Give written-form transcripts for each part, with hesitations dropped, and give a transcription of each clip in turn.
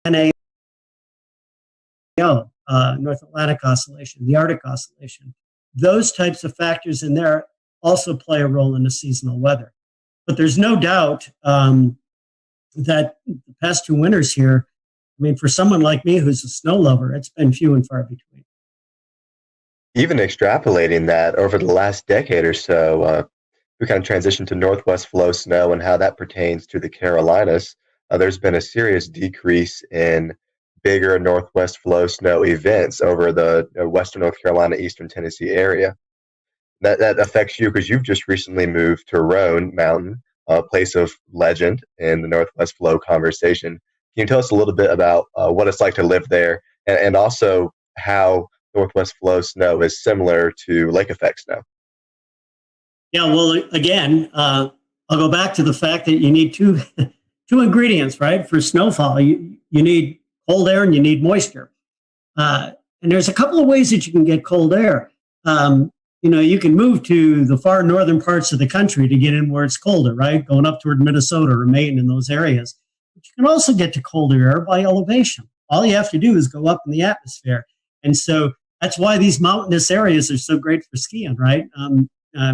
North Atlantic Oscillation, the Arctic Oscillation. Those types of factors in there also play a role in the seasonal weather. But there's no doubt that the past 2 winters here, I mean, for someone like me who's a snow lover, it's been few and far between. Even extrapolating that over the last decade or so, we kind of transitioned to northwest flow snow and how that pertains to the Carolinas. There's been a serious decrease in bigger northwest flow snow events over the western North Carolina, eastern Tennessee area. That affects you because you've just recently moved to Roan Mountain, a place of legend in the northwest flow conversation. Can you tell us a little bit about what it's like to live there, and also how northwest flow snow is similar to lake effect snow? Yeah, well, again, I'll go back to the fact that you need two ingredients, right? For snowfall, you need cold air and you need moisture. And there's a couple of ways that you can get cold air. You can move to the far northern parts of the country to get in where it's colder, right? Going up toward Minnesota or Maine in those areas. But you can also get to colder air by elevation. All you have to do is go up in the atmosphere. And so that's why these mountainous areas are so great for skiing, right?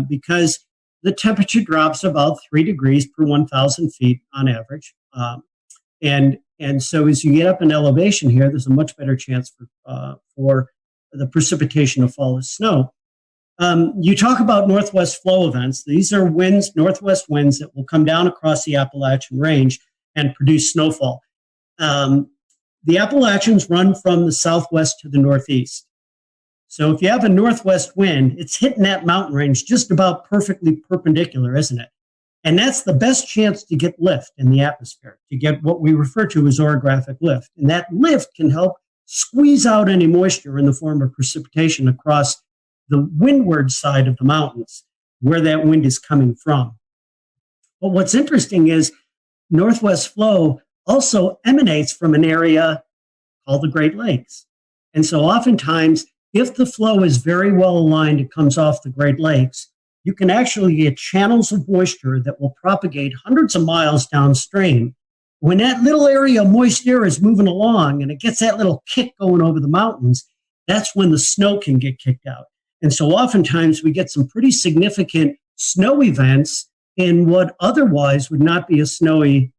Because the temperature drops about 3 degrees per 1,000 feet on average. And so as you get up in elevation here, there's a much better chance for the precipitation of fall of snow. You talk about northwest flow events. These are winds, northwest winds that will come down across the Appalachian Range and produce snowfall. The Appalachians run from the southwest to the northeast. So if you have a northwest wind, it's hitting that mountain range just about perfectly perpendicular, isn't it? And that's the best chance to get lift in the atmosphere, to get what we refer to as orographic lift. And that lift can help squeeze out any moisture in the form of precipitation across the windward side of the mountains, where that wind is coming from. But what's interesting is northwest flow also emanates from an area called the Great Lakes. And so oftentimes, if the flow is very well aligned, it comes off the Great Lakes, you can actually get channels of moisture that will propagate hundreds of miles downstream. When that little area of moist air is moving along and it gets that little kick going over the mountains, that's when the snow can get kicked out. And so oftentimes we get some pretty significant snow events in what otherwise would not be a snowy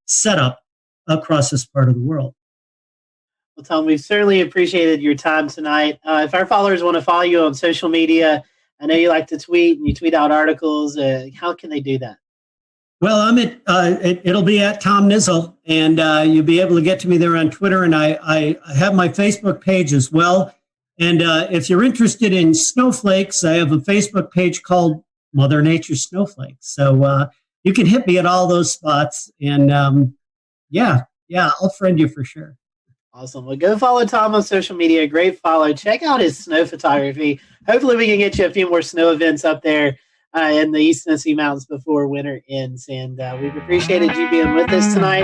setup across this part of the world. Well, Tom, we've certainly appreciated your time tonight. If our followers want to follow you on social media, I know you like to tweet and you tweet out articles. How can they do that? Well, I'm it'll be at Tom Nizzle, and you'll be able to get to me there on Twitter. And I have my Facebook page as well. And if you're interested in snowflakes, I have a Facebook page called Mother Nature Snowflakes. So you can hit me at all those spots. And I'll friend you for sure. Awesome. Well, go follow Tom on social media. Great follow. Check out his snow photography. Hopefully we can get you a few more snow events up there in the East Tennessee Mountains before winter ends. And we've appreciated you being with us tonight.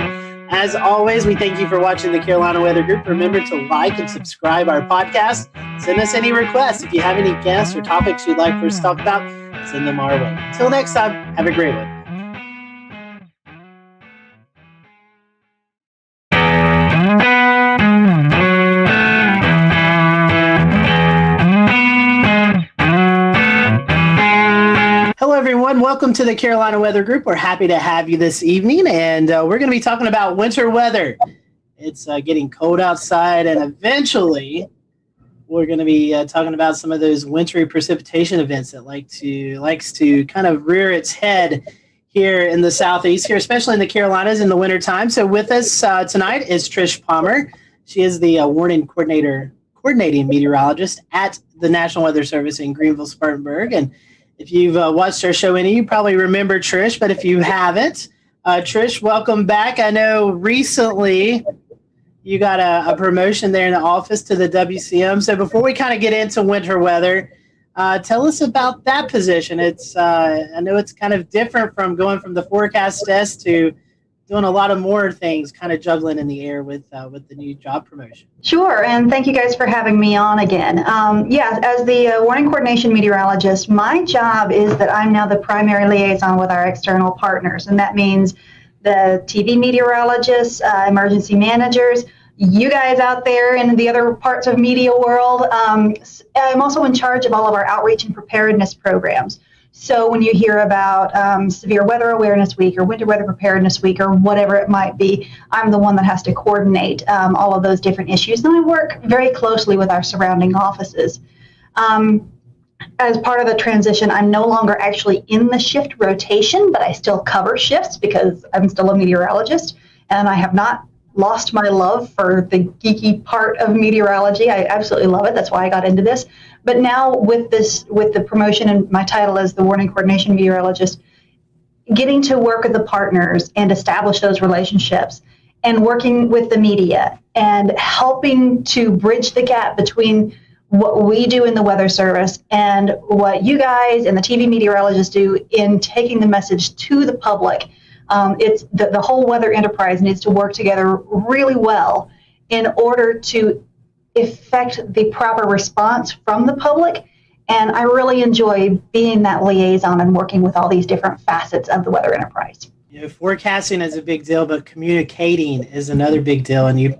As always, we thank you for watching the Carolina Weather Group. Remember to like and subscribe our podcast. Send us any requests. If you have any guests or topics you'd like for us to talk about, send them our way. Until next time, have a great one. Welcome to the Carolina Weather Group. We're happy to have you this evening, and we're going to be talking about winter weather. It's getting cold outside, and eventually we're going to be talking about some of those wintry precipitation events that likes to kind of rear its head here in the southeast, here, especially in the Carolinas in the wintertime. So with us tonight is Trish Palmer. She is the coordinating meteorologist at the National Weather Service in Greenville, Spartanburg, and if you've watched our show you probably remember Trish, but if you haven't, Trish, welcome back. I know recently you got a promotion there in the office to the WCM. So before we kind of get into winter weather, tell us about that position. I know it's kind of different from going from the forecast desk to doing a lot of more things, kind of juggling in the air with the new job promotion. Sure, and thank you guys for having me on again. As the warning coordination meteorologist, my job is that I'm now the primary liaison with our external partners, and that means the TV meteorologists, emergency managers, you guys out there in the other parts of media world. I'm also in charge of all of our outreach and preparedness programs. So when you hear about Severe Weather Awareness Week or Winter Weather Preparedness Week or whatever it might be, I'm the one that has to coordinate all of those different issues. And I work very closely with our surrounding offices. As part of the transition, I'm no longer actually in the shift rotation, but I still cover shifts because I'm still a meteorologist, and I have not lost my love for the geeky part of meteorology. I absolutely love it. That's why I got into this. But now with the promotion and my title as the Warning Coordination Meteorologist, getting to work with the partners and establish those relationships and working with the media and helping to bridge the gap between what we do in the Weather Service and what you guys and the TV meteorologists do in taking the message to the public. It's the whole weather enterprise needs to work together really well in order to effect the proper response from the public. And I really enjoy being that liaison and working with all these different facets of the weather enterprise. Forecasting is a big deal, but communicating is another big deal. And you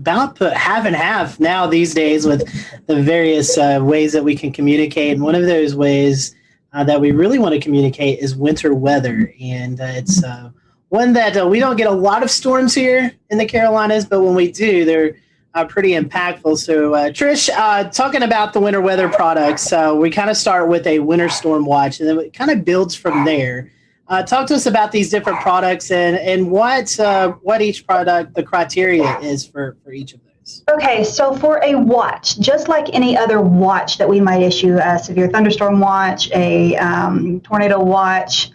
about put half and half now these days with the various ways that we can communicate. And one of those ways that we really want to communicate is winter weather. And it's one that we don't get a lot of storms here in the Carolinas, but when we do, they're pretty impactful. So Trish, talking about the winter weather products, we kind of start with a winter storm watch, and then it kind of builds from there. Talk to us about these different products and what each product, the criteria is for each of those. Okay, so for a watch, just like any other watch that we might issue, a severe thunderstorm watch, a tornado watch,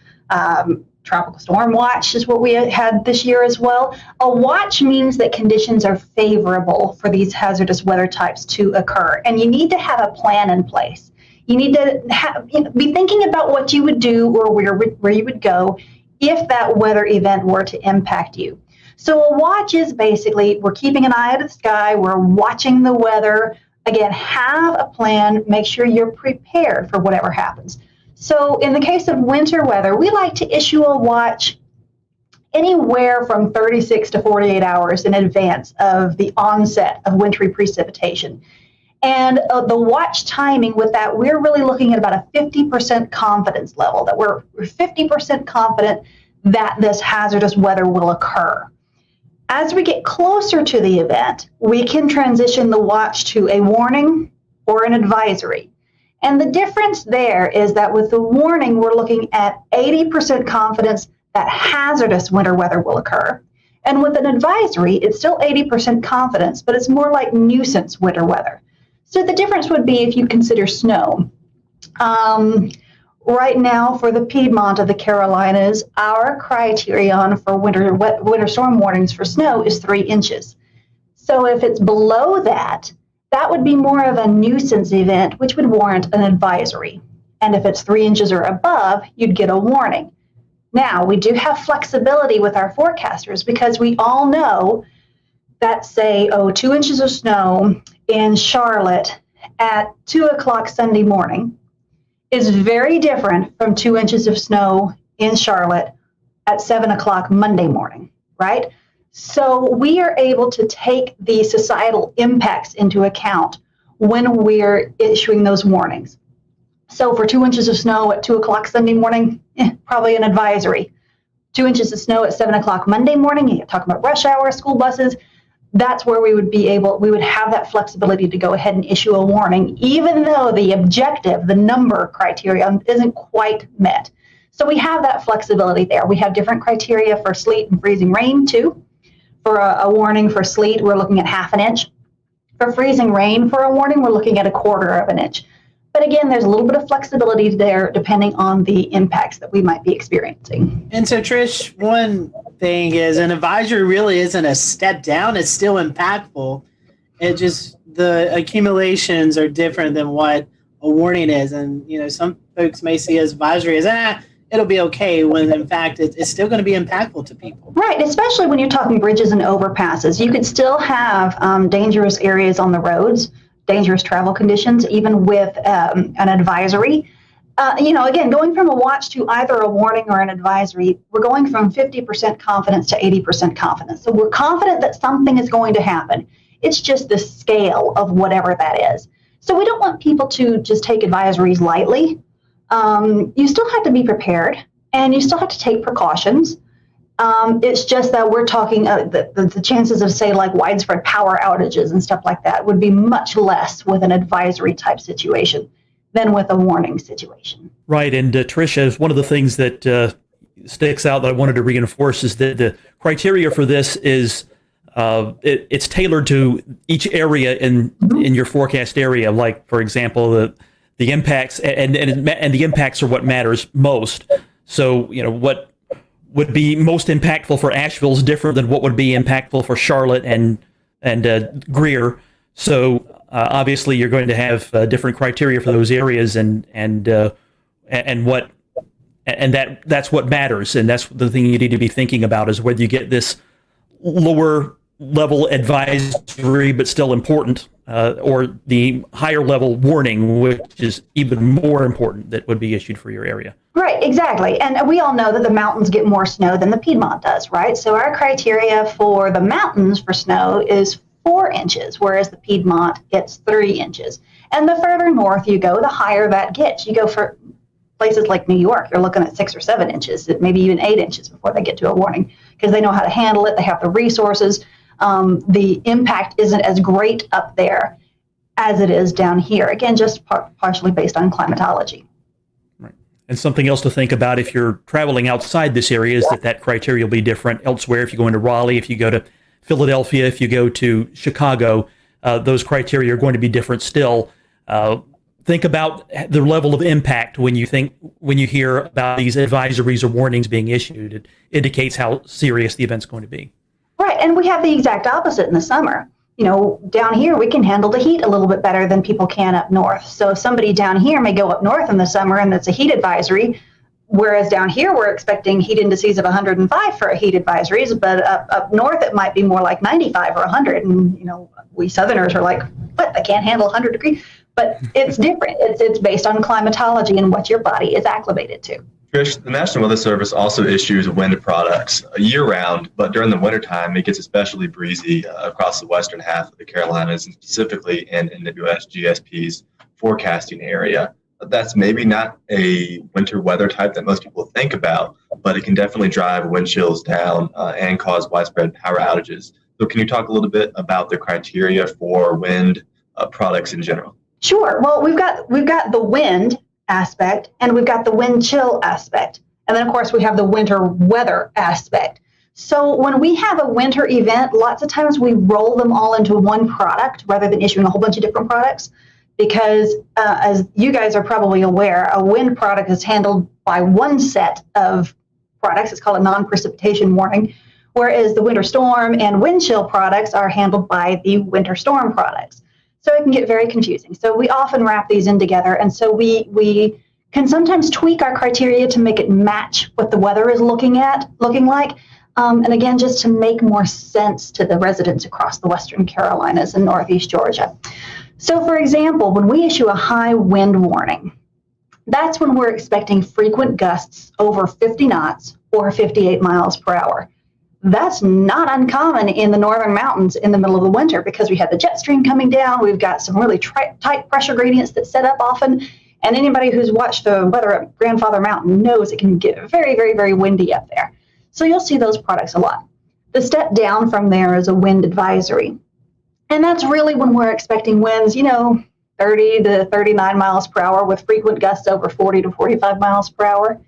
tropical storm watch is what we had this year as well. A watch means that conditions are favorable for these hazardous weather types to occur, and you need to have a plan in place. You need to be thinking about what you would do or where you would go if that weather event were to impact you. So a watch is basically, we're keeping an eye out of the sky, we're watching the weather. Again, have a plan, make sure you're prepared for whatever happens. So in the case of winter weather, we like to issue a watch anywhere from 36 to 48 hours in advance of the onset of wintry precipitation. And the watch timing with that, we're really looking at about a 50% confidence level, that we're 50% confident that this hazardous weather will occur. As we get closer to the event, we can transition the watch to a warning or an advisory. And the difference there is that with the warning, we're looking at 80% confidence that hazardous winter weather will occur. And with an advisory, it's still 80% confidence, but it's more like nuisance winter weather. So the difference would be if you consider snow. Right now, for the Piedmont of the Carolinas, our criterion for winter storm warnings for snow is 3 inches. So if it's below that, that would be more of a nuisance event, which would warrant an advisory. And if it's 3 inches or above, you'd get a warning. Now, we do have flexibility with our forecasters because we all know that, say, 2 inches of snow in Charlotte at 2 o'clock Sunday morning is very different from 2 inches of snow in Charlotte at 7 o'clock Monday morning, right? So we are able to take the societal impacts into account when we're issuing those warnings. So for 2 inches of snow at 2 o'clock Sunday morning, probably an advisory. 2 inches of snow at 7 o'clock Monday morning, you talk about rush hour, school buses, that's where we would have that flexibility to go ahead and issue a warning, even though the objective, the number criterion isn't quite met. So we have that flexibility there. We have different criteria for sleet and freezing rain too. For a warning for sleet, we're looking at 1/2 inch. For freezing rain, for a warning, we're looking at 1/4 inch. But again, there's a little bit of flexibility there depending on the impacts that we might be experiencing. And so, Trish, one thing is an advisory really isn't a step down. It's still impactful. It just, the accumulations are different than what a warning is. And, some folks may see advisory as, it'll be okay, when in fact it's still going to be impactful to people. Right, especially when you're talking bridges and overpasses. You could still have dangerous areas on the roads, dangerous travel conditions, even with an advisory. again, going from a watch to either a warning or an advisory, we're going from 50% confidence to 80% confidence. So we're confident that something is going to happen. It's just the scale of whatever that is. So we don't want people to just take advisories lightly. You still have to be prepared, and you still have to take precautions. It's just that we're talking the chances of, say, like widespread power outages and stuff like that would be much less with an advisory type situation than with a warning situation. Right. And Tricia, one of the things that sticks out that I wanted to reinforce is that the criteria for this is it's tailored to each area in your forecast area. Like, for example, the impacts and the impacts are what matters most. So, what would be most impactful for Asheville is different than what would be impactful for Charlotte and Greer. So obviously you're going to have different criteria for those areas, that's what matters, and that's the thing you need to be thinking about is whether you get this lower level advisory but still important, or the higher level warning, which is even more important, that would be issued for your area. Right, exactly. And we all know that the mountains get more snow than the Piedmont does, right? So our criteria for the mountains for snow is 4 inches, whereas the Piedmont gets 3 inches. And the further north you go, the higher that gets. You go for places like New York, you're looking at 6 or 7 inches, maybe even 8 inches before they get to a warning, because they know how to handle it. They have the resources. The impact isn't as great up there as it is down here. Again, just partially based on climatology. Right. And something else to think about if you're traveling outside this area is that criteria will be different elsewhere. If you go into Raleigh, if you go to Philadelphia, if you go to Chicago, those criteria are going to be different still. Think about the level of impact when you hear about these advisories or warnings being issued. It indicates how serious the event's going to be. Right, and we have the exact opposite in the summer. Down here we can handle the heat a little bit better than people can up north. So somebody down here may go up north in the summer and it's a heat advisory, whereas down here we're expecting heat indices of 105 for a heat advisories, but up north it might be more like 95 or 100. And we Southerners are like, what? I can't handle 100 degrees. But it's different. It's based on climatology and what your body is acclimated to. Trish, the National Weather Service also issues wind products year-round, but during the wintertime, it gets especially breezy across the western half of the Carolinas, and specifically in NWS-GSP's forecasting area. That's maybe not a winter weather type that most people think about, but it can definitely drive wind chills down and cause widespread power outages. So can you talk a little bit about the criteria for wind products in general? Sure. Well, we've got the wind aspect, and we've got the wind chill aspect. And then, of course, we have the winter weather aspect. So when we have a winter event, lots of times we roll them all into one product rather than issuing a whole bunch of different products, because as you guys are probably aware, a wind product is handled by one set of products. It's called a non-precipitation warning, whereas the winter storm and wind chill products are handled by the winter storm products. So it can get very confusing. So we often wrap these in together. And so we can sometimes tweak our criteria to make it match what the weather is looking like. And again, just to make more sense to the residents across the Western Carolinas and Northeast Georgia. So for example, when we issue a high wind warning, that's when we're expecting frequent gusts over 50 knots or 58 miles per hour. That's not uncommon in the northern mountains in the middle of the winter, because we have the jet stream coming down. We've got some really tight pressure gradients that set up often. And anybody who's watched the weather at Grandfather Mountain knows it can get very, very, very windy up there. So you'll see those products a lot. The step down from there is a wind advisory. And that's really when we're expecting winds, 30 to 39 miles per hour with frequent gusts over 40 to 45 miles per hour.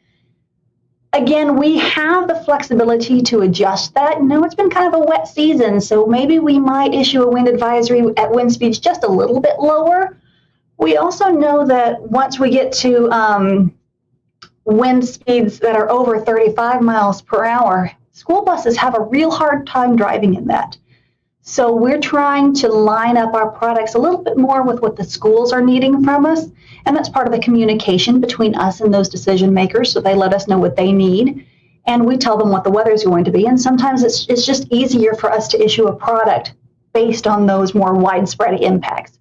Again, we have the flexibility to adjust that. It's been kind of a wet season, so maybe we might issue a wind advisory at wind speeds just a little bit lower. We also know that once we get to wind speeds that are over 35 miles per hour, school buses have a real hard time driving in that. So we're trying to line up our products a little bit more with what the schools are needing from us. And that's part of the communication between us and those decision makers. So they let us know what they need, and we tell them what the weather is going to be. And sometimes it's just easier for us to issue a product based on those more widespread impacts.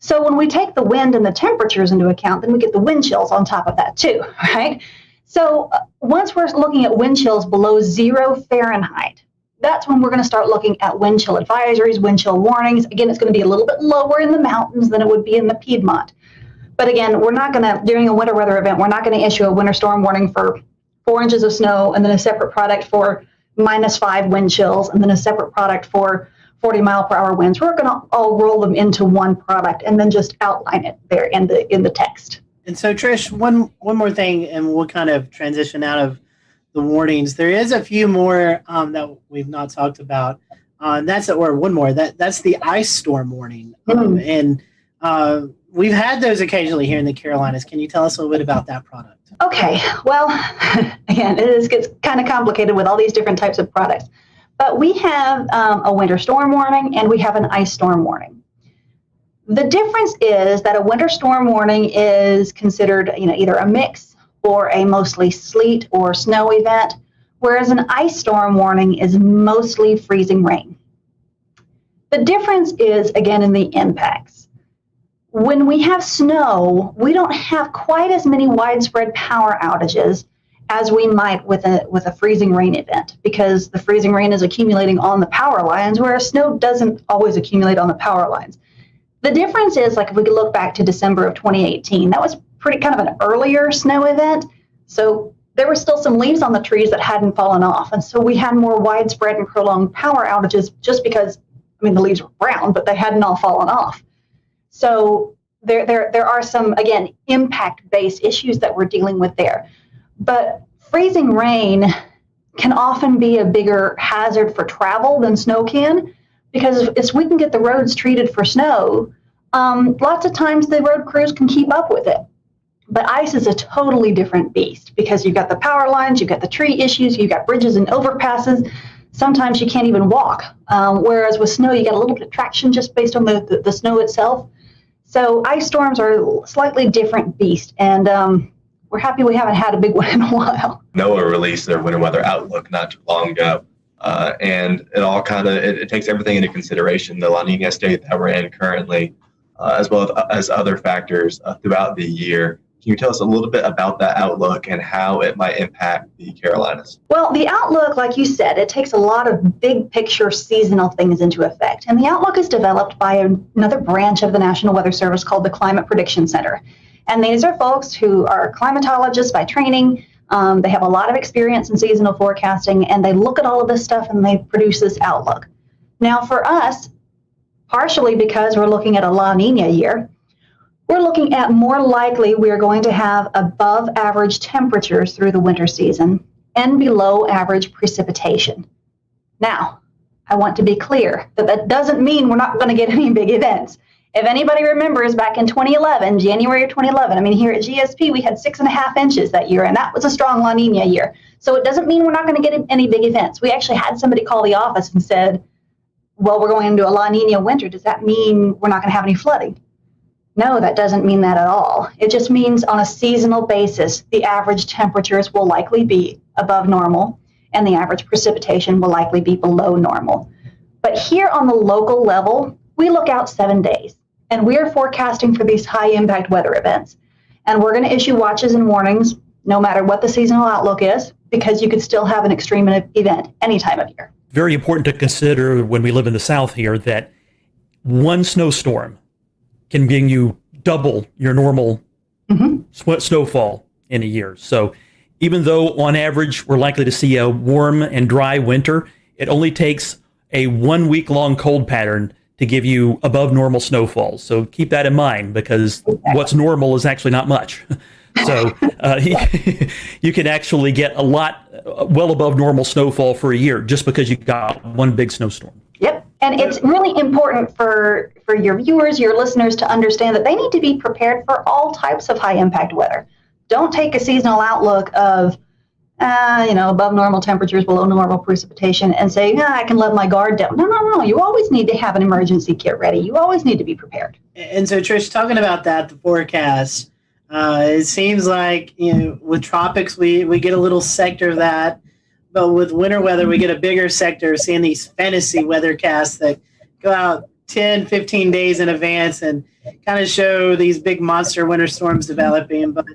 So when we take the wind and the temperatures into account, then we get the wind chills on top of that too, right? So once we're looking at wind chills below 0 Fahrenheit, that's when we're going to start looking at wind chill advisories, wind chill warnings. Again, it's going to be a little bit lower in the mountains than it would be in the Piedmont. But again, we're not going to, during a winter weather event, we're not going to issue a winter storm warning for 4 inches of snow and then a separate product for -5 wind chills and then a separate product for 40-mile-per-hour winds. We're going to all roll them into one product and then just outline it there in the text. And so, Trish, one more thing, and we'll kind of transition out of the warnings. There is a few more that we've not talked about. That's the ice storm warning. And we've had those occasionally here in the Carolinas. Can you tell us a little bit about that product? Okay. Well, again, gets kind of complicated with all these different types of products. But we have a winter storm warning and we have an ice storm warning. The difference is that a winter storm warning is considered, either a mix or a mostly sleet or snow event, whereas an ice storm warning is mostly freezing rain. The difference is, again, in the impacts. When we have snow, we don't have quite as many widespread power outages as we might with a freezing rain event, because the freezing rain is accumulating on the power lines, whereas snow doesn't always accumulate on the power lines. The difference is, like, if we could look back to December of 2018, that was pretty kind of an earlier snow event. So there were still some leaves on the trees that hadn't fallen off. And so we had more widespread and prolonged power outages just because, the leaves were brown, but they hadn't all fallen off. So there are some, again, impact-based issues that we're dealing with there. But freezing rain can often be a bigger hazard for travel than snow can, because if we can get the roads treated for snow, lots of times the road crews can keep up with it. But ice is a totally different beast, because you've got the power lines, you've got the tree issues, you've got bridges and overpasses. Sometimes you can't even walk. Whereas with snow, you get a little bit of traction just based on the snow itself. So ice storms are a slightly different beast. And we're happy we haven't had a big one in a while. NOAA released their winter weather outlook not too long ago. And it all it takes everything into consideration, the La Nina state that we're in currently, as well as other factors throughout the year. Can you tell us a little bit about that outlook and how it might impact the Carolinas? Well, the outlook, like you said, it takes a lot of big picture seasonal things into effect. And the outlook is developed by another branch of the National Weather Service called the Climate Prediction Center. And these are folks who are climatologists by training. They have a lot of experience in seasonal forecasting, and they look at all of this stuff and they produce this outlook. Now, for us, partially because we're looking at a La Nina year, we're looking at more likely we're going to have above average temperatures through the winter season and below average precipitation. Now, I want to be clear that that doesn't mean we're not going to get any big events. If anybody remembers back in 2011, January of 2011, here at GSP, we had 6.5 inches that year, and that was a strong La Nina year. So it doesn't mean we're not going to get any big events. We actually had somebody call the office and said, well, we're going into a La Nina winter. Does that mean we're not going to have any flooding? No, that doesn't mean that at all. It just means on a seasonal basis, the average temperatures will likely be above normal, and the average precipitation will likely be below normal. But here on the local level, we look out 7 days. And we are forecasting for these high impact weather events. And we're going to issue watches and warnings no matter what the seasonal outlook is, because you could still have an extreme event any time of year. Very important to consider when we live in the South here that one snowstorm can bring you double your normal snowfall in a year. So even though on average we're likely to see a warm and dry winter, it only takes a 1 week long cold pattern to give you above normal snowfall. So keep that in mind, because what's normal is actually not much. So you can actually get a lot well above normal snowfall for a year just because you got one big snowstorm. Yep. And it's really important for your viewers, your listeners, to understand that they need to be prepared for all types of high impact weather. Don't take a seasonal outlook of, above normal temperatures, below normal precipitation, and say, I can let my guard down. No. You always need to have an emergency kit ready. You always need to be prepared. And so, Trish, talking about that, the forecast, it seems like, with tropics, we get a little sector of that. But with winter weather, we get a bigger sector, seeing these fantasy weathercasts that go out 10, 15 days in advance and kind of show these big monster winter storms developing. But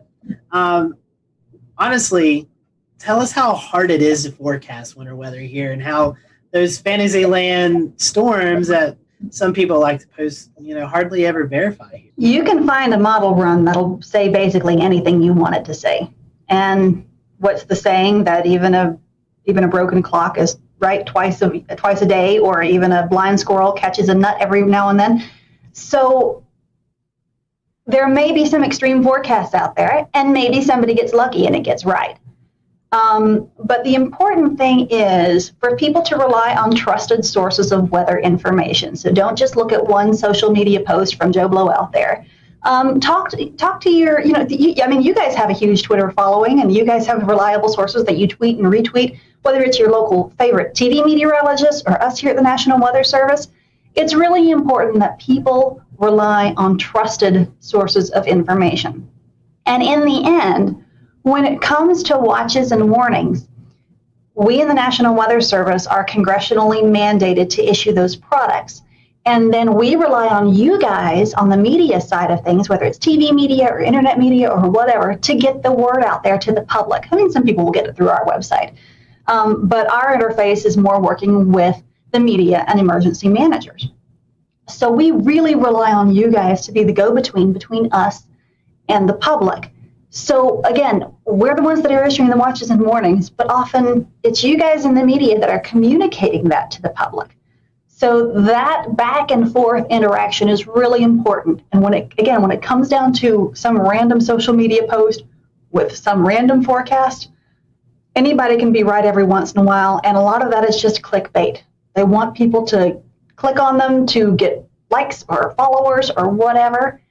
honestly, tell us how hard it is to forecast winter weather here and how those Fantasyland storms that some people like to post, hardly ever verify. You can find a model run that'll say basically anything you want it to say. And what's the saying that even a broken clock is right twice a day, or even a blind squirrel catches a nut every now and then. So there may be some extreme forecasts out there, and maybe somebody gets lucky and it gets right. But the important thing is for people to rely on trusted sources of weather information. So don't just look at one social media post from Joe Blow out there. Talk to your, you guys have a huge Twitter following, and you guys have reliable sources that you tweet and retweet, whether it's your local favorite TV meteorologist or us here at the National Weather Service. It's really important that people rely on trusted sources of information. And in the end, when it comes to watches and warnings, we in the National Weather Service are congressionally mandated to issue those products. And then we rely on you guys on the media side of things, whether it's TV media or internet media or whatever, to get the word out there to the public. I mean, some people will get it through our website. But our interface is more working with the media and emergency managers. So we really rely on you guys to be the go-between between us and the public. So again, we're the ones that are issuing the watches and warnings, but often it's you guys in the media that are communicating that to the public. So that back and forth interaction is really important. And when it comes down to some random social media post with some random forecast, anybody can be right every once in a while. And a lot of that is just clickbait. They want people to click on them to get likes or followers or whatever.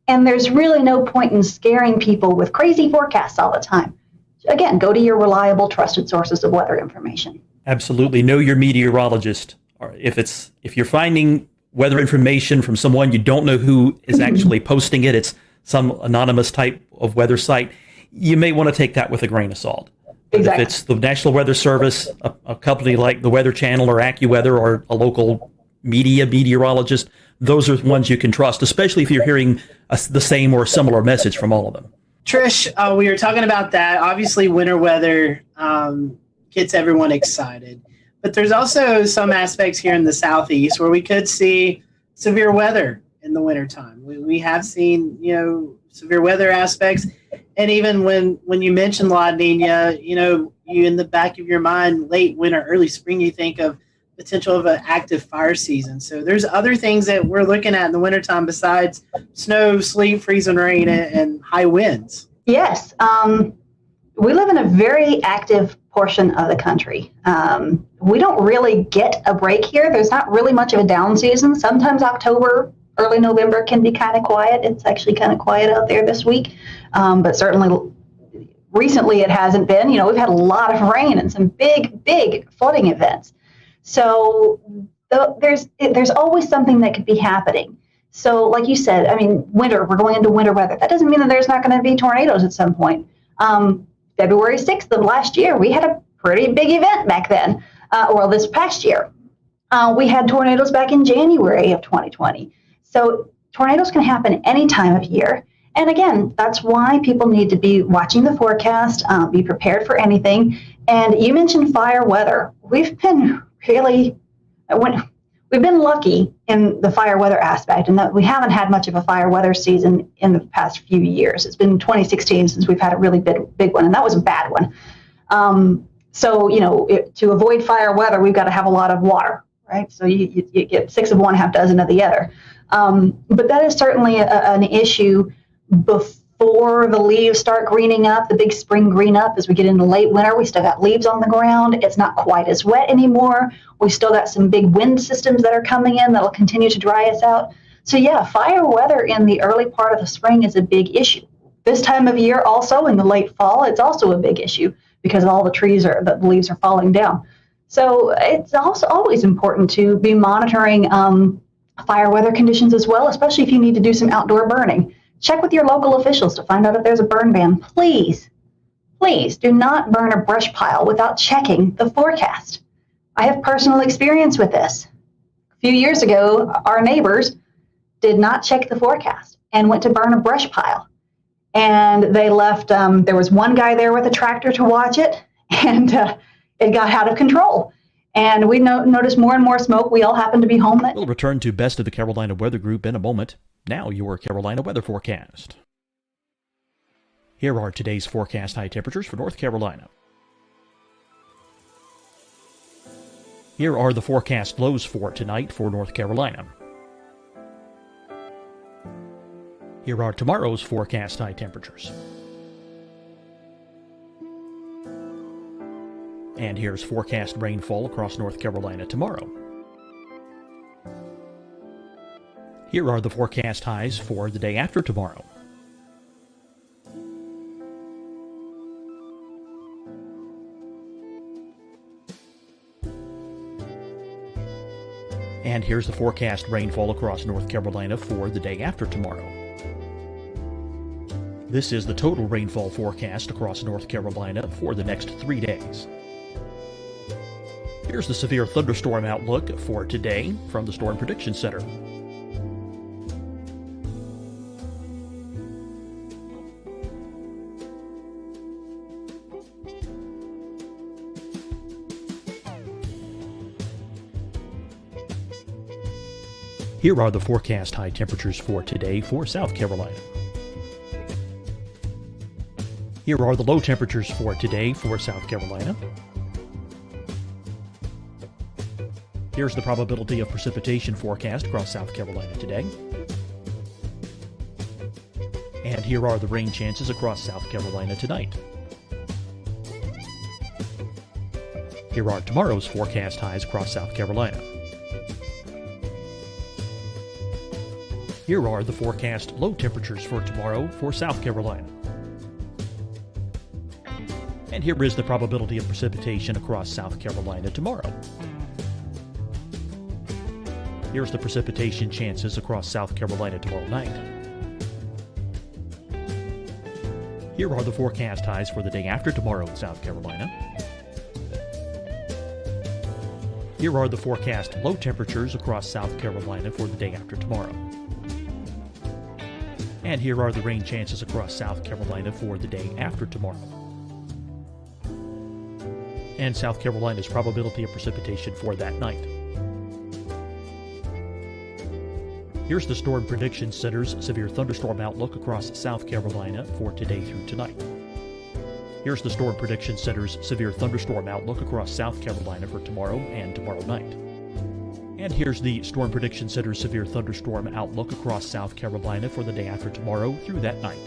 And there's really no point in scaring people with crazy forecasts all the time. Again, go to your reliable, trusted sources of weather information. Absolutely. Know your meteorologist. Or if you're finding weather information from someone you don't know who is actually posting it, it's some anonymous type of weather site, you may want to take that with a grain of salt. Exactly. If it's the National Weather Service, a company like the Weather Channel or AccuWeather, or a local meteorologist, those are ones you can trust, especially if you're hearing the same or similar message from all of them. Trish, we were talking about that. Obviously, winter weather gets everyone excited. But there's also some aspects here in the Southeast where we could see severe weather in the wintertime. We have seen, severe weather aspects. And even when you mention La Nina, you in the back of your mind, late winter, early spring, you think of potential of an active fire season. So there's other things that we're looking at in the wintertime besides snow, sleet, freezing rain, and high winds. Yes. We live in a very active portion of the country. We don't really get a break here. There's not really much of a down season. Sometimes October, early November can be kind of quiet. It's actually kind of quiet out there this week. But certainly recently it hasn't been. We've had a lot of rain and some big flooding events. So there's always something that could be happening. So like you said, winter, we're going into winter weather. That doesn't mean that there's not going to be tornadoes at some point. February 6th of last year, we had a pretty big event back then, this past year. We had tornadoes back in January of 2020. So tornadoes can happen any time of year. And again, that's why people need to be watching the forecast, be prepared for anything. And you mentioned fire weather. We've been lucky in the fire weather aspect, and that we haven't had much of a fire weather season in the past few years. It's been 2016 since we've had a really big one, and that was a bad one. To avoid fire weather, we've got to have a lot of water, right? So you get 6 of one, half dozen of the other. But that is certainly an issue before the leaves start greening up, the big spring green up. As we get into late winter, we still got leaves on the ground. It's not quite as wet anymore. We still got some big wind systems that are coming in that'll continue to dry us out. So yeah, fire weather in the early part of the spring is a big issue. This time of year also, in the late fall, it's also a big issue because all the leaves are falling down. So it's also always important to be monitoring fire weather conditions as well, especially if you need to do some outdoor burning. Check with your local officials to find out if there's a burn ban. Please do not burn a brush pile without checking the forecast. I have personal experience with this. few years ago, our neighbors did not check the forecast and went to burn a brush pile. And they left, there was one guy there with a tractor to watch it, and it got out of control. And we noticed more and more smoke. We all happened to be home. We'll return to Best of the Carolina Weather Group in a moment. Now your Carolina weather forecast. Here are today's forecast high temperatures for North Carolina. Here are the forecast lows for tonight for North Carolina. Here are tomorrow's forecast high temperatures. And here's forecast rainfall across North Carolina tomorrow. Here are the forecast highs for the day after tomorrow. And here's the forecast rainfall across North Carolina for the day after tomorrow. This is the total rainfall forecast across North Carolina for the next 3 days. Here's the severe thunderstorm outlook for today from the Storm Prediction Center. Here are the forecast high temperatures for today for South Carolina. Here are the low temperatures for today for South Carolina. Here's the probability of precipitation forecast across South Carolina today. And here are the rain chances across South Carolina tonight. Here are tomorrow's forecast highs across South Carolina. Here are the forecast low temperatures for tomorrow for South Carolina. And here is the probability of precipitation across South Carolina tomorrow. Here's the precipitation chances across South Carolina tomorrow night. Here are the forecast highs for the day after tomorrow in South Carolina. Here are the forecast low temperatures across South Carolina for the day after tomorrow. And here are the rain chances across South Carolina for the day after tomorrow. And South Carolina's probability of precipitation for that night. Here's the Storm Prediction Center's severe thunderstorm outlook across South Carolina for today through tonight. Here's the Storm Prediction Center's severe thunderstorm outlook across South Carolina for tomorrow and tomorrow night. And here's the Storm Prediction Center's severe thunderstorm outlook across South Carolina for the day after tomorrow through that night.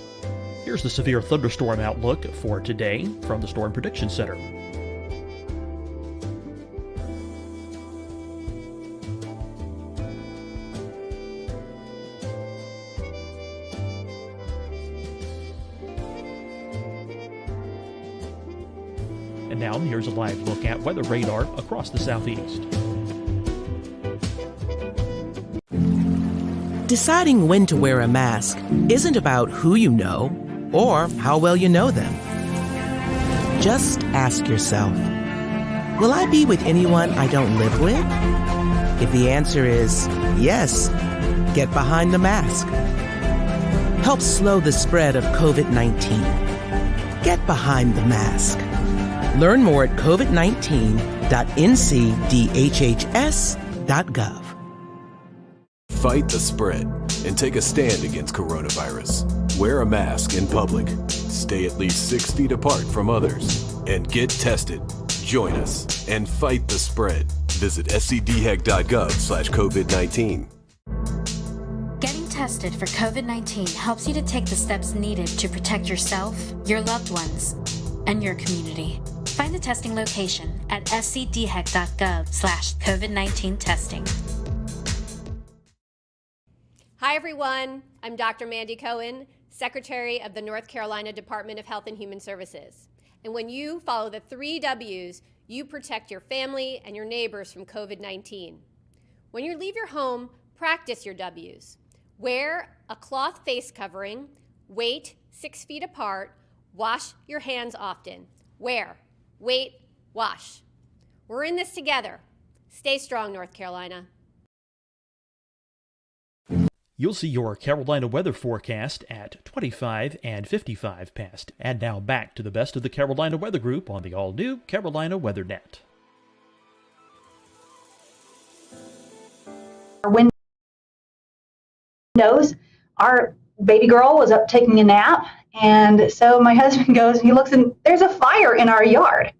Here's the severe thunderstorm outlook for today from the Storm Prediction Center. And now here's a live look at weather radar across the southeast. Deciding when to wear a mask isn't about who you know or how well you know them. Just ask yourself, will I be with anyone I don't live with? If the answer is yes, get behind the mask. Help slow the spread of COVID-19. Get behind the mask. Learn more at covid19.ncdhhs.gov. Fight the spread and take a stand against coronavirus. Wear a mask in public. Stay at least 6 feet apart from others. And get tested. Join us and fight the spread. Visit scdhec.gov/COVID-19. Getting tested for COVID-19 helps you to take the steps needed to protect yourself, your loved ones, and your community. Find the testing location at scdhec.gov/COVID-19 testing. Hi, everyone. I'm Dr. Mandy Cohen, Secretary of the North Carolina Department of Health and Human Services. And when you follow the 3 W's, you protect your family and your neighbors from COVID-19. When you leave your home, practice your W's. Wear a cloth face covering, wait 6 feet apart, wash your hands often. Wear, wait, wash. We're in this together. Stay strong, North Carolina. You'll see your Carolina weather forecast at 25 and 55 past. And now back to the best of the Carolina Weather Group on the all-new Carolina Weather Net. Windows, our baby girl was up taking a nap, and so my husband goes, he looks, and there's a fire in our yard.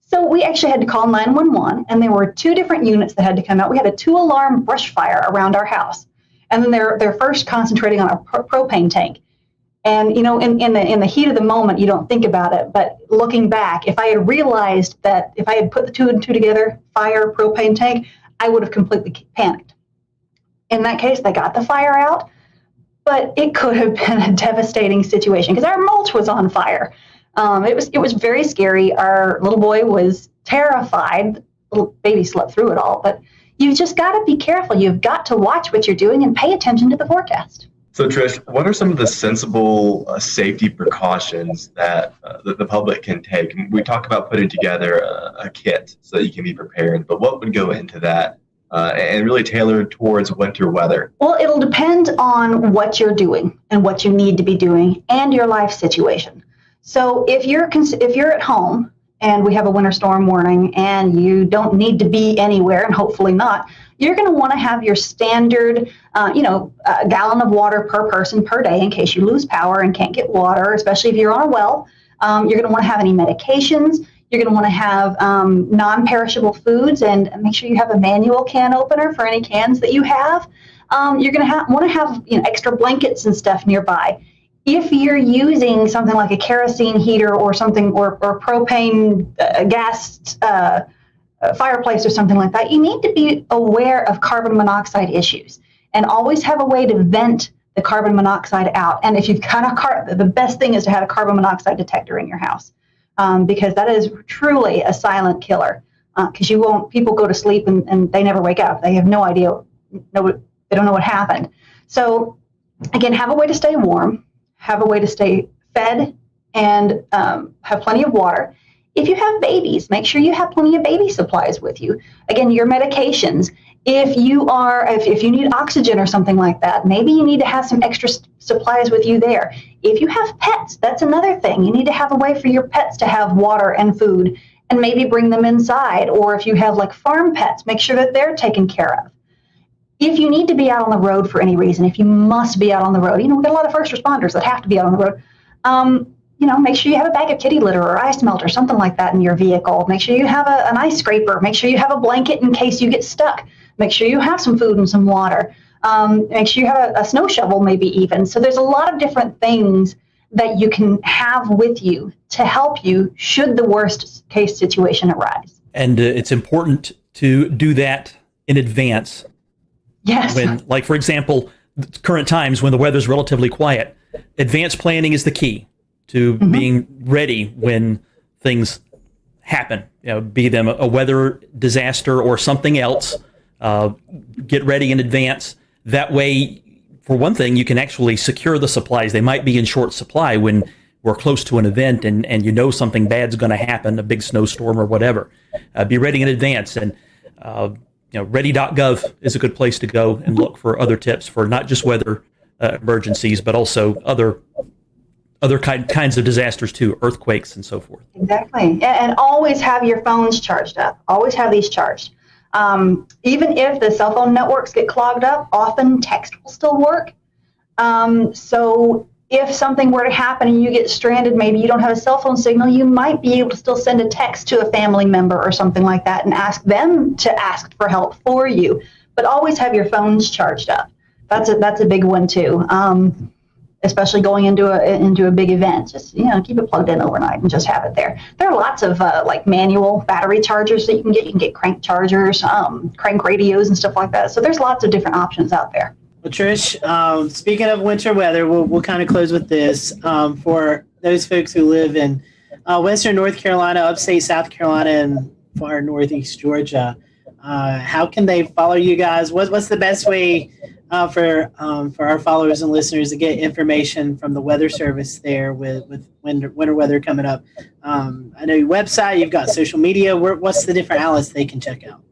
So we actually had to call 911, and there were 2 different units that had to come out. We had a 2-alarm brush fire around our house, and then they're first concentrating on a propane tank. And you know, in the heat of the moment, you don't think about it, but looking back, if I had realized that, if I had put the 2 and 2 together, fire, propane tank, I would have completely panicked. In that case, they got the fire out, but it could have been a devastating situation because our mulch was on fire. It was very scary. Our little boy was terrified. Little baby slept through it all, but you've just got to be careful. You've got to watch what you're doing and pay attention to the forecast. So, Trish, what are some of the sensible safety precautions that the public can take? We talk about putting together a kit so that you can be prepared, but what would go into that? And really tailored towards winter weather? Well, it'll depend on what you're doing and what you need to be doing and your life situation. So if you're at home and we have a winter storm warning and you don't need to be anywhere, and hopefully not, you're going to want to have your standard, a gallon of water per person per day in case you lose power and can't get water, especially if you're on a well. You're going to want to have any medications. You're going to want to have non-perishable foods, and make sure you have a manual can opener for any cans that you have. You're going to want to have extra blankets and stuff nearby. If you're using something like a kerosene heater or something, or propane gas fireplace or something like that, you need to be aware of carbon monoxide issues and always have a way to vent the carbon monoxide out. And if you've got the best thing is to have a carbon monoxide detector in your house. Because that is truly a silent killer. Because people go to sleep and they never wake up. They have no idea, they don't know what happened. So again, have a way to stay warm, have a way to stay fed, and have plenty of water. If you have babies, make sure you have plenty of baby supplies with you. Again, your medications. If you need oxygen or something like that, maybe you need to have some extra supplies with you there. If you have pets, that's another thing. You need to have a way for your pets to have water and food, and maybe bring them inside. Or if you have like farm pets, make sure that they're taken care of. If you need to be out on the road for any reason, if you must be out on the road, we've got a lot of first responders that have to be out on the road. Make sure you have a bag of kitty litter or ice melt or something like that in your vehicle. Make sure you have an ice scraper. Make sure you have a blanket in case you get stuck. Make sure you have some food and some water. Make sure you have a snow shovel, maybe even. So there's a lot of different things that you can have with you to help you should the worst case situation arise. And it's important to do that in advance. Yes. Like, for example, current times when the weather's relatively quiet, advanced planning is the key to being ready when things happen, be them a weather disaster or something else. Get ready in advance. That way, for one thing, you can actually secure the supplies. They might be in short supply when we're close to an event and something bad's going to happen, a big snowstorm or whatever. Be ready in advance. And ready.gov is a good place to go and look for other tips for not just weather emergencies, but also other kinds of disasters too, earthquakes and so forth. Exactly. And always have your phones charged up. Always have these charged. Even if the cell phone networks get clogged up, often text will still work. So if something were to happen and you get stranded, maybe you don't have a cell phone signal, you might be able to still send a text to a family member or something like that and ask them to ask for help for you. But always have your phones charged up. That's a big one too. Especially going into a big event, just keep it plugged in overnight and just have it there. There are lots of like manual battery chargers that you can get. You can get crank chargers, crank radios, and stuff like that. So there's lots of different options out there. Well, Trish, speaking of winter weather, we'll kind of close with this. For those folks who live in Western North Carolina, upstate South Carolina, and far northeast Georgia, how can they follow you guys? What's the best way for our followers and listeners to get information from the Weather Service there with winter weather coming up? I know your website, you've got social media. What's the different outlets they can check out?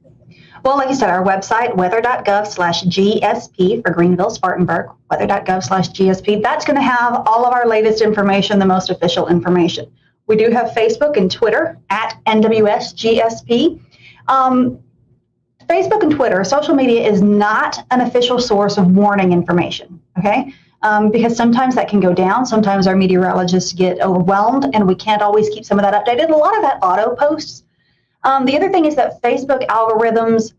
Well, like you said, our website, weather.gov/GSP for Greenville, Spartanburg, weather.gov/GSP. That's going to have all of our latest information, the most official information. We do have Facebook and Twitter at NWSGSP. Facebook and Twitter, social media is not an official source of warning information, okay? Because sometimes that can go down. Sometimes our meteorologists get overwhelmed and we can't always keep some of that updated. A lot of that auto posts. The other thing is that Facebook algorithms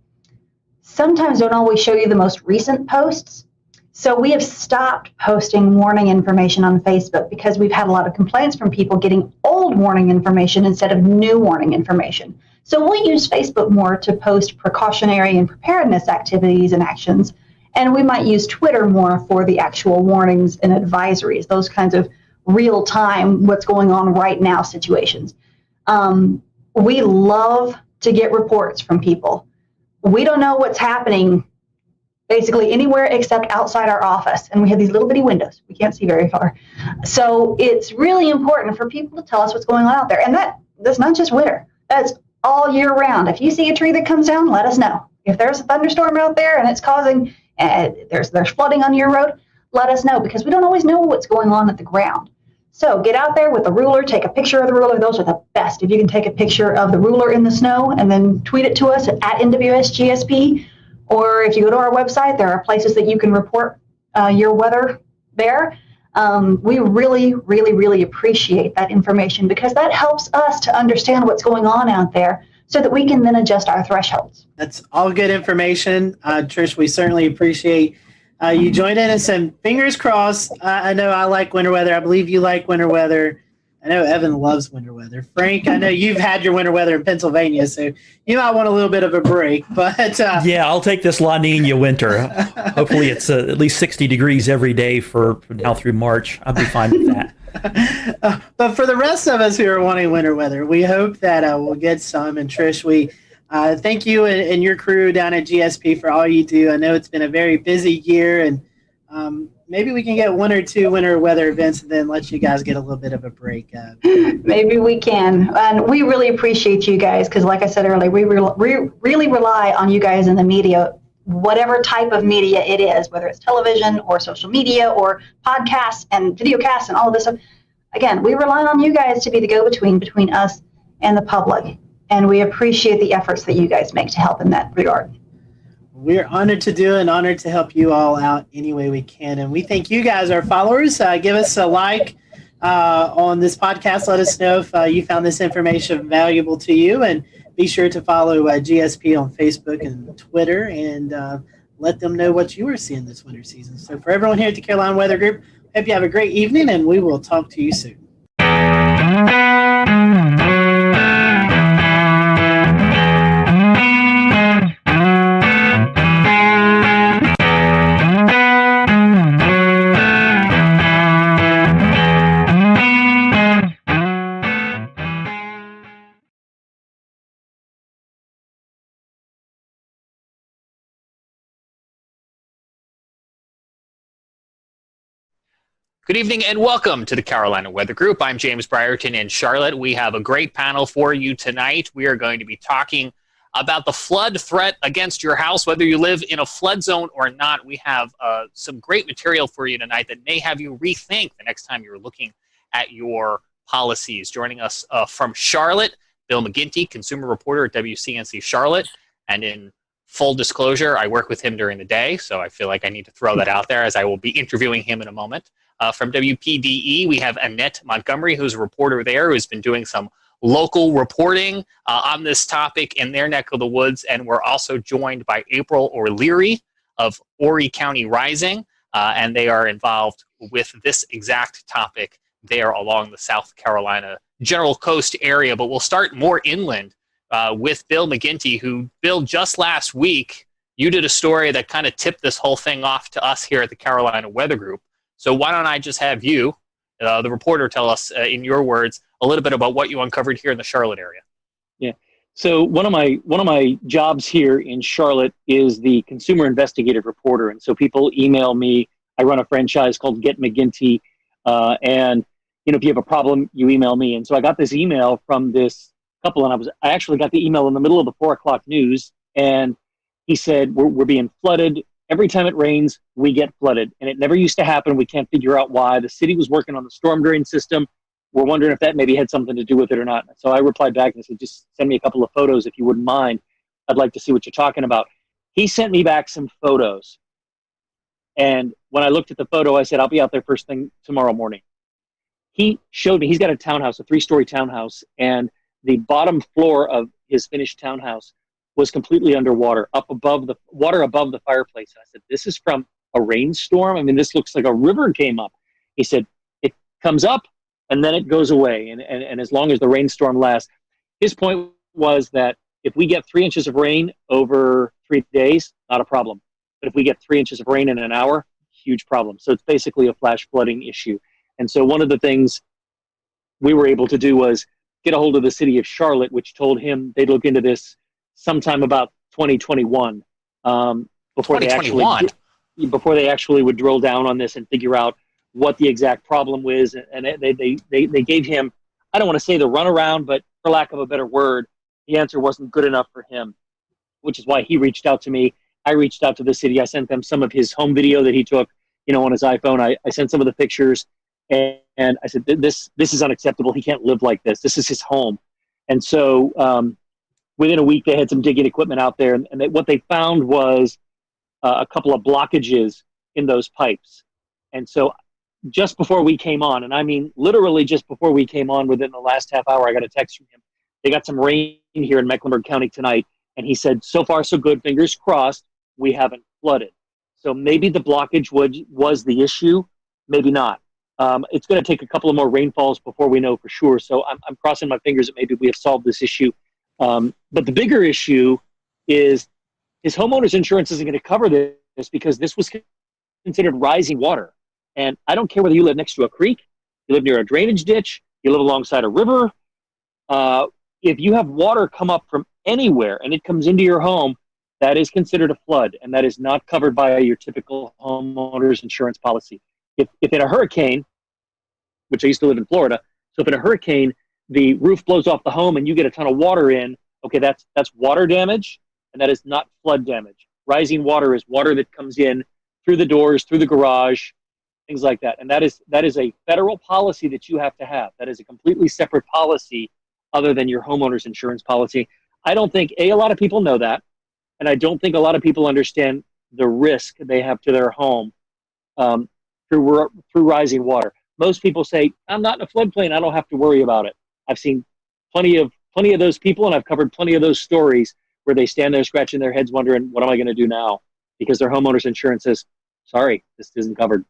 sometimes don't always show you the most recent posts. So we have stopped posting warning information on Facebook because we've had a lot of complaints from people getting old warning information instead of new warning information. So we'll use Facebook more to post precautionary and preparedness activities and actions. And we might use Twitter more for the actual warnings and advisories, those kinds of real time, what's going on right now situations. We love to get reports from people. We don't know what's happening basically anywhere except outside our office. And we have these little bitty windows. We can't see very far. So it's really important for people to tell us what's going on out there. And that's not just winter. That's all year round. If you see a tree that comes down, let us know. If there's a thunderstorm out there and it's causing, there's flooding on your road, let us know because we don't always know what's going on at the ground. So get out there with a ruler, take a picture of the ruler. Those are the best. If you can take a picture of the ruler in the snow and then tweet it to us at NWSGSP, or if you go to our website, there are places that you can report your weather there. We really, really, really appreciate that information because that helps us to understand what's going on out there so that we can then adjust our thresholds. That's all good information. Trish, we certainly appreciate you joining us, and fingers crossed. I know I like winter weather. I believe you like winter weather. I know Evan loves winter weather. Frank, I know you've had your winter weather in Pennsylvania, so you might want a little bit of a break. But yeah, I'll take this La Nina winter. Hopefully it's at least 60 degrees every day for now through March. I'll be fine with that. But for the rest of us who are wanting winter weather, we hope that we'll get some. And Trish, we thank you and your crew down at GSP for all you do. I know it's been a very busy year, and maybe we can get one or two winter weather events and then let you guys get a little bit of a break. Maybe we can. And we really appreciate you guys because, like I said earlier, we really rely on you guys in the media, whatever type of media it is, whether it's television or social media or podcasts and videocasts and all of this stuff. Again, we rely on you guys to be the go-between between us and the public. And we appreciate the efforts that you guys make to help in that regard. We're honored to do and honored to help you all out any way we can. And we thank you guys, our followers. Give us a like on this podcast. Let us know if you found this information valuable to you. And be sure to follow GSP on Facebook and Twitter and let them know what you are seeing this winter season. So for everyone here at the Carolina Weather Group, hope you have a great evening, and we will talk to you soon. Good evening and welcome to the Carolina Weather Group. I'm James Brierton in Charlotte. We have a great panel for you tonight. We are going to be talking about the flood threat against your house, whether you live in a flood zone or not. We have some great material for you tonight that may have you rethink the next time you're looking at your policies. Joining us from Charlotte, Bill McGinty, consumer reporter at WCNC Charlotte. And in full disclosure, I work with him during the day, so I feel like I need to throw that out there as I will be interviewing him in a moment. From WPDE, we have Annette Montgomery, who's a reporter there, who's been doing some local reporting on this topic in their neck of the woods. And we're also joined by April O'Leary of Horry County Rising, and they are involved with this exact topic there along the South Carolina General Coast area. But we'll start more inland with Bill McGinty, who, Bill, just last week, you did a story that kind of tipped this whole thing off to us here at the Carolina Weather Group. So why don't I just have you, the reporter, tell us, in your words, a little bit about what you uncovered here in the Charlotte area. Yeah. So one of my jobs here in Charlotte is the consumer investigative reporter. And so people email me. I run a franchise called Get McGinty. And, you know, if you have a problem, you email me. And so I got this email from this couple, and I actually got the email in the middle of the 4 o'clock news. And He said, we're being flooded. Every time it rains, we get flooded. And it never used to happen. We can't figure out why. The city was working on the storm drain system. We're wondering if that maybe had something to do with it or not. So I replied back and said, just send me a couple of photos if you wouldn't mind. I'd like to see what you're talking about. He sent me back some photos. And when I looked at the photo, I said, I'll be out there first thing tomorrow morning. He showed me, he's got a townhouse, a 3-story townhouse, and the bottom floor of his finished townhouse was completely underwater, above the fireplace. And I said, this is from a rainstorm? I mean, this looks like a river came up. He said, it comes up and then it goes away. And as long as the rainstorm lasts, his point was that if we get 3 inches of rain over 3 days, not a problem. But if we get 3 inches of rain in an hour, huge problem. So it's basically a flash flooding issue. And so one of the things we were able to do was get a hold of the city of Charlotte, which told him they'd look into this sometime about 2021, before they actually would drill down on this and figure out what the exact problem was. And they gave him, I don't want to say the runaround, but for lack of a better word, the answer wasn't good enough for him, which is why he reached out to me. I reached out to the city. I sent them some of his home video that he took, on his iPhone. I sent some of the pictures, and I said, this is unacceptable. He can't live like this. This is his home. And so within a week, they had some digging equipment out there, and what they found was a couple of blockages in those pipes. And so just before we came on, and I mean literally just before we came on, within the last half hour, I got a text from him. They got some rain here in Mecklenburg County tonight, and he said, so far so good, fingers crossed, we haven't flooded. So maybe the blockage was the issue, maybe not. It's going to take a couple of more rainfalls before we know for sure. So I'm crossing my fingers that maybe we have solved this issue. But the bigger issue is his homeowner's insurance isn't going to cover this because this was considered rising water. And I don't care whether you live next to a creek, you live near a drainage ditch, you live alongside a river. If you have water come up from anywhere and it comes into your home, that is considered a flood, and that is not covered by your typical homeowner's insurance policy. If in a hurricane, which I used to live in Florida, so if in a hurricane, the roof blows off the home and you get a ton of water in, okay, that's water damage, and that is not flood damage. Rising water is water that comes in through the doors, through the garage, things like that. And that is a federal policy that you have to have. That is a completely separate policy other than your homeowner's insurance policy. I don't think, a lot of people know that, and I don't think a lot of people understand the risk they have to their home through rising water. Most people say, I'm not in a floodplain, I don't have to worry about it. I've seen plenty of those people, and I've covered plenty of those stories where they stand there scratching their heads wondering, what am I going to do now? Because their homeowner's insurance says, sorry, this isn't covered.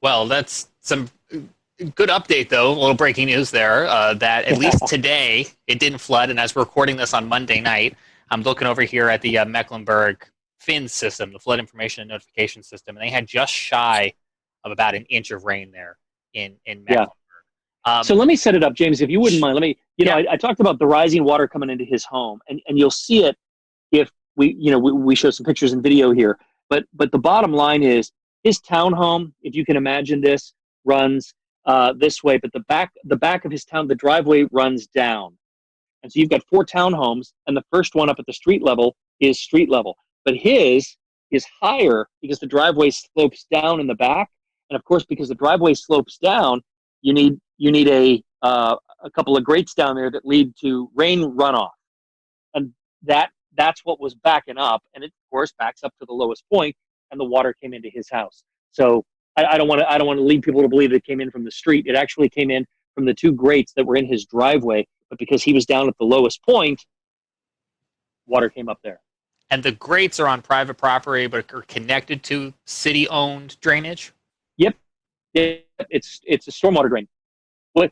Well, that's some good update, though. A little breaking news there, that at least today it didn't flood. And as we're recording this on Monday night, I'm looking over here at the Mecklenburg FIN system, the Flood Information and Notification System, and they had just shy of about an inch of rain there in Mecklenburg. Yeah. So let me set it up, James, if you wouldn't mind. Let me, I talked about the rising water coming into his home, and you'll see it if we show some pictures and video here. But the bottom line is his townhome, if you can imagine this, runs this way, but the back of his town, the driveway runs down. And so you've got 4 townhomes, and the first one up at the street level is street level. But his is higher because the driveway slopes down in the back. And of course, because the driveway slopes down, you need a couple of grates down there that lead to rain runoff. And that's what was backing up. And it, of course, backs up to the lowest point, and the water came into his house. So I don't want to lead people to believe it came in from the street. It actually came in from the 2 grates that were in his driveway. But because he was down at the lowest point, water came up there. And the grates are on private property, but are connected to city-owned drainage? Yep. It's a stormwater drain. But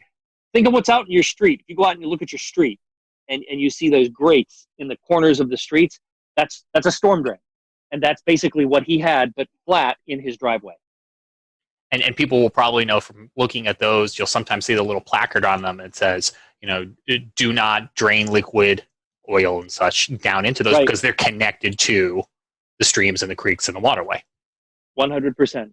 think of what's out in your street. If you go out and you look at your street and you see those grates in the corners of the streets, that's a storm drain. And that's basically what he had, but flat in his driveway. And people will probably know from looking at those, you'll sometimes see the little placard on them that says, do not drain liquid oil and such down into those, because they're connected to the streams and the creeks and the waterway. 100%.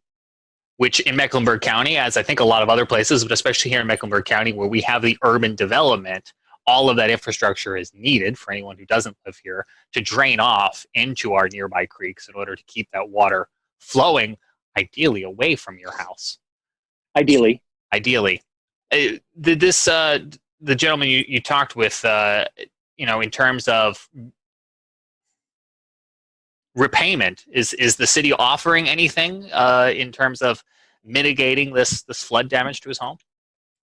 Which in Mecklenburg County, as I think a lot of other places, but especially here in Mecklenburg County, where we have the urban development, all of that infrastructure is needed for anyone who doesn't live here to drain off into our nearby creeks in order to keep that water flowing, ideally away from your house. Ideally. The gentleman you talked with, in terms of repayment, is the city offering anything in terms of mitigating this flood damage to his home?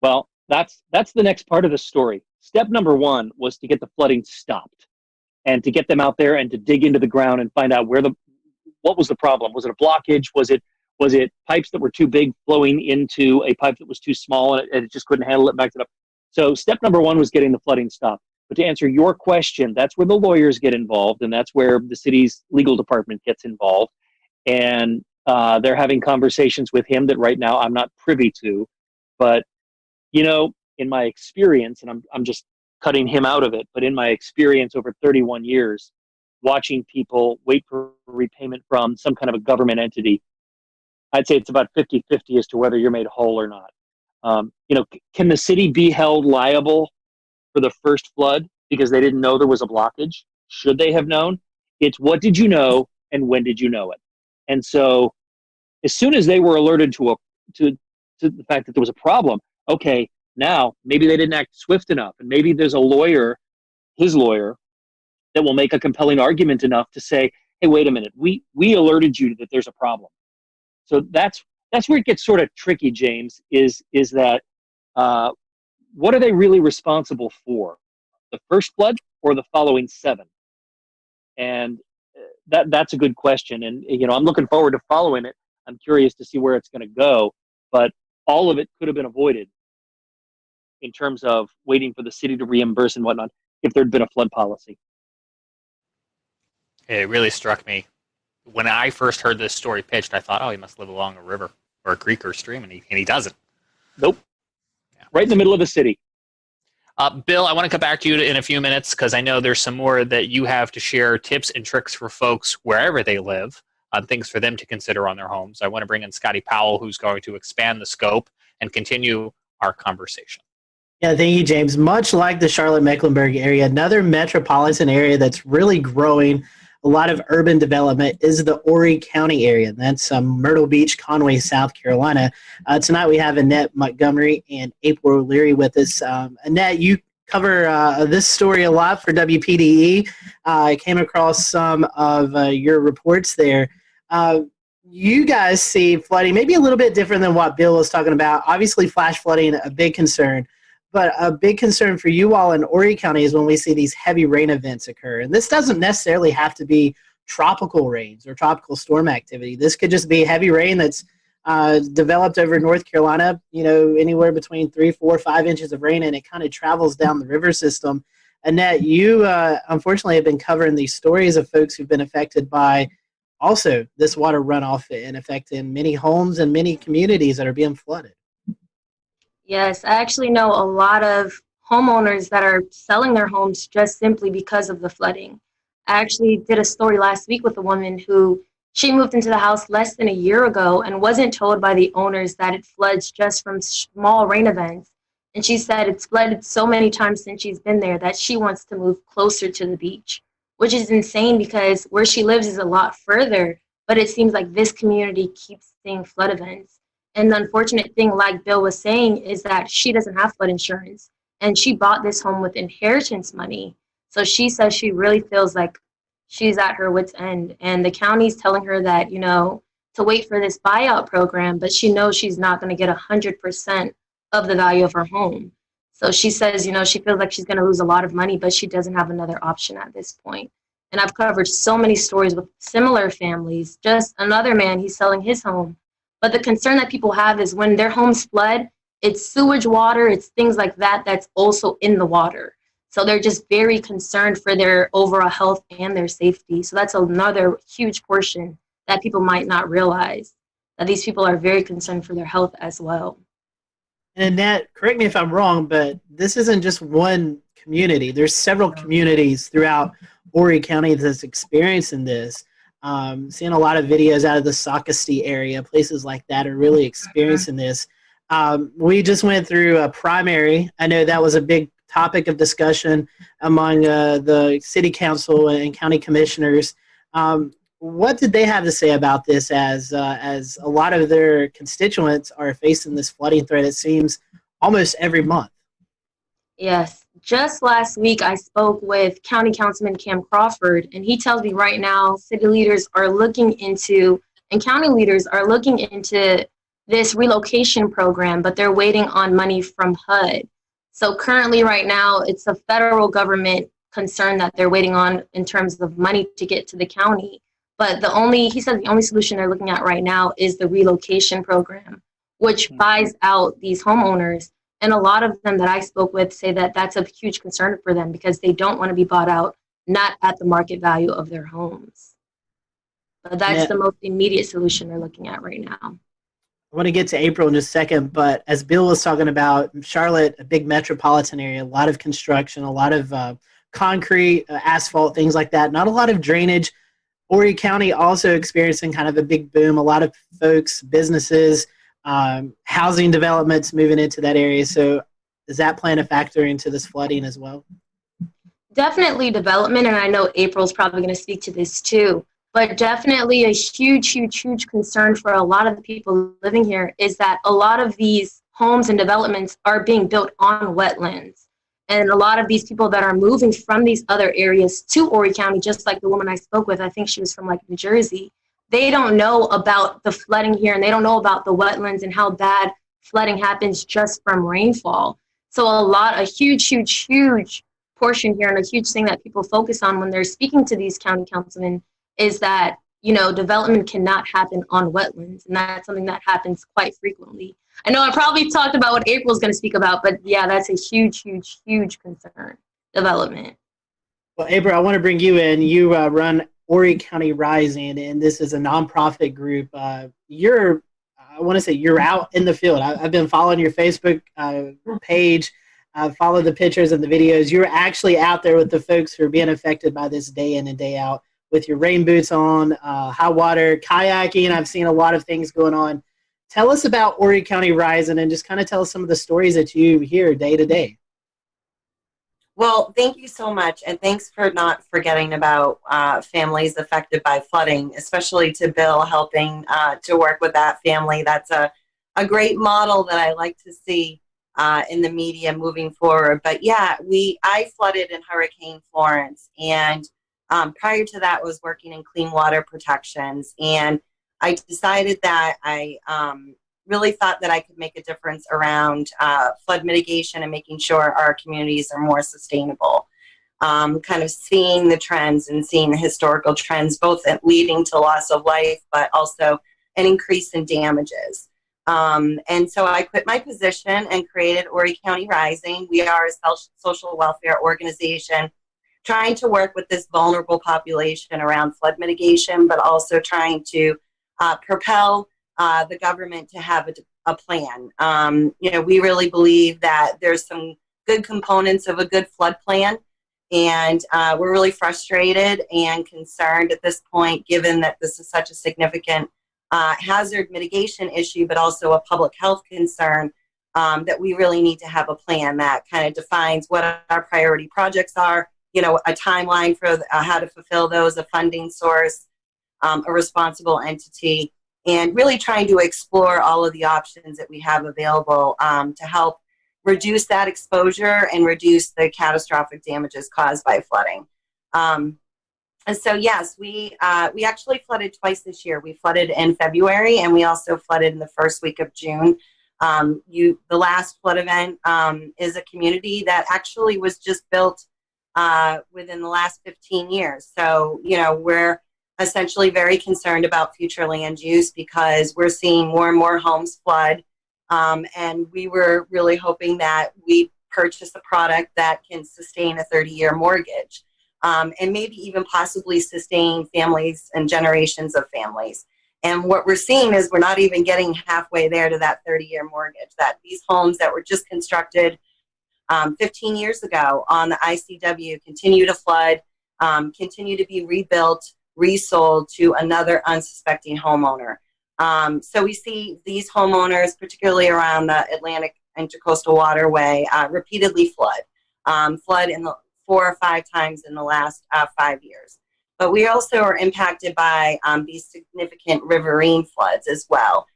Well, that's the next part of the story. Step number one was to get the flooding stopped and to get them out there and to dig into the ground and find out what was the problem. Was it a blockage? Was it pipes that were too big flowing into a pipe that was too small and it just couldn't handle it, backed it up? So step number one was getting the flooding stopped. But to answer your question, that's where the lawyers get involved, and that's where the city's legal department gets involved. And they're having conversations with him that right now I'm not privy to. But, in my experience, and I'm just cutting him out of it, but in my experience over 31 years, watching people wait for repayment from some kind of a government entity, I'd say it's about 50-50 as to whether you're made whole or not. Can the city be held liable for the first flood because they didn't know there was a blockage? Should they have known? It's what did you know and when did you know it? And so as soon as they were alerted to the fact that there was a problem, okay, now maybe they didn't act swift enough, and maybe there's a lawyer, his lawyer, that will make a compelling argument enough to say, hey, wait a minute, we alerted you that there's a problem. So that's where it gets sort of tricky, James, is that what are they really responsible for? The first flood or the following 7? And that's a good question. And, I'm looking forward to following it. I'm curious to see where it's going to go. But all of it could have been avoided in terms of waiting for the city to reimburse and whatnot if there'd been a flood policy. It really struck me. When I first heard this story pitched, I thought, he must live along a river or a creek or a stream, and he doesn't. Nope. Yeah. Right in the middle of the city. Bill, I want to come back to you in a few minutes because I know there's some more that you have to share, tips and tricks for folks wherever they live, things for them to consider on their homes. I want to bring in Scotty Powell, who's going to expand the scope and continue our conversation. Yeah, thank you, James. Much like the Charlotte-Mecklenburg area, another metropolitan area that's really growing a lot of urban development is the Horry County area. That's Myrtle Beach, Conway, South Carolina. Tonight we have Annette Montgomery and April O'Leary with us. Annette, you cover this story a lot for WPDE. I came across some of your reports there. You guys see flooding maybe a little bit different than what Bill was talking about. Obviously, flash flooding, a big concern. But a big concern for you all in Horry County is when we see these heavy rain events occur. And this doesn't necessarily have to be tropical rains or tropical storm activity. This could just be heavy rain that's developed over North Carolina, anywhere between 3, 4, 5 inches of rain, and it kind of travels down the river system. Annette, you unfortunately have been covering these stories of folks who've been affected by also this water runoff and affecting many homes and many communities that are being flooded. Yes, I actually know a lot of homeowners that are selling their homes just simply because of the flooding. I actually did a story last week with a woman who she moved into the house less than a year ago and wasn't told by the owners that it floods just from small rain events. And she said it's flooded so many times since she's been there that she wants to move closer to the beach, which is insane because where she lives is a lot further, but it seems like this community keeps seeing flood events. And the unfortunate thing, like Bill was saying, is that she doesn't have flood insurance. And she bought this home with inheritance money. So she says she really feels like she's at her wit's end. And the county's telling her that, to wait for this buyout program, but she knows she's not going to get 100% of the value of her home. So she says, she feels like she's going to lose a lot of money, but she doesn't have another option at this point. And I've covered so many stories with similar families. Just another man, he's selling his home. But the concern that people have is when their homes flood, it's sewage water, it's things like that that's also in the water. So they're just very concerned for their overall health and their safety. So that's another huge portion that people might not realize, that these people are very concerned for their health as well. And Nat, correct me if I'm wrong, but this isn't just one community. There's several communities throughout Horry County that's experiencing this. Seeing a lot of videos out of the Socastee area, places like that are really experiencing this. We just went through a primary. I know that was a big topic of discussion among the city council and county commissioners. What did they have to say about this as a lot of their constituents are facing this flooding threat, it seems, almost every month? Yes. Just last week, I spoke with County Councilman Cam Crawford, and he tells me right now city leaders are looking into, and county leaders are looking into this relocation program, but they're waiting on money from HUD. So currently right now, it's a federal government concern that they're waiting on in terms of money to get to the county. But he said the only solution they're looking at right now is the relocation program, which buys out these homeowners. And a lot of them that I spoke with say that that's a huge concern for them because they don't want to be bought out, not at the market value of their homes. But that's the most immediate solution they're looking at right now. I want to get to April in just a second, but as Bill was talking about, Charlotte, a big metropolitan area, a lot of construction, a lot of concrete, asphalt, things like that, not a lot of drainage. Horry County also experiencing kind of a big boom, a lot of folks, businesses, housing developments moving into that area. So does that play a factor into this flooding as well? Definitely development, and I know April's probably going to speak to this too, but definitely a huge concern for a lot of the people living here is that a lot of these homes and developments are being built on wetlands. And a lot of these people that are moving from these other areas to Horry County, just like the woman I spoke with, I think she was from like New Jersey, they don't know about the flooding here and they don't know about the wetlands and how bad flooding happens just from rainfall. So a huge portion here and a huge thing that people focus on when they're speaking to these county councilmen is that, you know, development cannot happen on wetlands. And that's something that happens quite frequently. I know I probably talked about what April's going to speak about, but yeah, that's a huge concern, development. Well, April, I want to bring you in. You run Horry County Rising, and this is a nonprofit group. You're out in the field. I've been following your Facebook page. I've followed the pictures and the videos. You're actually out there with the folks who are being affected by this day in and day out with your rain boots on, high water, kayaking. I've seen a lot of things going on. Tell us about Horry County Rising and just kind of tell us some of the stories that you hear day to day. Well, thank you so much, and thanks for not forgetting about families affected by flooding, especially to Bill helping to work with that family. That's a great model that I like to see in the media moving forward. But yeah, I flooded in Hurricane Florence, and prior to that was working in clean water protections, and I decided that I really thought that I could make a difference around flood mitigation and making sure our communities are more sustainable. Kind of seeing the trends and seeing the historical trends, both leading to loss of life, but also an increase in damages. And so I quit my position and created Horry County Rising. We are a social welfare organization trying to work with this vulnerable population around flood mitigation, but also trying to propel the government to have a plan. We really believe that there's some good components of a good flood plan, and we're really frustrated and concerned at this point, given that this is such a significant hazard mitigation issue, but also a public health concern, that we really need to have a plan that kind of defines what our priority projects are, a timeline for how to fulfill those, a funding source, a responsible entity, and really trying to explore all of the options that we have available to help reduce that exposure and reduce the catastrophic damages caused by flooding. And so, yes, we actually flooded twice this year. We flooded in February, and we also flooded in the first week of June. The last flood event is a community that actually was just built within the last 15 years. So, we're essentially very concerned about future land use because we're seeing more and more homes flood. And we were really hoping that we purchase a product that can sustain a 30-year mortgage, and maybe even possibly sustain families and generations of families. And what we're seeing is we're not even getting halfway there to that 30-year mortgage, that these homes that were just constructed 15 years ago on the ICW continue to flood, continue to be rebuilt, resold to another unsuspecting homeowner. So we see these homeowners, particularly around the Atlantic Intercoastal Waterway, repeatedly flood. flood in the 4 or 5 times in the last 5 years. But we also are impacted by these significant riverine floods as well.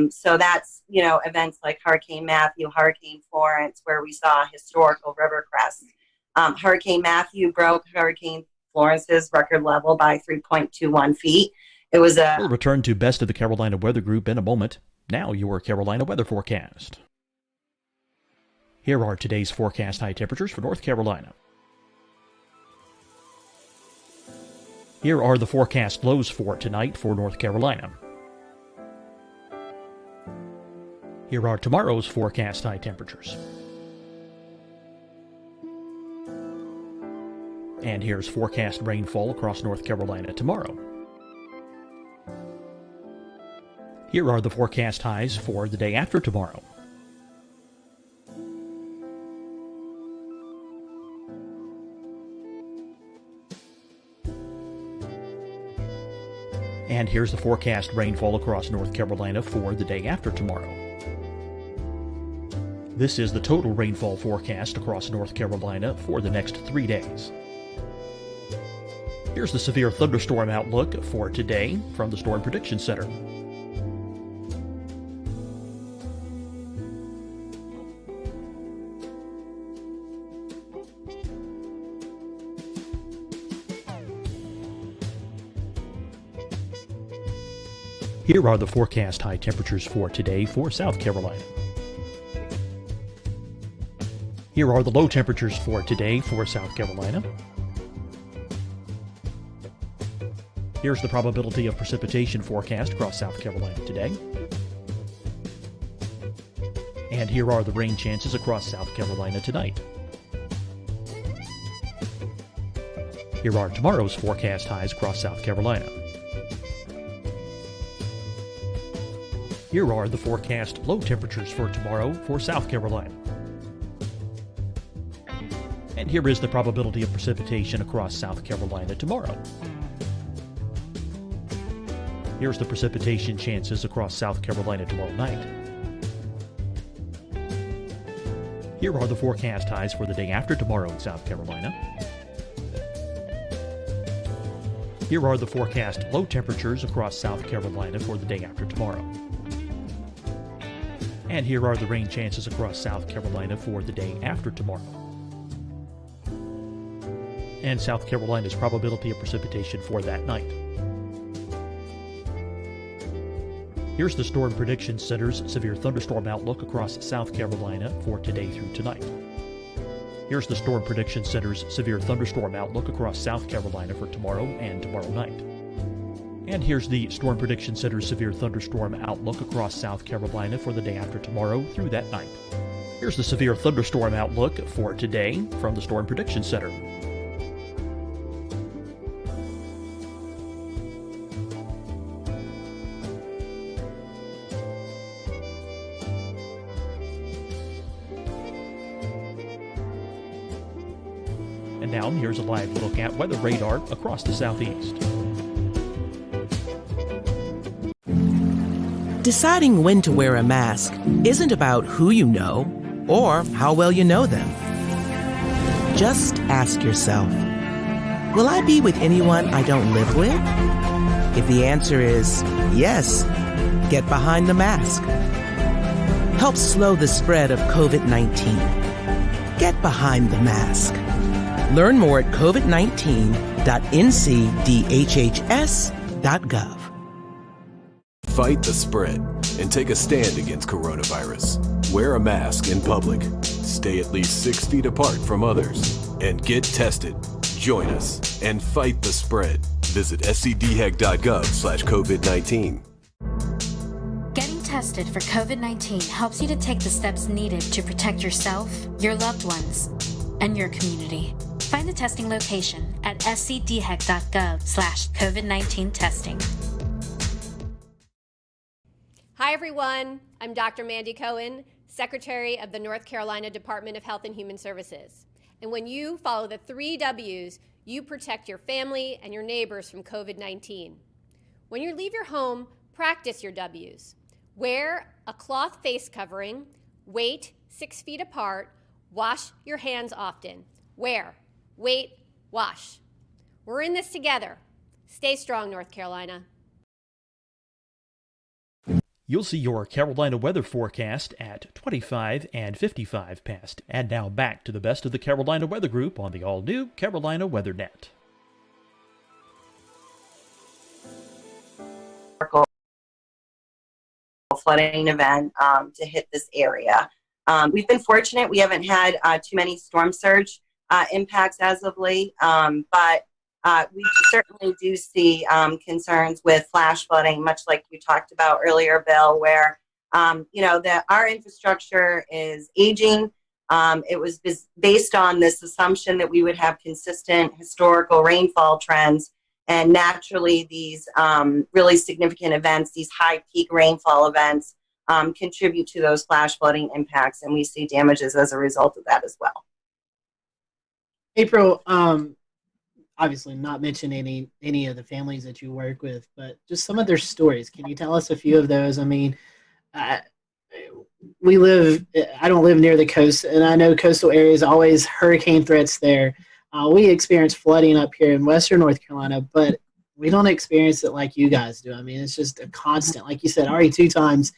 So that's, events like Hurricane Matthew, Hurricane Florence, where we saw historical river crests. Hurricane Matthew broke Hurricane Florence's record level by 3.21 feet. It was We'll return to Best of the Carolina Weather Group in a moment. Now your Carolina weather forecast. Here are today's forecast high temperatures for North Carolina. Here are the forecast lows for tonight for North Carolina. Here are tomorrow's forecast high temperatures. And here's forecast rainfall across North Carolina tomorrow. Here are the forecast highs for the day after tomorrow. And here's the forecast rainfall across North Carolina for the day after tomorrow. This is the total rainfall forecast across North Carolina for the next 3 days. Here's the severe thunderstorm outlook for today from the Storm Prediction Center. Here are the forecast high temperatures for today for South Carolina. Here are the low temperatures for today for South Carolina. Here's the probability of precipitation forecast across South Carolina today. And here are the rain chances across South Carolina tonight. Here are tomorrow's forecast highs across South Carolina. Here are the forecast low temperatures for tomorrow for South Carolina. And here is the probability of precipitation across South Carolina tomorrow. Here's the precipitation chances across South Carolina tomorrow night. Here are the forecast highs for the day after tomorrow in South Carolina. Here are the forecast low temperatures across South Carolina for the day after tomorrow. And here are the rain chances across South Carolina for the day after tomorrow. And South Carolina's probability of precipitation for that night. Here's the Storm Prediction Center's severe thunderstorm outlook across South Carolina for today through tonight. Here's the Storm Prediction Center's severe thunderstorm outlook across South Carolina for tomorrow and tomorrow night. And here's the Storm Prediction Center's severe thunderstorm outlook across South Carolina for the day after tomorrow through that night. Here's the severe thunderstorm outlook for today from the Storm Prediction Center. And now here's a live look at weather radar across the southeast. Deciding when to wear a mask isn't about who you know or how well you know them. Just ask yourself, will I be with anyone I don't live with? If the answer is yes, get behind the mask. Help slow the spread of COVID-19. Get behind the mask. Learn more at covid19.ncdhhs.gov. Fight the spread and take a stand against coronavirus. Wear a mask in public. Stay at least 6 feet apart from others. And get tested. Join us and fight the spread. Visit scdhec.gov/COVID-19. Getting tested for COVID-19 helps you to take the steps needed to protect yourself, your loved ones, and your community. Find the testing location at scdhec.gov/COVID-19 testing. Hi, everyone. I'm Dr. Mandy Cohen, Secretary of the North Carolina Department of Health and Human Services. And when you follow the 3 W's, you protect your family and your neighbors from COVID-19. When you leave your home, practice your W's. Wear a cloth face covering, wait 6 feet apart, Wash your hands often. Wear, wait, wash. We're in this together. Stay strong, North Carolina. You'll see your Carolina weather forecast at 25 and 55 past. And now back to the best of the Carolina Weather Group on the all-new Carolina Weather Net. Flooding event to hit this area. We've been fortunate. We haven't had too many storm surge impacts as of late, but we certainly do see concerns with flash flooding, much like you talked about earlier, Bill, where that our infrastructure is aging. It was based on this assumption that we would have consistent historical rainfall trends, and naturally these really significant events, these high peak rainfall events, contribute to those flash flooding impacts, and we see damages as a result of that as well. April, obviously not mention any of the families that you work with, but just some of their stories. Can you tell us a few of those? I mean, I don't live near the coast, and I know coastal areas always hurricane threats there. We experience flooding up here in Western North Carolina, but we don't experience it like you guys do. I mean, it's just a constant, like you said, already 2 times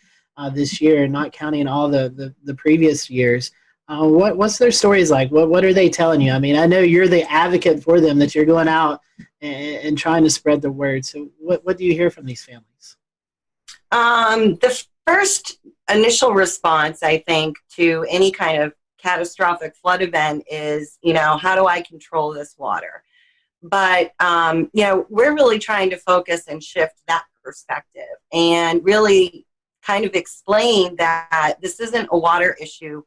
this year, not counting all the previous years. What's their stories like? What are they telling you? I mean, I know you're the advocate for them, that you're going out and trying to spread the word. So what do you hear from these families? The first initial response, I think, to any kind of catastrophic flood event is, how do I control this water? But, we're really trying to focus and shift that perspective and really kind of explain that this isn't a water issue.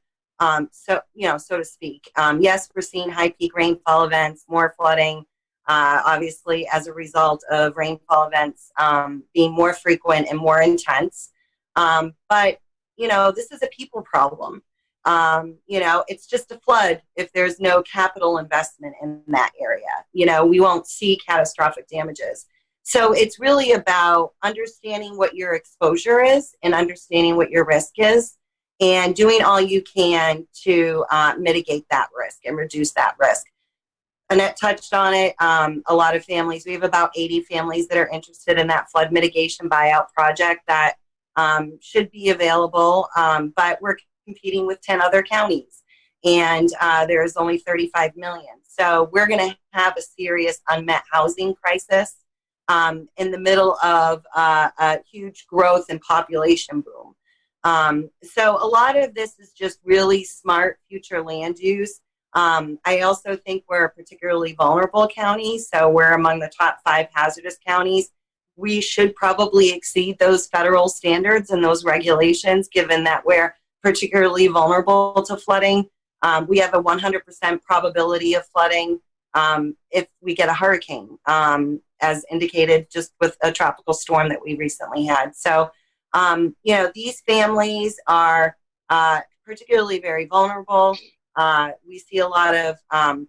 So to speak. Yes, we're seeing high peak rainfall events, more flooding, obviously as a result of rainfall events being more frequent and more intense. But, this is a people problem. It's just a flood if there's no capital investment in that area. We won't see catastrophic damages. So it's really about understanding what your exposure is and understanding what your risk is, and doing all you can to mitigate that risk and reduce that risk. Annette touched on it. A lot of families, we have about 80 families that are interested in that flood mitigation buyout project that should be available, but we're competing with 10 other counties, and there's only 35 million. So we're going to have a serious unmet housing crisis in the middle of a huge growth and population boom. So a lot of this is just really smart future land use. I also think we're a particularly vulnerable county, so we're among the top 5 hazardous counties. We should probably exceed those federal standards and those regulations, given that we're particularly vulnerable to flooding. We have a 100% probability of flooding if we get a hurricane, as indicated just with a tropical storm that we recently had. So these families are particularly very vulnerable. We see a lot of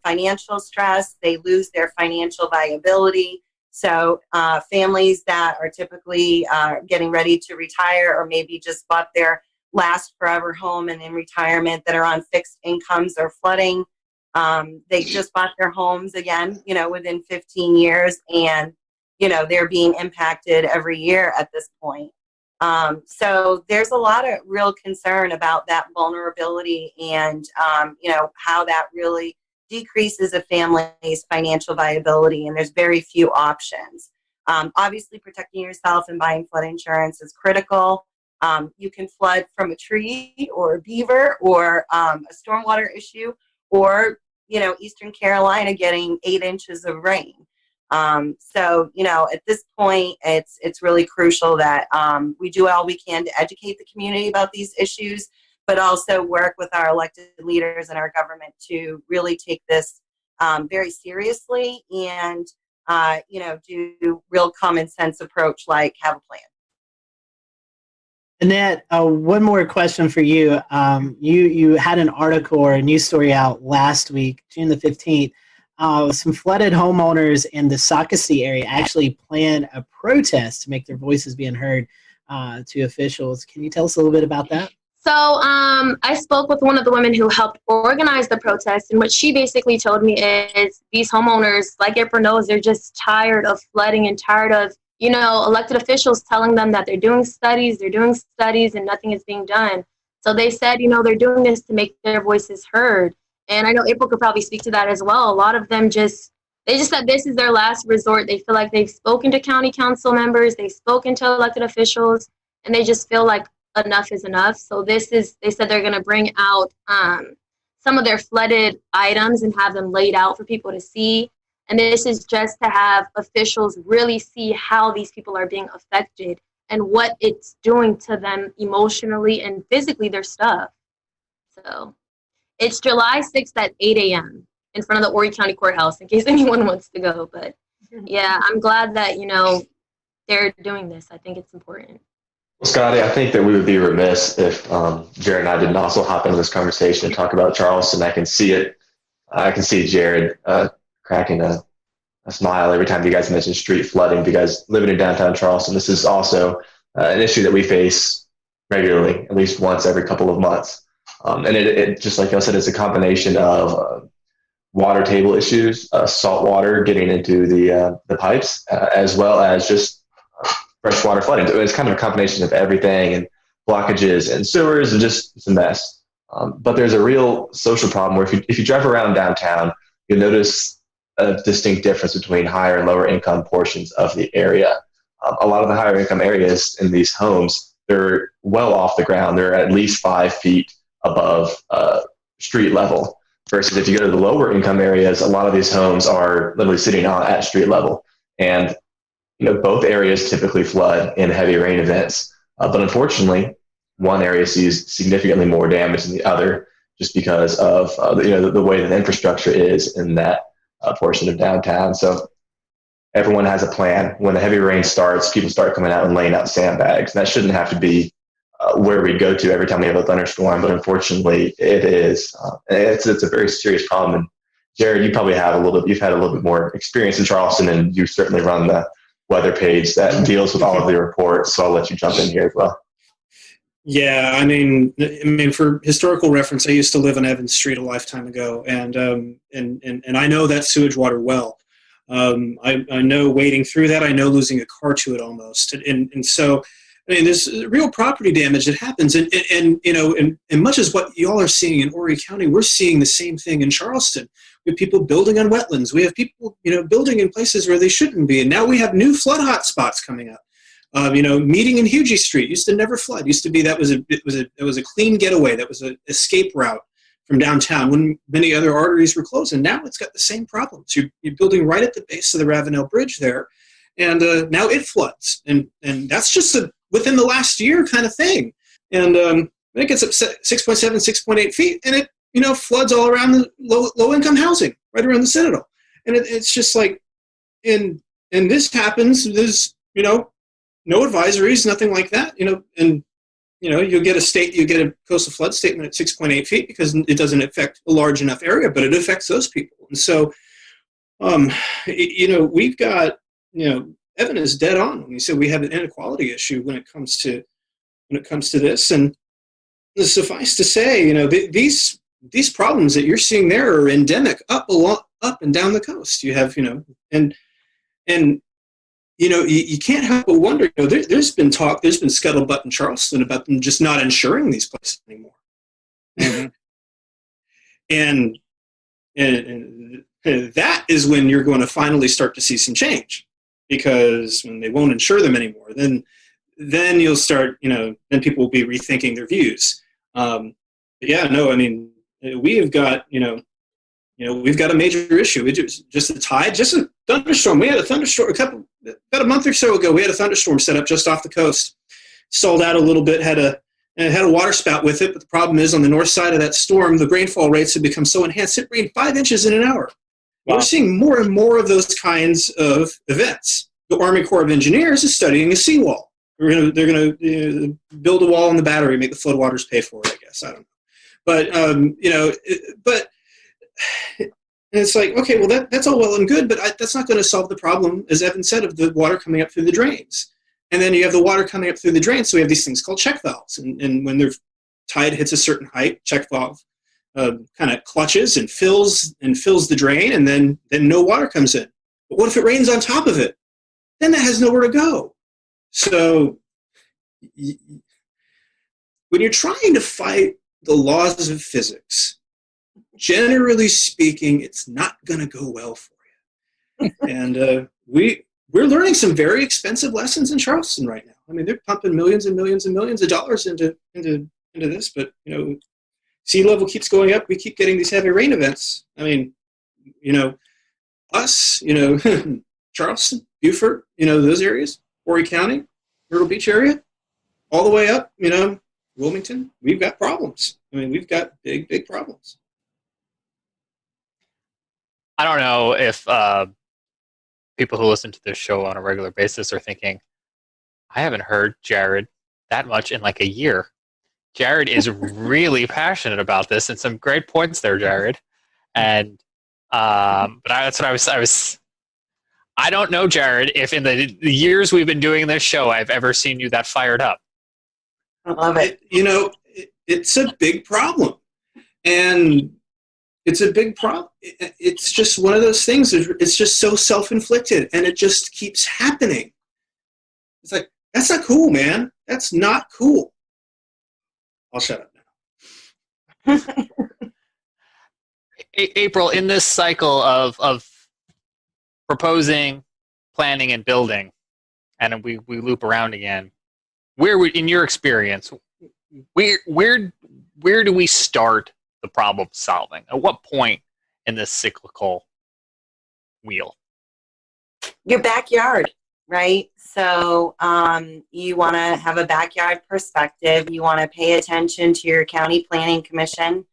financial stress. They lose their financial viability. So families that are typically getting ready to retire, or maybe just bought their last forever home and in retirement, that are on fixed incomes or flooding. They just bought their homes again, within 15 years, and, they're being impacted every year at this point. So there's a lot of real concern about that vulnerability and, how that really decreases a family's financial viability, and there's very few options. Obviously, protecting yourself and buying flood insurance is critical. You can flood from a tree or a beaver or a stormwater issue, or, Eastern Carolina getting 8 inches of rain. So, at this point, it's really crucial that we do all we can to educate the community about these issues, but also work with our elected leaders and our government to really take this very seriously and, do real common sense approach, like have a plan. Annette, one more question for you. You had an article or a news story out last week, June the 15th. Some flooded homeowners in the Socastee area actually planned a protest to make their voices being heard to officials. Can you tell us a little bit about that? So I spoke with one of the women who helped organize the protest, and what she basically told me is these homeowners, like April knows, they're just tired of flooding and tired of, elected officials telling them that they're doing studies, and nothing is being done. So they said, they're doing this to make their voices heard. And I know April could probably speak to that as well. A lot of them they just said this is their last resort. They feel like they've spoken to county council members, they've spoken to elected officials, and they just feel like enough is enough. So they said they're going to bring out some of their flooded items and have them laid out for people to see. And this is just to have officials really see how these people are being affected and what it's doing to them emotionally and physically, their stuff. So it's July 6th at 8 a.m. in front of the Horry County Courthouse, in case anyone wants to go. But yeah, I'm glad that, they're doing this. I think it's important. Well, Scotty, I think that we would be remiss if Jared and I didn't also hop into this conversation and talk about Charleston. I can see it. I can see Jared cracking a smile every time you guys mention street flooding, because living in downtown Charleston, this is also an issue that we face regularly, at least once every couple of months. And it just like I said, it's a combination of water table issues, salt water getting into the pipes, as well as just freshwater flooding. It's kind of a combination of everything, and blockages and sewers, and just it's a mess. But there's a real social problem where if you drive around downtown, you'll notice a distinct difference between higher and lower income portions of the area. A lot of the higher income areas in these homes, they're well off the ground. They're at least 5 feet above street level. Versus if you go to the lower income areas, a lot of these homes are literally sitting at street level. And both areas typically flood in heavy rain events. But unfortunately, one area sees significantly more damage than the other, just because of the way that the infrastructure is in that portion of downtown. So everyone has a plan. When the heavy rain starts, people start coming out and laying out sandbags. And that shouldn't have to be where we go to every time we have a thunderstorm, but unfortunately it is. It's a very serious problem. And Jared, you probably you've had a little bit more experience in Charleston, and you certainly run the weather page that deals with all of the reports. So I'll let you jump in here as well. Yeah, I mean, for historical reference, I used to live on Evans Street a lifetime ago, and I know that sewage water well. I know wading through that. I know losing a car to it almost, and so I mean, there's real property damage that happens, and much as what y'all are seeing in Horry County, we're seeing the same thing in Charleston. We have people building on wetlands. We have people, building in places where they shouldn't be, and now we have new flood hot spots coming up. Meeting in Hugie Street used to never flood. Used to be that was a clean getaway. That was an escape route from downtown when many other arteries were closed. And now it's got the same problems. You're building right at the base of the Ravenel Bridge there, and now it floods. And that's just within the last year kind of thing. And it gets up 6.7, 6.8 feet, and it floods all around the low income housing right around the Citadel. And it's just like, and this happens. There's no advisories, nothing like that, and you'll get a coastal flood statement at 6.8 feet because it doesn't affect a large enough area, but it affects those people. And so, we've got, Evan is dead on when he said we have an inequality issue when it comes to this. And suffice to say, these problems that you're seeing there are endemic up and down the coast. You have, you can't help but wonder, there's been scuttlebutt in Charleston about them just not insuring these places anymore. Mm-hmm. and that is when you're going to finally start to see some change, because when they won't insure them anymore, then you'll start, then people will be rethinking their views. We have got, we've got a major issue. It's just a tide, just a thunderstorm. We had a thunderstorm about a month or so ago. We had a thunderstorm set up just off the coast, stalled out a little bit, had a water spout with it. But the problem is, on the north side of that storm, the rainfall rates have become so enhanced. It rained 5 inches in an hour. Wow. We're seeing more and more of those kinds of events. The Army Corps of Engineers is studying a seawall. They're going to build a wall in the Battery, make the floodwaters pay for it, I guess. I don't know. But and it's like, okay, well, that's all well and good, but that's not going to solve the problem, as Evan said, of the water coming up through the drains. And then you have the water coming up through the drains, so we have these things called check valves. And when they're tide hits a certain height, check valve kind of clutches and fills the drain, and then no water comes in. But what if it rains on top of it? Then that has nowhere to go. So when you're trying to fight the laws of physics, generally speaking, it's not going to go well for you. And we're learning some very expensive lessons in Charleston right now. I mean, they're pumping millions and millions and millions of dollars into this, but sea level keeps going up. We keep getting these heavy rain events. I mean, us, Charleston, Beaufort, those areas, Horry County, Myrtle Beach area, all the way up, Wilmington, we've got problems. I mean, we've got big, big problems. I don't know if people who listen to this show on a regular basis are thinking, I haven't heard Jared that much in like a year. Jared is really passionate about this, and some great points there, Jared. And but that's what I was. I don't know, Jared, if in the years we've been doing this show, I've ever seen you that fired up. I love it. It's a big problem, and it's a big problem. It's just one of those things. It's just so self-inflicted, and it just keeps happening. It's like, that's not cool, man. That's not cool. I'll shut up now. April, in this cycle of proposing, planning, and building, and we loop around again, in your experience, where do we start the problem solving? At what point in this cyclical wheel? Your backyard, right? So you want to have a backyard perspective. You want to pay attention to your county planning commission.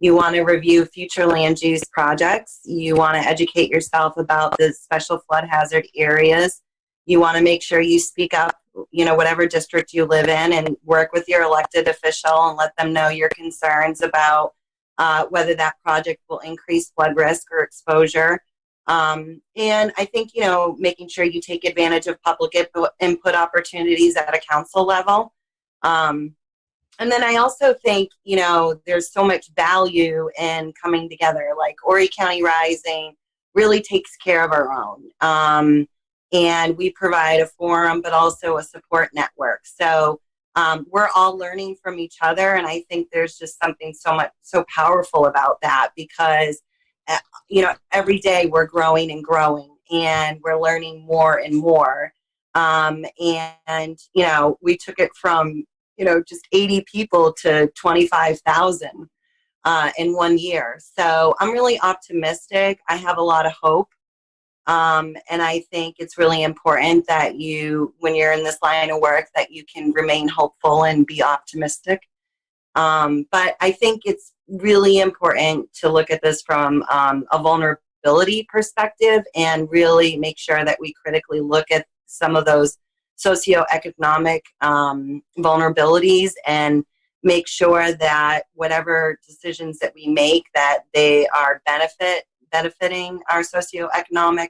You want to review future land use projects. You want to educate yourself about the special flood hazard areas. You want to make sure you speak up, whatever district you live in, and work with your elected official and let them know your concerns about whether that project will increase flood risk or exposure. And I think, making sure you take advantage of public input opportunities at a council level. And then I also think, there's so much value in coming together. Like Horry County Rising really takes care of our own. And we provide a forum, but also a support network. So we're all learning from each other. And I think there's just something so powerful about that, because every day we're growing and growing, and we're learning more and more. And we took it from, just 80 people to 25,000 in 1 year. So I'm really optimistic. I have a lot of hope. And I think it's really important that when you're in this line of work, that you can remain hopeful and be optimistic. But I think it's really important to look at this from a vulnerability perspective, and really make sure that we critically look at some of those socioeconomic vulnerabilities, and make sure that whatever decisions that we make, that they are benefiting our socioeconomic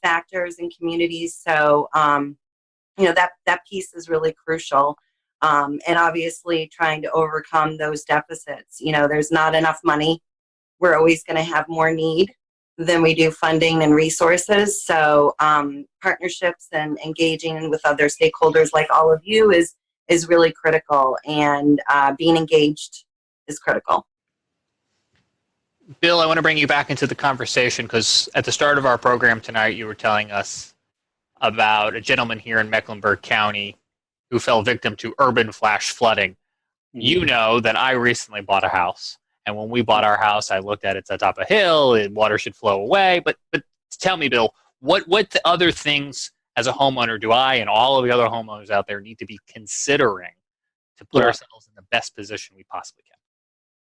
factors and communities. So that piece is really crucial. And obviously trying to overcome those deficits. There's not enough money. We're always going to have more need than we do funding and resources. So partnerships and engaging with other stakeholders like all of you is really critical, and being engaged is critical. Bill, I want to bring you back into the conversation, because at the start of our program tonight, you were telling us about a gentleman here in Mecklenburg County who fell victim to urban flash flooding. You know that I recently bought a house. And when we bought our house, I looked at it's atop a hill, and water should flow away. But tell me, Bill, what other things as a homeowner do I and all of the other homeowners out there need to be considering to put ourselves in the best position we possibly can?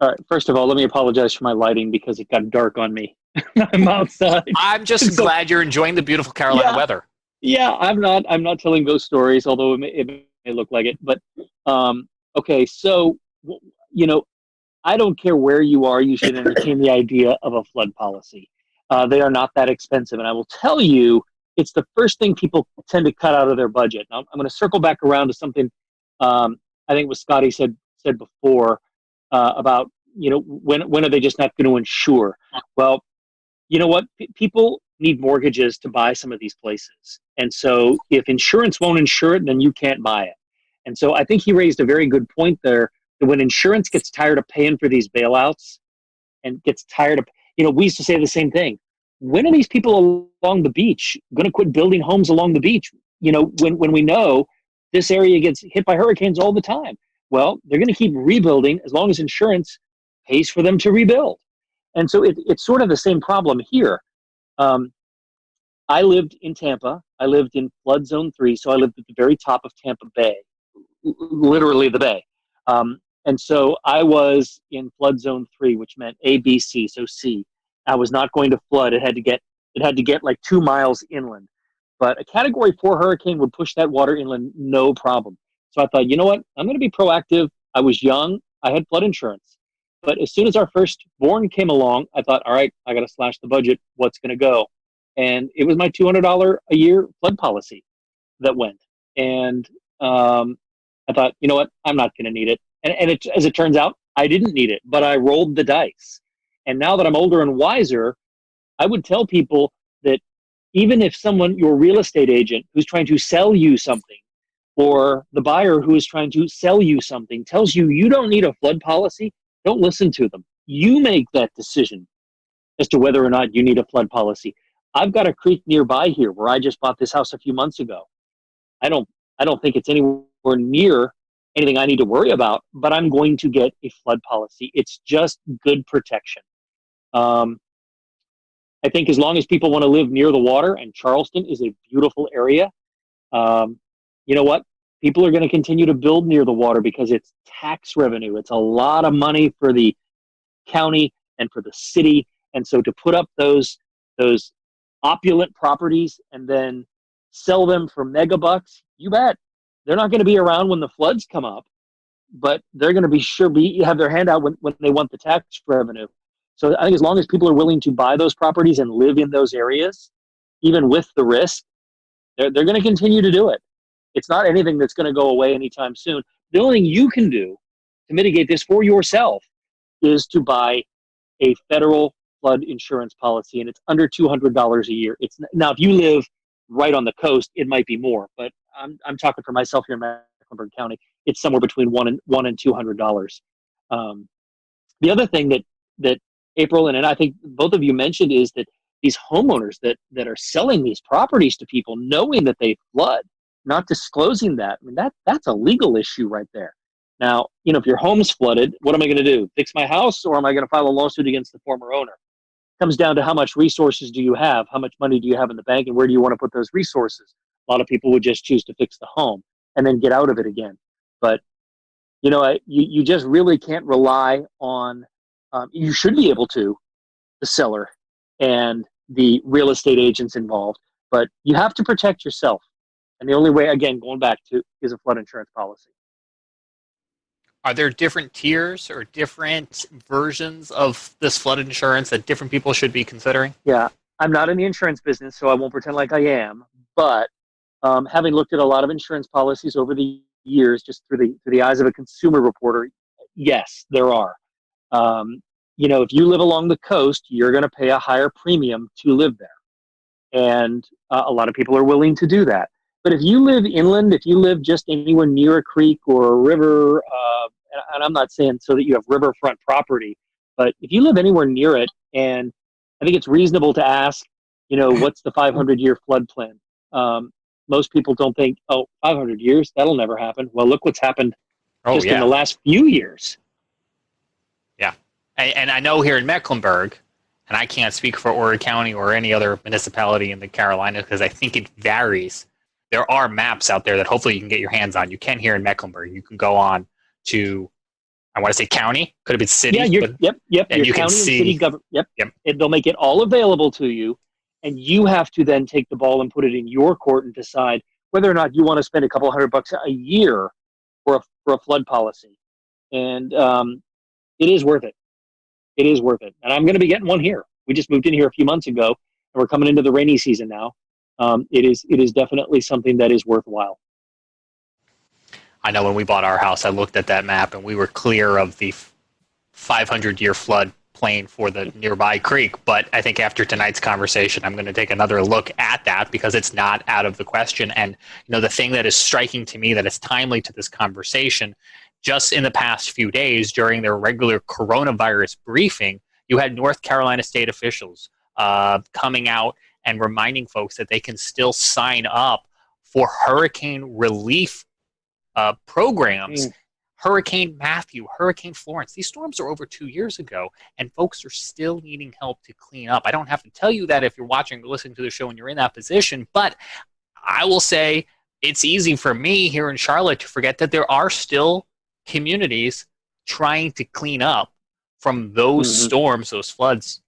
All right. First of all, let me apologize for my lighting, because it got dark on me. I'm outside. I'm just glad you're enjoying the beautiful Carolina weather. Yeah, I'm not telling those stories, although it may look like it. But okay, so I don't care where you are, you should entertain the idea of a flood policy. They are not that expensive. And I will tell you, it's the first thing people tend to cut out of their budget. Now, I'm going to circle back around to something I think what Scotty said said before about, when are they just not going to insure? Well, you know what? People need mortgages to buy some of these places. And so if insurance won't insure it, then you can't buy it. And so I think he raised a very good point there, that when insurance gets tired of paying for these bailouts and gets tired of, we used to say the same thing. When are these people along the beach going to quit building homes along the beach? When we know this area gets hit by hurricanes all the time. Well, they're going to keep rebuilding as long as insurance pays for them to rebuild. And so it's sort of the same problem here. I lived in Tampa. I lived in flood zone 3, so I lived at the very top of Tampa Bay, literally the bay. And so I was in flood zone 3, which meant A, B, C, so C. I was not going to flood. It had to get like 2 miles inland. But a Category 4 hurricane would push that water inland, no problem. So I thought, you know what? I'm going to be proactive. I was young. I had flood insurance. But as soon as our firstborn came along, I thought, all right, I got to slash the budget. What's going to go? And it was my $200 a year flood policy that went. And I thought, you know what? I'm not going to need it. And as it turns out, I didn't need it, but I rolled the dice. And now that I'm older and wiser, I would tell people that even if your real estate agent who's trying to sell you something, or the buyer who is trying to sell you something tells you you don't need a flood policy, don't listen to them. You make that decision as to whether or not you need a flood policy. I've got a creek nearby here where I just bought this house a few months ago. I don't think it's anywhere near anything I need to worry about, but I'm going to get a flood policy. It's just good protection. I think as long as people want to live near the water, and Charleston is a beautiful area, you know what? People are going to continue to build near the water because it's tax revenue. It's a lot of money for the county and for the city. And so to put up those opulent properties and then sell them for megabucks, you bet. They're not going to be around when the floods come up, but they're going to have their hand out when they want the tax revenue. So I think as long as people are willing to buy those properties and live in those areas, even with the risk, they're going to continue to do it. It's not anything that's going to go away anytime soon. The only thing you can do to mitigate this for yourself is to buy a federal flood insurance policy, and it's under $200 a year. Now, if you live right on the coast, it might be more, but I'm talking for myself here in Mecklenburg County. It's somewhere between $100 and $200. The other thing that April and I think both of you mentioned is that these homeowners that are selling these properties to people, knowing that they flood, not disclosing that, I mean, that's a legal issue right there. Now, if your home's flooded, what am I going to do? Fix my house, or am I going to file a lawsuit against the former owner? It comes down to how much resources do you have? How much money do you have in the bank, and where do you want to put those resources? A lot of people would just choose to fix the home and then get out of it again. But, you just really can't rely on, you should be able to, the seller and the real estate agents involved, but you have to protect yourself. And the only way, again, going back to, is a flood insurance policy. Are there different tiers or different versions of this flood insurance that different people should be considering? Yeah, I'm not in the insurance business, so I won't pretend like I am. But having looked at a lot of insurance policies over the years, just through the eyes of a consumer reporter, yes, there are. If you live along the coast, you're going to pay a higher premium to live there. And a lot of people are willing to do that. But if you live inland, if you live just anywhere near a creek or a river, and I'm not saying so that you have riverfront property, but if you live anywhere near it, and I think it's reasonable to ask, what's the 500-year flood plan? Most people don't think, 500 years, that'll never happen. Well, look what's happened in the last few years. Yeah. And I know here in Mecklenburg, and I can't speak for Horry County or any other municipality in the Carolinas because I think it varies. There are maps out there that hopefully you can get your hands on. You can here in Mecklenburg. You can go on to, I want to say county, could have been city. Yeah, yep. And you can see. City government. Yep. They'll make it all available to you, and you have to then take the ball and put it in your court and decide whether or not you want to spend a couple $100 a year for a flood policy. And it is worth it. It is worth it. And I'm going to be getting one here. We just moved in here a few months ago, and we're coming into the rainy season now. It is definitely something that is worthwhile. I know when we bought our house, I looked at that map and we were clear of the 500-year flood plain for the nearby creek. But I think after tonight's conversation, I'm going to take another look at that because it's not out of the question. And, the thing that is striking to me that is timely to this conversation, just in the past few days during their regular coronavirus briefing, you had North Carolina state officials coming out and reminding folks that they can still sign up for hurricane relief programs. Hurricane Matthew, Hurricane Florence. These storms are over 2 years ago, and folks are still needing help to clean up. I don't have to tell you that if you're watching or listening to the show and you're in that position, but I will say it's easy for me here in Charlotte to forget that there are still communities trying to clean up from those storms, those floods,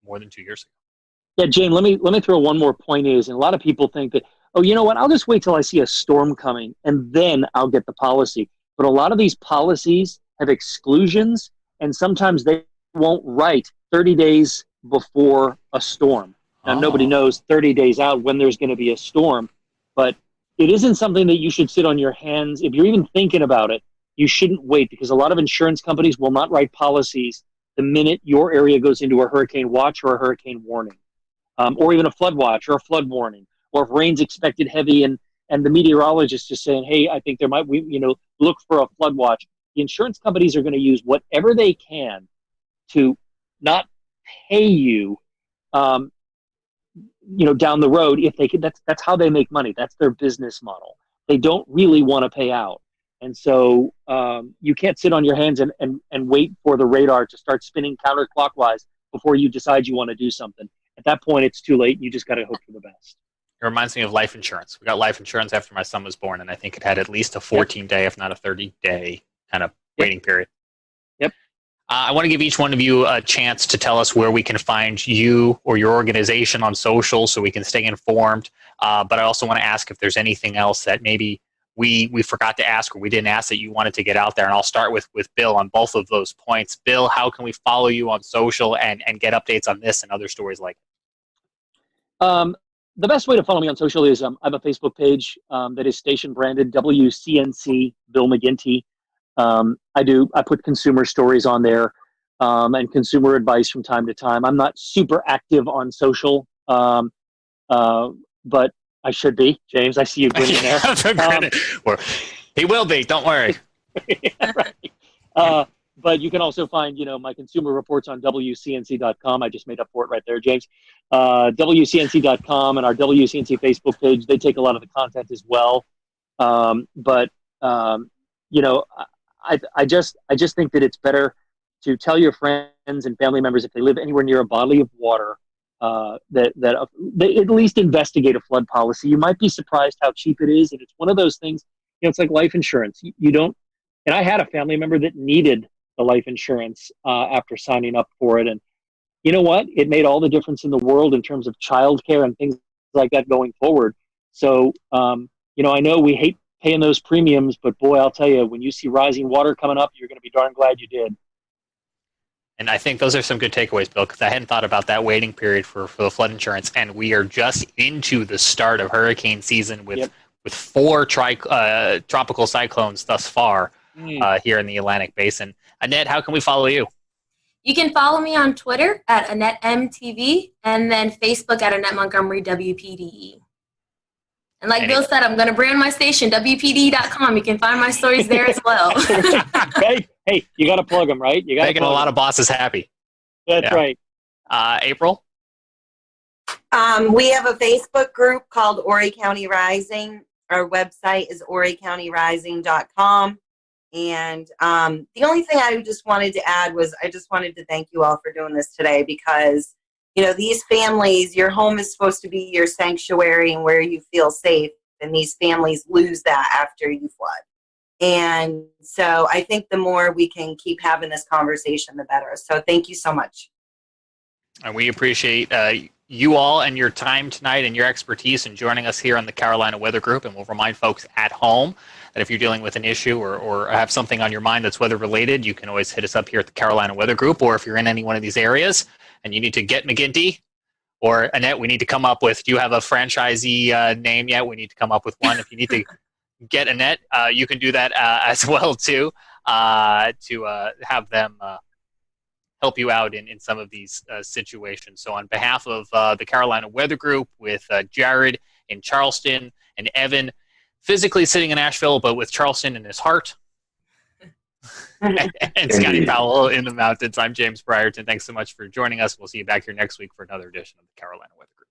more than 2 years ago. Yeah, James, let me throw one more point and a lot of people think that, oh, you know what, I'll just wait till I see a storm coming and then I'll get the policy. But a lot of these policies have exclusions, and sometimes they won't write 30 days before a storm. Now, nobody knows 30 days out when there's going to be a storm, but it isn't something that you should sit on your hands. If you're even thinking about it, you shouldn't wait, because a lot of insurance companies will not write policies the minute your area goes into a hurricane watch or a hurricane warning, or even a flood watch or a flood warning, or if rain's expected heavy and the meteorologist is saying, hey, I think there might be, look for a flood watch. The insurance companies are going to use whatever they can to not pay you, down the road if they can. That's how they make money. That's their business model. They don't really want to pay out. And so you can't sit on your hands and wait for the radar to start spinning counterclockwise before you decide you want to do something. At that point, it's too late. You just got to hope for the best. It reminds me of life insurance. We got life insurance after my son was born, and I think it had at least a 14-day, if not a 30-day kind of waiting period. Yep. I want to give each one of you a chance to tell us where we can find you or your organization on social so we can stay informed. But I also want to ask if there's anything else that maybe we forgot to ask or we didn't ask that you wanted to get out there. And I'll start with Bill on both of those points. Bill, how can we follow you on social and get updates on this and other stories like it? The best way to follow me on social is I have a Facebook page that is station branded WCNC Bill McGinty. I put consumer stories on there and consumer advice from time to time. I'm not super active on social, but I should be. James, I see you grinning there. He will be. Don't worry. Yeah, right. But you can also find, my consumer reports on WCNC.com. I just made up for it right there, James. WCNC.com and our WCNC Facebook page, they take a lot of the content as well. I just think that it's better to tell your friends and family members if they live anywhere near a body of water that they at least investigate a flood policy. You might be surprised how cheap it is, and it's one of those things. It's like life insurance. You don't. And I had a family member that needed the life insurance after signing up for it, and you know what? It made all the difference in the world in terms of childcare and things like that going forward. So, I know we hate paying those premiums, but boy, I'll tell you, when you see rising water coming up, you're going to be darn glad you did. And I think those are some good takeaways, Bill, because I hadn't thought about that waiting period for the flood insurance. And we are just into the start of hurricane season with 4 tropical cyclones thus far here in the Atlantic Basin. Annette, how can we follow you? You can follow me on Twitter at AnnetteMTV and then Facebook at Annette Montgomery WPDE. And like Bill said, I'm going to brand my station, WPD.com. You can find my stories there as well. Hey, you got to plug them, right? You got making a lot of bosses happy. That's right. April? We have a Facebook group called Horry County Rising. Our website is horrycountyrising.com. And the only thing I just wanted to add was I just wanted to thank you all for doing this today because, these families, your home is supposed to be your sanctuary and where you feel safe. And these families lose that after you flood. And so I think the more we can keep having this conversation, the better. So thank you so much. And we appreciate you all and your time tonight and your expertise in joining us here on the Carolina Weather Group. And we'll remind folks at home that if you're dealing with an issue or have something on your mind that's weather related, you can always hit us up here at the Carolina Weather Group. Or if you're in any one of these areas and you need to get McGinty or Annette, we need to come up with, do you have a franchisee name yet? We need to come up with one. If you need to get a net, you can do that as well too, to have them help you out in some of these situations. So on behalf of the Carolina Weather Group, with Jared in Charleston and Evan physically sitting in Asheville, but with Charleston in his heart, and Scotty Powell in the mountains, I'm James Brierton. Thanks so much for joining us. We'll see you back here next week for another edition of the Carolina Weather Group.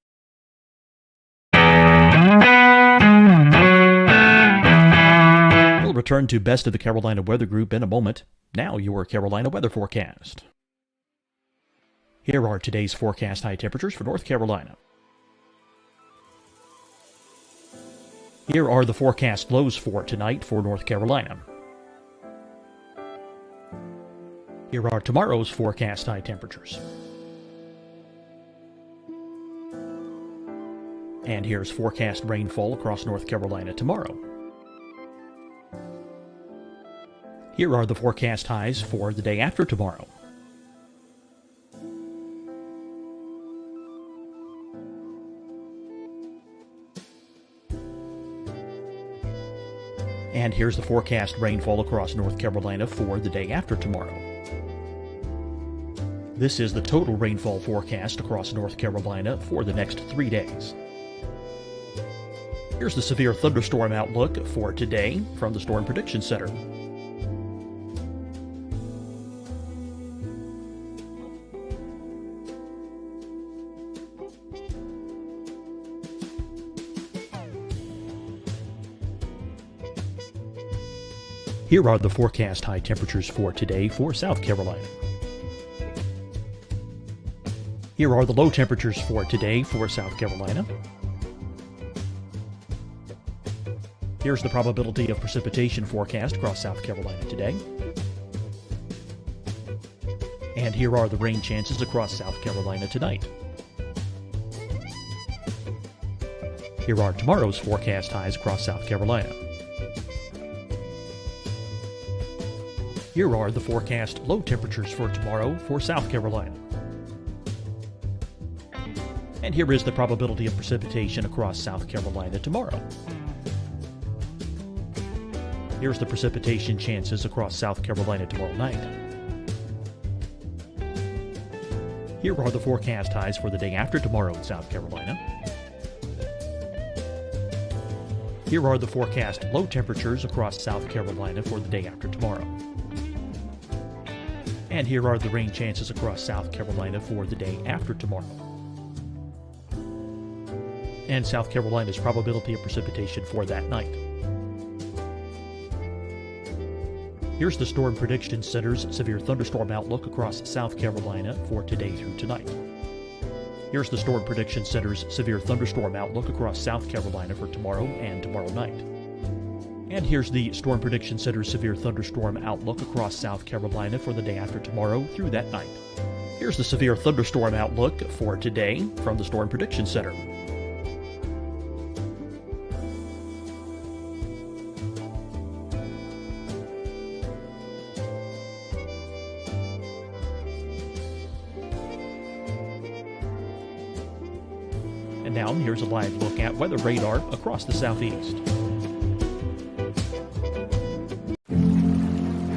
We'll return to Best of the Carolina Weather Group in a moment. Now your Carolina weather forecast. Here are today's forecast high temperatures for North Carolina. Here are the forecast lows for tonight for North Carolina. Here are tomorrow's forecast high temperatures. And here's forecast rainfall across North Carolina tomorrow. Here are the forecast highs for the day after tomorrow. And here's the forecast rainfall across North Carolina for the day after tomorrow. This is the total rainfall forecast across North Carolina for the next 3 days. Here's the severe thunderstorm outlook for today from the Storm Prediction Center. Here are the forecast high temperatures for today for South Carolina. Here are the low temperatures for today for South Carolina. Here's the probability of precipitation forecast across South Carolina today. And here are the rain chances across South Carolina tonight. Here are tomorrow's forecast highs across South Carolina. Here are the forecast low temperatures for tomorrow for South Carolina. And here is the probability of precipitation across South Carolina tomorrow. Here's the precipitation chances across South Carolina tomorrow night. Here are the forecast highs for the day after tomorrow in South Carolina. Here are the forecast low temperatures across South Carolina for the day after tomorrow. And here are the rain chances across South Carolina for the day after tomorrow. And South Carolina's probability of precipitation for that night. Here's the Storm Prediction Center's severe thunderstorm outlook across South Carolina for today through tonight. Here's the Storm Prediction Center's severe thunderstorm outlook across South Carolina for tomorrow and tomorrow night. And here's the Storm Prediction Center's severe thunderstorm outlook across South Carolina for the day after tomorrow through that night. Here's the severe thunderstorm outlook for today from the Storm Prediction Center. And now here's a live look at weather radar across the southeast.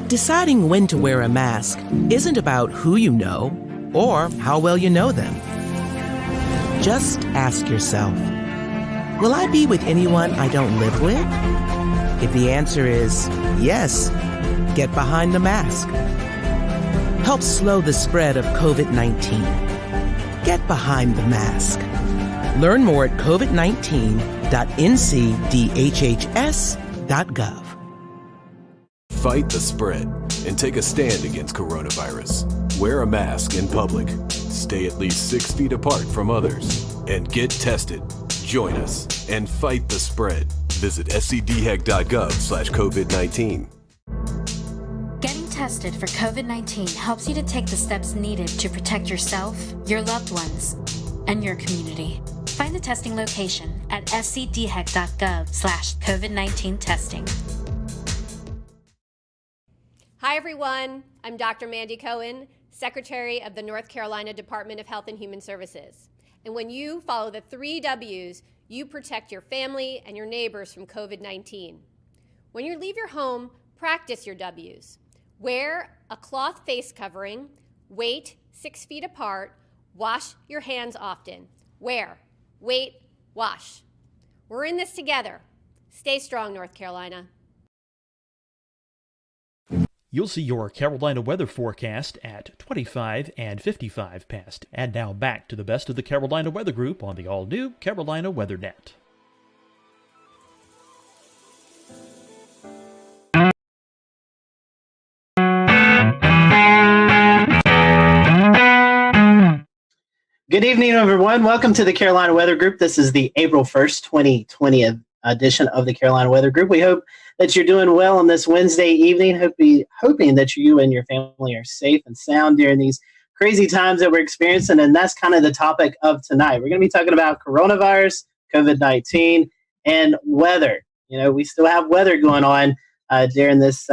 Deciding when to wear a mask isn't about who you know or how well you know them. Just ask yourself, will I be with anyone I don't live with? If the answer is yes, get behind the mask. Help slow the spread of COVID-19. Get behind the mask. Learn more at covid19.ncdhhs.gov. Fight the spread and take a stand against coronavirus. Wear a mask in public. Stay at least 6 feet apart from others. And get tested. Join us and fight the spread. Visit scdhec.gov/COVID-19. Getting tested for COVID-19 helps you to take the steps needed to protect yourself, your loved ones, and your community. Find the testing location at scdhec.gov/COVID-19 testing. Hi, everyone. I'm Dr. Mandy Cohen, Secretary of the North Carolina Department of Health and Human Services. And when you follow the 3 W's, you protect your family and your neighbors from COVID-19. When you leave your home, practice your W's. Wear a cloth face covering, wait 6 feet apart, wash your hands often. Wear, wait, wash. We're in this together. Stay strong, North Carolina. You'll see your Carolina weather forecast at 25 and 55 past. And now back to the best of the Carolina Weather Group on the all-new Carolina Weather Net. Good evening, everyone. Welcome to the Carolina Weather Group. This is the April 1st, 2020 edition of the Carolina Weather Group. We hope that you're doing well on this Wednesday evening, hoping that you and your family are safe and sound during these crazy times that we're experiencing, and that's kind of the topic of tonight. We're going to be talking about coronavirus, COVID-19, and weather. You know, we still have weather going on during this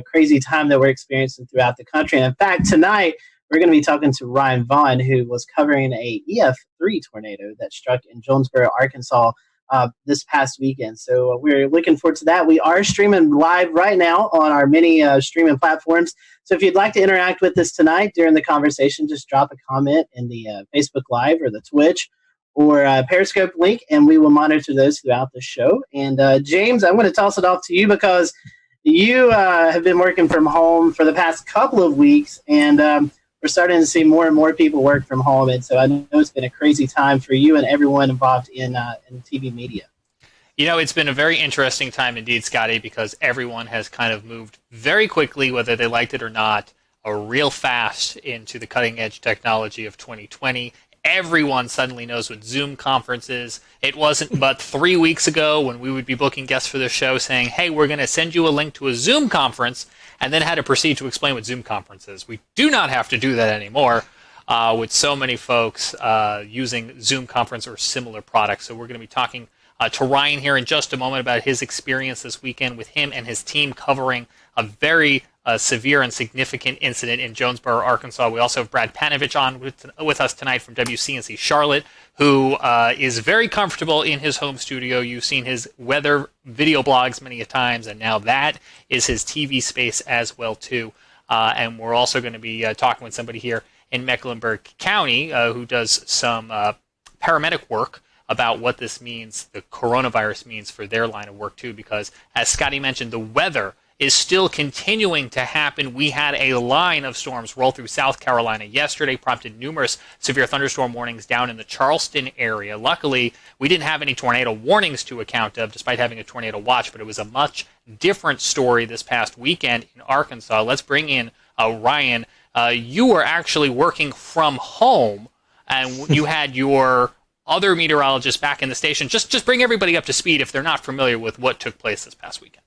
crazy time that we're experiencing throughout the country. And in fact, tonight, we're going to be talking to Ryan Vaughn, who was covering a EF3 tornado that struck in Jonesboro, Arkansas this past weekend. So we're looking forward to that. We are streaming live right now on our many streaming platforms. So if you'd like to interact with us tonight during the conversation, just drop a comment in the Facebook Live or the Twitch or Periscope link, and we will monitor those throughout the show. And James, I'm going to toss it off to you because you have been working from home for the past couple of weeks, and we're starting to see more and more people work from home, and so I know it's been a crazy time for you and everyone involved in TV media. You know, it's been a very interesting time indeed, Scotty, because everyone has kind of moved very quickly, whether they liked it or not, real fast into the cutting-edge technology of 2020. Everyone suddenly knows what Zoom conference is. It wasn't but 3 weeks ago when we would be booking guests for the show saying, hey, we're going to send you a link to a Zoom conference, and then had to proceed to explain what Zoom conference is. We do not have to do that anymore with so many folks using Zoom conference or similar products. So we're going to be talking to Ryan here in just a moment about his experience this weekend with him and his team covering a very severe and significant incident in Jonesboro, Arkansas. We also have Brad Panovich on with us tonight from WCNC Charlotte, who is very comfortable in his home studio. You've seen his weather video blogs many a times, and now that is his TV space as well, too. And we're also going to be talking with somebody here in Mecklenburg County who does some paramedic work about what this means, the coronavirus means for their line of work, too, because, as Scotty mentioned, the weather is still continuing to happen. We had a line of storms roll through South Carolina yesterday, prompted numerous severe thunderstorm warnings down in the Charleston area. Luckily, we didn't have any tornado warnings to account of, despite having a tornado watch, but it was a much different story this past weekend in Arkansas. Let's bring in Ryan. You were actually working from home, and you had your other meteorologists back in the station. Just bring everybody up to speed if they're not familiar with what took place this past weekend.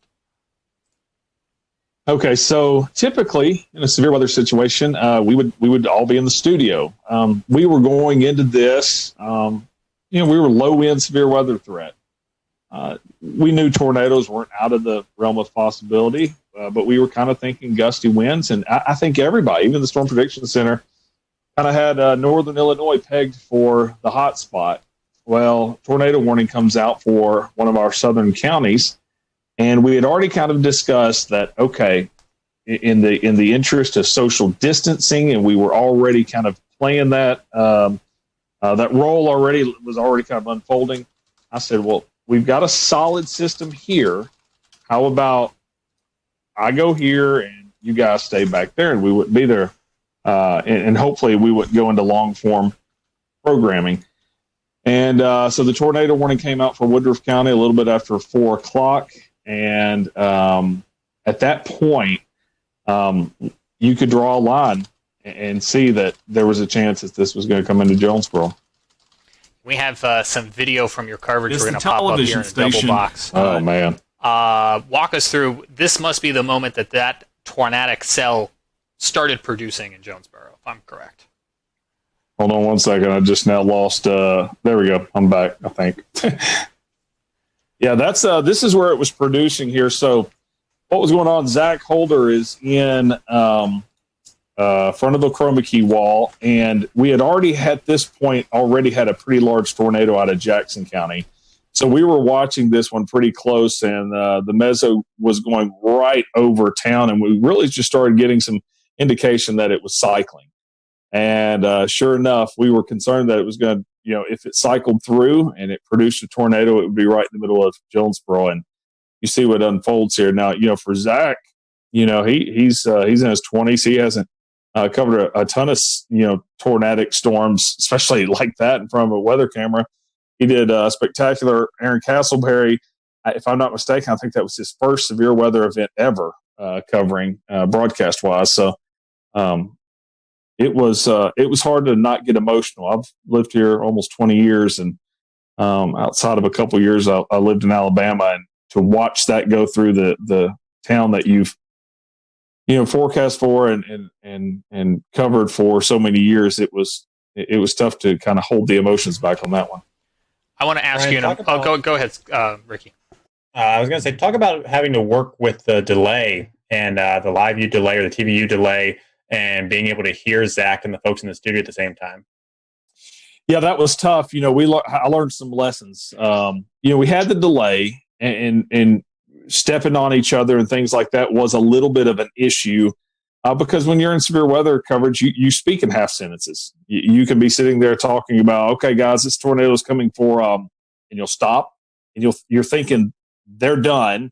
Okay, so typically in a severe weather situation, we would all be in the studio. We were going into this, we were low end severe weather threat. We knew tornadoes weren't out of the realm of possibility, but we were kind of thinking gusty winds, and I think everybody, even the Storm Prediction Center, kind of had northern Illinois pegged for the hot spot. Well, tornado warning comes out for one of our southern counties. And we had already kind of discussed that, okay, in the interest of social distancing, and we were already kind of playing that that role already was already kind of unfolding. I said, well, we've got a solid system here. How about I go here and you guys stay back there, and we wouldn't be there, and hopefully we wouldn't go into long form programming. And so the tornado warning came out for Woodruff County a little bit after 4 o'clock. And at that point, you could draw a line and see that there was a chance that this was going to come into Jonesboro. We have some video from your coverage. We're going to pop up here in a double box. Oh, man. Walk us through. This must be the moment that tornadic cell started producing in Jonesboro, if I'm correct. Hold on one second. I just now lost. There we go. I'm back, I think. Yeah, that's this is where it was producing here. So what was going on? Zach Holder is in front of the chroma key wall, and we had already at this point had a pretty large tornado out of Jackson County. So we were watching this one pretty close, and the mezzo was going right over town, and we really just started getting some indication that it was cycling. And sure enough, we were concerned that it was going to, if it cycled through and it produced a tornado, it would be right in the middle of Jonesboro. And you see what unfolds here. Now, for Zach, he's in his 20s. He hasn't covered a ton of, tornadic storms, especially like that in front of a weather camera. He did a spectacular Aaron Castleberry. If I'm not mistaken, I think that was his first severe weather event ever covering broadcast wise. So it was hard to not get emotional. I've lived here almost 20 years, and outside of a couple of years, I lived in Alabama, and to watch that go through the town that you've forecast for and covered for so many years, it was tough to kind of hold the emotions back on that one. I want to ask go ahead, Ricky. I was going to say, talk about having to work with the delay and the live view delay or the TVU delay, and being able to hear Zach and the folks in the studio at the same time. Yeah, that was tough. I learned some lessons. We had the delay, and stepping on each other and things like that was a little bit of an issue because when you're in severe weather coverage, you speak in half sentences. You can be sitting there talking about, okay, guys, this tornado is coming for, and you'll stop, and you're thinking they're done,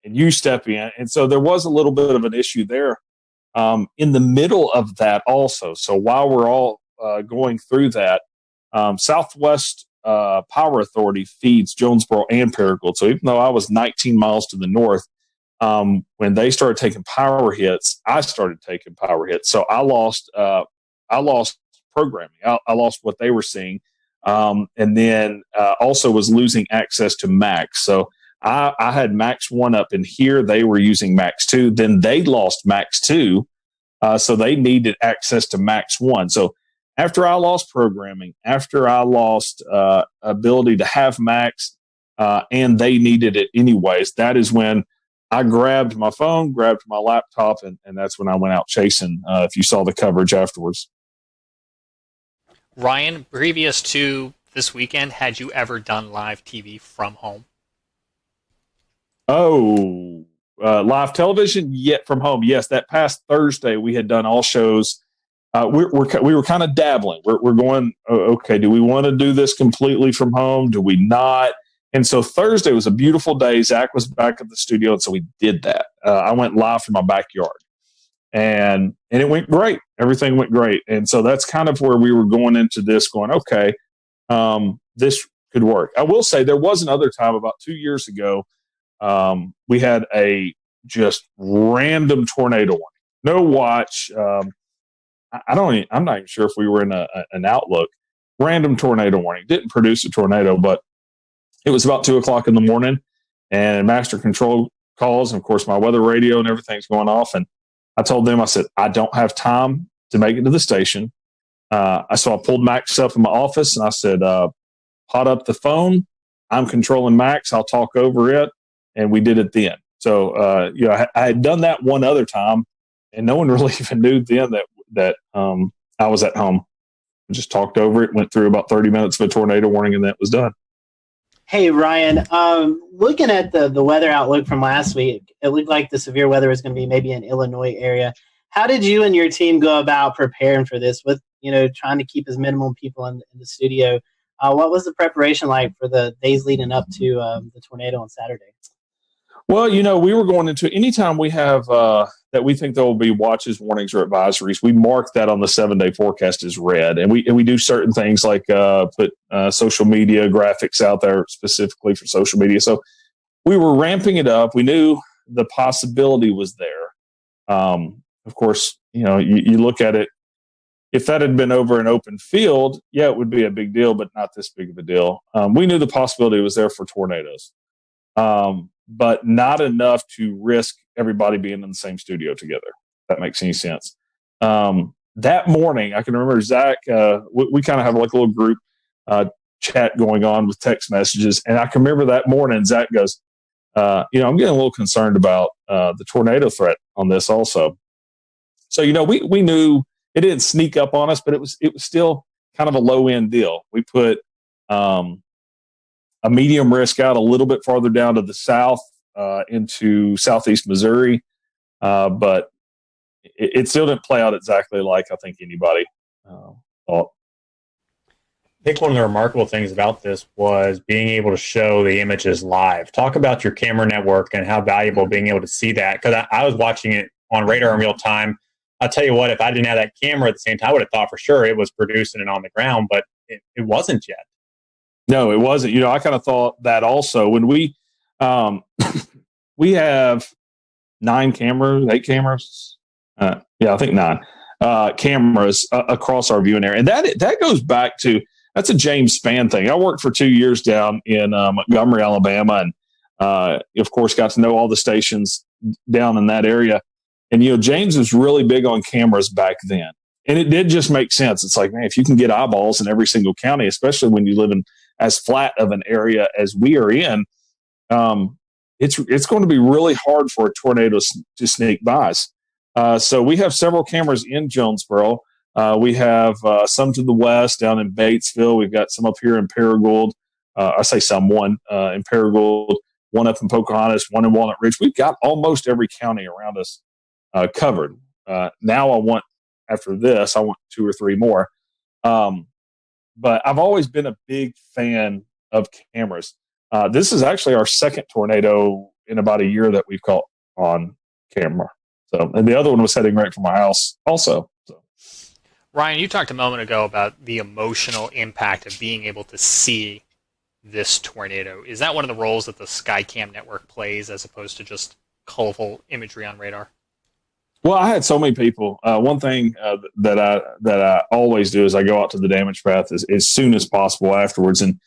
and you step in. And so there was a little bit of an issue there in the middle of that also. So while we're all going through that, Southwest Power Authority feeds Jonesboro and Paragould. So even though I was 19 miles to the north, when they started taking power hits, I started taking power hits. So I lost programming. I lost what they were seeing, and then also was losing access to Max. So I had Max 1 up in here. They were using Max 2. Then they lost Max 2, so they needed access to Max 1. So after I lost programming, after I lost ability to have Max, and they needed it anyways, that is when I grabbed my phone, grabbed my laptop, and that's when I went out chasing, if you saw the coverage afterwards. Ryan, previous to this weekend, had you ever done live TV from home? Oh, live television yet from home. Yes, that past Thursday we had done all shows. We were kind of dabbling. We're going, okay, do we want to do this completely from home? Do we not? And so Thursday was a beautiful day. Zach was back at the studio, and so we did that. I went live from my backyard, and it went great. Everything went great. And so that's kind of where we were going into this, going, okay, this could work. I will say there was another time about 2 years ago, we had a just random tornado warning. No watch. I'm not even sure if we were in an Outlook. Random tornado warning. Didn't produce a tornado, but it was about 2:00 in the morning, and master control calls, and of course my weather radio and everything's going off. And I told them, I said, I don't have time to make it to the station. So I pulled Max up in my office, and I said, pot up the phone. I'm controlling Max. I'll talk over it. And we did it then. So, I had done that one other time, and no one really even knew then that I was at home. I just talked over it, went through about 30 minutes of a tornado warning, and that was done. Hey, Ryan, looking at the weather outlook from last week, it looked like the severe weather was going to be maybe in Illinois area. How did you and your team go about preparing for this with, trying to keep as minimum people in the studio? What was the preparation like for the days leading up to the tornado on Saturday? Well, we were going into anytime we have that we think there will be watches, warnings, or advisories, we mark that on the 7-day forecast as red. And we do certain things like put social media graphics out there specifically for social media. So we were ramping it up. We knew the possibility was there. Of course, you look at it. If that had been over an open field, yeah, it would be a big deal, but not this big of a deal. We knew the possibility was there for tornadoes. But not enough to risk everybody being in the same studio together. If that makes any sense. That morning, I can remember Zach, we kind of have like a little group chat going on with text messages. And I can remember that morning, Zach goes, I'm getting a little concerned about the tornado threat on this also. So, we knew it didn't sneak up on us, but it was still kind of a low end deal. We put a medium risk out a little bit farther down to the south into southeast Missouri. But it still didn't play out exactly like I think anybody thought. I think one of the remarkable things about this was being able to show the images live. Talk about your camera network and how valuable being able to see that. Because I was watching it on radar in real time. I'll tell you what, if I didn't have that camera at the same time, I would have thought for sure it was producing it on the ground, but it wasn't yet. No, it wasn't. I kind of thought that also. When we we have 8 cameras. I think 9 cameras across our viewing area. And that goes back to, that's a James Spann thing. I worked for 2 years down in Montgomery, Alabama, and of course got to know all the stations down in that area. And, James was really big on cameras back then. And it did just make sense. It's like, man, if you can get eyeballs in every single county, especially when you live in as flat of an area as we are in, it's going to be really hard for a tornado to sneak by us. So we have several cameras in Jonesboro. We have some to the west down in Batesville. We've got some up here in Paragould. I say some, one in Paragould, one up in Pocahontas, one in Walnut Ridge. We've got almost every county around us covered. Now after this, I want 2 or 3 more. But I've always been a big fan of cameras. This is actually our second tornado in about a year that we've caught on camera. So, and the other one was heading right from my house also. So. Ryan, you talked a moment ago about the emotional impact of being able to see this tornado. Is that one of the roles that the Skycam network plays as opposed to just colorful imagery on radar? Well, I had so many people. One thing that I always do is I go out to the damage path as soon as possible afterwards. And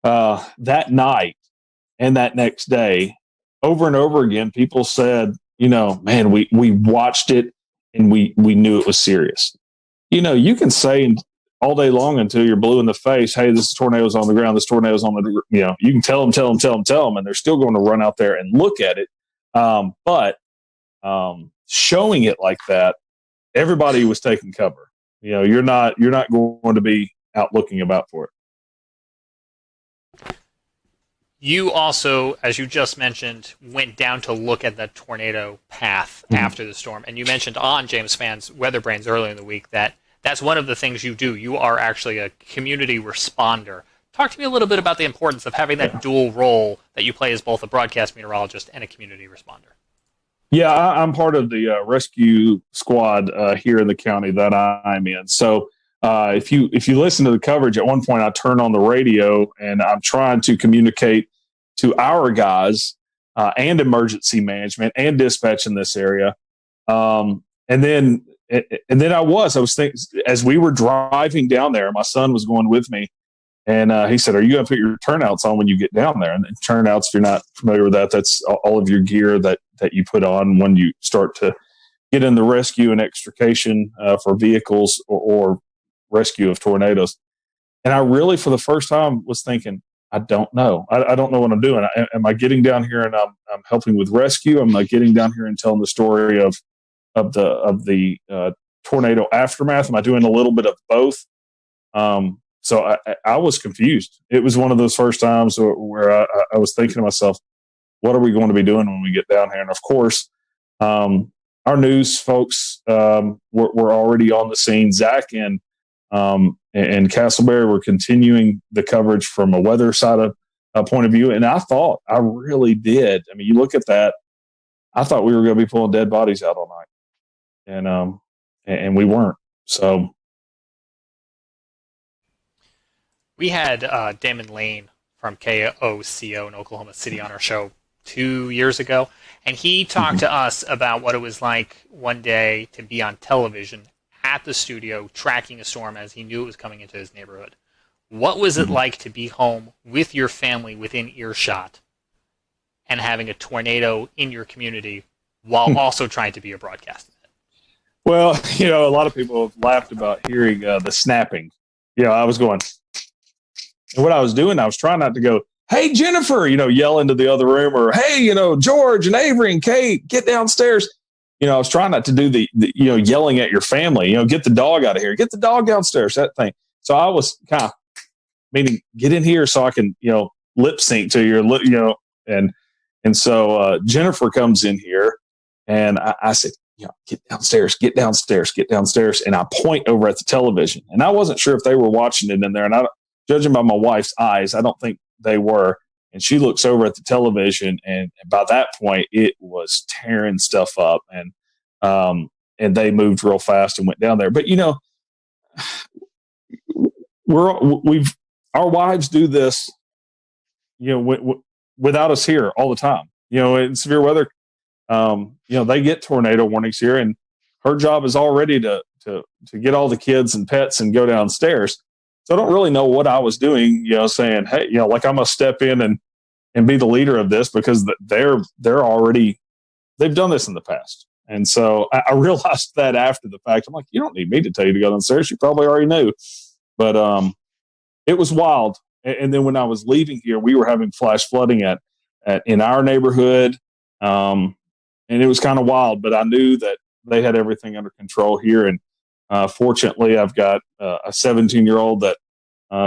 that night and that next day, over and over again, people said, man, we watched it and we knew it was serious. You can say all day long until you're blue in the face, hey, this tornado's on the ground, this tornado's on the, you can tell them, and they're still going to run out there and look at it. But showing it like that, everybody was taking cover. You're not going to be out looking about for it. You also, as you just mentioned, went down to look at that tornado path after the storm. And you mentioned on James Spann's Weather Brains earlier in the week that that's one of the things you do. You are actually a community responder. Talk to me a little bit about the importance of having that dual role that you play as both a broadcast meteorologist and a community responder. Yeah, I'm part of the rescue squad here in the county that I'm in. So if you listen to the coverage, at one point I turn on the radio and I'm trying to communicate to our guys and emergency management and dispatch in this area. And then I was thinking, as we were driving down there, my son was going with me, and he said, "Are you going to put your turnouts on when you get down there?" And turnouts, if you're not familiar with that, that's all of your gear that you put on when you start to get in the rescue and extrication for vehicles or rescue of tornadoes. And I really, for the first time, was thinking, I don't know. I don't know what I'm doing. Am I getting down here and I'm helping with rescue? Am I getting down here and telling the story of the tornado aftermath? Am I doing a little bit of both? So I was confused. It was one of those first times where I was thinking to myself, what are we going to be doing when we get down here? And of course, our news folks were already on the scene. Zach and Castleberry were continuing the coverage from a weather side of point of view. And I really did. I mean, you look at that, I thought we were going to be pulling dead bodies out all night. And we weren't. So we had Damon Lane from KOCO in Oklahoma City on our show 2 years ago, and he talked to us about what it was like one day to be on television at the studio tracking a storm as he knew it was coming into his neighborhood. What was it like to be home with your family within earshot and having a tornado in your community while also trying to be a broadcaster? Well, a lot of people have laughed about hearing the snapping. I was going, and what I was doing, I was trying not to go, hey, Jennifer, yell into the other room, or, hey, George and Avery and Kate, get downstairs. I was trying not to do the yelling at your family, get the dog out of here, get the dog downstairs, that thing. So I was kind of meaning get in here so I can, lip sync to your, and so Jennifer comes in here, and I said, get downstairs, and I point over at the television, and I wasn't sure if they were watching it in there, and judging by my wife's eyes, I don't think they were. And she looks over at the television, and by that point, it was tearing stuff up, and they moved real fast and went down there. But our wives do this, without us here all the time. In severe weather, they get tornado warnings here, and her job is already to get all the kids and pets and go downstairs. So I don't really know what I was doing, saying, hey, like I'm going to step in and be the leader of this, because they've done this in the past. And so I realized that after the fact. I'm like, you don't need me to tell you to go downstairs. You probably already knew. But it was wild. And then when I was leaving here, we were having flash flooding in our neighborhood. And it was kind of wild, but I knew that they had everything under control here. And fortunately, I've got a 17-year-old that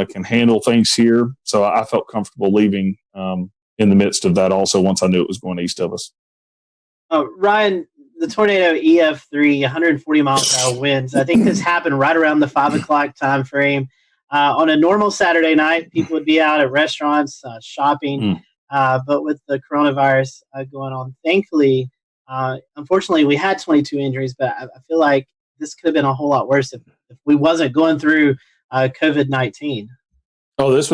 can handle things here. So I felt comfortable leaving in the midst of that also, once I knew it was going east of us. Ryan, the tornado EF3, 140 miles per hour winds. I think this happened right around the 5 o'clock time frame. On a normal Saturday night, people would be out at restaurants, shopping. But with the coronavirus going on, thankfully, unfortunately, we had 22 injuries, but I feel like this could have been a whole lot worse if we wasn't going through COVID-19. Oh, this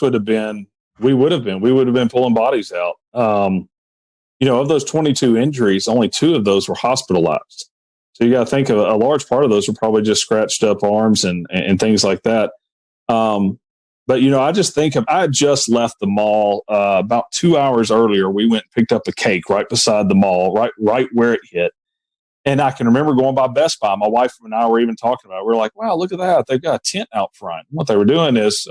would have been, we would have been pulling bodies out. Of those 22 injuries, only 2 of those were hospitalized. So you got to think of a large part of those were probably just scratched up arms and things like that. But, I just think I had just left the mall about 2 hours earlier. We went and picked up a cake right beside the mall, right where it hit. And I can remember going by Best Buy. My wife and I were even talking about it. We were like, wow, look at that. They've got a tent out front. And what they were doing is,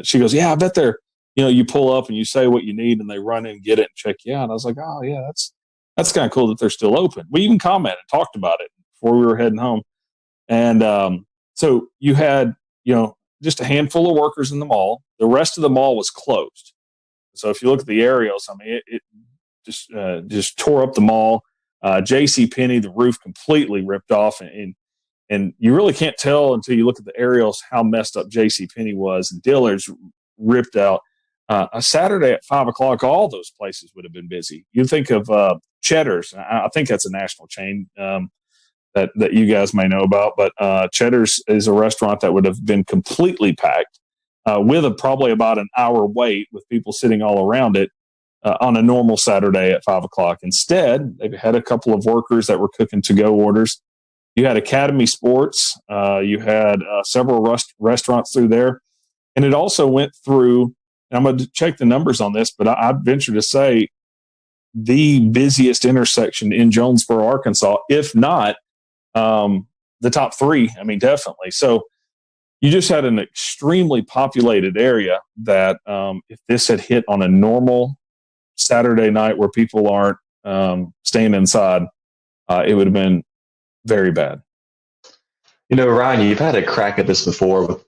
she goes, yeah, I bet they're, you pull up and you say what you need and they run in and get it and check you out. And I was like, oh, yeah, that's kind of cool that they're still open. We even commented, talked about it before we were heading home. And so you had, just a handful of workers in the mall. The rest of the mall was closed. So if you look at the aerials, I mean, it just tore up the mall. JCPenney, the roof completely ripped off, and you really can't tell until you look at the aerials how messed up JCPenney was. And Dillard's ripped out. A Saturday at 5 o'clock, all those places would have been busy. You think of Cheddar's. I think that's a national chain that you guys may know about, but Cheddar's is a restaurant that would have been completely packed with probably about an hour wait with people sitting all around it on a normal Saturday at 5 o'clock. Instead, they had a couple of workers that were cooking to-go orders. You had Academy Sports. You had several restaurants through there. And it also went through, and I'm going to check the numbers on this, but I'd venture to say the busiest intersection in Jonesboro, Arkansas, if not the top 3. I mean, definitely. So you just had an extremely populated area that if this had hit on a normal Saturday night where people aren't staying inside, it would have been very bad. Ryan, you've had a crack at this before with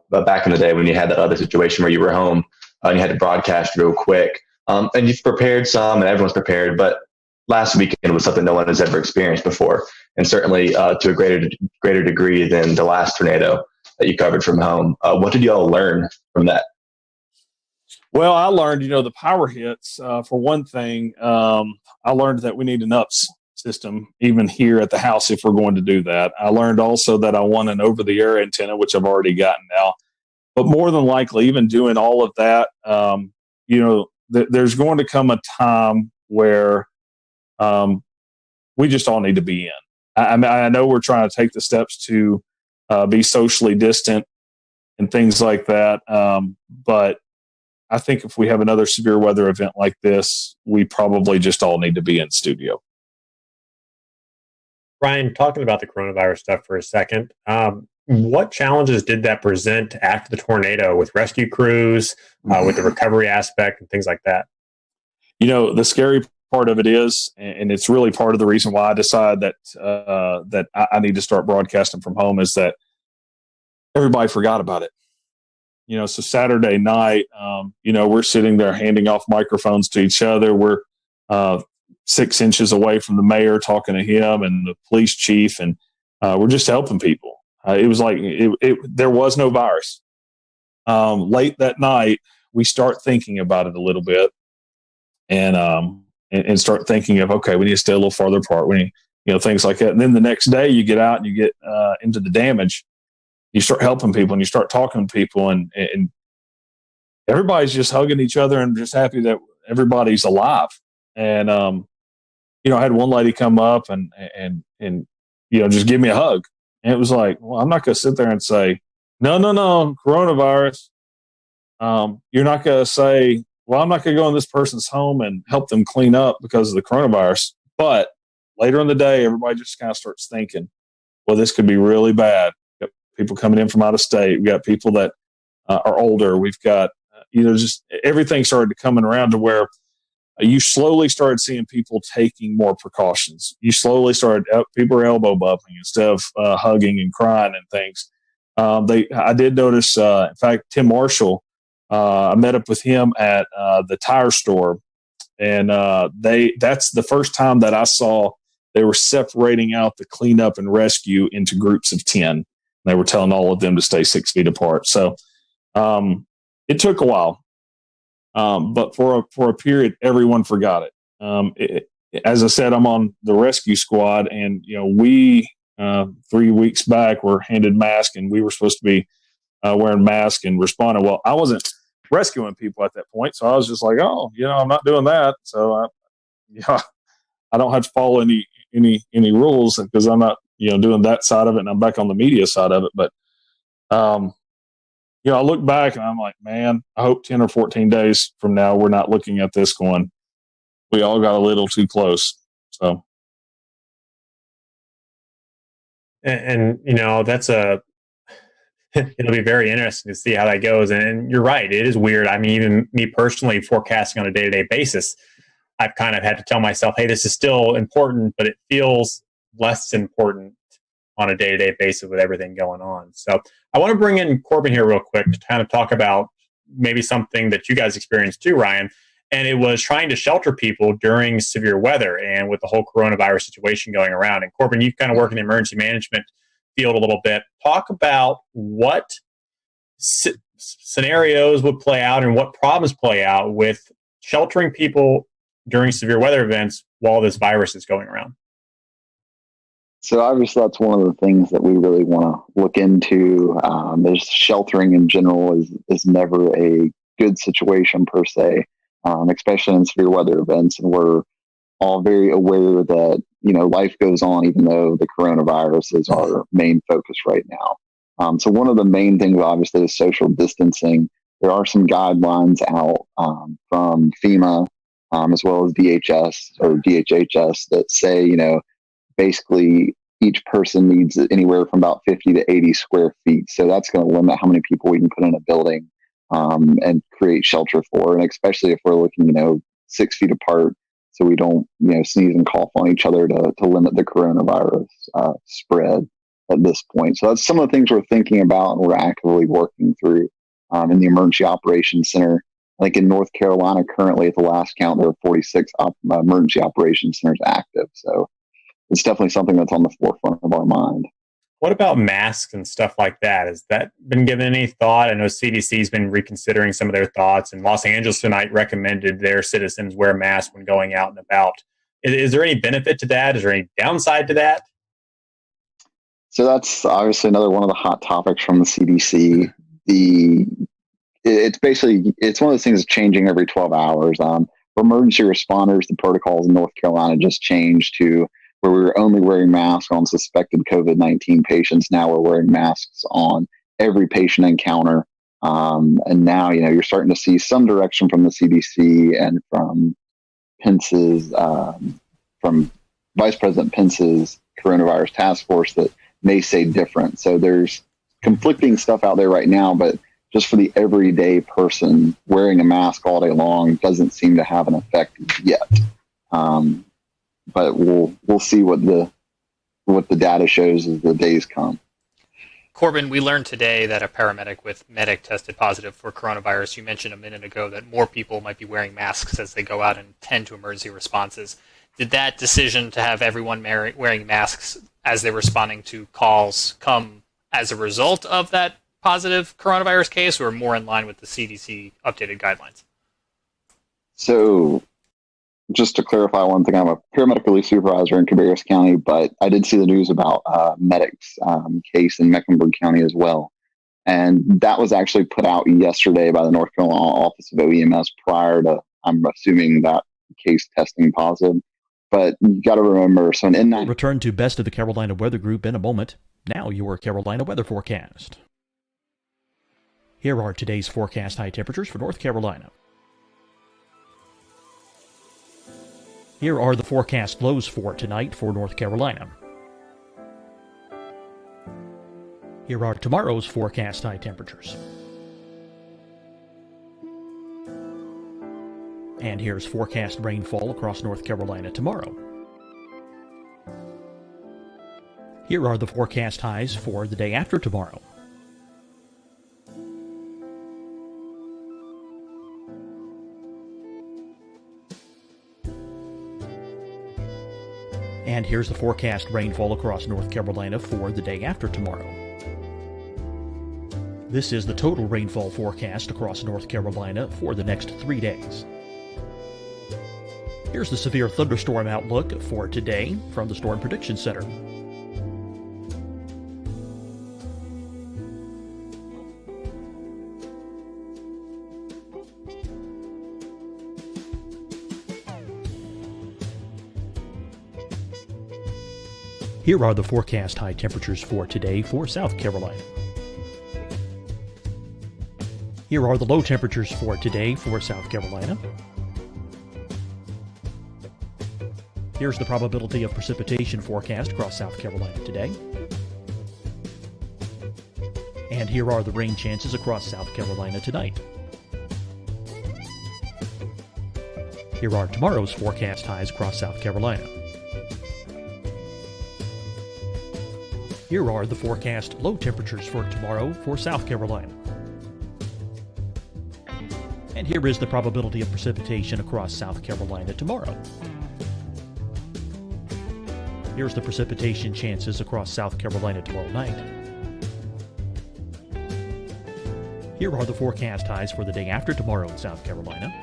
back in the day when you had that other situation where you were home and you had to broadcast real quick. And you've prepared some, and everyone's prepared, but last weekend was something no one has ever experienced before, and certainly to a greater degree than the last tornado that you covered from home. What did you all learn from that? Well, I learned, the power hits. For one thing, I learned that we need an UPS system even here at the house if we're going to do that. I learned also that I want an over-the-air antenna, which I've already gotten now. But more than likely, even doing all of that, there's going to come a time where we just all need to be in. I know we're trying to take the steps to be socially distant and things like that. But I think if we have another severe weather event like this, we probably just all need to be in studio. Ryan, talking about the coronavirus stuff for a second, what challenges did that present after the tornado with rescue crews, with the recovery aspect and things like that? The scary part of it is, and it's really part of the reason why I decided that I need to start broadcasting from home, is that everybody forgot about it. so Saturday night, we're sitting there handing off microphones to each other. We're 6 inches away from the mayor, talking to him and the police chief, and we're just helping people. It was like there was no virus. Late that night, we start thinking about it a little bit, and start thinking of, okay, we need to stay a little farther apart. We need, things like that. And then the next day, you get out and you get into the damage. You start helping people and you start talking to people, and everybody's just hugging each other and just happy that everybody's alive. And I had one lady come up and just give me a hug. And it was like, well, I'm not going to sit there and say, no, coronavirus. You're not going to say, well, I'm not going to go in this person's home and help them clean up because of the coronavirus. But later in the day, everybody just kind of starts thinking, well, this could be really bad. We've got people coming in from out of state. We've got people that are older. We've got, just everything started to coming around to where you slowly started seeing people taking more precautions. You slowly started, people were elbow bumping instead of hugging and crying and things. I did notice, in fact, Tim Marshall, I met up with him at the tire store, and that's the first time that I saw they were separating out the cleanup and rescue into groups of 10. They were telling all of them to stay 6 feet apart. So it took a while. But for a period, everyone forgot it. As I said, I'm on the rescue squad, and we 3 weeks back were handed masks, and we were supposed to be wearing masks and responding. Well, I wasn't rescuing people at that point, so I was just like, I'm not doing that. So I don't have to follow any rules because I'm not doing that side of it, and I'm back on the media side of it. But I look back and I'm like, man, I hope 10 or 14 days from now, we're not looking at this going, we all got a little too close. So. And that's it'll be very interesting to see how that goes. And you're right. It is weird. I mean, even me personally forecasting on a day-to-day basis, I've kind of had to tell myself, hey, this is still important, but it feels less important on a day-to-day basis with everything going on. So I want to bring in Corbin here real quick to kind of talk about maybe something that you guys experienced too, Ryan. And it was trying to shelter people during severe weather and with the whole coronavirus situation going around. And Corbin, you kind of work in the emergency management field a little bit. Talk about what scenarios would play out and what problems play out with sheltering people during severe weather events while this virus is going around. So obviously that's one of the things that we really want to look into. There's sheltering in general is never a good situation per se, especially in severe weather events. And we're all very aware that, life goes on, even though the coronavirus is our main focus right now. So one of the main things obviously is social distancing. There are some guidelines out from FEMA as well as DHS or DHHS that say, basically each person needs anywhere from about 50 to 80 square feet. So that's going to limit how many people we can put in a building and create shelter for. And especially if we're looking, 6 feet apart, so we don't, sneeze and cough on each other to limit the coronavirus spread at this point. So that's some of the things we're thinking about and we're actively working through in the Emergency Operations Center. I think in North Carolina, currently at the last count, there are 46 emergency operations centers active. So it's definitely something that's on the forefront of our mind. What about masks and stuff like that? Has that been given any thought? I know CDC's been reconsidering some of their thoughts, and Los Angeles tonight recommended their citizens wear masks when going out and about. Is there any benefit to that? Is there any downside to that? So that's obviously another one of the hot topics from the CDC. It's one of those things that's changing every 12 hours. For emergency responders, the protocols in North Carolina just changed to where we were only wearing masks on suspected COVID-19 patients. Now we're wearing masks on every patient encounter. And now, you're starting to see some direction from the CDC and from Pence's, from Vice President Pence's coronavirus task force that may say different. So there's conflicting stuff out there right now, but just for the everyday person, wearing a mask all day long doesn't seem to have an effect yet. But we'll see what the data shows as the days come. Corbin, we learned today that a paramedic with medic tested positive for coronavirus. You mentioned a minute ago that more people might be wearing masks as they go out and tend to emergency responses. Did that decision to have everyone wearing masks as they're responding to calls come as a result of that positive coronavirus case, or more in line with the CDC updated guidelines? So, just to clarify one thing, I'm a paramedic relief supervisor in Cabarrus County, but I did see the news about medic's case in Mecklenburg County as well. And that was actually put out yesterday by the North Carolina Office of OEMS prior to, I'm assuming, that case testing positive. But you got to remember, so an N9... We'll return to Best of the Carolina Weather Group in a moment. Now your Carolina weather forecast. Here are today's forecast high temperatures for North Carolina. Here are the forecast lows for tonight for North Carolina. Here are tomorrow's forecast high temperatures. And here's forecast rainfall across North Carolina tomorrow. Here are the forecast highs for the day after tomorrow. And here's the forecast rainfall across North Carolina for the day after tomorrow. This is the total rainfall forecast across North Carolina for the next 3 days. Here's the severe thunderstorm outlook for today from the Storm Prediction Center. Here are the forecast high temperatures for today for South Carolina. Here are the low temperatures for today for South Carolina. Here's the probability of precipitation forecast across South Carolina today. And here are the rain chances across South Carolina tonight. Here are tomorrow's forecast highs across South Carolina. Here are the forecast low temperatures for tomorrow for South Carolina. And here is the probability of precipitation across South Carolina tomorrow. Here's the precipitation chances across South Carolina tomorrow night. Here are the forecast highs for the day after tomorrow in South Carolina.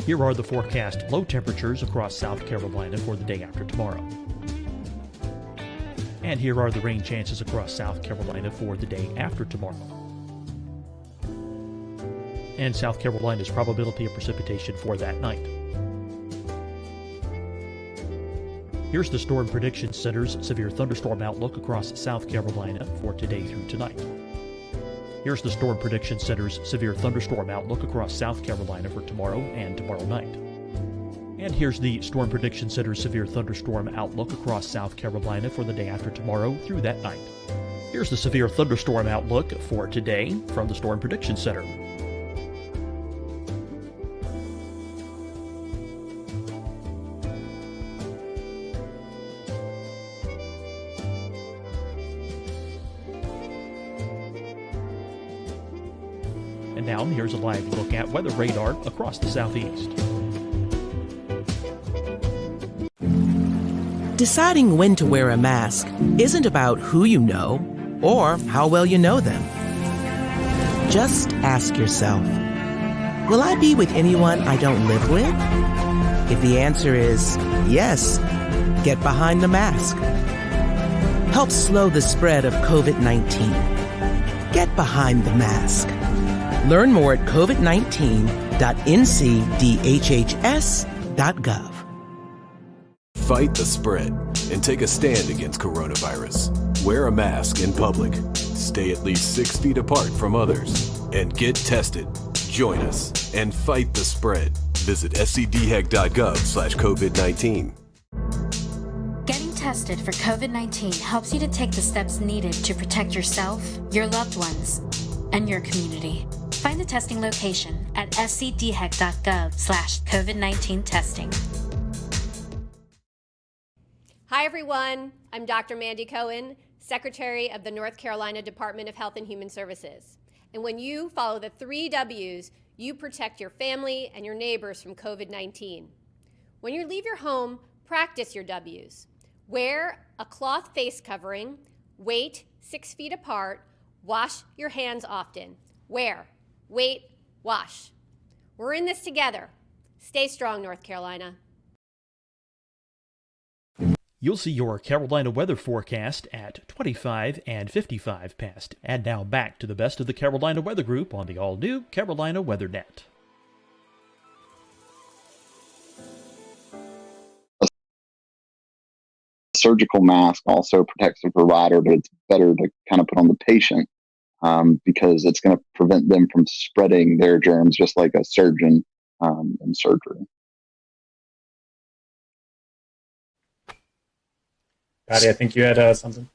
Here are the forecast low temperatures across South Carolina for the day after tomorrow. And here are the rain chances across South Carolina for the day after tomorrow. And South Carolina's probability of precipitation for that night. Here's the Storm Prediction Center's severe thunderstorm outlook across South Carolina for today through tonight. Here's the Storm Prediction Center's severe thunderstorm outlook across South Carolina for tomorrow and tomorrow night. And here's the Storm Prediction Center's severe thunderstorm outlook across South Carolina for the day after tomorrow through that night. Here's the severe thunderstorm outlook for today from the Storm Prediction Center. And now here's a live look at weather radar across the southeast. Deciding when to wear a mask isn't about who you know or how well you know them. Just ask yourself, will I be with anyone I don't live with? If the answer is yes, get behind the mask. Help slow the spread of COVID-19. Get behind the mask. Learn more at covid19.ncdhhs.gov. Fight the spread and take a stand against coronavirus. Wear a mask in public. Stay at least 6 feet apart from others. And get tested. Join us and fight the spread. Visit scdhec.gov/COVID-19. Getting tested for COVID-19 helps you to take the steps needed to protect yourself, your loved ones, and your community. Find the testing location at scdhec.gov/COVID-19 testing. Hi, everyone. I'm Dr. Mandy Cohen, Secretary of the North Carolina Department of Health and Human Services. And when you follow the 3 W's, you protect your family and your neighbors from COVID-19. When you leave your home, practice your W's. Wear a cloth face covering, wait 6 feet apart, wash your hands often. Wear, wait, wash. We're in this together. Stay strong, North Carolina. You'll see your Carolina weather forecast at 25 and 55 past. And now back to the best of the Carolina Weather Group on the all-new Carolina Weather Net. A surgical mask also protects the provider, but it's better to kind of put on the patient because it's going to prevent them from spreading their germs, just like a surgeon in surgery. Patty, I think you had something.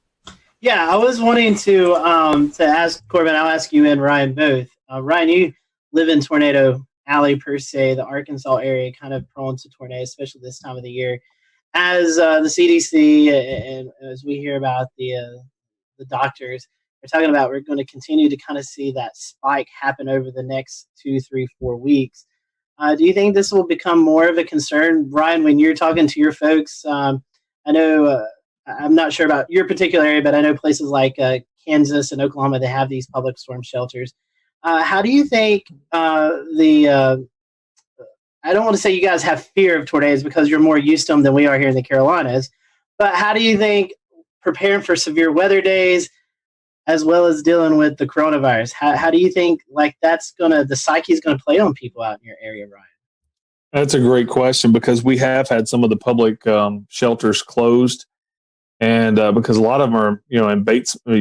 Yeah, I was wanting to ask Corbin. I'll ask you and Ryan both. Ryan, you live in Tornado Alley per se, the Arkansas area, kind of prone to tornadoes, especially this time of the year. As the CDC and as we hear about the doctors, they're talking about we're going to continue to kind of see that spike happen over the next 2, 3, 4 weeks. Do you think this will become more of a concern, Ryan, when you're talking to your folks? I know. I'm not sure about your particular area, but I know places like Kansas and Oklahoma, they have these public storm shelters. How do you think I don't want to say you guys have fear of tornadoes because you're more used to them than we are here in the Carolinas, but how do you think preparing for severe weather days as well as dealing with the coronavirus, how do you think like the psyche is going to play on people out in your area, Ryan? That's a great question because we have had some of the public shelters closed. And because a lot of them are,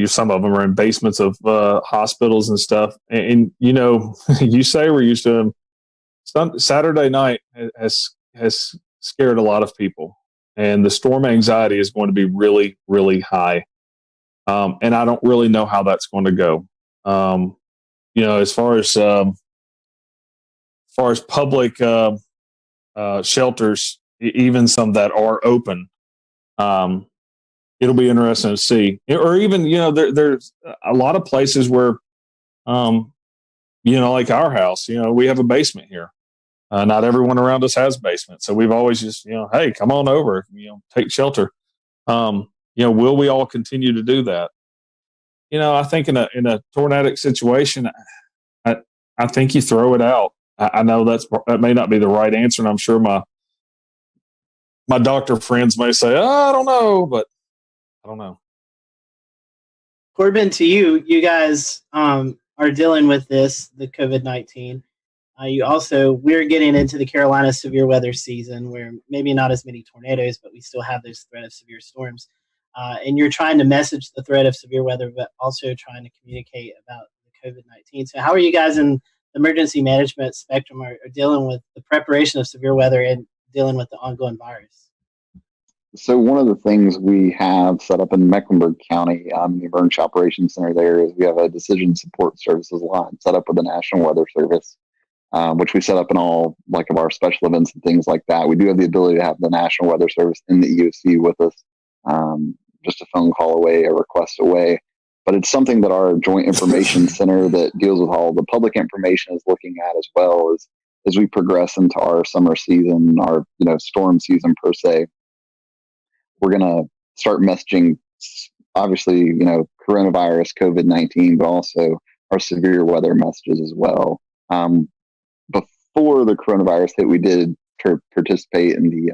some of them are in basements of hospitals and stuff. And you say we're used to them. Saturday night has scared a lot of people. And the storm anxiety is going to be really, really high. And I don't really know how that's going to go. As far as public shelters, even some that are open, it'll be interesting to see. Or even, there's a lot of places where, like our house, we have a basement here. Not everyone around us has basements. So we've always just, hey, come on over, take shelter. Will we all continue to do that? I think in a tornadic situation, I think you throw it out. I know that may not be the right answer. And I'm sure my doctor friends may say, I don't know, but I don't know. Corbin, to you guys are dealing with the COVID-19. We're getting into the Carolina severe weather season where maybe not as many tornadoes, but we still have this threat of severe storms. And you're trying to message the threat of severe weather, but also trying to communicate about the COVID-19. So how are you guys in the emergency management spectrum are dealing with the preparation of severe weather and dealing with the ongoing virus? So one of the things we have set up in Mecklenburg County, the Emergency Operations Center there, is we have a decision support services line set up with the National Weather Service, which we set up in all of our special events and things like that. We do have the ability to have the National Weather Service in the EOC with us, just a phone call away, a request away. But it's something that our Joint Information Center that deals with all the public information is looking at as well as we progress into our summer season, our storm season per se. We're going to start messaging, obviously, coronavirus, COVID-19, but also our severe weather messages as well. Before the coronavirus hit, we did participate in the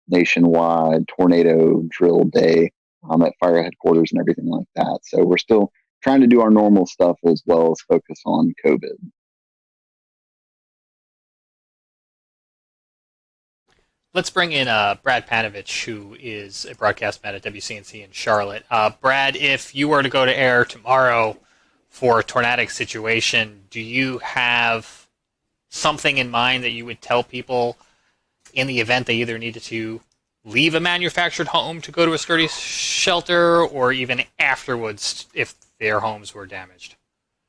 nationwide tornado drill day at fire headquarters and everything like that. So we're still trying to do our normal stuff as well as focus on COVID. Let's bring in Brad Panovich, who is a broadcast man at WCNC in Charlotte. Brad, if you were to go to air tomorrow for a tornadic situation, do you have something in mind that you would tell people in the event they either needed to leave a manufactured home to go to a sturdy shelter, or even afterwards if their homes were damaged?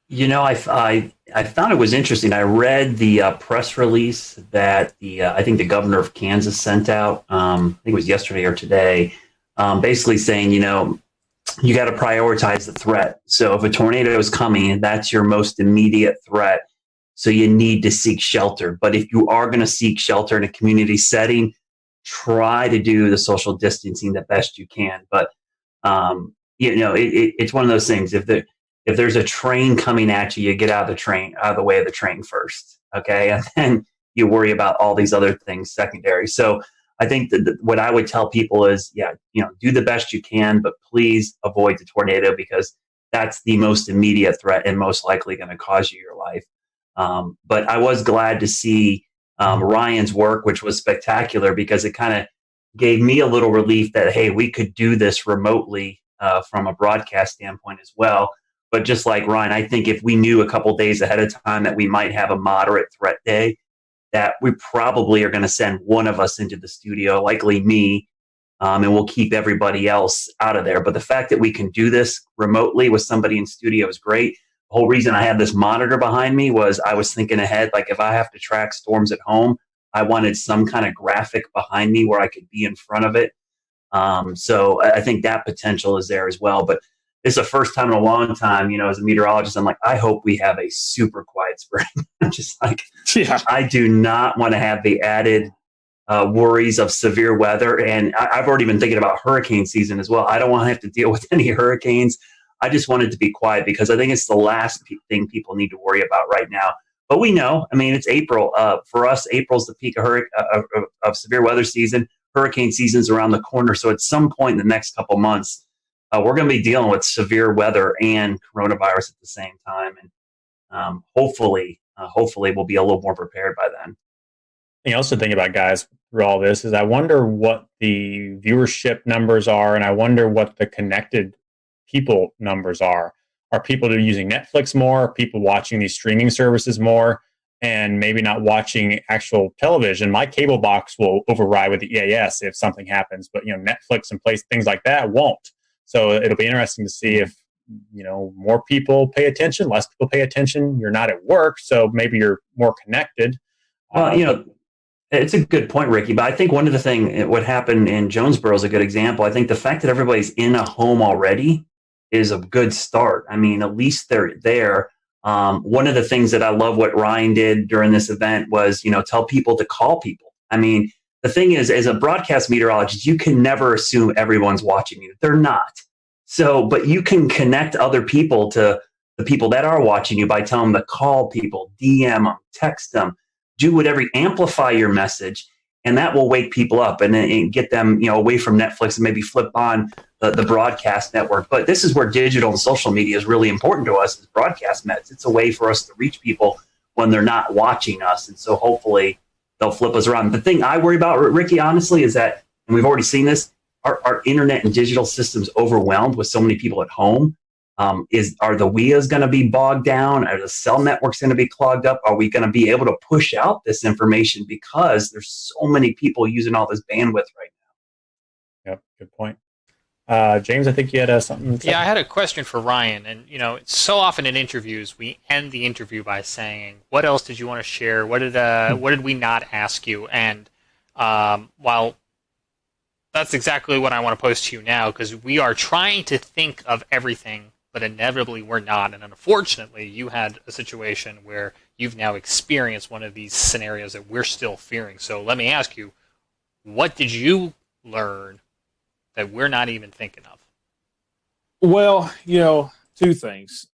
I found it was interesting. I read the press release that I think the governor of Kansas sent out. I think it was yesterday or today, basically saying, you know, you got to prioritize the threat. So if a tornado is coming, that's your most immediate threat. So you need to seek shelter. But if you are going to seek shelter in a community setting, try to do the social distancing the best you can. But you know, it's one of those things. If there's a train coming at you, you get out of the way of the train first, okay, and then you worry about all these other things secondary. So I think that what I would tell people is, yeah, you know, do the best you can, but please avoid the tornado because that's the most immediate threat and most likely going to cause you your life. But I was glad to see Ryan's work, which was spectacular because it kind of gave me a little relief that, hey, we could do this remotely from a broadcast standpoint as well. But just like Ryan, I think if we knew a couple days ahead of time that we might have a moderate threat day, that we probably are going to send one of us into the studio, likely me, and we'll keep everybody else out of there. But the fact that we can do this remotely with somebody in studio is great. The whole reason I had this monitor behind me was I was thinking ahead, like if I have to track storms at home, I wanted some kind of graphic behind me where I could be in front of it. So I think that potential is there as well. But it's the first time in a long time, you know, as a meteorologist, I'm like, I hope we have a super quiet spring. I'm just like, I do not want to have the added worries of severe weather. And I've already been thinking about hurricane season as well. I don't want to have to deal with any hurricanes. I just want it to be quiet because I think it's the last thing people need to worry about right now. But we know, I mean, it's April. For us, April's the peak of severe weather season. Hurricane season's around the corner. So at some point in the next couple months, we're going to be dealing with severe weather and coronavirus at the same time. And hopefully we'll be a little more prepared by then. The thing else to think about, guys, through all this is I wonder what the viewership numbers are, and I wonder what the connected people numbers are. Are people using Netflix more? Are people watching these streaming services more? And maybe not watching actual television. My cable box will override with the EAS if something happens, but you know, Netflix and things like that won't. So it'll be interesting to see if, you know, more people pay attention, less people pay attention. You're not at work, so maybe you're more connected. Well, you know, it's a good point, Ricky. But I think one of the things, what happened in Jonesboro is a good example. I think the fact that everybody's in a home already is a good start. I mean, at least they're there. One of the things that I love what Ryan did during this event was, you know, tell people to call people. I mean, the thing is, as a broadcast meteorologist, you can never assume everyone's watching you. They're not. So, but you can connect other people to the people that are watching you by telling them to call people, DM them, text them, do whatever, amplify your message, and that will wake people up and get them, you know, away from Netflix and maybe flip on the broadcast network. But this is where digital and social media is really important to us as broadcast mets. It's a way for us to reach people when they're not watching us. And so hopefully they'll flip us around. The thing I worry about, Ricky, honestly, is that, and we've already seen this, our internet and digital systems overwhelmed with so many people at home. Are the WIAs going to be bogged down? Are the cell networks going to be clogged up? Are we going to be able to push out this information because there's so many people using all this bandwidth right now? Yep, good point. James, I think you had something. Yeah, I had a question for Ryan. And, you know, so often in interviews, we end the interview by saying, what else did you want to share? What did we not ask you? And while that's exactly what I want to pose to you now, because we are trying to think of everything, but inevitably we're not. And unfortunately, you had a situation where you've now experienced one of these scenarios that we're still fearing. So let me ask you, what did you learn that we're not even thinking of? Well, you know, two things.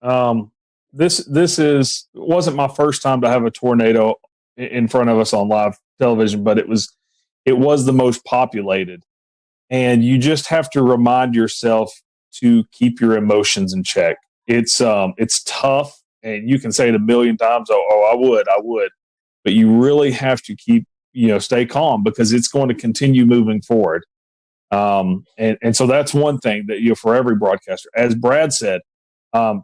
This wasn't my first time to have a tornado in front of us on live television, but it was the most populated. And you just have to remind yourself to keep your emotions in check. It's tough, and you can say it a million times. Oh, I would, but you really have to stay calm because it's going to continue moving forward. And so that's one thing that, for every broadcaster, as Brad said,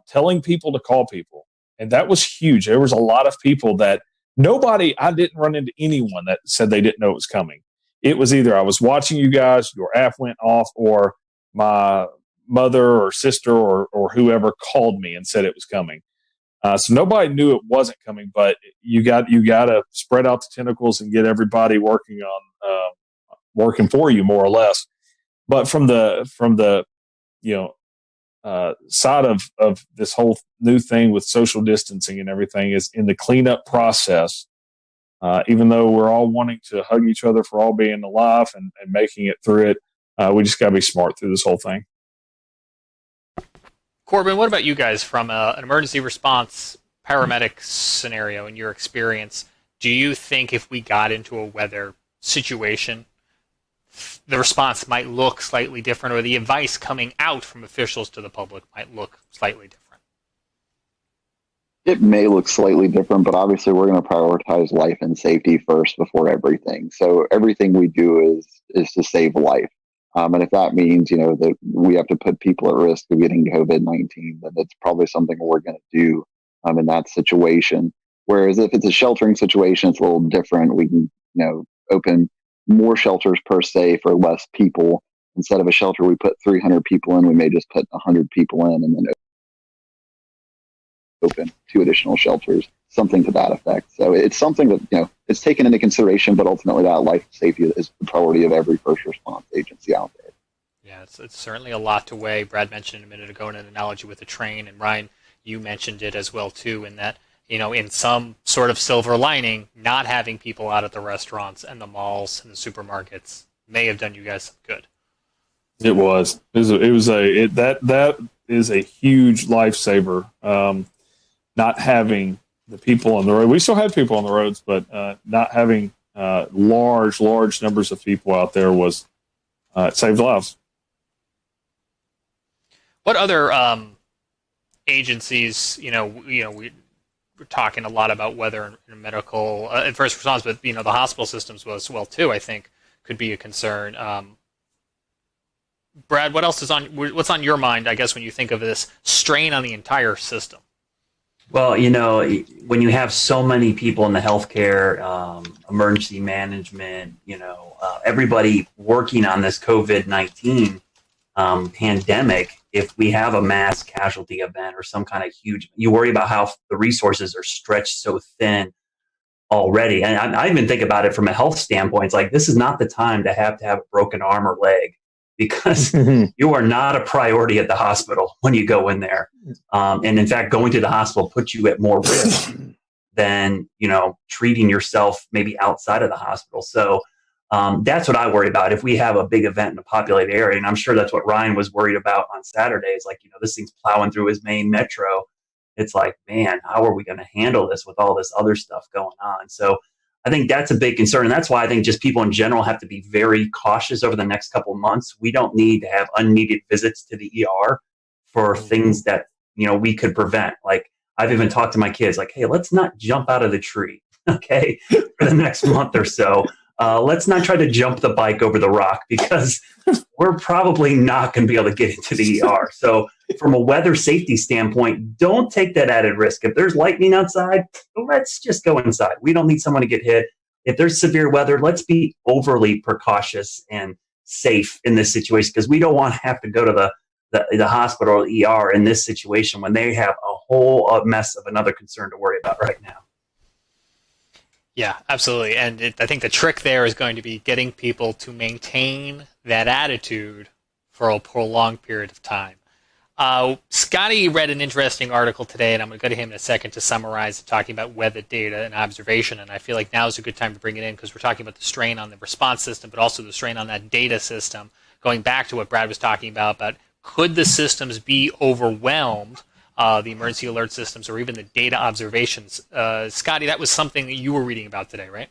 telling people to call people. And that was huge. There was a lot of people that I didn't run into anyone that said they didn't know it was coming. It was either I was watching you guys, your app went off, or my mother or sister or whoever called me and said it was coming. So nobody knew it wasn't coming, but you got to spread out the tentacles and get everybody working for you more or less. But from the side of this whole new thing with social distancing and everything is in the cleanup process. Even though we're all wanting to hug each other for all being alive and making it through it, we just got to be smart through this whole thing. Corbin, what about you guys from an emergency response paramedic scenario in your experience? Do you think if we got into a weather situation, the response might look slightly different, or the advice coming out from officials to the public might look slightly different? It may look slightly different, but obviously we're going to prioritize life and safety first before everything. So everything we do is to save life. And if that means, that we have to put people at risk of getting COVID-19, then that's probably something we're going to do in that situation. Whereas if it's a sheltering situation, it's a little different. We can, open more shelters per se for less people. Instead of a shelter we put 300 people in, we may just put 100 people in and then open 2 additional shelters, something to that effect. So it's something that, it's taken into consideration, but ultimately that life safety is the priority of every first response agency out there. Yeah, it's certainly a lot to weigh. Brad mentioned a minute ago an analogy with a train, and Ryan, you mentioned it as well too, in that, in some sort of silver lining, not having people out at the restaurants and the malls and the supermarkets may have done you guys some good. That is a huge lifesaver. Not having the people on the road. We still had people on the roads, but not having large numbers of people out there was it saved lives. What other agencies? We're talking a lot about weather and medical and first response, but the hospital systems as well too, I think, could be a concern. Brad, what's on your mind, I guess, when you think of this strain on the entire system? Well, when you have so many people in the healthcare, emergency management, everybody working on this COVID-19 pandemic, if we have a mass casualty event or some kind of huge, you worry about how the resources are stretched so thin already. And I even think about it from a health standpoint. It's like, this is not the time to have a broken arm or leg, because you are not a priority at the hospital when you go in there. And in fact, going to the hospital puts you at more risk than, treating yourself maybe outside of the hospital. So that's what I worry about. If we have a big event in a populated area, and I'm sure that's what Ryan was worried about on Saturday, is like, this thing's plowing through his main metro. It's like, man, how are we going to handle this with all this other stuff going on? So I think that's a big concern. And that's why I think just people in general have to be very cautious over the next couple of months. We don't need to have unneeded visits to the ER for things that, we could prevent. Like, I've even talked to my kids like, hey, let's not jump out of the tree, okay, for the next month or so. Let's not try to jump the bike over the rock, because we're probably not going to be able to get into the ER. So from a weather safety standpoint, don't take that added risk. If there's lightning outside, let's just go inside. We don't need someone to get hit. If there's severe weather, let's be overly precautious and safe in this situation, because we don't want to have to go to the hospital or the ER in this situation when they have a whole mess of another concern to worry about right now. Yeah, absolutely. And I think the trick there is going to be getting people to maintain that attitude for a prolonged period of time. Scotty read an interesting article today, and I'm going to go to him in a second to summarize it, talking about weather data and observation. And I feel like now is a good time to bring it in, because we're talking about the strain on the response system, but also the strain on that data system. Going back to what Brad was talking about could the systems be overwhelmed, the emergency alert systems, or even the data observations? Scotty, that was something that you were reading about today, right?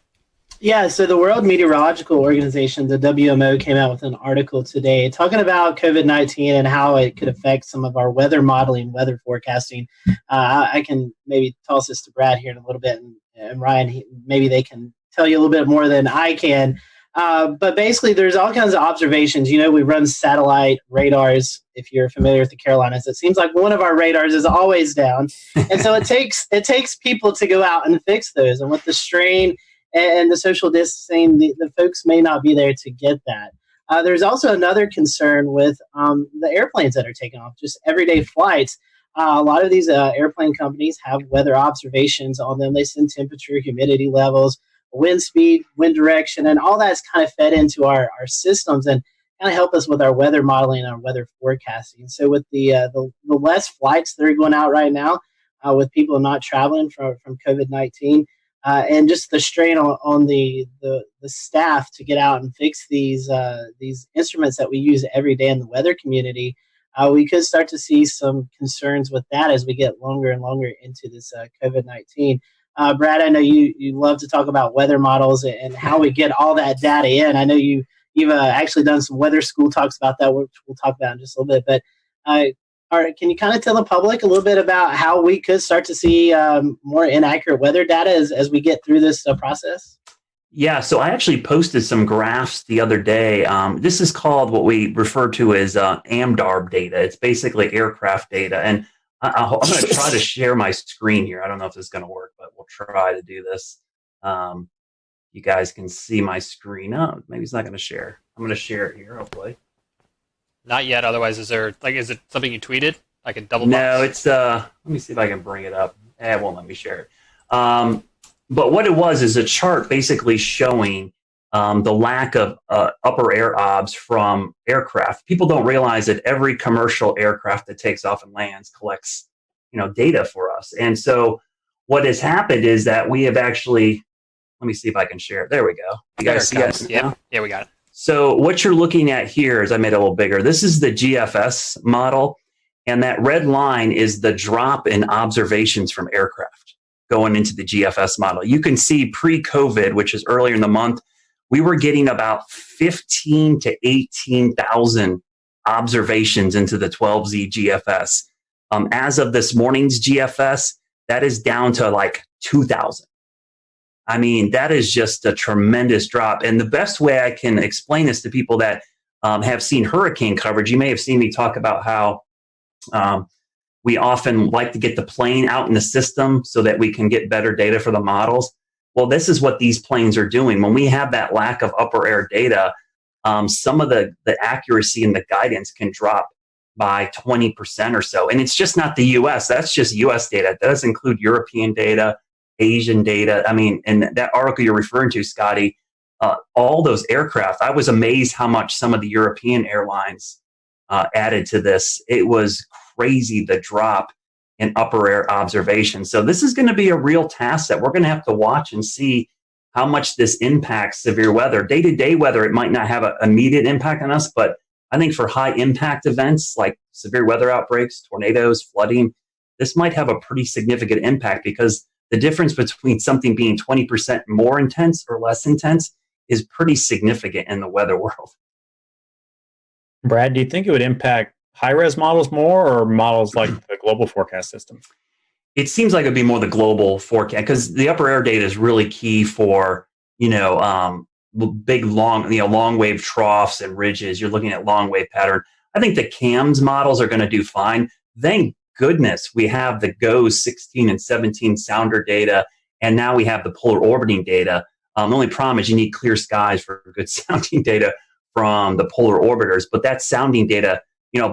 Yeah, so the World Meteorological Organization, the WMO, came out with an article today talking about COVID-19 and how it could affect some of our weather modeling, weather forecasting. I can maybe toss this to Brad here in a little bit, and Ryan, maybe they can tell you a little bit more than I can. But basically, there's all kinds of observations. We run satellite radars. If you're familiar with the Carolinas, it seems like one of our radars is always down. And so it takes people to go out and fix those. And with the strain and the social distancing, the folks may not be there to get that. There's also another concern with the airplanes that are taking off, just everyday flights. A lot of these airplane companies have weather observations on them. They send temperature, humidity levels, wind speed, wind direction, and all that's kind of fed into our systems. And kind of help us with our weather modeling and our weather forecasting. So with the less flights that are going out right now, with people not traveling from COVID-19, and just the strain on the staff to get out and fix these instruments that we use every day in the weather community, we could start to see some concerns with that as we get longer and longer into this COVID-19. Brad, I know you love to talk about weather models and how we get all that data in. I know you've actually done some weather school talks about that, which we'll talk about in just a little bit. But can you kind of tell the public a little bit about how we could start to see more inaccurate weather data as we get through this process? Yeah, so I actually posted some graphs the other day. This is called what we refer to as AMDARB data. It's basically aircraft data. And I'm going to try to share my screen here. I don't know if this is going to work, but we'll try to do this. You guys can see my screen. Oh, maybe it's not going to share. I'm going to share it here, hopefully. Not yet. Otherwise, is it something you tweeted? Like a double box? No, it's, let me see if I can bring it up. It won't let me share it. But what it was is a chart basically showing the lack of upper air obs from aircraft. People don't realize that every commercial aircraft that takes off and lands collects, data for us. And so what has happened is that we have actually, let me see if I can share it. There we go. You guys see it? Yeah, we got it. So what you're looking at here is, I made it a little bigger. This is the GFS model, and that red line is the drop in observations from aircraft going into the GFS model. You can see pre-COVID, which is earlier in the month, we were getting about 15 to 18,000 observations into the 12Z GFS. As of this morning's GFS, that is down to like 2,000. I mean, that is just a tremendous drop. And the best way I can explain this to people that have seen hurricane coverage, you may have seen me talk about how we often like to get the plane out in the system so that we can get better data for the models. Well, this is what these planes are doing. When we have that lack of upper air data, some of the accuracy and the guidance can drop by 20% or so. And it's just not the US. That's just US data. That does include European data, Asian data. I mean, and that article you're referring to, Scotty, all those aircraft, I was amazed how much some of the European airlines added to this. It was crazy, the drop in upper air observation. So this is going to be a real task that we're going to have to watch and see how much this impacts severe weather. Day-to-day weather, it might not have an immediate impact on us, but I think for high impact events like severe weather outbreaks, tornadoes, flooding, this might have a pretty significant impact, because the difference between something being 20% more intense or less intense is pretty significant in the weather world. Brad, do you think it would impact high-res models more, or models like the global forecast system? It seems like it'd be more the global forecast, because the upper air data is really key for, big, long wave troughs and ridges. You're looking at long wave pattern. I think the CAMS models are going to do fine. Thank goodness we have the GOES 16 and 17 sounder data, and now we have the polar orbiting data. The only problem is you need clear skies for good sounding data from the polar orbiters. But that sounding data,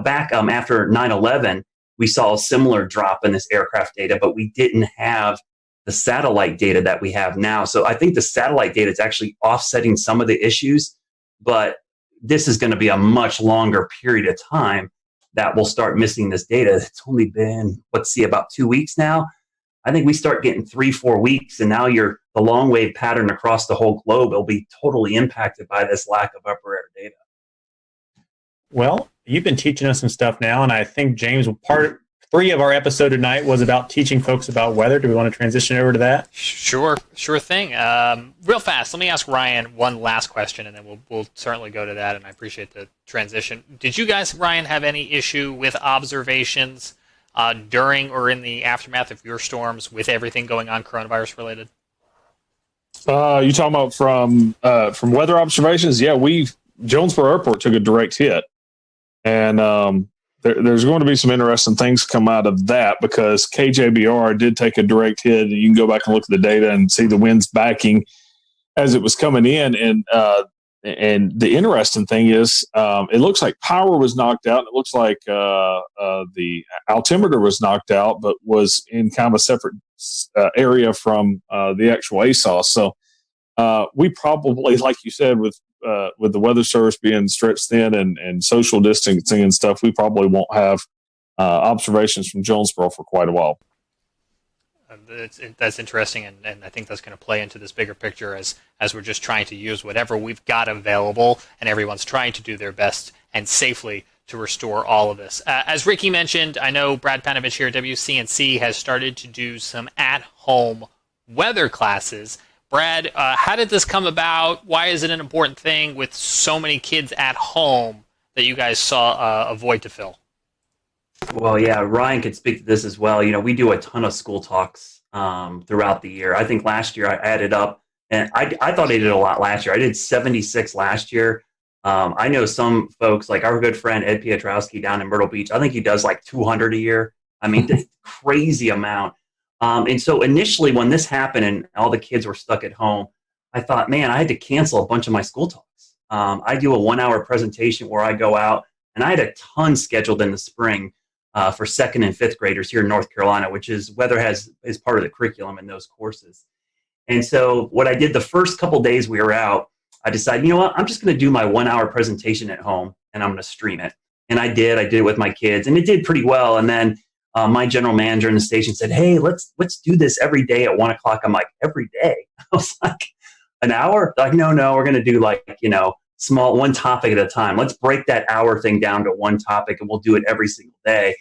back after 9/11, we saw a similar drop in this aircraft data, but we didn't have the satellite data that we have now. So I think the satellite data is actually offsetting some of the issues, but this is going to be a much longer period of time that we'll start missing this data. It's only been, about 2 weeks now. I think we start getting 3-4 weeks, and now the long wave pattern across the whole globe will be totally impacted by this lack of upper air data. Well, you've been teaching us some stuff now, and I think, James, part 3 of our episode tonight was about teaching folks about weather. Do we want to transition over to that? Sure thing. Real fast, let me ask Ryan one last question, and then we'll certainly go to that, and I appreciate the transition. Did you guys, Ryan, have any issue with observations during or in the aftermath of your storms with everything going on coronavirus related? You talking about from weather observations? Yeah, Jonesboro Airport took a direct hit, and there's going to be some interesting things come out of that, because KJBR did take a direct hit, and you can go back and look at the data and see the winds backing as it was coming in. And the interesting thing is, it looks like power was knocked out. It looks like the altimeter was knocked out, but was in kind of a separate area from the actual ASOS. So We probably, like you said, with the weather service being stretched thin and social distancing and stuff, we probably won't have observations from Jonesboro for quite a while. That's interesting, and I think that's going to play into this bigger picture as we're just trying to use whatever we've got available, and everyone's trying to do their best and safely to restore all of this. As Ricky mentioned, I know Brad Panovich here at WCNC has started to do some at-home weather classes. Brad, how did this come about? Why is it an important thing with so many kids at home that you guys saw a void to fill? Well, yeah, Ryan could speak to this as well. You know, we do a ton of school talks throughout the year. I think last year I added up, and I thought I did a lot last year. I did 76 last year. I know some folks, like our good friend Ed Piotrowski down in Myrtle Beach, I think he does like 200 a year. I mean, this crazy amount. And so initially when this happened and all the kids were stuck at home, I thought, man, I had to cancel a bunch of my school talks. I do a 1-hour presentation where I go out, and I had a ton scheduled in the spring for 2nd and 5th graders here in North Carolina, which is weather is part of the curriculum in those courses. And so what I did the first couple days we were out, I decided, you know what, I'm just going to do my 1-hour presentation at home, and I'm going to stream it. And I did it with my kids, and it did pretty well. And then my general manager in the station said, hey, let's do this every day at 1 o'clock. I'm like, every day? I was like, an hour? Like, no, we're going to do like, small, one topic at a time. Let's break that hour thing down to one topic, and we'll do it every single day.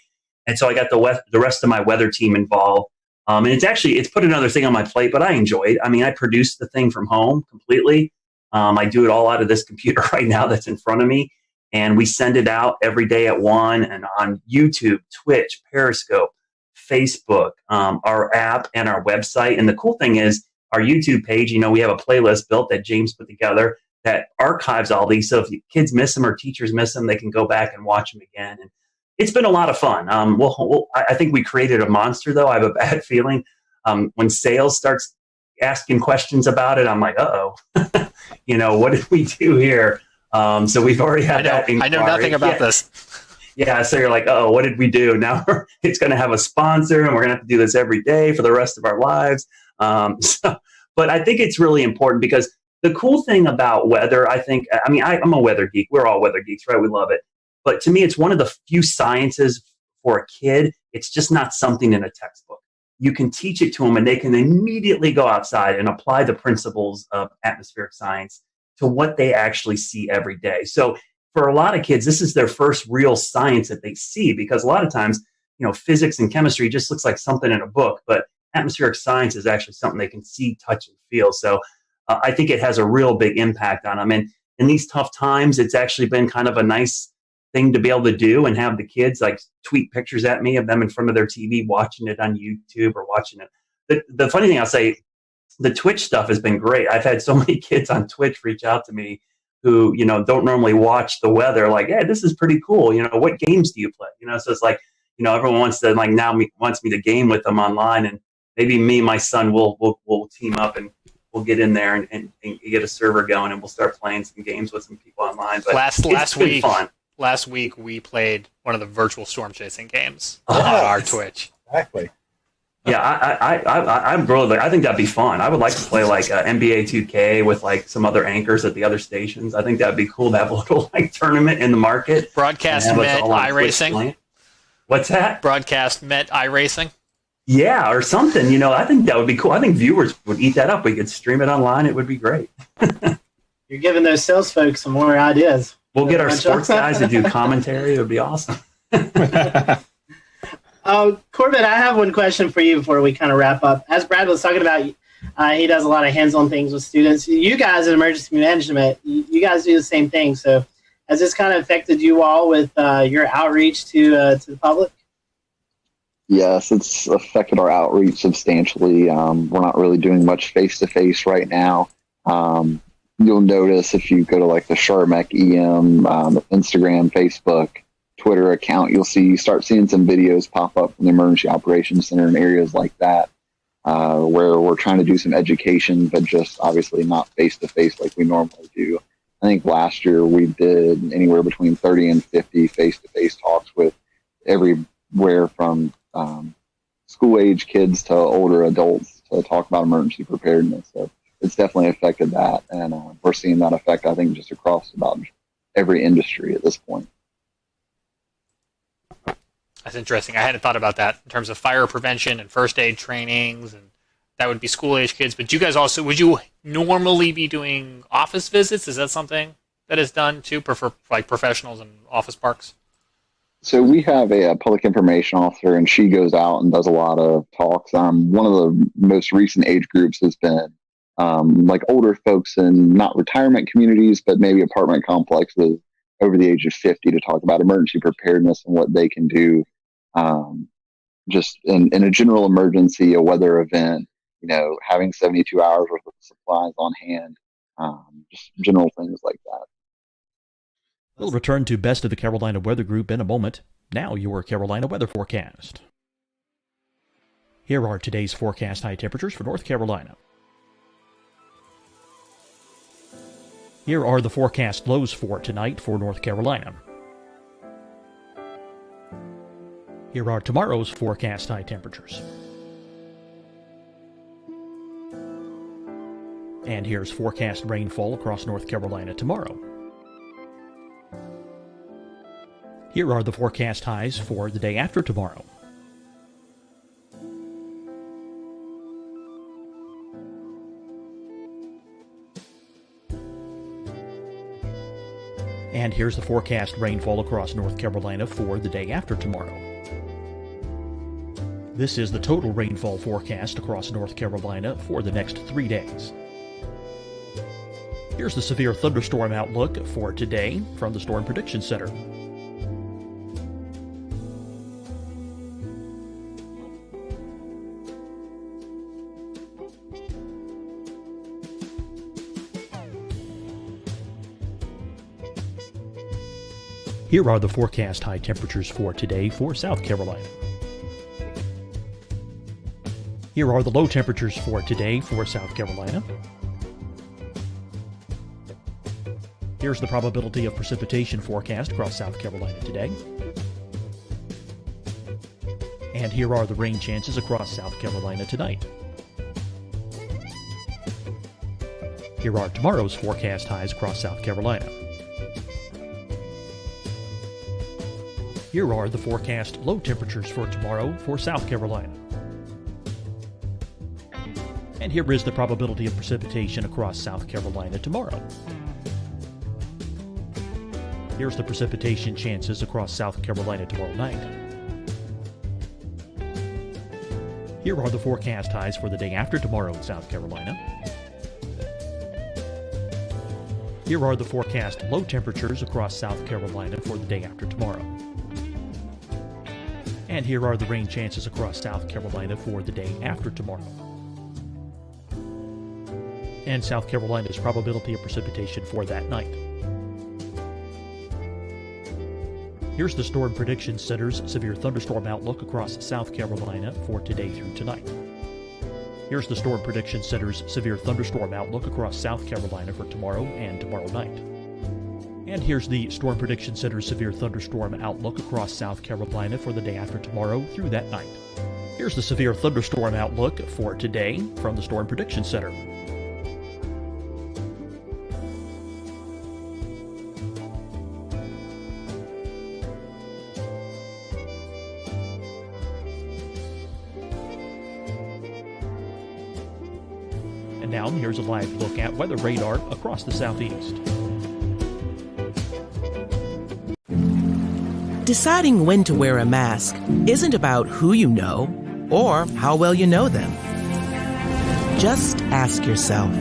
And so I got the rest of my weather team involved. And it's put another thing on my plate, but I enjoy it. I mean, I produce the thing from home completely. I do it all out of this computer right now that's in front of me. And we send it out every day at 1 and on YouTube, Twitch, Periscope, Facebook, our app, and our website. And the cool thing is our YouTube page, we have a playlist built that James put together that archives all these. So if kids miss them or teachers miss them, they can go back and watch them again. And it's been a lot of fun. I think we created a monster, though. I have a bad feeling when sales starts asking questions about it, I'm like, uh-oh, what did we do here? So we've already had that inquiry. I know nothing about this. Yeah, so you're like, oh, what did we do? Now it's going to have a sponsor, and we're going to have to do this every day for the rest of our lives. But I think it's really important because the cool thing about weather, I'm a weather geek. We're all weather geeks, right? We love it. But to me, it's one of the few sciences for a kid. It's just not something in a textbook. You can teach it to them, and they can immediately go outside and apply the principles of atmospheric science to what they actually see every day. So for a lot of kids, this is their first real science that they see, because a lot of times, physics and chemistry just looks like something in a book, but atmospheric science is actually something they can see, touch, and feel. So I think it has a real big impact on them. And in these tough times, it's actually been kind of a nice thing to be able to do and have the kids like tweet pictures at me of them in front of their TV watching it on YouTube or watching it. The funny thing I'll say, the Twitch stuff has been great. I've had so many kids on Twitch reach out to me who, don't normally watch the weather, like, hey, this is pretty cool. What games do you play? So it's like, everyone wants to wants me to game with them online, and maybe me and my son will team up and we'll get in there and get a server going, and we'll start playing some games with some people online. But last week, fun. Last week we played one of the virtual storm chasing games on our Twitch. Exactly. Yeah, I'm really. I think that'd be fun. I would like to play like NBA 2K with like some other anchors at the other stations. I think that'd be cool to have a little like tournament in the market. Broadcast Met iRacing. What's that? Broadcast Met iRacing. Yeah, or something. I think that would be cool. I think viewers would eat that up. We could stream it online. It would be great. You're giving those sales folks some more ideas. We'll get our sports guys to do commentary. It would be awesome. Corbin, I have one question for you before we kind of wrap up. As Brad was talking about, he does a lot of hands-on things with students. You guys in emergency management, you guys do the same thing. So has this kind of affected you all with your outreach to the public? Yes, it's affected our outreach substantially. We're not really doing much face-to-face right now. You'll notice if you go to like the Charmec EM Instagram, Facebook, Twitter account, you start seeing some videos pop up from the Emergency Operations Center in areas like that, where we're trying to do some education, but just obviously not face-to-face like we normally do. I think last year we did anywhere between 30 and 50 face-to-face talks with everywhere from school-age kids to older adults to talk about emergency preparedness. So it's definitely affected that. And we're seeing that effect, I think, just across about every industry at this point. That's interesting. I hadn't thought about that in terms of fire prevention and first aid trainings, and that would be school-age kids. But you guys also, would you normally be doing office visits? Is that something that is done too, for like professionals in office parks? So we have a public information officer, and she goes out and does a lot of talks. One of the most recent age groups has been like older folks in not retirement communities, but maybe apartment complexes over the age of 50 to talk about emergency preparedness and what they can do just in a general emergency, a weather event, having 72 hours worth of supplies on hand, just general things like that. We'll return to Best of the Carolina Weather Group in a moment. Now your Carolina weather forecast. Here are today's forecast high temperatures for North Carolina. Here are the forecast lows for tonight for North Carolina. Here are tomorrow's forecast high temperatures. And here's forecast rainfall across North Carolina tomorrow. Here are the forecast highs for the day after tomorrow. And here's the forecast rainfall across North Carolina for the day after tomorrow. This is the total rainfall forecast across North Carolina for the next 3 days. Here's the severe thunderstorm outlook for today from the Storm Prediction Center. Here are the forecast high temperatures for today for South Carolina. Here are the low temperatures for today for South Carolina. Here's the probability of precipitation forecast across South Carolina today. And here are the rain chances across South Carolina tonight. Here are tomorrow's forecast highs across South Carolina. Here are the forecast low temperatures for tomorrow for South Carolina. And here is the probability of precipitation across South Carolina tomorrow. Here's the precipitation chances across South Carolina tomorrow night. Here are the forecast highs for the day after tomorrow in South Carolina. Here are the forecast low temperatures across South Carolina for the day after tomorrow. And here are the rain chances across South Carolina for the day after tomorrow. And South Carolina's probability of precipitation for that night. Here's the Storm Prediction Center's severe thunderstorm outlook across South Carolina for today through tonight. Here's the Storm Prediction Center's severe thunderstorm outlook across South Carolina for tomorrow and tomorrow night. And here's the Storm Prediction Center's severe thunderstorm outlook across South Carolina for the day after tomorrow through that night. Here's the severe thunderstorm outlook for today from the Storm Prediction Center. And now here's a live look at weather radar across the southeast. Deciding when to wear a mask isn't about who you know or how well you know them. Just ask yourself,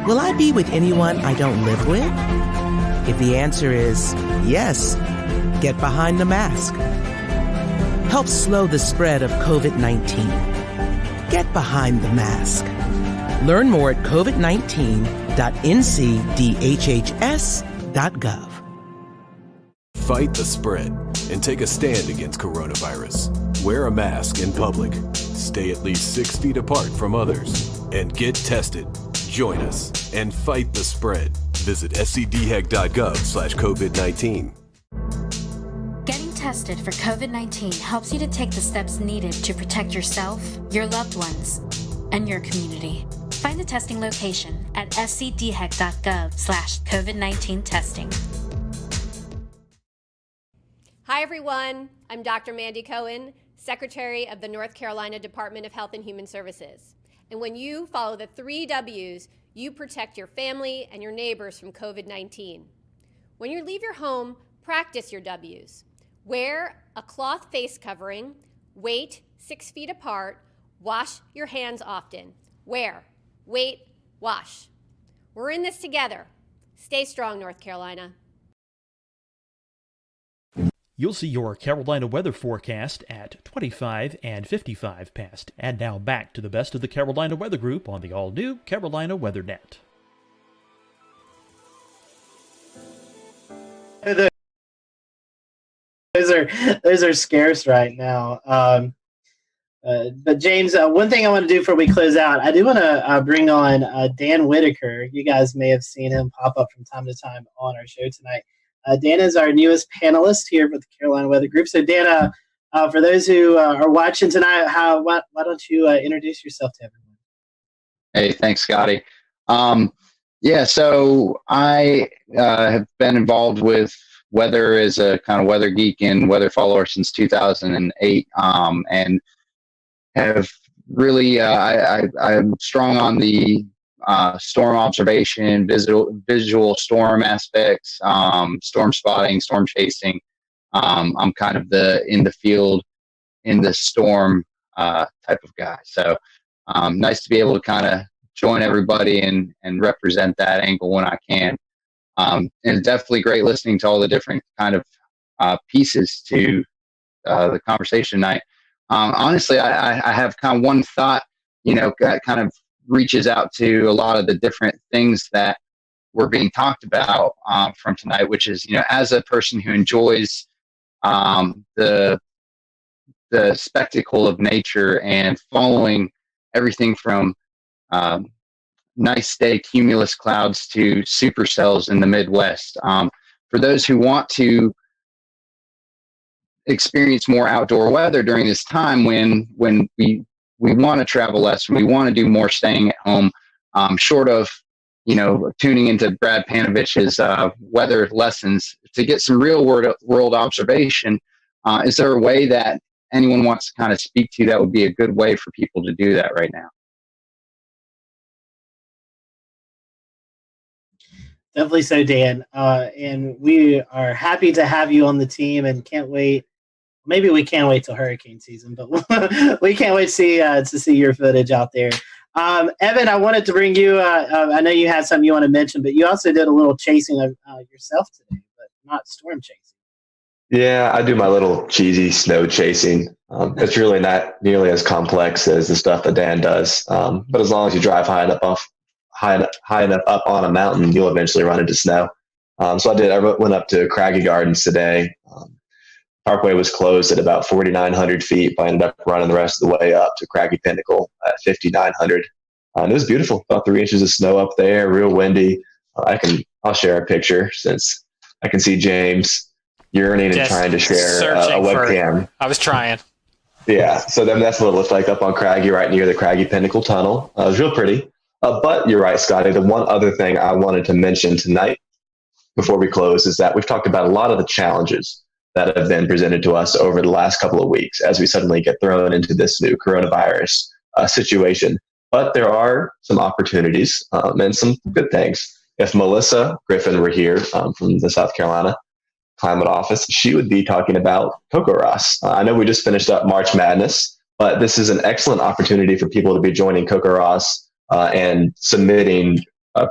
will I be with anyone I don't live with? If the answer is yes, get behind the mask. Help slow the spread of COVID-19. Get behind the mask. Learn more at covid19.ncdhhs.gov. Fight the spread and take a stand against coronavirus. Wear a mask in public. Stay at least 6 feet apart from others. And get tested. Join us and fight the spread. Visit scdhec.gov/COVID-19. Getting tested for COVID-19 helps you to take the steps needed to protect yourself, your loved ones, and your community. Find the testing location at scdhec.gov/COVID-19 testing. Hi, everyone. I'm Dr. Mandy Cohen, Secretary of the North Carolina Department of Health and Human Services. And when you follow the 3 W's, you protect your family and your neighbors from COVID-19. When you leave your home, practice your W's. Wear a cloth face covering, wait 6 feet apart, wash your hands often. Wear, wait, wash. We're in this together. Stay strong, North Carolina. You'll see your Carolina weather forecast at 25 and 55 past. And now back to the best of the Carolina Weather Group on the all-new Carolina Weather Net. Those are scarce right now. But James, one thing I want to do before we close out, I do want to bring on Dan Whitaker. You guys may have seen him pop up from time to time on our show tonight. Dan is our newest panelist here with the Carolina Weather Group. So Dan, for those who are watching tonight, why don't you introduce yourself to everyone? Hey, thanks, Scotty. Yeah, so I have been involved with weather as a kind of weather geek and weather follower since 2008, and have really I'm strong on the storm observation, visual storm aspects, storm spotting, storm chasing. I'm kind of in the field in the storm type of guy. So nice to be able to kind of join everybody and represent that angle when I can. And definitely great listening to all the different kind of pieces to the conversation tonight. Honestly, I have kind of one thought, kind of reaches out to a lot of the different things that were being talked about from tonight, which is, as a person who enjoys the spectacle of nature and following everything from nice day cumulus clouds to supercells in the Midwest. For those who want to experience more outdoor weather during this time when we want to travel less, we want to do more staying at home, short of tuning into Brad Panovich's weather lessons to get some real world observation. Is there a way that anyone wants to kind of speak to that would be a good way for people to do that right now? Definitely so, Dan. And we are happy to have you on the team and can't wait. Maybe we can't wait till hurricane season, but we can't wait to see your footage out there. Evan, I wanted to bring you, I know you had something you want to mention, but you also did a little chasing of yourself today, but not storm chasing. Yeah, I do my little cheesy snow chasing. It's really not nearly as complex as the stuff that Dan does. But as long as you drive high enough up on a mountain, you'll eventually run into snow. So I went up to Craggy Gardens today. Parkway was closed at about 4,900 feet, but I ended up running the rest of the way up to Craggy Pinnacle at 5,900. And it was beautiful. About 3 inches of snow up there, real windy. I'll share a picture since I can see James yearning and trying to share a webcam. I was trying. Yeah, so then that's what it looked like up on Craggy, right near the Craggy Pinnacle Tunnel. It was real pretty. But you're right, Scotty. The one other thing I wanted to mention tonight before we close is that we've talked about a lot of the challenges that have been presented to us over the last couple of weeks as we suddenly get thrown into this new coronavirus situation. But there are some opportunities and some good things. If Melissa Griffin were here from the South Carolina Climate Office, she would be talking about Cocoa Ross. I know we just finished up March Madness, but this is an excellent opportunity for people to be joining Cocoa Ross and submitting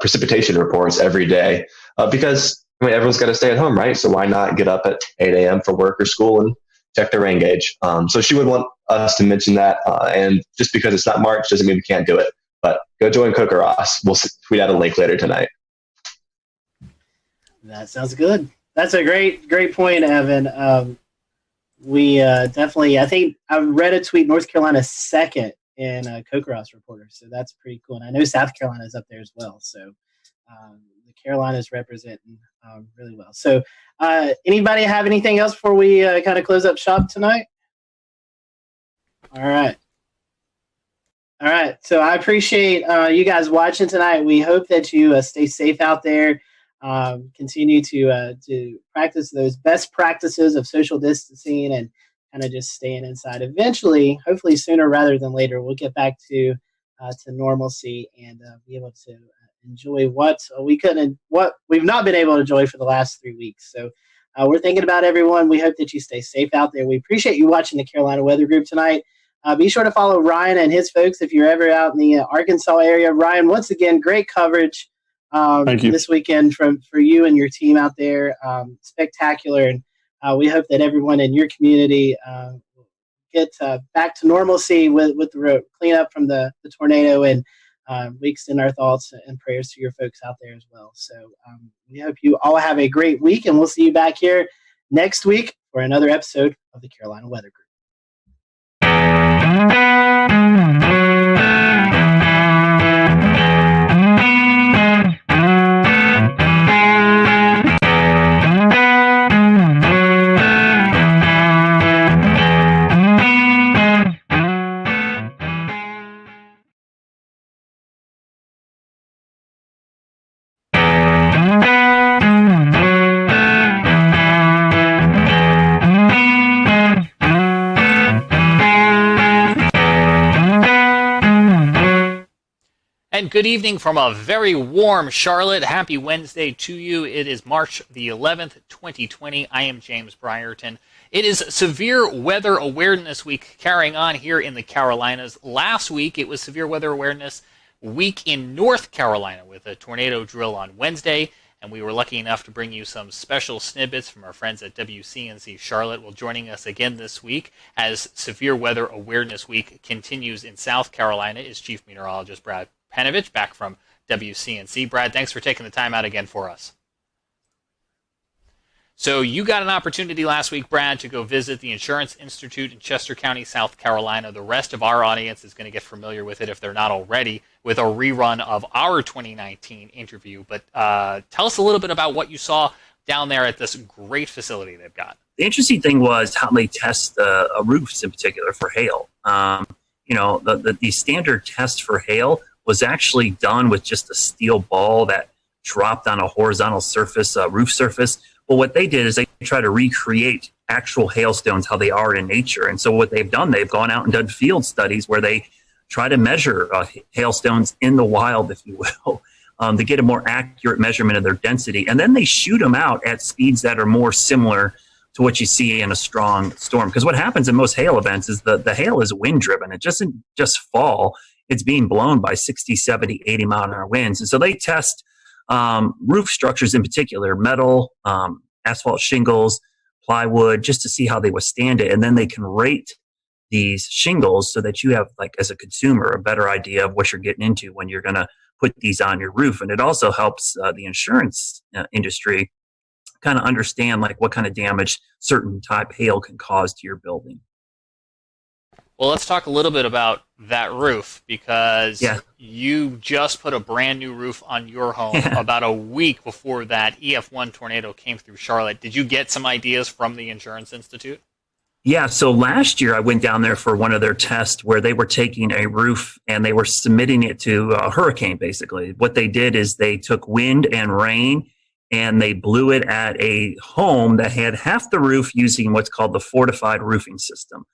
precipitation reports every day because everyone's got to stay at home, right? So why not get up at 8 a.m. for work or school and check the rain gauge? So she would want us to mention that. And just because it's not March doesn't mean we can't do it. But go join Cocoa Ross. We'll tweet out a link later tonight. That sounds good. That's a great point, Evan. We definitely, I think I read a tweet, North Carolina second in Cocoa Ross Reporter. So that's pretty cool. And I know South Carolina is up there as well. So the Carolinas representing really well. So anybody have anything else before we kind of close up shop tonight? All right. All right. So I appreciate you guys watching tonight. We hope that you stay safe out there. Continue to practice those best practices of social distancing and kind of just staying inside. Eventually, hopefully sooner rather than later, we'll get back to normalcy and be able to enjoy what we've not been able to enjoy for the last 3 weeks. So we're thinking about everyone. We hope that you stay safe out there. We appreciate you watching the Carolina Weather Group tonight. Be sure to follow Ryan and his folks if you're ever out in the Arkansas area. Ryan, once again, great coverage this weekend for you and your team out there. Spectacular. And we hope that everyone in your community get back to normalcy with the cleanup from the tornado. And we extend our thoughts and prayers to your folks out there as well. So we hope you all have a great week, and we'll see you back here next week for another episode of the Carolina Weather Group. And good evening from a very warm Charlotte. Happy Wednesday to you. It is March the 11th, 2020. I am James Brierton. It is Severe Weather Awareness Week carrying on here in the Carolinas. Last week, it was Severe Weather Awareness Week in North Carolina with a tornado drill on Wednesday. And we were lucky enough to bring you some special snippets from our friends at WCNC Charlotte. Well, joining us again this week as Severe Weather Awareness Week continues in South Carolina is Chief Meteorologist Brad Panovich back from WCNC. Brad, thanks for taking the time out again for us. So you got an opportunity last week, Brad, to go visit the Insurance Institute in Chester County, South Carolina. The rest of our audience is going to get familiar with it if they're not already, with a rerun of our 2019 interview. But tell us a little bit about what you saw down there at this great facility they've got. The interesting thing was how they test roofs in particular for hail. The standard test for hail was actually done with just a steel ball that dropped on a horizontal surface, roof surface. But what they did is they tried to recreate actual hailstones, how they are in nature. And so what they've done, they've gone out and done field studies where they try to measure hailstones in the wild, if you will, to get a more accurate measurement of their density. And then they shoot them out at speeds that are more similar to what you see in a strong storm. Because what happens in most hail events is the hail is wind driven. It doesn't just fall. It's being blown by 60, 70, 80 mile an hour winds. And so they test roof structures in particular, metal, asphalt shingles, plywood, just to see how they withstand it. And then they can rate these shingles so that you have, like, as a consumer, a better idea of what you're getting into when you're going to put these on your roof. And it also helps the insurance industry kind of understand, like, what kind of damage certain type hail can cause to your building. Well, let's talk a little bit about that roof, because you just put a brand new roof on your home about a week before that EF1 tornado came through Charlotte. Did you get some ideas from the Insurance Institute? Yeah, so last year I went down there for one of their tests where they were taking a roof and they were submitting it to a hurricane, basically. What they did is they took wind and rain and they blew it at a home that had half the roof using what's called the fortified roofing system,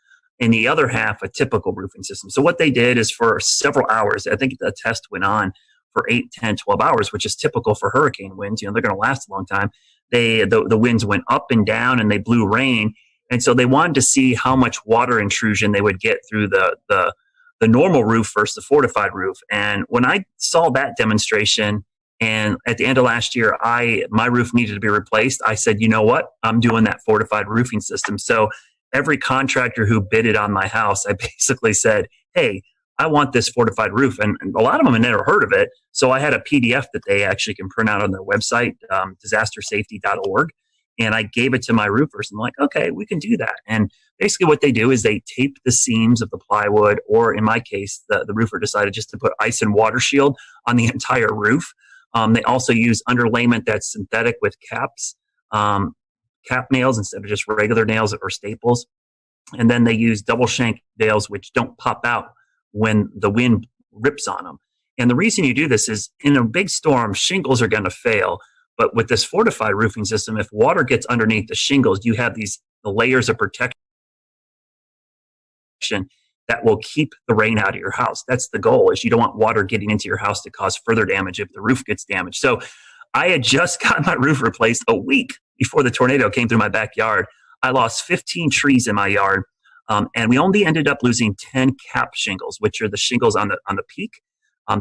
and the other half a typical roofing system. So what they did is for several hours, I think the test went on for 8, 10, 12 hours, which is typical for hurricane winds. They're going to last a long time. The winds went up and down and they blew rain. And so they wanted to see how much water intrusion they would get through the normal roof versus the fortified roof. And when I saw that demonstration, and at the end of last year, my roof needed to be replaced, I said, you know what? I'm doing that fortified roofing system. So every contractor who bidded on my house, I basically said, hey, I want this fortified roof. And a lot of them had never heard of it. So I had a PDF that they actually can print out on their website, disastersafety.org. And I gave it to my roofers. I'm like, okay, we can do that. And basically what they do is they tape the seams of the plywood, or in my case, the roofer decided just to put ice and water shield on the entire roof. They also use underlayment that's synthetic with caps. Cap nails instead of just regular nails or staples. And then they use double shank nails, which don't pop out when the wind rips on them. And the reason you do this is in a big storm, shingles are going to fail. But with this fortified roofing system, if water gets underneath the shingles, you have the layers of protection that will keep the rain out of your house. That's the goal, is you don't want water getting into your house to cause further damage if the roof gets damaged. So I had just got my roof replaced a week before the tornado came through my backyard. I lost 15 trees in my yard, and we only ended up losing 10 cap shingles, which are the shingles on the peak.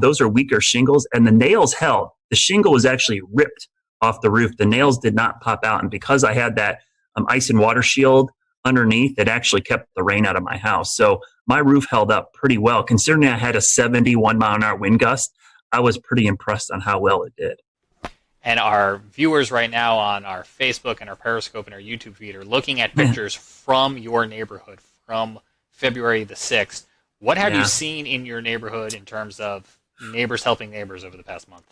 Those are weaker shingles, and the nails held. The shingle was actually ripped off the roof. The nails did not pop out, and because I had that ice and water shield underneath, it actually kept the rain out of my house. So my roof held up pretty well. Considering I had a 71-mile-an-hour wind gust, I was pretty impressed on how well it did. And our viewers right now on our Facebook and our Periscope and our YouTube feed are looking at pictures from your neighborhood from February the 6th. What have you seen in your neighborhood in terms of neighbors helping neighbors over the past month?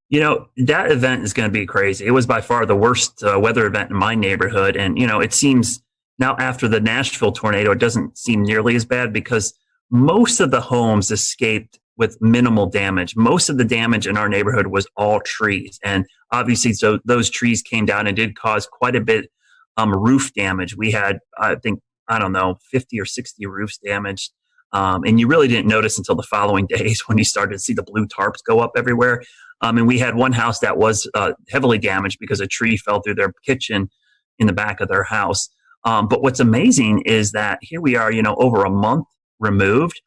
You know, that event is going to be crazy. It was by far the worst weather event in my neighborhood. And, you know, it seems now after the Nashville tornado, it doesn't seem nearly as bad because most of the homes escaped with minimal damage. Most of the damage in our neighborhood was all trees. And obviously, so those trees came down and did cause quite a bit roof damage. We had, I think, 50 or 60 roofs damaged. And you really didn't notice until the following days when you started to see the blue tarps go up everywhere. And we had one house that was heavily damaged because a tree fell through their kitchen in the back of their house. But what's amazing is that here we are, you know, over a month removed.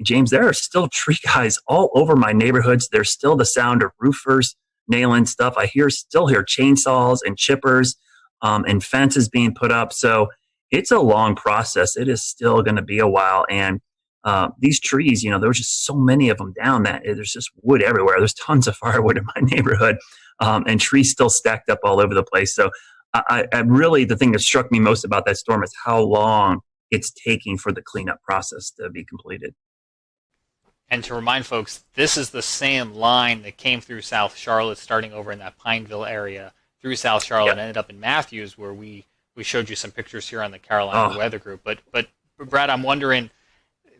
James, there are still tree guys all over my neighborhoods. There's still the sound of roofers nailing stuff. I still hear chainsaws and chippers and fences being put up. So it's a long process. It is still going to be a while. And these trees, you know, there was just so many of them down that there's just wood everywhere. There's tons of firewood in my neighborhood and trees still stacked up all over the place. So I really, the thing that struck me most about that storm is how long it's taking for the cleanup process to be completed. And to remind folks, this is the same line that came through South Charlotte, starting over in that Pineville area, through South Charlotte, and ended up in Matthews, where we showed you some pictures here on the Carolina Weather Group. But Brad, I'm wondering,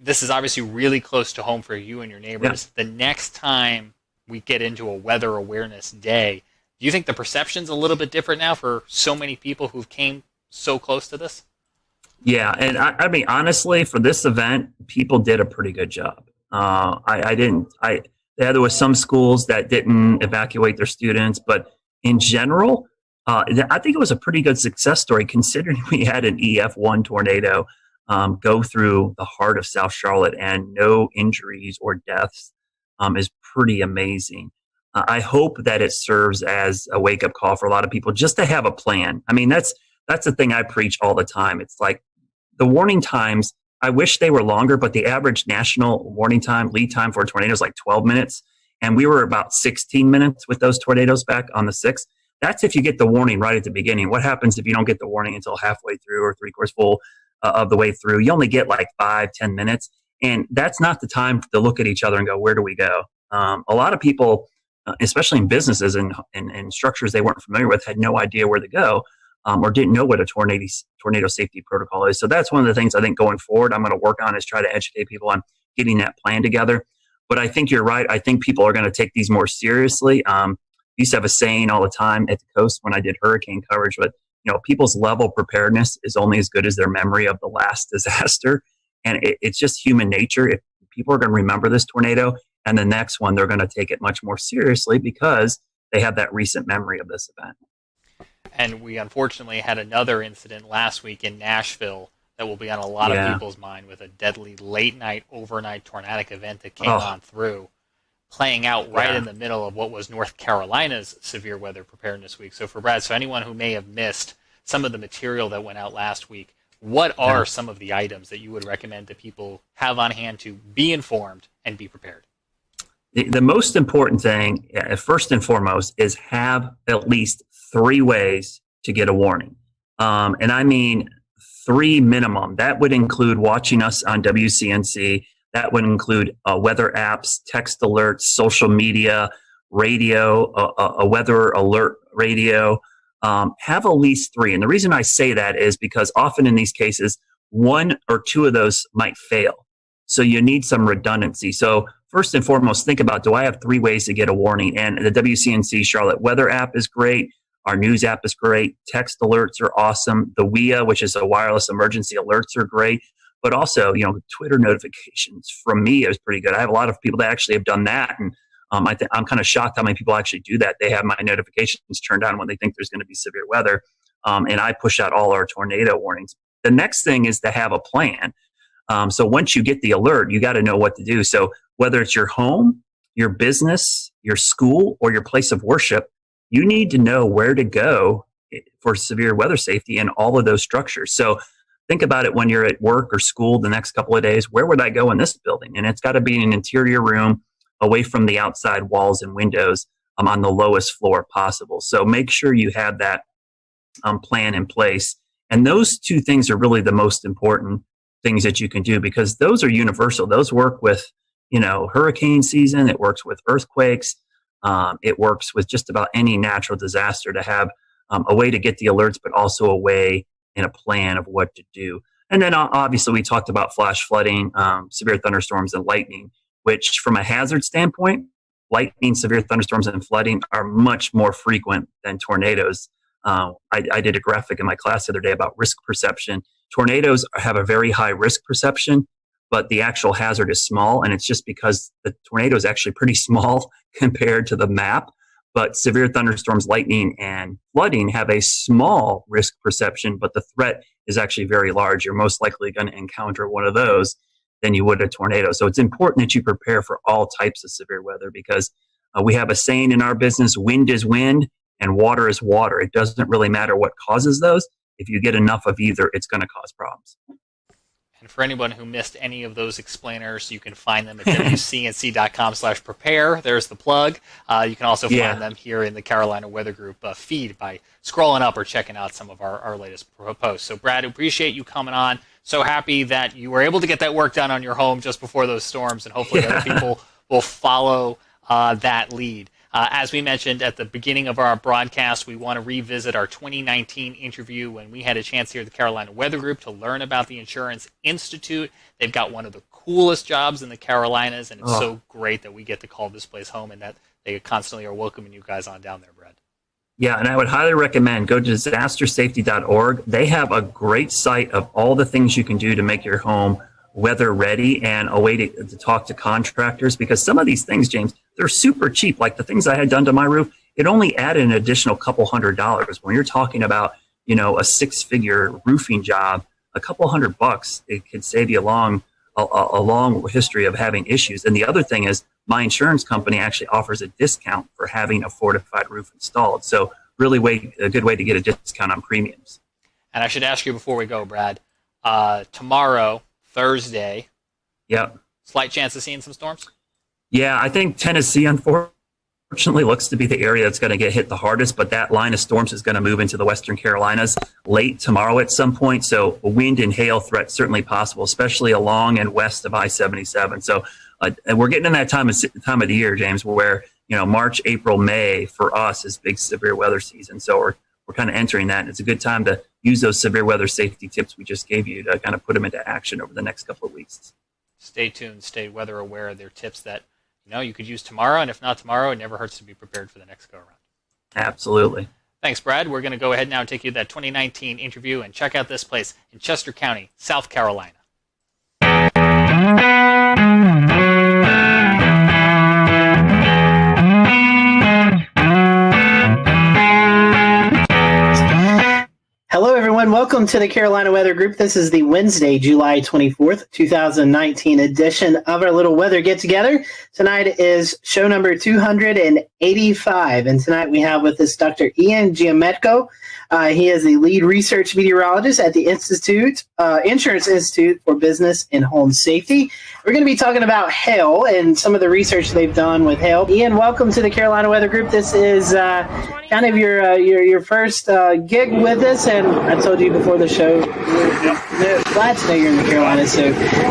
this is obviously really close to home for you and your neighbors. Yeah. The next time we get into a weather awareness day, do you think the perception's a little bit different now for so many people who've came so close to this? Yeah, and I mean, honestly, for this event, people did a pretty good job. There was some schools that didn't evacuate their students, but in general, I think it was a pretty good success story considering we had an EF1 tornado go through the heart of South Charlotte and no injuries or deaths is pretty amazing. I hope that it serves as a wake-up call for a lot of people just to have a plan. I mean, that's the thing I preach all the time. It's like the warning times, I wish they were longer, but the average national warning time, lead time for a tornado is like 12 minutes. And we were about 16 minutes with those tornadoes back on the 6th. That's if you get the warning right at the beginning. What happens if you don't get the warning until halfway through or three-quarters full of the way through? You only get like 5-10 minutes. And that's not the time to look at each other and go, where do we go? A lot of people, especially in businesses and structures they weren't familiar with, had no idea where to go. Or didn't know what a tornado safety protocol is. So that's one of the things I think going forward I'm going to work on is try to educate people on getting that plan together. But I think you're right. I think people are going to take these more seriously. I used to have a saying all the time at the coast when I did hurricane coverage, but you know, people's level of preparedness is only as good as their memory of the last disaster. And it's just human nature. If people are going to remember this tornado and the next one, they're going to take it much more seriously because they have that recent memory of this event. And we unfortunately had another incident last week in Nashville that will be on a lot of people's mind with a deadly late-night, overnight tornadic event that came on through, playing out right in the middle of what was North Carolina's severe weather preparedness week. So for Brad, so anyone who may have missed some of the material that went out last week, what are some of the items that you would recommend that people have on hand to be informed and be prepared? The most important thing, first and foremost, is have at least 3 ways to get a warning. And I mean 3 minimum. That would include watching us on WCNC. That would include weather apps, text alerts, social media, radio, a weather alert radio. Have at least 3. And the reason I say that is because often in these cases, 1 or 2 of those might fail. So you need some redundancy. So first and foremost, think about, do I have 3 ways to get a warning? And the WCNC Charlotte Weather app is great. Our news app is great. Text alerts are awesome. The WIA, which is a wireless emergency alerts, are great. But also, Twitter notifications from me is pretty good. I have a lot of people that actually have done that. And I'm kind of shocked how many people actually do that. They have my notifications turned on when they think there's going to be severe weather. And I push out all our tornado warnings. The next thing is to have a plan. So once you get the alert, you got to know what to do. So whether it's your home, your business, your school, or your place of worship, you need to know where to go for severe weather safety in all of those structures. So think about it when you're at work or school the next couple of days. Where would I go in this building? And it's got to be in an interior room away from the outside walls and windows on the lowest floor possible. So make sure you have that plan in place. And those 2 things are really the most important things that you can do, because those are universal. Those work with, hurricane season. It works with earthquakes. It works with just about any natural disaster to have a way to get the alerts, but also a way and a plan of what to do. And then obviously we talked about flash flooding, severe thunderstorms, and lightning, which from a hazard standpoint, lightning, severe thunderstorms, and flooding are much more frequent than tornadoes. I did a graphic in my class the other day about risk perception. Tornadoes have a very high risk perception, but the actual hazard is small. And it's just because the tornado is actually pretty small compared to the map. But severe thunderstorms, lightning, and flooding have a small risk perception, but the threat is actually very large. You're most likely going to encounter one of those than you would a tornado. So it's important that you prepare for all types of severe weather, because we have a saying in our business: wind is wind and water is water. It doesn't really matter what causes those. If you get enough of either, it's going to cause problems. And for anyone who missed any of those explainers, you can find them at wcnc.com/prepare. There's the plug. You can also find them here in the Carolina Weather Group feed by scrolling up or checking out some of our latest posts. So, Brad, appreciate you coming on. So happy that you were able to get that work done on your home just before those storms, and hopefully other people will follow that lead. As we mentioned at the beginning of our broadcast, we want to revisit our 2019 interview when we had a chance here at the Carolina Weather Group to learn about the Insurance Institute. They've got one of the coolest jobs in the Carolinas, and it's so great that we get to call this place home and that they constantly are welcoming you guys on down there, Brad. Yeah, and I would highly recommend go to disastersafety.org. They have a great site of all the things you can do to make your home weather ready, and a way to talk to contractors, because some of these things, James, they're super cheap. Like the things I had done to my roof, it only added an additional couple $100. When you're talking about, a 6-figure roofing job, a couple $100, it could save you a long history of having issues. And the other thing is, my insurance company actually offers a discount for having a fortified roof installed. So really a good way to get a discount on premiums. And I should ask you before we go, Brad, tomorrow, Thursday. Yep. Slight chance of seeing some storms? Yeah, I think Tennessee, unfortunately, looks to be the area that's going to get hit the hardest, but that line of storms is going to move into the Western Carolinas late tomorrow at some point. So a wind and hail threat certainly possible, especially along and west of I-77. So and we're getting in that time of the year, James, where, March, April, May for us is big severe weather season. So we're kind of entering that. And it's a good time to use those severe weather safety tips we just gave you to kind of put them into action over the next couple of weeks. Stay tuned, stay weather aware. They're tips that you could use tomorrow, and if not tomorrow, it never hurts to be prepared for the next go around. Absolutely. Thanks, Brad. We're going to go ahead now and take you to that 2019 interview and check out this place in Chester County, South Carolina. Hello, everyone. Welcome to the Carolina Weather Group. This is the Wednesday, July 24th, 2019 edition of our little weather get-together. Tonight is show number 285, and tonight we have with us Dr. Ian Giametco. He is the lead research meteorologist at the Insurance Institute for Business and Home Safety. We're going to be talking about hail and some of the research they've done with hail. Ian, welcome to the Carolina Weather Group. This is kind of your first gig with us, and I told called you before the show. We're glad to know you're in the Carolinas. So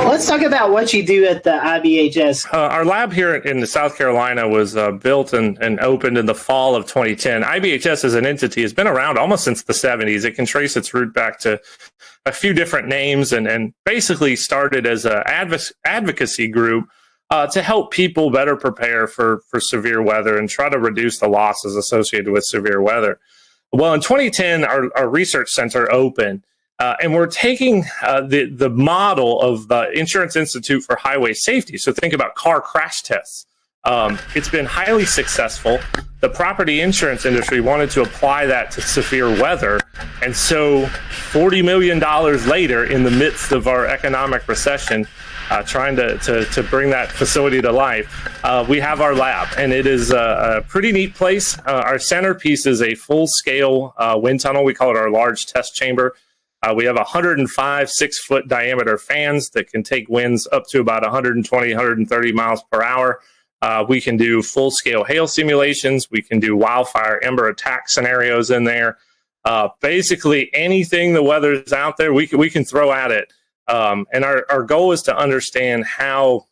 let's talk about what you do at the IBHS. Our lab here in South Carolina was built and opened in the fall of 2010. IBHS as an entity has been around almost since the 70s. It can trace its root back to a few different names and basically started as an advocacy group to help people better prepare for severe weather and try to reduce the losses associated with severe weather. Well, in 2010, our research center opened, and we're taking the model of the Insurance Institute for Highway Safety. So think about car crash tests. It's been highly successful. The property insurance industry wanted to apply that to severe weather. And so $40 million later, in the midst of our economic recession, trying to bring that facility to life, we have our lab, and it is a pretty neat place. Our centerpiece is a full-scale wind tunnel. We call it our large test chamber. We have 105 6-foot diameter fans that can take winds up to about 120, 130 miles per hour. We can do full-scale hail simulations. We can do wildfire ember attack scenarios in there. Basically, anything the weather is out there, we can throw at it. And our goal is to understand how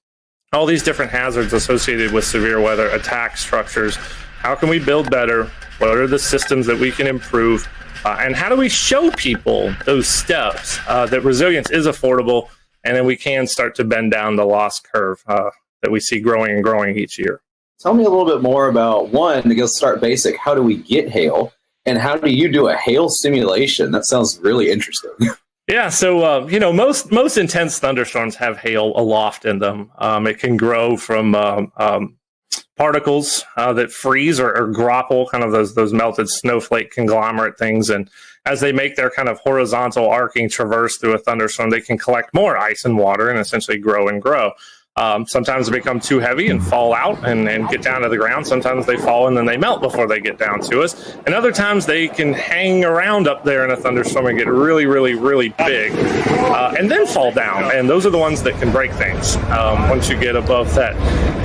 all these different hazards associated with severe weather attack structures. How can we build better? What are the systems that we can improve? And how do we show people those steps that resilience is affordable, and then we can start to bend down the loss curve that we see growing and growing each year? Tell me a little bit more about, one, to go start basic, how do we get hail? And how do you do a hail simulation? That sounds really interesting. Yeah, so most intense thunderstorms have hail aloft in them. It can grow from particles that freeze or grapple, kind of those melted snowflake conglomerate things. And as they make their kind of horizontal arcing traverse through a thunderstorm, they can collect more ice and water and essentially grow and grow. Sometimes they become too heavy and fall out and get down to the ground. Sometimes they fall and then they melt before they get down to us. And other times they can hang around up there in a thunderstorm and get really, really, really big and then fall down. And those are the ones that can break things. Once you get above that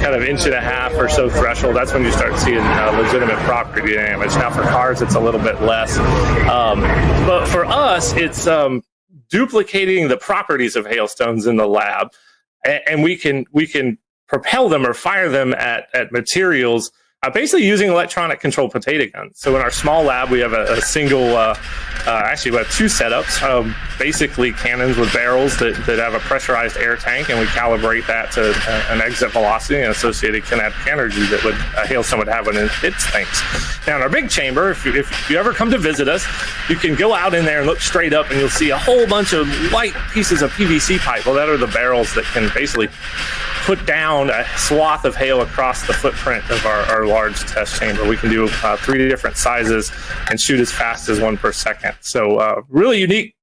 kind of 1.5 inch or so threshold, that's when you start seeing legitimate property damage. Now for cars, it's a little bit less. But for us, it's duplicating the properties of hailstones in the lab. And we can propel them or fire them at materials, basically using electronic controlled potato guns. So in our small lab, we have a single, actually we have two setups, basically cannons with barrels that have a pressurized air tank, and we calibrate that to an exit velocity and associated kinetic energy that a hailstone would have when it hits things. Now in our big chamber, if you ever come to visit us, you can go out in there and look straight up and you'll see a whole bunch of light pieces of PVC pipe. Well, that are the barrels that can basically put down a swath of hail across the footprint of our large test chamber. We can do 3 different sizes and shoot as fast as 1 per second. So really unique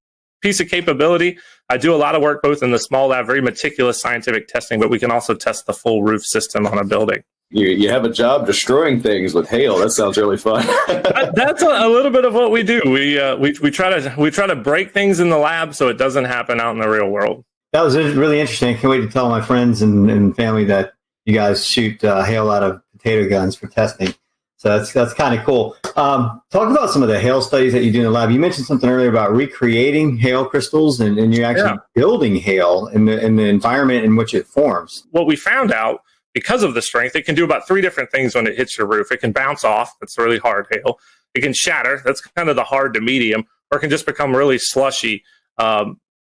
piece of capability. I do a lot of work both in the small lab, very meticulous scientific testing, but we can also test the full roof system on a building. You have a job destroying things with hail. That sounds really fun. That's a little bit of what we do. We try to break things in the lab so it doesn't happen out in the real world. That was really interesting. I can't wait to tell my friends and family that you guys shoot hail out of potato guns for testing. So that's kind of cool. Talk about some of the hail studies that you do in the lab. You mentioned something earlier about recreating hail crystals, and you're actually building hail in the environment in which it forms. What we found out, because of the strength, it can do about 3 different things when it hits your roof. It can bounce off. That's really hard hail. It can shatter. That's kind of the hard to medium. Or it can just become really slushy.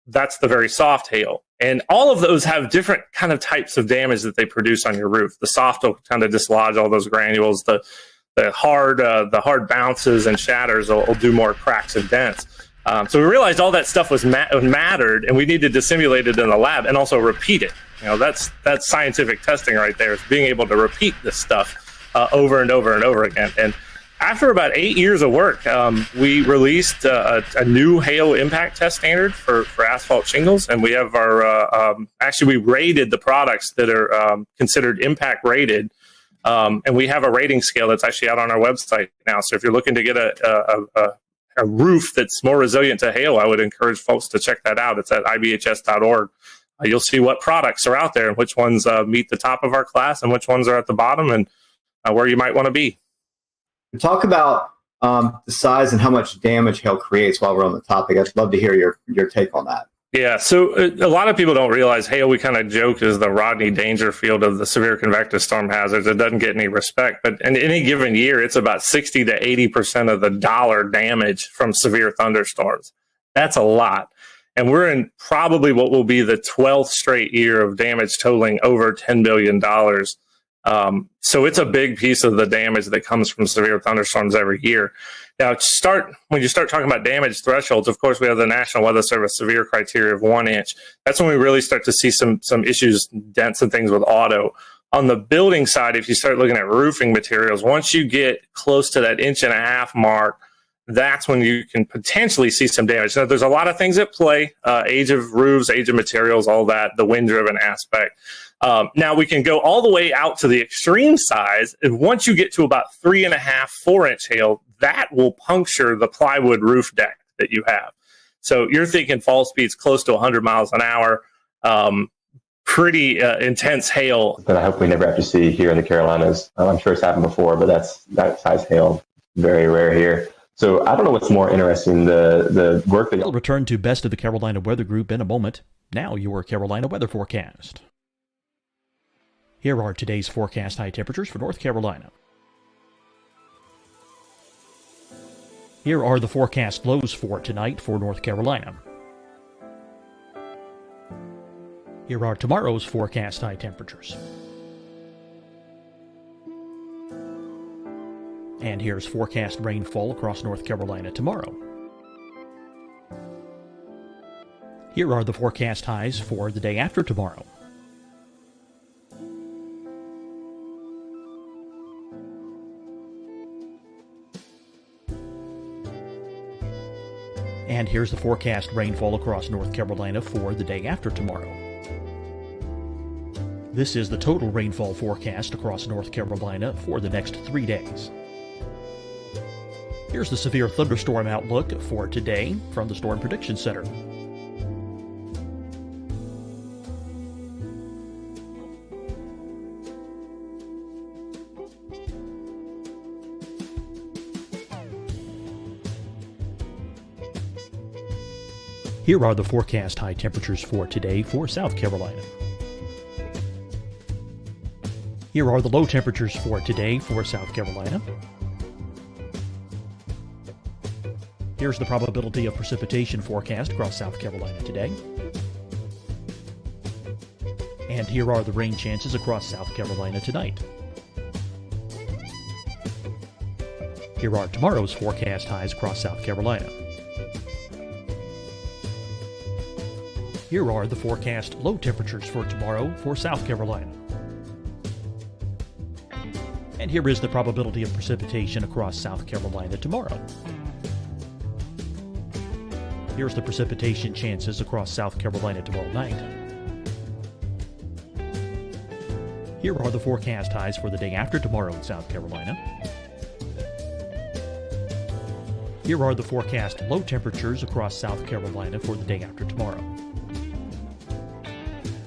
That's the very soft hail. And all of those have different kind of types of damage that they produce on your roof. The soft will kind of dislodge all those granules. The hard bounces and shatters will do more cracks and dents. So we realized all that stuff was mattered, and we needed to simulate it in the lab and also repeat it. That's scientific testing right there, is being able to repeat this stuff over and over and over again. And after about 8 years of work, we released a new hail impact test standard for asphalt shingles, and we have our actually we rated the products that are considered impact rated, and we have a rating scale that's actually out on our website now. So if you're looking to get a roof that's more resilient to hail, I would encourage folks to check that out. It's at ibhs.org. You'll see what products are out there and which ones meet the top of our class and which ones are at the bottom, and where you might want to be. Talk about the size and how much damage hail creates while we're on the topic? I'd love to hear your take on that. Yeah, so a lot of people don't realize hail, we kind of joke, is the Rodney Dangerfield of the severe convective storm hazards. It doesn't get any respect, but in any given year, it's about 60 to 80% of the dollar damage from severe thunderstorms. That's a lot. And we're in probably what will be the 12th straight year of damage totaling over $10 billion. So it's a big piece of the damage that comes from severe thunderstorms every year. Now, when you start talking about damage thresholds, of course, we have the National Weather Service severe criteria of 1 inch. That's when we really start to see some issues, dents and things with auto. On the building side, if you start looking at roofing materials, once you get close to that 1.5 inch mark, that's when you can potentially see some damage. Now, there's a lot of things at play, age of roofs, age of materials, all that, the wind-driven aspect. Now, we can go all the way out to the extreme size. And once you get to about 3.5, 4 inch hail, that will puncture the plywood roof deck that you have. So you're thinking fall speeds close to 100 miles an hour, pretty intense hail. That I hope we never have to see here in the Carolinas. I'm sure it's happened before, but that size hail, very rare here. So I don't know what's more interesting, the work that We'll return to Best of the Carolina Weather Group in a moment. Now your Carolina weather forecast. Here are today's forecast high temperatures for North Carolina. Here are the forecast lows for tonight for North Carolina. Here are tomorrow's forecast high temperatures. And here's forecast rainfall across North Carolina tomorrow. Here are the forecast highs for the day after tomorrow. And here's the forecast rainfall across North Carolina for the day after tomorrow. This is the total rainfall forecast across North Carolina for the next 3 days. Here's the severe thunderstorm outlook for today from the Storm Prediction Center. Here are the forecast high temperatures for today for South Carolina. Here are the low temperatures for today for South Carolina. Here's the probability of precipitation forecast across South Carolina today. And here are the rain chances across South Carolina tonight. Here are tomorrow's forecast highs across South Carolina. Here are the forecast low temperatures for tomorrow for South Carolina. And here is the probability of precipitation across South Carolina tomorrow. Here's the precipitation chances across South Carolina tomorrow night. Here are the forecast highs for the day after tomorrow in South Carolina. Here are the forecast low temperatures across South Carolina for the day after tomorrow.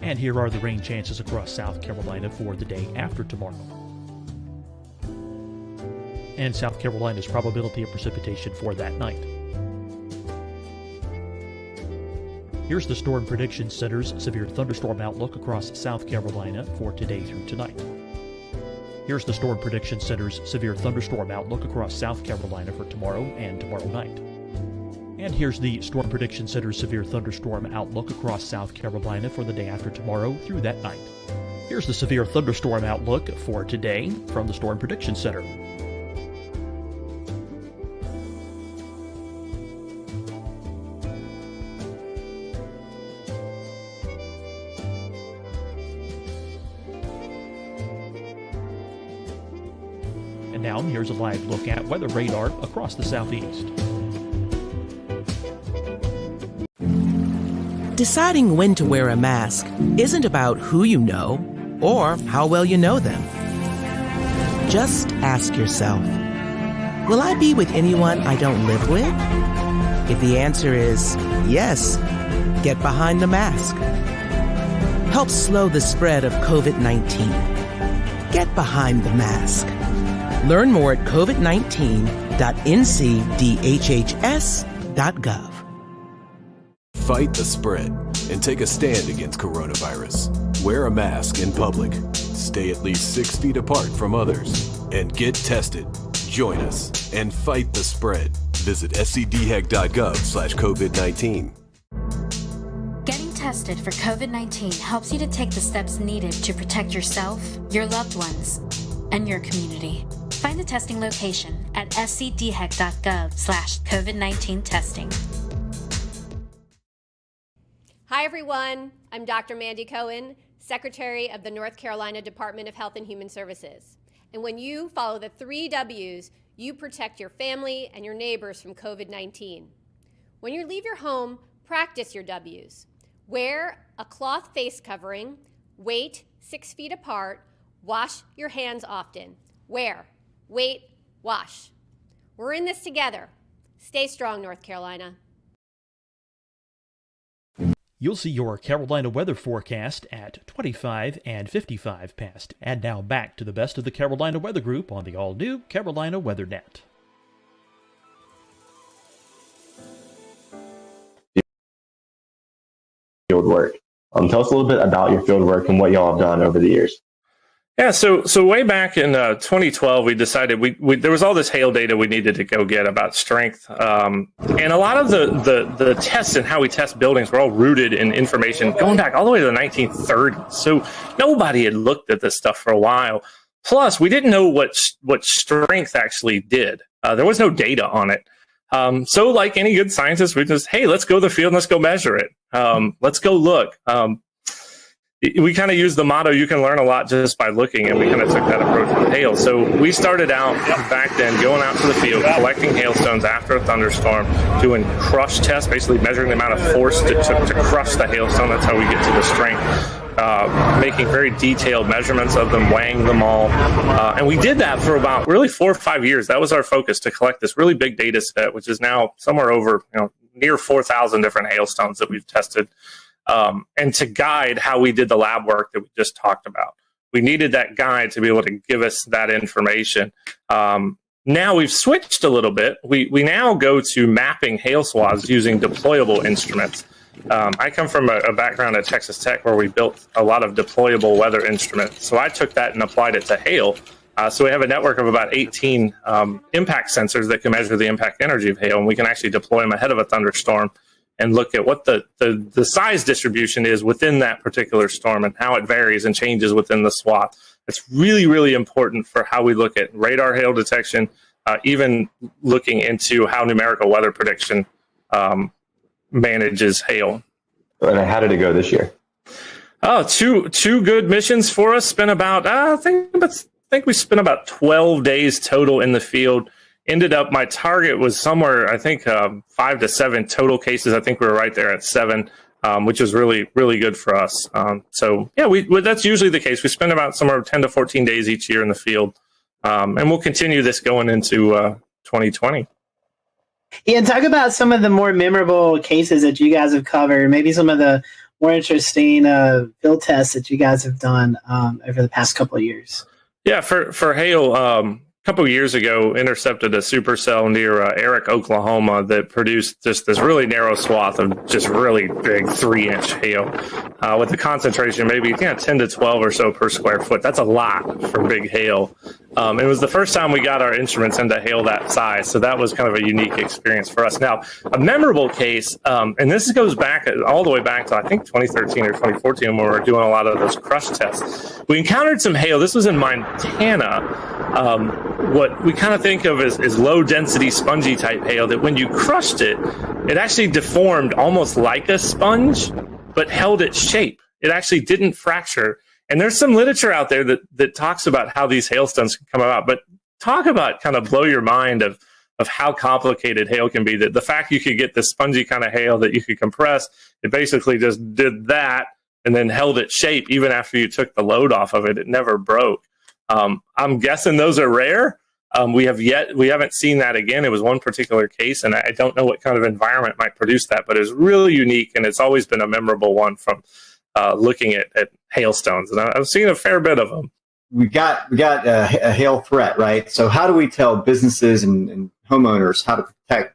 And here are the rain chances across South Carolina for the day after tomorrow. And South Carolina's probability of precipitation for that night. Here's the Storm Prediction Center's severe thunderstorm outlook across South Carolina for today through tonight. Here's the Storm Prediction Center's severe thunderstorm outlook across South Carolina for tomorrow and tomorrow night. And here's the Storm Prediction Center's severe thunderstorm outlook across South Carolina for the day after tomorrow through that night. Here's the severe thunderstorm outlook for today from the Storm Prediction Center. And now here's a live look at weather radar across the southeast. Deciding when to wear a mask isn't about who you know or how well you know them. Just ask yourself, will I be with anyone I don't live with? If the answer is yes, get behind the mask. Help slow the spread of COVID-19. Get behind the mask. Learn more at COVID-19 www.ncdhhs.gov. Fight the spread and take a stand against coronavirus. Wear a mask in public. Stay at least 6 feet apart from others. And get tested. Join us and fight the spread. Visit scdhec.gov/COVID-19. Getting tested for COVID-19 helps you to take the steps needed to protect yourself, your loved ones, and your community. Find the testing location at scdhec.gov/COVID-19 testing. Hi, everyone. I'm Dr. Mandy Cohen, Secretary of the North Carolina Department of Health and Human Services. And when you follow the 3 W's, you protect your family and your neighbors from COVID-19. When you leave your home, practice your W's. Wear a cloth face covering, wait 6 feet apart, wash your hands often. Wear, wait, wash. We're in this together. Stay strong, North Carolina. You'll see your Carolina weather forecast at 25 and 55 past. And now back to the best of the Carolina Weather Group on the all-new Carolina Weather Net. Field work. Tell us a little bit about your field work and what y'all have done over the years. Yeah, so way back in 2012, we decided we there was all this hail data we needed to go get about strength, and a lot of the tests and how we test buildings were all rooted in information going back all the way to the 1930s. So nobody had looked at this stuff for a while. Plus, we didn't know what strength actually did. There was no data on it. So like any good scientist, we just, hey, let's go to the field and let's go measure it. Let's go look. We kind of use the motto, you can learn a lot just by looking, and we kind of took that approach with hail. So we started out back then going out to the field, collecting hailstones after a thunderstorm, doing crush tests, basically measuring the amount of force to crush the hailstone. That's how we get to the strength. Making very detailed measurements of them, weighing them all. And we did that for about really 4 or 5 years. That was our focus, to collect this really big data set, which is now somewhere over, near 4,000 different hailstones that we've tested. And to guide how we did the lab work that we just talked about. We needed that guide to be able to give us that information. Now we've switched a little bit. We now go to mapping hail swaths using deployable instruments. I come from a background at Texas Tech where we built a lot of deployable weather instruments. So I took that and applied it to hail. So we have a network of about 18 impact sensors that can measure the impact energy of hail, and we can actually deploy them ahead of a thunderstorm and look at what the size distribution is within that particular storm and how it varies and changes within the swath. It's really, really important for how we look at radar hail detection, even looking into how numerical weather prediction manages hail. And how did it go this year? Oh, two good missions for us. Spent about, I think we spent about 12 days total in the field. Ended up, my target was somewhere, I think, 5 to 7 total cases. I think we were right there at 7, which is really, really good for us. So, yeah, that's usually the case. We spend about somewhere 10 to 14 days each year in the field. And we'll continue this going into 2020. Yeah, talk about some of the more memorable cases that you guys have covered, maybe some of the more interesting field tests that you guys have done over the past couple of years. Yeah, for hail, couple of years ago, intercepted a supercell near Eric, Oklahoma, that produced just this really narrow swath of just really big 3-inch hail with a concentration maybe 10 to 12 or so per square foot. That's a lot for big hail. It was the first time we got our instruments into hail that size, so that was kind of a unique experience for us. Now, a memorable case, and this goes back all the way back to, I think, 2013 or 2014 when we were doing a lot of those crush tests. We encountered some hail. This was in Montana. What we kind of think of as low-density, spongy type hail, that when you crushed it, it actually deformed almost like a sponge, but held its shape. It actually didn't fracture. And there's some literature out there that talks about how these hailstones can come about. But talk about kind of blow your mind of how complicated hail can be. That the fact you could get this spongy kind of hail that you could compress, it basically just did that and then held its shape even after you took the load off of it. It never broke. I'm guessing those are rare. We haven't seen that again. It was one particular case, and I don't know what kind of environment might produce that, but it's really unique, and it's always been a memorable one from looking at hailstones. And I've seen a fair bit of them. we got a hail threat, right? So how do we tell businesses and homeowners how to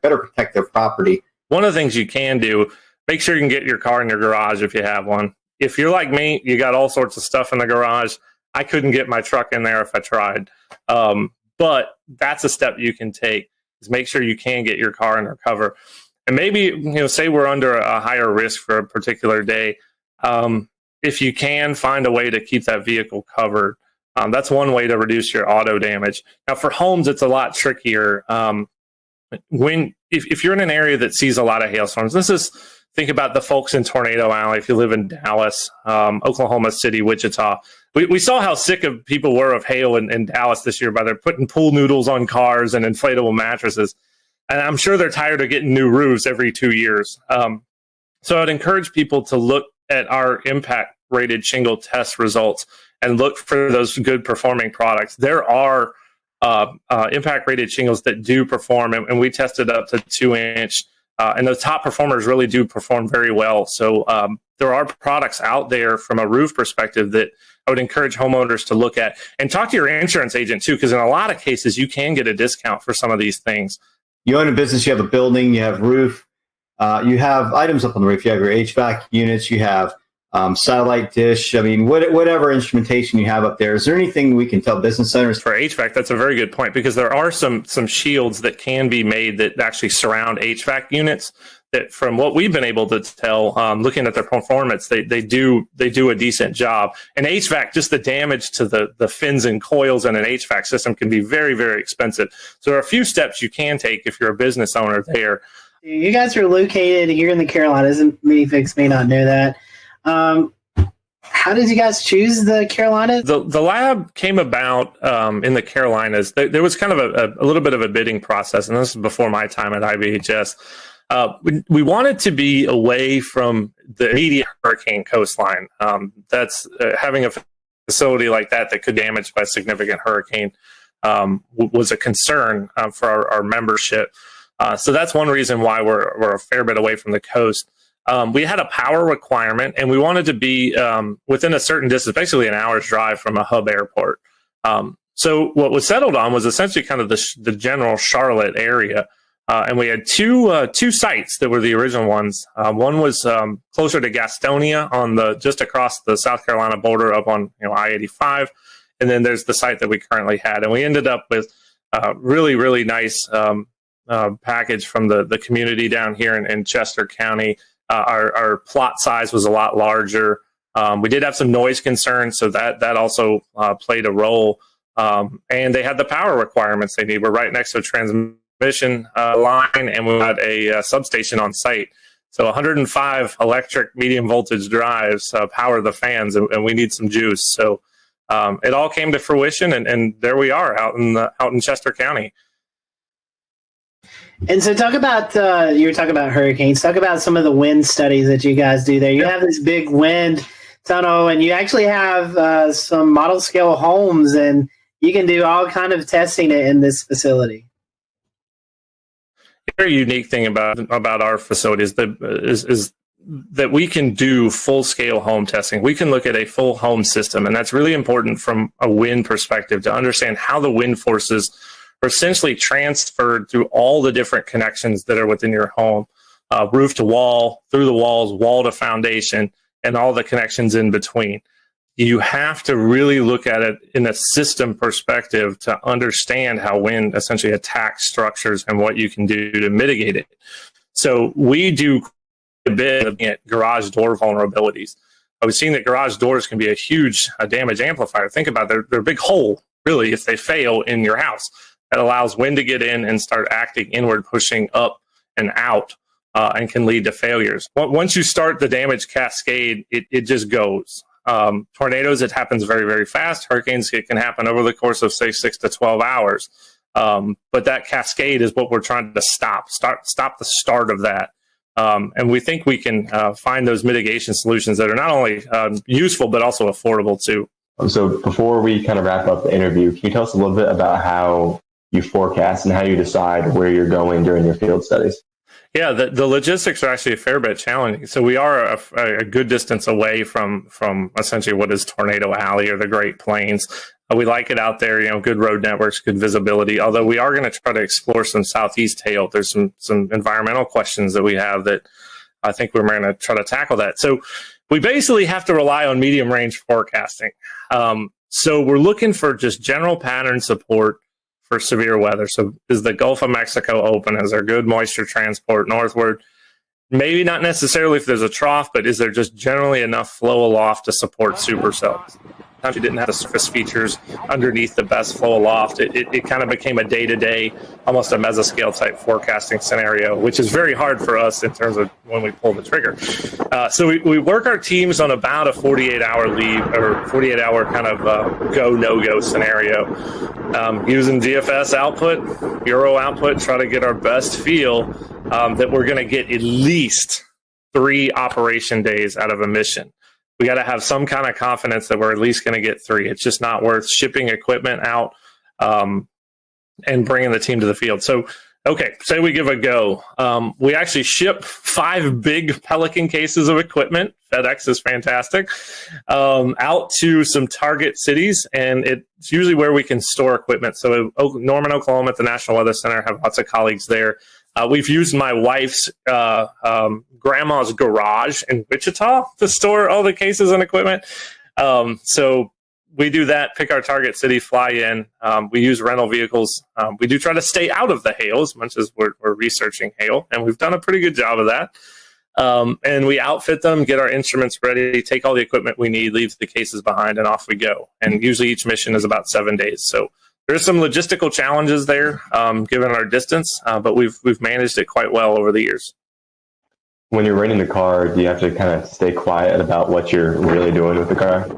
better protect their property? One of the things you can do, make sure you can get your car in your garage if you have one. If you're like me, you got all sorts of stuff in the garage. I couldn't get my truck in there if I tried. But that's a step you can take, is make sure you can get your car under cover. And maybe, say we're under a higher risk for a particular day. If you can find a way to keep that vehicle covered, that's one way to reduce your auto damage. Now, for homes, it's a lot trickier. If you're in an area that sees a lot of hailstorms, think about the folks in Tornado Alley. If you live in Dallas, Oklahoma City, Wichita, we saw how sick of people were of hail in Dallas this year by their putting pool noodles on cars and inflatable mattresses. And I'm sure they're tired of getting new roofs every 2 years. So I'd encourage people to look at our impact rated shingle test results and look for those good performing products. There are impact rated shingles that do perform, and we tested up to 2-inch. And the top performers really do perform very well. So there are products out there from a roof perspective that I would encourage homeowners to look at, and talk to your insurance agent too, because in a lot of cases you can get a discount for some of these things. You own a business, you have a building, you have roof, you have items up on the roof, you have your HVAC units, you have satellite dish. I mean, whatever instrumentation you have up there, is there anything we can tell business owners? For HVAC, that's a very good point, because there are some shields that can be made that actually surround HVAC units that, from what we've been able to tell, looking at their performance, they do a decent job. And HVAC, just the damage to the fins and coils in an HVAC system can be very, very expensive. So there are a few steps you can take if you're a business owner there. You guys are located here in the Carolinas, and many folks may not know that. How did you guys choose the Carolinas? The lab came about in the Carolinas. There was kind of a little bit of a bidding process, and this is before my time at IBHS. We wanted to be away from the immediate hurricane coastline. That's having a facility like that could damage by a significant hurricane was a concern for our membership. So that's one reason why we're a fair bit away from the coast. We had a power requirement, and we wanted to be within a certain distance, basically an hour's drive from a hub airport. So what was settled on was essentially kind of the general Charlotte area. And we had two sites that were the original ones. One was closer to Gastonia, just across the South Carolina border up on I-85. And then there's the site that we currently had. And we ended up with a really, really nice package from the community down here in Chester County. Our plot size was a lot larger. We did have some noise concerns, so that also played a role. And they had the power requirements they need. We're right next to a transmission line, and we had a substation on site. So 105 electric medium voltage drives power the fans, and we need some juice. So it all came to fruition, and there we are out in Chester County. And so talk about, you were talking about hurricanes, talk about some of the wind studies that you guys do there. You have this big wind tunnel, and you actually have some model scale homes, and you can do all kind of testing in this facility. A very unique thing about our facility is that we can do full scale home testing. We can look at a full home system, and that's really important from a wind perspective to understand how the wind forces are essentially transferred through all the different connections that are within your home, roof to wall, through the walls, wall to foundation, and all the connections in between. You have to really look at it in a system perspective to understand how wind essentially attacks structures and what you can do to mitigate it. So we do a bit at garage door vulnerabilities. We've seen that garage doors can be a huge damage amplifier. Think about it, they're a big hole, really, if they fail in your house. That allows wind to get in and start acting inward, pushing up and out, and can lead to failures. Once you start the damage cascade, it just goes. Tornadoes, it happens very, very fast. Hurricanes, it can happen over the course of, say, 6 to 12 hours. But that cascade is what we're trying to stop the start of that. And we think we can find those mitigation solutions that are not only useful, but also affordable too. So before we kind of wrap up the interview, can you tell us a little bit about how you forecast and how you decide where you're going during your field studies? Yeah, the logistics are actually a fair bit challenging. So we are a good distance away from essentially what is Tornado Alley or the Great Plains. We like it out there, good road networks, good visibility, although we are going to try to explore some southeast hail. There's some environmental questions that we have that I think we're going to try to tackle that. So we basically have to rely on medium range forecasting. So we're looking for just general pattern support for severe weather. So is the Gulf of Mexico open? Is there good moisture transport northward? Maybe not necessarily if there's a trough, but is there just generally enough flow aloft to support supercells? Sometimes you didn't have the surface features underneath the best flow aloft. It kind of became a day-to-day, almost a mesoscale type forecasting scenario, which is very hard for us in terms of when we pull the trigger. So we work our teams on about a 48-hour lead or 48-hour kind of go, no-go scenario, using DFS output, Bureau output, try to get our best feel that we're going to get at least 3 operation days out of a mission. We got to have some kind of confidence that we're at least going to get 3. It's just not worth shipping equipment out and bringing the team to the field. So, okay, say we give a go. We actually ship 5 big Pelican cases of equipment. FedEx is fantastic. Out to some target cities, and it's usually where we can store equipment. So Norman, Oklahoma at the National Weather Center, have lots of colleagues there. We've used my wife's grandma's garage in Wichita to store all the cases and equipment. So we do that, pick our target city, fly in. We use rental vehicles. We do try to stay out of the hail as much as we're researching hail, and we've done a pretty good job of that. And we outfit them, get our instruments ready, take all the equipment we need, leave the cases behind, and off we go. And usually each mission is about 7 days. So there's some logistical challenges there, given our distance, but we've managed it quite well over the years. When you're renting the car, do you have to kind of stay quiet about what you're really doing with the car?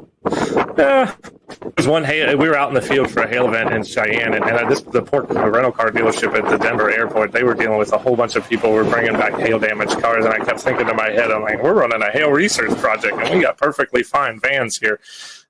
There's one hail. We were out in the field for a hail event in Cheyenne, and the rental car dealership at the Denver airport, they were dealing with a whole bunch of people who were bringing back hail damaged cars, and I kept thinking in my head, I'm like, we're running a hail research project, and we got perfectly fine vans here.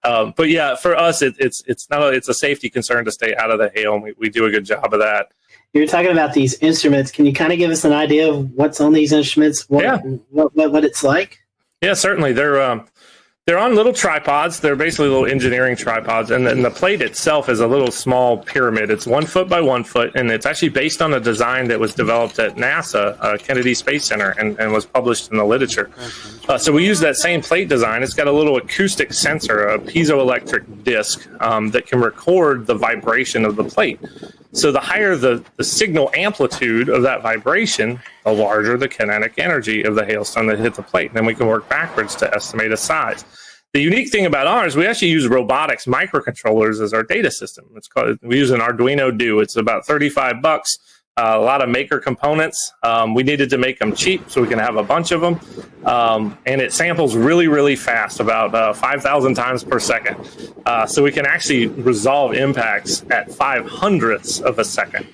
But yeah, for us, it's a safety concern to stay out of the hail, and we do a good job of that. You're talking about these instruments. Can you kind of give us an idea of what's on these instruments? What it's like? Yeah, certainly. They're on little tripods. They're basically little engineering tripods, and then the plate itself is a little small pyramid. It's 1 foot by 1 foot, and it's actually based on a design that was developed at NASA, Kennedy Space Center, and was published in the literature. So we use that same plate design. It's got a little acoustic sensor, a piezoelectric disc that can record the vibration of the plate. So the higher the signal amplitude of that vibration, the larger the kinetic energy of the hailstone that hit the plate. And then we can work backwards to estimate a size. The unique thing about ours, we actually use robotics microcontrollers as our data system. We use an Arduino Do. It's about $35. A lot of maker components. We needed to make them cheap so we can have a bunch of them. And it samples really, really fast, about 5,000 times per second. So we can actually resolve impacts at 0.05 of a second.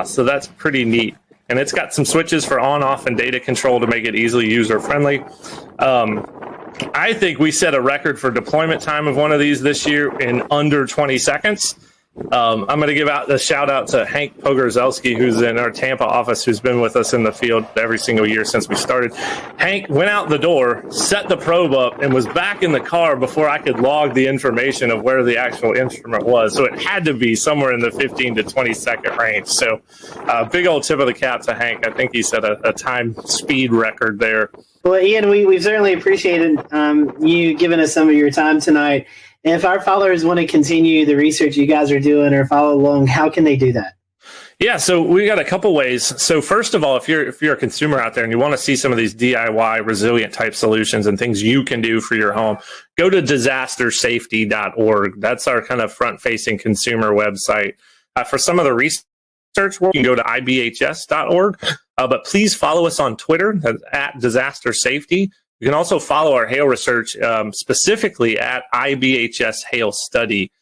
So that's pretty neat. And it's got some switches for on, off, and data control to make it easily user-friendly. I think we set a record for deployment time of one of these this year in under 20 seconds. I'm going to give out a shout out to Hank Pogorzelski, who's in our Tampa office, who's been with us in the field every single year since we started. Hank went out the door, set the probe up, and was back in the car before I could log the information of where the actual instrument was. So it had to be somewhere in the 15 to 20 second range. So big old tip of the cap to Hank. I think he set a time speed record there. Well, Ian, we've certainly appreciated you giving us some of your time tonight. And if our followers want to continue the research you guys are doing or follow along, how can they do that? Yeah, so we got a couple ways. So first of all, if you're a consumer out there and you want to see some of these DIY resilient type solutions and things you can do for your home, go to disastersafety.org. That's our kind of front-facing consumer website. For some of the research work, you can go to ibhs.org. But please follow us on Twitter at disastersafety. You can also follow our hail research specifically at IBHS Hail Study.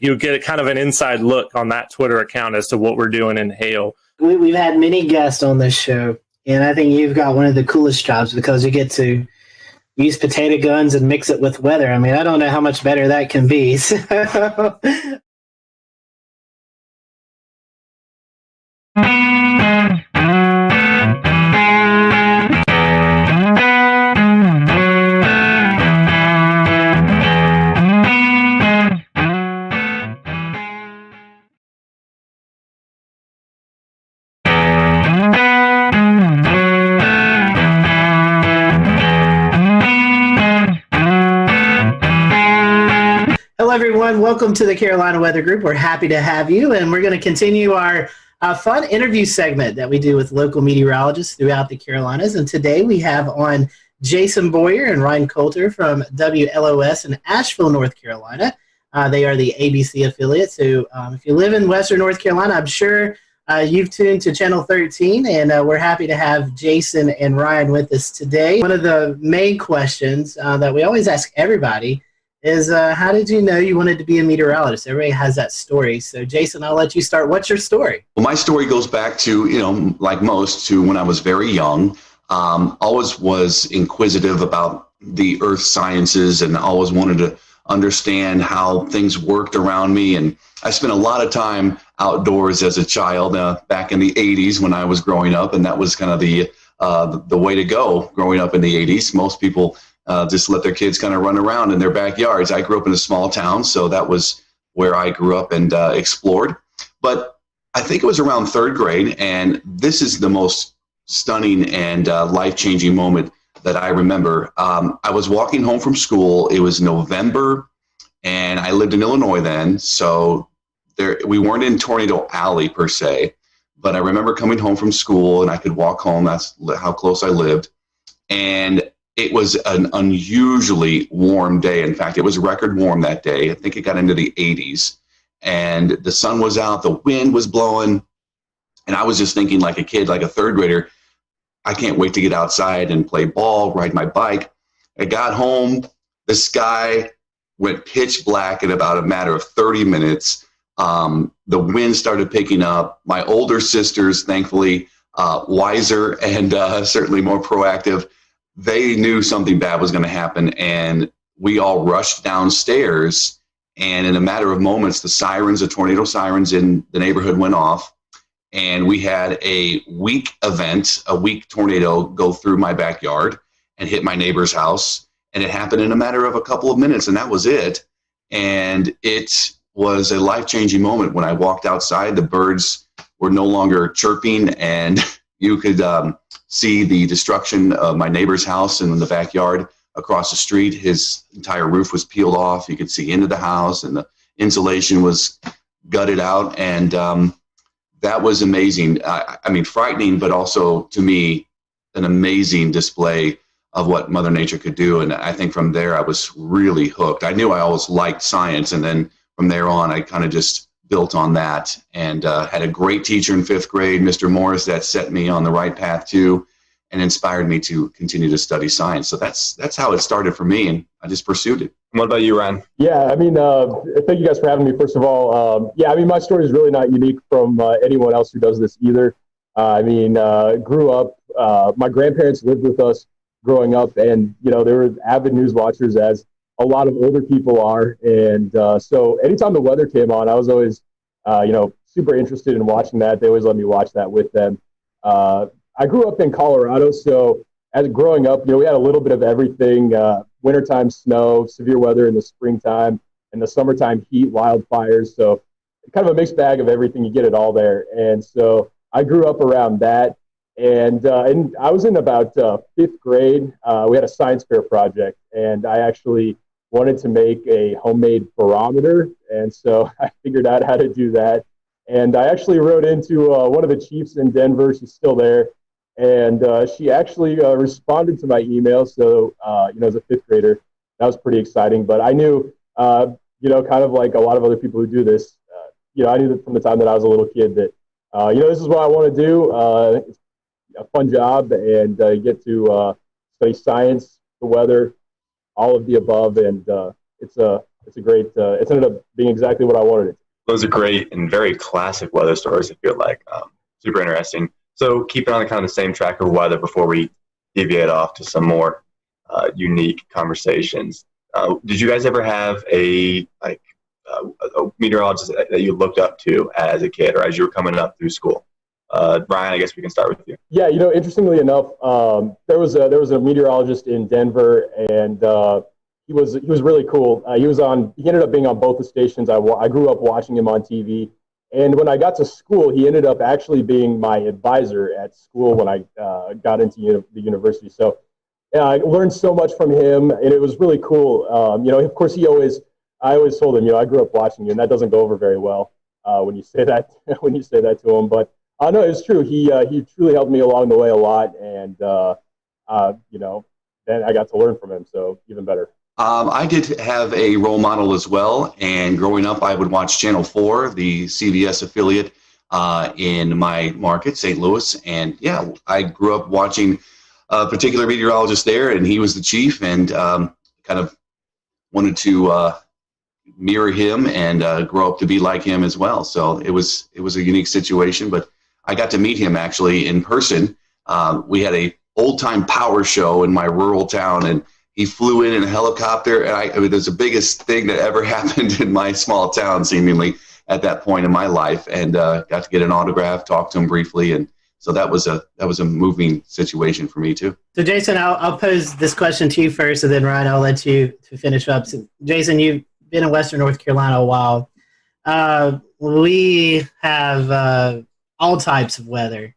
You'll get kind of an inside look on that Twitter account as to what we're doing in hail. We've had many guests on this show, and I think you've got one of the coolest jobs because you get to use potato guns and mix it with weather. I mean, I don't know how much better that can be. So. everyone. Welcome to the Carolina Weather Group. We're happy to have you, and we're going to continue our fun interview segment that we do with local meteorologists throughout the Carolinas. And today we have on Jason Boyer and Ryan Coulter from WLOS in Asheville, North Carolina. They are the ABC affiliate. So if you live in Western North Carolina, I'm sure you've tuned to Channel 13, and we're happy to have Jason and Ryan with us today. One of the main questions that we always ask everybody is how did you know you wanted to be a meteorologist? Everybody has that story. So Jason, I'll let you start. What's your story? Well, my story goes back to, like most, to when I was very young. Always was inquisitive about the earth sciences and always wanted to understand how things worked around me. And I spent a lot of time outdoors as a child back in the 80s when I was growing up. And that was kind of the way to go growing up in the 80s. Most people just let their kids kind of run around in their backyards. I grew up in a small town, so that was where I grew up and explored. But I think it was around third grade, and this is the most stunning and life-changing moment that I remember. I was walking home from school. It was November, and I lived in Illinois then, so we weren't in Tornado Alley per se, but I remember coming home from school, and I could walk home. That's how close I lived. And it was an unusually warm day. In fact, it was record warm that day. I think it got into the 80s. And the sun was out, the wind was blowing. And I was just thinking like a kid, like a third grader, I can't wait to get outside and play ball, ride my bike. I got home, the sky went pitch black in about a matter of 30 minutes. The wind started picking up. My older sisters, thankfully, wiser and certainly more proactive, they knew something bad was going to happen, and we all rushed downstairs, and in a matter of moments, the tornado sirens in the neighborhood went off, and we had a weak tornado go through my backyard and hit my neighbor's house, and it happened in a matter of a couple of minutes, and that was it. And it was a life-changing moment. When I walked outside, the birds were no longer chirping, and you could see the destruction of my neighbor's house in the backyard across the street. His entire roof was peeled off. You could see into the house, and the insulation was gutted out. And that was amazing. I mean, frightening, but also to me, an amazing display of what Mother Nature could do. And I think from there, I was really hooked. I knew I always liked science. And then from there on, I kind of just built on that, and had a great teacher in fifth grade, Mr. Morris, that set me on the right path too, and inspired me to continue to study science. So that's how it started for me, and I just pursued it. What about you, Ryan? Yeah, I mean, thank you guys for having me, first of all. Yeah, I mean, my story is really not unique from anyone else who does this either. I mean, grew up, my grandparents lived with us growing up, and, they were avid news watchers, as a lot of older people are. And so anytime the weather came on, I was always, super interested in watching that. They always let me watch that with them. I grew up in Colorado, so as growing up, we had a little bit of everything, wintertime snow, severe weather in the springtime, and the summertime heat, wildfires. So kind of a mixed bag of everything. You get it all there. And so I grew up around that. And I was in about fifth grade. We had a science fair project, and I actually wanted to make a homemade barometer. And so I figured out how to do that. And I actually wrote into one of the chiefs in Denver. She's still there. And she actually responded to my email. So, as a fifth grader, that was pretty exciting. But I knew, kind of like a lot of other people who do this, I knew that from the time that I was a little kid that, this is what I want to do. It's a fun job, and you get to study science, the weather, all of the above. And it's a great, it's ended up being exactly what I wanted it to. Those are great and very classic weather stories, I feel like. Super interesting. So keeping on kind of the same track of weather before we deviate off to some more unique conversations. Did you guys ever have a meteorologist that you looked up to as a kid or as you were coming up through school? Ryan, I guess we can start with you. Yeah, interestingly enough, there was a meteorologist in Denver, and he was really cool. He ended up being on both the stations. I grew up watching him on TV. And when I got to school, he ended up actually being my advisor at school when I got into the university. So I learned so much from him, and it was really cool. Of course, he always I always told him, I grew up watching you, and that doesn't go over very well when you say that to him. But no, it's true. He truly helped me along the way a lot, and then I got to learn from him, so even better. I did have a role model as well, and growing up, I would watch Channel 4, the CBS affiliate in my market, St. Louis, and yeah, I grew up watching a particular meteorologist there, and he was the chief, and kind of wanted to mirror him and grow up to be like him as well. So it was a unique situation, but I got to meet him actually in person. We had a old-time power show in my rural town, and he flew in a helicopter, and I mean, it was the biggest thing that ever happened in my small town, seemingly, at that point in my life, and got to get an autograph, talk to him briefly, and so that was a moving situation for me too. So Jason, I'll pose this question to you first, and then Ryan, I'll let you to finish up. So, Jason, you've been in Western North Carolina a while. We have all types of weather.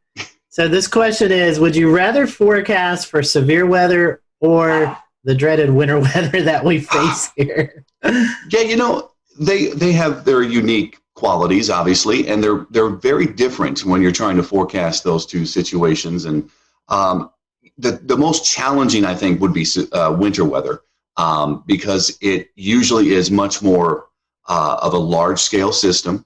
So this question is, would you rather forecast for severe weather or the dreaded winter weather that we face here? Yeah, they have their unique qualities, obviously, and they're very different when you're trying to forecast those two situations. And the most challenging, I think, would be winter weather because it usually is much more of a large-scale system.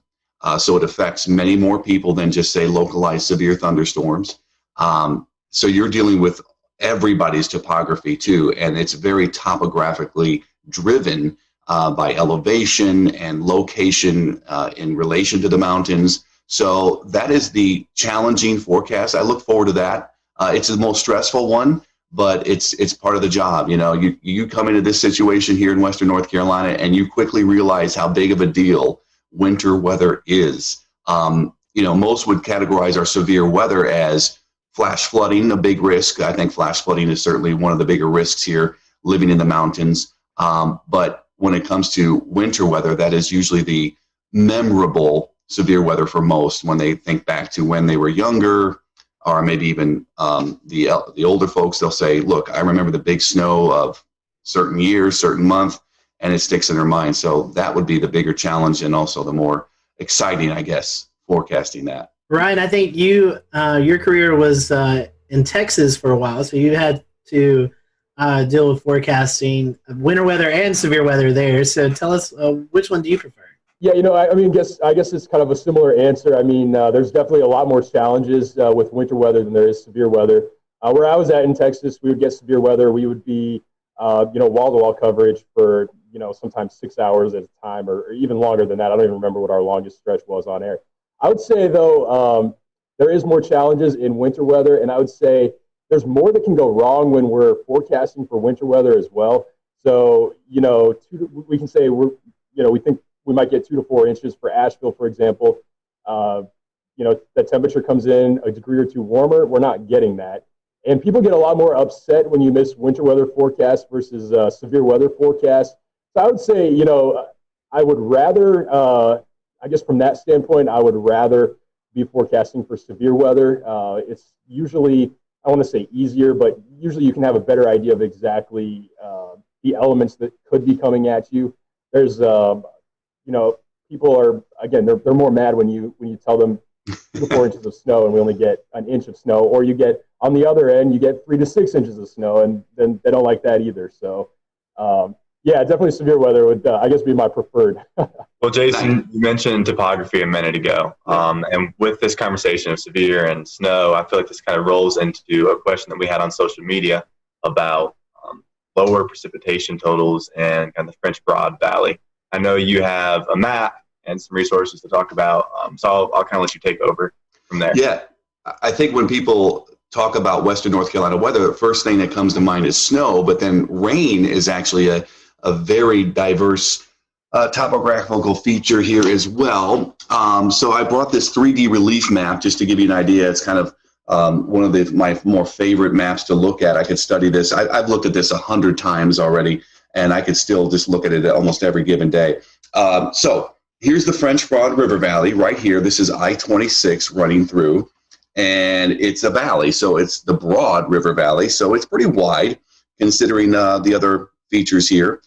So it affects many more people than just, say, localized severe thunderstorms. So you're dealing with everybody's topography, too, and it's very topographically driven by elevation and location in relation to the mountains. So that is the challenging forecast. I look forward to that. It's the most stressful one, but it's part of the job. You come into this situation here in Western North Carolina, and you quickly realize how big of a deal winter weather is. Most would categorize our severe weather as flash flooding, a big risk. I think flash flooding is certainly one of the bigger risks here living in the mountains. But when it comes to winter weather, that is usually the memorable severe weather for most when they think back to when they were younger, or maybe even the older folks. They'll say, look, I remember the big snow of certain years, certain month, and it sticks in their mind. So that would be the bigger challenge, and also the more exciting, I guess, forecasting that. Ryan, I think your career was in Texas for a while, so you had to deal with forecasting winter weather and severe weather there. So tell us, which one do you prefer? Yeah, I guess it's kind of a similar answer. I mean, there's definitely a lot more challenges with winter weather than there is severe weather. Where I was at in Texas, we would get severe weather. We would be, wall-to-wall coverage for, sometimes 6 hours at a time, or even longer than that. I don't even remember what our longest stretch was on air. I would say, though, there is more challenges in winter weather, and I would say there's more that can go wrong when we're forecasting for winter weather as well. So, we can say we think we might get 2 to 4 inches for Asheville, for example. The temperature comes in a degree or two warmer. We're not getting that. And people get a lot more upset when you miss winter weather forecasts versus severe weather forecasts. So I would say, I would rather, I guess from that standpoint, I would rather be forecasting for severe weather. It's usually, I want to say easier, but usually you can have a better idea of exactly the elements that could be coming at you. There's, people are, again, they're more mad when you tell them 2 to 4 inches of snow and we only get an inch of snow, or you get, on the other end, you get 3 to 6 inches of snow, and then they don't like that either. So, yeah, definitely severe weather would, I guess, be my preferred. Well, Jason, you mentioned topography a minute ago. And with this conversation of severe and snow, I feel like this kind of rolls into a question that we had on social media about lower precipitation totals and kind of the French Broad Valley. I know you have a map and some resources to talk about, so I'll kind of let you take over from there. Yeah, I think when people talk about Western North Carolina weather, the first thing that comes to mind is snow, but then rain is actually a very diverse topographical feature here as well. So I brought this 3D relief map just to give you an idea. It's kind of one of my more favorite maps to look at. I could study this. I've looked at this 100 times already, and I could still just look at it almost every given day. So here's the French Broad River Valley right here. This is I-26 running through, and it's a valley. So it's the Broad River Valley. So it's pretty wide considering the other features here.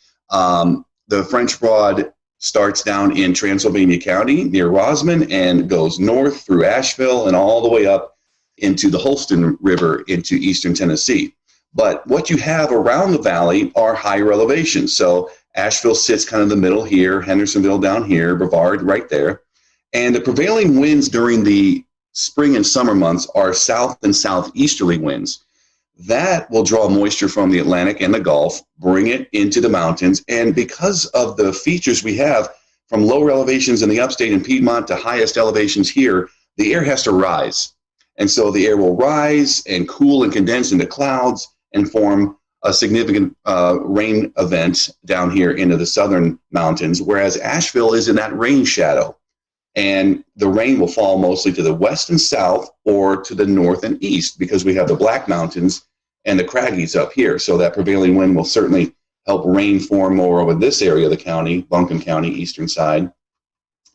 the French Broad starts down in Transylvania County near Rosman and goes north through Asheville and all the way up into the Holston River into eastern Tennessee. But what you have around the valley are higher elevations. So Asheville sits kind of in the middle here, Hendersonville down here, Brevard right there. And the prevailing winds during the spring and summer months are south and southeasterly winds. That will draw moisture from the Atlantic and the Gulf, bring it into the mountains. And because of the features we have from lower elevations in the upstate and Piedmont to highest elevations here, the air has to rise. And so the air will rise and cool and condense into clouds and form a significant rain event down here into the southern mountains, whereas Asheville is in that rain shadow. And the rain will fall mostly to the west and south or to the north and east because we have the Black Mountains and the Craggies up here. So that prevailing wind will certainly help rain form more over this area of the county, Buncombe County, eastern side,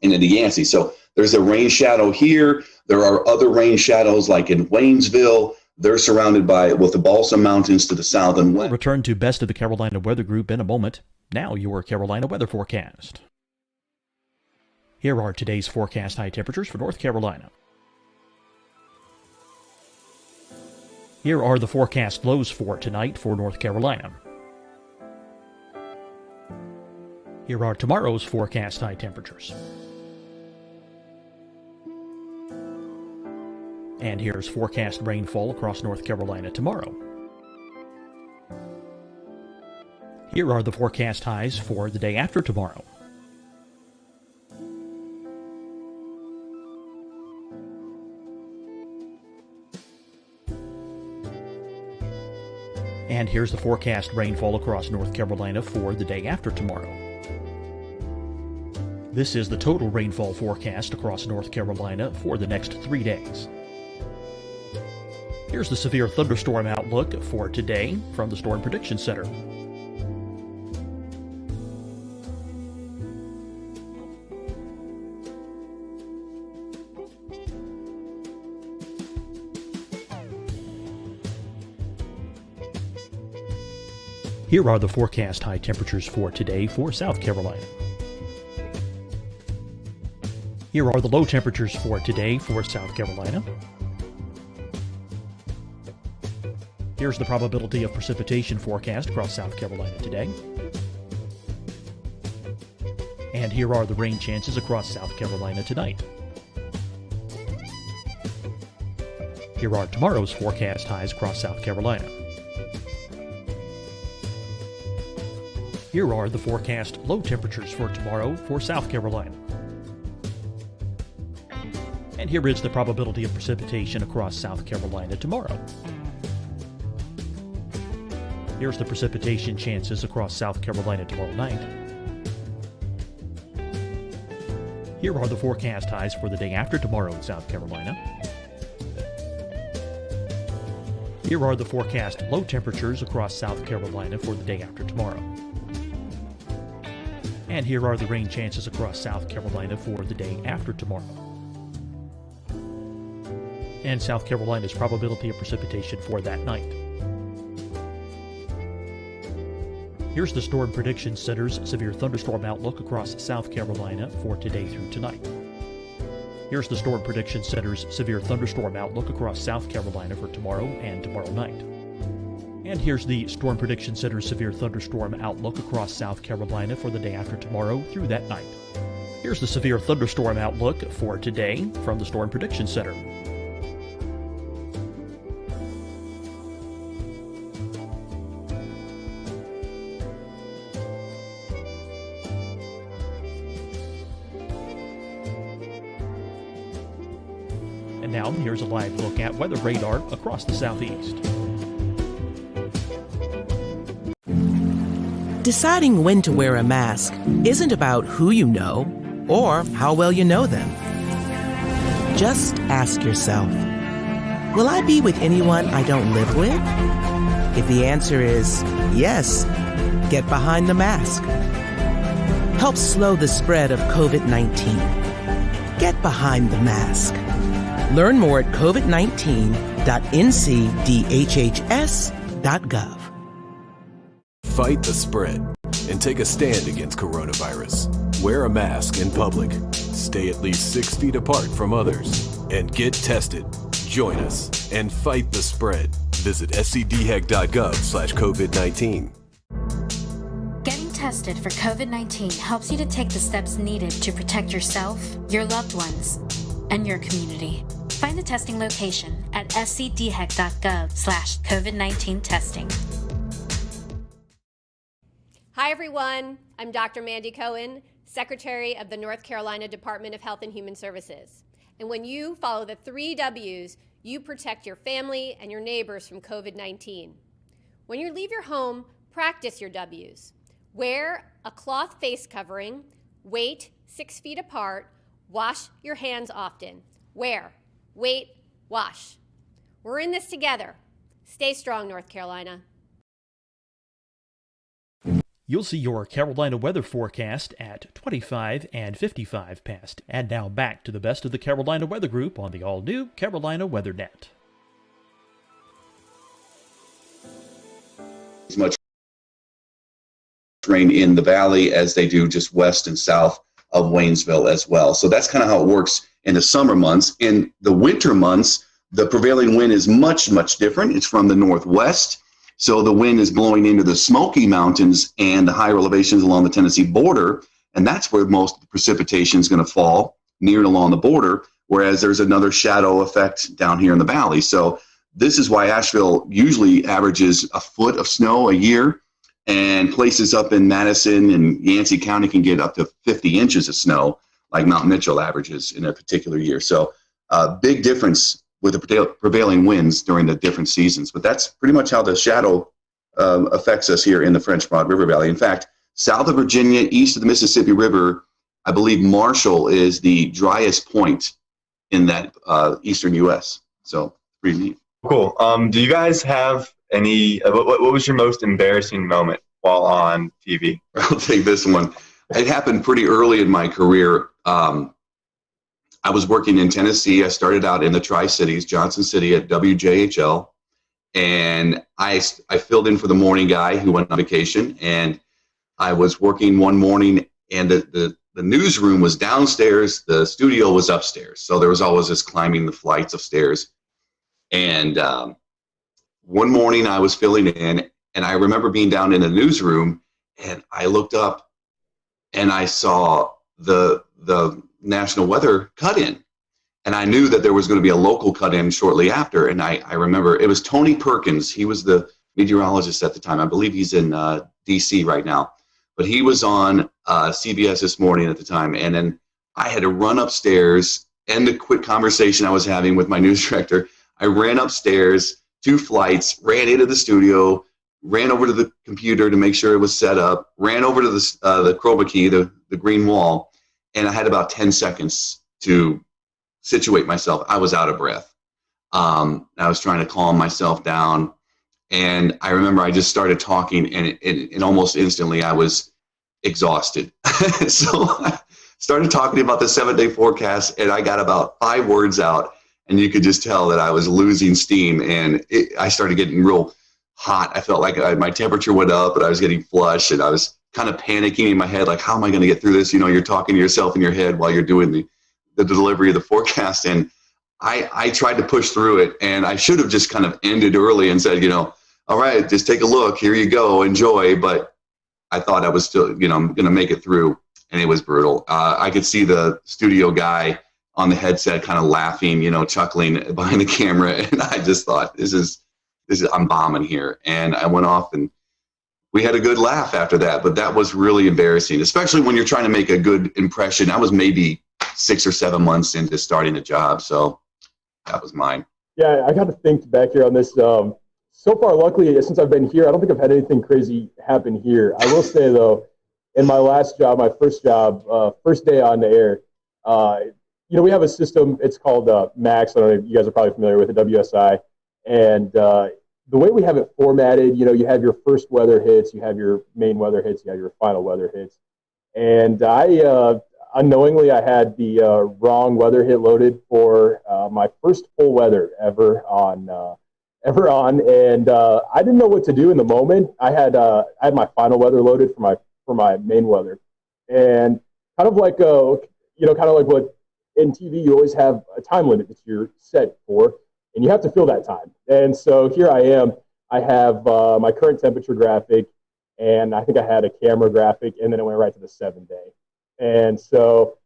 and into Yancey. So there's a rain shadow here. There are other rain shadows like in Waynesville. They're surrounded with the Balsam Mountains to the south and west. We'll return to Best of the Carolina Weather Group in a moment. Now your Carolina weather forecast. Here are today's forecast high temperatures for North Carolina. Here are the forecast lows for tonight for North Carolina. Here are tomorrow's forecast high temperatures. And here's forecast rainfall across North Carolina tomorrow. Here are the forecast highs for the day after tomorrow. And here's the forecast rainfall across North Carolina for the day after tomorrow. This is the total rainfall forecast across North Carolina for the next 3 days. Here's the severe thunderstorm outlook for today from the Storm Prediction Center. Here are the forecast high temperatures for today for South Carolina. Here are the low temperatures for today for South Carolina. Here's the probability of precipitation forecast across South Carolina today. And here are the rain chances across South Carolina tonight. Here are tomorrow's forecast highs across South Carolina. Here are the forecast low temperatures for tomorrow for South Carolina. And here is the probability of precipitation across South Carolina tomorrow. Here's the precipitation chances across South Carolina tomorrow night. Here are the forecast highs for the day after tomorrow in South Carolina. Here are the forecast low temperatures across South Carolina for the day after tomorrow. And here are the rain chances across South Carolina for the day after tomorrow. And South Carolina's probability of precipitation for that night. Here's the Storm Prediction Center's severe thunderstorm outlook across South Carolina for today through tonight. Here's the Storm Prediction Center's severe thunderstorm outlook across South Carolina for tomorrow and tomorrow night. And here's the Storm Prediction Center's severe thunderstorm outlook across South Carolina for the day after tomorrow through that night. Here's the severe thunderstorm outlook for today from the Storm Prediction Center. And now here's a live look at weather radar across the southeast. Deciding when to wear a mask isn't about who you know or how well you know them. Just ask yourself, will I be with anyone I don't live with? If the answer is yes, get behind the mask. Help slow the spread of COVID-19. Get behind the mask. Learn more at covid19.ncdhhs.gov. Fight the spread and take a stand against coronavirus. Wear a mask in public. Stay at least 6 feet apart from others. And get tested. Join us and fight the spread. Visit scdhec.gov/COVID-19. Getting tested for COVID-19 helps you to take the steps needed to protect yourself, your loved ones, and your community. Find the testing location at scdhec.gov/COVID-19 testing. Hi, everyone. I'm Dr. Mandy Cohen, Secretary of the North Carolina Department of Health and Human Services. And when you follow the 3 W's, you protect your family and your neighbors from COVID-19. When you leave your home, practice your W's. Wear a cloth face covering, wait 6 feet apart, wash your hands often. Wear, wait, wash. We're in this together. Stay strong, North Carolina. You'll see your Carolina weather forecast at 25 and 55 past. And now back to the best of the Carolina Weather Group on the all-new Carolina Weather Net. As much rain in the valley as they do just west and south of Waynesville as well. So that's kind of how it works in the summer months. In the winter months, the prevailing wind is much, much different. It's from the northwest. So the wind is blowing into the Smoky Mountains and the higher elevations along the Tennessee border, and that's where most of the precipitation is going to fall, near and along the border, whereas there's another shadow effect down here in the valley. So this is why Asheville usually averages a foot of snow a year, and places up in Madison and Yancey County can get up to 50 inches of snow, like Mount Mitchell averages in a particular year. So big difference with the prevailing winds during the different seasons. But that's pretty much how the shadow affects us here in the French Broad River Valley. In fact, south of Virginia, east of the Mississippi River, I believe Marshall is the driest point in that eastern U.S. So pretty neat. Cool. Do you guys have any, what was your most embarrassing moment while on TV? I'll take this one. It happened pretty early in my career. I was working in Tennessee. I started out in the Tri-Cities, Johnson City at WJHL, and I filled in for the morning guy who went on vacation, and I was working one morning, and the newsroom was downstairs, the studio was upstairs, so there was always this climbing the flights of stairs. And one morning I was filling in, and I remember being down in the newsroom, and I looked up, and I saw the national weather cut-in, and I knew that there was going to be a local cut-in shortly after. And I remember it was Tony Perkins. He was the meteorologist at the time. I believe he's in DC right now, but he was on CBS This Morning at the time. And then I had to run upstairs, end a quick conversation I was having with my news director. I ran upstairs 2 flights, ran into the studio, ran over to the computer to make sure it was set up, ran over to the chroma key, the green wall, and I had about 10 seconds to situate myself. I was out of breath. I was trying to calm myself down. And I remember I just started talking, and almost instantly I was exhausted. So I started talking about the 7-day forecast, and I got about 5 words out, and you could just tell that I was losing steam, and I started getting real hot. I felt like my temperature went up, and I was getting flushed, and I was kind of panicking in my head, like, how am I going to get through this? You know, you're talking to yourself in your head while you're doing the delivery of the forecast. And I tried to push through it, and I should have just kind of ended early and said, all right, just take a look, here you go, enjoy. But I thought I was still, I'm going to make it through, and it was brutal. I could see the studio guy on the headset kind of laughing, chuckling behind the camera. And I just thought, this is, I'm bombing here. And I went off, and we had a good laugh after that, but that was really embarrassing, especially when you're trying to make a good impression. I was maybe 6 or 7 months into starting a job, so that was mine. Yeah, I got to think back here on this. So far, luckily, since I've been here, I don't think I've had anything crazy happen here. I will say, though, in my last job, my first job, first day on the air, we have a system. It's called Max. I don't know if you guys are probably familiar with it, WSI. And the way we have it formatted, you have your first weather hits, you have your main weather hits, you have your final weather hits. And I unknowingly, I had the wrong weather hit loaded for my first full weather ever on ever on, and I didn't know what to do in the moment. I had my final weather loaded for my main weather, and kind of like what in TV you always have a time limit that you're set for, and you have to fill that time. And so here I am. I have my current temperature graphic, and I think I had a camera graphic, and then it went right to the 7-day. And so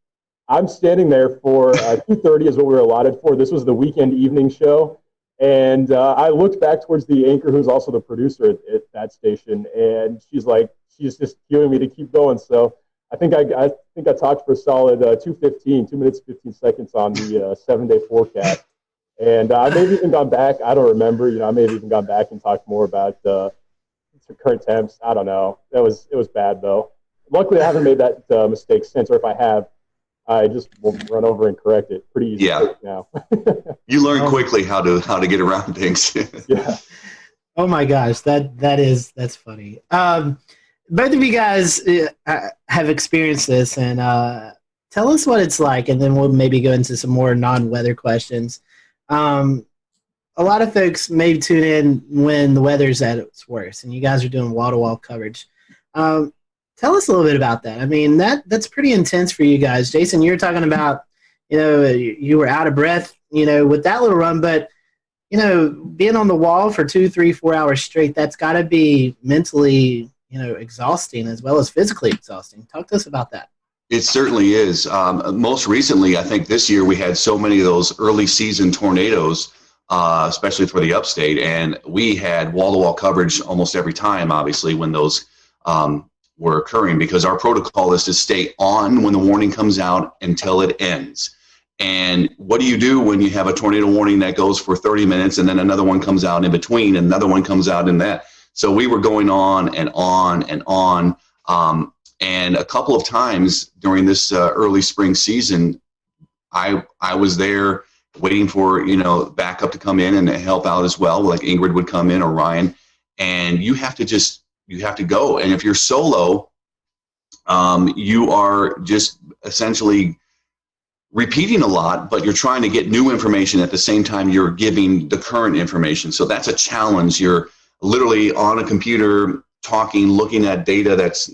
I'm standing there for 2:30 is what we were allotted for. This was the weekend evening show. And I looked back towards the anchor, who's also the producer at that station, and she's just cueing me to keep going. So I think I talked for a solid 2:15, 2 minutes 15 seconds on the 7-day forecast. And I may have even gone back. I don't remember. I may have even gone back and talked more about current temps. I don't know. It was bad though. Luckily, I haven't made that mistake since, or if I have, I just will run over and correct it pretty easy now. You learn quickly how to get around things. Yeah. Oh my gosh, that's funny. Both of you guys have experienced this, and tell us what it's like, and then we'll maybe go into some more non-weather questions. A lot of folks may tune in when the weather's at its worst, and you guys are doing wall-to-wall coverage. Tell us a little bit about that. I mean, that's pretty intense for you guys. Jason, you were talking about, you were out of breath, with that little run, but, being on the wall for 2, 3, 4 hours straight, that's got to be mentally, exhausting as well as physically exhausting. Talk to us about that. It certainly is. Most recently, I think this year we had so many of those early season tornadoes, especially for the upstate, and we had wall-to-wall coverage almost every time, obviously, when those were occurring, because our protocol is to stay on when the warning comes out until it ends. And what do you do when you have a tornado warning that goes for 30 minutes and then another one comes out in between and another one comes out in that? So we were going on and on and on. And a couple of times during this early spring season, I was there waiting for, backup to come in and help out as well. Like Ingrid would come in or Ryan, and you have to go. And if you're solo, you are just essentially repeating a lot, but you're trying to get new information at the same time you're giving the current information. So that's a challenge. You're literally on a computer talking, looking at data that's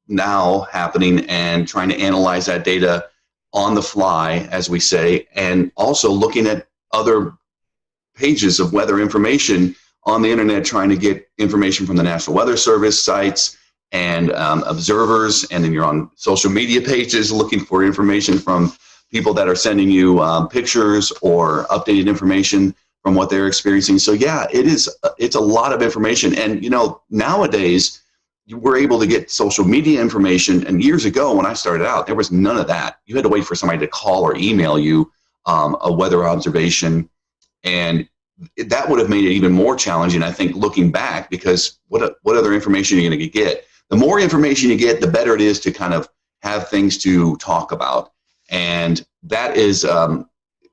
now happening and trying to analyze that data on the fly, as we say, and also looking at other pages of weather information on the internet, trying to get information from the National Weather Service sites and observers, and then you're on social media pages looking for information from people that are sending you pictures or updated information from what they're experiencing. So yeah, it's a lot of information. And nowadays we're able to get social media information, and years ago when I started out, there was none of that. You had to wait for somebody to call or email you a weather observation, and that would have made it even more challenging, I think, looking back, because what other information are you going to get? The more information you get, the better it is to kind of have things to talk about. And that is,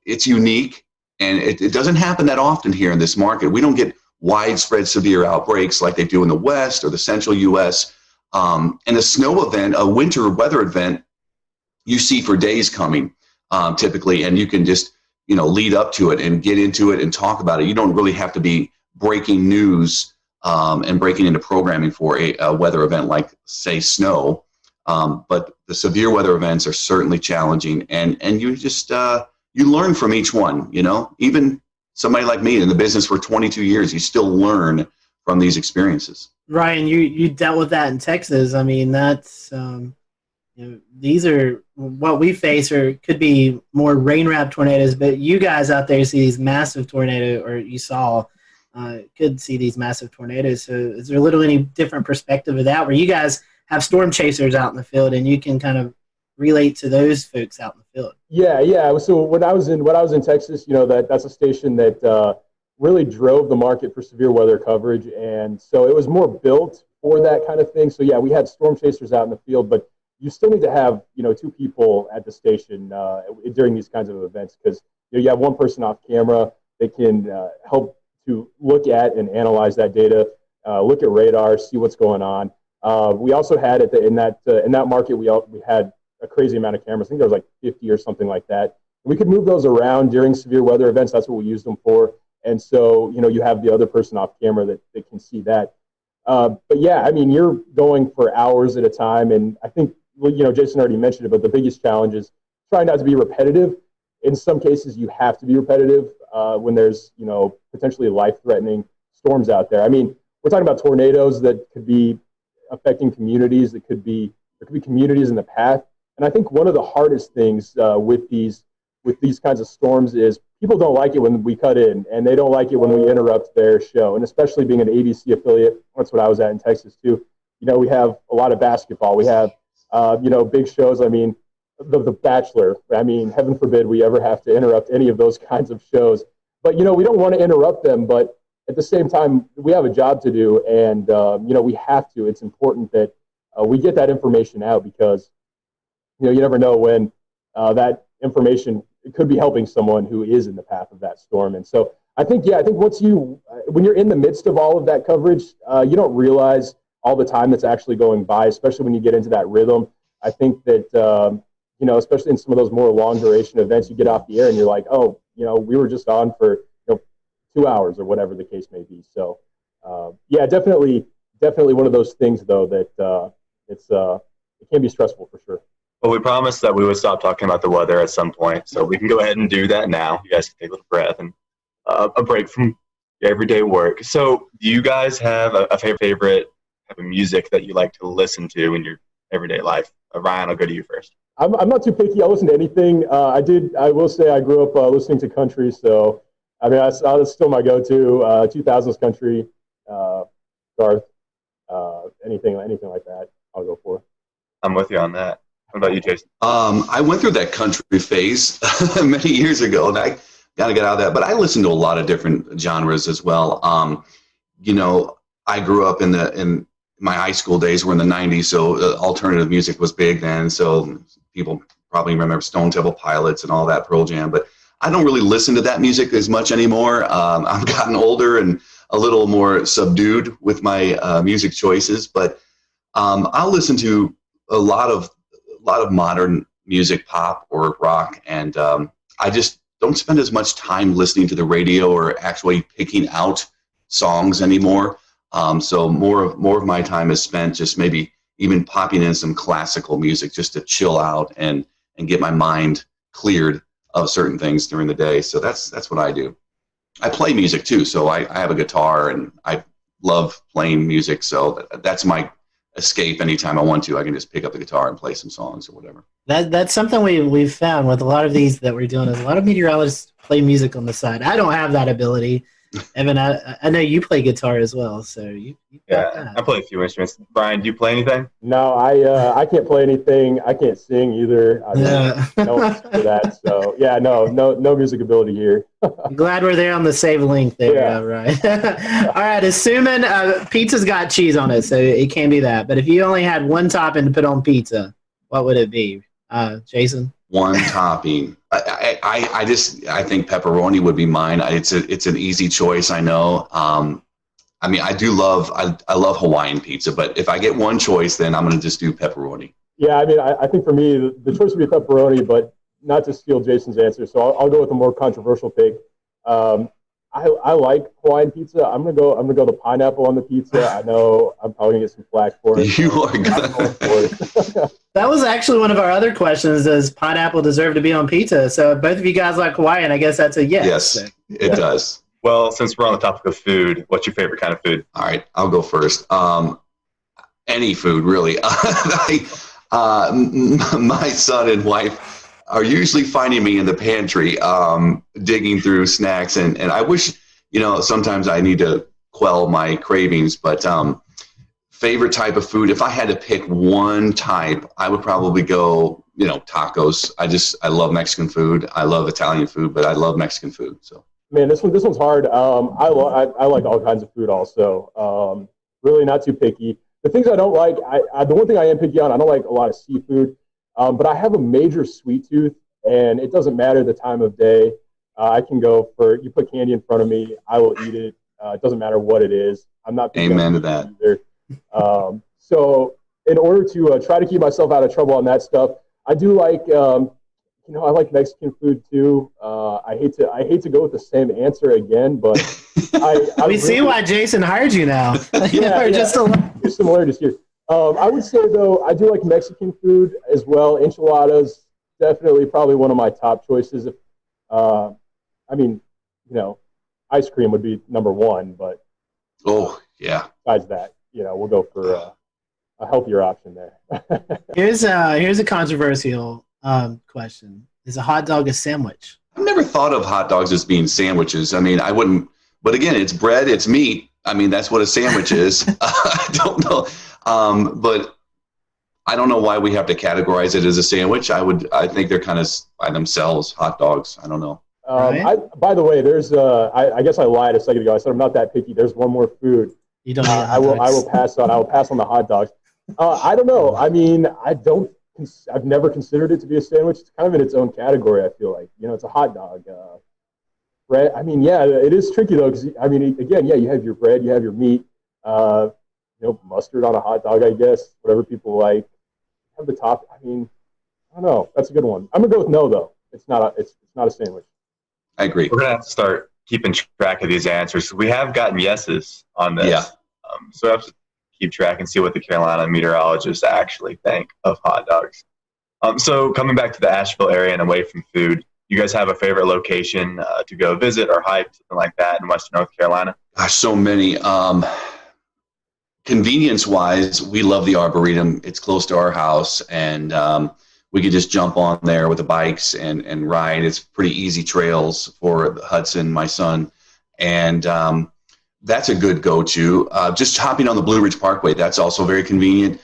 it's unique, and it doesn't happen that often here in this market. We don't get widespread severe outbreaks like they do in the West or the central U.S. And a snow event, a winter weather event, you see for days coming, typically, and you can just lead up to it and get into it and talk about it. You don't really have to be breaking news and breaking into programming for a weather event like, say, snow. But the severe weather events are certainly challenging, and you just you learn from each one. Even somebody like me in the business for 22 years, you still learn from these experiences. Ryan, you dealt with that in Texas. I mean, that's these are what we face, or could be more rain-wrapped tornadoes. But you guys out there see these massive tornadoes, or you saw could see these massive tornadoes. So is there a little any different perspective of that, where you guys have storm chasers out in the field and you can kind of relate to those folks out in the field? Yeah. So when I was in Texas, that's a station that really drove the market for severe weather coverage, and so it was more built for that kind of thing. So yeah, we had storm chasers out in the field, but you still need to have 2 people at the station during these kinds of events, because you have one person off camera that can help to look at and analyze that data, look at radar, see what's going on. We also had in that market we had a crazy amount of cameras. I think there was like 50 or something like that. We could move those around during severe weather events. That's what we used them for. And so, you have the other person off camera that can see that. But yeah, I mean, you're going for hours at a time. And I think, Jason already mentioned it, but the biggest challenge is trying not to be repetitive. In some cases, you have to be repetitive when there's, potentially life-threatening storms out there. I mean, we're talking about tornadoes that could be affecting communities. There could be communities in the path. And I think one of the hardest things with these kinds of storms is people don't like it when we cut in, and they don't like it when we interrupt their show. And especially being an ABC affiliate, that's what I was at in Texas too. We have a lot of basketball. We have, big shows. I mean, the Bachelor. I mean, heaven forbid we ever have to interrupt any of those kinds of shows. But, we don't want to interrupt them. But at the same time, we have a job to do, and, we have to. It's important that we get that information out because, you never know when that information could be helping someone who is in the path of that storm. And so I think when you're in the midst of all of that coverage, you don't realize all the time that's actually going by, especially when you get into that rhythm. I think that, especially in some of those more long duration events, you get off the air and you're like, oh, we were just on for 2 hours or whatever the case may be. So yeah, definitely one of those things though that it can be stressful for sure. Well, we promised that we would stop talking about the weather at some point, so we can go ahead and do that now. You guys can take a little breath and a break from your everyday work. So do you guys have a favorite type of music that you like to listen to in your everyday life? Ryan, I'll go to you first. I'm not too picky. I listen to anything. I will say I grew up listening to country, so I mean, that's still my go-to. 2000s country, Garth, anything like that, I'll go for. I'm with you on that. What about you, Jason? I went through that country phase many years ago, and I got to get out of that. But I listen to a lot of different genres as well. I grew up in my high school days were in the 90s, so alternative music was big then. So people probably remember Stone Temple Pilots and all that, Pearl Jam. But I don't really listen to that music as much anymore. I've gotten older and a little more subdued with my music choices. But I'll listen to a lot of modern music, pop or rock, and I just don't spend as much time listening to the radio or actually picking out songs anymore. So more of my time is spent just maybe even popping in some classical music just to chill out and get my mind cleared of certain things during the day. So that's what I do. I play music too, so I have a guitar and I love playing music. So that's my escape. Anytime I want to, I can just pick up the guitar and play some songs or whatever. That's something we've found with a lot of these that we're doing is a lot of meteorologists play music on the side. I don't have that ability. Evan, I know you play guitar as well, so you yeah, I play a few instruments. Brian, do you play anything? No, I can't play anything. I can't sing either. I don't know for that. So yeah, no music ability here. I'm glad we're there on the save link there, yeah. Right? All right, assuming pizza's got cheese on it, so it can't be that. But if you only had one topping to put on pizza, what would it be, Jason? One topping. I think pepperoni would be mine. It's an easy choice. I know. I mean, I love Hawaiian pizza, but if I get one choice, then I'm going to just do pepperoni. Yeah, I mean, I think for me, the choice would be pepperoni, but not to steal Jason's answer. So I'll go with a more controversial pick. I like Hawaiian pizza. I'm gonna go the pineapple on the pizza. I know I'm probably gonna get some flack for it. You are good. That was actually one of our other questions. Does pineapple deserve to be on pizza? So both of you guys like Hawaiian. I guess that's a yes. Yes, it does. Well, since we're on the topic of food, what's your favorite kind of food? All right, I'll go first. Any food, really. My son and wife are usually finding me in the pantry digging through snacks. And I wish, sometimes I need to quell my cravings. But favorite type of food, if I had to pick one type, I would probably go, tacos. I love Mexican food. I love Italian food, but I love Mexican food. So. Man, this one's hard. I like all kinds of food also. Really not too picky. The things I don't like, the one thing I am picky on, I don't like a lot of seafood. But I have a major sweet tooth, and it doesn't matter the time of day. I can go for, you put candy in front of me, I will eat it. It doesn't matter what it is. I'm not. Amen to that. Either. So in order to try to keep myself out of trouble on that stuff, I do like I like Mexican food too. I hate to go with the same answer again, but we see why Jason hired you now. Just similarities here. I would say though, I do like Mexican food as well. Enchiladas, definitely probably one of my top choices. Ice cream would be number one, but besides that, we'll go for a healthier option there. Here's a controversial question: is a hot dog a sandwich? I've never thought of hot dogs as being sandwiches. I mean, I wouldn't, but again, it's bread, it's meat. I mean, that's what a sandwich is. I don't know. But I don't know why we have to categorize it as a sandwich. I think they're kind of by themselves hot dogs. I don't know. By the way, there's I guess I lied a second ago. I said I'm not that picky. There's one more food. You don't. I will pass on. I will pass on the hot dogs. I don't know. I mean, I've never considered it to be a sandwich. It's kind of in its own category. I feel like it's a hot dog. Bread. I mean, yeah, it is tricky though because I mean, again, yeah, you have your bread, you have your meat. Mustard on a hot dog, I guess. Whatever people like. Have the top. I mean, I don't know. That's a good one. I'm gonna go with no though. It's not a sandwich. I agree. We're gonna have to start keeping track of these answers. We have gotten yeses on this. Yeah. So we have to keep track and see what the Carolina meteorologists actually think of hot dogs. So coming back to the Asheville area and away from food, you guys have a favorite location to go visit or hike, something like that in Western North Carolina? Gosh, so many. Convenience-wise, we love the Arboretum. It's close to our house, and we could just jump on there with the bikes and ride. It's pretty easy trails for Hudson, my son, and that's a good go-to. Just hopping on the Blue Ridge Parkway, that's also very convenient.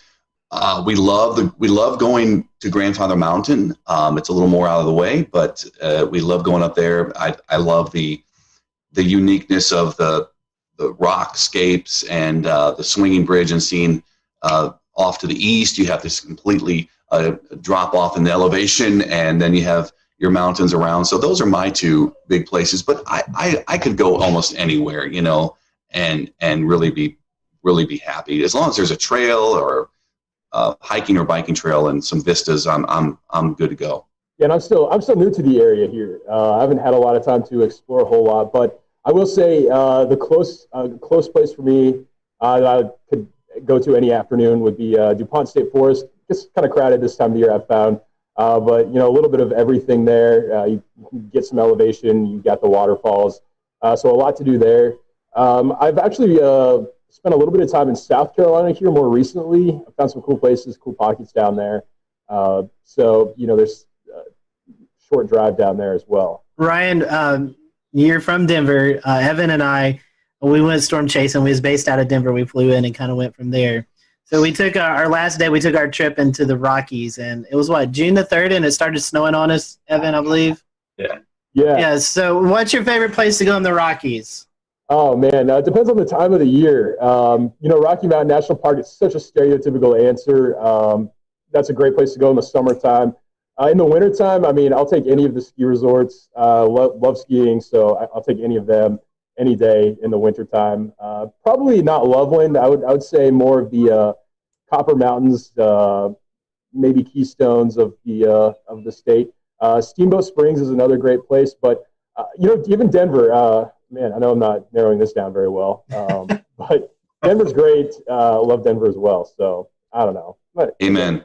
We love going to Grandfather Mountain. It's a little more out of the way, but we love going up there. I love the uniqueness of the rockscapes and the swinging bridge, and seeing off to the east, you have this completely drop off in the elevation, and then you have your mountains around. So those are my two big places, but I could go almost anywhere, and really be happy as long as there's a trail or hiking or biking trail and some vistas. I'm good to go. Yeah, and I'm still new to the area here. I haven't had a lot of time to explore a whole lot, but I will say the close place for me that I could go to any afternoon would be DuPont State Forest. It's kind of crowded this time of year, I've found, but a little bit of everything there. You can get some elevation. You got the waterfalls, so a lot to do there. I've actually spent a little bit of time in South Carolina here more recently. I found some cool places, cool pockets down there. So there's a short drive down there as well. Ryan, you're from Denver. Evan and I, we went storm chasing. We was based out of Denver. We flew in and kind of went from there. So we took our last day. We took our trip into the Rockies, and it was June the 3rd, and it started snowing on us, Evan, I believe. Yeah. So what's your favorite place to go in the Rockies? Oh man, it depends on the time of the year. Rocky Mountain National Park is such a stereotypical answer. That's a great place to go in the summertime. In the wintertime, I mean, I'll take any of the ski resorts. Love skiing, so I'll take any of them any day in the wintertime. Probably not Loveland. I would say more of the Copper Mountains, maybe Keystones of the state. Steamboat Springs is another great place, but even Denver. Man, I know I'm not narrowing this down very well, but Denver's great. Love Denver as well. So I don't know. Amen.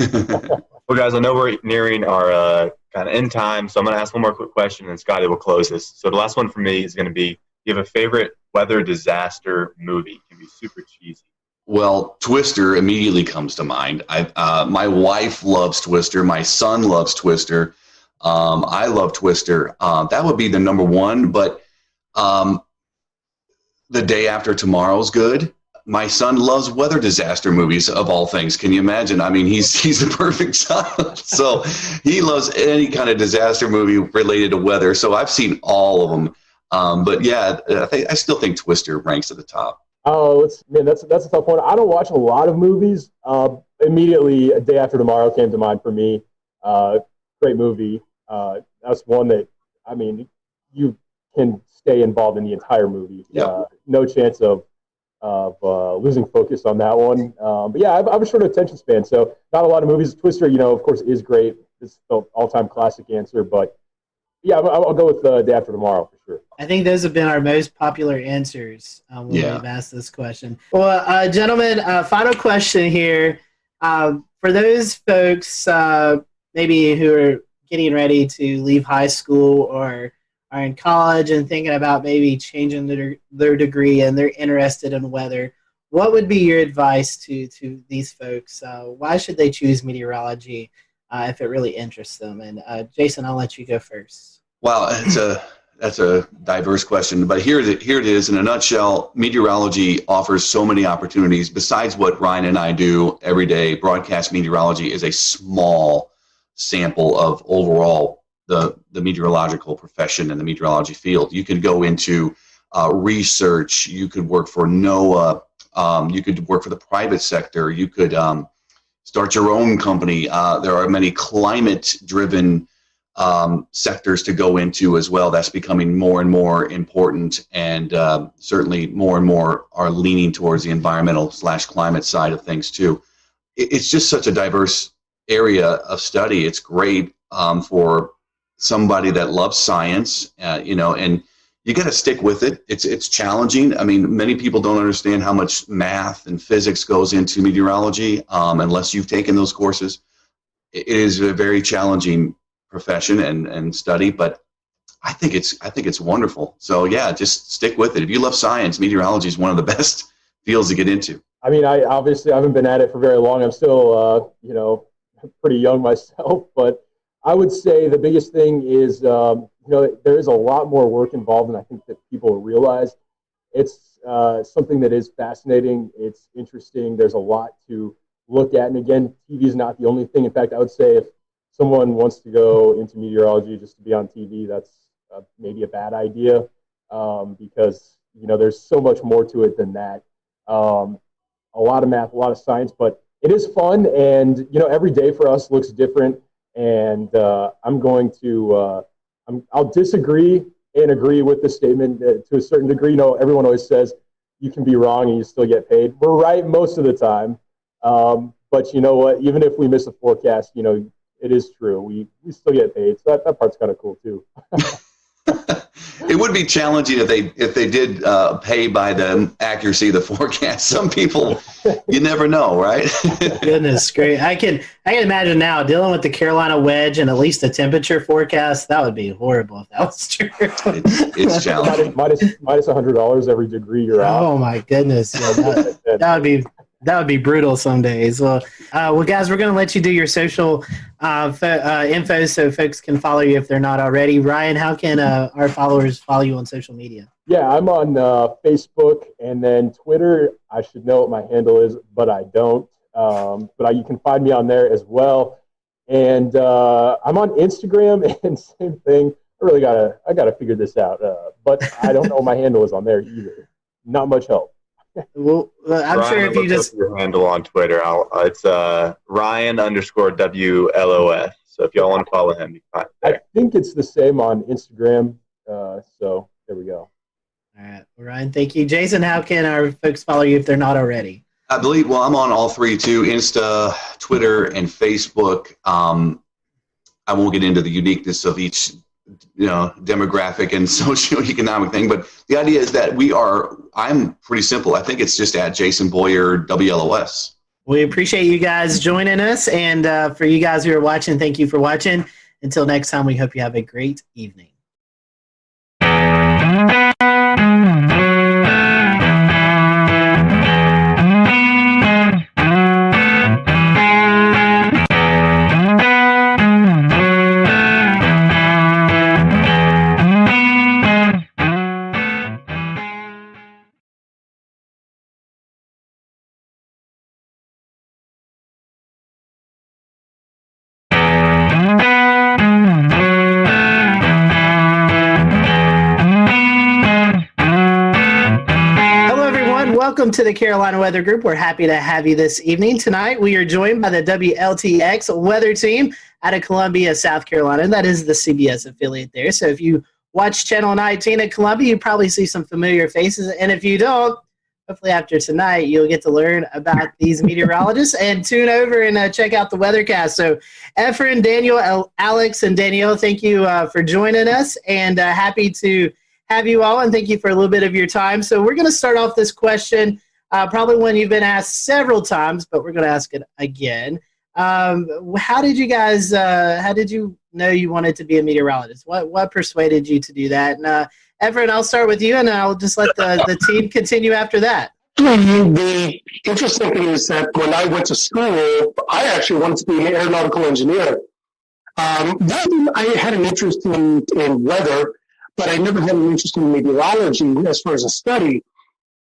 Well, guys, I know we're nearing our kind of end time, so I'm going to ask one more quick question, and Scotty will close this. So the last one for me is going to be, do you have a favorite weather disaster movie? It can be super cheesy. Well, Twister immediately comes to mind. My wife loves Twister. My son loves Twister. I love Twister. That would be the number one, but The Day After Tomorrow's good. My son loves weather disaster movies, of all things. Can you imagine? I mean, he's the perfect son. So he loves any kind of disaster movie related to weather. So I've seen all of them. But yeah, I still think Twister ranks at the top. Oh, that's a tough one. I don't watch a lot of movies. Immediately, A Day After Tomorrow came to mind for me. Great movie. That's one that, I mean, you can stay involved in the entire movie. Yep. No chance of losing focus on that one. But yeah, I have a short attention span, so not a lot of movies. Twister, of course, is great. it's the all-time classic answer. But yeah, I'll go with the day after tomorrow for sure. I think those have been our most popular answers when we've asked this question. Well, gentlemen, final question here. For those folks maybe who are getting ready to leave high school or are in college and thinking about maybe changing their degree and they're interested in weather, what would be your advice to these folks? Why should they choose meteorology if it really interests them? And Jason, I'll let you go first. Well, that's a diverse question, but here it is in a nutshell. Meteorology offers so many opportunities. Besides what Ryan and I do every day, broadcast meteorology is a small sample of overall the meteorological profession and the meteorology field. You could go into research. You could work for NOAA. You could work for the private sector. You could start your own company. There are many climate-driven sectors to go into as well. That's becoming more and more important, and certainly more and more are leaning towards the environmental/climate side of things too. It's just such a diverse area of study. It's great for somebody that loves science, and you got to stick with it. It's challenging. I mean, many people don't understand how much math and physics goes into meteorology unless you've taken those courses. It is a very challenging profession and study, but I think it's wonderful. So yeah, just stick with it. If you love science, meteorology is one of the best fields to get into. I mean, I obviously haven't been at it for very long. I'm still, pretty young myself, but I would say the biggest thing is, there is a lot more work involved than I think that people realize. It's something that is fascinating. It's interesting. There's a lot to look at. And again, TV is not the only thing. In fact, I would say if someone wants to go into meteorology just to be on TV, that's maybe a bad idea because, there's so much more to it than that. A lot of math, a lot of science, but it is fun. And, every day for us looks different. And I'm going to I'll disagree and agree with the statement to a certain degree. Everyone always says you can be wrong and you still get paid. We're right most of the time. But you know what? Even if we miss a forecast, it is true. We still get paid. So that part's kind of cool too. It would be challenging if they did pay by the accuracy of the forecast. Some people, you never know, right? Goodness, great. I can imagine now dealing with the Carolina wedge and at least the temperature forecast. That would be horrible if that was true. It's challenging. minus $100 every degree you're out. Oh my goodness, that would be brutal some days. Well, guys, we're going to let you do your social info so folks can follow you if they're not already. Ryan, how can our followers follow you on social media? Yeah, I'm on Facebook and then Twitter. I should know what my handle is, but I don't. But you can find me on there as well. And I'm on Instagram, and same thing. I gotta figure this out. But I don't know what my handle is on there either. Not much help. Well, I'm Ryan, sure if you just your handle on Twitter, it's Ryan_WLOS. So if y'all want to follow him, you can find it there. I think it's the same on Instagram. So there we go. All right, Ryan, thank you. Jason, how can our folks follow you if they're not already? I believe. Well, I'm on all three too: Insta, Twitter, and Facebook. I won't get into the uniqueness of each demographic and socioeconomic thing, but the idea is that I'm pretty simple. I think it's just at Jason Boyer WLOS. We appreciate you guys joining us, and for you guys who are watching, thank you for watching. Until next time, we hope you have a great evening. Welcome to the Carolina Weather Group. We're happy to have you this evening. Tonight, we are joined by the WLTX weather team out of Columbia, South Carolina. That is the CBS affiliate there. So if you watch Channel 19 at Columbia, you probably see some familiar faces. And if you don't, hopefully after tonight, you'll get to learn about these meteorologists and tune over and check out the weathercast. So Efren, Daniel, Alex, and Danielle, thank you for joining us, and happy to have you all, and thank you for a little bit of your time. So we're going to start off this question, probably one you've been asked several times, but we're going to ask it again. How did you guys, how did you know you wanted to be a meteorologist? What persuaded you to do that? And Everett, I'll start with you, and I'll just let the team continue after that. The interesting thing is that when I went to school, I actually wanted to be an aeronautical engineer. Then I had an interest in weather, but I never had an interest in meteorology as far as a study.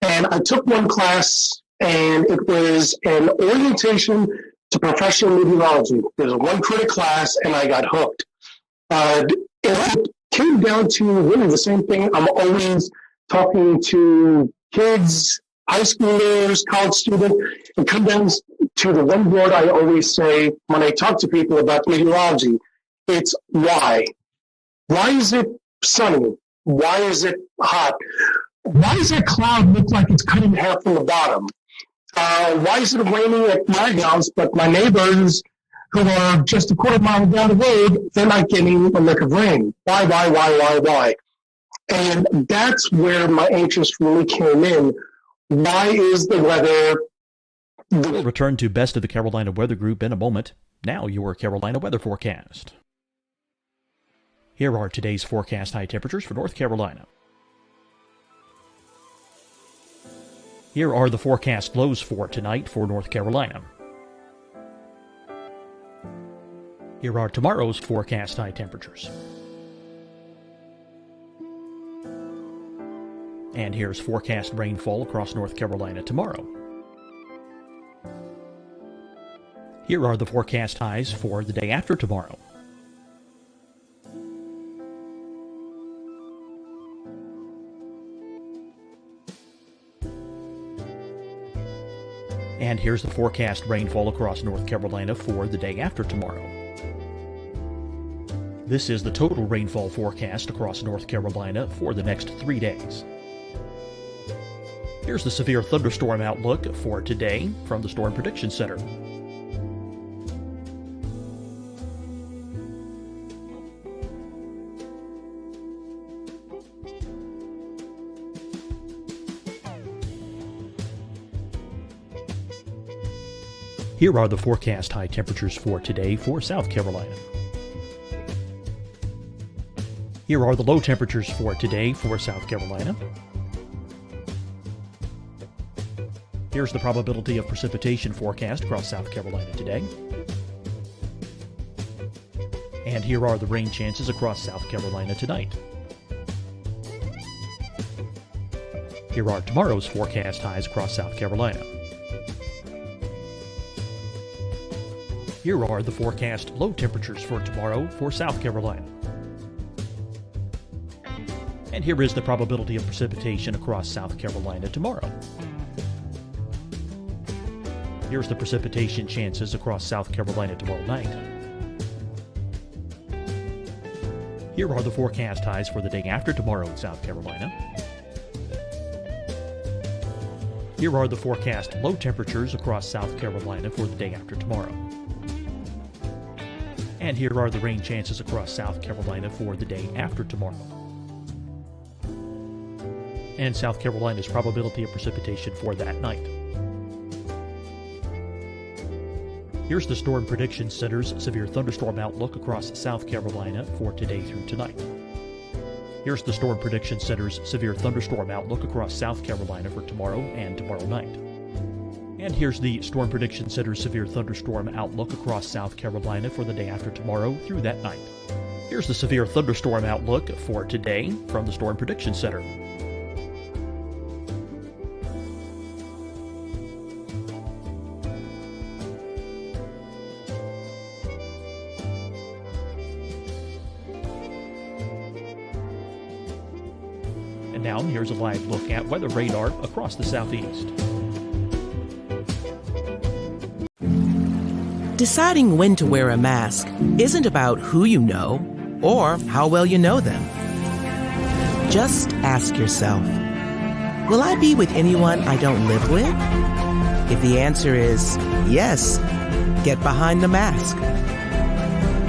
And I took one class, and it was an orientation to professional meteorology. There was a one credit class, and I got hooked. It came down to really the same thing. I'm always talking to kids, high schoolers, college students, and come down to the one word I always say when I talk to people about meteorology. It's why. Why is it sunny? Why is it hot? Why does that cloud look like it's cut in half from the bottom? Why is it raining at my house, but my neighbors who are just a quarter mile down the road, they're not getting a lick of rain? Why? And that's where my interest really came in. Why is the weather... We'll return to Best of the Carolina Weather Group in a moment. Now your Carolina weather forecast. Here are today's forecast high temperatures for North Carolina. Here are the forecast lows for tonight for North Carolina. Here are tomorrow's forecast high temperatures. And here's forecast rainfall across North Carolina tomorrow. Here are the forecast highs for the day after tomorrow. And here's the forecast rainfall across North Carolina for the day after tomorrow. This is the total rainfall forecast across North Carolina for the next 3 days. Here's the severe thunderstorm outlook for today from the Storm Prediction Center. Here are the forecast high temperatures for today for South Carolina. Here are the low temperatures for today for South Carolina. Here's the probability of precipitation forecast across South Carolina today. And here are the rain chances across South Carolina tonight. Here are tomorrow's forecast highs across South Carolina. Here are the forecast low temperatures for tomorrow for South Carolina. And here is the probability of precipitation across South Carolina tomorrow. Here's the precipitation chances across South Carolina tomorrow night. Here are the forecast highs for the day after tomorrow in South Carolina. Here are the forecast low temperatures across South Carolina for the day after tomorrow. And here are the rain chances across South Carolina for the day after tomorrow. And South Carolina's probability of precipitation for that night. Here's the Storm Prediction Center's severe thunderstorm outlook across South Carolina for today through tonight. Here's the Storm Prediction Center's severe thunderstorm outlook across South Carolina for tomorrow and tomorrow night. And here's the Storm Prediction Center's severe thunderstorm outlook across South Carolina for the day after tomorrow through that night. Here's the severe thunderstorm outlook for today from the Storm Prediction Center. And now here's a live look at weather radar across the southeast. Deciding when to wear a mask isn't about who you know or how well you know them. Just ask yourself, Will I be with anyone I don't live with? If the answer is yes, get behind the mask.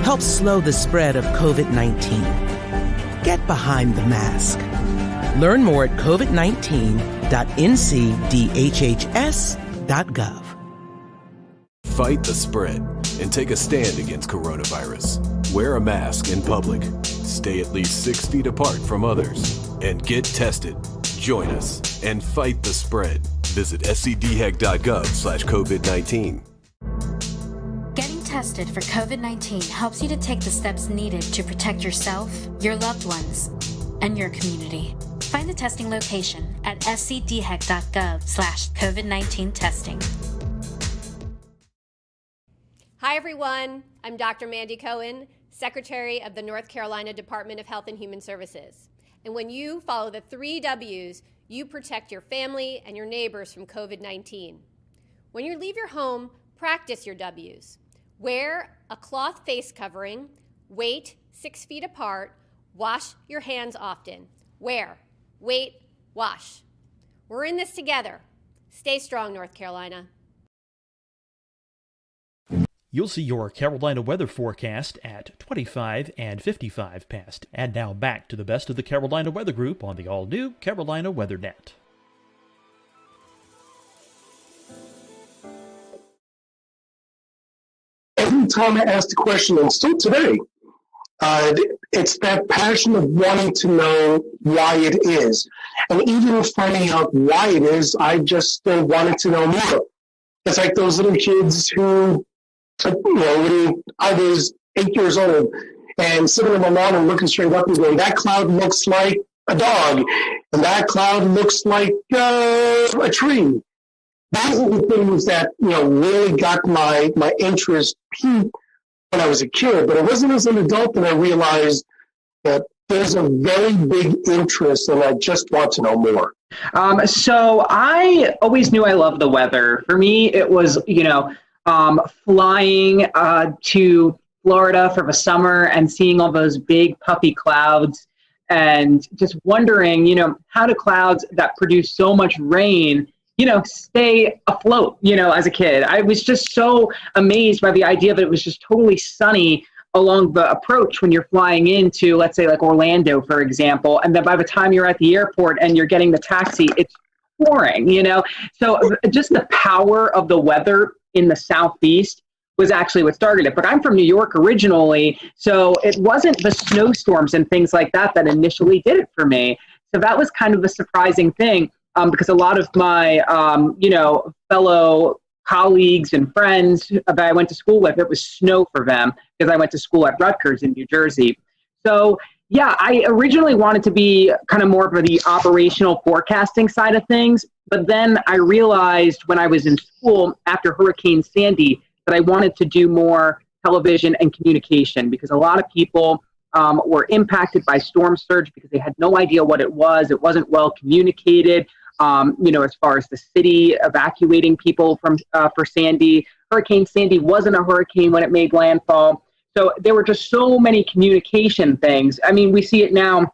Help slow the spread of COVID-19. Get behind the mask. Learn more at covid19.ncdhhs.gov. Fight the spread and take a stand against coronavirus. Wear a mask in public. Stay at least 6 feet apart from others. And get tested. Join us and fight the spread. Visit scdhec.gov/COVID-19. Getting tested for COVID-19 helps you to take the steps needed to protect yourself, your loved ones, and your community. Find the testing location at scdhec.gov/COVID-19 testing. Hi, everyone. I'm Dr. Mandy Cohen, Secretary of the North Carolina Department of Health and Human Services. And when you follow the 3 W's, you protect your family and your neighbors from COVID-19. When you leave your home, practice your W's. Wear a cloth face covering, wait 6 feet apart, wash your hands often. Wear, wait, wash. We're in this together. Stay strong, North Carolina. You'll see your Carolina weather forecast at 25 and 55 past. And now back to the best of the Carolina Weather Group on the all-new Carolina Weather Net. Every time I ask the question, and still today, it's that passion of wanting to know why it is. And even finding out why it is, I just still wanted to know more. It's like those little kids who, when I was 8 years old and sitting on my lawn and looking straight up and going, that cloud looks like a dog, and that cloud looks like a tree. Those are the things that, really got my interest peaked when I was a kid. But it wasn't as an adult that I realized that there's a very big interest and I just want to know more. So I always knew I loved the weather. For me, it was, flying to Florida for the summer and seeing all those big puffy clouds and just wondering, how do clouds that produce so much rain, stay afloat, as a kid. I was just so amazed by the idea that it was just totally sunny along the approach when you're flying into, let's say, like Orlando, for example, and then by the time you're at the airport and you're getting the taxi, it's pouring, So just the power of the weather in the Southeast was actually what started it. But I'm from New York originally, so it wasn't the snowstorms and things like that that initially did it for me. So that was kind of a surprising thing, because a lot of my, fellow colleagues and friends that I went to school with, it was snow for them because I went to school at Rutgers in New Jersey. So yeah, I originally wanted to be kind of more of the operational forecasting side of things. But then I realized when I was in school after Hurricane Sandy that I wanted to do more television and communication, because a lot of people were impacted by storm surge because they had no idea what it was. It wasn't well communicated. As far as the city evacuating people from for Sandy. Hurricane Sandy wasn't a hurricane when it made landfall. So there were just so many communication things. I mean, we see it now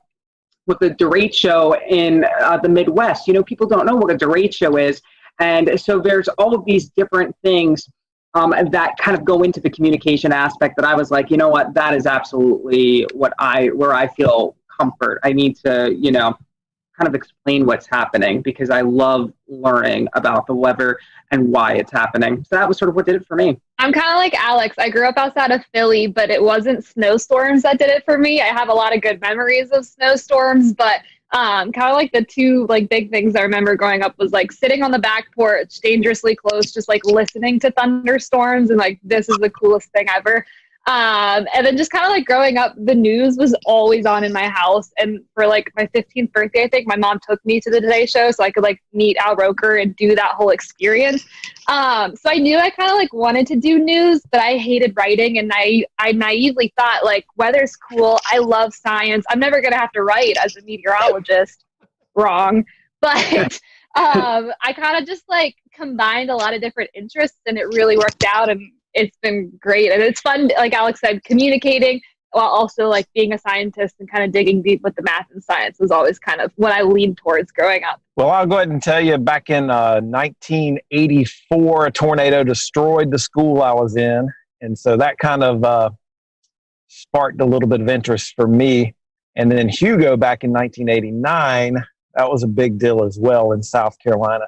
with the derecho in the Midwest. People don't know what a derecho is. And so there's all of these different things that kind of go into the communication aspect that I was like, what, that is absolutely where I feel comfort. I need to, kind of explain what's happening because I love learning about the weather and why it's happening. So that was sort of what did it for me. I'm kind of like Alex. I grew up outside of Philly, but it wasn't snowstorms that did it for me. I have a lot of good memories of snowstorms, but kind of like the two big things I remember growing up was sitting on the back porch, dangerously close, just listening to thunderstorms and this is the coolest thing ever. And then just kind of growing up, the news was always on in my house. And for my 15th birthday, I think my mom took me to the Today Show so I could meet Al Roker and do that whole experience. So I knew I kind of wanted to do news, but I hated writing. And I naively thought weather's cool. I love science. I'm never going to have to write as a meteorologist. Wrong. But I kind of just combined a lot of different interests and it really worked out. And it's been great. And it's fun, like Alex said, communicating. while also like being a scientist and kind of digging deep with the math and science was always kind of what I leaned towards growing up. Well, I'll go ahead and tell you, back in 1984, a tornado destroyed the school I was in. And so that kind of sparked a little bit of interest for me. And then Hugo back in 1989, that was a big deal as well in South Carolina.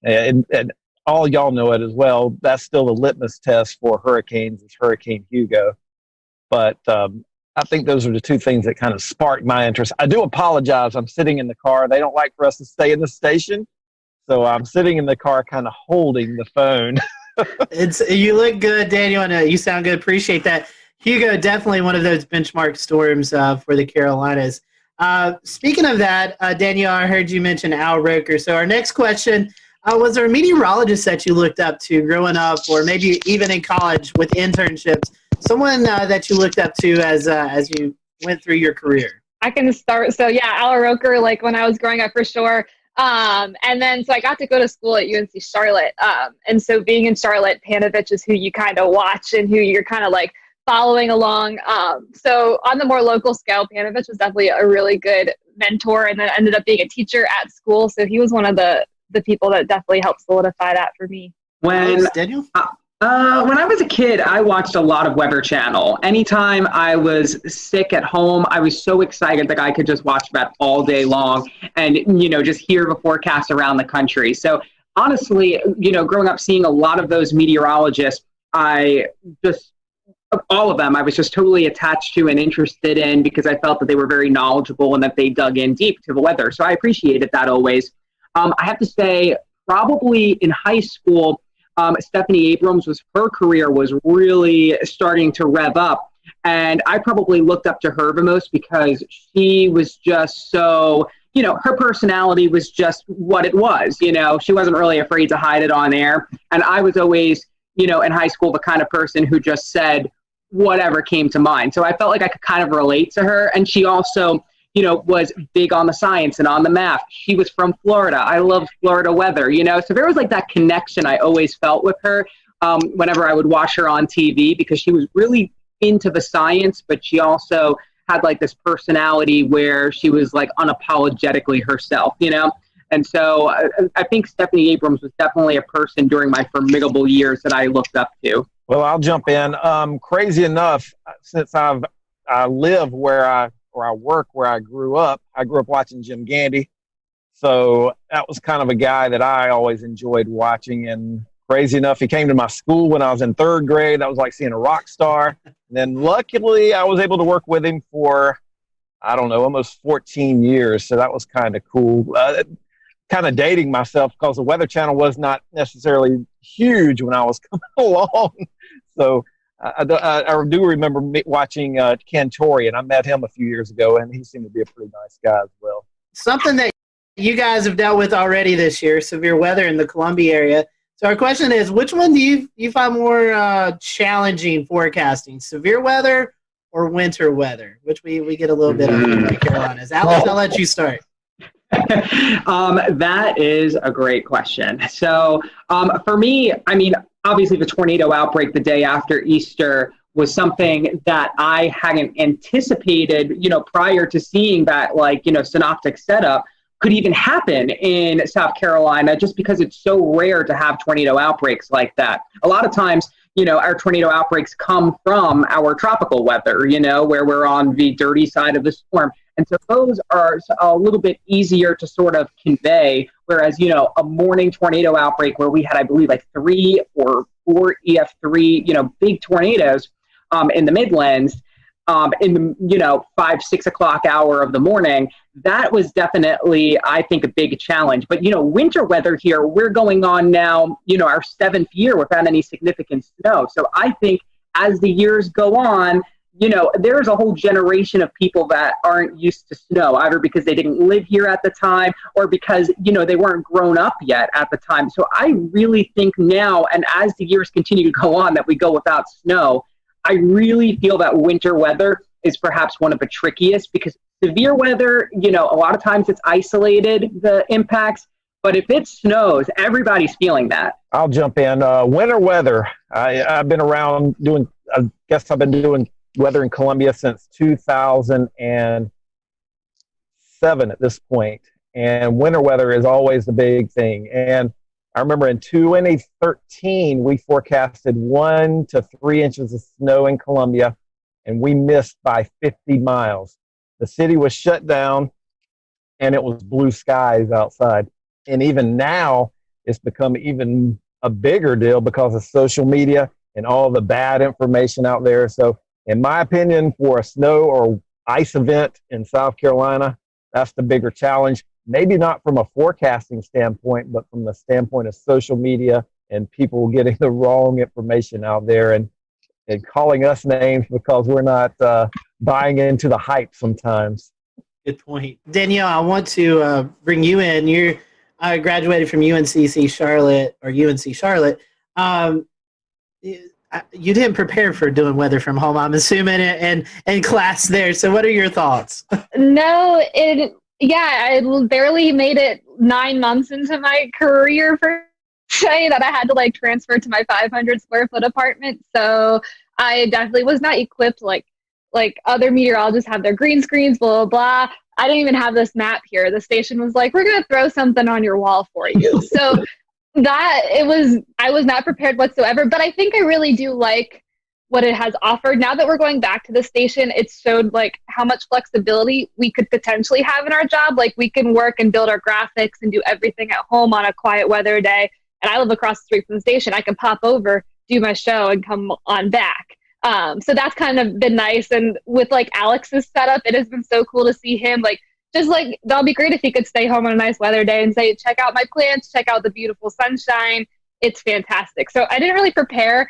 And all y'all know it as well. That's still the litmus test for hurricanes is Hurricane Hugo. But I think those are the two things that kind of sparked my interest. I do apologize. I'm sitting in the car. They don't like for us to stay in the station. So I'm sitting in the car kind of holding the phone. You look good, Daniel, and you sound good. Appreciate that. Hugo, definitely one of those benchmark storms for the Carolinas. Speaking of that, Daniel, I heard you mention Al Roker. So our next question, was there a meteorologist that you looked up to growing up or maybe even in college with internships? Someone that you looked up to as you went through your career? I can start. So yeah, Al Roker, like when I was growing up for sure. And then, so I got to go to school at UNC Charlotte. And so being in Charlotte, Panovich is who you kind of watch and who you're kind of like following along. So on the more local scale, Panovich was definitely a really good mentor and then ended up being a teacher at school. So he was one of the people that definitely helped solidify that for me. Daniel? When I was a kid, I watched a lot of Weather Channel. Anytime I was sick at home, I was so excited that I could just watch that all day long and, just hear the forecast around the country. So honestly, growing up, seeing a lot of those meteorologists, all of them, I was just totally attached to and interested in because I felt that they were very knowledgeable and that they dug in deep to the weather. So I appreciated that always. I have to say, probably in high school, Stephanie Abrams her career was really starting to rev up. And I probably looked up to her the most because she was just so, her personality was just what it was. She wasn't really afraid to hide it on air. And I was always, in high school, the kind of person who just said whatever came to mind. So I felt like I could kind of relate to her. And she also, was big on the science and on the math. She was from Florida. I loved Florida weather, so there was like that connection I always felt with her whenever I would watch her on TV because she was really into the science, but she also had like this personality where she was like unapologetically herself, And so I think Stephanie Abrams was definitely a person during my formidable years that I looked up to. Well, I'll jump in. Crazy enough, since I live where I work where I grew up watching Jim Gandy. So that was kind of a guy that I always enjoyed watching. And crazy enough, he came to my school when I was in third grade. That was like seeing a rock star. And then luckily I was able to work with him for, almost 14 years. So that was kind of cool. Kind of dating myself because the Weather Channel was not necessarily huge when I was coming along. So I do remember watching Cantore, and I met him a few years ago, and he seemed to be a pretty nice guy as well. Something that you guys have dealt with already this year, severe weather in the Columbia area. So our question is, which one do you find more challenging forecasting, severe weather or winter weather, which we get a little bit of in the Carolinas? Alex, I'll let you start. That is a great question. So for me, obviously the tornado outbreak the day after Easter was something that I hadn't anticipated, prior to seeing that, synoptic setup could even happen in South Carolina, just because it's so rare to have tornado outbreaks like that. A lot of times, our tornado outbreaks come from our tropical weather, where we're on the dirty side of the storm. And so those are a little bit easier to sort of convey, whereas, a morning tornado outbreak where we had, I believe, like 3 or 4 EF3, big tornadoes in the Midlands in the, 5, 6 o'clock hour of the morning, that was definitely, I think, a big challenge. But, winter weather here, we're going on now, our 7th year without any significant snow. So I think as the years go on, there's a whole generation of people that aren't used to snow, either because they didn't live here at the time or because, they weren't grown up yet at the time. So I really think now, and as the years continue to go on, that we go without snow, I really feel that winter weather is perhaps one of the trickiest because severe weather, a lot of times it's isolated, the impacts. But if it snows, everybody's feeling that. I'll jump in. Winter weather. I've been around I guess I've been doing weather in Columbia since 2007 at this point, and winter weather is always the big thing. And I remember in 2013, we forecasted 1 to 3 inches of snow in Columbia, and we missed by 50 miles. The city was shut down, and it was blue skies outside. And even now, it's become even a bigger deal because of social media and all the bad information out there. So, in my opinion, for a snow or ice event in South Carolina, that's the bigger challenge. Maybe not from a forecasting standpoint, but from the standpoint of social media and people getting the wrong information out there and calling us names because we're not buying into the hype sometimes. Good point. Danielle, I want to bring you in. You graduated from UNC Charlotte. You didn't prepare for doing weather from home, I'm assuming, and class there. So what are your thoughts? No, I barely made it 9 months into my career for say that I had to like transfer to my 500 square foot apartment. So I definitely was not equipped like other meteorologists have their green screens, blah, blah, blah. I didn't even have this map here. The station was like, we're going to throw something on your wall for you. So I was not prepared whatsoever, but I think I really do like what it has offered. Now that we're going back to the station, it showed like how much flexibility we could potentially have in our job. Like we can work and build our graphics and do everything at home on a quiet weather day. And I live across the street from the station. I can pop over, do my show, and come on back. So that's kind of been nice. And with like Alex's setup, it has been so cool to see him like, just like, that'll be great if he could stay home on a nice weather day and say, check out my plants, check out the beautiful sunshine. It's fantastic. So I didn't really prepare.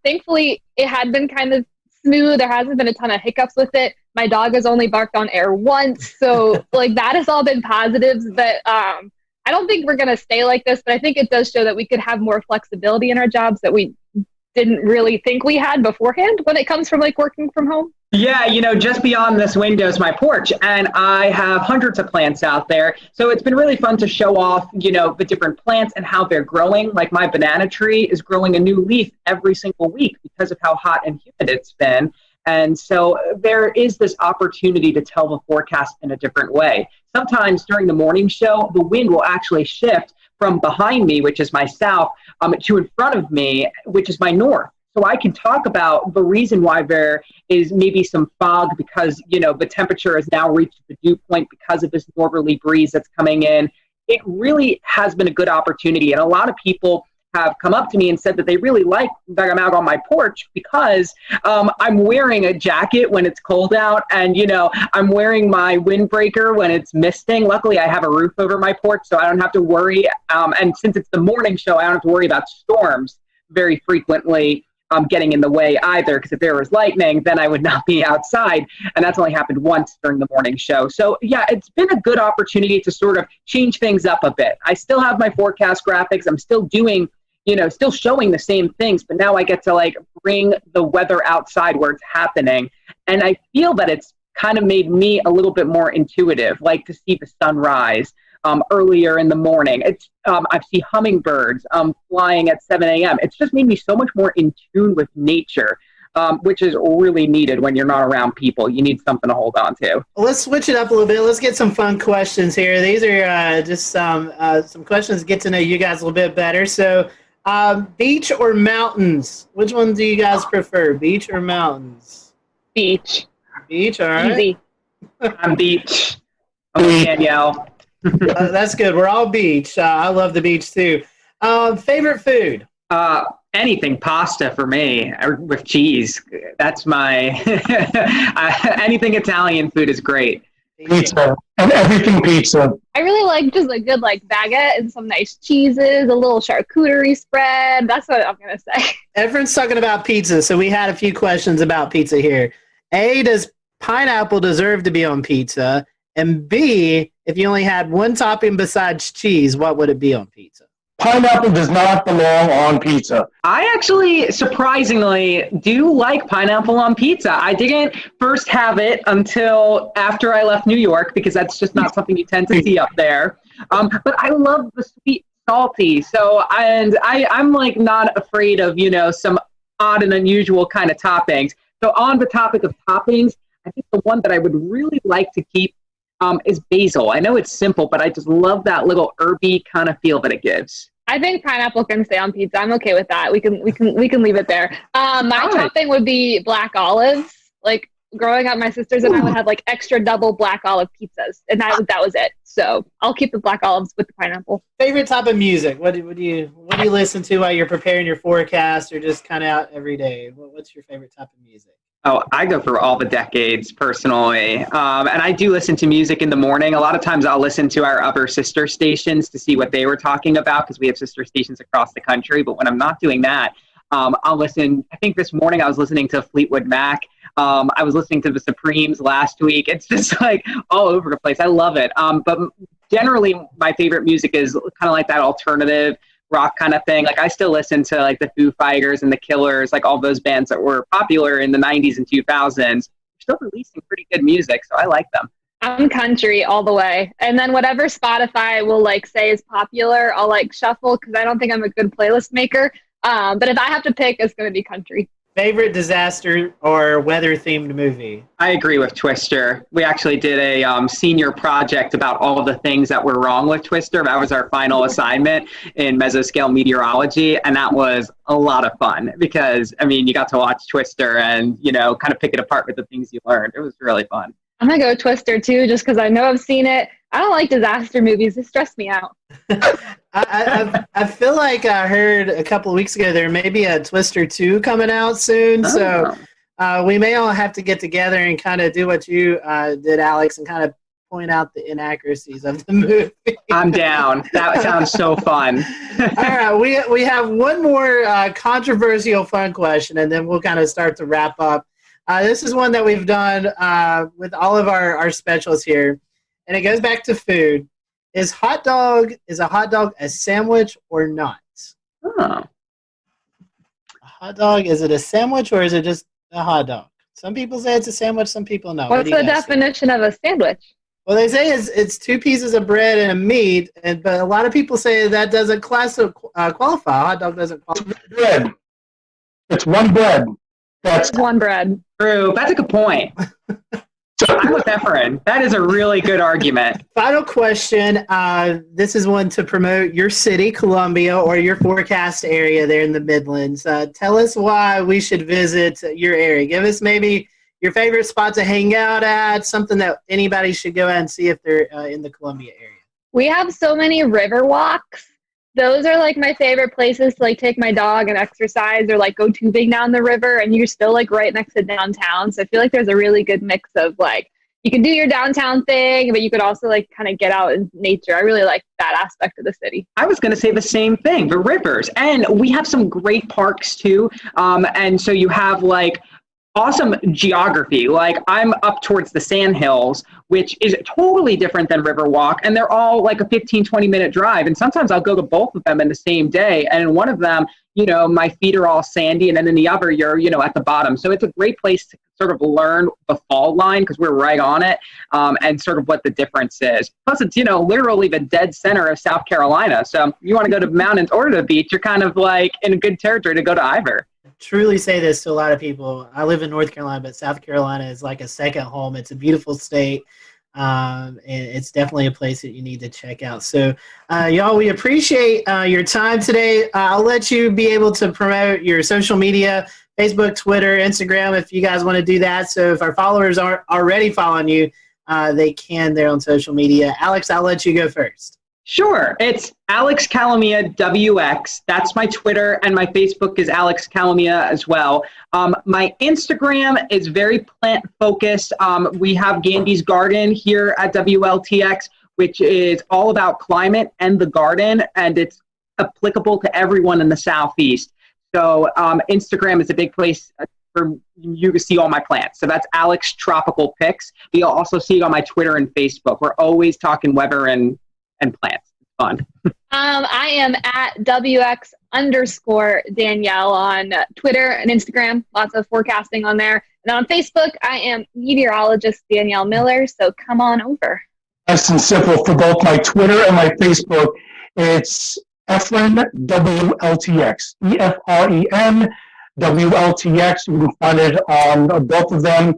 Thankfully, it had been kind of smooth. There hasn't been a ton of hiccups with it. My dog has only barked on air once. So like that has all been positives. But I don't think we're going to stay like this, but I think it does show that we could have more flexibility in our jobs that we didn't really think we had beforehand when it comes from like working from home. Yeah, just beyond this window is my porch, and I have hundreds of plants out there. So it's been really fun to show off, the different plants and how they're growing. Like my banana tree is growing a new leaf every single week because of how hot and humid it's been. And so there is this opportunity to tell the forecast in a different way. Sometimes during the morning show, the wind will actually shift from behind me, which is my south, to in front of me, which is my north. So I can talk about the reason why there is maybe some fog because, the temperature has now reached the dew point because of this northerly breeze that's coming in. It really has been a good opportunity. And a lot of people have come up to me and said that they really like that I'm out on my porch because I'm wearing a jacket when it's cold out and, I'm wearing my windbreaker when it's misting. Luckily, I have a roof over my porch, so I don't have to worry. And since it's the morning show, I don't have to worry about storms very frequently getting in the way either, because if there was lightning, then I would not be outside. And that's only happened once during the morning show. So yeah, it's been a good opportunity to sort of change things up a bit. I still have my forecast graphics. I'm still doing, still showing the same things, but now I get to like bring the weather outside where it's happening. And I feel that it's kind of made me a little bit more intuitive, like to see the sunrise earlier in the morning. I see hummingbirds flying at 7 a.m. It's just made me so much more in tune with nature, which is really needed when you're not around people. You need something to hold on to. Well, let's switch it up a little bit. Let's get some fun questions here. These are just some questions to get to know you guys a little bit better. So beach or mountains? Which one do you guys prefer, beach or mountains? Beach. Beach, all right. Easy. I'm beach. I'm Danielle. That's good. We're all beach. I love the beach too. Favorite food? Anything pasta for me with cheese. That's my anything Italian food is great. Pizza and everything pizza. I really like just a good baguette and some nice cheeses, a little charcuterie spread. That's what I'm gonna say. Everyone's talking about pizza, so we had a few questions about pizza here. A, does pineapple deserve to be on pizza? And B, if you only had one topping besides cheese, what would it be on pizza? Pineapple does not belong on pizza. I actually, surprisingly, do like pineapple on pizza. I didn't first have it until after I left New York because that's just not something you tend to see up there. But I love the sweet, salty. So, I'm like not afraid of, some odd and unusual kind of toppings. So on the topic of toppings, I think the one that I would really like to keep is basil. I know it's simple, but I just love that little herby kind of feel that it gives. I think pineapple can stay on pizza. I'm okay with that. We can leave it there. My topping would be black olives. Like growing up, my sisters and I would have like extra double black olive pizzas, and that was it. So I'll keep the black olives with the pineapple. Favorite type of music? What do you listen to while you're preparing your forecast, or just kind of out every day? What's your favorite type of music? Oh, I go through all the decades personally. And I do listen to music in the morning. A lot of times I'll listen to our other sister stations to see what they were talking about because we have sister stations across the country. But when I'm not doing that, I'll listen. I think this morning I was listening to Fleetwood Mac. I was listening to the Supremes last week. It's just like all over the place. I love it. But generally my favorite music is kind of like that alternative rock kind of thing. Like I still listen to like the Foo Fighters and the Killers, like all those bands that were popular in the 90s and 2000s. They're still releasing pretty good music, so I like them. I'm country all the way. And then whatever Spotify will like say is popular, I'll like shuffle because I don't think I'm a good playlist maker. But if I have to pick, it's going to be country. Favorite disaster or weather-themed movie? I agree with Twister. We actually did a senior project about all of the things that were wrong with Twister. That was our final assignment in mesoscale meteorology, and that was a lot of fun because, I mean, you got to watch Twister and, you know, kind of pick it apart with the things you learned. It was really fun. I'm going to go Twister, too, just because I know I've seen it. I don't like disaster movies. They stress me out. I feel like I heard a couple of weeks ago there may be a Twister 2 coming out soon. So we may all have to get together and kind of do what you did, Alex, and kind of point out the inaccuracies of the movie. I'm down. That sounds so fun. All right. We have one more controversial fun question, and then we'll kind of start to wrap up. This is one that we've done with all of our specials here, and it goes back to food. Is a hot dog a sandwich or not? Oh. A hot dog, is it a sandwich or is it just a hot dog? Some people say it's a sandwich, some people no. What's the definition of a sandwich? Well, they say it's two pieces of bread and a meat, but a lot of people say that doesn't qualify. A hot dog doesn't qualify. Bread. It's one bread. That's one bread. True. That's a good point. I'm with Efren. That is a really good argument. Final question. This is one to promote your city, Columbia, or your forecast area there in the Midlands. Tell us why we should visit your area. Give us maybe your favorite spot to hang out at, something that anybody should go out and see if they're in the Columbia area. We have so many river walks. Those are like my favorite places to like take my dog and exercise or like go tubing down the river, and you're still like right next to downtown. So I feel like there's a really good mix of like you can do your downtown thing, but you could also like kind of get out in nature. I really like that aspect of the city. I was going to say the same thing, the rivers. And we have some great parks too. And so you have like awesome geography. Like I'm up towards the Sandhills, which is totally different than Riverwalk, and they're all like a 15-20 minute drive, and sometimes I'll go to both of them in the same day, and in one of them, you know, my feet are all sandy, and then in the other you're, you know, at the bottom. So it's a great place to sort of learn the fault line because we're right on it, and sort of what the difference is. Plus it's, you know, literally the dead center of South Carolina, so you want to go to the mountains or to the beach, you're kind of like in a good territory to go to either. Truly say this to a lot of people. I live in North Carolina, but South Carolina is like a second home. It's a beautiful state, and it's definitely a place that you need to check out. So, y'all, we appreciate your time today. I'll let you be able to promote your social media, Facebook, Twitter, Instagram, if you guys want to do that. So if our followers aren't already following you, they can there on social media. Alex, I'll let you go first. Sure. It's Alex Calamia WX. That's my Twitter, and my Facebook is Alex Calamia as well. My Instagram is very plant focused. We have Gandy's Garden here at WLTX, which is all about climate and the garden, and it's applicable to everyone in the Southeast. So Instagram is a big place for you to see all my plants. So that's Alex Tropical Pics. You'll also see it on my Twitter and Facebook. We're always talking weather and plants. It's fun. I am at WX_Danielle on Twitter and Instagram. Lots of forecasting on there. And on Facebook, I am meteorologist Danielle Miller. So come on over. Nice and simple for both my Twitter and my Facebook. It's Efren WLTX. EFREN WLTX. You can find it on both of them.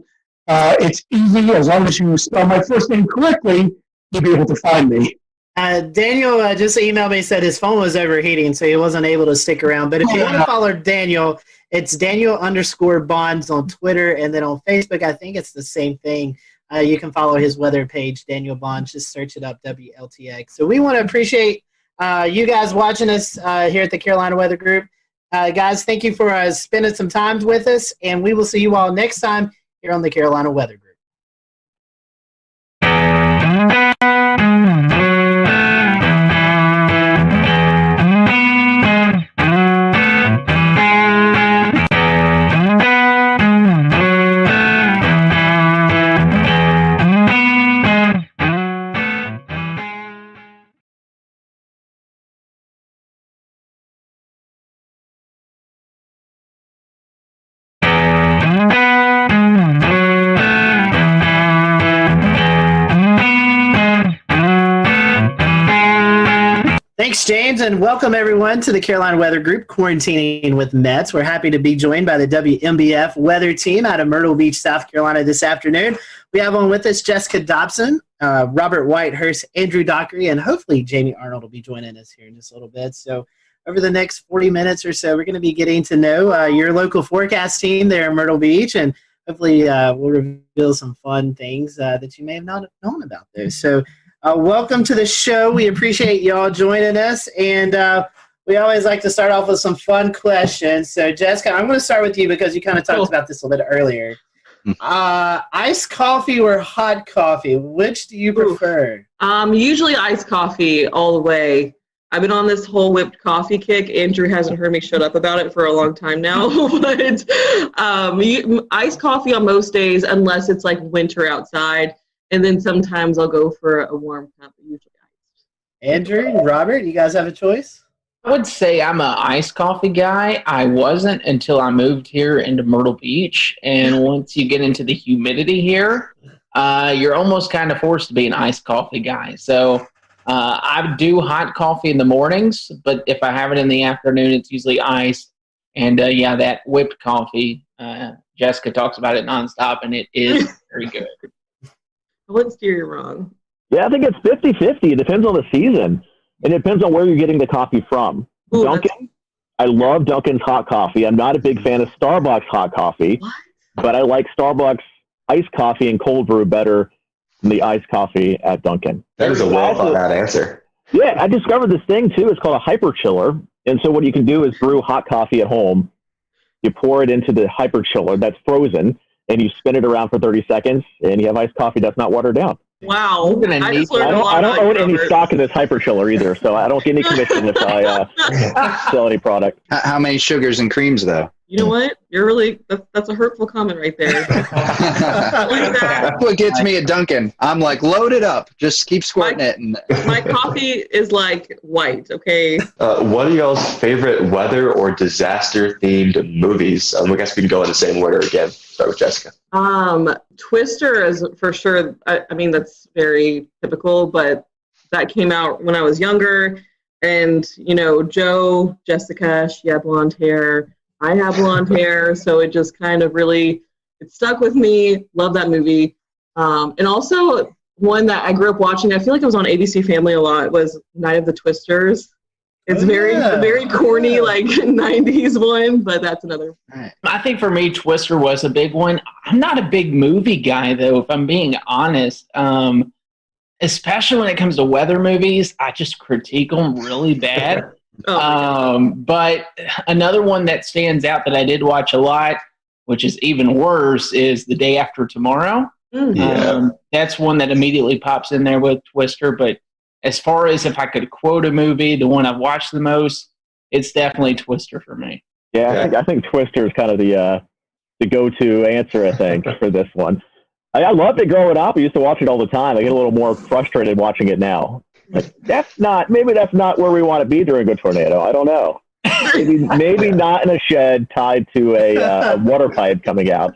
It's easy. As long as you spell my first name correctly, you'll be able to find me. Daniel just emailed me and said his phone was overheating, so he wasn't able to stick around. But if you want to follow Daniel, it's Daniel_Bonds on Twitter, and then on Facebook, I think it's the same thing. You can follow his weather page, Daniel Bonds. Just search it up, WLTX. So we want to appreciate you guys watching us here at the Carolina Weather Group. Guys, thank you for spending some time with us, and we will see you all next time here on the Carolina Weather Group. Thanks, James, and welcome everyone to the Carolina Weather Group, Quarantining with Mets. We're happy to be joined by the WMBF weather team out of Myrtle Beach, South Carolina this afternoon. We have on with us Jessica Dobson, Robert Whitehurst, Andrew Dockery, and hopefully Jamie Arnold will be joining us here in just a little bit. So over the next 40 minutes or so, we're going to be getting to know your local forecast team there in Myrtle Beach, and hopefully we'll reveal some fun things that you may have not known about there. So welcome to the show. We appreciate y'all joining us, and we always like to start off with some fun questions. So, Jessica, I'm going to start with you because you kind of talked about this a little bit earlier. Iced coffee or hot coffee? Which do you prefer? Usually iced coffee all the way. I've been on this whole whipped coffee kick. Andrew hasn't heard me shut up about it for a long time now. But iced coffee on most days, unless it's like winter outside. And then sometimes I'll go for a warm cup, usually iced. Andrew and Robert, you guys have a choice? I would say I'm an iced coffee guy. I wasn't until I moved here into Myrtle Beach. And once you get into the humidity here, you're almost kind of forced to be an iced coffee guy. So I do hot coffee in the mornings, but if I have it in the afternoon, it's usually iced. And yeah, that whipped coffee, Jessica talks about it nonstop, and it is very good. I wouldn't steer you wrong. Yeah, I think it's 50-50. It depends on the season. And it depends on where you're getting the coffee from. Ooh, Dunkin', I love Dunkin's hot coffee. I'm not a big fan of Starbucks hot coffee, but I like Starbucks iced coffee and cold brew better than the iced coffee at Dunkin'. That is a well thought out answer. Yeah, I discovered this thing too. It's called a hyper chiller. And so what you can do is brew hot coffee at home. You pour it into the hyper chiller that's frozen, and you spin it around for 30 seconds, and you have iced coffee that's not watered down. Wow. I don't own any stock in this hyper chiller either, so I don't get any commission if I sell any product. How many sugars and creams, though? You know what? You're really, that's a hurtful comment right there. That's what gets me at Dunkin'. I'm like, load it up. Just keep squirting it. And my coffee is like white, okay? What are y'all's favorite weather or disaster-themed movies? I guess we can go in the same order again. Start with Jessica. Twister is for sure. I mean, that's very typical, but that came out when I was younger. And, you know, Jessica, she had blonde hair. I have blonde hair, so it just kind of really, it stuck with me. Love that movie. And also one that I grew up watching, I feel like it was on ABC Family a lot, was Night of the Twisters. It's very corny, like 90s one, but that's another. I think for me, Twister was a big one. I'm not a big movie guy, though, if I'm being honest. Especially when it comes to weather movies, I just critique them really bad. But another one that stands out that I did watch a lot, which is even worse, is The Day After Tomorrow. That's one that immediately pops in there with Twister. But as far as if I could quote a movie, the one I've watched the most, it's definitely Twister for me. Yeah, I think Twister is kind of the go-to answer, I think, for this one. I loved it growing up. I used to watch it all the time. I get a little more frustrated watching it now. Like, maybe that's not where we want to be during a tornado. I don't know. Maybe not in a shed tied to a water pipe coming out.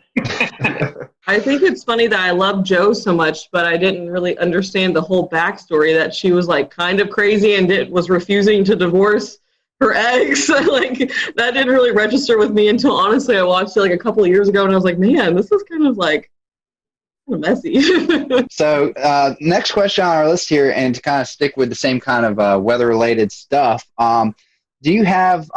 I think it's funny that I love Jo so much, but I didn't really understand the whole backstory that she was like kind of crazy and was refusing to divorce her eggs. Like that didn't really register with me until honestly I watched it like a couple of years ago, and I was like, man, this is kind of messy. So next question on our list here, and to kind of stick with the same kind of weather-related stuff, do you have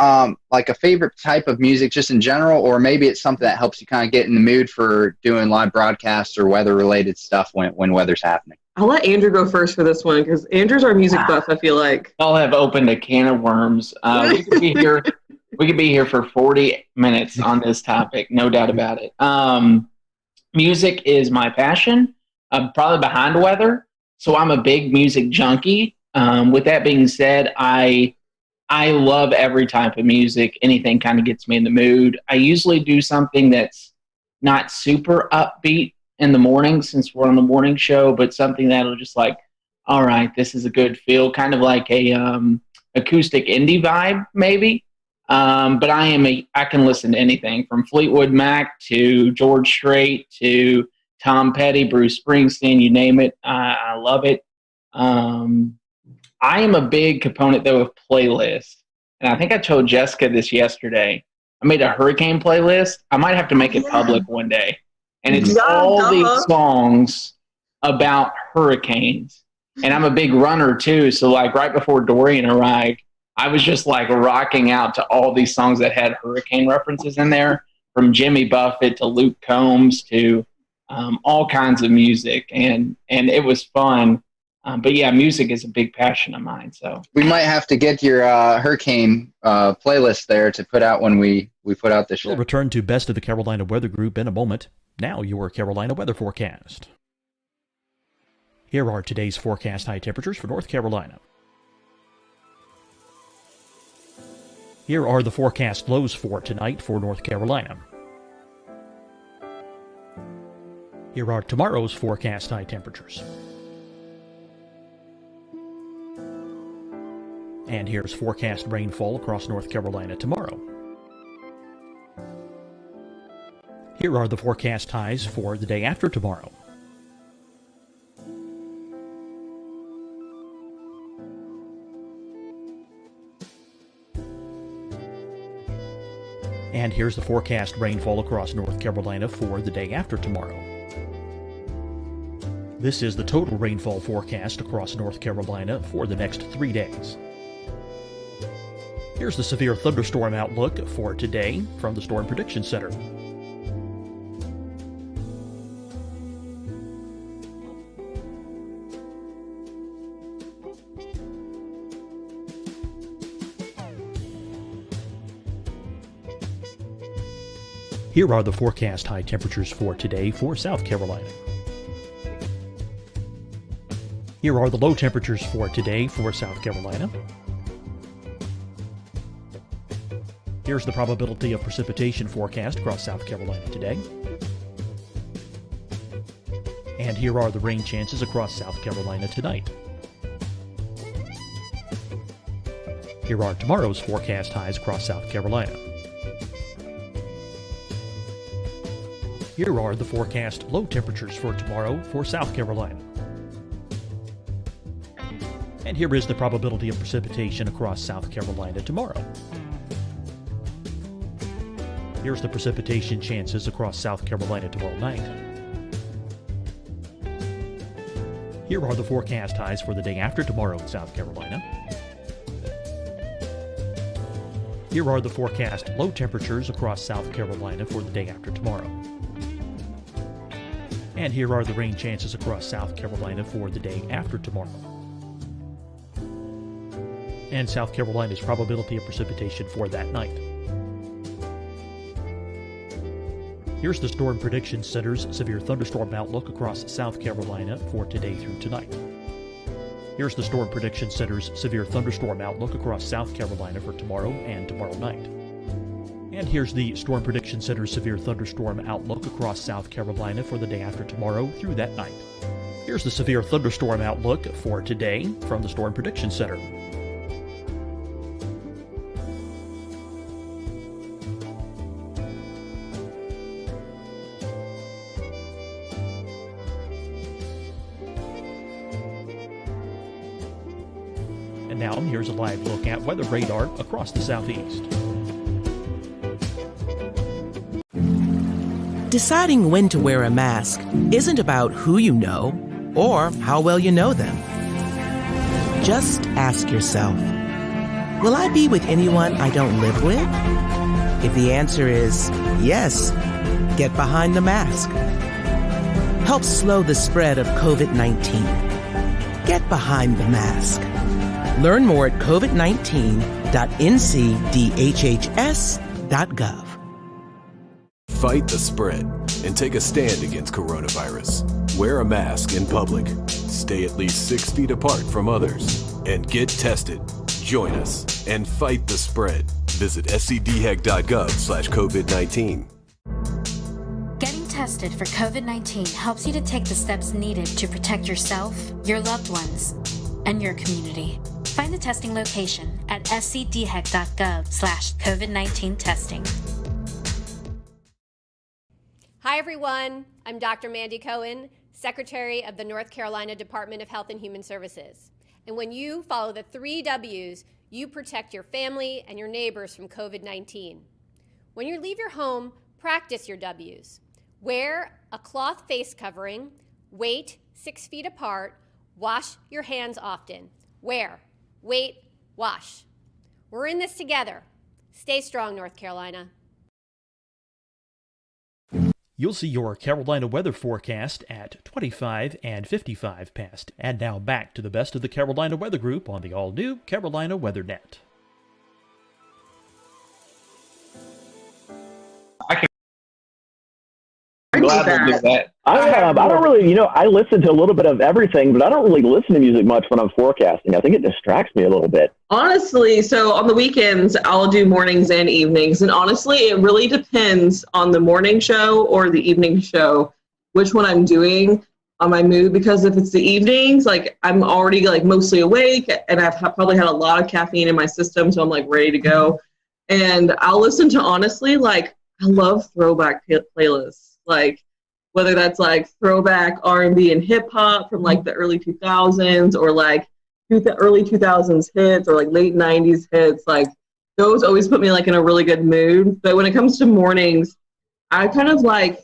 like a favorite type of music just in general, or maybe it's something that helps you kind of get in the mood for doing live broadcasts or weather-related stuff when weather's happening? I'll let Andrew go first for this one because Andrew's our music buff, I feel like. I'll have opened a can of worms. We could be here. We could be here for 40 minutes on this topic, no doubt about it. Music is my passion. I'm probably behind weather, so I'm a big music junkie. With that being said, I love every type of music. Anything kind of gets me in the mood. I usually do something that's not super upbeat in the morning since we're on the morning show, but something that'll just like, all right, this is a good feel, kind of like a acoustic indie vibe maybe. But I can listen to anything from Fleetwood Mac to George Strait to Tom Petty, Bruce Springsteen, you name it. I love it. I am a big component, though, of playlists. And I think I told Jessica this yesterday. I made a hurricane playlist. I might have to make it public one day. And it's all these songs about hurricanes. And I'm a big runner, too. So, like, right before Dorian arrived, I was just, like, rocking out to all these songs that had hurricane references in there, from Jimmy Buffett to Luke Combs to all kinds of music. And it was fun. But yeah, music is a big passion of mine. So we might have to get your hurricane playlist there to put out when we put out the show. We'll return to Best of the Carolina Weather Group in a moment. Now your Carolina weather forecast. Here are today's forecast high temperatures for North Carolina. Here are the forecast lows for tonight for North Carolina. Here are tomorrow's forecast high temperatures. And here's forecast rainfall across North Carolina tomorrow. Here are the forecast highs for the day after tomorrow. And here's the forecast rainfall across North Carolina for the day after tomorrow. This is the total rainfall forecast across North Carolina for the next 3 days. Here's the severe thunderstorm outlook for today from the Storm Prediction Center. Here are the forecast high temperatures for today for South Carolina. Here are the low temperatures for today for South Carolina. Here's the probability of precipitation forecast across South Carolina today. And here are the rain chances across South Carolina tonight. Here are tomorrow's forecast highs across South Carolina. Here are the forecast low temperatures for tomorrow for South Carolina. And here is the probability of precipitation across South Carolina tomorrow. Here's the precipitation chances across South Carolina tomorrow night. Here are the forecast highs for the day after tomorrow in South Carolina. Here are the forecast low temperatures across South Carolina for the day after tomorrow. And here are the rain chances across South Carolina for the day after tomorrow. And South Carolina's probability of precipitation for that night. Here's the Storm Prediction Center's severe thunderstorm outlook across South Carolina for today through tonight. Here's the Storm Prediction Center's severe thunderstorm outlook across South Carolina for tomorrow and tomorrow night. And here's the Storm Prediction Center's severe thunderstorm outlook across South Carolina for the day after tomorrow through that night. Here's the severe thunderstorm outlook for today from the Storm Prediction Center. And Now, here's a live look at weather radar across the southeast. Deciding when to wear a mask isn't about who you know or how well you know them. Just ask yourself, will I be with anyone I don't live with? If the answer is yes, get behind the mask. Help slow the spread of COVID-19. Get behind the mask. Learn more at covid19.ncdhhs.gov. Fight the spread and take a stand against coronavirus. Wear a mask in public. Stay at least 6 feet apart from others. And get tested. Join us and fight the spread. Visit scdhec.gov/COVID-19. Getting tested for COVID-19 helps you to take the steps needed to protect yourself, your loved ones, and your community. Find the testing location at scdhec.gov/COVID-19 testing. Hi, everyone. I'm Dr. Mandy Cohen, Secretary of the North Carolina Department of Health and Human Services. And when you follow the 3 W's, you protect your family and your neighbors from COVID-19. When you leave your home, practice your W's. Wear a cloth face covering, wait 6 feet apart, wash your hands often. Wear, wait, wash. We're in this together. Stay strong, North Carolina. You'll see your Carolina weather forecast at 25 and 55 past. And now back to the best of the Carolina Weather Group on the all-new Carolina Weather Net. Glad to do that. I don't really, I listen to a little bit of everything, but I don't really listen to music much when I'm forecasting. I think it distracts me a little bit. Honestly, so on the weekends, I'll do mornings and evenings. And honestly, it really depends on the morning show or the evening show, which one I'm doing on my mood. Because if it's the evenings, like I'm already like mostly awake and I've probably had a lot of caffeine in my system. So I'm like ready to go. And I'll listen to, honestly, like I love throwback playlists. Like whether that's like throwback R&B and hip hop from like the early 2000s or like the early 2000s hits or like late 90s hits, like those always put me like in a really good mood. But when it comes to mornings, I kind of like,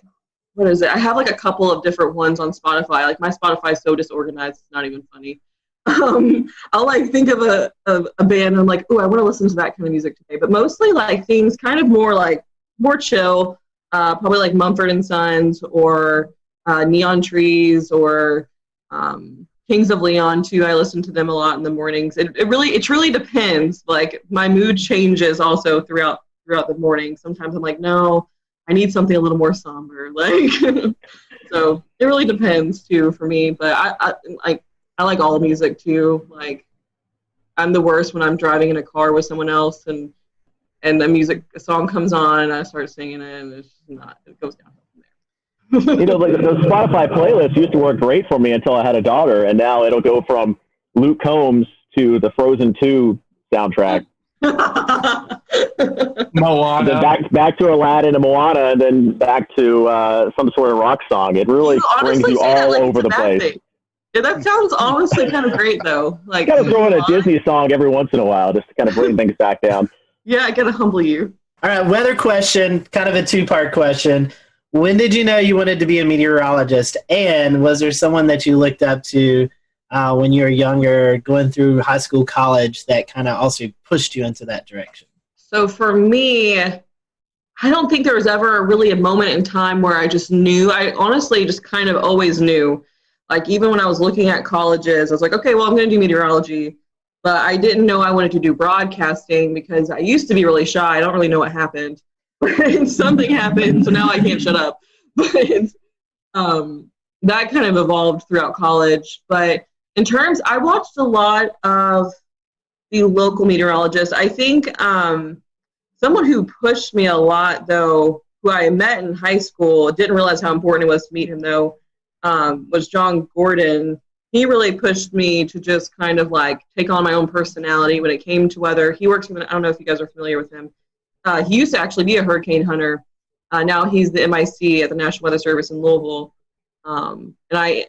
what is it? I have like a couple of different ones on Spotify. Like my Spotify is so disorganized, it's not even funny. I'll like think of a band and I'm like, oh, I want to listen to that kind of music today. But mostly like things kind of more chill. Probably like Mumford & Sons or Neon Trees or Kings of Leon too. I listen to them a lot in the mornings. It really depends. Like my mood changes also throughout the morning. Sometimes I'm like, no, I need something a little more somber. Like so it really depends too for me. But I like all music too. Like I'm the worst when I'm driving in a car with someone else and a song comes on and I start singing it and it goes down from there. Like those Spotify playlists used to work great for me until I had a daughter, and now it'll go from Luke Combs to the Frozen 2 soundtrack. Moana. Then back to Aladdin and Moana, and then back to some sort of rock song. It really brings you all over the place. Yeah, that sounds honestly kind of great though. Like gotta throw in a Disney song every once in a while just to kind of bring things back down. Yeah, I gotta humble you. All right, weather question, kind of a two-part question. When did you know you wanted to be a meteorologist? And was there someone that you looked up to when you were younger, going through high school, college, that kind of also pushed you into that direction? So for me, I don't think there was ever really a moment in time where I just knew. I honestly just kind of always knew. Like even when I was looking at colleges, I was like, okay, well, I'm going to do meteorology. But I didn't know I wanted to do broadcasting because I used to be really shy. I don't really know what happened. Something happened, so now I can't shut up. But that kind of evolved throughout college. But in terms, I watched a lot of the local meteorologists. I think someone who pushed me a lot, though, who I met in high school, didn't realize how important it was to meet him, though, was John Gordon. He really pushed me to just kind of like take on my own personality when it came to weather. He works with, I don't know if you guys are familiar with him. He used to actually be a hurricane hunter. Now he's the MIC at the National Weather Service in Louisville. And I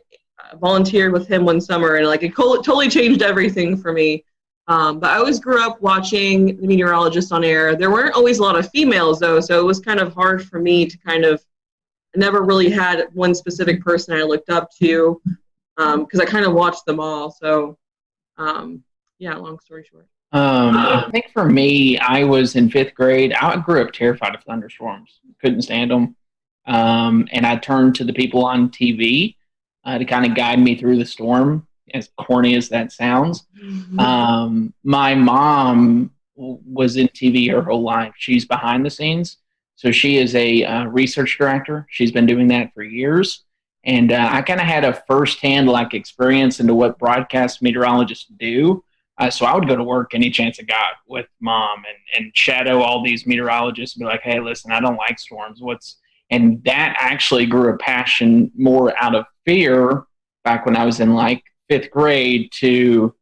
volunteered with him one summer and like it totally changed everything for me. But I always grew up watching the meteorologist on air. There weren't always a lot of females, though, so it was kind of hard for me to I never really had one specific person I looked up to because I kind of watched them all. So, yeah, long story short. I think for me, I was in 5th grade. I grew up terrified of thunderstorms. Couldn't stand them. And I turned to the people on TV to kind of guide me through the storm, as corny as that sounds. My mom was in TV her whole life. She's behind the scenes. So she is a research director. She's been doing that for years. And I kind of had a firsthand experience into what broadcast meteorologists do. So I would go to work any chance I got with mom and shadow all these meteorologists and be like, hey, listen, I don't like storms. And that actually grew a passion more out of fear back when I was in 5th grade to,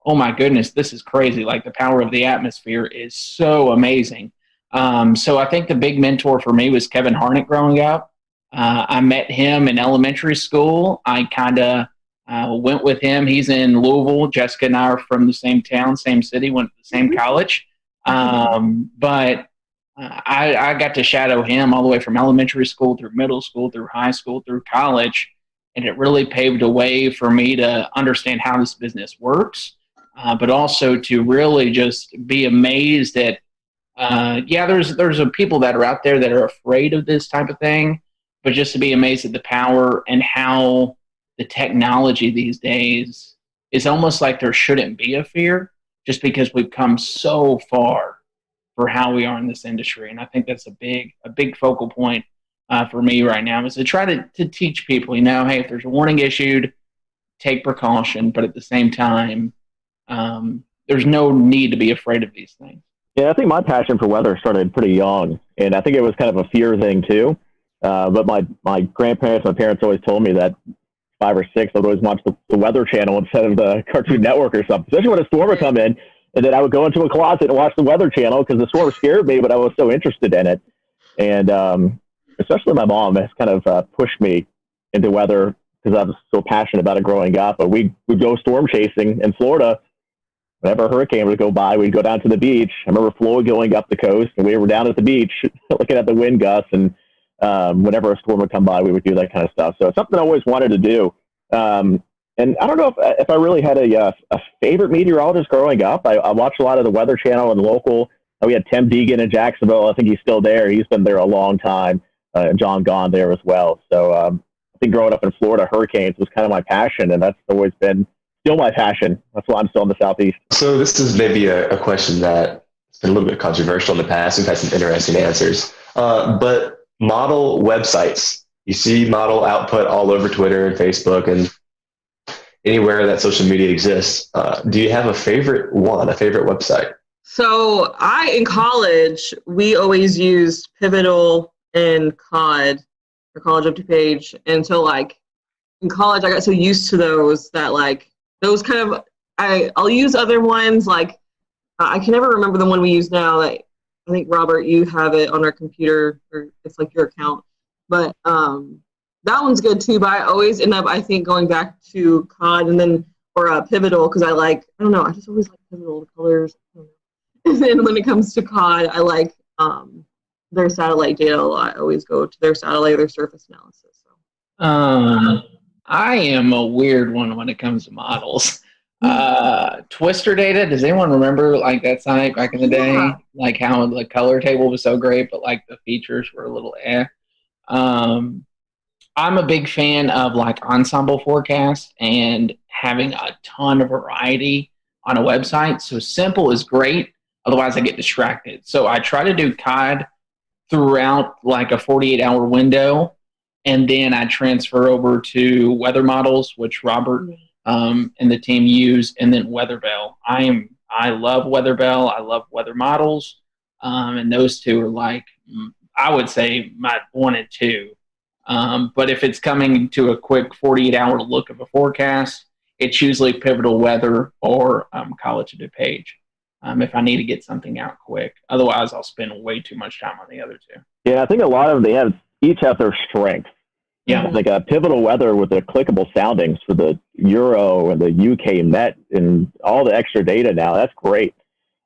oh my goodness, this is crazy. The power of the atmosphere is so amazing. So I think the big mentor for me was Kevin Harnick growing up. I met him in elementary school. I kind of went with him. He's in Louisville. Jessica and I are from the same town, same city, went to the same college. But I got to shadow him all the way from elementary school through middle school, through high school, through college. And it really paved a way for me to understand how this business works, but also to really just be amazed at, there's people that are out there that are afraid of this type of thing, but just to be amazed at the power and how the technology these days is almost like there shouldn't be a fear just because we've come so far for how we are in this industry. And I think that's a big focal point for me right now is to try to teach people, hey, if there's a warning issued, take precaution, but at the same time, there's no need to be afraid of these things. Yeah, I think my passion for weather started pretty young, and I think it was kind of a fear thing too. But my grandparents, my parents always told me that 5 or 6, I'd always watch the Weather Channel instead of the Cartoon Network or something, especially when a storm would come in. And then I would go into a closet and watch the Weather Channel because the storm scared me, but I was so interested in it. And especially my mom has kind of pushed me into weather because I was so passionate about it growing up. But we'd go storm chasing in Florida. Whenever a hurricane would go by, we'd go down to the beach. I remember Floyd going up the coast, and we were down at the beach looking at the wind gusts. And whenever a storm would come by, we would do that kind of stuff. So it's something I always wanted to do. And I don't know if I really had a favorite meteorologist growing up. I watched a lot of the Weather Channel and local. We had Tim Deegan in Jacksonville. I think he's still there. He's been there a long time. John Gahn there as well. So I think growing up in Florida, hurricanes was kind of my passion, and that's always been still my passion. That's why I'm still in the Southeast. So this is maybe a question that's been a little bit controversial in the past. We've had some interesting answers. But model websites, you see model output all over Twitter and Facebook and anywhere that social media exists. Do you have a favorite website? So in college, we always used Pivotal and COD, or College Up to Page. And so in college, I got so used to those that those kind of, I'll use other ones. I can never remember the one we use now. I think, Robert, you have it on our computer, or it's your account. But that one's good too, but I always end up, I think, going back to COD or Pivotal because I don't know, I just always like Pivotal, the colors. And then when it comes to COD, I like their satellite data a lot. I always go to their satellite, their surface analysis. So. I am a weird one when it comes to models. Twister data, does anyone remember that site back in the day? How the color table was so great, but the features were a little eh. I'm a big fan of ensemble forecast and having a ton of variety on a website. So simple is great. Otherwise I get distracted. So I try to do COD throughout a 48-hour window. And then I transfer over to weather models, which Robert and the team use, and then Weatherbell. I love Weatherbell. I love weather models. And those two are I would say my 1 and 2. But if it's coming to a quick 48-hour look of a forecast, it's usually Pivotal Weather or College of DuPage if I need to get something out quick. Otherwise, I'll spend way too much time on the other two. Yeah, I think a lot of them, each have their strengths. Yeah. Like a pivotal weather with the clickable soundings for the Euro and the UK Met and all the extra data now. That's great.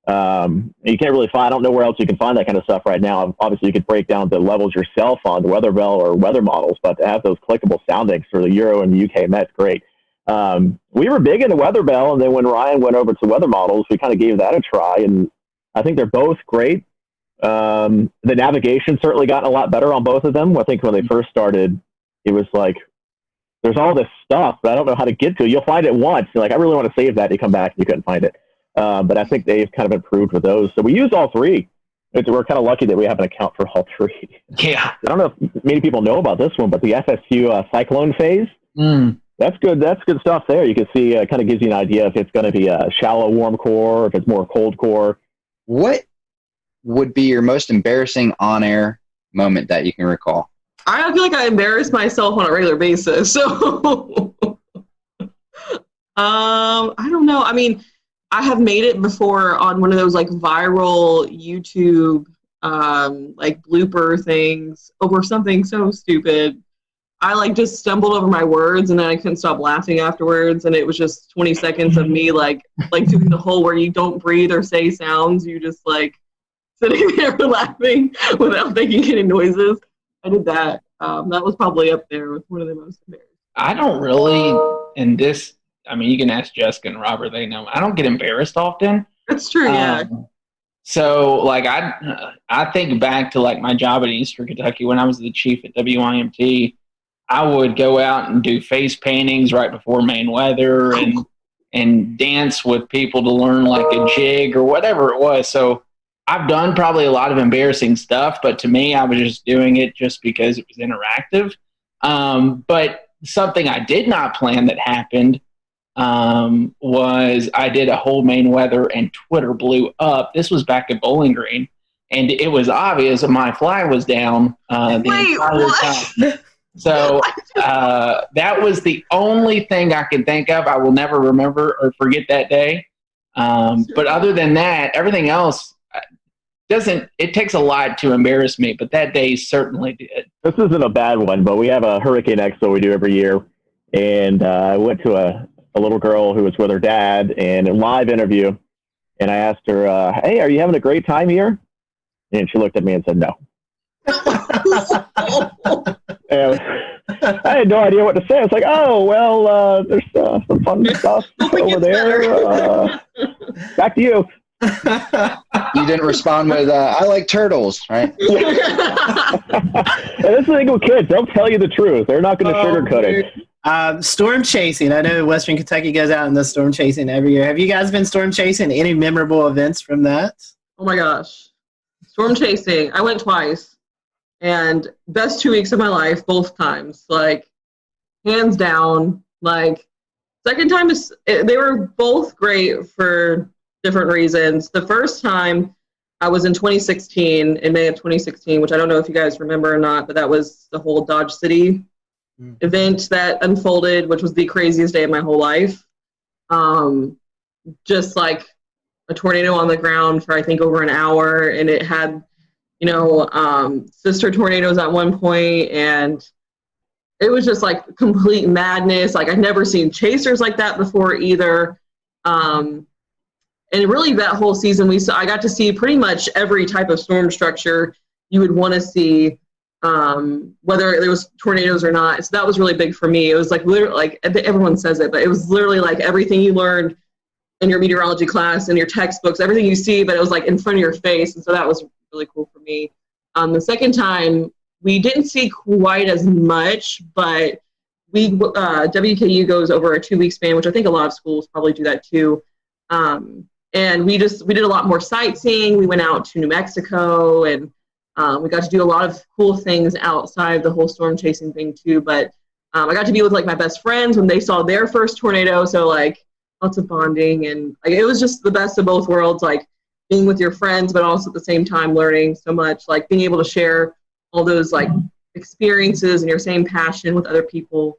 You can't really find, I don't know where else you can find that kind of stuff right now. Obviously, you could break down the levels yourself on the weather bell or weather models, but to have those clickable soundings for the Euro and the UK Met's great. We were big into weather bell, and then when Ryan went over to weather models, we kind of gave that a try, and I think they're both great. The navigation certainly gotten a lot better on both of them. I think when they first started, it was like, there's all this stuff, but I don't know how to get to it. You'll find it once. You're like, I really want to save that. You come back and you couldn't find it. But I think they've kind of improved with those. So we use all three. We're kind of lucky that we have an account for all three. Yeah. I don't know if many people know about this one, but the FSU cyclone phase, that's good. That's good stuff there. You can see, kind of gives you an idea if it's going to be a shallow warm core, if it's more cold core. What would be your most embarrassing on-air moment that you can recall? I feel like I embarrass myself on a regular basis. So, I don't know. I mean, I have made it before on one of those like viral YouTube like blooper things over something so stupid. I like just stumbled over my words and then I couldn't stop laughing afterwards, and it was just 20 seconds of me like doing the whole where you don't breathe or say sounds, you just like sitting there laughing without making any noises. I did that. That was probably up there with one of the most embarrassing. I don't really, in this, I mean, you can ask Jessica and Robert, they know. I don't get embarrassed often. That's true, yeah. So, like, I think back to, like, my job at Eastern Kentucky when I was the chief at WIMT. I would go out and do face paintings right before main weather and dance with people to learn, like, a jig or whatever it was. So I've done probably a lot of embarrassing stuff, but to me, I was just doing it just because it was interactive. But something I did not plan that happened was I did a whole main weather and Twitter blew up. This was back at Bowling Green, and it was obvious that my flag was down the entire time. So that was the only thing I can think of. I will never remember or forget that day. But other than that, everything else it takes a lot to embarrass me, but that day certainly did. This isn't a bad one, but we have a Hurricane Expo we do every year. And I went to a little girl who was with her dad and a live interview. And I asked her, hey, are you having a great time here? And she looked at me and said, no. And I had no idea what to say. I was like, oh, well, there's some fun stuff over there. Back to you. You didn't respond with, I like turtles, right? And this is the thing with kids. They'll tell you the truth. They're not going to sugarcoat it. Storm chasing. I know Western Kentucky goes out in the storm chasing every year. Have you guys been storm chasing? Any memorable events from that? Oh my gosh. Storm chasing. I went twice. And best 2 weeks of my life, both times. Like, hands down. Like, second time, they were both great for different reasons. The first time I was in 2016, in May of 2016, which I don't know if you guys remember or not, but that was the whole Dodge City event that unfolded, which was the craziest day of my whole life. Just like a tornado on the ground for I think over an hour, and it had, sister tornadoes at one point, and it was just like complete madness. Like, I'd never seen chasers like that before either. And really that whole season, I got to see pretty much every type of storm structure you would want to see, whether there was tornadoes or not. So that was really big for me. It was like literally, like everyone says it, but it was literally like everything you learned in your meteorology class and your textbooks, everything you see, but it was like in front of your face. And so that was really cool for me. The second time, we didn't see quite as much, but WKU goes over a 2 week span, which I think a lot of schools probably do that too. And we did a lot more sightseeing. We went out to New Mexico, and we got to do a lot of cool things outside the whole storm chasing thing too. But I got to be with like my best friends when they saw their first tornado. So like lots of bonding, and like, it was just the best of both worlds, like being with your friends, but also at the same time learning so much, like being able to share all those like experiences and your same passion with other people.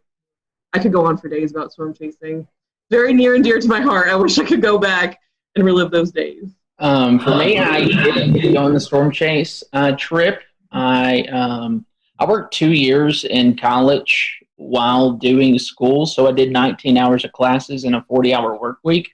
I could go on for days about storm chasing. Very near and dear to my heart. I wish I could go back and relive those days. For me, I didn't go on the storm chase trip. I I worked 2 years in college while doing school. So I did 19 hours of classes in a 40-hour work week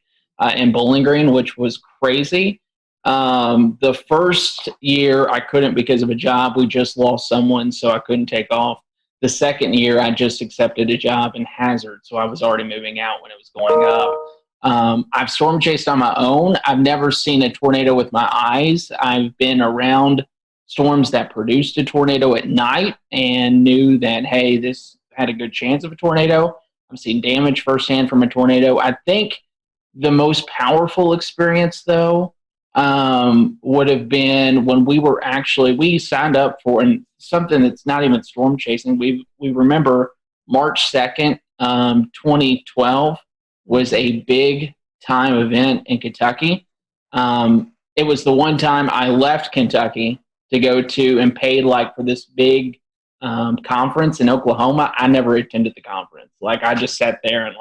in Bowling Green, which was crazy. The first year I couldn't because of a job. We just lost someone, so I couldn't take off. The second year I just accepted a job in Hazard, so I was already moving out when it was going up. I've storm chased on my own. I've never seen a tornado with my eyes. I've been around storms that produced a tornado at night and knew that, hey, this had a good chance of a tornado. I've seen damage firsthand from a tornado. I think the most powerful experience, though, would have been when we signed up for something that's not even storm chasing. We remember March 2nd, 2012 was a big time event in Kentucky. It was the one time I left Kentucky to go to and paid for this big conference in Oklahoma. I never attended the conference. I just sat there and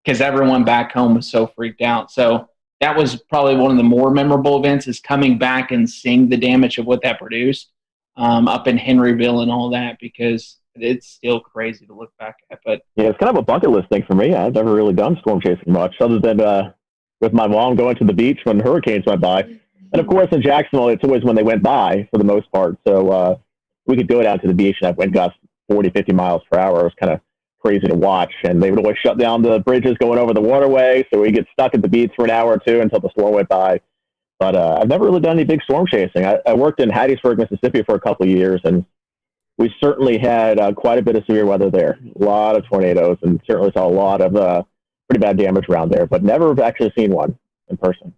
because everyone back home was so freaked out. So that was probably one of the more memorable events, is coming back and seeing the damage of what that produced up in Henryville and all that, because it's still crazy to look back at. But yeah, it's kind of a bucket list thing for me. I've never really done storm chasing much, other than with my mom going to the beach when hurricanes went by. And of course, in Jacksonville, it's always when they went by for the most part. So we could go down to the beach and I went gusts 40, 50 miles per hour. It was kind of crazy to watch. And they would always shut down the bridges going over the waterway. So we get stuck at the beach for an hour or two until the storm went by. But I've never really done any big storm chasing. I worked in Hattiesburg, Mississippi for a couple of years, and we certainly had quite a bit of severe weather there. A lot of tornadoes, and certainly saw a lot of pretty bad damage around there, but never actually seen one in person.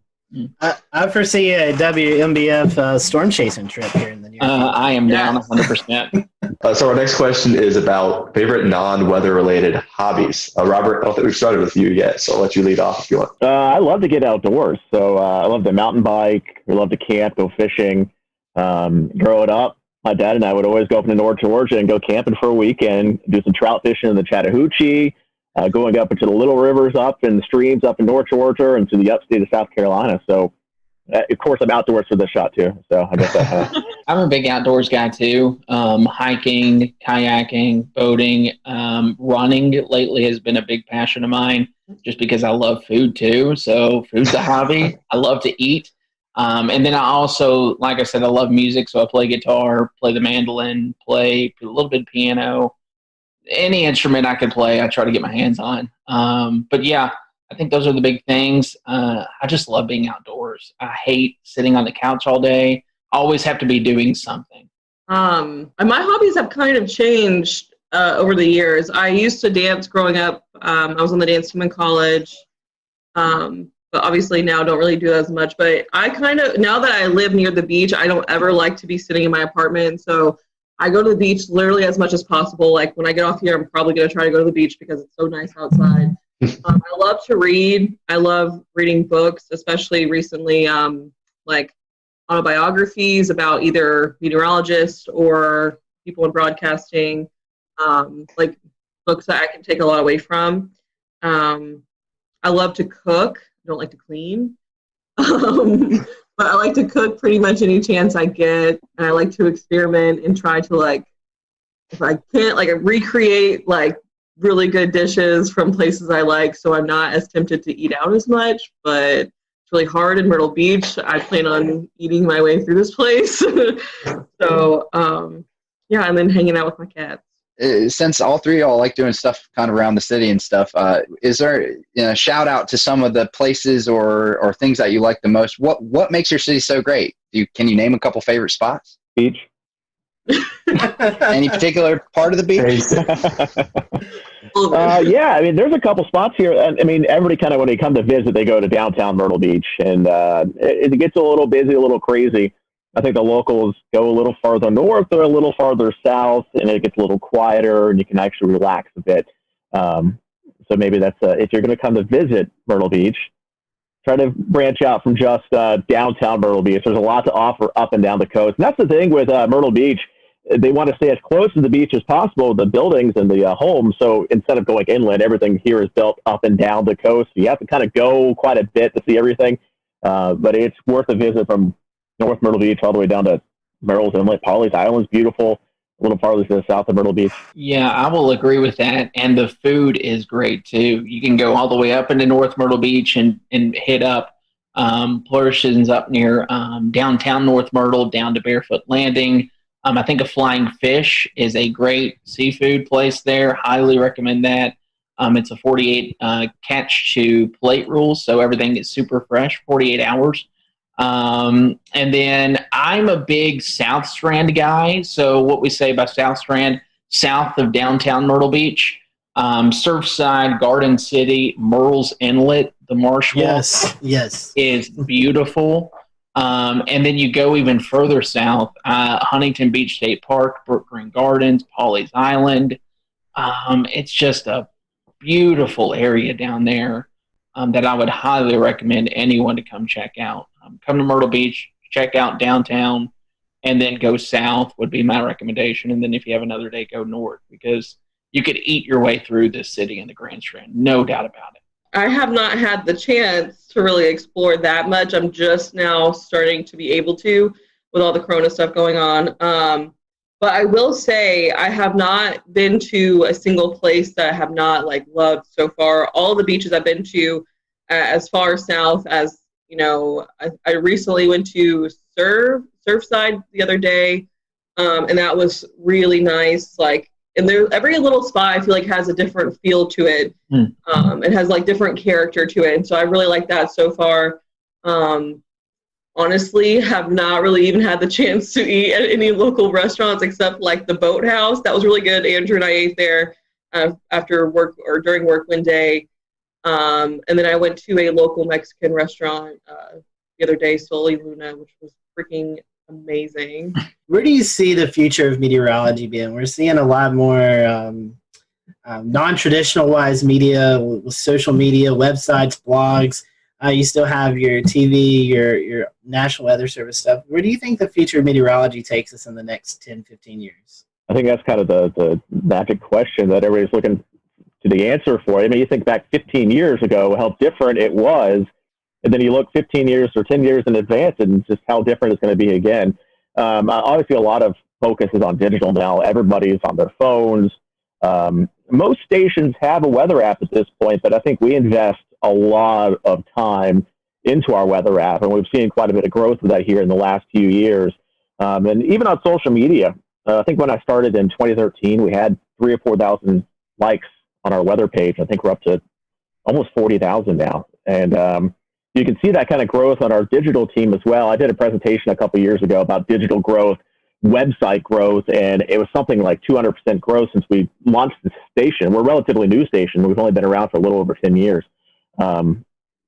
I foresee a WMBF storm chasing trip here in the near future. I am down 100%. So our next question is about favorite non-weather related hobbies. Robert, I don't think we've started with you yet, so I'll let you lead off if you want. I love to get outdoors. So I love to mountain bike. We love to camp, go fishing. Growing up, my dad and I would always go up to North Georgia and go camping for a weekend, do some trout fishing in the Chattahoochee, going up into the little rivers up and the streams up in North Georgia and to the upstate of South Carolina. So, of course, I'm outdoors for this shot, too. So I guess I'm a big outdoors guy, too. Hiking, kayaking, boating, running lately has been a big passion of mine, just because I love food, too. So food's a hobby. I love to eat. And then I also, like I said, I love music. So I play guitar, play the mandolin, play a little bit of piano. Any instrument I can play, I try to get my hands on. But yeah, I think those are the big things. I just love being outdoors. I hate sitting on the couch all day. I always have to be doing something. And my hobbies have kind of changed over the years. I used to dance growing up. I was on the dance team in college. But obviously now don't really do as much. But I now that I live near the beach, I don't ever like to be sitting in my apartment. So I go to the beach literally as much as possible. Like when I get off here, I'm probably going to try to go to the beach because it's so nice outside. I love to read. I love reading books, especially recently, like autobiographies about either meteorologists or people in broadcasting, like books that I can take a lot away from. I love to cook. I don't like to clean. But I like to cook pretty much any chance I get, and I like to experiment and try to if I can't, recreate really good dishes from places I like, so I'm not as tempted to eat out as much. But it's really hard in Myrtle Beach. I plan on eating my way through this place. So yeah, and then hanging out with my cats. Since all three of y'all like doing stuff kind of around the city and stuff, is there a shout out to some of the places or things that you like the most? What makes your city so great? Can you name a couple favorite spots? Beach. Any particular part of the beach? Yeah, I mean, there's a couple spots here. I mean, everybody kind of, when they come to visit, they go to downtown Myrtle Beach, and it gets a little busy, a little crazy. I think the locals go a little farther north or a little farther south, and it gets a little quieter, and you can actually relax a bit. So maybe that's if you're going to come to visit Myrtle Beach, try to branch out from just downtown Myrtle Beach. There's a lot to offer up and down the coast. And that's the thing with Myrtle Beach. They want to stay as close to the beach as possible, the buildings and the homes. So instead of going inland, everything here is built up and down the coast. So you have to kind of go quite a bit to see everything. But it's worth a visit from North Myrtle Beach all the way down to Merrill's Inlet. Pawleys Island's beautiful. little farther to the south of Myrtle Beach. Yeah, I will agree with that. And the food is great too. You can go all the way up into North Myrtle Beach and hit up Flourishes up near downtown North Myrtle down to Barefoot Landing. I think a Flying Fish is a great seafood place there. Highly recommend that. It's a 48 catch to plate rule, so everything is super fresh, 48 hours. And then I'm a big South Strand guy. So what we say by South Strand, south of downtown Myrtle Beach, Surfside, Garden City, Murrells Inlet, the marsh walk is beautiful. And then you go even further south, Huntington Beach State Park, Brook Green Gardens, Pawleys Island. It's just a beautiful area down there that I would highly recommend anyone to come check out. Come to Myrtle Beach, check out downtown, and then go south would be my recommendation. And then if you have another day, go north, because you could eat your way through this city in the Grand Strand, no doubt about it. I have not had the chance to really explore that much. I'm just now starting to be able to with all the Corona stuff going on. But I will say I have not been to a single place that I have not loved so far. All the beaches I've been to as far south as, I recently went to Surfside the other day, and that was really nice. And there, every little spot I feel like has a different feel to it. It has different character to it, and so I really like that so far. Honestly, have not really even had the chance to eat at any local restaurants except the Boathouse. That was really good. Andrew and I ate there after work or during work one day. And then I went to a local Mexican restaurant the other day, Sol y Luna, which was freaking amazing. Where do you see the future of meteorology being? We're seeing a lot more non-traditional wise media with social media, websites, blogs. You still have your TV, your National Weather Service stuff. Where do you think the future of meteorology takes us in the next 10, 15 years? I think that's kind of the magic question that everybody's looking to the answer for. I mean, you think back 15 years ago, how different it was, and then you look 15 years or 10 years in advance and just how different it's going to be again. Obviously, a lot of focus is on digital now. Everybody's on their phones. Most stations have a weather app at this point, but I think we invest a lot of time into our weather app, and we've seen quite a bit of growth of that here in the last few years. And even on social media, I think when I started in 2013, we had 3,000 or 4,000 likes on our weather page. I think we're up to almost 40,000 now. And you can see that kind of growth on our digital team as well. I did a presentation a couple of years ago about digital growth, website growth, and it was something like 200% growth since we launched the station. We're a relatively new station. We've only been around for a little over 10 years.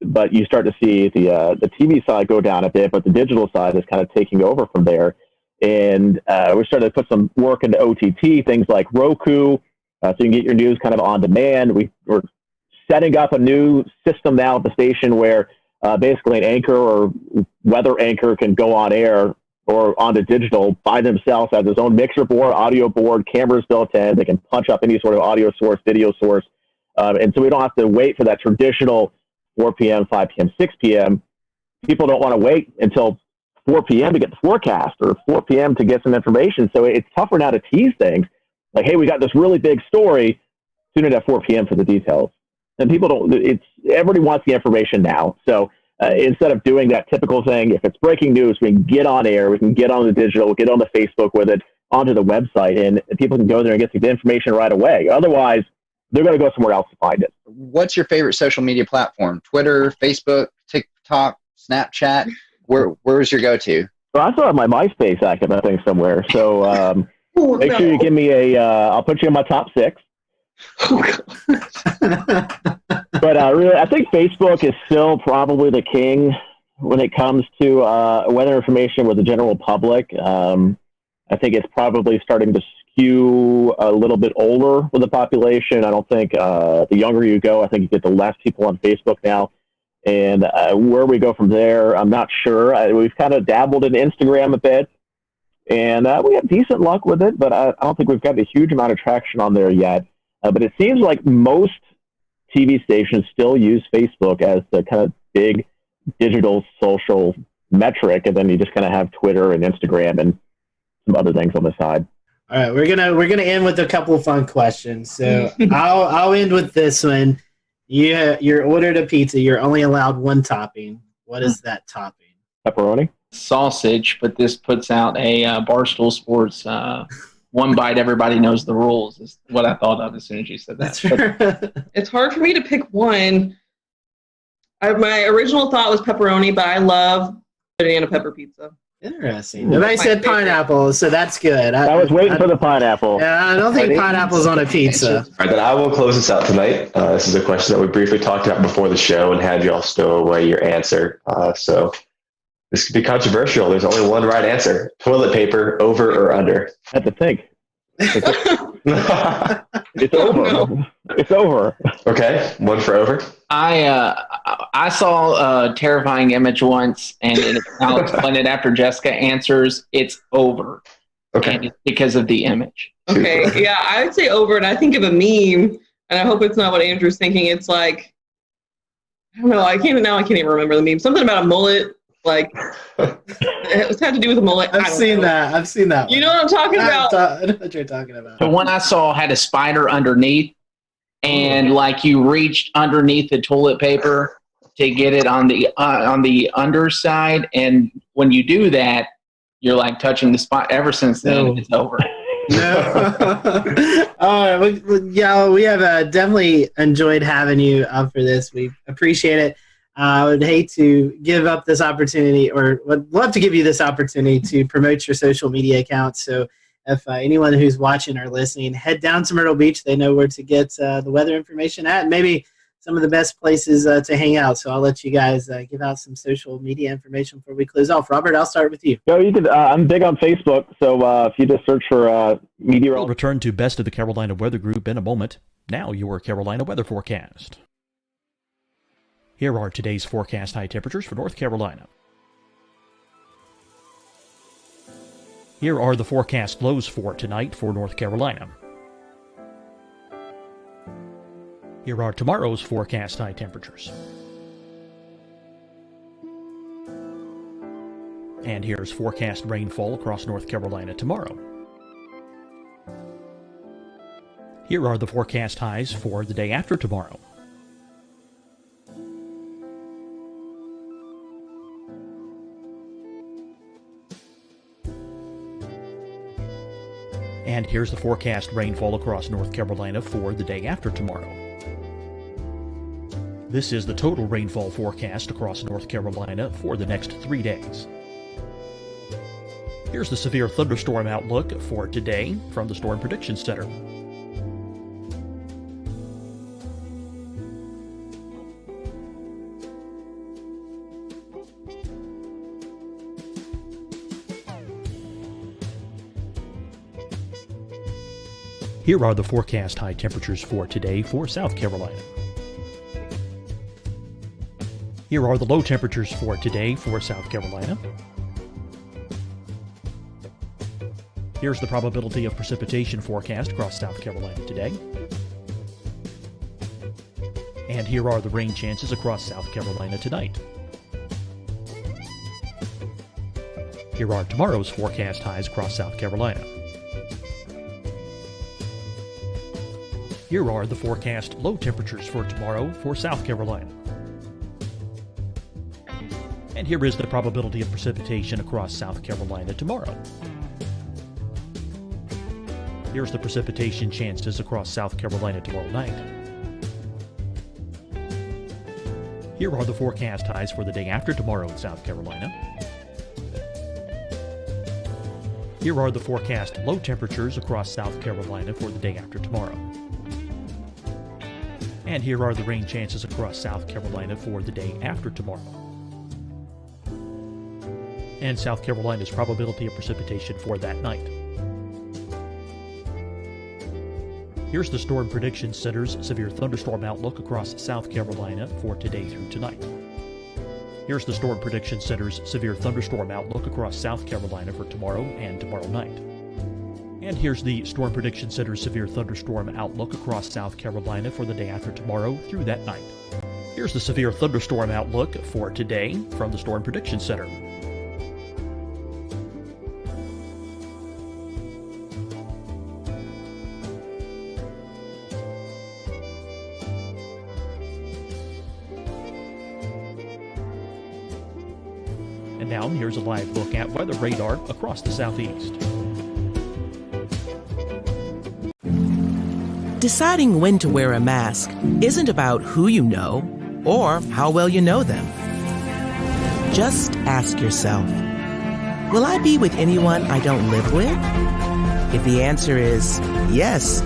But you start to see the TV side go down a bit, but the digital side is kind of taking over from there. And we're starting to put some work into OTT, things like Roku, so you can get your news kind of on demand. We're setting up a new system now at the station where basically an anchor or weather anchor can go on air or onto digital by themselves, has his own mixer board, audio board, cameras built in. They can punch up any sort of audio source, video source. And so we don't have to wait for that traditional 4 p.m., 5 p.m., 6 p.m. People don't want to wait until 4 p.m. to get the forecast or 4 p.m. to get some information. So it's tougher now to tease things. Like, hey, we got this really big story. Tune in at 4 p.m. for the details. And people don't, everybody wants the information now. So instead of doing that typical thing, if it's breaking news, we can get on air, we can get on the digital, get on the Facebook with it, onto the website, and people can go there and get the information right away. Otherwise, they're going to go somewhere else to find it. What's your favorite social media platform? Twitter, Facebook, TikTok, Snapchat? Where's your go-to? Well, I still have my MySpace active, I think, somewhere. So make sure you give me I'll put you in my top 6. But really, I think Facebook is still probably the king when it comes to weather information with the general public. I think it's probably starting to skew a little bit older with the population. I don't think the younger you go, I think you get the less people on Facebook now. And where we go from there, I'm not sure. We've kind of dabbled in Instagram a bit, and we have decent luck with it, but I don't think we've got a huge amount of traction on there yet. But it seems like most TV stations still use Facebook as the kind of big digital social metric, and then you just kind of have Twitter and Instagram and some other things on the side. All right, we're gonna end with a couple of fun questions. So I'll end with this one. You're ordered a pizza. You're only allowed one topping. What is that topping? Pepperoni? Sausage, but this puts out a Barstool Sports one bite, everybody knows the rules is what I thought of as soon as you said that. It's hard for me to pick one. My original thought was pepperoni, but I love banana pepper pizza. Interesting. Nobody said pineapple, so that's good. I was waiting for the pineapple. Yeah, I don't think pineapple's on a pizza. All right, then I will close this out tonight. This is a question that we briefly talked about before the show and had you all stow away your answer. So this could be controversial. There's only one right answer. Toilet paper, over or under? I had to think. It's over. No. It's over. Okay, one for over. I saw a terrifying image once, and I'll explain it after Jessica answers. It's over. Okay. And it's because of the image. Okay, yeah, I would say over, and I think of a meme, and I hope it's not what Andrew's thinking. It's like, I don't know, I can't even remember the meme. Something about a mullet. Like it had to do with a mullet. I've seen that. You know what I'm talking about? I know what you're talking about. The one I saw had a spider underneath, and like you reached underneath the toilet paper to get it on the underside, and when you do that, you're like touching the spot. Ever since then, it's over. No. All right, we have definitely enjoyed having you up for this. We appreciate it. I would hate to give up this opportunity, or would love to give you this opportunity to promote your social media accounts. So if anyone who's watching or listening, head down to Myrtle Beach. They know where to get the weather information at, and maybe some of the best places to hang out. So I'll let you guys give out some social media information before we close off. Robert, I'll start with you. You could. I'm big on Facebook, so if you just search for meteorology. We'll return to Best of the Carolina Weather Group in a moment. Now your Carolina weather forecast. Here are today's forecast high temperatures for North Carolina. Here are the forecast lows for tonight for North Carolina. Here are tomorrow's forecast high temperatures. And here's forecast rainfall across North Carolina tomorrow. Here are the forecast highs for the day after tomorrow. And here's the forecast rainfall across North Carolina for the day after tomorrow. This is the total rainfall forecast across North Carolina for the next 3 days. Here's the severe thunderstorm outlook for today from the Storm Prediction Center. Here are the forecast high temperatures for today for South Carolina. Here are the low temperatures for today for South Carolina. Here's the probability of precipitation forecast across South Carolina today. And here are the rain chances across South Carolina tonight. Here are tomorrow's forecast highs across South Carolina. Here are the forecast low temperatures for tomorrow for South Carolina. And here is the probability of precipitation across South Carolina tomorrow. Here's the precipitation chances across South Carolina tomorrow night. Here are the forecast highs for the day after tomorrow in South Carolina. Here are the forecast low temperatures across South Carolina for the day after tomorrow. And here are the rain chances across South Carolina for the day after tomorrow. And South Carolina's probability of precipitation for that night. Here's the Storm Prediction Center's severe thunderstorm outlook across South Carolina for today through tonight. Here's the Storm Prediction Center's severe thunderstorm outlook across South Carolina for tomorrow and tomorrow night. And here's the Storm Prediction Center's severe thunderstorm outlook across South Carolina for the day after tomorrow through that night. Here's the severe thunderstorm outlook for today from the Storm Prediction Center. Now, here's a live look at weather radar across the southeast. Deciding when to wear a mask isn't about who you know or how well you know them. Just ask yourself, will I be with anyone I don't live with? If the answer is yes,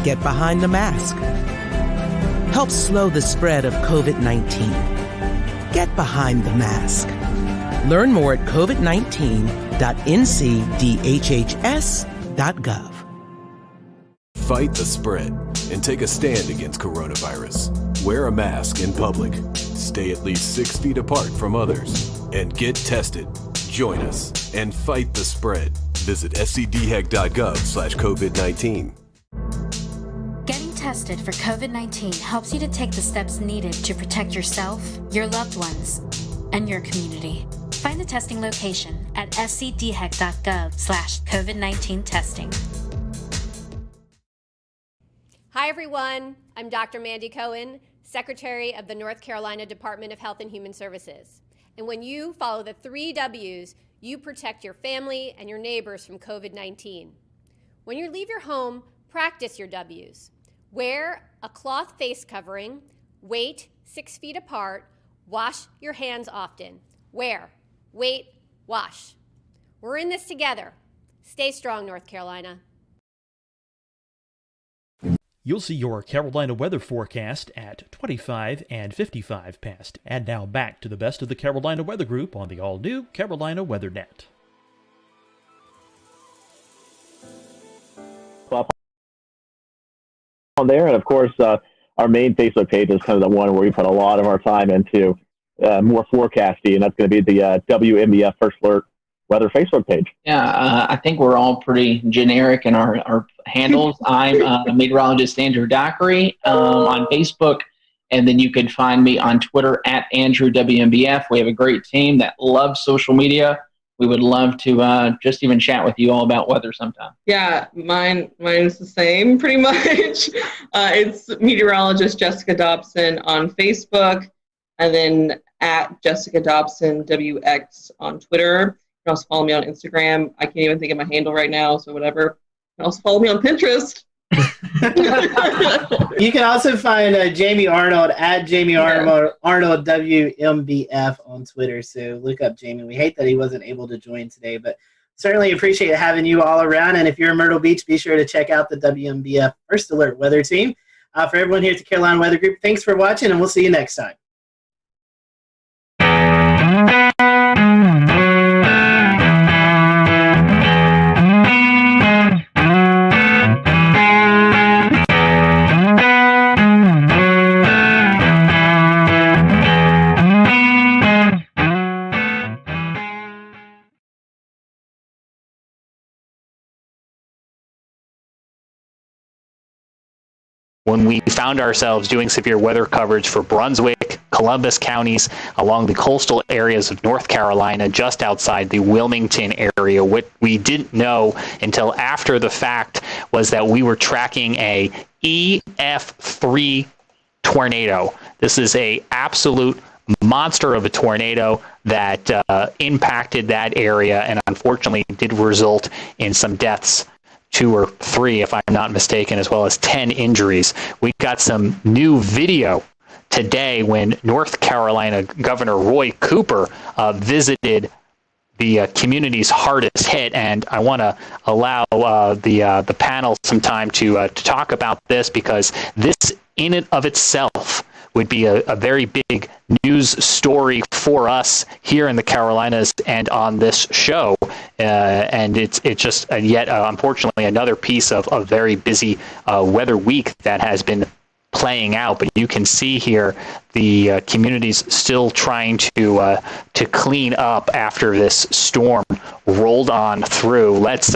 get behind the mask. Help slow the spread of COVID-19. Get behind the mask. Learn more at covid19.ncdhhs.gov. Fight the spread and take a stand against coronavirus. Wear a mask in public. Stay at least 6 feet apart from others. And get tested. Join us and fight the spread. Visit scdhec.gov/COVID-19. Getting tested for COVID-19 helps you to take the steps needed to protect yourself, your loved ones, and your community. Find the testing location at scdhec.gov/COVID-19 testing. Hi, everyone. I'm Dr. Mandy Cohen, Secretary of the North Carolina Department of Health and Human Services. And when you follow the 3 W's, you protect your family and your neighbors from COVID-19. When you leave your home, practice your W's. Wear a cloth face covering, wait 6 feet apart, wash your hands often. Wear, wait, wash. We're in this together. Stay strong, North Carolina. You'll see your Carolina weather forecast at 25 and 55 past. And now back to the best of the Carolina Weather Group on the all-new Carolina Weather Net. On there, and of course, our main Facebook page is kind of the one where we put a lot of our time into more forecasting, and that's going to be the WMBF First Alert Weather Facebook page. Yeah, I think we're all pretty generic in our handles. I'm meteorologist Andrew Dockery on Facebook, and then you can find me on Twitter at Andrew WMBF. We have a great team that loves social media. We would love to just even chat with you all about weather sometime. Yeah, mine is the same pretty much. It's meteorologist Jessica Dobson on Facebook, and then at Jessica Dobson WX on Twitter. You can also follow me on Instagram. I can't even think of my handle right now, so whatever. You can also follow me on Pinterest. You can also find Jamie Arnold at Jamie Arnold WMBF on Twitter. So look up Jamie. We hate that he wasn't able to join today, but certainly appreciate having you all around. And if you're in Myrtle Beach, be sure to check out the WMBF First Alert Weather Team. For everyone here at the Carolina Weather Group, thanks for watching, and we'll see you next time. When we found ourselves doing severe weather coverage for Brunswick, Columbus counties, along the coastal areas of North Carolina, just outside the Wilmington area, what we didn't know until after the fact was that we were tracking a EF3 tornado. This is a absolute monster of a tornado that impacted that area and unfortunately did result in some deaths. 2 or 3, if I'm not mistaken, as well as 10 injuries. We got some new video today when North Carolina Governor Roy Cooper visited the communities hardest hit, and I want to allow the panel some time to talk about this, because this in and of itself would be a very big news story for us here in the Carolinas and on this show. And it's just yet, unfortunately, another piece of a very busy weather week that has been playing out. But you can see here the communities still trying to clean up after this storm rolled on through. Let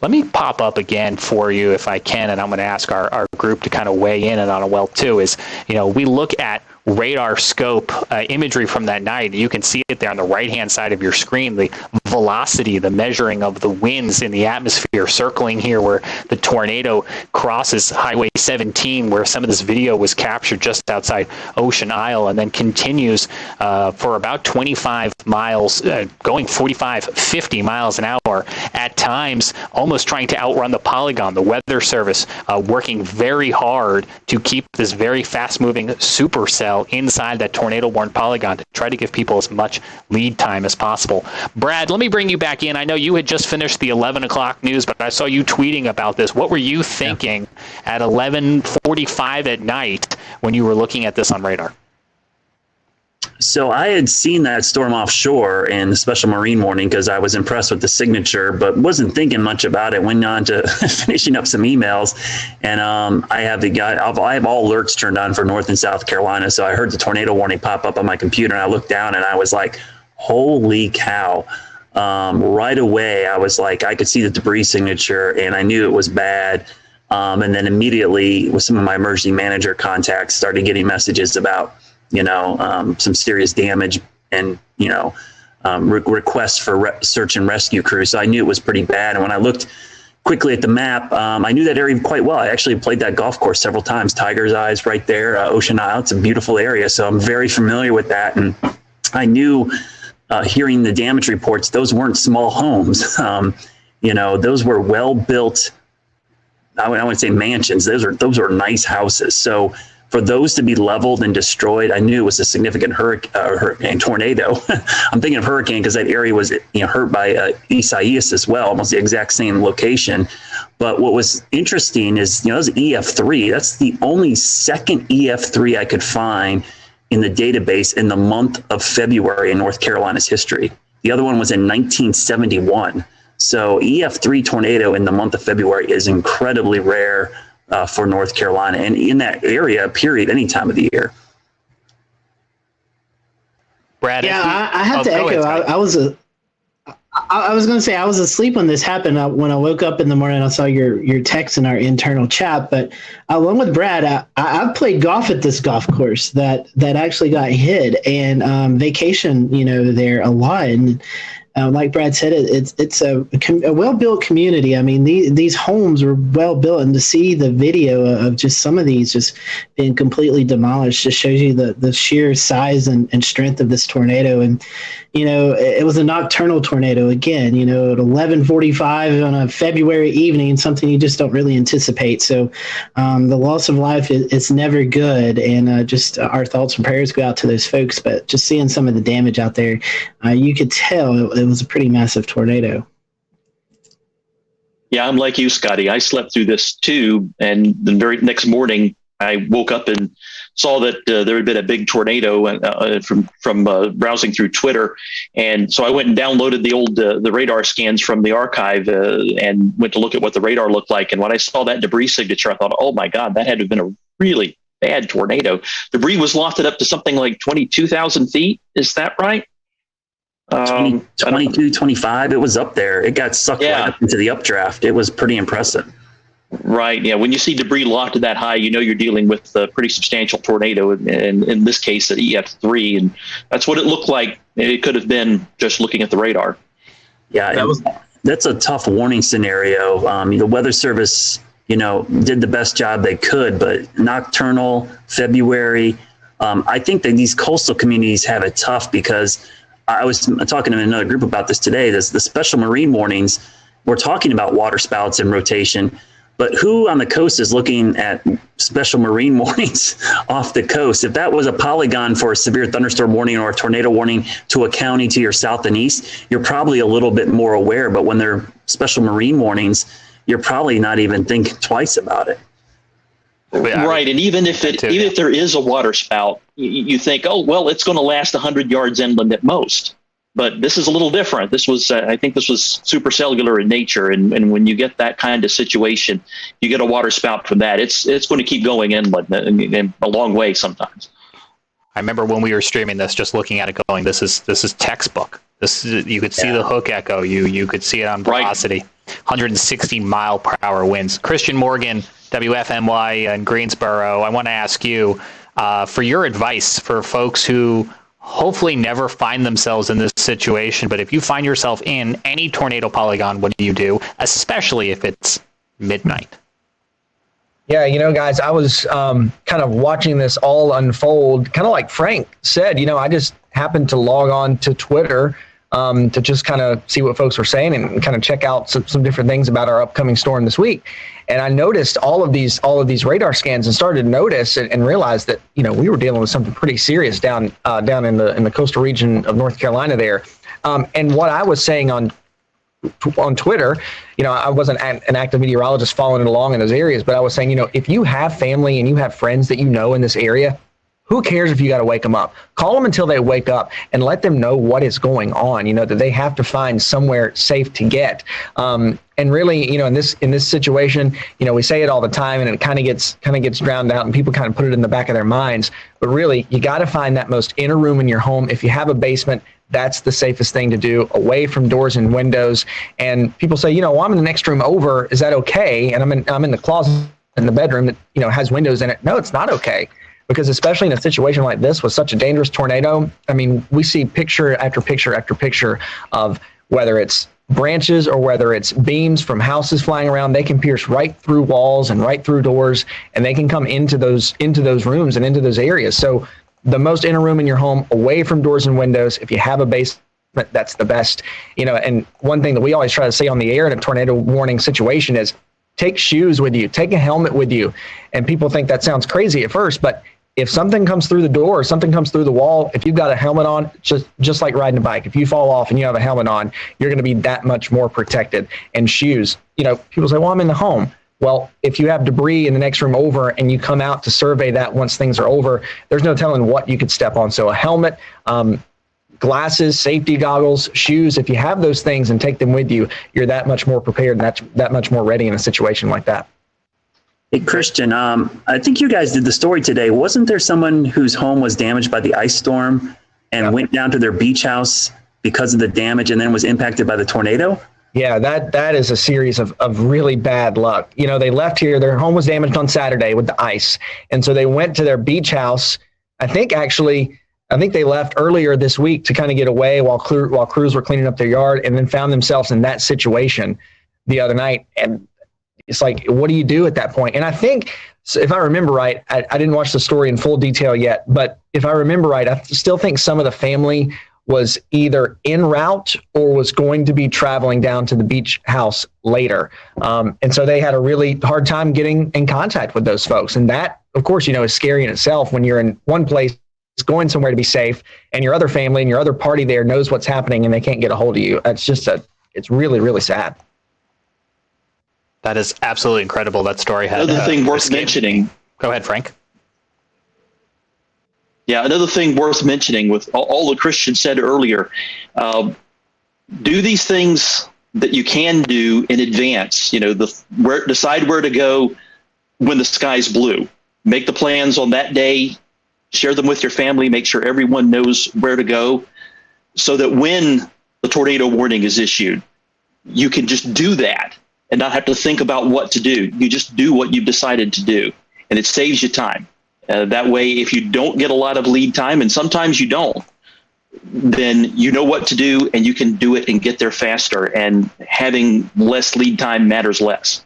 me pop up again for you if I can, and I'm going to ask our group to kind of weigh in on it well too. Is, we look at radar scope imagery from that night. You can see it there on the right hand side of your screen, the velocity, the measuring of the winds in the atmosphere, circling here where the tornado crosses Highway 17, where some of this video was captured just outside Ocean Isle, and then continues for about 25 miles, going 45, 50 miles an hour, at times almost trying to outrun the polygon. The Weather Service working very hard to keep this very fast-moving supercell inside that tornado-warned polygon to try to give people as much lead time as possible. Brad, let me bring you back in. I know you had just finished the 11 o'clock news, but I saw you tweeting about this. What were you thinking at 11:45 at night when you were looking at this on radar? So I had seen that storm offshore in the special marine warning because I was impressed with the signature, but wasn't thinking much about it. Went on to finishing up some emails, and I have all alerts turned on for North and South Carolina. So I heard the tornado warning pop up on my computer, and I looked down, and I was like, "Holy cow!" Right away, I was like, I could see the debris signature, and I knew it was bad. And then immediately, with some of my emergency manager contacts, started getting messages about some serious damage and, requests for search and rescue crews. So I knew it was pretty bad. And when I looked quickly at the map, I knew that area quite well. I actually played that golf course several times. Tiger's Eyes right there, Ocean Isle. It's a beautiful area. So I'm very familiar with that. And I knew, hearing the damage reports, those weren't small homes. Those were well-built, I wouldn't say mansions. Those are nice houses. So for those to be leveled and destroyed, I knew it was a significant hurricane tornado. I'm thinking of hurricane because that area was hurt by Isaias as well, almost the exact same location. But what was interesting is, it was EF3. That's the only second EF3 I could find in the database in the month of February in North Carolina's history. The other one was in 1971. So EF3 tornado in the month of February is incredibly rare for North Carolina, and in that area, period, any time of the year. Brad, I have to echo. I was going to say I was asleep when this happened. When I woke up in the morning, I saw your text in our internal chat. But along with Brad, I've played golf at this golf course that actually got hit, and vacation, there a lot. And like Brad said, it's a well-built community. I mean, these homes were well-built, and to see the video of just some of these just being completely demolished just shows you the sheer size and strength of this tornado. And, it was a nocturnal tornado again, at 11:45 on a February evening, something you just don't really anticipate. So the loss of life is never good, and just our thoughts and prayers go out to those folks. But just seeing some of the damage out there, you could tell it was a pretty massive tornado. Yeah, I'm like you, Scotty. I slept through this too, and the very next morning I woke up and saw that there had been a big tornado from browsing through Twitter, and so I went and downloaded the old the radar scans from the archive and went to look at what the radar looked like. And when I saw that debris signature, I thought, "Oh my God, that had to have been a really bad tornado." Debris was lofted up to something like 22,000 feet. Is that right? 22, 25. It was up there. It got sucked right up into the updraft. It was pretty impressive. Right. Yeah. When you see debris lofted that high, you're dealing with a pretty substantial tornado, and in this case, at EF3, and that's what it looked like. It could have been just looking at the radar. Yeah, that's a tough warning scenario. The Weather Service, did the best job they could, but nocturnal February, I think that these coastal communities have it tough because I was talking to another group about this today. The special marine warnings, we're talking about water spouts and rotation. But who on the coast is looking at special marine warnings off the coast? If that was a polygon for a severe thunderstorm warning or a tornado warning to a county to your south and east, you're probably a little bit more aware. But when they're special marine warnings, you're probably not even thinking twice about it. Right. And even if there is a water spout, you think, oh, well, it's going to last 100 yards inland at most. But this is a little different. This was, I think this was supercellular in nature. And when you get that kind of situation, you get a water spout from that. It's going to keep going inland and a long way sometimes. I remember when we were streaming this, just looking at it going, this is textbook. You could see the hook echo. You could see it on velocity. 160 mile per hour winds. Christian Morgan, WFMY in Greensboro. I want to ask you for your advice for folks who hopefully never find themselves in this situation. But if you find yourself in any tornado polygon, what do you do? Especially if it's midnight. Yeah, you know, guys, I was kind of watching this all unfold, kind of like Frank said. You know, I just happened to log on to Twitter to just kind of see what folks were saying and kind of check out some different things about our upcoming storm this week. And I noticed all of these radar scans and started to notice and realize that, you know, we were dealing with something pretty serious down in the coastal region of North Carolina there. And what I was saying on Twitter, you know, I wasn't an active meteorologist following it along in those areas, but I was saying, you know, if you have family and you have friends that you know in this area, who cares if you got to wake them up? Call them until they wake up and let them know what is going on, you know, that they have to find somewhere safe to get. And really, you know, in this situation, you know, we say it all the time and it kind of gets drowned out and people kind of put it in the back of their minds. But really, you got to find that most inner room in your home. If you have a basement, that's the safest thing to do, away from doors and windows. And people say, you know, well, I'm in the next room over. Is that okay? And I'm in the closet in the bedroom that, you know, has windows in it. No, it's not okay. Because especially in a situation like this with such a dangerous tornado, I mean, we see picture after picture after picture of whether it's branches or whether it's beams from houses flying around, they can pierce right through walls and right through doors, and they can come into those rooms and into those areas. So the most inner room in your home, away from doors and windows. If you have a basement, that's the best. You know, and one thing that we always try to say on the air in a tornado warning situation is take shoes with you, take a helmet with you. And people think that sounds crazy at first, but if something comes through the door or something comes through the wall, if you've got a helmet on, just like riding a bike, if you fall off and you have a helmet on, you're going to be that much more protected. And shoes, you know, people say, well, I'm in the home. Well, if you have debris in the next room over and you come out to survey that once things are over, there's no telling what you could step on. So a helmet, glasses, safety goggles, shoes, if you have those things and take them with you, you're that much more prepared and that much more ready in a situation like that. Hey, Christian, I think you guys did the story today. Wasn't there someone whose home was damaged by the ice storm and went down to their beach house because of the damage and then was impacted by the tornado? Yeah, that is a series of really bad luck. You know, they left here, their home was damaged on Saturday with the ice. And so they went to their beach house. I think they left earlier this week to kind of get away while crews were cleaning up their yard, and then found themselves in that situation the other night. And it's like, what do you do at that point? And I think, if I remember right, I didn't watch the story in full detail yet, but if I remember right, I still think some of the family was either en route or was going to be traveling down to the beach house later. And so they had a really hard time getting in contact with those folks. And that, of course, you know, is scary in itself when you're in one place going somewhere to be safe and your other family and your other party there knows what's happening and they can't get a hold of you. It's really, really sad. That is absolutely incredible. That story had another thing worth mentioning. Go ahead, Frank. Yeah, another thing worth mentioning with all that Christian said earlier, do these things that you can do in advance. You know, decide where to go when the sky's blue. Make the plans on that day. Share them with your family. Make sure everyone knows where to go, so that when the tornado warning is issued, you can just do that and not have to think about what to do. You just do what you've decided to do, and it saves you time. That way, if you don't get a lot of lead time, and sometimes you don't, then you know what to do, and you can do it and get there faster, and having less lead time matters less.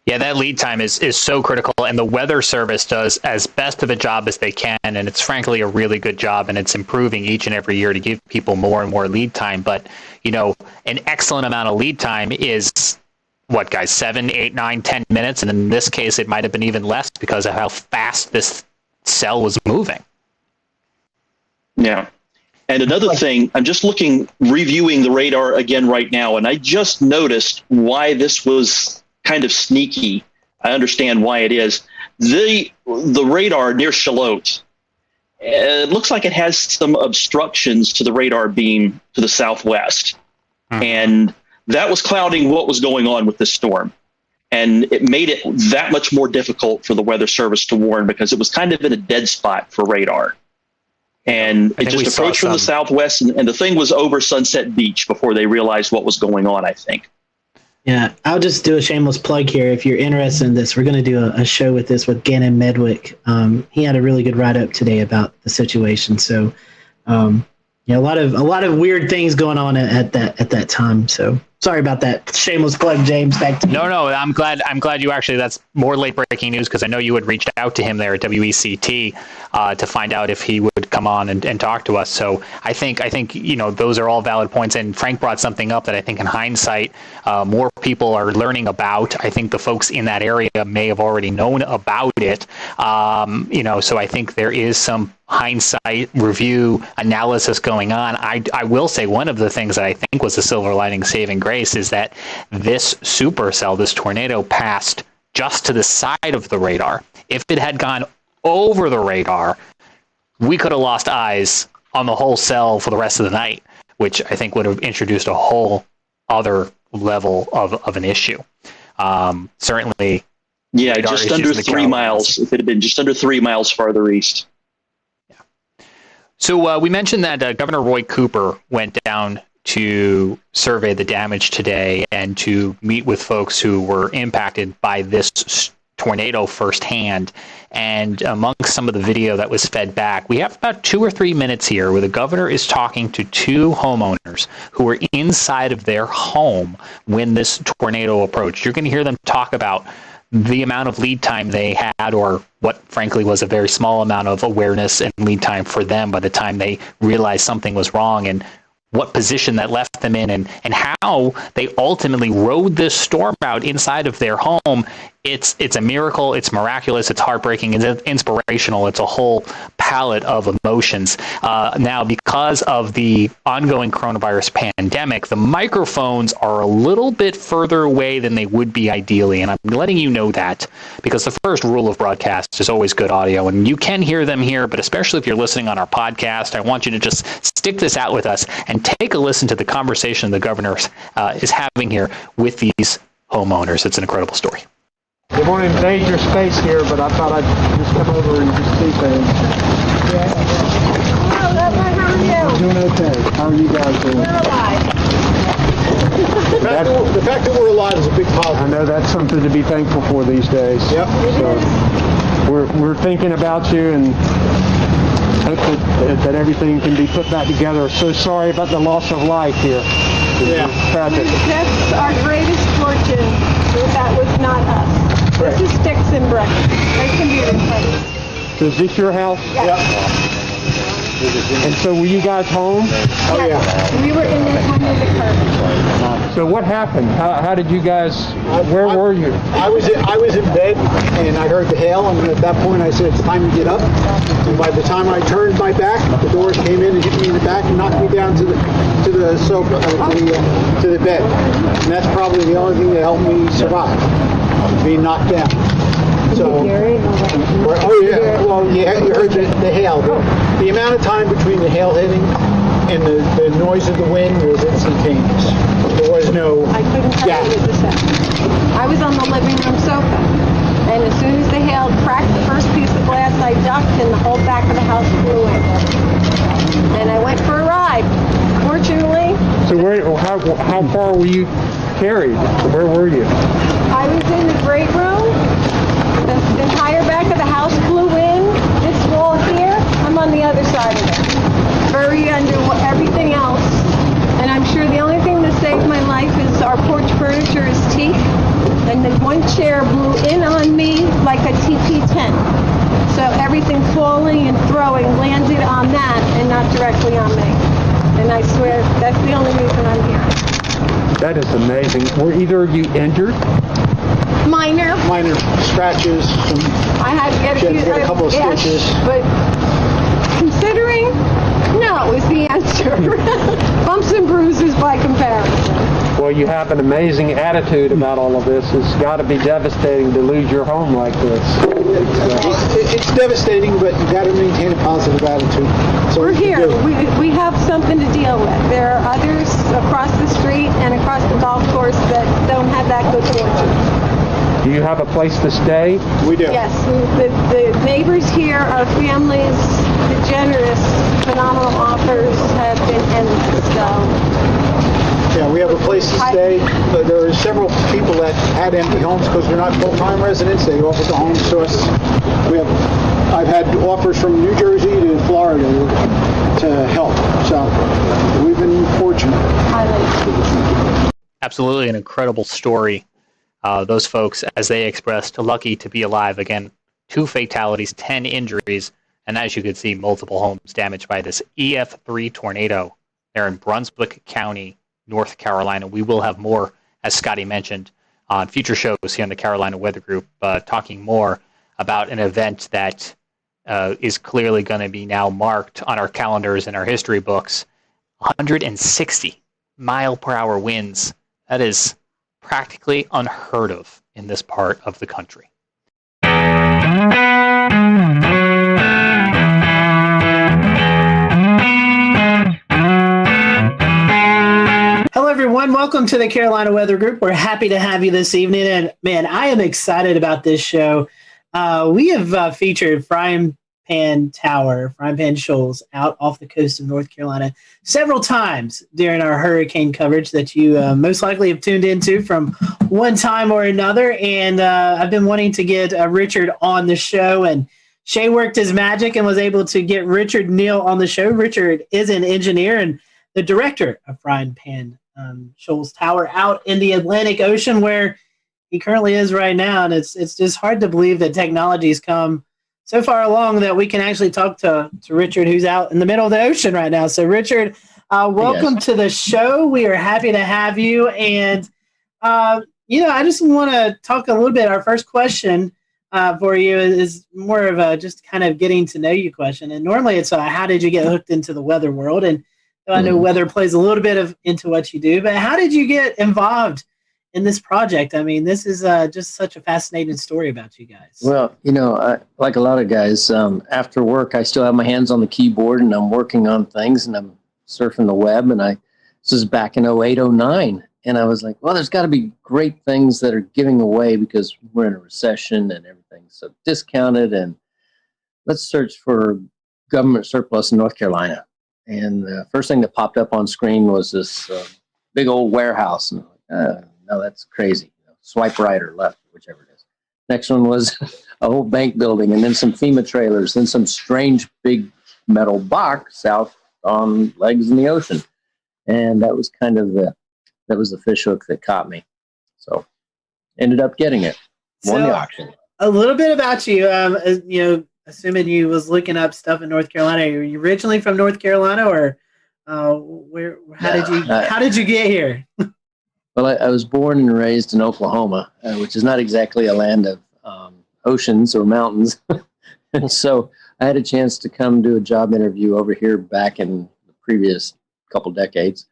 Yeah, that lead time is so critical, and the Weather Service does as best of a job as they can, and it's frankly a really good job, and it's improving each and every year to give people more and more lead time. But, you know, an excellent amount of lead time is, what, guys, 7, 8, 9, 10 minutes, and in this case, it might have been even less because of how fast this cell was moving. Yeah. And another thing, I'm just reviewing the radar again right now, and I just noticed why this was kind of sneaky. I understand why it is. The radar near Charlotte, it looks like it has some obstructions to the radar beam to the southwest. And that was clouding what was going on with this storm. And it made it that much more difficult for the Weather Service to warn because it was kind of in a dead spot for radar. And it just approached from the southwest, and the thing was over Sunset Beach before they realized what was going on, I think. Yeah, I'll just do a shameless plug here. If you're interested in this, we're going to do a show with this with Gannon Medwick. He had a really good write-up today about the situation. So, yeah, a lot of weird things going on at that time. So sorry about that shameless plug, James. Back to you. No, I'm glad you actually. That's more late breaking news because I know you had reached out to him there at WECT to find out if he would come on and talk to us. So I think those are all valid points. And Frank brought something up that I think in hindsight more people are learning about. I think the folks in that area may have already known about it. So I think there is some hindsight review analysis going on. I will say one of the things that I think was a silver lining saving grace is that this supercell, this tornado, passed just to the side of the radar. If it had gone over the radar, we could have lost eyes on the whole cell for the rest of the night, which I think would have introduced a whole other level of an issue. Certainly. Yeah, just under 3 miles. If it had been just under 3 miles farther east. So we mentioned that Governor Roy Cooper went down to survey the damage today and to meet with folks who were impacted by this tornado firsthand. And amongst some of the video that was fed back, we have about 2 or 3 minutes here where the governor is talking to 2 homeowners who were inside of their home when this tornado approached. You're going to hear them talk about the amount of lead time they had, or what frankly was a very small amount of awareness and lead time for them by the time they realized something was wrong, and what position that left them in, and how they ultimately rode this storm out inside of their home. It's a miracle. It's miraculous. It's heartbreaking. It's inspirational. It's a whole palette of emotions. Now, because of the ongoing coronavirus pandemic, the microphones are a little bit further away than they would be ideally, and I'm letting you know that because the first rule of broadcast is always good audio, and you can hear them here, but especially if you're listening on our podcast, I want you to just stick this out with us and take a listen to the conversation the governor is having here with these homeowners. It's an incredible story. They won't invade your space here, but I thought I'd just come over and just see things. Hello, Governor, how are you? I'm doing okay. How are you guys doing? We're alive. The fact that we're alive is a big positive. I know that's something to be thankful for these days. Yep. So we're thinking about you and hope that everything can be put back together. So sorry about the loss of life here. Yeah. Tragic. That's our greatest fortune. That was not us. This is sticks and bricks. They can be replaced. So is this your house? Yes. And so were you guys home? Oh yeah. We were in this under the curtain. So what happened? How did you guys? Where were you? I was in bed and I heard the hail, and at that point I said it's time to get up. And by the time I turned my back, the doors came in and hit me in the back and knocked me down to the sofa, to the bed. And that's probably the only thing that helped me survive, being knocked down. So, oh yeah, well you heard the hail. The amount of time between the hail hitting and the noise of the wind was instantaneous. There was no I couldn't tell you what just happened. I was on the living room sofa, and as soon as the hail cracked the first piece of glass, I ducked, and the whole back of the house flew in. And I went for a ride. Fortunately. So how far were you carried? Where were you? I was in the great room. The entire back of the house flew in. This wall here, I'm on the other side of it. Buried under everything else. And I'm sure the only thing that saved my life is our porch furniture is teak. And then one chair blew in on me like a TP tent. So everything falling and throwing landed on that and not directly on me. And I swear that's the only reason I'm here. That is amazing. Were either of you injured? Minor scratches. I had to get a couple of stitches. But considering, no is the answer. Bumps and bruises by comparison. Well, you have an amazing attitude about all of this. It's got to be devastating to lose your home like this. It's devastating, but you got to maintain a positive attitude. So we're here. We have something to deal with. There are others across the street and across the golf course that don't have that good fortune. Do you have a place to stay? We do. Yes. The neighbors here are families. The generous, phenomenal offers have been endless. So Yeah, we have a place to stay. There are several people that had empty homes because they're not full-time residents. They offered the homes to us. I've had offers from New Jersey to Florida to help. So we've been fortunate. Absolutely an incredible story. Those folks, as they expressed, lucky to be alive. Again, 2 fatalities, 10 injuries, and as you can see, multiple homes damaged by this EF3 tornado there in Brunswick County, North Carolina. We will have more, as Scotty mentioned, on future shows here on the Carolina Weather Group, talking more about an event that is clearly going to be now marked on our calendars and our history books. 160 mile per hour winds. That is practically unheard of in this part of the country. Hello, everyone. Welcome to the Carolina Weather Group. We're happy to have you this evening. And man, I am excited about this show. We have featured Frying Pan Shoals out off the coast of North Carolina several times during our hurricane coverage that you most likely have tuned into from one time or another. And I've been wanting to get Richard on the show, and Shay worked his magic and was able to get Richard Neal on the show. Richard is an engineer and the director of Frying Pan Shoals Tower out in the Atlantic Ocean, where he currently is right now. And it's just hard to believe that technology's come so far along that we can actually talk to Richard, who's out in the middle of the ocean right now. So, Richard, welcome to the show. We are happy to have you. And, I just want to talk a little bit. Our first question for you is more of a just kind of getting to know you question. And normally it's how did you get hooked into the weather world? And I know weather plays a little bit into what you do, but how did you get involved in this project? I mean, this is just such a fascinating story about you guys. Well, like a lot of guys, after work, I still have my hands on the keyboard and I'm working on things and I'm surfing the web. And this is back in 08, 09. And I was like, well, there's got to be great things that are giving away because we're in a recession and everything's so discounted. And let's search for government surplus in North Carolina. And the first thing that popped up on screen was this big old warehouse. And I'm like, no, that's crazy. Swipe right or left, whichever it is. Next one was a whole bank building, and then some FEMA trailers, then some strange big metal box out on legs in the ocean. And that was kind of the fish hook that caught me. So ended up getting it. Won the auction. A little bit about you, assuming you was looking up stuff in North Carolina. Are you originally from North Carolina, or how did you get here? Well, I was born and raised in Oklahoma, which is not exactly a land of oceans or mountains. And so I had a chance to come do a job interview over here back in the previous couple decades.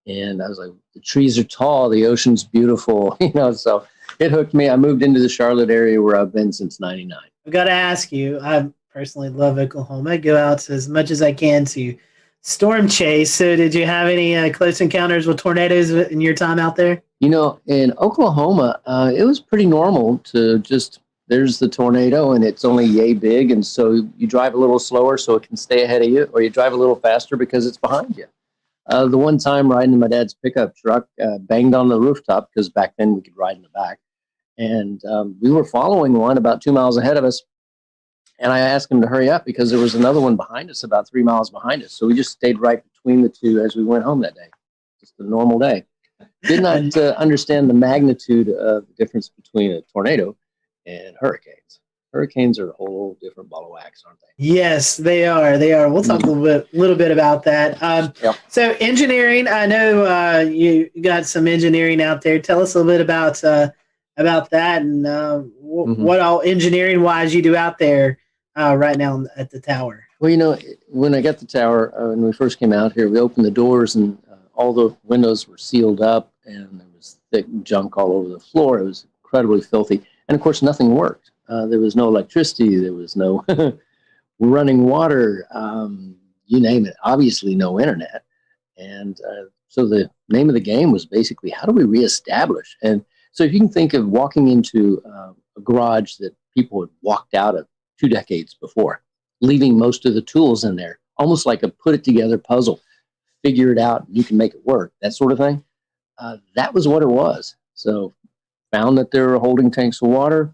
And I was like, the trees are tall, the ocean's beautiful, so it hooked me. I moved into the Charlotte area where I've been since 99. I've got to ask you, I personally love Oklahoma. I go out as much as I can to storm chase. So did you have any close encounters with tornadoes in your time out there? In Oklahoma, it was pretty normal to just, there's the tornado and it's only yay big. And so you drive a little slower so it can stay ahead of you, or you drive a little faster because it's behind you. The one time riding in my dad's pickup truck, banged on the rooftop because back then we could ride in the back. And we were following one about 2 miles ahead of us. And I asked him to hurry up because there was another one behind us, about 3 miles behind us. So we just stayed right between the two as we went home that day. Just a normal day. Did not understand the magnitude of the difference between a tornado and hurricanes. Hurricanes are a whole different ball of wax, aren't they? Yes, they are. They are. We'll talk a little bit about that. So engineering, I know you got some engineering out there. Tell us a little bit about that and what all engineering-wise you do out there right now at the tower. Well, when I got the tower, when we first came out here, we opened the doors and all the windows were sealed up and there was thick junk all over the floor. It was incredibly filthy. And, of course, nothing worked. There was no electricity. There was no running water, you name it. Obviously, no internet. And so the name of the game was basically, how do we reestablish? And so if you can think of walking into a garage that people had walked out of 2 decades before, leaving most of the tools in there, almost like a put-it-together puzzle, figure it out, and you can make it work, that sort of thing. that was what it was. So found that there were holding tanks of water,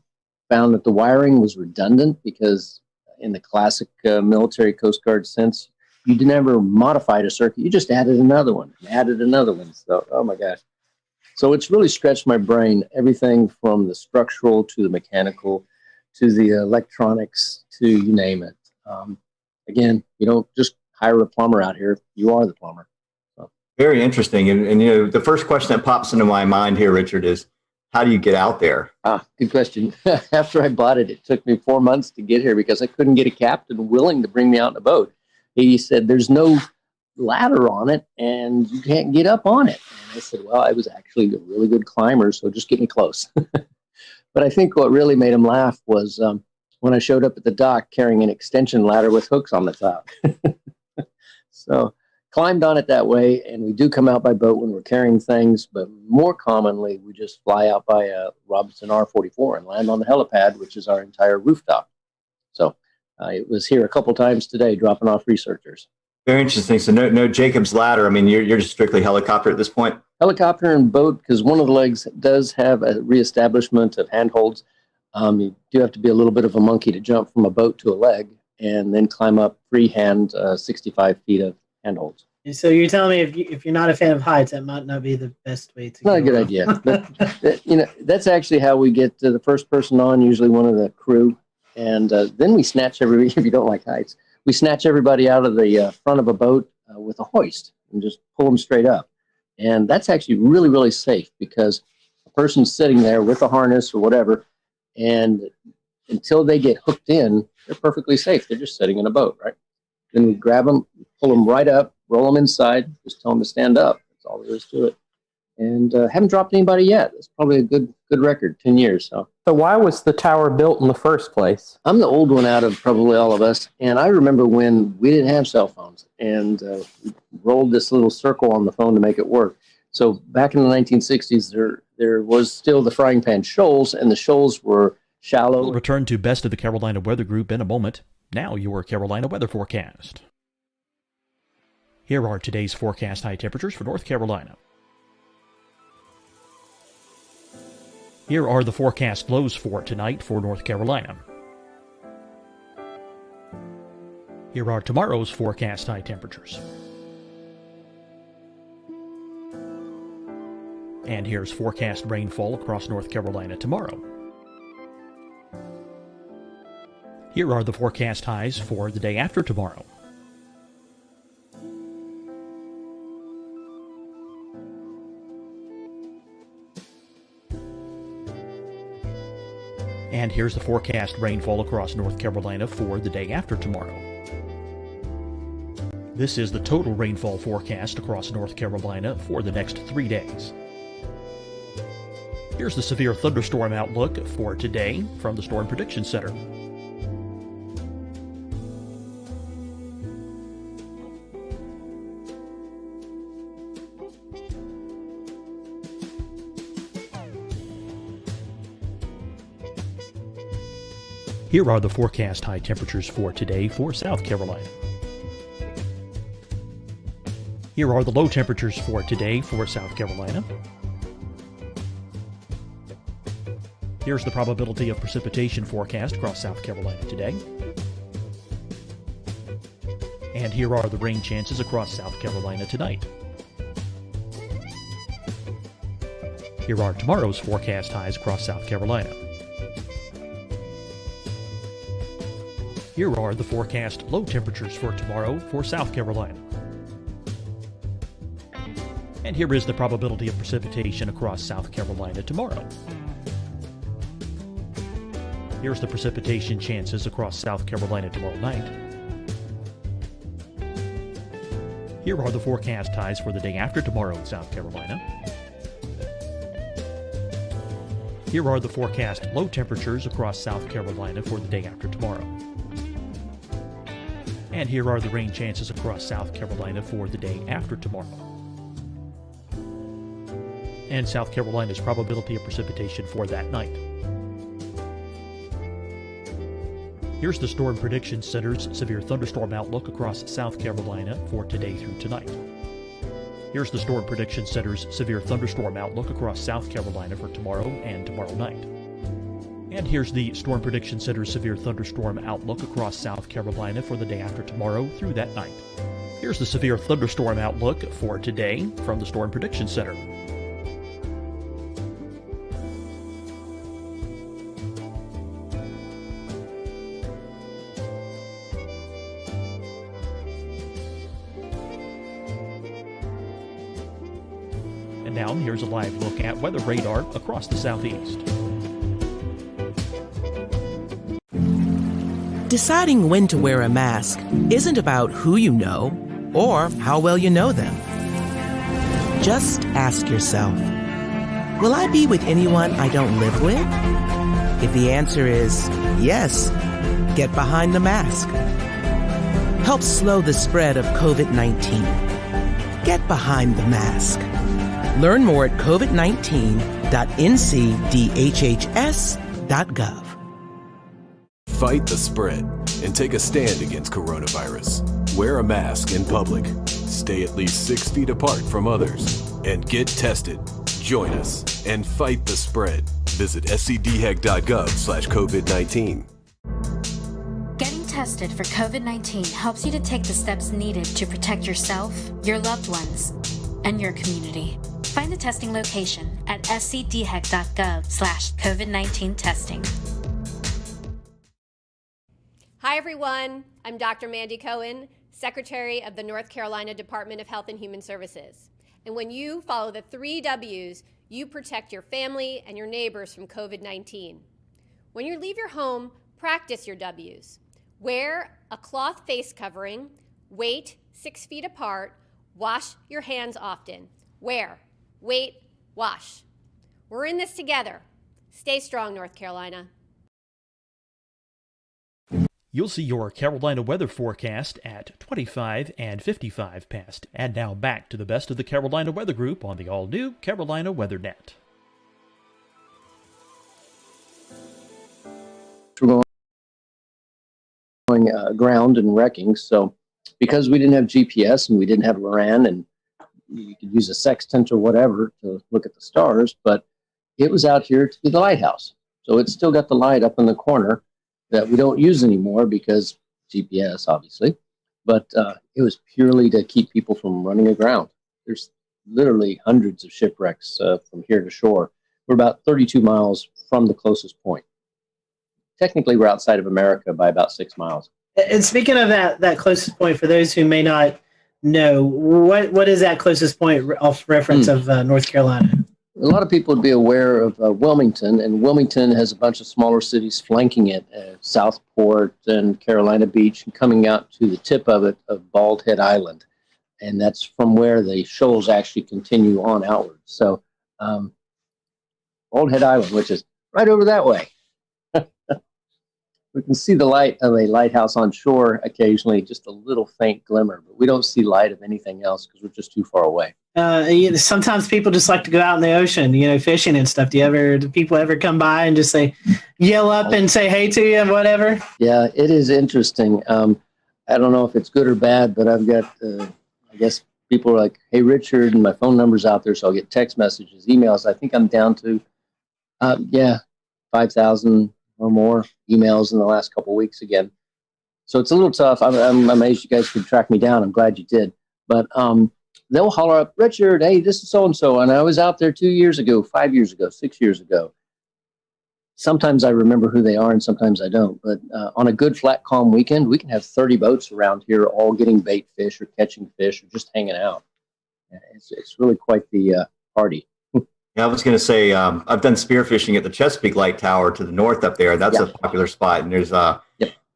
found that the wiring was redundant because in the classic military Coast Guard sense, you never modified a circuit. You just added another one and added another one. So, oh my gosh. So it's really stretched my brain, everything from the structural to the mechanical to the electronics to you name it. Again, you don't just hire a plumber out here. You are the plumber. So. Very interesting. And, you know, the first question that pops into my mind here, Richard, is how do you get out there? Good question. After I bought it, it took me 4 months to get here because I couldn't get a captain willing to bring me out in a boat. He said, there's no ladder on it and you can't get up on it. And I said, well, I was actually a really good climber, so just get me close. But I think what really made him laugh was when I showed up at the dock carrying an extension ladder with hooks on the top. So climbed on it that way, and we do come out by boat when we're carrying things, but more commonly we just fly out by a Robinson R-44 and land on the helipad, which is our entire rooftop. So I was here a couple times today dropping off researchers. Very interesting. So no Jacob's ladder. I mean, you're just strictly helicopter at this point? Helicopter and boat, because one of the legs does have a reestablishment of handholds. You do have to be a little bit of a monkey to jump from a boat to a leg and then climb up freehand 65 feet of handholds. So you're telling me if you're not a fan of heights, that might not be the best way to. Not a good idea. But, you know, that's actually how we get to the first person on, usually one of the crew, and then we snatch everybody. If you don't like heights, we snatch everybody out of the front of a boat with a hoist and just pull them straight up, and that's actually really, really safe because a person's sitting there with a harness or whatever, and until they get hooked in, they're perfectly safe. They're just sitting in a boat, right? Then we grab them, pull them right up, roll them inside, just tell them to stand up. That's all there is to it. And haven't dropped anybody yet. It's probably a good record, 10 years. So why was the tower built in the first place? I'm the old one out of probably all of us. And I remember when we didn't have cell phones and we rolled this little circle on the phone to make it work. So back in the 1960s, there was still the frying pan shoals, and the shoals were shallow. We'll return to Best of the Carolina Weather Group in a moment. Now your Carolina weather forecast. Here are today's forecast high temperatures for North Carolina. Here are the forecast lows for tonight for North Carolina. Here are tomorrow's forecast high temperatures. And here's forecast rainfall across North Carolina tomorrow. Here are the forecast highs for the day after tomorrow. And here's the forecast rainfall across North Carolina for the day after tomorrow. This is the total rainfall forecast across North Carolina for the next 3 days. Here's the severe thunderstorm outlook for today from the Storm Prediction Center. Here are the forecast high temperatures for today for South Carolina. Here are the low temperatures for today for South Carolina. Here's the probability of precipitation forecast across South Carolina today. And here are the rain chances across South Carolina tonight. Here are tomorrow's forecast highs across South Carolina. Here are the forecast low temperatures for tomorrow for South Carolina. And here is the probability of precipitation across South Carolina tomorrow. Here's the precipitation chances across South Carolina tomorrow night. Here are the forecast highs for the day after tomorrow in South Carolina. Here are the forecast low temperatures across South Carolina for the day after tomorrow. And here are the rain chances across South Carolina for the day after tomorrow. And South Carolina's probability of precipitation for that night. Here's the Storm Prediction Center's severe thunderstorm outlook across South Carolina for today through tonight. Here's the Storm Prediction Center's severe thunderstorm outlook across South Carolina for tomorrow and tomorrow night. And here's the Storm Prediction Center's severe thunderstorm outlook across South Carolina for the day after tomorrow through that night. Here's the severe thunderstorm outlook for today from the Storm Prediction Center. And now here's a live look at weather radar across the southeast. Deciding when to wear a mask isn't about who you know or how well you know them. Just ask yourself, will I be with anyone I don't live with? If the answer is yes, get behind the mask. Help slow the spread of COVID-19. Get behind the mask. Learn more at covid19.ncdhhs.gov. Fight the spread and take a stand against coronavirus. Wear a mask in public. Stay at least 6 feet apart from others. And get tested. Join us and fight the spread. Visit scdhec.gov/COVID-19. Getting tested for COVID-19 helps you to take the steps needed to protect yourself, your loved ones, and your community. Find the testing location at scdhec.gov/COVID-19 testing. Hi, everyone. I'm Dr. Mandy Cohen, Secretary of the North Carolina Department of Health and Human Services. And when you follow the 3 W's, you protect your family and your neighbors from COVID-19. When you leave your home, practice your W's. Wear a cloth face covering, wait 6 feet apart, wash your hands often. Wear, wait, wash. We're in this together. Stay strong, North Carolina. You'll see your Carolina weather forecast at 25 and 55 past. And now back to the best of the Carolina Weather Group on the all-new Carolina WeatherNet. We're going ground and wrecking. So because we didn't have GPS and we didn't have Loran and you could use a sextant or whatever to look at the stars, but it was out here to be the lighthouse. So it's still got the light up in the corner that we don't use anymore because GPS, obviously, but it was purely to keep people from running aground. There's literally hundreds of shipwrecks from here to shore. We're about 32 miles from the closest point. Technically, we're outside of America by about 6 miles. And speaking of that closest point, for those who may not know, what is that closest point of reference of North Carolina? A lot of people would be aware of Wilmington, and Wilmington has a bunch of smaller cities flanking it, Southport and Carolina Beach, and coming out to the tip of it of Bald Head Island. And that's from where the shoals actually continue on outward. So Bald Head Island, which is right over that way. We can see the light of a lighthouse on shore occasionally, just a little faint glimmer, but we don't see light of anything else because we're just too far away. Sometimes people just like to go out in the ocean, fishing and stuff. Do people ever come by and just yell up and say hey to you and whatever? Yeah, it is interesting. I don't know if it's good or bad, but I've got, I guess people are like, hey, Richard, and my phone number's out there, so I'll get text messages, emails. I think I'm down to, 5,000 or more emails in the last couple of weeks again. So it's a little tough. I'm amazed you guys could track me down. I'm glad you did. But they'll holler up, Richard, hey, this is so-and-so, and I was out there 2 years ago, 5 years ago, 6 years ago. Sometimes I remember who they are and sometimes I don't. But on a good, flat, calm weekend, we can have 30 boats around here all getting bait fish or catching fish or just hanging out. It's really quite the party. Yeah, I was going to say, I've done spearfishing at the Chesapeake Light Tower to the north up there. That's a popular spot. And there's,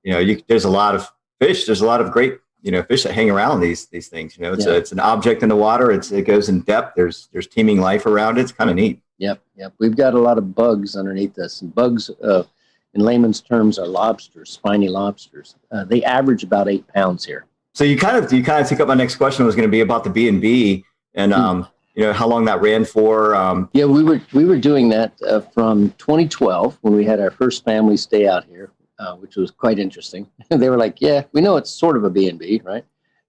there's a lot of fish. There's a lot of great, fish that hang around these things. It's an object in the water. It goes in depth. There's teeming life around it. It's kind of neat. Yep. We've got a lot of bugs underneath this. And bugs, in layman's terms, are lobsters, spiny lobsters. They average about 8 pounds here. So you kind of took up my next question was going to be about the B&B and how long that ran for. Yeah, we were doing that from 2012 when we had our first family stay out here, which was quite interesting. They were like, yeah, we know it's sort of a B&B, right?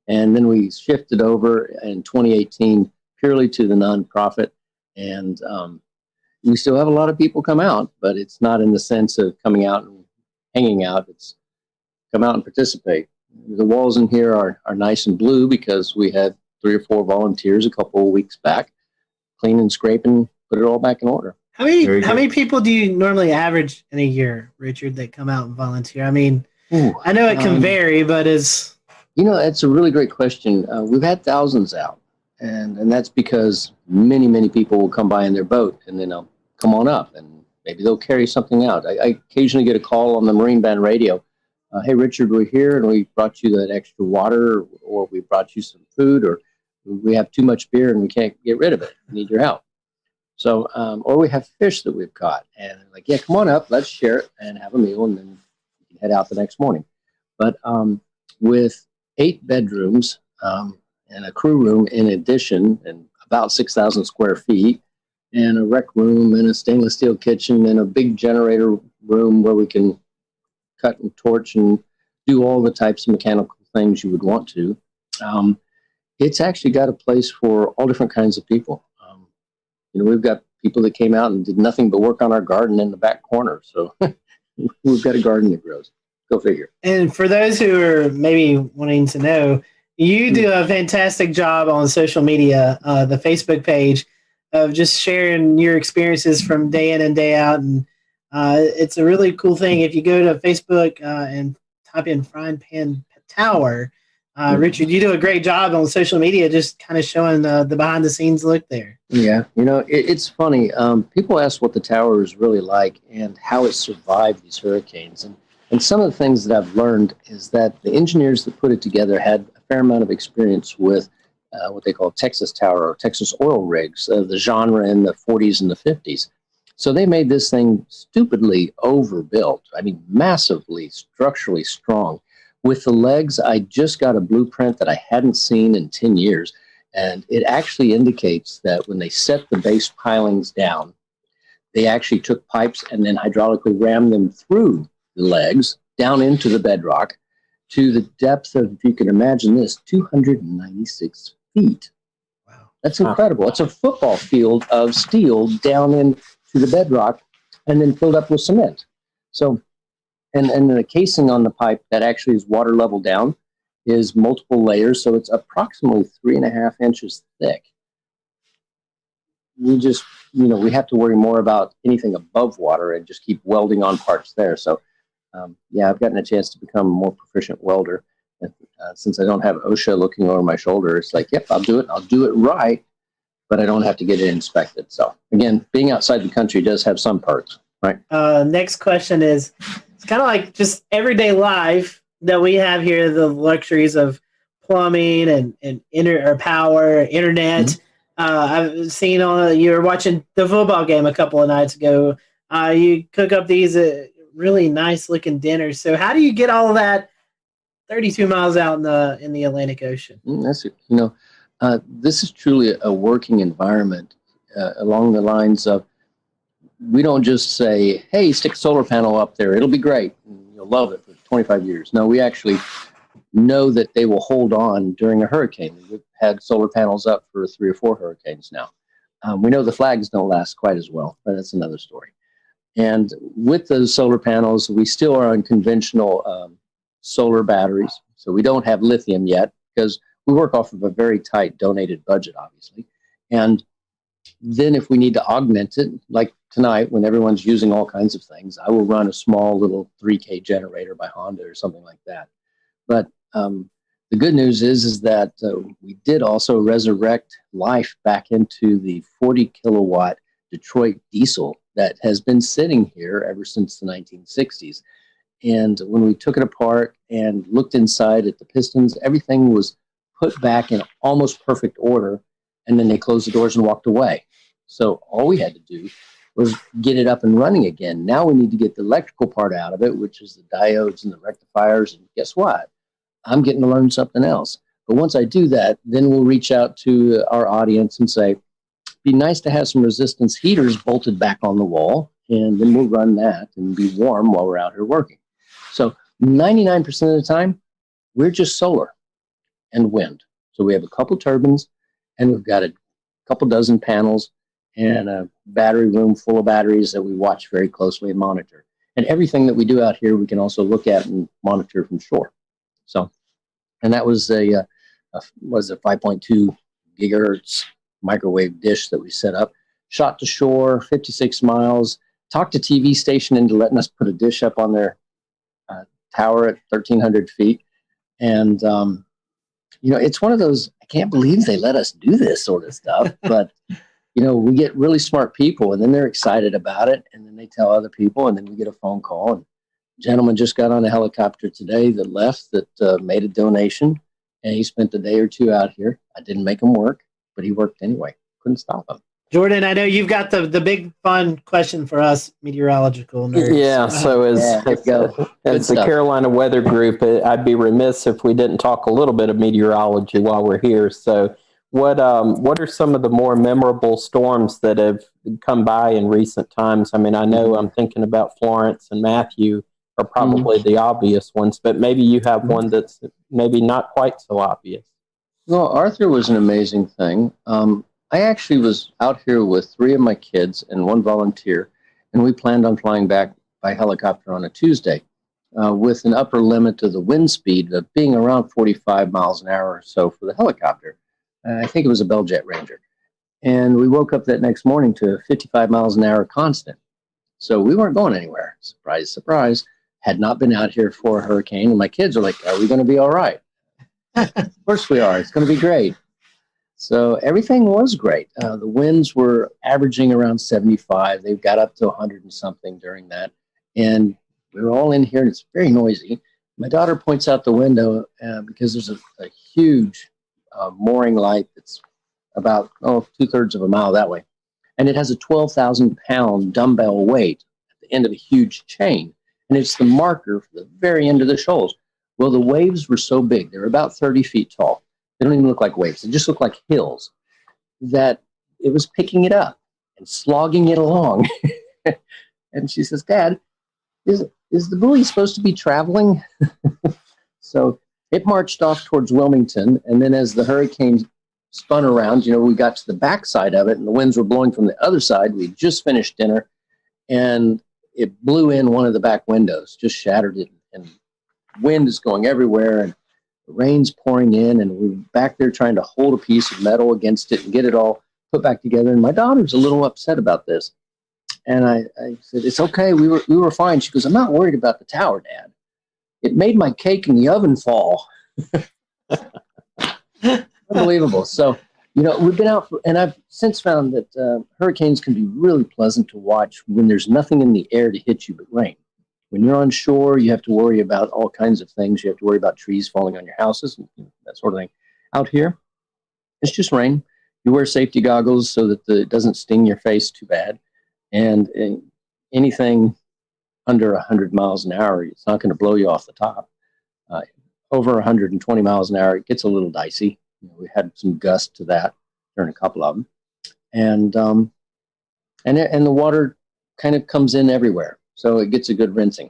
And then we shifted over in 2018 purely to the nonprofit. And we still have a lot of people come out, but it's not in the sense of coming out and hanging out. It's come out and participate. The walls in here are nice and blue because we had 3 or 4 volunteers a couple of weeks back, clean and scrape and put it all back in order. How many people do you normally average in a year, Richard, that come out and volunteer? I mean, I know it can vary, but it's... it's a really great question. We've had thousands out, and that's because many, many people will come by in their boat, and then they'll come on up, and maybe they'll carry something out. I occasionally get a call on the Marine Band radio. Hey, Richard, we're here, and we brought you that extra water, or we brought you some food, or we have too much beer, and we can't get rid of it. We need your help. So, or we have fish that we've caught, and like, yeah, come on up, let's share it and have a meal, and then you can head out the next morning. But with 8 bedrooms and a crew room in addition, and about 6,000 square feet, and a rec room and a stainless steel kitchen and a big generator room where we can cut and torch and do all the types of mechanical things you would want to. It's actually got a place for all different kinds of people. We've got people that came out and did nothing but work on our garden in the back corner. So we've got a garden that grows. Go figure. And for those who are maybe wanting to know, you do a fantastic job on social media, the Facebook page, of just sharing your experiences from day in and day out. And it's a really cool thing. If you go to Facebook and type in Frying Pan Tower, Richard, you do a great job on social media, just kind of showing the behind the scenes look there. Yeah, it's funny. People ask what the tower is really like and how it survived these hurricanes. And some of the things that I've learned is that the engineers that put it together had a fair amount of experience with what they call Texas tower or Texas oil rigs, the genre in the 40s and the 50s. So they made this thing stupidly overbuilt. I mean, massively structurally strong. With the legs, I just got a blueprint that I hadn't seen in 10 years. And it actually indicates that when they set the base pilings down, they actually took pipes and then hydraulically rammed them through the legs down into the bedrock to the depth of, if you can imagine this, 296 feet. Wow. That's incredible. It's a football field of steel down into the bedrock and then filled up with cement. So, and the casing on the pipe that actually is water level down is multiple layers, so it's approximately 3.5 inches thick. We just, we have to worry more about anything above water and just keep welding on parts there. So, yeah, I've gotten a chance to become a more proficient welder. And, since I don't have OSHA looking over my shoulder, it's like, yep, I'll do it. I'll do it right, but I don't have to get it inspected. So, again, being outside the country does have some perks, right? Next question is, it's kind of like just everyday life that we have here, the luxuries of plumbing and power, internet. Mm-hmm. I've seen you were watching the football game a couple of nights ago. You cook up these really nice looking dinners. So how do you get all of that 32 miles out in the Atlantic Ocean? That's this is truly a working environment along the lines of, we don't just say, hey, stick a solar panel up there, it'll be great, and you'll love it for 25 years. No, we actually know that they will hold on during a hurricane. We've had solar panels up for 3 or 4 hurricanes now. We know the flags don't last quite as well, but that's another story. And with those solar panels, we still are on conventional solar batteries. So we don't have lithium yet because we work off of a very tight donated budget, obviously. And then if we need to augment it, like tonight when everyone's using all kinds of things, I will run a small little 3K generator by Honda or something like that. But the good news is that we did also resurrect life back into the 40 kilowatt Detroit diesel that has been sitting here ever since the 1960s. And when we took it apart and looked inside at the pistons, everything was put back in almost perfect order. And then they closed the doors and walked away. So all we had to do was get it up and running again. Now we need to get the electrical part out of it, which is the diodes and the rectifiers. And guess what? I'm getting to learn something else. But once I do that, then we'll reach out to our audience and say, be nice to have some resistance heaters bolted back on the wall. And then we'll run that and be warm while we're out here working. So 99% of the time, we're just solar. and wind. So we have a couple turbines, and we've got a couple dozen panels and a battery room full of batteries that we watch very closely and monitor. And everything that we do out here, we can also look at and monitor from shore. So, and that was a 5.2 gigahertz microwave dish that we set up, shot to shore, 56 miles, talked to TV station into letting us put a dish up on their tower at 1,300 feet. And, it's one of those, I can't believe they let us do this sort of stuff, but, we get really smart people, and then they're excited about it, and then they tell other people, and then we get a phone call. And a gentleman just got on a helicopter today that left that made a donation, and he spent a day or two out here. I didn't make him work, but he worked anyway. Couldn't stop him. Jordan, I know you've got the big fun question for us meteorological nerds. Yeah, so as the Carolina Weather Group, I'd be remiss if we didn't talk a little bit of meteorology while we're here. So what are some of the more memorable storms that have come by in recent times? I mean, I know I'm thinking about Florence and Matthew are probably the obvious ones, but maybe you have one that's maybe not quite so obvious. Well, Arthur was an amazing thing. I actually was out here with 3 of my kids and 1 volunteer, and we planned on flying back by helicopter on a Tuesday with an upper limit of the wind speed of being around 45 miles an hour or so for the helicopter. I think it was a Bell Jet Ranger. And we woke up that next morning to 55 miles an hour constant. So we weren't going anywhere. Surprise, surprise. Had not been out here for a hurricane. And my kids are like, are we going to be all right? Of course we are. It's going to be great. So everything was great. The winds were averaging around 75. They got up to 100 and something during that. And we were all in here, and it's very noisy. My daughter points out the window because there's a huge mooring light that's about 2/3 of a mile that way. And it has a 12,000-pound dumbbell weight at the end of a huge chain. And it's the marker for the very end of the shoals. Well, the waves were so big. They were about 30 feet tall. They don't even look like waves. They just look like hills, that it was picking it up and slogging it along. And she says, Dad, is the buoy supposed to be traveling? So it marched off towards Wilmington. And then as the hurricane spun around, we got to the backside of it, and the winds were blowing from the other side. We just finished dinner, and it blew in one of the back windows, just shattered it. And wind is going everywhere, and the rain's pouring in, and we're back there trying to hold a piece of metal against it and get it all put back together. And my daughter's a little upset about this. And I said, it's okay. We were fine. She goes, I'm not worried about the tower, Dad. It made my cake in the oven fall. Unbelievable. So, we've been out and I've since found that hurricanes can be really pleasant to watch when there's nothing in the air to hit you but rain. When you're on shore, you have to worry about all kinds of things. You have to worry about trees falling on your houses and that sort of thing. Out here, it's just rain. You wear safety goggles so that it doesn't sting your face too bad. And anything under 100 miles an hour, it's not going to blow you off the top. Over 120 miles an hour, it gets a little dicey. We had some gusts to that during a couple of them. And the water kind of comes in everywhere. So it gets a good rinsing,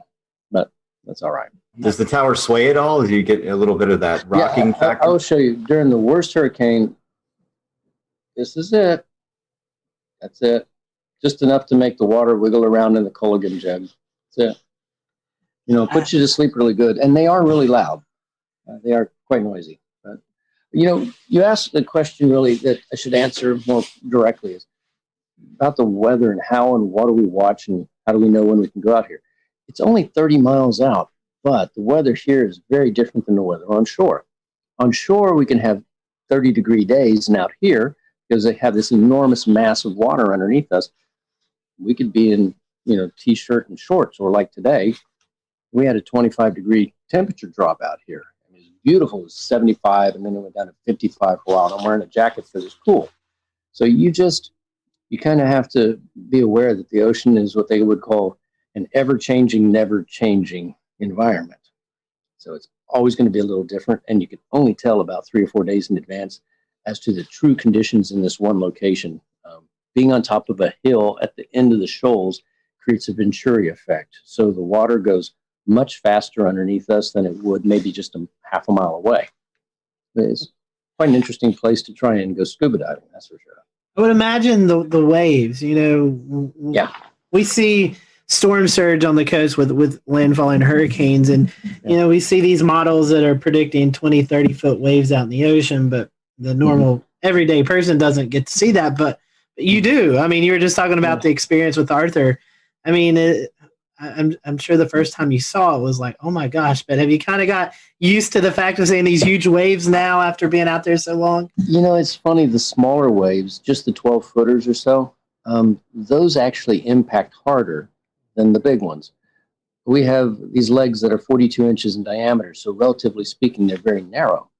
but that's all right. Does the tower sway at all? Do you get a little bit of that rocking factor? I'll show you. During the worst hurricane, this is it. That's it. Just enough to make the water wiggle around in the Culligan jug. That's it. Puts you to sleep really good. And they are really loud. They are quite noisy. But, you asked the question really that I should answer more directly is about the weather and how and what do we watch and how do we know when we can go out here? It's only 30 miles out, but the weather here is very different than the weather on shore. On shore, we can have 30-degree days, and out here, because they have this enormous mass of water underneath us, we could be in, T-shirt and shorts, or like today, we had a 25-degree temperature drop out here. It was beautiful. It was 75, and then it went down to 55 for a while. And I'm wearing a jacket because it's cool. So you kind of have to be aware that the ocean is what they would call an ever-changing, never-changing environment. So it's always going to be a little different, and you can only tell about 3 or 4 days in advance as to the true conditions in this one location. Being on top of a hill at the end of the shoals creates a Venturi effect. So the water goes much faster underneath us than it would maybe just half a mile away. it's quite an interesting place to try and go scuba diving. That's for sure. I would imagine the waves. Yeah, we see storm surge on the coast with landfall and hurricanes, and we see these models that are predicting 20, 30-foot waves out in the ocean, but the normal everyday person doesn't get to see that, but you do. I mean, you were just talking about the experience with Arthur. I mean, I'm sure the first time you saw it was like, oh my gosh, but have you kind of got used to the fact of seeing these huge waves now after being out there so long? It's funny, the smaller waves, just the 12-footers or so, those actually impact harder than the big ones. We have these legs that are 42 inches in diameter, so relatively speaking, they're very narrow.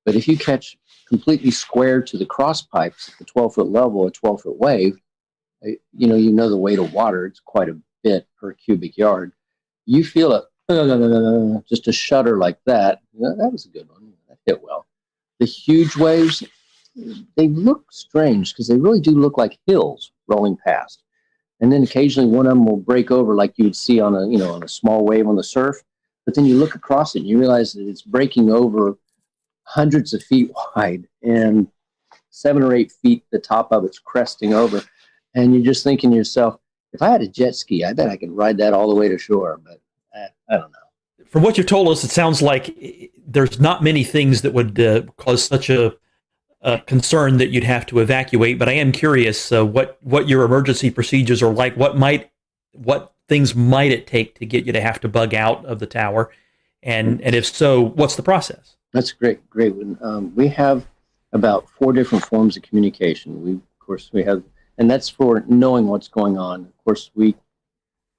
But if you catch completely square to the cross pipes at the 12-foot level, a 12-foot wave, you know the weight of water, it's quite a bit per cubic yard. You feel it, just a shudder like that. That was a good one. That hit well. The huge waves, they look strange because they really do look like hills rolling past. And then occasionally one of them will break over like you would see on a small wave on the surf. But then you look across it and you realize that it's breaking over hundreds of feet wide and 7 or 8 feet, the top of it's cresting over. And you're just thinking to yourself, if I had a jet ski, I bet I could ride that all the way to shore. But I don't know. From what you've told us, it sounds like there's not many things that would cause such a concern that you'd have to evacuate. But I am curious what your emergency procedures are like. What things might it take to get you to have to bug out of the tower? And if so, what's the process? That's great. We have about 4 different forms of communication. We have, and that's for knowing what's going on. Of course, we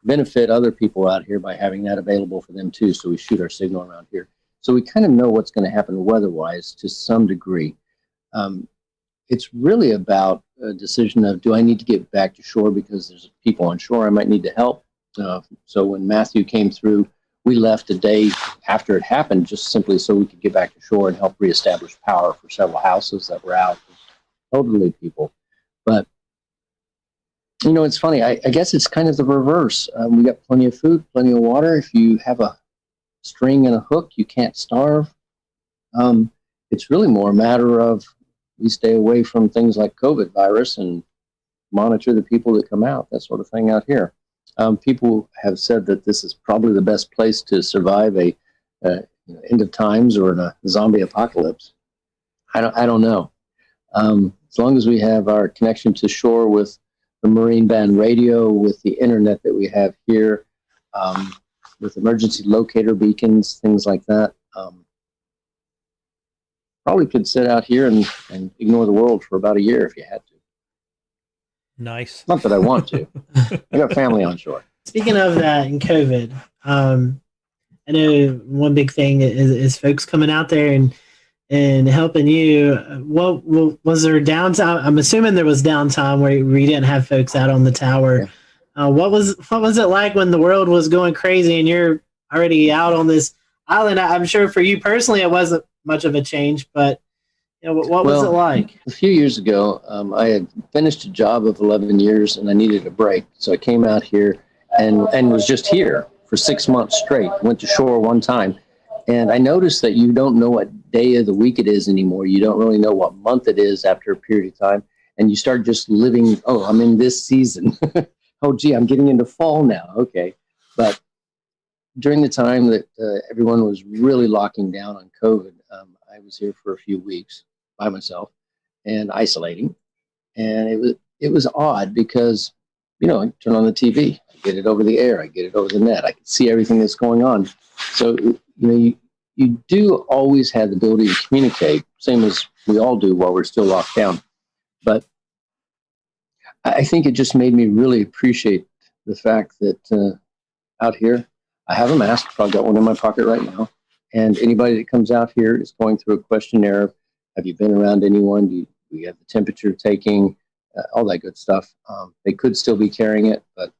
benefit other people out here by having that available for them too. So we shoot our signal around here. So we kind of know what's going to happen weather-wise to some degree. It's really about a decision of, do I need to get back to shore because there's people on shore I might need to help? So when Matthew came through, we left a day after it happened just simply so we could get back to shore and help reestablish power for several houses that were out, elderly people. But, it's funny. I guess it's kind of the reverse. We got plenty of food, plenty of water. If you have a string and a hook, you can't starve. It's really more a matter of we stay away from things like COVID virus and monitor the people that come out, that sort of thing out here. People have said that this is probably the best place to survive a end of times or in a zombie apocalypse. I don't know. As long as we have our connection to shore with the Marine Band radio, with the internet that we have here, with emergency locator beacons, things like that, probably could sit out here and ignore the world for about a year if you had to. Nice. Not that I want to. I got family on shore. Speaking of that and COVID, I know one big thing is folks coming out there and helping you. What was there downtime? I'm assuming there was downtime where you didn't have folks out on the tower. Yeah. What was it like when the world was going crazy and you're already out on this island? I'm sure for you personally it wasn't much of a change, but what was it like? A few years ago, I had finished a job of 11 years and I needed a break. So I came out here and was just here for 6 months straight. Went to shore one time. And I noticed that you don't know what day of the week it is anymore. You don't really know what month it is after a period of time. And you start just living, I'm in this season. Oh, gee, I'm getting into fall now. Okay. But during the time that everyone was really locking down on COVID, I was here for a few weeks by myself and isolating. And it was odd because, I turn on the TV, I get it over the air, I get it over the net, I can see everything that's going on. So, you do always have the ability to communicate, same as we all do while we're still locked down. But I think it just made me really appreciate the fact that out here, I have a mask, I've got one in my pocket right now. And anybody that comes out here is going through a questionnaire of, have you been around anyone? Do you have the temperature taking? All that good stuff. They could still be carrying it, but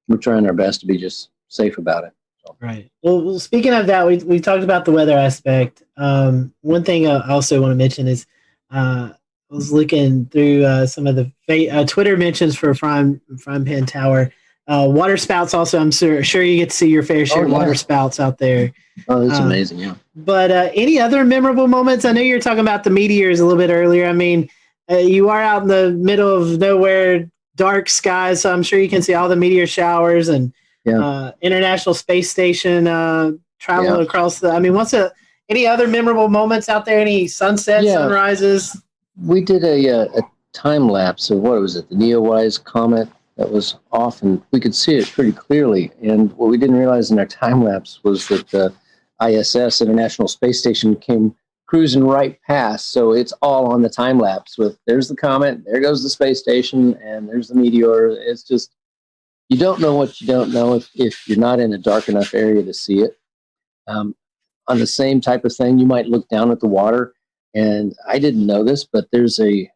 we're trying our best to be just safe about it. So. Right. Well, speaking of that, we talked about the weather aspect. One thing I also want to mention is I was looking through some of the Twitter mentions for Frying Pan Tower. Water spouts also, I'm sure you get to see your fair share of water spouts out there. Oh, that's amazing, yeah. But any other memorable moments? I know you were talking about the meteors a little bit earlier. I mean, you are out in the middle of nowhere, dark skies, so I'm sure you can see all the meteor showers and International Space Station traveling across the. I mean, any other memorable moments out there? Any sunsets, sunrises? We did a time lapse of what was it, the Neowise comet that was off, and we could see it pretty clearly. And what we didn't realize in our time lapse was that the ISS, International Space Station, came cruising right past. So it's all on the time lapse with there's the comet, there goes the space station, and there's the meteor. It's just, you don't know what you don't know if you're not in a dark enough area to see it. On the same type of thing, you might look down at the water, and I didn't know this, but there's a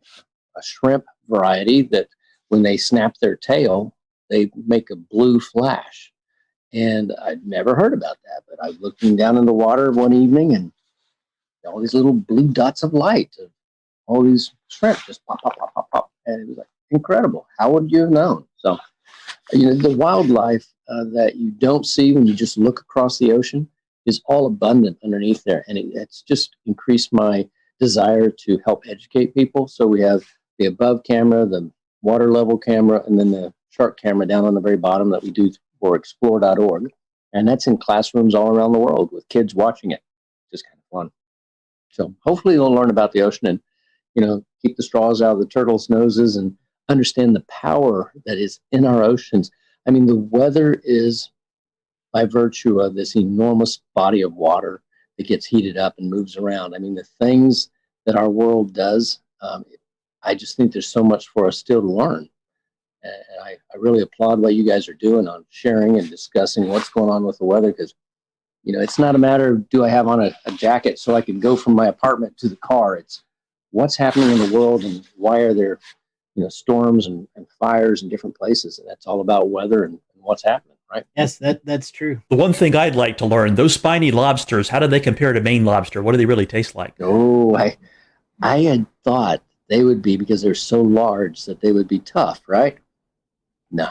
shrimp variety that when they snap their tail, they make a blue flash. And I'd never heard about that, but I was looking down in the water one evening and all these little blue dots of light, all these shrimp just pop, pop, pop, pop, pop. And it was like incredible. How would you have known? So, the wildlife that you don't see when you just look across the ocean is all abundant underneath there. And it's just increased my desire to help educate people. So we have the above camera, the water level camera, and then the shark camera down on the very bottom that we do for explore.org. And that's in classrooms all around the world with kids watching it. Just kind of fun. So hopefully they'll learn about the ocean and, keep the straws out of the turtles' noses and understand the power that is in our oceans. I mean, the weather is by virtue of this enormous body of water that gets heated up and moves around. I mean, the things that our world does, I just think there's so much for us still to learn. And I really applaud what you guys are doing on sharing and discussing what's going on with the weather, because, it's not a matter of do I have on a jacket so I can go from my apartment to the car. It's what's happening in the world and why are there, storms and fires in different places. And that's all about weather and what's happening, right? Yes, that's true. The one thing I'd like to learn, those spiny lobsters, how do they compare to Maine lobster? What do they really taste like? Oh, I had thought they would be, because they're so large, that they would be tough, right? No.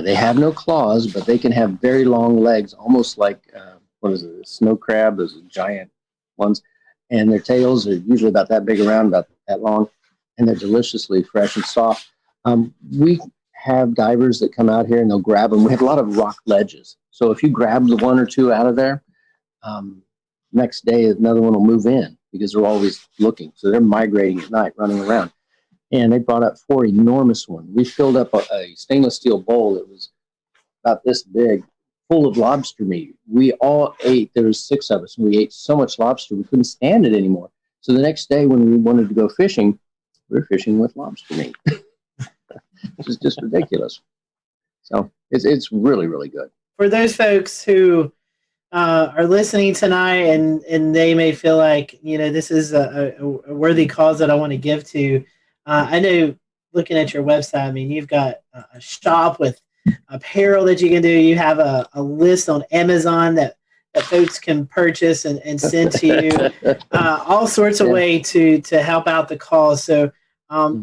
They have no claws, but they can have very long legs, almost like, a snow crab, those giant ones. And their tails are usually about that big around, about that long, and they're deliciously fresh and soft. We have divers that come out here and they'll grab them. We have a lot of rock ledges. So if you grab the one or two out of there, next day another one will move in because they're always looking. So they're migrating at night, running around. And they brought up 4 enormous ones. We filled up a stainless steel bowl that was about this big, full of lobster meat. We all ate. There was 6 of us, and we ate so much lobster we couldn't stand it anymore. So the next day when we wanted to go fishing, we were fishing with lobster meat, which is just ridiculous. So it's really, really good. For those folks who are listening tonight and they may feel like, this is a worthy cause that I want to give to, I know looking at your website, I mean, you've got a shop with apparel that you can do. You have a list on Amazon that folks can purchase and send to you, all sorts of way to help out the cause. So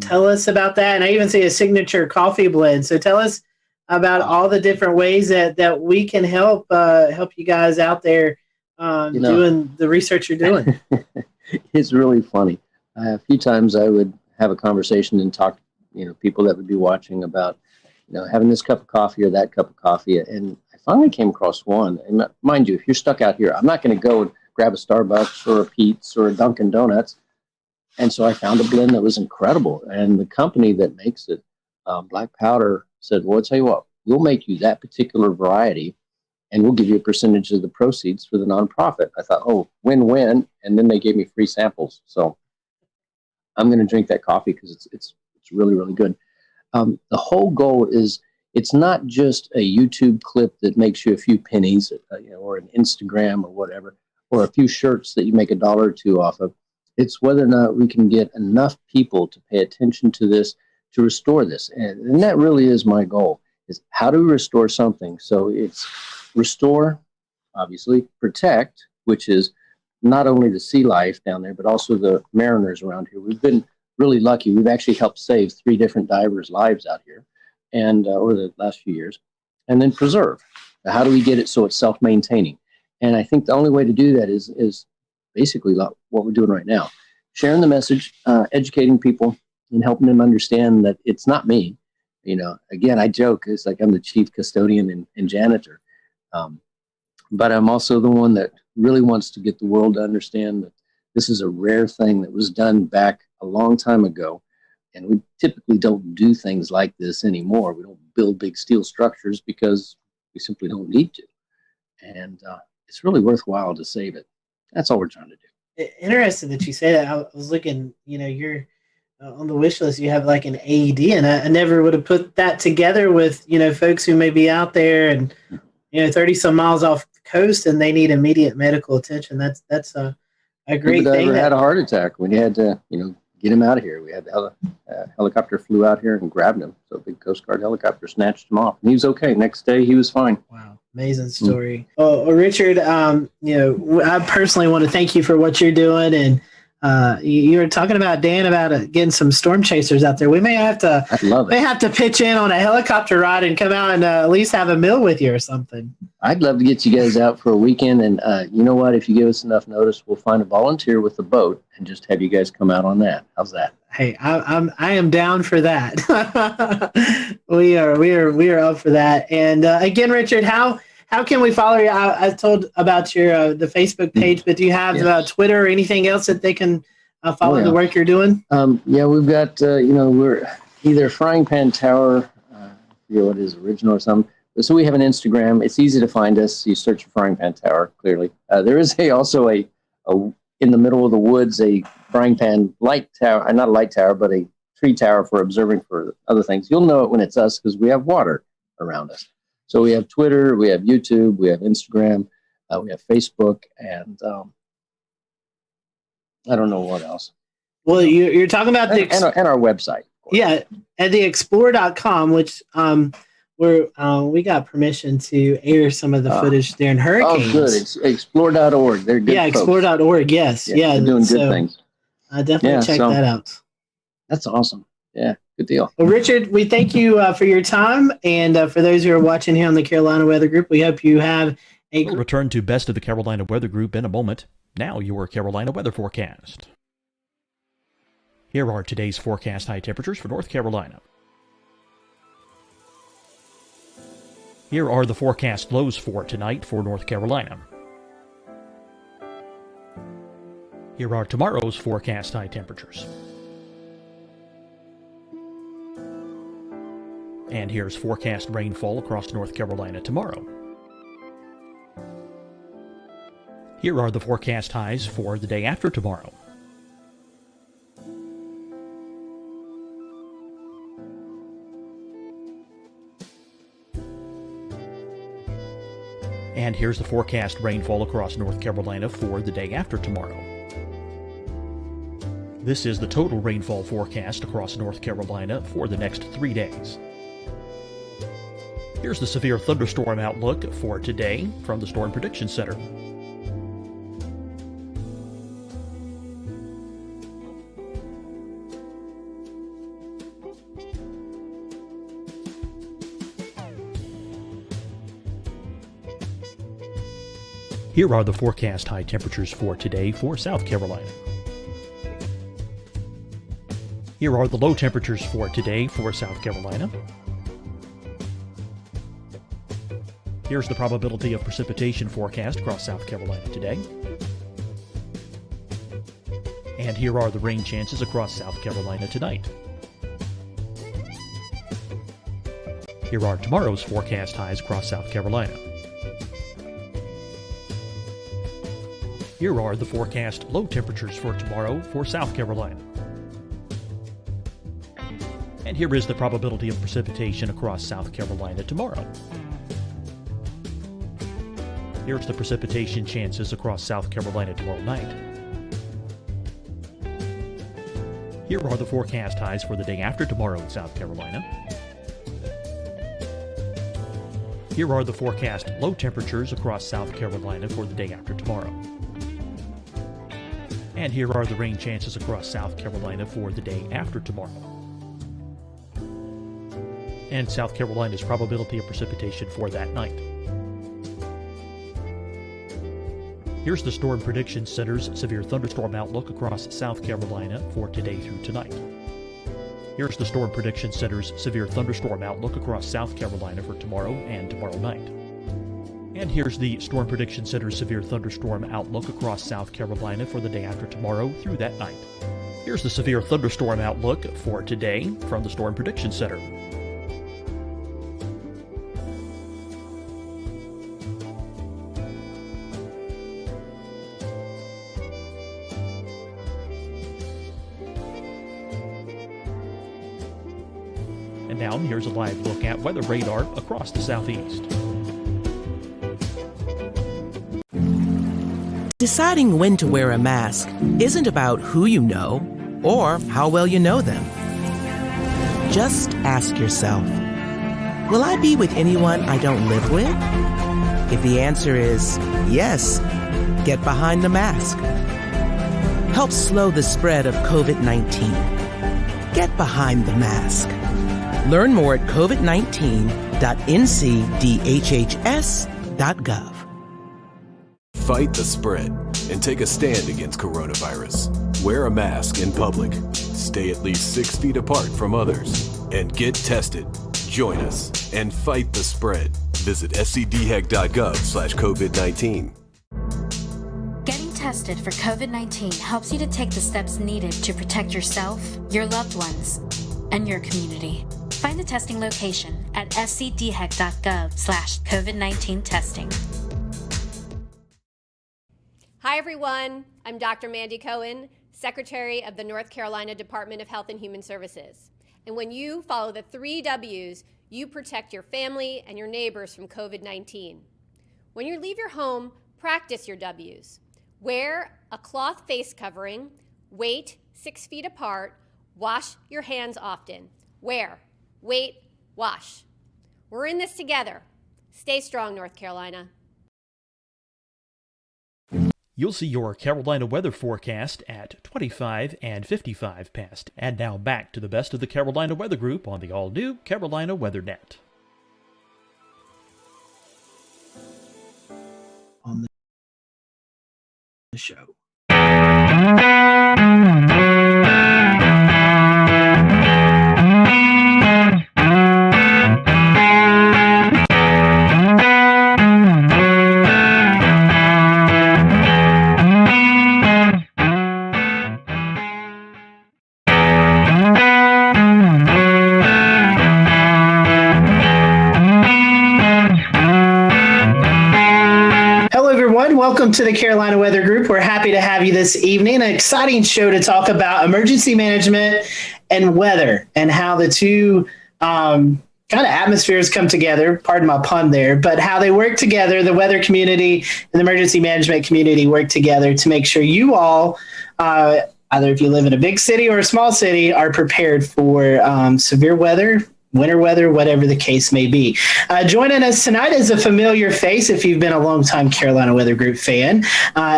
tell us about that. And I even see a signature coffee blend. So tell us about all the different ways that we can help you guys out there doing the research you're doing. It's really funny. A few times I would have a conversation and talk, people that would be watching about, having this cup of coffee or that cup of coffee. And I finally came across one. And mind you, if you're stuck out here, I'm not going to go and grab a Starbucks or a Pete's or a Dunkin' Donuts. And so I found a blend that was incredible. And the company that makes it, Black Powder, said, well, I'll tell you what, we'll make you that particular variety and we'll give you a percentage of the proceeds for the nonprofit. I thought, oh, win-win. And then they gave me free samples. So I'm going to drink that coffee because it's really, really good. The whole goal is it's not just a YouTube clip that makes you a few pennies, or an Instagram or whatever, or a few shirts that you make $1 or $2 off of. It's whether or not we can get enough people to pay attention to this, to restore this. And that really is my goal, is how do we restore something? So it's restore, obviously, protect, which is not only the sea life down there, but also the mariners around here. We've been really lucky. We've actually helped save 3 different divers' lives out here. and over the last few years, and then preserve. How do we get it so it's self-maintaining? And I think the only way to do that is basically what we're doing right now, sharing the message, educating people, and helping them understand that it's not me. Again, I joke, it's like I'm the chief custodian and janitor. But I'm also the one that really wants to get the world to understand that this is a rare thing that was done back a long time ago. And we typically don't do things like this anymore. We don't build big steel structures because we simply don't need to. And it's really worthwhile to save it. That's all we're trying to do. Interesting that you say that. I was looking, you're on the wish list, you have like an AED, and I never would have put that together with, folks who may be out there and, 30 some miles off the coast and they need immediate medical attention. That's a great thing. Had a heart attack when you had to, get him out of here. We had the helicopter flew out here and grabbed him. So a big Coast Guard helicopter snatched him off. And he was okay. Next day, he was fine. Wow. Amazing story. Well, Richard, I personally want to thank you for what you're doing. And you were talking about, Dan, about getting some storm chasers out there. We may have to pitch in on a helicopter ride and come out and at least have a meal with you or something. I'd love to get you guys out for a weekend. And you know what? If you give us enough notice, we'll find a volunteer with a boat and just have you guys come out on that. How's that? Hey, I am down for that. We are up for that. And again, Richard, how can we follow you? I told about your the Facebook page, but do you have Twitter or anything else that they can follow the work you're doing? We've got we're either Frying Pan Tower, I forget what it is, original or something. So we have an Instagram. It's easy to find us. You search for Frying Pan Tower. Clearly, there is also a in the middle of the woods a frying pan light tower, not a light tower, but a tree tower for observing for other things. You'll know it when it's us because we have water around us. So we have Twitter, we have YouTube, we have Instagram, we have Facebook, and I don't know what else. Well, you're talking about and our website. Yeah, at the explore.com, which we got permission to air some of the footage during hurricanes. Oh, good. Explore.org. They're good. Yeah, explore.org. Yes. Yeah. They're doing good things. Definitely check that out. That's awesome. Yeah. Good deal. Well, Richard, we thank you for your time. And for those who are watching here on the Carolina Weather Group, we hope you have a... We'll return to Best of the Carolina Weather Group in a moment. Now your Carolina weather forecast. Here are today's forecast high temperatures for North Carolina. Here are the forecast lows for tonight for North Carolina. Here are tomorrow's forecast high temperatures. And here's forecast rainfall across North Carolina tomorrow. Here are the forecast highs for the day after tomorrow. And here's the forecast rainfall across North Carolina for the day after tomorrow. This is the total rainfall forecast across North Carolina for the next 3 days. Here's the severe thunderstorm outlook for today from the Storm Prediction Center. Here are the forecast high temperatures for today for South Carolina. Here are the low temperatures for today for South Carolina. Here's the probability of precipitation forecast across South Carolina today. And here are the rain chances across South Carolina tonight. Here are tomorrow's forecast highs across South Carolina. Here are the forecast low temperatures for tomorrow for South Carolina. And here is the probability of precipitation across South Carolina tomorrow. Here's the precipitation chances across South Carolina tomorrow night. Here are the forecast highs for the day after tomorrow in South Carolina. Here are the forecast low temperatures across South Carolina for the day after tomorrow. And here are the rain chances across South Carolina for the day after tomorrow. and South Carolina's probability of precipitation for that night. Here's the Storm Prediction Center's severe thunderstorm outlook across South Carolina for today through tonight. Here's the Storm Prediction Center's severe thunderstorm outlook across South Carolina for tomorrow and tomorrow night. And here's the Storm Prediction Center's severe thunderstorm outlook across South Carolina for the day after tomorrow through that night. Here's the severe thunderstorm outlook for today from the Storm Prediction Center. And now here's a live look at weather radar across the southeast. Deciding when to wear a mask isn't about who you know or how well you know them. Just ask yourself, will I be with anyone I don't live with? If the answer is yes, get behind the mask. Help slow the spread of COVID-19. Get behind the mask. Learn more at covid19.ncdhhs.gov. Fight the spread and take a stand against coronavirus. Wear a mask in public. Stay at least 6 feet apart from others. And get tested. Join us and fight the spread. Visit scdhec.gov/COVID-19. Getting tested for COVID-19 helps you to take the steps needed to protect yourself, your loved ones, and your community. Find the testing location at scdhec.gov/COVID-19 testing. Hi, everyone. I'm Dr. Mandy Cohen, Secretary of the North Carolina Department of Health and Human Services. And when you follow the 3 W's, you protect your family and your neighbors from COVID-19. When you leave your home, practice your W's. Wear a cloth face covering, wait 6 feet apart, wash your hands often. Wear, wait, wash. We're in this together. Stay strong, North Carolina. You'll see your Carolina weather forecast at 25 and 55 past. And now back to the best of the Carolina Weather Group on the all-new Carolina WeatherNet. On the show. Welcome to the Carolina Weather Group. We're happy to have you this evening. An exciting show to talk about emergency management and weather and how the two kind of atmospheres come together. Pardon my pun there, but how they work together. The weather community and the emergency management community work together to make sure you all, either if you live in a big city or a small city, are prepared for severe weather, winter weather, whatever the case may be. Joining us tonight is a familiar face if you've been a longtime Carolina Weather Group fan,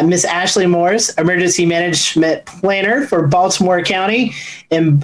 Miss Ashley Morris, Emergency Management Planner for Baltimore County in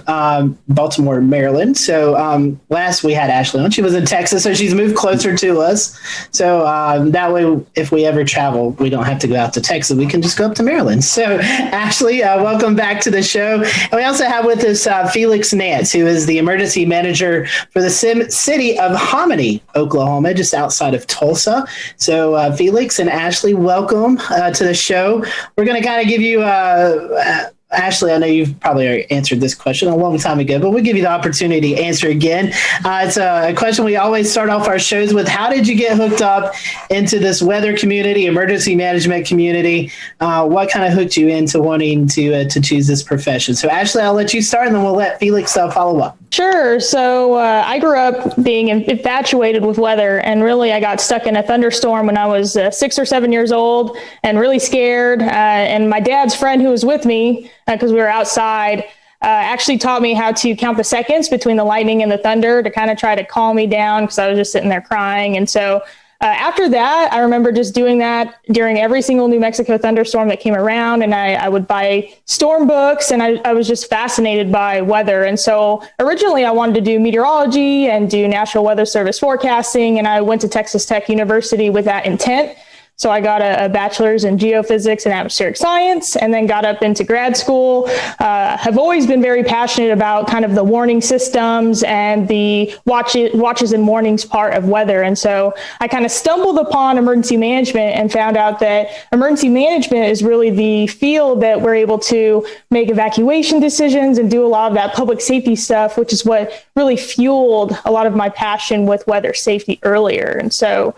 Baltimore, Maryland. So last we had Ashley on, she was in Texas, so she's moved closer to us. So that way, if we ever travel, we don't have to go out to Texas. We can just go up to Maryland. So Ashley, welcome back to the show. And we also have with us Felix Nance, who is the Emergency Manager for the city of Hominy, Oklahoma, just outside of Tulsa. So Felix and Ashley, welcome to the show. We're going to kind of give you, Ashley, I know you've probably already answered this question a long time ago, but we'll give you the opportunity to answer again. It's a question we always start off our shows with. How did you get hooked up into this weather community, emergency management community? What kind of hooked you into wanting to choose this profession? So Ashley, I'll let you start and then we'll let Felix follow up. Sure. So I grew up being infatuated with weather, and really I got stuck in a thunderstorm when I was 6 or 7 years old and really scared. And my dad's friend who was with me, because we were outside, actually taught me how to count the seconds between the lightning and the thunder to kind of try to calm me down because I was just sitting there crying. And so After that, I remember just doing that during every single New Mexico thunderstorm that came around. And I would buy storm books, and I was just fascinated by weather. And so originally I wanted to do meteorology and do National Weather Service forecasting. And I went to Texas Tech University with that intent. So I got a bachelor's in geophysics and atmospheric science, and then got up into grad school. Have always been very passionate about kind of the warning systems and the watches and warnings part of weather. And so I kind of stumbled upon emergency management and found out that emergency management is really the field that we're able to make evacuation decisions and do a lot of that public safety stuff, which is what really fueled a lot of my passion with weather safety earlier. And so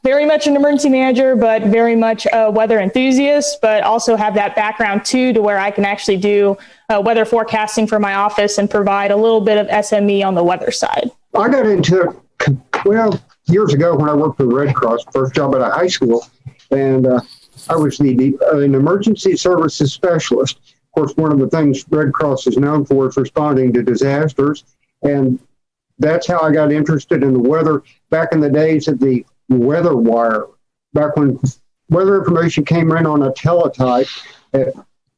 very much an emergency manager, but very much a weather enthusiast, but also have that background too, to where I can actually do weather forecasting for my office and provide a little bit of SME on the weather side. I got into it, well, years ago when I worked for the Red Cross, first job at a high school, and I was an emergency services specialist. Of course, one of the things Red Cross is known for is responding to disasters, and that's how I got interested in the weather back in the days of the weather wire, back when weather information came in on a teletype at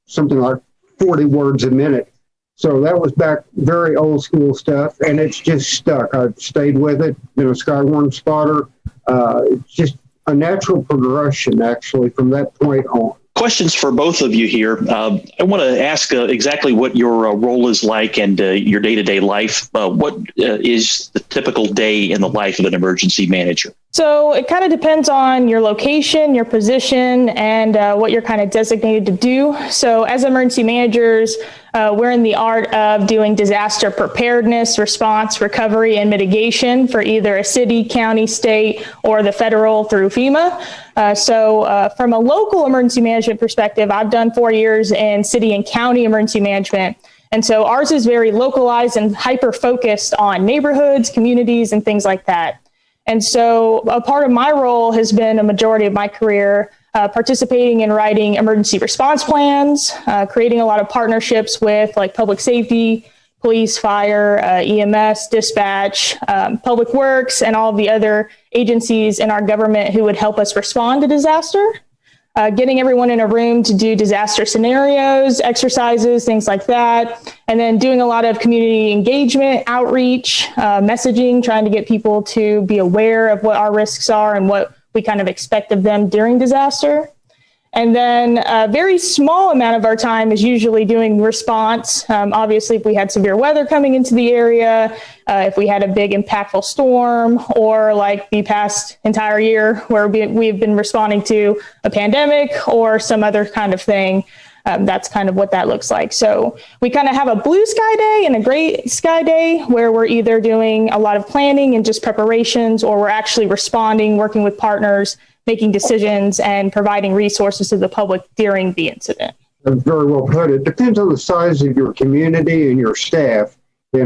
something like 40 words a minute. So that was back very old school stuff, and it's just stuck. I've stayed with it, been a Skywarn spotter. It's just a natural progression, actually, from that point on. Questions for both of you here. I want to ask exactly what your role is like and your day-to-day life. What is the typical day in the life of an emergency manager? So it kind of depends on your location, your position, and what you're kind of designated to do. So as emergency managers, we're in the art of doing disaster preparedness, response, recovery, and mitigation for either a city, county, state, or the federal through FEMA. So from a local emergency management perspective, I've done 4 years in city and county emergency management. And so ours is very localized and hyper-focused on neighborhoods, communities, and things like that. And so a part of my role has been a majority of my career participating in writing emergency response plans, creating a lot of partnerships with like public safety, police, fire, EMS, dispatch, public works, and all of the other agencies in our government who would help us respond to disaster. Getting everyone in a room to do disaster scenarios, exercises, things like that. And then doing a lot of community engagement, outreach, messaging, trying to get people to be aware of what our risks are and what we kind of expect of them during disaster. And then a very small amount of our time is usually doing response. Obviously, if we had severe weather coming into the area, if we had a big impactful storm, or like the past entire year where we've been responding to a pandemic or some other kind of thing, that's kind of what that looks like. So we kind of have a blue sky day and a gray sky day where we're either doing a lot of planning and just preparations, or we're actually responding, working with partners, making decisions and providing resources to the public during the incident. That's very well put. It depends on the size of your community and your staff. In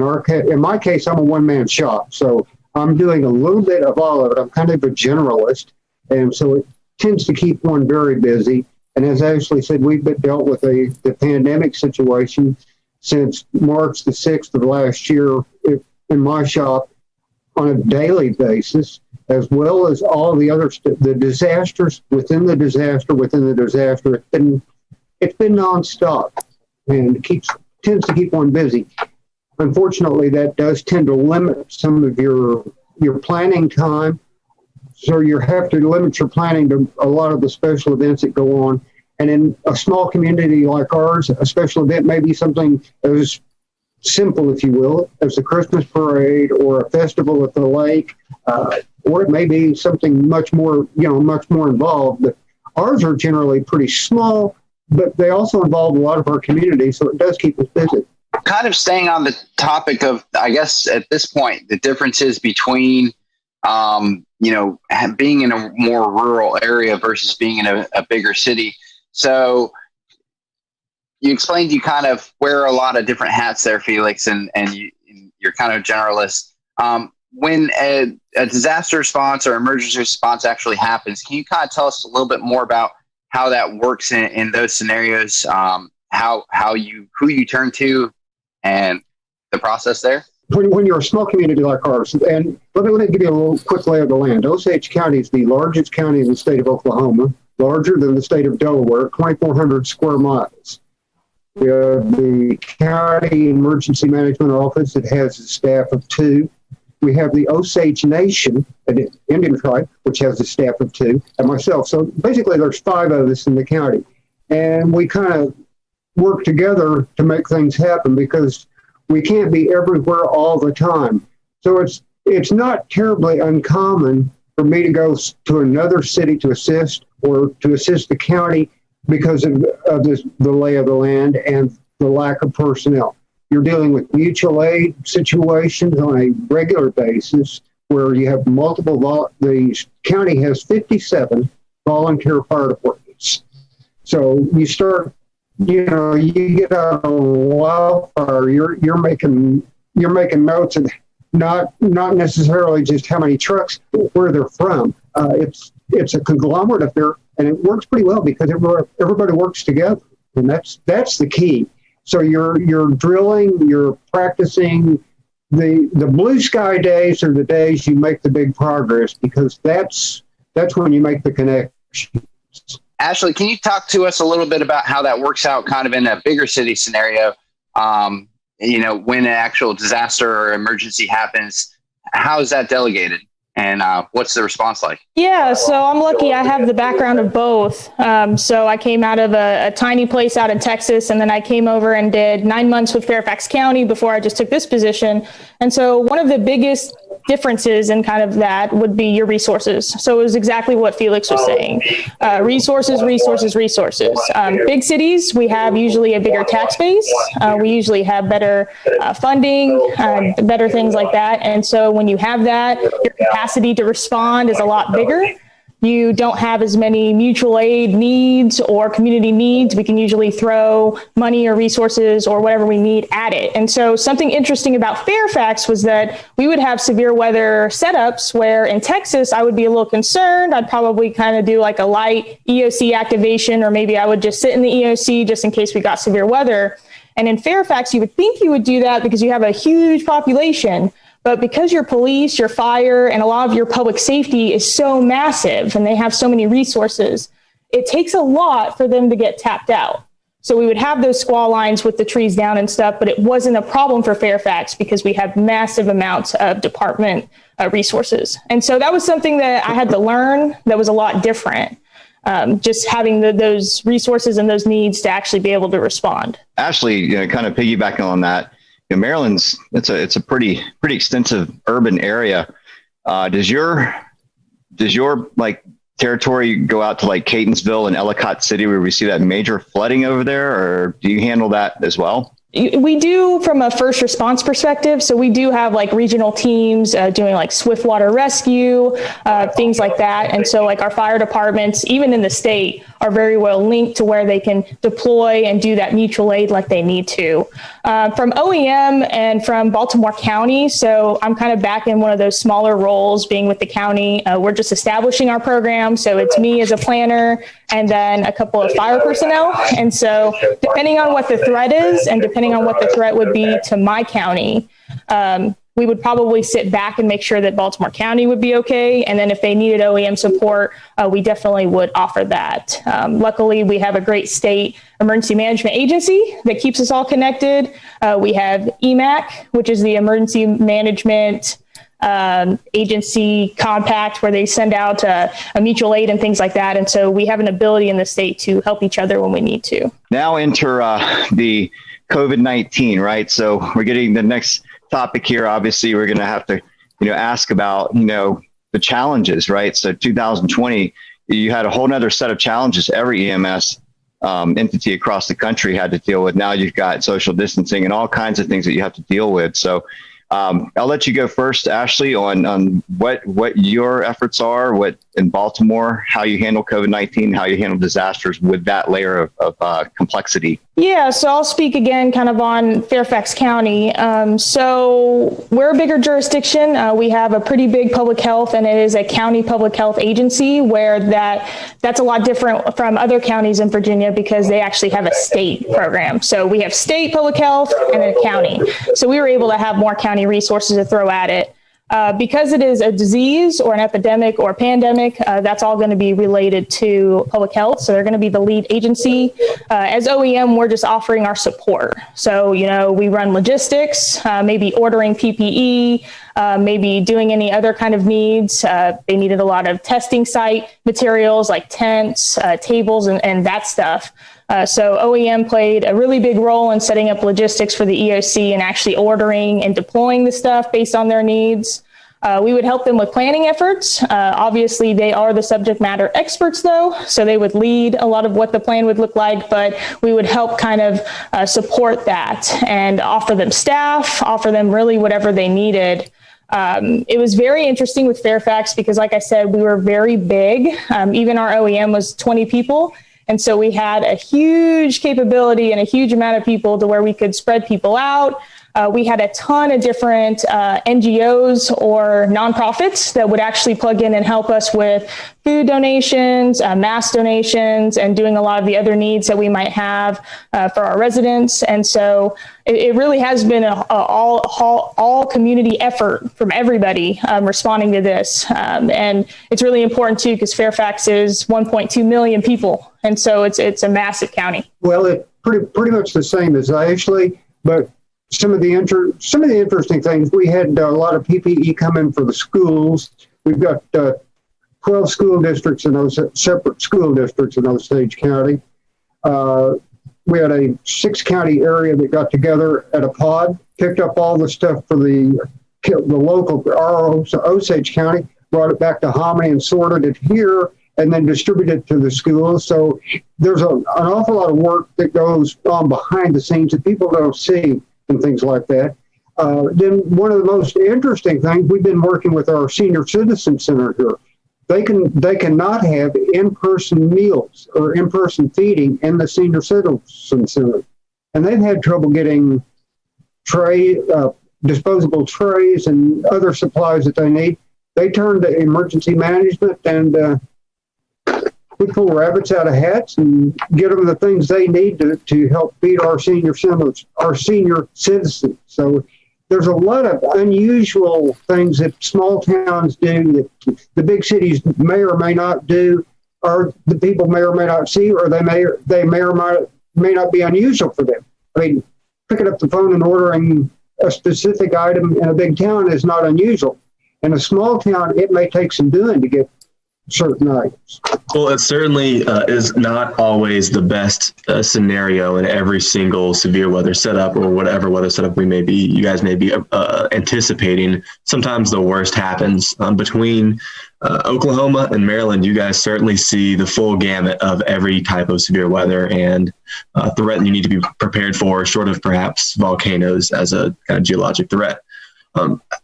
my case, I'm a one-man shop, so I'm doing a little bit of all of it. I'm kind of a generalist, and so it tends to keep one very busy. And as Ashley said, we've been dealt with the pandemic situation since March the 6th of last year in my shop on a daily basis, as well as all the other the disasters within the disaster within the disaster. It's been nonstop, and tends to keep one busy. Unfortunately, that does tend to limit some of your planning time. So you have to limit your planning to a lot of the special events that go on. And in a small community like ours, a special event may be something as simple, if you will, as a Christmas parade or a festival at the lake, or it may be something much more involved. But ours are generally pretty small, but they also involve a lot of our community, so it does keep us busy. Kind of staying on the topic of, I guess at this point, the differences between being in a more rural area versus being in a bigger city. So you explained you kind of wear a lot of different hats there, Felix, and you're kind of generalist. When a disaster response or emergency response actually happens, can you kind of tell us a little bit more about how that works in those scenarios, who you turn to, and the process there? when you're a small community like ours, and let me give you a little quick lay of the land. Osage County is the largest county in the state of Oklahoma, larger than the state of Delaware, 2,400 square miles. We have the County Emergency Management Office that has a staff of 2. We have the Osage Nation, an Indian tribe, which has a staff of 2, and myself. So basically there's 5 of us in the county. And we kind of work together to make things happen because we can't be everywhere all the time. So it's not terribly uncommon for me to go to another city to assist or to assist the county because of the lay of the land and the lack of personnel. You're dealing with mutual aid situations on a regular basis where you have multiple, the county has 57 volunteer fire departments. So you start, you get a wildfire, you're making notes of not necessarily just how many trucks, where they're from. It's a conglomerate affair, and it works pretty well because everybody works together, and that's the key. So you're drilling, you're practicing. The blue sky days are the days you make the big progress because that's when you make the connections. Ashley, can you talk to us a little bit about how that works out kind of in a bigger city scenario? When an actual disaster or emergency happens, how is that delegated? And what's the response like? Yeah, so I'm lucky I have the background of both. So I came out of a tiny place out in Texas, and then I came over and did 9 months with Fairfax County before I just took this position. And so one of the biggest differences in kind of that would be your resources. So it was exactly what Felix was saying. Resources. Big cities, we have usually a bigger tax base. We usually have better funding, better things like that. And so when you have that, your capacity to respond is a lot bigger. You don't have as many mutual aid needs or community needs. We can usually throw money or resources or whatever we need at it. And so something interesting about Fairfax was that we would have severe weather setups where in Texas, I would be a little concerned. I'd probably kind of do like a light EOC activation, or maybe I would just sit in the EOC just in case we got severe weather. And in Fairfax, you would think you would do that because you have a huge population. But because your police, your fire, and a lot of your public safety is so massive and they have so many resources, it takes a lot for them to get tapped out. So we would have those squall lines with the trees down and stuff, but it wasn't a problem for Fairfax because we have massive amounts of department resources. And so that was something that I had to learn that was a lot different. Just having those resources and those needs to actually be able to respond. Ashley, kind of piggybacking on that, Maryland's it's a pretty extensive urban area. Does your like territory go out to like Catonsville and Ellicott City where we see that major flooding over there, or do you handle that as well? We do from a first response perspective. So we do have like regional teams doing like swift water rescue, things like that. And so like our fire departments, even in the state, are very well linked to where they can deploy and do that mutual aid like they need to. From OEM and from Baltimore County, so I'm kind of back in one of those smaller roles being with the county. We're just establishing our program. So it's me as a planner and then a couple of fire personnel. And so depending on what the threat is and depending on what the threat would be to my county, we would probably sit back and make sure that Baltimore County would be okay. And then if they needed OEM support, we definitely would offer that. Luckily, we have a great state emergency management agency that keeps us all connected. We have EMAC, which is the emergency management agency compact where they send out a mutual aid and things like that. And so we have an ability in the state to help each other when we need to. Now enter the COVID-19, right? So we're getting the next topic here. Obviously, we're going to have to, ask about, the challenges, right? So 2020, you had a whole nother set of challenges every EMS entity across the country had to deal with. Now you've got social distancing and all kinds of things that you have to deal with. So I'll let you go first, Ashley, on what your efforts are, what in Baltimore, how you handle COVID-19, how you handle disasters with that layer of complexity. Yeah, so I'll speak again kind of on Fairfax County. So we're a bigger jurisdiction. We have a pretty big public health, and it is a county public health agency where that's a lot different from other counties in Virginia because they actually have a state program. So we have state public health and a county. So we were able to have more county county resources to throw at it. Because it is a disease or an epidemic or a pandemic, that's all going to be related to public health. So they're going to be the lead agency. As OEM, we're just offering our support. So, we run logistics, maybe ordering PPE, maybe doing any other kind of needs. They needed a lot of testing site materials like tents, tables, and that stuff. So OEM played a really big role in setting up logistics for the EOC and actually ordering and deploying the stuff based on their needs. We would help them with planning efforts. Obviously, they are the subject matter experts, though, so they would lead a lot of what the plan would look like, but we would help kind of support that and offer them staff, offer them really whatever they needed. It was very interesting with Fairfax because, like I said, we were very big. Even our OEM was 20 people. And so we had a huge capability and a huge amount of people to where we could spread people out. We had a ton of different NGOs or nonprofits that would actually plug in and help us with food donations, mass donations, and doing a lot of the other needs that we might have for our residents. And so it really has been an all community effort from everybody responding to this. And it's really important, too, because Fairfax is 1.2 million people. And so it's a massive county. Well, it's pretty much the same as Ashley, but some of the interesting things, we had a lot of PPE come in for the schools. We've got 12 school districts in those separate school districts in Osage County. We had a 6-county area that got together at a pod, picked up all the stuff for the local Osage County, brought it back to Hominy and sorted it here, and then distributed it to the schools. So there's an awful lot of work that goes on behind the scenes that people don't see and things like that. Then one of the most interesting things, we've been working with our senior citizen center here. They cannot have in-person meals or in-person feeding in the senior citizen center. And they've had trouble getting disposable trays and other supplies that they need. They turn to emergency management, and we pull rabbits out of hats and get them the things they need to help feed our senior citizens. So there's a lot of unusual things that small towns do that the big cities may or may not do, or the people may or may not see, or they may or may not be unusual for them. I mean, picking up the phone and ordering a specific item in a big town is not unusual. In a small town, it may take some doing to get certain items. Well, it certainly is not always the best scenario in every single severe weather setup or whatever weather setup you guys may be anticipating. Sometimes the worst happens. Between Oklahoma and Maryland, you guys certainly see the full gamut of every type of severe weather and threat you need to be prepared for, short of perhaps volcanoes as a kind of geologic threat.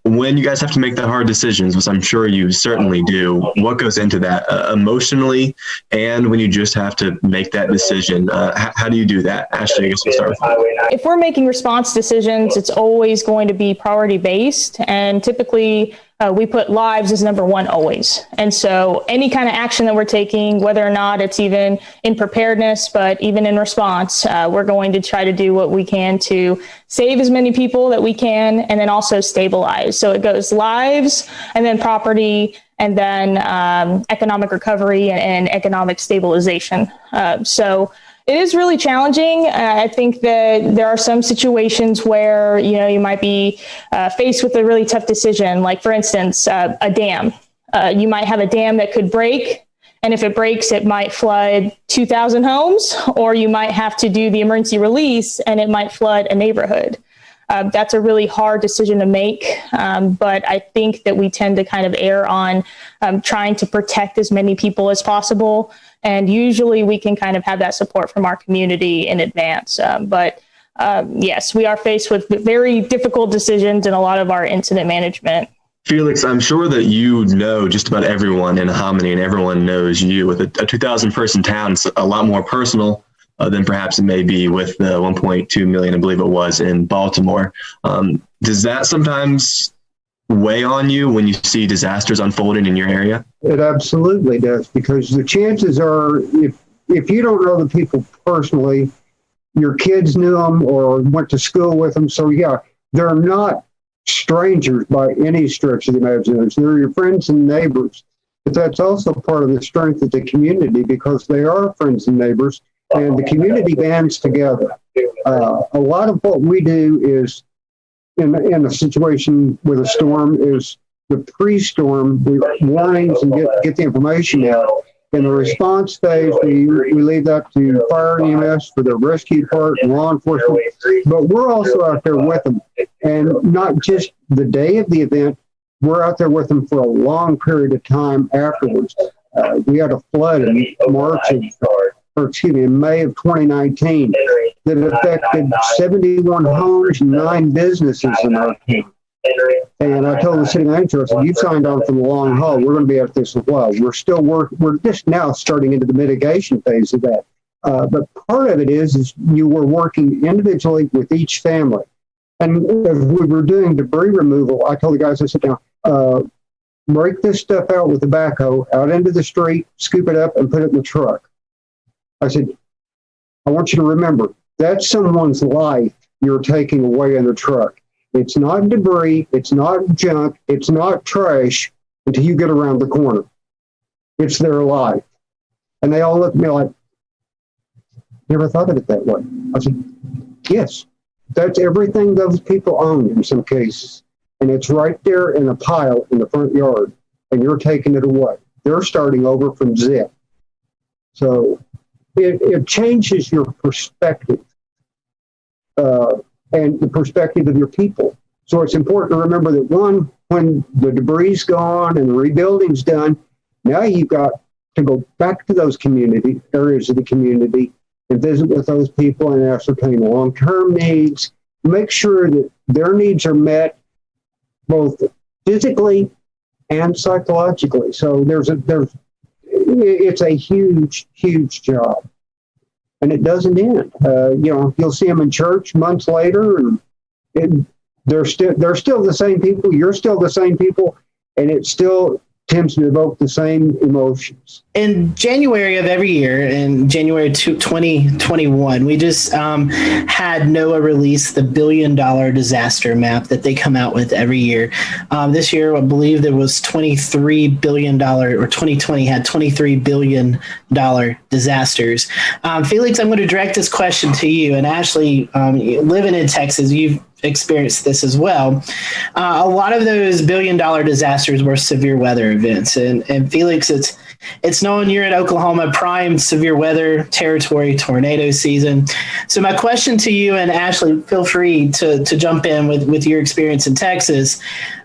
When you guys have to make the hard decisions, which I'm sure you certainly do, what goes into that emotionally, and when you just have to make that decision, how do you do that? Ashley, I guess we'll start with you. If we're making response decisions, it's always going to be priority based, and typically we put lives as number one always. And so any kind of action that we're taking, whether or not it's even in preparedness, but even in response, we're going to try to do what we can to save as many people that we can, and then also stabilize. So it goes lives, and then property, and then economic recovery and economic stabilization. So it is really challenging. I think that there are some situations where, you might be faced with a really tough decision. Like, for instance, a dam. You might have a dam that could break, and if it breaks, it might flood 2,000 homes, or you might have to do the emergency release, and it might flood a neighborhood. That's a really hard decision to make, but I think that we tend to kind of err on trying to protect as many people as possible. And usually we can kind of have that support from our community in advance. But yes, we are faced with very difficult decisions in a lot of our incident management. Felix, I'm sure that you know just about everyone in Hominy, and everyone knows you. With a 2,000 person town, it's a lot more personal than perhaps it may be with the 1.2 million, I believe it was, in Baltimore. Does that sometimes weigh on you when you see disasters unfolding in your area? It absolutely does, because the chances are, if you don't know the people personally, your kids knew them or went to school with them. So yeah, they're not strangers by any stretch of the imagination. They're your friends and neighbors. But that's also part of the strength of the community, because they are friends and neighbors, and the community bands together. A lot of what we do is, in a situation with a storm, is the pre-storm warnings and get the information out. In the response phase, we leave that to fire EMS for the rescue part and law enforcement, but we're also out there with them. And not just the day of the event, we're out there with them for a long period of time afterwards. We had a flood in May of 2019 that affected 71 homes and 9 businesses in our county. And I told the city manager, I said, "You've signed on for the long haul. We're going to be at this as well." We're still we're just now starting into the mitigation phase of that. But part of it is you were working individually with each family. And as we were doing debris removal, I told the guys, I said, "Now, break this stuff out with the backhoe out into the street, scoop it up, and put it in the truck." I said, "I want you to remember, that's someone's life you're taking away in the truck. It's not debris, it's not junk, it's not trash until you get around the corner. It's their life." And they all looked at me like, "Never thought of it that way." I said, "Yes, that's everything those people own in some cases. And it's right there in a pile in the front yard, and you're taking it away. They're starting over from zip." So it changes your perspective. And the perspective of your people. So it's important to remember that, one, when the debris's gone and the rebuilding's done, now you've got to go back to those community areas of the community and visit with those people and ascertain long-term needs, make sure that their needs are met both physically and psychologically. So it's a huge, huge job. And it doesn't end. You'll see them in church months later, and they're still the same people. You're still the same people, and it still tends to evoke the same emotions. In January of every year, in January 2021, we just had NOAA release the $1 billion disaster map that they come out with every year. This year, I believe there was $23 billion, or 2020 had $23 billion disasters. Felix, I'm going to direct this question to you. And Ashley, living in Texas, you've experienced this as well. A lot of those $1 billion disasters were severe weather events. And Felix, it's known you're in Oklahoma, prime severe weather territory, tornado season. So my question to you, and Ashley, feel free to jump in with your experience in Texas.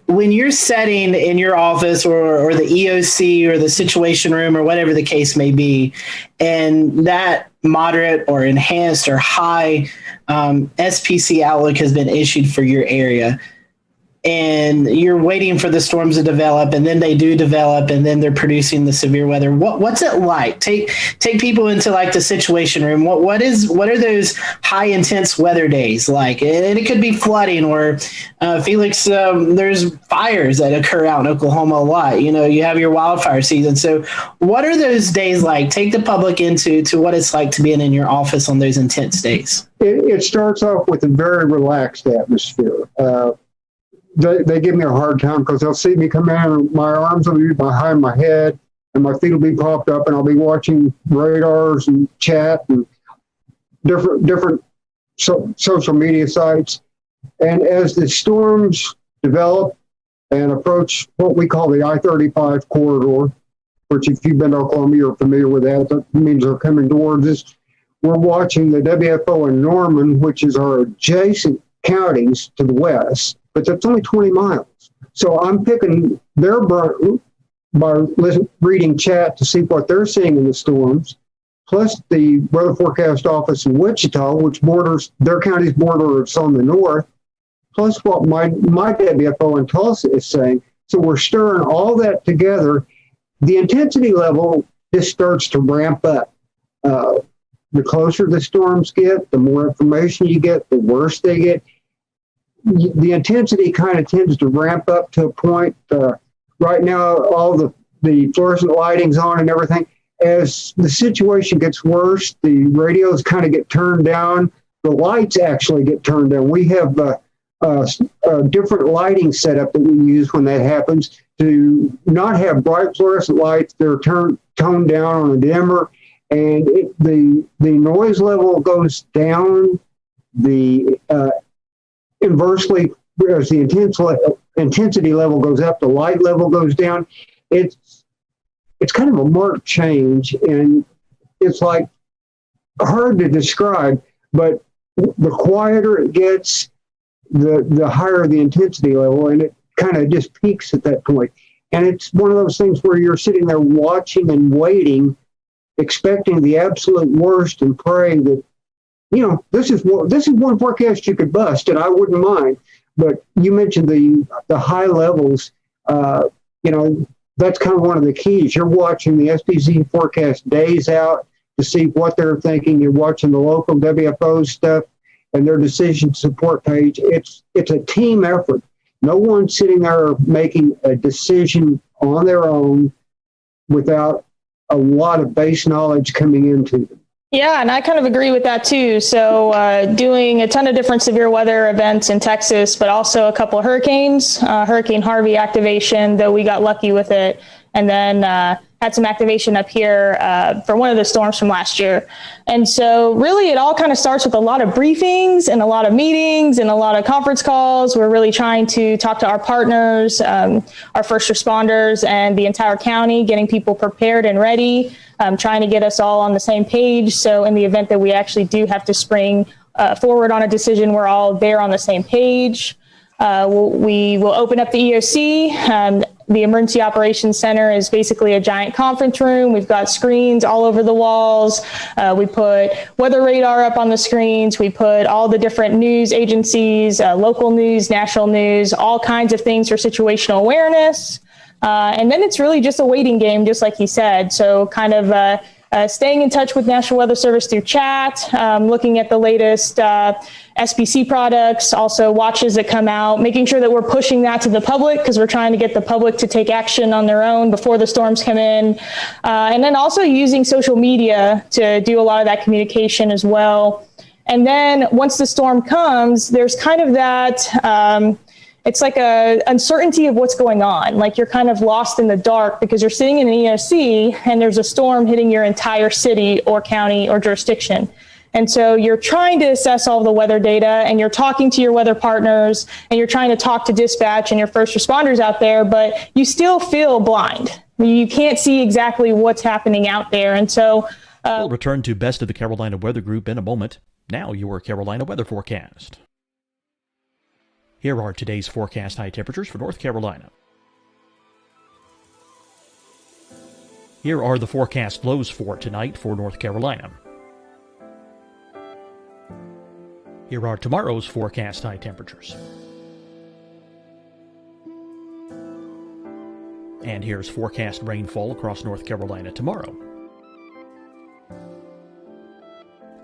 When you're setting in your office or the EOC or the situation room or whatever the case may be, and that moderate or enhanced or high SPC outlook has been issued for your area, and you're waiting for the storms to develop, and then they do develop, and then they're producing the severe weather. What's it like? Take people into like the situation room. What are those high intense weather days like? And it could be flooding, or Felix, there's fires that occur out in Oklahoma a lot. You have your wildfire season. So what are those days like? Take the public into what it's like to be in your office on those intense days. It starts off with a very relaxed atmosphere. They give me a hard time because they'll see me come in and my arms will be behind my head and my feet will be propped up, and I'll be watching radars and chat and different social media sites. And as the storms develop and approach what we call the I-35 corridor, which if you've been to Oklahoma, you're familiar with that. That means they're coming towards us. We're watching the WFO in Norman, which is our adjacent counties to the west, but that's only 20 miles. So I'm picking their brain by reading chat to see what they're seeing in the storms, plus the weather forecast office in Wichita, which borders their county's border is on the north, plus what my WFO in Tulsa is saying. So we're stirring all that together. The intensity level just starts to ramp up. The closer the storms get, the more information you get, the worse they get. The intensity kind of tends to ramp up to a point. Right now, all the fluorescent lighting's on and everything. As the situation gets worse, the radios kind of get turned down. The lights actually get turned down. We have different lighting setup that we use when that happens to not have bright fluorescent lights. They're toned down on a dimmer, and the noise level goes down. The inversely, as the intensity level goes up, the light level goes down. It's kind of a marked change, and it's like hard to describe, but the quieter it gets, the higher the intensity level, and it kind of just peaks at that point. And it's one of those things where you're sitting there watching and waiting, expecting the absolute worst and praying that, this is one forecast you could bust, and I wouldn't mind. But you mentioned the high levels. That's kind of one of the keys. You're watching the SPC forecast days out to see what they're thinking. You're watching the local WFO stuff and their decision support page. It's a team effort. No one's sitting there making a decision on their own without a lot of base knowledge coming into them. Yeah, and I kind of agree with that too. So doing a ton of different severe weather events in Texas, but also a couple of hurricanes, Hurricane Harvey activation, though we got lucky with it. And then had some activation up here for one of the storms from last year. And so really it all kind of starts with a lot of briefings and a lot of meetings and a lot of conference calls. We're really trying to talk to our partners, our first responders, and the entire county, getting people prepared and ready, trying to get us all on the same page. So in the event that we actually do have to spring forward on a decision, we're all there on the same page. We will open up the EOC. The Emergency Operations Center is basically a giant conference room. We've got screens all over the walls. We put weather radar up on the screens. We put all the different news agencies, local news, national news, all kinds of things for situational awareness. And then it's really just a waiting game, just like he said. So kind of staying in touch with National Weather Service through chat, looking at the latest SPC products, also watches that come out, making sure that we're pushing that to the public because we're trying to get the public to take action on their own before the storms come in. And then also using social media to do a lot of that communication as well. And then once the storm comes, there's kind of that, it's like a uncertainty of what's going on. Like you're kind of lost in the dark because you're sitting in an EOC and there's a storm hitting your entire city or county or jurisdiction. And so you're trying to assess all the weather data and you're talking to your weather partners and you're trying to talk to dispatch and your first responders out there, but you still feel blind. You can't see exactly what's happening out there. And so we'll return to Best of the Carolina Weather Group in a moment. Now your Carolina weather forecast. Here are today's forecast high temperatures for North Carolina. Here are the forecast lows for tonight for North Carolina. Here are tomorrow's forecast high temperatures. And here's forecast rainfall across North Carolina tomorrow.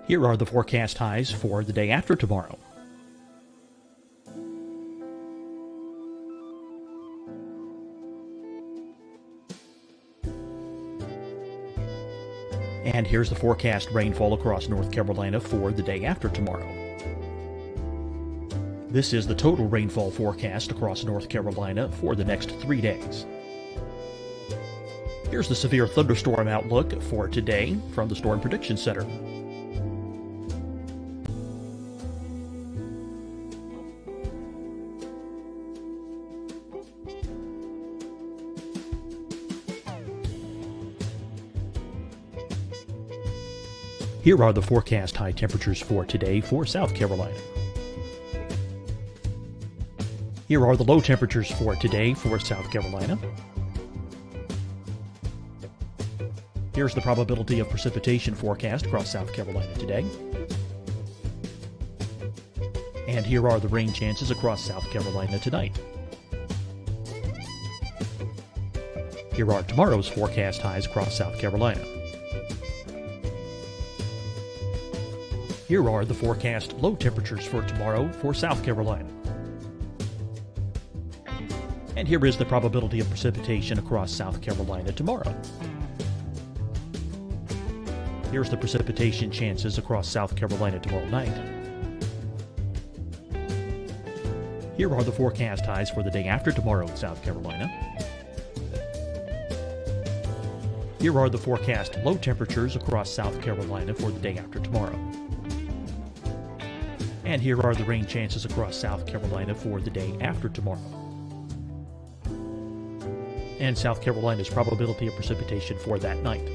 Here are the forecast highs for the day after tomorrow. And here's the forecast rainfall across North Carolina for the day after tomorrow. This is the total rainfall forecast across North Carolina for the next 3 days. Here's the severe thunderstorm outlook for today from the Storm Prediction Center. Here are the forecast high temperatures for today for South Carolina. Here are the low temperatures for today for South Carolina. Here's the probability of precipitation forecast across South Carolina today. And here are the rain chances across South Carolina tonight. Here are tomorrow's forecast highs across South Carolina. Here are the forecast low temperatures for tomorrow for South Carolina. And here is the probability of precipitation across South Carolina tomorrow. Here's the precipitation chances across South Carolina tomorrow night. Here are the forecast highs for the day after tomorrow in South Carolina. Here are the forecast low temperatures across South Carolina for the day after tomorrow. And here are the rain chances across South Carolina for the day after tomorrow. And South Carolina's probability of precipitation for that night.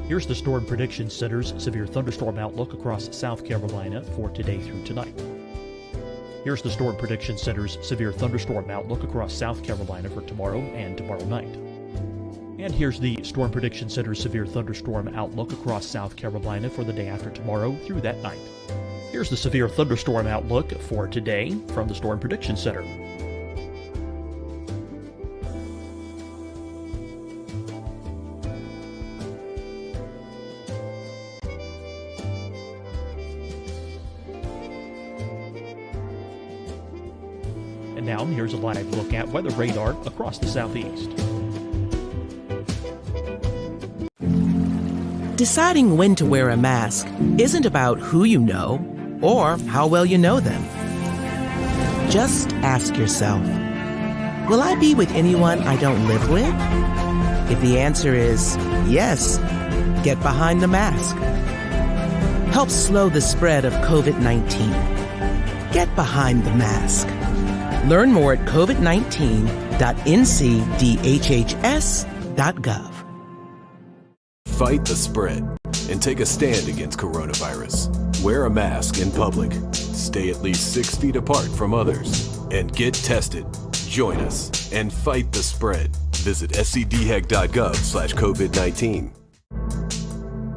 Here's the Storm Prediction Center's severe thunderstorm outlook across South Carolina for today through tonight. Here's the Storm Prediction Center's severe thunderstorm outlook across South Carolina for tomorrow and tomorrow night. And here's the Storm Prediction Center's severe thunderstorm outlook across South Carolina for the day after tomorrow through that night. Here's the severe thunderstorm outlook for today from the Storm Prediction Center. And now here's a live look at weather radar across the southeast. Deciding when to wear a mask isn't about who you know or how well you know them. Just ask yourself, will I be with anyone I don't live with? If the answer is yes, get behind the mask. Help slow the spread of COVID-19. Get behind the mask. Learn more at covid19.ncdhhs.gov. Fight the spread and take a stand against coronavirus. Wear a mask in public. Stay at least 6 feet apart from others. And get tested. Join us and fight the spread. Visit scdhec.gov/COVID-19.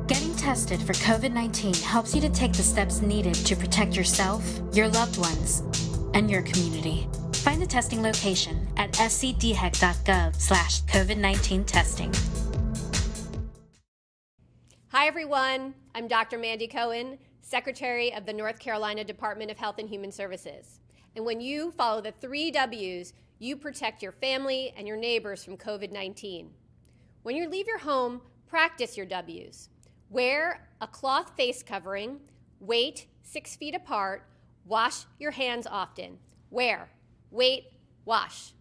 Getting tested for COVID-19 helps you to take the steps needed to protect yourself, your loved ones, and your community. Find the testing location at scdhec.gov/COVID-19 testing. Hi, everyone. I'm Dr. Mandy Cohen, Secretary of the North Carolina Department of Health and Human Services. And when you follow the 3 W's, you protect your family and your neighbors from COVID-19. When you leave your home, practice your W's. Wear a cloth face covering, wait 6 feet apart, wash your hands often. Wear, wait, wash.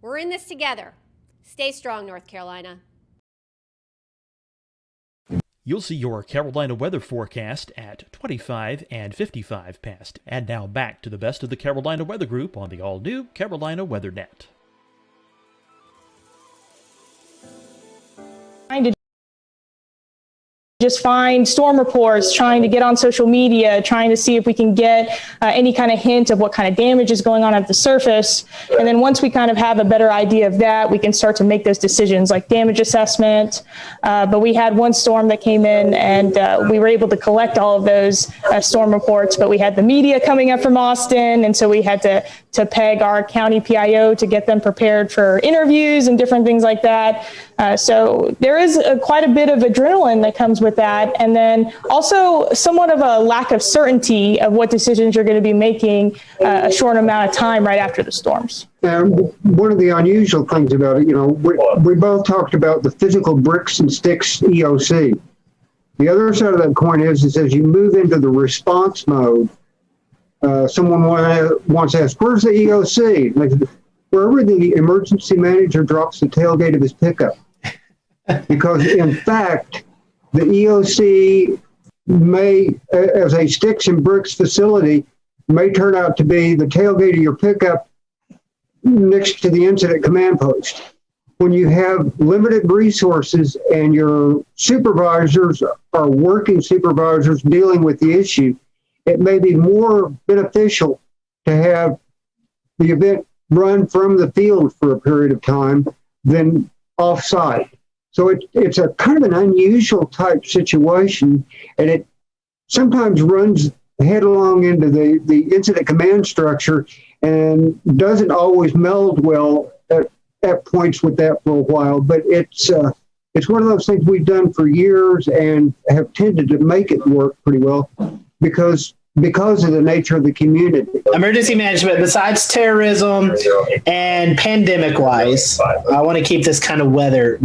We're in this together. Stay strong, North Carolina. You'll see your Carolina weather forecast at 25 and 55 past. And now back to the best of the Carolina Weather Group on the all-new Carolina Weather Net. Just find storm reports, trying to get on social media, trying to see if we can get any kind of hint of what kind of damage is going on at the surface. And then once we kind of have a better idea of that, we can start to make those decisions like damage assessment. But we had one storm that came in and we were able to collect all of those storm reports, but we had the media coming up from Austin. And so we had to peg our county PIO to get them prepared for interviews and different things like that. So there is quite a bit of adrenaline that comes with that. And then also somewhat of a lack of certainty of what decisions you're going to be making a short amount of time right after the storms. And one of the unusual things about it, we both talked about the physical bricks and sticks EOC. The other side of that coin is as you move into the response mode, someone wants to ask, where's the EOC? Wherever the emergency manager drops the tailgate of his pickup. Because in fact, the EOC may, as a sticks and bricks facility, may turn out to be the tailgate of your pickup next to the incident command post. When you have limited resources and your supervisors are working supervisors dealing with the issue, it may be more beneficial to have the event run from the field for a period of time than off-site. So it's a kind of an unusual type situation, and it sometimes runs headlong into the incident command structure and doesn't always meld well at points with that for a while. But it's one of those things we've done for years and have tended to make it work pretty well because of the nature of the community. Emergency management, besides terrorism and pandemic-wise, I want to keep this kind of weather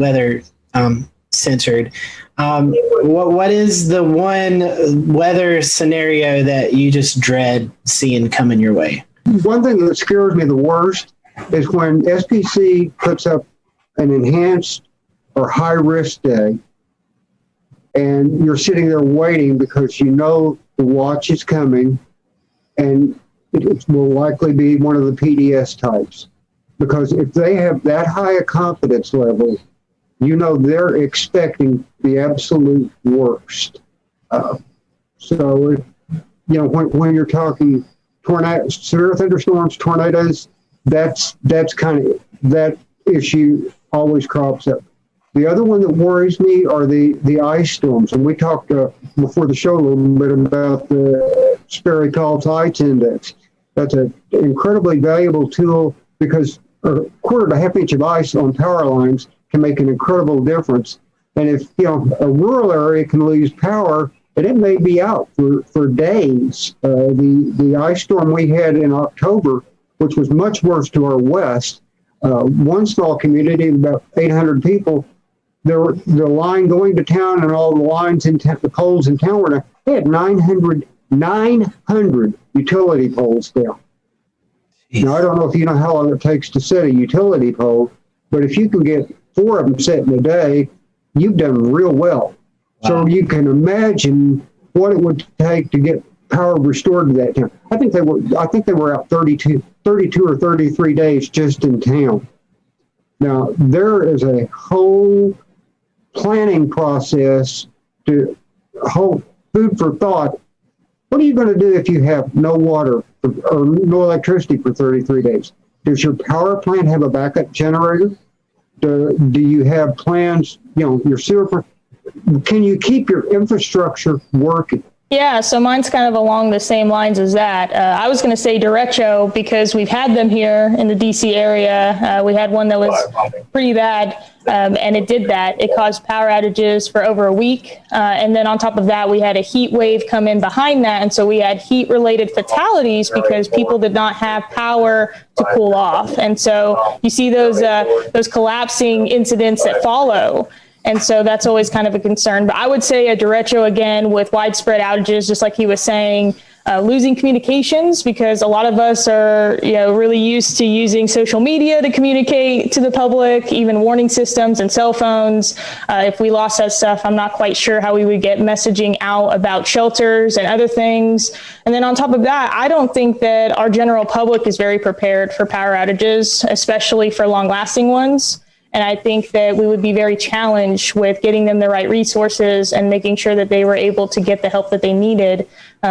centered. What is the one weather scenario that you just dread seeing coming your way? One thing that scares me the worst is when SPC puts up an enhanced or high risk day, and you're sitting there waiting because you know the watch is coming, and it will likely be one of the PDS types. Because if they have that high a confidence level, you know they're expecting the absolute worst. So, when you're talking tornadoes, severe thunderstorms, tornadoes, that's kind of, that issue always crops up. The other one that worries me are the ice storms. And we talked before the show a little bit about the Sperry Call Ice Index. That's an incredibly valuable tool because a quarter to half inch of ice on power lines can make an incredible difference. And if a rural area can lose power, and it may be out for days. The ice storm we had in October, which was much worse to our west, one small community, about 800 people, the line going to town and all the lines in the poles in town were down. They had 900 utility poles down. Jeez. Now, I don't know if you know how long it takes to set a utility pole, but if you can get 4 of them set in a day, you've done real well. Wow. So you can imagine what it would take to get power restored to that town. I think they were out 32 or 33 days just in town. Now, there is a whole planning process to hold food for thought. What are you going to do if you have no water or no electricity for 33 days? Does your power plant have a backup generator? Do you have plans, your sewer? Can you keep your infrastructure working? Yeah, so mine's kind of along the same lines as that. I was going to say derecho because we've had them here in the DC area. We had one that was pretty bad, and it did that. It caused power outages for over a week. And then on top of that, we had a heat wave come in behind that. And so we had heat-related fatalities because people did not have power to cool off. And so you see those collapsing incidents that follow. And so that's always kind of a concern. But I would say a derecho, again, with widespread outages, just like he was saying, losing communications, because a lot of us are really used to using social media to communicate to the public, even warning systems and cell phones. If we lost that stuff, I'm not quite sure how we would get messaging out about shelters and other things. And then on top of that, I don't think that our general public is very prepared for power outages, especially for long-lasting ones. And I think that we would be very challenged with getting them the right resources and making sure that they were able to get the help that they needed,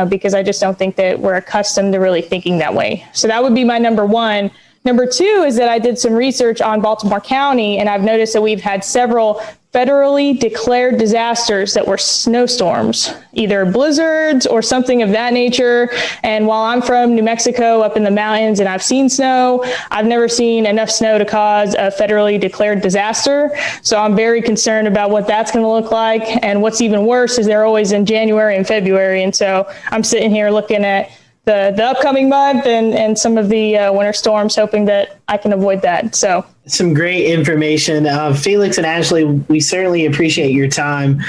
because I just don't think that we're accustomed to really thinking that way. So that would be my number one. Number two is that I did some research on Baltimore County, and I've noticed that we've had several federally declared disasters that were snowstorms, either blizzards or something of that nature. And while I'm from New Mexico up in the mountains and I've seen snow, I've never seen enough snow to cause a federally declared disaster. So I'm very concerned about what that's going to look like. And what's even worse is they're always in January and February. And so I'm sitting here looking at the upcoming month and some of the winter storms, hoping that I can avoid that. So some great information. Felix and Ashley, we certainly appreciate your time.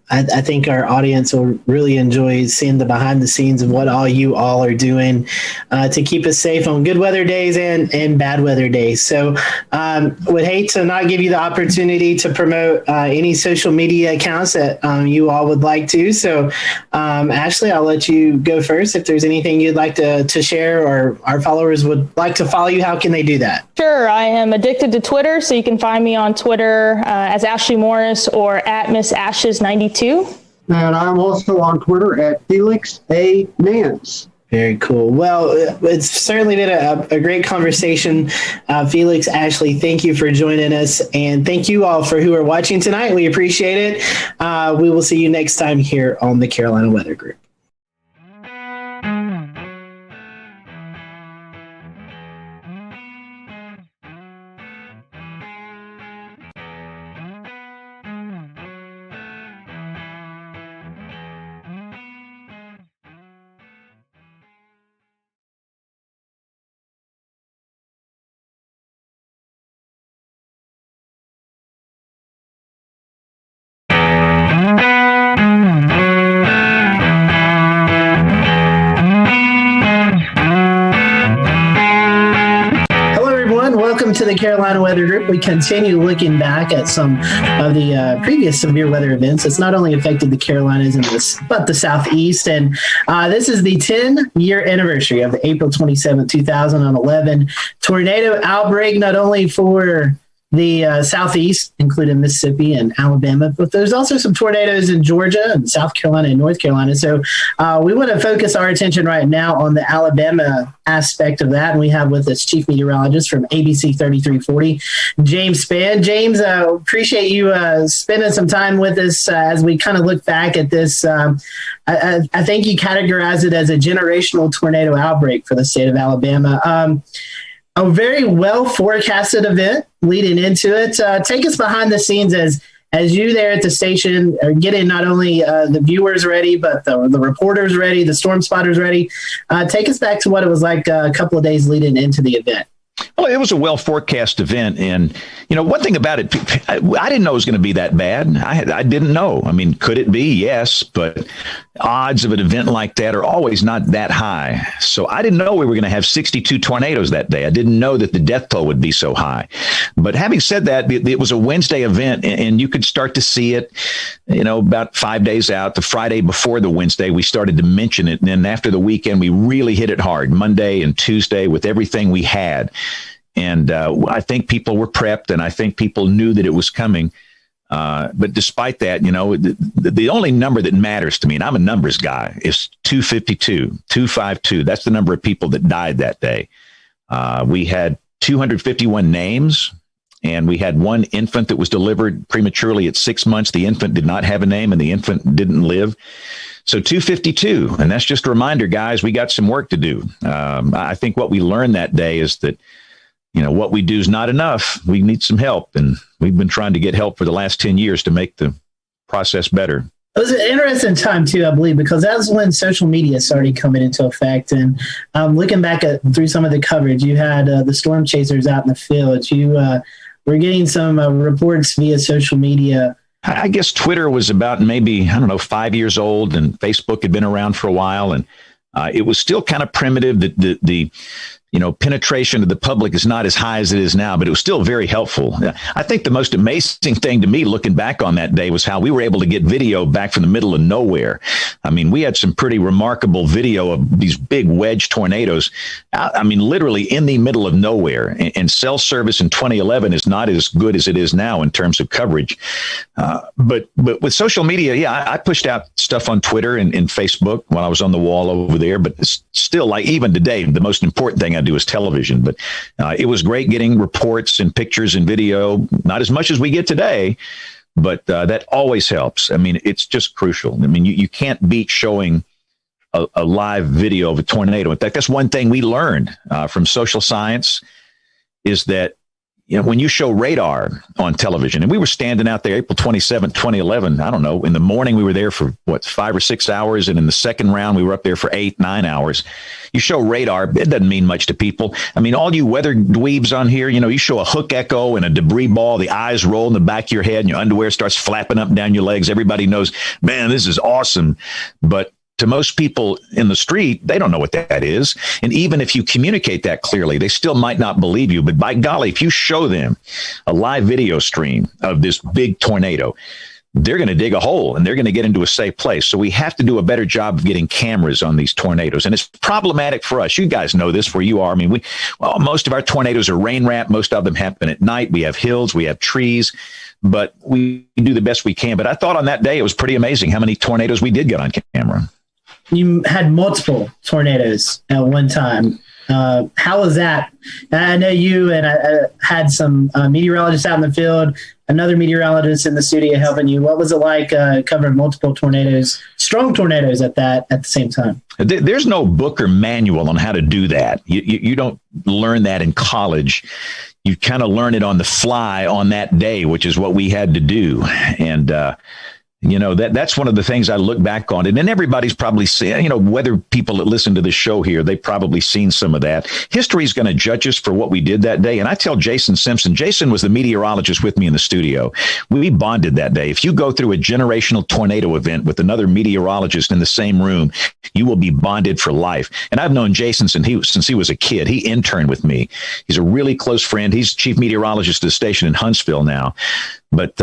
I think our audience will really enjoy seeing the behind the scenes of what you all are doing to keep us safe on good weather days and bad weather days. So would hate to not give you the opportunity to promote any social media accounts that you all would like to. So Ashley, I'll let you go first. If there's anything you'd like to share or our followers would like to follow you, how can they do that? Sure. I am addicted to Twitter, so you can find me on Twitter as Ashley Morris or at Miss Ashes 92. And I'm also on Twitter at Felix A. Nance. Very cool. Well, it's certainly been a great conversation. Felix, Ashley, thank you for joining us. And thank you all for who are watching tonight. We appreciate it. We will see you next time here on the Carolina Weather Group. to the Carolina Weather Group. We continue looking back at some of the previous severe weather events that's not only affected the Carolinas but the Southeast. And this is the 10-year anniversary of the April 27, 2011 tornado outbreak, not only for the Southeast, including Mississippi and Alabama, but there's also some tornadoes in Georgia and South Carolina and North Carolina. So we want to focus our attention right now on the Alabama aspect of that. And we have with us Chief Meteorologist from ABC 3340, James Spann. James, appreciate you spending some time with us as we kind of look back at this. I think you categorize it as a generational tornado outbreak for the state of Alabama. A very well forecasted event leading into it. Take us behind the scenes as you there at the station are getting not only the viewers ready, but the reporters ready, the storm spotters ready. Take us back to what it was like a couple of days leading into the event. Well, it was a well forecast event. And, one thing about it, I didn't know it was going to be that bad. I didn't know. I mean, could it be? Yes. But odds of an event like that are always not that high. So I didn't know we were going to have 62 tornadoes that day. I didn't know that the death toll would be so high. But having said that, it was a Wednesday event, and you could start to see it, about 5 days out. The Friday before the Wednesday, we started to mention it. And then after the weekend, we really hit it hard, Monday and Tuesday, with everything we had. And I think people were prepped, and I think people knew that it was coming. But despite that, the only number that matters to me, and I'm a numbers guy, is 252. That's the number of people that died that day. We had 251 names, and we had one infant that was delivered prematurely at 6 months. The infant did not have a name, and the infant didn't live. So 252. And that's just a reminder, guys, we got some work to do. I think what we learned that day is that what we do is not enough. We need some help. And we've been trying to get help for the last 10 years to make the process better. It was an interesting time, too, I believe, because that was when social media started coming into effect. And looking back through some of the coverage, you had the storm chasers out in the field. You were getting some reports via social media. I guess Twitter was about maybe, 5 years old, and Facebook had been around for a while. And it was still kind of primitive. The penetration of the public is not as high as it is now, but it was still very helpful. I think the most amazing thing to me looking back on that day was how we were able to get video back from the middle of nowhere. I mean, we had some pretty remarkable video of these big wedge tornadoes. I mean, literally in the middle of nowhere. And cell service in 2011 is not as good as it is now in terms of coverage. But with social media, I pushed out stuff on Twitter and Facebook when I was on the wall over there. But it's still, like, even today, the most important thing I do is television. But it was great getting reports and pictures and video, not as much as we get today, but that always helps. I mean, it's just crucial. I mean, you can't beat showing a live video of a tornado. In fact, that's one thing we learned from social science, is that when you show radar on television, and we were standing out there April 27th, 2011, I don't know, in the morning we were there for 5 or 6 hours. And in the second round, we were up there for 8, 9 hours. You show radar, it doesn't mean much to people. I mean, all you weather dweebs on here, you show a hook echo and a debris ball, the eyes roll in the back of your head and your underwear starts flapping up and down your legs. Everybody knows, man, this is awesome. But to most people in the street, they don't know what that is. And even if you communicate that clearly, they still might not believe you. But by golly, if you show them a live video stream of this big tornado, they're going to dig a hole and they're going to get into a safe place. So we have to do a better job of getting cameras on these tornadoes. And it's problematic for us. You guys know this where you are. I mean, most of our tornadoes are rain wrapped. Most of them happen at night. We have hills, we have trees, but we do the best we can. But I thought on that day, it was pretty amazing how many tornadoes we did get on camera. You had multiple tornadoes at one time. How was that? I know you and I had some meteorologists out in the field, another meteorologist in the studio helping you. What was it like covering multiple tornadoes, strong tornadoes at the same time? There's no book or manual on how to do that. You don't learn that in college. You kind of learn it on the fly on that day, which is what we had to do. And That's one of the things I look back on. And then everybody's probably seen, whether people that listen to the show here, they've probably seen some of that. History is going to judge us for what we did that day. And I tell Jason Simpson, Jason was the meteorologist with me in the studio. We bonded that day. If you go through a generational tornado event with another meteorologist in the same room, you will be bonded for life. And I've known Jason since he was a kid. He interned with me. He's a really close friend. He's chief meteorologist at the station in Huntsville now. But,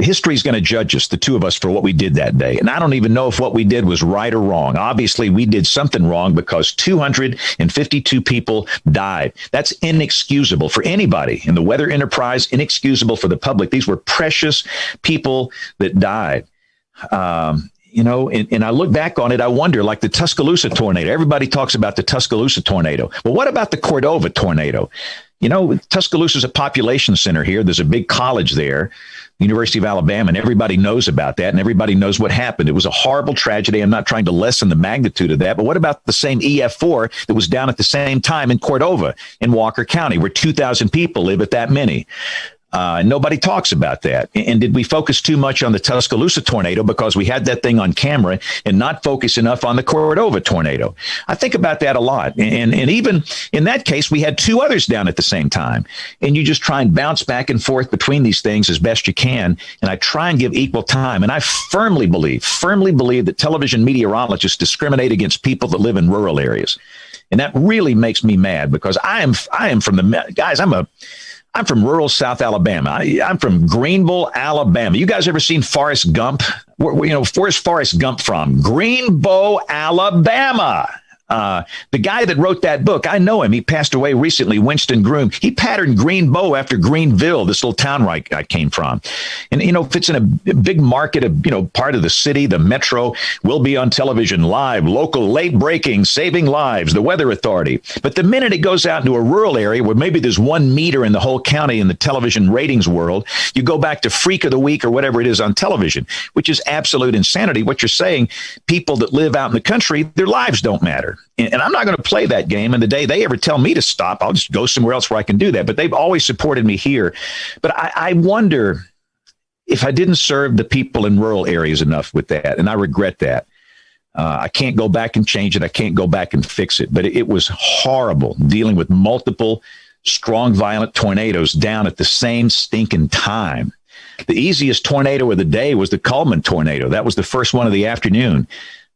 history is going to judge us, the two of us, for what we did that day. And I don't even know if what we did was right or wrong. Obviously, we did something wrong because 252 people died. That's inexcusable for anybody in the weather enterprise, inexcusable for the public. These were precious people that died. And I look back on it, I wonder, like the Tuscaloosa tornado. Everybody talks about the Tuscaloosa tornado. Well, what about the Cordova tornado? Tuscaloosa is a population center here. There's a big college there, University of Alabama, and everybody knows about that, and everybody knows what happened. It was a horrible tragedy. I'm not trying to lessen the magnitude of that, but what about the same EF4 that was down at the same time in Cordova in Walker County, where 2,000 people live at that many? Nobody talks about that. And did we focus too much on the Tuscaloosa tornado because we had that thing on camera and not focus enough on the Cordova tornado? I think about that a lot. And even in that case, we had two others down at the same time. And you just try and bounce back and forth between these things as best you can. And I try and give equal time. And I firmly believe that television meteorologists discriminate against people that live in rural areas. And that really makes me mad because I am from the guys. I'm from rural South Alabama. I'm from Greenville, Alabama. You guys ever seen Forrest Gump? Where's Forrest Gump from? Greenbow, Alabama. The guy that wrote that book, I know him. He passed away recently, Winston Groom. He patterned Greenbow after Greenville, this little town where I came from. And, if it's in a big market, part of the city, the metro, will be on television live, local, late breaking, saving lives, the Weather Authority. But the minute it goes out into a rural area where maybe there's 1 meter in the whole county in the television ratings world, you go back to Freak of the Week or whatever it is on television, which is absolute insanity. What you're saying, people that live out in the country, their lives don't matter. And I'm not going to play that game. And the day they ever tell me to stop, I'll just go somewhere else where I can do that. But they've always supported me here. But I wonder if I didn't serve the people in rural areas enough with that. And I regret that. I can't go back and change it. I can't go back and fix it. But it was horrible dealing with multiple strong, violent tornadoes down at the same stinking time. The easiest tornado of the day was the Coleman tornado. That was the first one of the afternoon.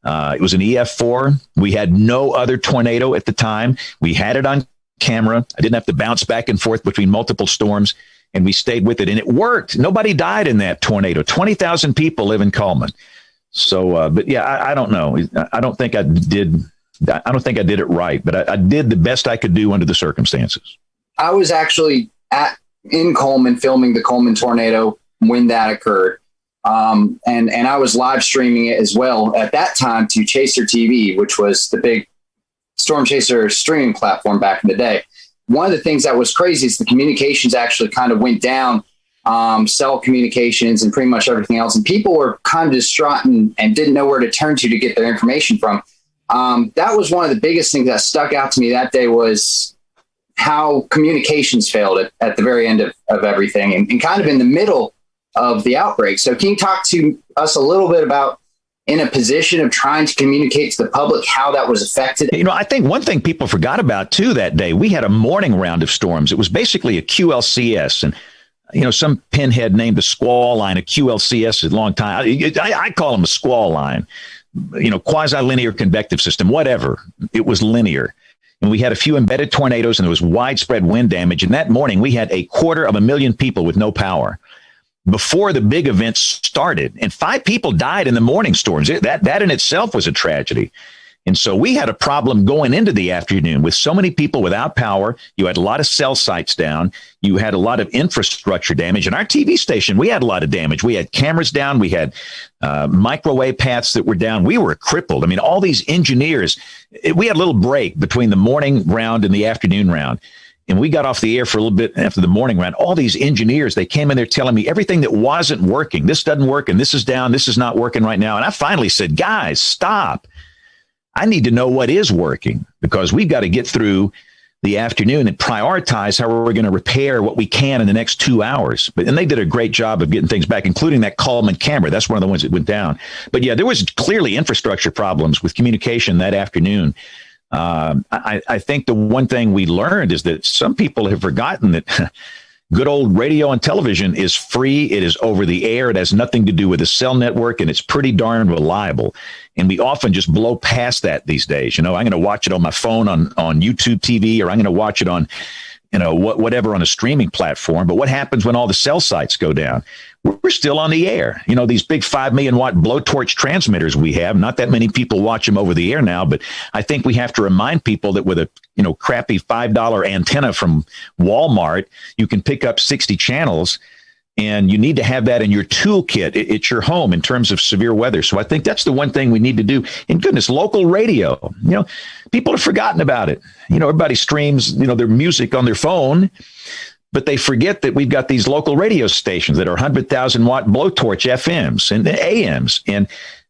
It was an EF4. We had no other tornado at the time. We had it on camera. I didn't have to bounce back and forth between multiple storms, and we stayed with it. And it worked. Nobody died in that tornado. 20,000 people live in Coleman. So, but yeah, I don't know. I don't think I did it right, but I did the best I could do under the circumstances. I was actually in Coleman filming the Coleman tornado when that occurred. And I was live streaming it as well at that time to Chaser TV, which was the big Storm Chaser streaming platform back in the day. One of the things that was crazy is the communications actually kind of went down, cell communications and pretty much everything else. And people were kind of distraught and didn't know where to turn to get their information from. That was one of the biggest things that stuck out to me that day was how communications failed at the very end of everything and kind of in the middle of the outbreak. So can you talk to us a little bit about in a position of trying to communicate to the public how that was affected? I think one thing people forgot about too that day, we had a morning round of storms. It was basically a QLCS and, some pinhead named the squall line, a QLCS a long time. I call them a squall line, quasi-linear convective system, whatever. It was linear. And we had a few embedded tornadoes and there was widespread wind damage. And that morning we had 250,000 people with no power before the big events started. And 5 people died in the morning storms. That in itself was a tragedy. And so we had a problem going into the afternoon with so many people without power. You had a lot of cell sites down. You had a lot of infrastructure damage. And our TV station, we had a lot of damage. We had cameras down. We had microwave paths that were down. We were crippled. I mean, all these engineers, we had a little break between the morning round and the afternoon round. And we got off the air for a little bit after the morning round. All these engineers, they came in there telling me everything that wasn't working. This doesn't work, and this is down. This is not working right now. And I finally said, guys, stop. I need to know what is working because we've got to get through the afternoon and prioritize how we're going to repair what we can in the next 2 hours. And they did a great job of getting things back, including that Coleman camera. That's one of the ones that went down. But yeah, there was clearly infrastructure problems with communication that afternoon. I think the one thing we learned is that some people have forgotten that good old radio and television is free. It is over the air. It has nothing to do with a cell network, and it's pretty darn reliable. And we often just blow past that these days. I'm going to watch it on my phone on YouTube TV, or I'm going to watch it on, whatever on a streaming platform. But what happens when all the cell sites go down? We're still on the air. These big 5 million watt blowtorch transmitters we have, not that many people watch them over the air now, but I think we have to remind people that with a, crappy $5 antenna from Walmart, you can pick up 60 channels, and you need to have that in your toolkit at your home in terms of severe weather. So I think that's the one thing we need to do. And goodness, local radio, people have forgotten about it. Everybody streams, their music on their phone, but they forget that we've got these local radio stations that are 100,000 watt blowtorch FMs and AMs, and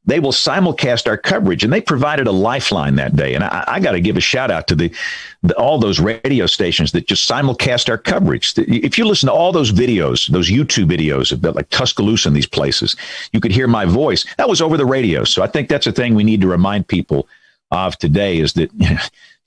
they will simulcast our coverage. And they provided a lifeline that day. And I got to give a shout out to all those radio stations that just simulcast our coverage. If you listen to all those videos, those YouTube videos about like Tuscaloosa and these places, you could hear my voice. That was over the radio. So I think that's a thing we need to remind people of today, is that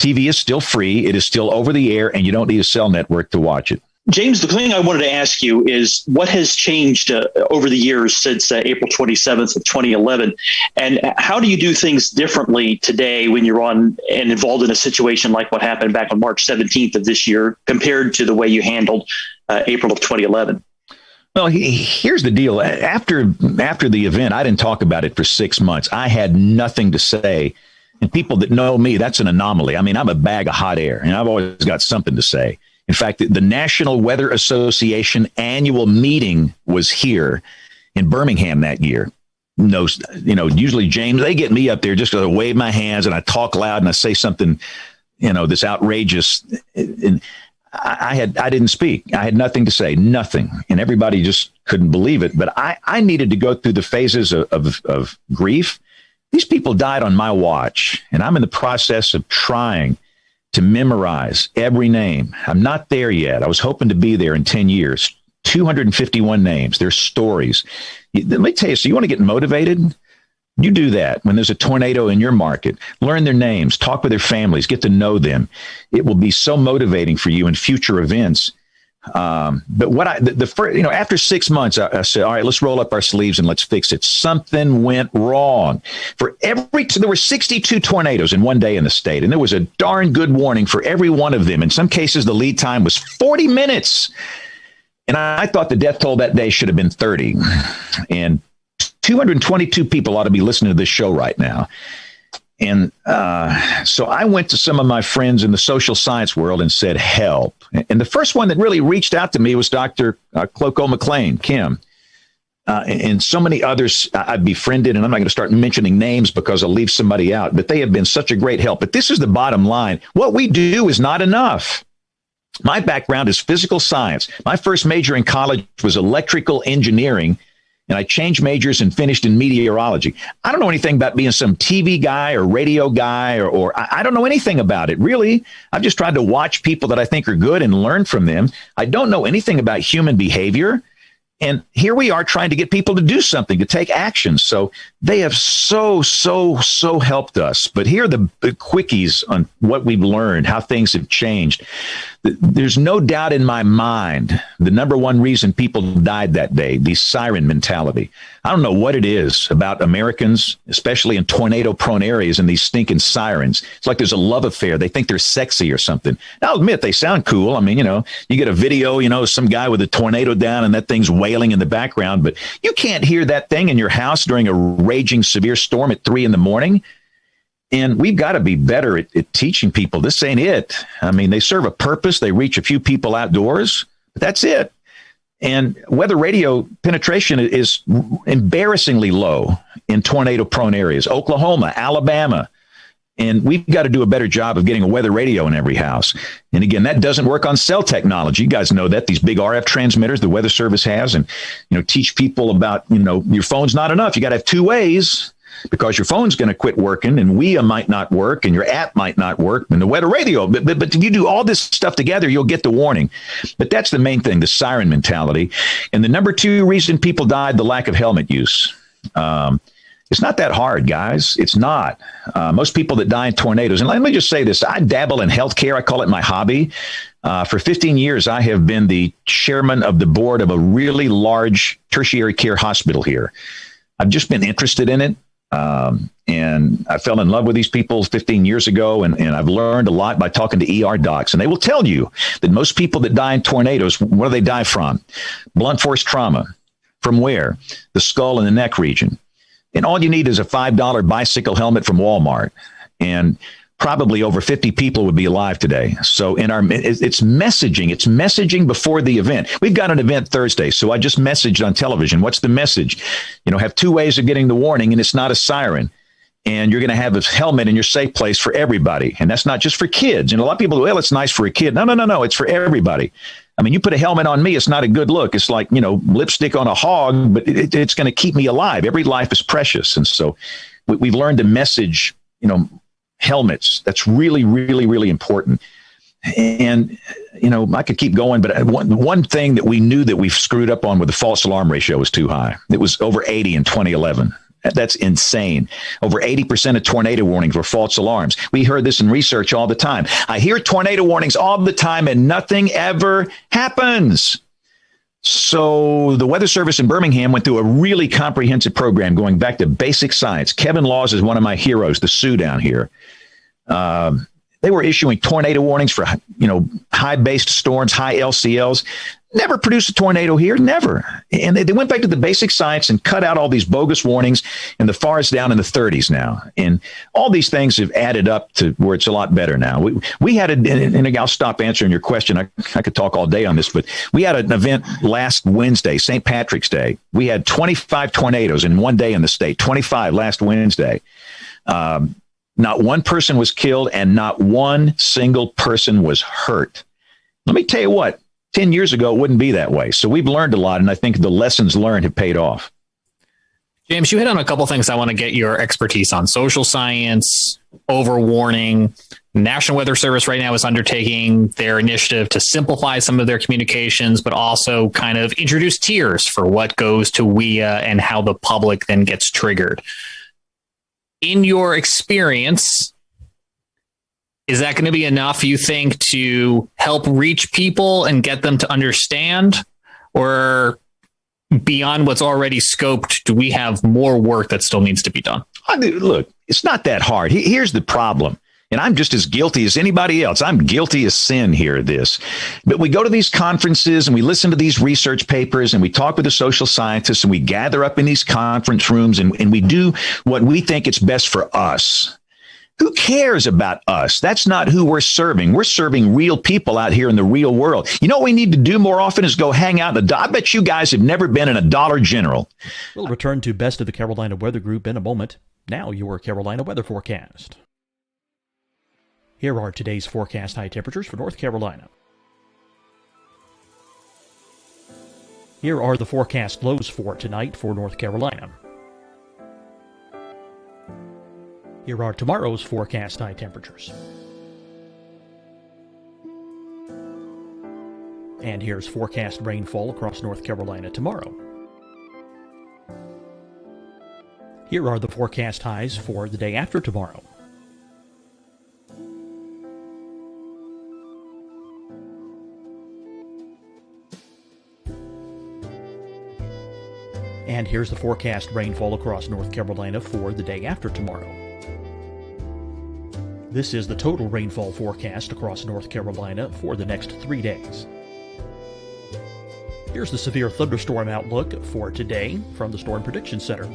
TV is still free. It is still over the air, and you don't need a cell network to watch it. James, the thing I wanted to ask you is what has changed over the years since April 27th of 2011, and how do you do things differently today when you're on and involved in a situation like what happened back on March 17th of this year compared to the way you handled April of 2011? Well, here's the deal. After the event, I didn't talk about it for 6 months. I had nothing to say. And people that know me, that's an anomaly. I mean, I'm a bag of hot air, and I've always got something to say. In fact, the National Weather Association annual meeting was here in Birmingham that year. Usually, James, they get me up there just to wave my hands, and I talk loud and I say something, that's outrageous. And I didn't speak. I had nothing to say, nothing. And everybody just couldn't believe it. But I needed to go through the phases of grief. These people died on my watch, and I'm in the process of trying to memorize every name. I'm not there yet. I was hoping to be there in 10 years. 251 names, their stories. Let me tell you, so you want to get motivated? You do that when there's a tornado in your market. Learn their names, talk with their families, get to know them. It will be so motivating for you in future events. But what after 6 months, I said, all right, let's roll up our sleeves and let's fix it. Something went wrong. There were 62 tornadoes in one day in the state, and there was a darn good warning for every one of them. In some cases, the lead time was 40 minutes. And I thought the death toll that day should have been 30. And 222 people ought to be listening to this show right now. And so I went to some of my friends in the social science world and said, help. And the first one that really reached out to me was Dr. Cloco McLean, Kim, and so many others I've befriended. And I'm not going to start mentioning names because I'll leave somebody out. But they have been such a great help. But this is the bottom line. What we do is not enough. My background is physical science. My first major in college was electrical engineering. And I changed majors and finished in meteorology. I don't know anything about being some TV guy or radio guy, or I don't know anything about it, really. I've just tried to watch people that I think are good and learn from them. I don't know anything about human behavior. And here we are trying to get people to do something, to take action. So they have so helped us. But here are the quickies on what we've learned, how things have changed. There's no doubt in my mind the number one reason people died that day, the siren mentality. I don't know what it is about Americans, especially in tornado-prone areas, and these stinking sirens. It's like there's a love affair. They think they're sexy or something. Now, I'll admit, they sound cool. I mean, you get a video, some guy with a tornado down and that thing's wailing in the background, but you can't hear that thing in your house during a raging severe storm at 3 a.m. And we've got to be better at teaching people this ain't it. I mean, they serve a purpose. They reach a few people outdoors, but that's it. And weather radio penetration is embarrassingly low in tornado-prone areas, Oklahoma, Alabama. And we've got to do a better job of getting a weather radio in every house. And again, that doesn't work on cell technology. You guys know that, these big RF transmitters the Weather Service has, and, teach people about, your phone's not enough. You got to have two ways. because your phone's going to quit working and WIA might not work and your app might not work and the weather radio. But if you do all this stuff together, you'll get the warning. But that's the main thing, the siren mentality. And the number 2 reason people died, the lack of helmet use. It's not that hard, guys. It's not. Most people that die in tornadoes, and let me just say this, I dabble in healthcare. I call it my hobby. For 15 years, I have been the chairman of the board of a really large tertiary care hospital here. I've just been interested in it. And I fell in love with these people 15 years ago, and I've learned a lot by talking to ER docs. And they will tell you that most people that die in tornadoes, where do they die from? Blunt force trauma. From where? The skull and the neck region. And all you need is a $5 bicycle helmet from Walmart. And probably over 50 people would be alive today. So it's messaging. It's messaging before the event. We've got an event Thursday, so I just messaged on television. What's the message? Have 2 ways of getting the warning, and it's not a siren. And you're going to have a helmet in your safe place for everybody. And that's not just for kids. And a lot of people go, well, it's nice for a kid. No. It's for everybody. I mean, you put a helmet on me, it's not a good look. It's like, lipstick on a hog, but it's going to keep me alive. Every life is precious. And so we've learned to message, helmets. That's really, really, really important. And, I could keep going, but one thing that we knew that we've screwed up on with the false alarm ratio was too high. It was over 80 in 2011. That's insane. Over 80% of tornado warnings were false alarms. We heard this in research all the time. I hear tornado warnings all the time and nothing ever happens. So the Weather Service in Birmingham went through a really comprehensive program going back to basic science. Kevin Laws is one of my heroes, the Sioux down here. They were issuing tornado warnings for, high-based storms, high LCLs. Never produced a tornado here, never. And they went back to the basic science and cut out all these bogus warnings, and the FAR is down in the 30s now. And all these things have added up to where it's a lot better now. We had and I'll stop answering your question. I could talk all day on this, but we had an event last Wednesday, St. Patrick's Day. We had 25 tornadoes in one day in the state, 25 last Wednesday. Not one person was killed and not one single person was hurt. Let me tell you what, 10 years ago, it wouldn't be that way. So we've learned a lot, and I think the lessons learned have paid off. James, you hit on a couple things I want to get your expertise on. Social science, overwarning. National Weather Service right now is undertaking their initiative to simplify some of their communications, but also kind of introduce tiers for what goes to WIA and how the public then gets triggered. In your experience, is that going to be enough, you think, to help reach people and get them to understand? Or beyond what's already scoped, do we have more work that still needs to be done? Look, it's not that hard. Here's the problem. And I'm just as guilty as anybody else. I'm guilty as sin here, this. But we go to these conferences and we listen to these research papers and we talk with the social scientists and we gather up in these conference rooms and we do what we think is best for us. Who cares about us? That's not who we're serving. We're serving real people out here in the real world. You know what we need to do more often is go hang out in I bet you guys have never been in a Dollar General. We'll return to Best of the Carolina Weather Group in a moment. Now your Carolina weather forecast. Here are today's forecast high temperatures for North Carolina. Here are the forecast lows for tonight for North Carolina. Here are tomorrow's forecast high temperatures. And here's forecast rainfall across North Carolina tomorrow. Here are the forecast highs for the day after tomorrow. And here's the forecast rainfall across North Carolina for the day after tomorrow. This is the total rainfall forecast across North Carolina for the next 3 days. Here's the severe thunderstorm outlook for today from the Storm Prediction Center.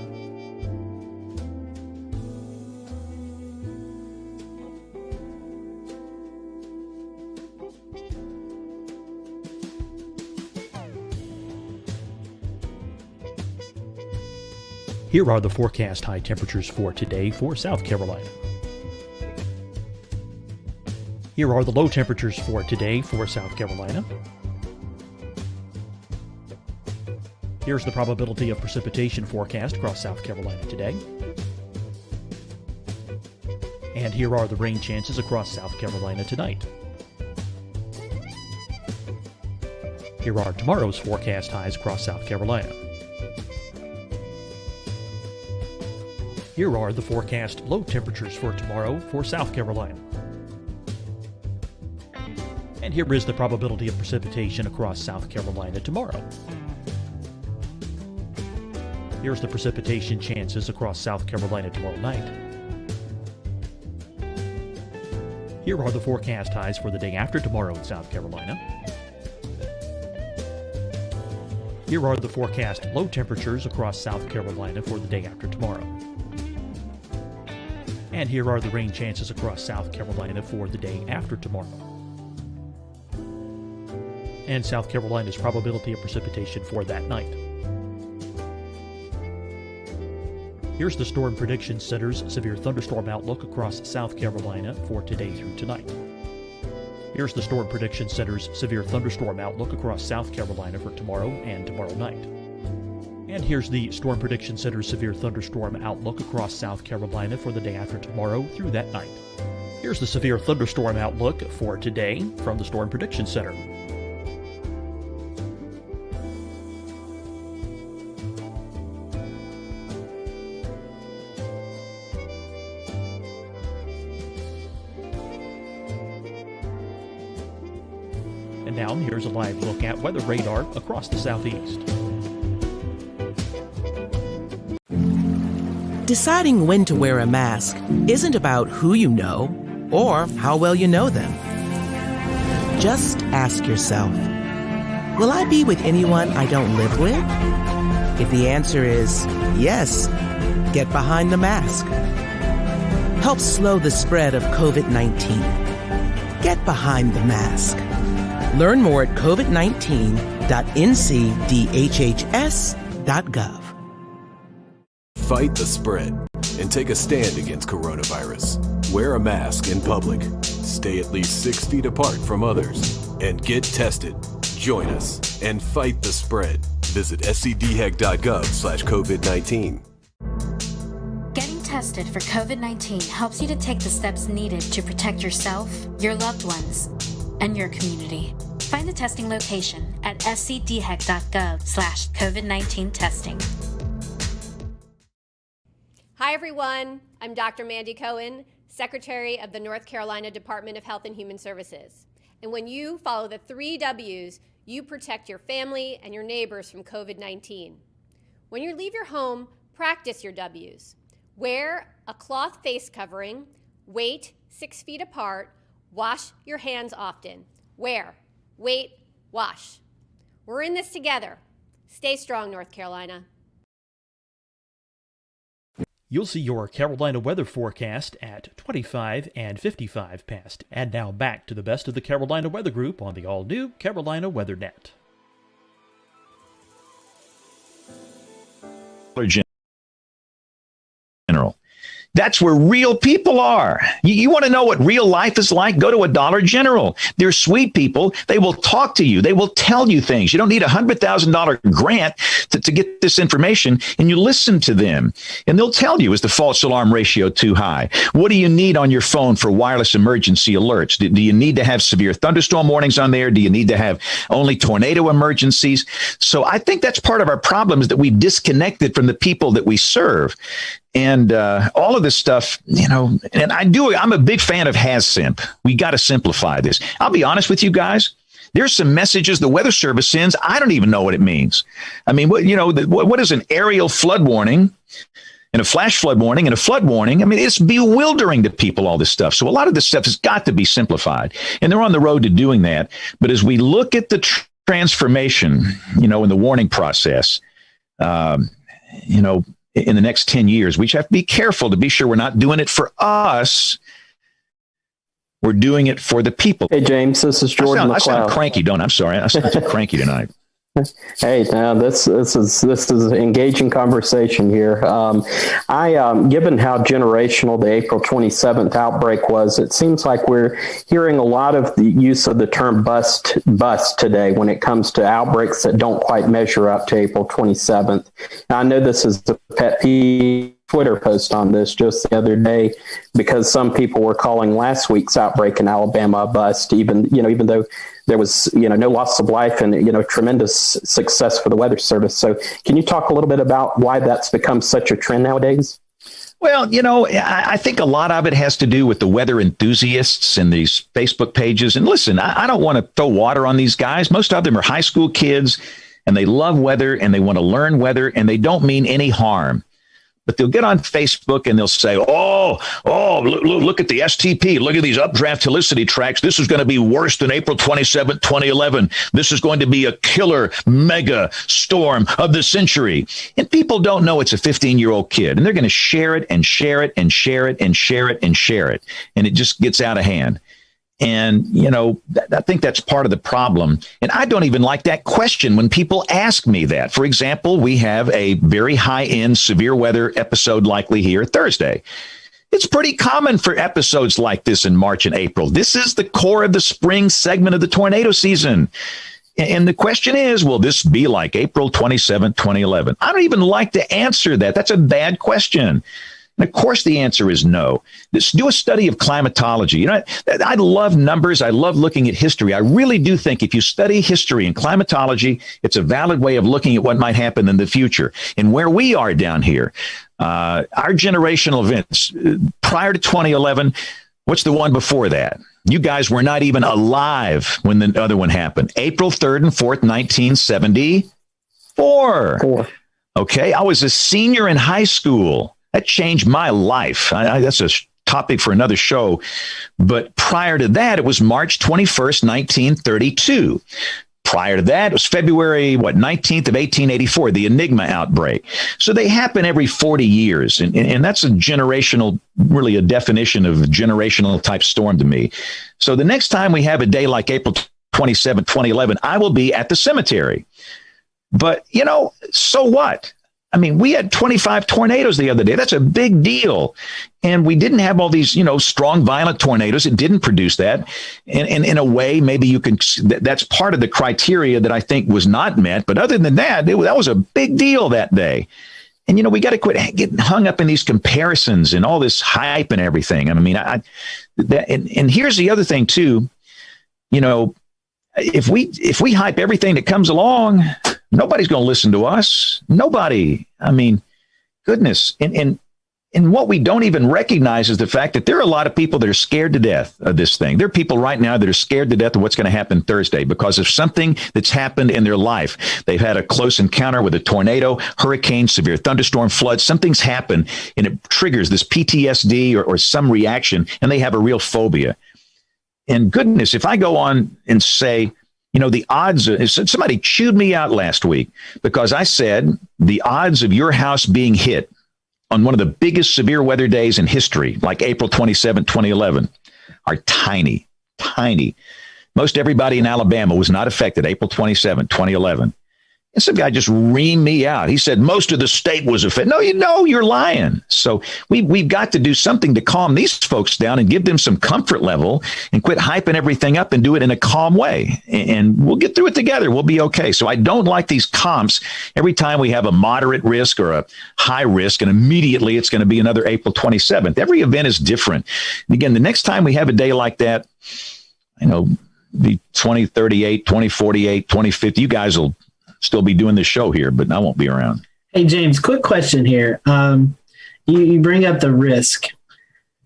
Here are the forecast high temperatures for today for South Carolina. Here are the low temperatures for today for South Carolina. Here's the probability of precipitation forecast across South Carolina today. And here are the rain chances across South Carolina tonight. Here are tomorrow's forecast highs across South Carolina. Here are the forecast low temperatures for tomorrow for South Carolina. And here is the probability of precipitation across South Carolina tomorrow. Here's the precipitation chances across South Carolina tomorrow night. Here are the forecast highs for the day after tomorrow in South Carolina. Here are the forecast low temperatures across South Carolina for the day after tomorrow. And here are the rain chances across South Carolina for the day after tomorrow. And South Carolina's probability of precipitation for that night. Here's the Storm Prediction Center's severe thunderstorm outlook across South Carolina for today through tonight. Here's the Storm Prediction Center's severe thunderstorm outlook across South Carolina for tomorrow and tomorrow night. And here's the Storm Prediction Center's severe thunderstorm outlook across South Carolina for the day after tomorrow through that night. Here's the severe thunderstorm outlook for today from the Storm Prediction Center. And now here's a live look at weather radar across the southeast. Deciding when to wear a mask isn't about who you know or how well you know them. Just ask yourself, will I be with anyone I don't live with? If the answer is yes, get behind the mask. Help slow the spread of COVID-19. Get behind the mask. Learn more at covid19.ncdhhs.gov. Fight the spread and take a stand against coronavirus. Wear a mask in public. Stay at least 6 feet apart from others. And get tested. Join us and fight the spread. Visit scdhec.gov/COVID-19. Getting tested for COVID-19 helps you to take the steps needed to protect yourself, your loved ones, and your community. Find the testing location at scdhec.gov/COVID-19 testing. Hi, everyone. I'm Dr. Mandy Cohen, Secretary of the North Carolina Department of Health and Human Services. And when you follow the 3 W's, you protect your family and your neighbors from COVID-19. When you leave your home, practice your W's. Wear a cloth face covering, wait 6 feet apart, wash your hands often. Wear, wait, wash. We're in this together. Stay strong, North Carolina. You'll see your Carolina weather forecast at 25 and 55 past. And now back to the best of the Carolina Weather Group on the all-new Carolina Weather Net. General. That's where real people are. You want to know what real life is like? Go to a Dollar General. They're sweet people. They will talk to you. They will tell you things. You don't need a $100,000 grant to get this information, and you listen to them. And they'll tell you, is the false alarm ratio too high? What do you need on your phone for wireless emergency alerts? Do you need to have severe thunderstorm warnings on there? Do you need to have only tornado emergencies? So I think that's part of our problem, is that we've disconnected from the people that we serve. And all of this stuff, you know, and I'm a big fan of HazSimp. We got to simplify this. I'll be honest with you guys. There's some messages the Weather Service sends. I don't even know what it means. I mean, what is an aerial flood warning and a flash flood warning and a flood warning? I mean, it's bewildering to people, all this stuff. So a lot of this stuff has got to be simplified. And they're on the road to doing that. But as we look at the transformation, you know, in the warning process, you know, in the next 10 years, we have to be careful to be sure we're not doing it for us. We're doing it for the people. Hey, James, this is Jordan McLeod. I sound cranky, don't I? I'm sorry. I sound too cranky tonight. Hey, now this is an engaging conversation here. Given how generational the April 27th outbreak was, it seems like we're hearing a lot of the use of the term bust today when it comes to outbreaks that don't quite measure up to April 27th. Now, I know this is a pet peeve Twitter post on this just the other day, because some people were calling last week's outbreak in Alabama a bust, even though there was, no loss of life and, tremendous success for the Weather Service. So can you talk a little bit about why that's become such a trend nowadays? Well, I think a lot of it has to do with the weather enthusiasts and these Facebook pages. And listen, I don't want to throw water on these guys. Most of them are high school kids, and they love weather and they want to learn weather, and they don't mean any harm. But they'll get on Facebook and they'll say, look at the STP. Look at these updraft helicity tracks. This is going to be worse than April 27th, 2011. This is going to be a killer mega storm of the century. And people don't know it's a 15-year-old kid. And they're going to share it and share it and share it and share it and share it. And it just gets out of hand. And, I think that's part of the problem. And I don't even like that question when people ask me that. For example, we have a very high-end severe weather episode likely here Thursday. It's pretty common for episodes like this in March and April. This is the core of the spring segment of the tornado season. And the question is, will this be like April 27, 2011? I don't even like to answer that. That's a bad question. And of course, the answer is no. Just do a study of climatology. I love numbers. I love looking at history. I really do think if you study history and climatology, it's a valid way of looking at what might happen in the future. And where we are down here, our generational events prior to 2011, what's the one before that? You guys were not even alive when the other one happened. April 3rd and 4th, 1974. Okay, I was a senior in high school. That changed my life. That's a topic for another show. But prior to that, it was March 21st, 1932. Prior to that, it was February, 19th of 1884, the Enigma outbreak. So they happen every 40 years. And that's a generational, really a definition of a generational type storm to me. So the next time we have a day like April 27, 2011, I will be at the cemetery. But, so what? I mean, we had 25 tornadoes the other day. That's a big deal. And we didn't have all these, strong, violent tornadoes. It didn't produce that. And in a way, maybe you can, that's part of the criteria that I think was not met. But other than that, that was a big deal that day. And, we got to quit getting hung up in these comparisons and all this hype and everything. I mean, and here's the other thing, too. If we hype everything that comes along, nobody's going to listen to us. Nobody. I mean, goodness. And what we don't even recognize is the fact that there are a lot of people that are scared to death of this thing. There are people right now that are scared to death of what's going to happen Thursday because of something that's happened in their life. They've had a close encounter with a tornado, hurricane, severe thunderstorm, flood. Something's happened and it triggers this PTSD or some reaction, and they have a real phobia. And goodness, if I go on and say, the odds, somebody chewed me out last week because I said the odds of your house being hit on one of the biggest severe weather days in history, like April 27, 2011, are tiny, tiny. Most everybody in Alabama was not affected April 27, 2011. And some guy just reamed me out. He said, most of the state was affected. No, you're lying. So we've got to do something to calm these folks down and give them some comfort level and quit hyping everything up and do it in a calm way. And we'll get through it together. We'll be okay. So I don't like these comps every time we have a moderate risk or a high risk, and immediately it's going to be another April 27th. Every event is different. And again, the next time we have a day like that, the 2038, 2048, 2050, you guys will still be doing this show here, but I won't be around. Hey, James, quick question here. You bring up the risk.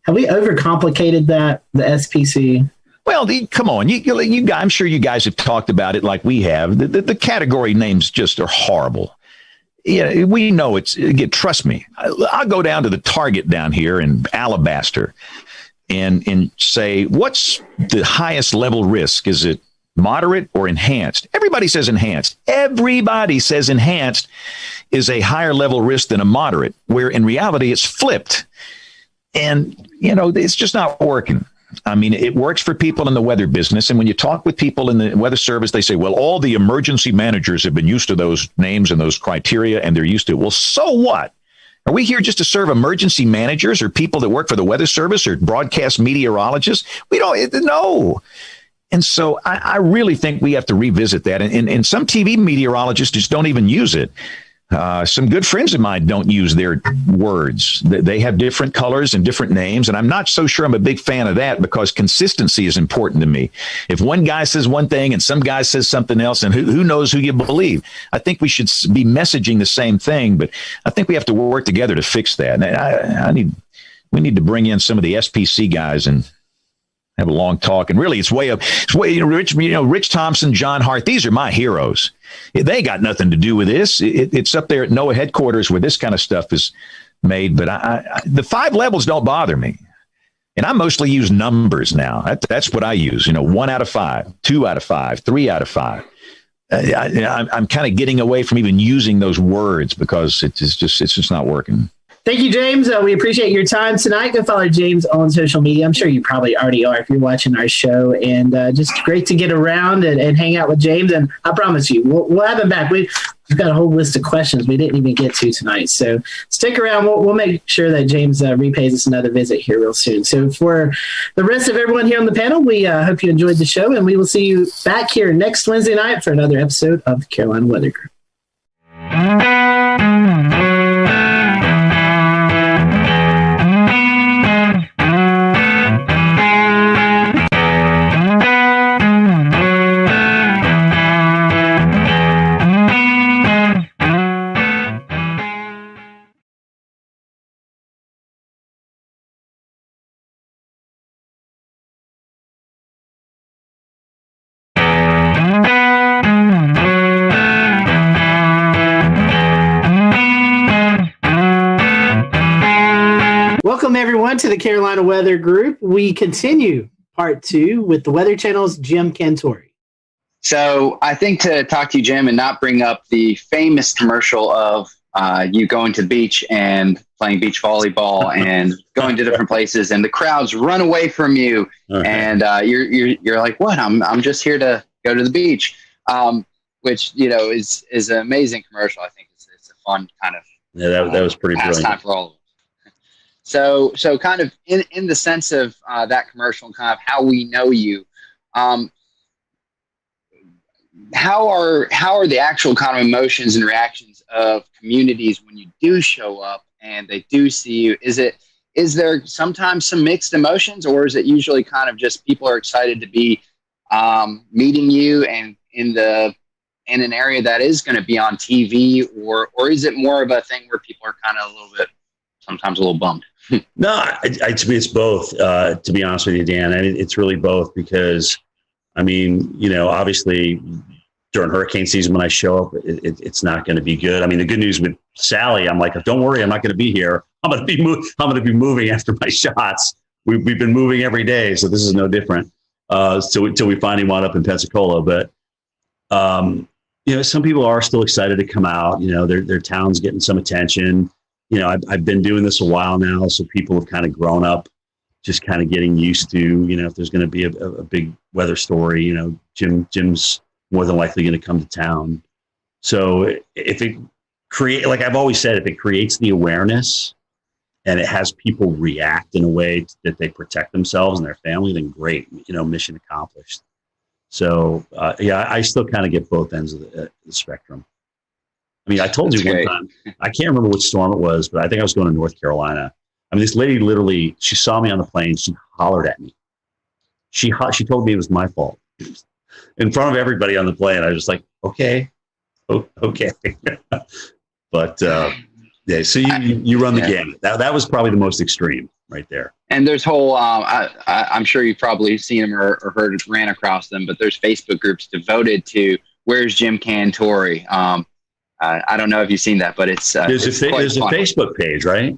Have we overcomplicated that, the SPC? Well, come on. You guys, I'm sure you guys have talked about it like we have. The category names just are horrible. Yeah, we know trust me. I'll go down to the Target down here in Alabaster and say, what's the highest level risk? Is it moderate or enhanced? Everybody says enhanced. Everybody says enhanced is a higher level risk than a moderate, where in reality it's flipped. And, it's just not working. I mean, it works for people in the weather business. And when you talk with people in the Weather Service, they say, well, all the emergency managers have been used to those names and those criteria, and they're used to it. Well, so what? Are we here just to serve emergency managers or people that work for the Weather Service or broadcast meteorologists? We don't know. And so I really think we have to revisit that. And some TV meteorologists just don't even use it. Some good friends of mine don't use their words. They have different colors and different names, and I'm not so sure I'm a big fan of that because consistency is important to me. If one guy says one thing and some guy says something else, and who knows who you believe? I think we should be messaging the same thing, but I think we have to work together to fix that. And we need to bring in some of the SPC guys and have a long talk. And really, it's way Rich Thompson, John Hart. These are my heroes. They got nothing to do with this. It's up there at NOAA headquarters where this kind of stuff is made. But the 5 levels don't bother me. And I mostly use numbers now. That's what I use. 1 out of 5, 2 out of 5, 3 out of 5. I'm kind of getting away from even using those words because it's just not working. Thank you, James. We appreciate your time tonight. Go follow James on social media. I'm sure you probably already are if you're watching our show. And just great to get around and hang out with James. And I promise you, we'll have him back. We've got a whole list of questions we didn't even get to tonight. So stick around. We'll make sure that James repays us another visit here real soon. So for the rest of everyone here on the panel, we hope you enjoyed the show. And we will see you back here next Wednesday night for another episode of the Carolina Weather Group. Welcome, everyone, to the Carolina Weather Group. We continue part 2 with the Weather Channel's Jim Cantore. So I think to talk to you, Jim, and not bring up the famous commercial of you going to the beach and playing beach volleyball and going to different places and the crowds run away from you. Okay. And you're like, what? I'm just here to go to the beach, which, is an amazing commercial. I think it's a fun kind of that was pretty brilliant time for all of us. So kind of in the sense of that commercial and kind of how we know you, how are the actual kind of emotions and reactions of communities when you do show up and they do see you? Is there sometimes some mixed emotions, or is it usually kind of just people are excited to be meeting you and in an area that is going to be on TV, or is it more of a thing where people are kind of sometimes a little bummed? No, to me, it's both, to be honest with you, Dan. And it's really both because, obviously during hurricane season, when I show up, it's not going to be good. The good news with Sally, I'm like, don't worry, I'm not going to be here. I'm going to be moving after my shots. We've been moving every day, so this is no different. Till we finally wound up in Pensacola. But, some people are still excited to come out. Their town's getting some attention. I've been doing this a while now, so people have kind of grown up, just kind of getting used to, if there's going to be a big weather story, Jim's more than likely going to come to town. So if it like I've always said, if it creates the awareness and it has people react in a way that they protect themselves and their family, then great, mission accomplished. So I still kind of get both ends of the spectrum. I told you one time, I can't remember which storm it was, but I think I was going to North Carolina. This lady literally, she saw me on the plane. She hollered at me. She told me it was my fault. In front of everybody on the plane. I was just like, okay. But, so you run the gamut. That was probably the most extreme right there. And there's whole, I'm sure you've probably seen them or ran across them, but there's Facebook groups devoted to Where's Jim Cantore? I don't know if you've seen that, but there's a Facebook page, right?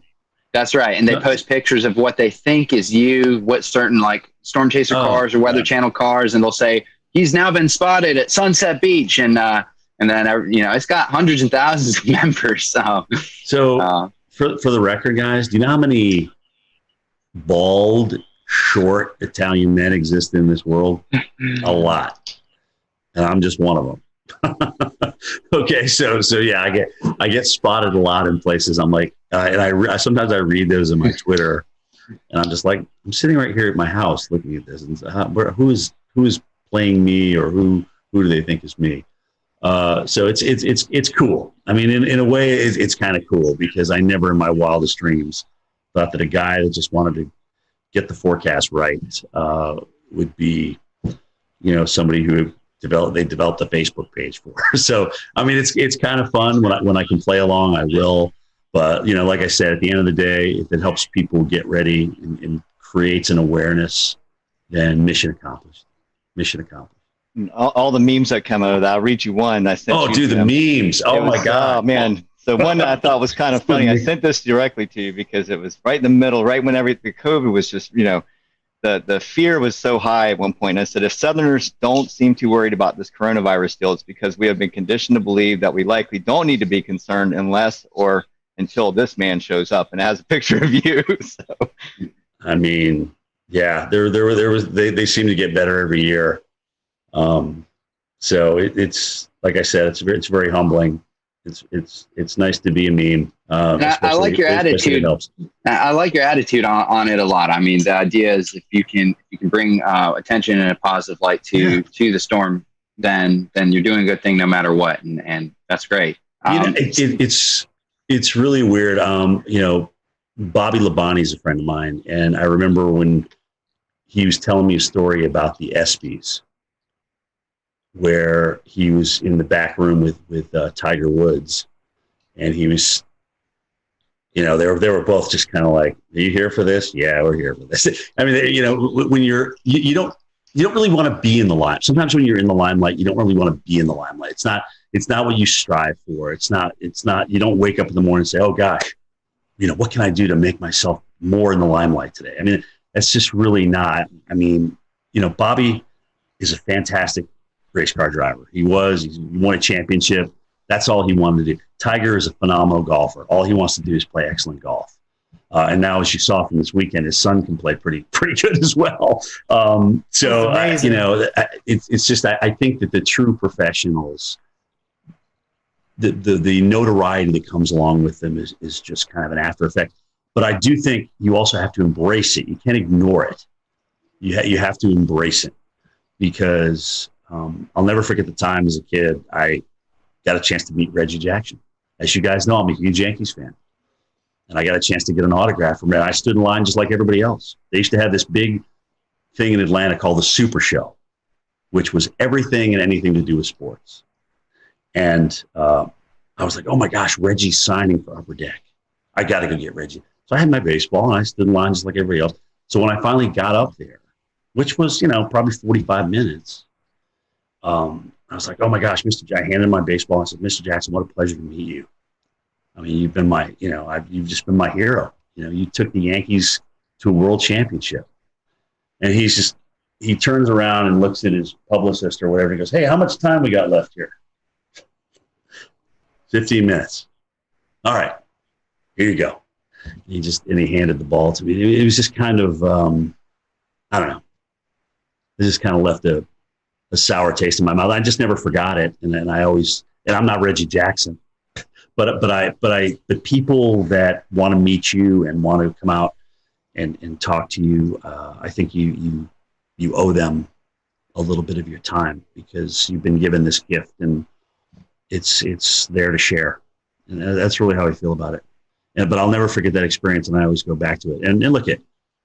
That's right. And they post pictures of what they think is you, what certain like storm chaser cars or weather channel cars. And they'll say, he's now been spotted at Sunset Beach. And then, it's got hundreds and thousands of members. So for the record, guys, do you know how many bald, short Italian men exist in this world? A lot. And I'm just one of them. Okay, so yeah, I get spotted a lot in places. I'm like, and I sometimes I read those in my Twitter, and I'm just like, I'm sitting right here at my house looking at this, and who is playing me, or who do they think is me? So it's cool. I mean, in a way, it's kind of cool because I never in my wildest dreams thought that a guy that just wanted to get the forecast right would be, somebody who developed a Facebook page for. So, I mean, it's kind of fun when I can play along, I will. But, like I said, at the end of the day, if it helps people get ready and creates an awareness, then mission accomplished. Mission accomplished. All the memes that come out of that. I'll read you one. I sent. Oh, dude, the memes. Oh, my God. Oh, man. The one that I thought was kind of funny, I sent this directly to you because it was right in the middle, right when the COVID was just, the fear was so high at one point. And I said, if Southerners don't seem too worried about this coronavirus still, it's because we have been conditioned to believe that we likely don't need to be concerned unless or until this man shows up. And it has a picture of you. So. I mean, yeah, they seem to get better every year. So it's like I said, it's very humbling. It's nice to be a meme. I like your attitude. I like your attitude on it a lot. I mean, the idea is if you can bring attention in a positive light to the storm, then you're doing a good thing no matter what, and that's great. It's really weird. Bobby Labonte is a friend of mine, and I remember when he was telling me a story about the ESPYs, where he was in the back room with Tiger Woods, and he was, they were both just kind of like, "Are you here for this?" "Yeah, we're here for this." I mean, when you don't really want to be in the limelight. Sometimes when you're in the limelight, you don't really want to be in the limelight. It's not what you strive for. It's not. You don't wake up in the morning and say, "Oh gosh, what can I do to make myself more in the limelight today?" I mean, that's just really not. I mean, Bobby is a fantastic race car driver. He won a championship. That's all he wanted to do. Tiger is a phenomenal golfer. All he wants to do is play excellent golf. And now, as you saw from this weekend, his son can play pretty good as well. It's just, I think that the true professionals, the notoriety that comes along with them is just kind of an after effect. But I do think you also have to embrace it. You can't ignore it. You have to embrace it, because I'll never forget the time as a kid I got a chance to meet Reggie Jackson. As you guys know, I'm a huge Yankees fan. And I got a chance to get an autograph from him. I stood in line just like everybody else. They used to have this big thing in Atlanta called the Super Show, which was everything and anything to do with sports. And I was like, oh my gosh, Reggie's signing for Upper Deck. I got to go get Reggie. So I had my baseball, and I stood in line just like everybody else. So when I finally got up there, which was, probably 45 minutes, I was like, oh my gosh, I handed him my baseball. I said, Mr. Jackson, what a pleasure to meet you. I mean, you've been you've just been my hero. You took the Yankees to a world championship. And he turns around and looks at his publicist or whatever. He goes, hey, how much time we got left here? 15 minutes. All right, here you go. And he handed the ball to me. It was just kind of, I don't know. It just kind of left a sour taste in my mouth. I just never forgot it. And then I'm not Reggie Jackson, but the people that want to meet you and want to come out and talk to you, I think you owe them a little bit of your time, because you've been given this gift and it's there to share. And that's really how I feel about it. But I'll never forget that experience, and I always go back to it. And look at,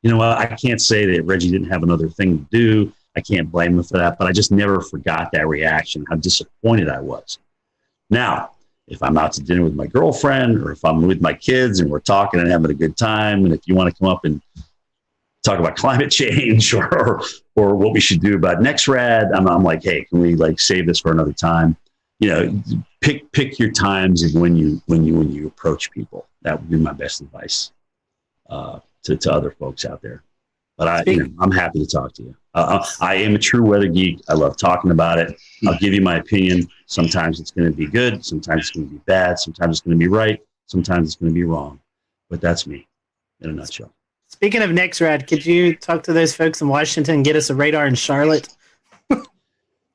I can't say that Reggie didn't have another thing to do. I can't blame him for that, but I just never forgot that reaction, how disappointed I was. Now, if I'm out to dinner with my girlfriend, or if I'm with my kids and we're talking and having a good time, and if you want to come up and talk about climate change or what we should do about NextRad, I'm like, hey, can we save this for another time? Pick your times of when you approach people. That would be my best advice to other folks out there. But I'm happy to talk to you. I am a true weather geek. I love talking about it. I'll give you my opinion. Sometimes it's going to be good. Sometimes it's going to be bad. Sometimes it's going to be right. Sometimes it's going to be wrong. But that's me in a nutshell. Speaking of NextRad, could you talk to those folks in Washington and get us a radar in Charlotte?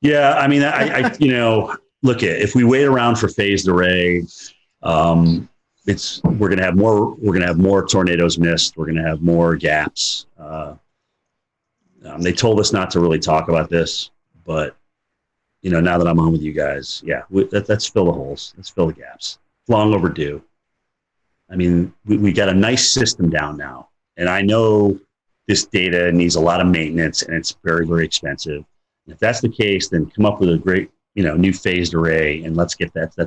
Yeah, I mean, I look, if we wait around for phased array, we're going to have more tornadoes missed. We're going to have more gaps. They told us not to really talk about this, but now that I'm home with you guys, let's fill the holes. Let's fill the gaps. It's long overdue. I mean, we got a nice system down now. And I know this data needs a lot of maintenance and it's very, very expensive. And if that's the case, then come up with a great, new phased array and let's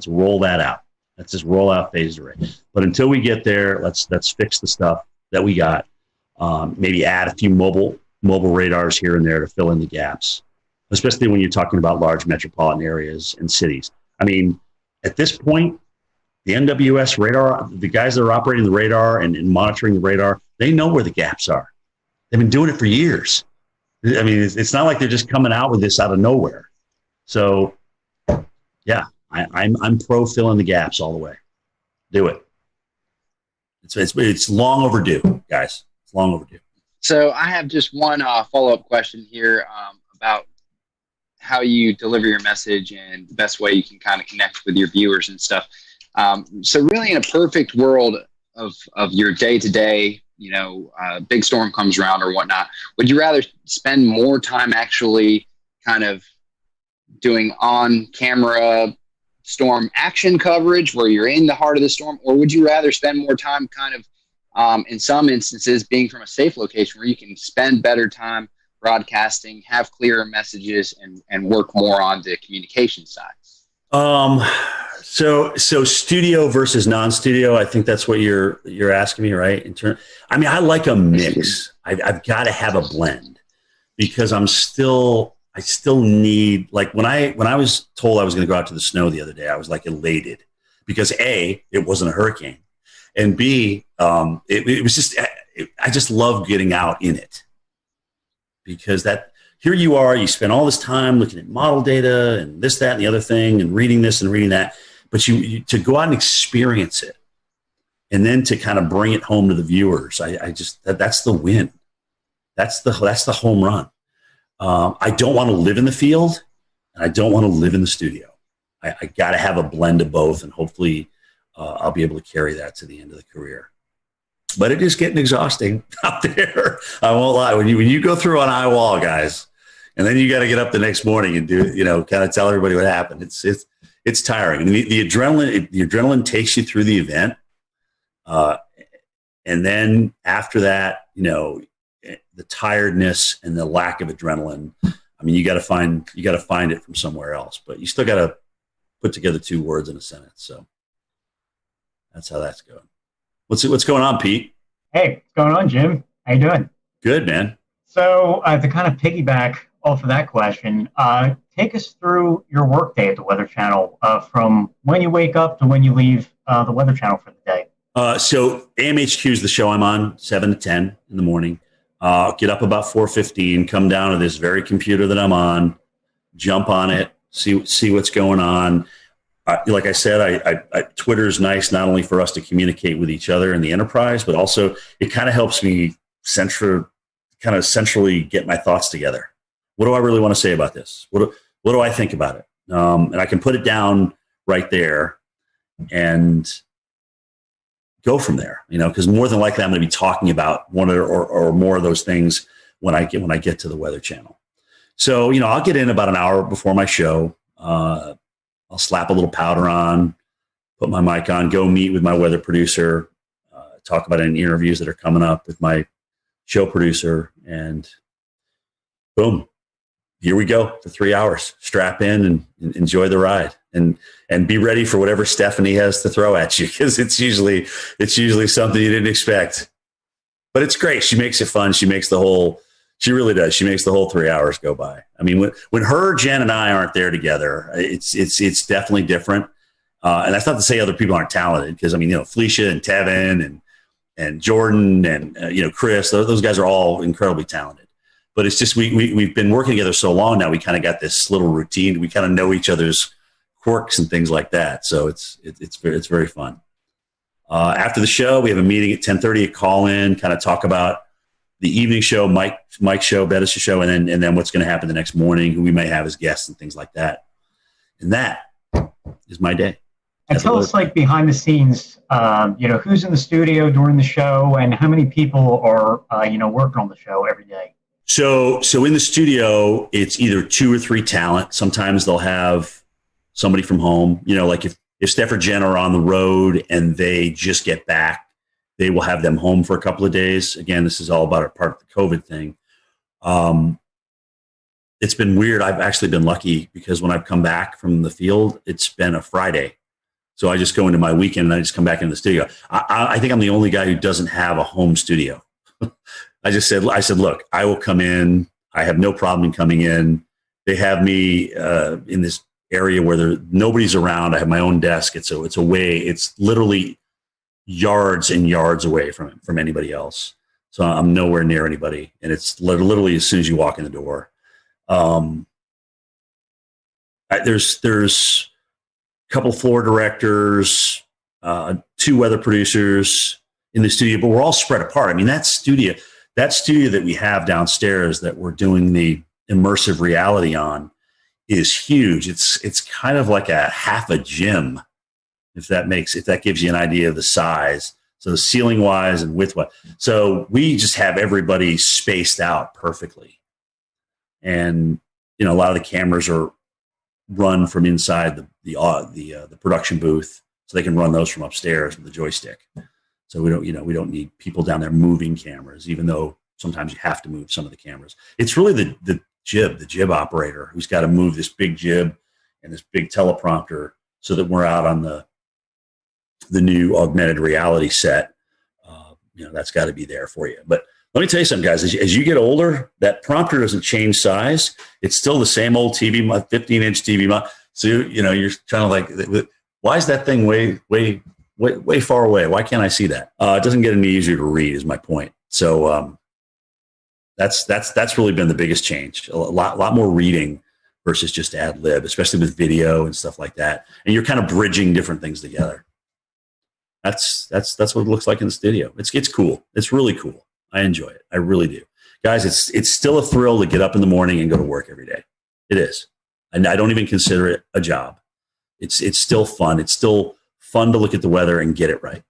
roll that out. Let's just roll out phased array. But until we get there, let's fix the stuff that we got. Maybe add a few mobile radars here and there to fill in the gaps, especially when you're talking about large metropolitan areas and cities. I mean, at this point, the NWS radar, the guys that are operating the radar and monitoring the radar, they know where the gaps are. They've been doing it for years. I mean, it's not like they're just coming out with this out of nowhere. So, yeah, I'm pro filling the gaps all the way. Do it. It's long overdue, guys. It's long overdue. So I have just one follow-up question here about how you deliver your message and the best way you can kind of connect with your viewers and stuff. So really, in a perfect world of your day-to-day, big storm comes around or whatnot, would you rather spend more time actually kind of doing on-camera storm action coverage where you're in the heart of the storm, or would you rather spend more time kind of, in some instances, being from a safe location where you can spend better time broadcasting, have clearer messages, and work more on the communication side? So studio versus non-studio, I think that's what you're asking me, right? I like a mix. I've got to have a blend because I still need, like when I was told I was going to go out to the snow the other day, I was like elated because A, it wasn't a hurricane, and B, it was just, I just love getting out in it because here you are, you spend all this time looking at model data and this, that, and the other thing, and reading this and reading that. But you to go out and experience it, and then to kind of bring it home to the viewers, that's the win. That's the home run. I don't want to live in the field, and I don't want to live in the studio. I got to have a blend of both, and hopefully I'll be able to carry that to the end of the career. But it is getting exhausting out there. I won't lie. When you go through an eye wall, guys, and then you got to get up the next morning and do, kind of tell everybody what happened. It's tiring. I mean, the adrenaline takes you through the event. And then after that, the tiredness and the lack of adrenaline, I mean, you got to find it from somewhere else, but you still got to put together two words in a sentence. So that's how that's going. What's going on, Pete? Hey, what's going on, Jim? How you doing? Good, man. So to kind of piggyback off of that question, take us through your workday at the Weather Channel, from when you wake up to when you leave the Weather Channel for the day. So AMHQ is the show I'm on, 7 to 10 in the morning. Get up about 4:15, come down to this very computer that I'm on, jump on it, see what's going on. Like I said, Twitter's nice not only for us to communicate with each other in the enterprise, but also it kind of helps me centrally get my thoughts together. What do I really want to say about this? What do I think about it? And I can put it down right there and go from there, because more than likely I'm going to be talking about one or more of those things when I get to the Weather Channel. So, I'll get in about an hour before my show. I'll slap a little powder on, put my mic on, go meet with my weather producer, talk about any interviews that are coming up with my show producer, and boom, here we go for 3 hours. Strap in and enjoy the ride, and be ready for whatever Stephanie has to throw at you, because it's usually something you didn't expect. But it's great. She makes it fun. She really does. She makes the whole 3 hours go by. I mean, when her, Jen, and I aren't there together, it's definitely different. And that's not to say other people aren't talented, because I mean, Felicia and Tevin and Jordan and Chris, those guys are all incredibly talented. But it's just we've been working together so long now. We kind of got this little routine. We kind of know each other's quirks and things like that. So it's very fun. After the show, we have a meeting at 10:30. A call in, kind of talk about the evening show, Mike's show, Bettis' show, and then what's going to happen the next morning, who we may have as guests and things like that. And that is my day. And tell us, like, behind the scenes, who's in the studio during the show, and how many people are working on the show every day? So in the studio, it's either 2 or 3 talent. Sometimes they'll have somebody from home. You know, like if Steph or Jen are on the road and they just get back, they will have them home for a couple of days. Again, this is all about a part of the COVID thing. It's been weird. I've actually been lucky because when I've come back from the field, it's been a Friday. So I just go into my weekend and I just come back into the studio. I think I'm the only guy who doesn't have a home studio. I said, look, I will come in. I have no problem in coming in. They have me in this area where nobody's around. I have my own desk. It's literally yards and yards away from anybody else. So I'm nowhere near anybody. And it's literally as soon as you walk in the door. There's a couple floor directors, 2 weather producers in the studio, but we're all spread apart. I mean, that studio that we have downstairs that we're doing the immersive reality on is huge. It's kind of like a half a gym, if that gives you an idea of the size. So ceiling wise and width wise. So we just have everybody spaced out perfectly. And, you know, a lot of the cameras are run from inside the production booth, so they can run those from upstairs with the joystick. So we don't need people down there moving cameras, even though sometimes you have to move some of the cameras. It's really the jib operator who's got to move this big jib and this big teleprompter so that we're out on the new augmented reality set. That's got to be there for you. But let me tell you something, guys. As you get older, that prompter doesn't change size. It's still the same old TV, 15-inch TV. So you're kind of like, why is that thing way far away? Why can't I see that? It doesn't get any easier to read, is my point. So that's really been the biggest change. A lot more reading versus just ad lib, especially with video and stuff like that. And you're kind of bridging different things together. That's what it looks like in the studio. It's cool. It's really cool. I enjoy it. I really do. Guys, it's still a thrill to get up in the morning and go to work every day. It is. And I don't even consider it a job. It's still fun. It's still fun to look at the weather and get it right. It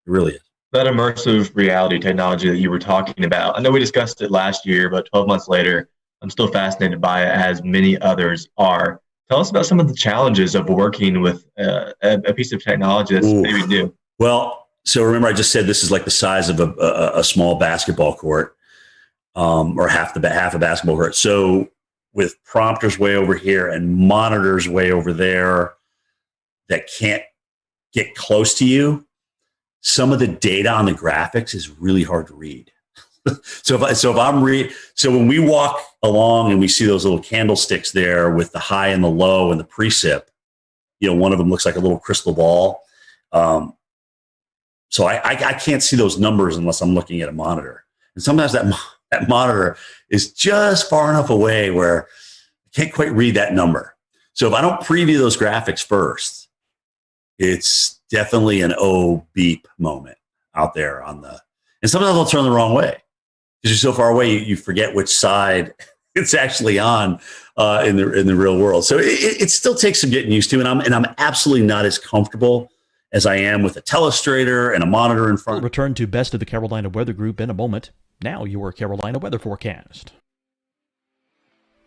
really is. That immersive reality technology that you were talking about, I know we discussed it last year, but 12 months later, I'm still fascinated by it, as many others are. Tell us about some of the challenges of working with a piece of technology that's maybe new. Well, so remember I just said this is like the size of a small basketball court, or half a basketball court. So with prompters way over here and monitors way over there that can't get close to you, some of the data on the graphics is really hard to read. So when we walk along and we see those little candlesticks there with the high and the low and the precip, one of them looks like a little crystal ball. So I can't see those numbers unless I'm looking at a monitor. And sometimes that monitor is just far enough away where I can't quite read that number. So if I don't preview those graphics first, it's definitely an beep moment out there and sometimes I'll turn the wrong way because you're so far away, you forget which side it's actually on in the real world. So it still takes some getting used to, and I'm absolutely not as comfortable as I am with a telestrator and a monitor in front. We'll return to Best of the Carolina Weather Group in a moment. Now your Carolina weather forecast.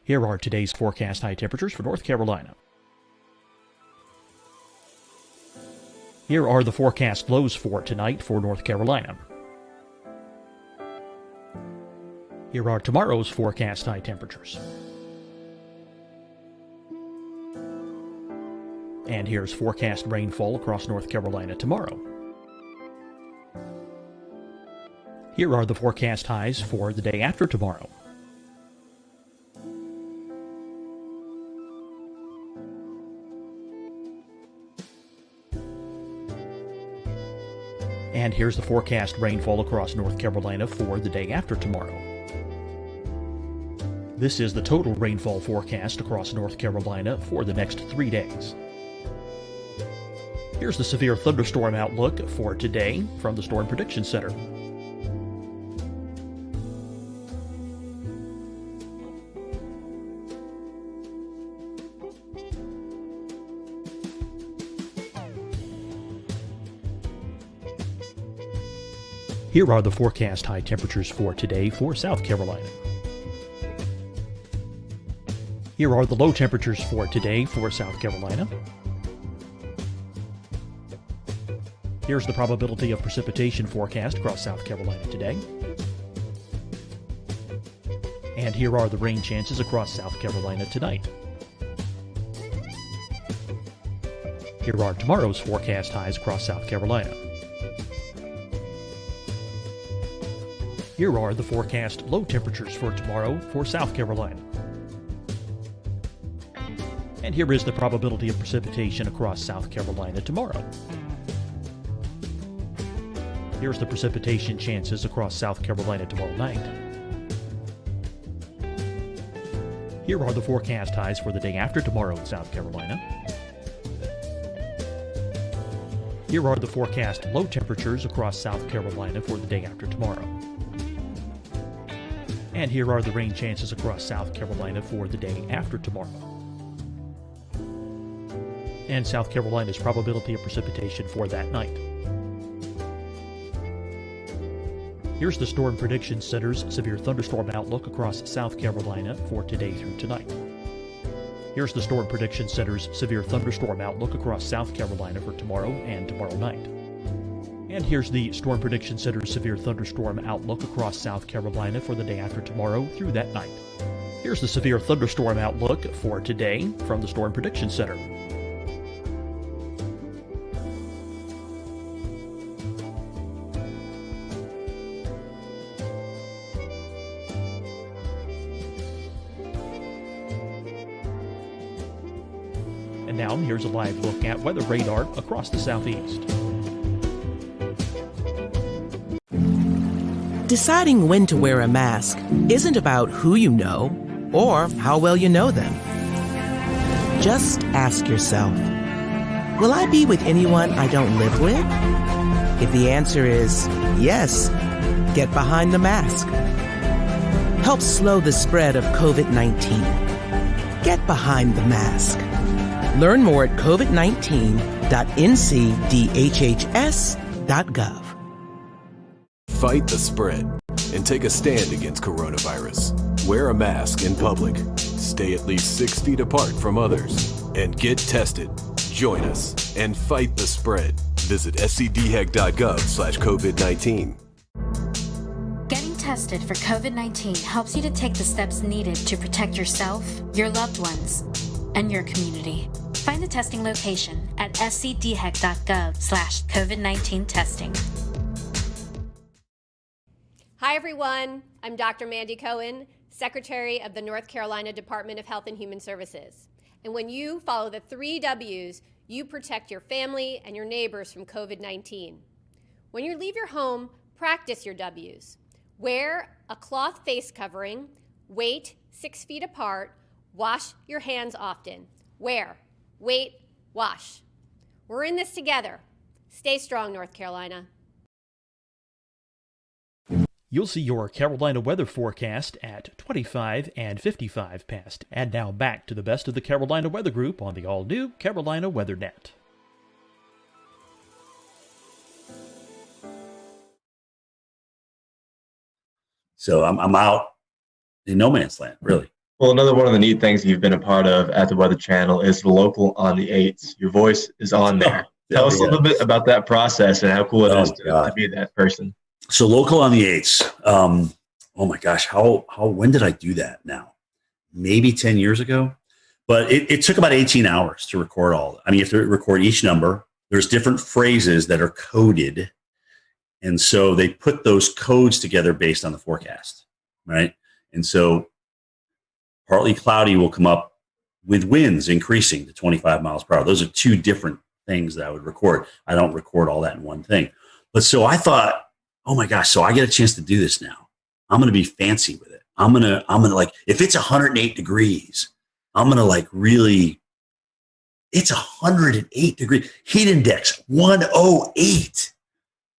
Here are today's forecast high temperatures for North Carolina. Here are the forecast lows for tonight for North Carolina. Here are tomorrow's forecast high temperatures. And here's forecast rainfall across North Carolina tomorrow. Here are the forecast highs for the day after tomorrow. And here's the forecast rainfall across North Carolina for the day after tomorrow. This is the total rainfall forecast across North Carolina for the next 3 days. Here's the severe thunderstorm outlook for today from the Storm Prediction Center. Here are the forecast high temperatures for today for South Carolina. Here are the low temperatures for today for South Carolina. Here's the probability of precipitation forecast across South Carolina today. And here are the rain chances across South Carolina tonight. Here are tomorrow's forecast highs across South Carolina. Here are the forecast low temperatures for tomorrow for South Carolina. And here is the probability of precipitation across South Carolina tomorrow. Here's the precipitation chances across South Carolina tomorrow night. Here are the forecast highs for the day after tomorrow in South Carolina. Here are the forecast low temperatures across South Carolina for the day after tomorrow. And here are the rain chances across South Carolina for the day after tomorrow. And South Carolina's probability of precipitation for that night. Here's the Storm Prediction Center's severe thunderstorm outlook across South Carolina for today through tonight. Here's the Storm Prediction Center's severe thunderstorm outlook across South Carolina for tomorrow and tomorrow night. And here's the Storm Prediction Center's severe thunderstorm outlook across South Carolina for the day after tomorrow through that night. Here's the severe thunderstorm outlook for today from the Storm Prediction Center. And now here's a live look at weather radar across the southeast. Deciding when to wear a mask isn't about who you know or how well you know them. Just ask yourself, will I be with anyone I don't live with? If the answer is yes, get behind the mask. Help slow the spread of COVID-19. Get behind the mask. Learn more at covid19.ncdhhs.gov. Fight the spread and take a stand against coronavirus. Wear a mask in public. Stay at least 6 feet apart from others. And get tested. Join us and fight the spread. Visit scdhec.gov/COVID-19. Getting tested for COVID-19 helps you to take the steps needed to protect yourself, your loved ones, and your community. Find the testing location at scdhec.gov/COVID-19 testing. Hi, everyone. I'm Dr. Mandy Cohen, Secretary of the North Carolina Department of Health and Human Services. And when you follow the 3 W's, you protect your family and your neighbors from COVID-19. When you leave your home, practice your W's. Wear a cloth face covering, wait 6 feet apart, wash your hands often. Wear, wait, wash. We're in this together. Stay strong, North Carolina. You'll see your Carolina weather forecast at 25 and 55 past. And now back to the best of the Carolina Weather Group on the all-new Carolina WeatherNet. So I'm out in no man's land, really. Well, another one of the neat things you've been a part of at the Weather Channel is the local on the 8s. Your voice is on there. Tell us a little bit about that process and how cool it is to be that person. So local on the 8s. Oh my gosh, when did I do that now? Maybe 10 years ago. But it took about 18 hours to record all. I mean, you have to record each number. There's different phrases that are coded. And so they put those codes together based on the forecast, right? And so partly cloudy will come up with winds increasing to 25 miles per hour. Those are 2 different things that I would record. I don't record all that in one thing. But so I thought, oh my gosh, so I get a chance to do this now. I'm going to be fancy with it. I'm going to like, if it's 108 degrees, I'm going to like really, it's 108 degrees. Heat index, 108.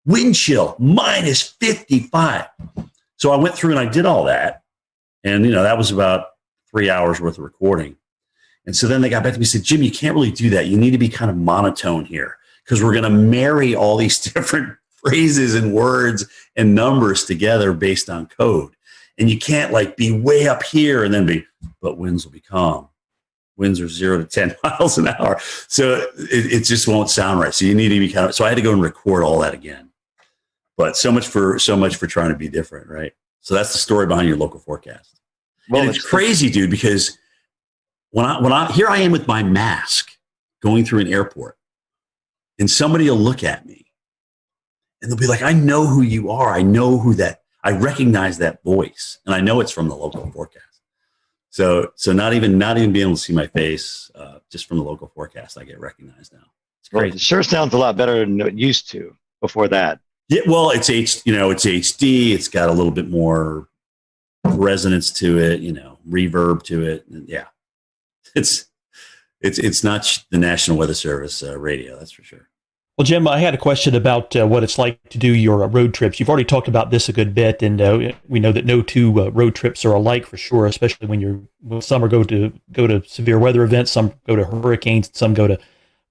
Wind chill, minus 55. So I went through and I did all that. And, that was about 3 hours worth of recording. And so then they got back to me and said, Jim, you can't really do that. You need to be kind of monotone here because we're going to marry all these different phrases and words and numbers together based on code. And you can't like be way up here and then but winds will be calm. winds are 0 to 10 miles an hour. So it just won't sound right. So you need to be so I had to go and record all that again. But so much for trying to be different, right? So that's the story behind your local forecast. Well, and it's crazy, dude, because when I here I am with my mask going through an airport, and somebody will look at me and they'll be like, I know who you are. I recognize that voice, and I know it's from the local forecast. So not even being able to see my face, just from the local forecast, I get recognized now. It's great. Well, it sure sounds a lot better than it used to before that. Yeah, well, it's HD. It's got a little bit more resonance to it, reverb to it. And yeah, it's not the National Weather Service radio, that's for sure. Well, Jim, I had a question about what it's like to do your road trips. You've already talked about this a good bit, and we know that no two road trips are alike for sure, especially when some are go to severe weather events, some go to hurricanes, some go to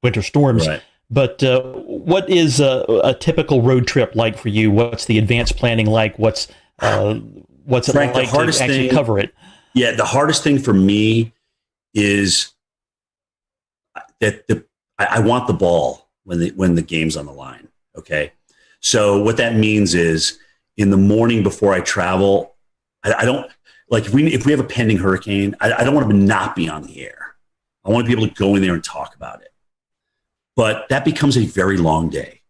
winter storms. Right. But what is a typical road trip like for you? What's the advanced planning like? What's it Frank, like to actually cover it? Yeah, the hardest thing for me is that I want the ball when the game's on the line. Okay, so what that means is in the morning before I travel, I don't like if we have a pending hurricane, I don't want to not be on the air. I want to be able to go in there and talk about it. But that becomes a very long day,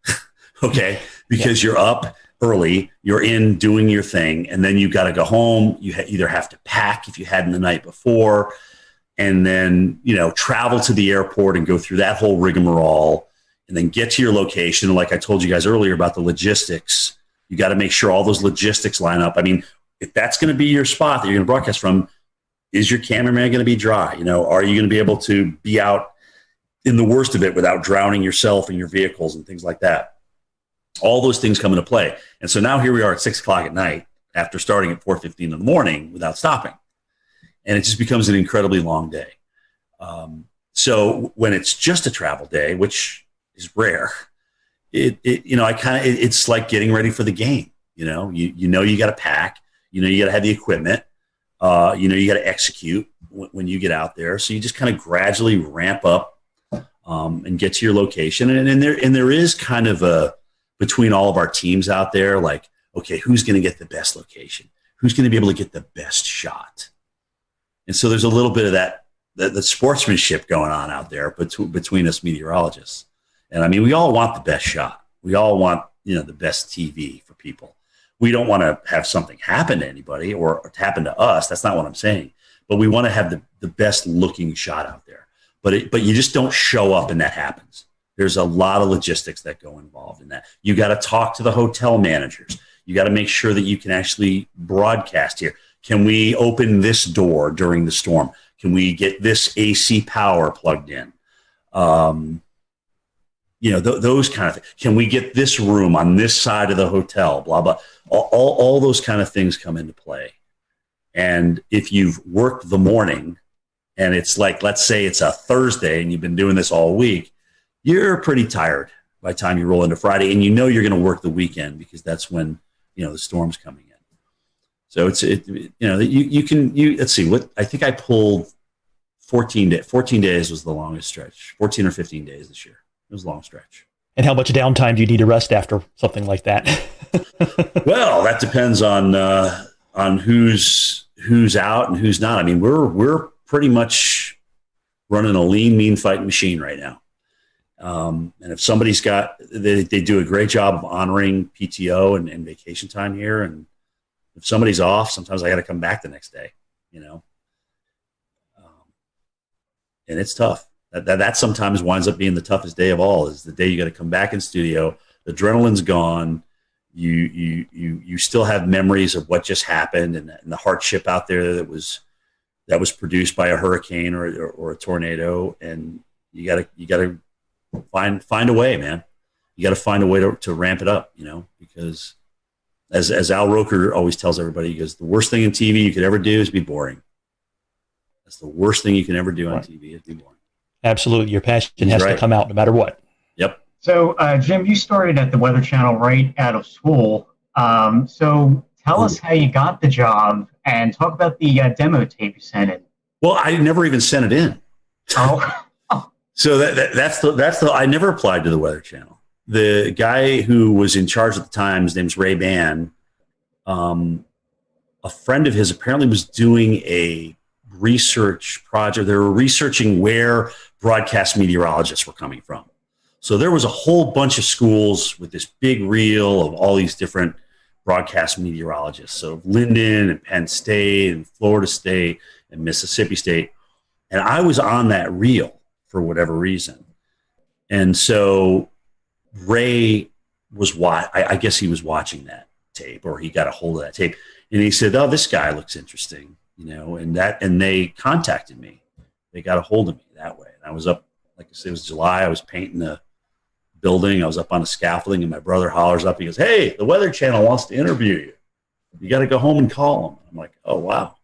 okay? Because you're up early, you're in doing your thing, and then you got to go home. You either have to pack if you hadn't the night before, and then travel to the airport and go through that whole rigmarole, and then get to your location. Like I told you guys earlier about the logistics, you got to make sure all those logistics line up. I mean, if that's going to be your spot that you're going to broadcast from, is your cameraman going to be dry? Are you going to be able to be out in the worst of it without drowning yourself and your vehicles and things like that? All those things come into play. And so now here we are at 6 o'clock at night after starting at 4:15 in the morning without stopping. And it just becomes an incredibly long day. So when it's just a travel day, which is rare, it's like getting ready for the game. You got to pack, you got to have the equipment, you got to execute when you get out there. So you just kind of gradually ramp up and get to your location. And there is kind of between all of our teams out there, like, okay, who's going to get the best location? Who's going to be able to get the best shot? And so there's a little bit of that sportsmanship going on out there between us meteorologists. And I mean, we all want the best shot. We all want, the best TV for people. We don't want to have something happen to anybody or happen to us. That's not what I'm saying. But we want to have the best looking shot out there. But you just don't show up and that happens. There's a lot of logistics that go involved in that. You got to talk to the hotel managers. You got to make sure that you can actually broadcast here. Can we open this door during the storm? Can we get this AC power plugged in? Those kind of things. Can we get this room on this side of the hotel? Blah, blah. All those kind of things come into play. And if you've worked the morning and it's like, let's say it's a Thursday and you've been doing this all week, you're pretty tired by the time you roll into Friday, and you're going to work the weekend because that's when, the storm's coming in. So let's see what, I think I pulled 14 days. 14 days was the longest stretch, 14 or 15 days this year. It was a long stretch. And how much downtime do you need to rest after something like that? Well, that depends on who's out and who's not. I mean, we're pretty much running a lean, mean fighting machine right now. And if somebody's they do a great job of honoring PTO and vacation time here. And if somebody's off, sometimes I got to come back the next day, and it's tough. That sometimes winds up being the toughest day of all, is the day you got to come back in studio. The adrenaline's gone. You still have memories of what just happened and the hardship out there that was produced by a hurricane or a tornado. And you gotta find a way, man. You got to find a way to ramp it up, because as Al Roker always tells everybody, he goes, the worst thing in TV you could ever do is be boring. That's the worst thing you can ever do on TV is be boring. Absolutely. Your passion has to come out no matter what. Yep. So, Jim, you started at the Weather Channel right out of school. So tell us how you got the job and talk about the demo tape you sent in. Well, I never even sent it in. Oh. So that's the I never applied to the Weather Channel. The guy who was in charge at the time, his name's Ray Ban. A friend of his apparently was doing a research project. They were researching where broadcast meteorologists were coming from. So there was a whole bunch of schools with this big reel of all these different broadcast meteorologists. So Linden and Penn State and Florida State and Mississippi State. And I was on that reel for whatever reason. And so Ray was I guess he was watching that tape, or he got a hold of that tape, and he said, "Oh, this guy looks interesting," and they contacted me. They got a hold of me that way. And I was up, like I said, it was July. I was painting a building. I was up on a scaffolding, and my brother hollers up. He goes, "Hey, the Weather Channel wants to interview you. You got to go home and call them." I'm like, "Oh, wow.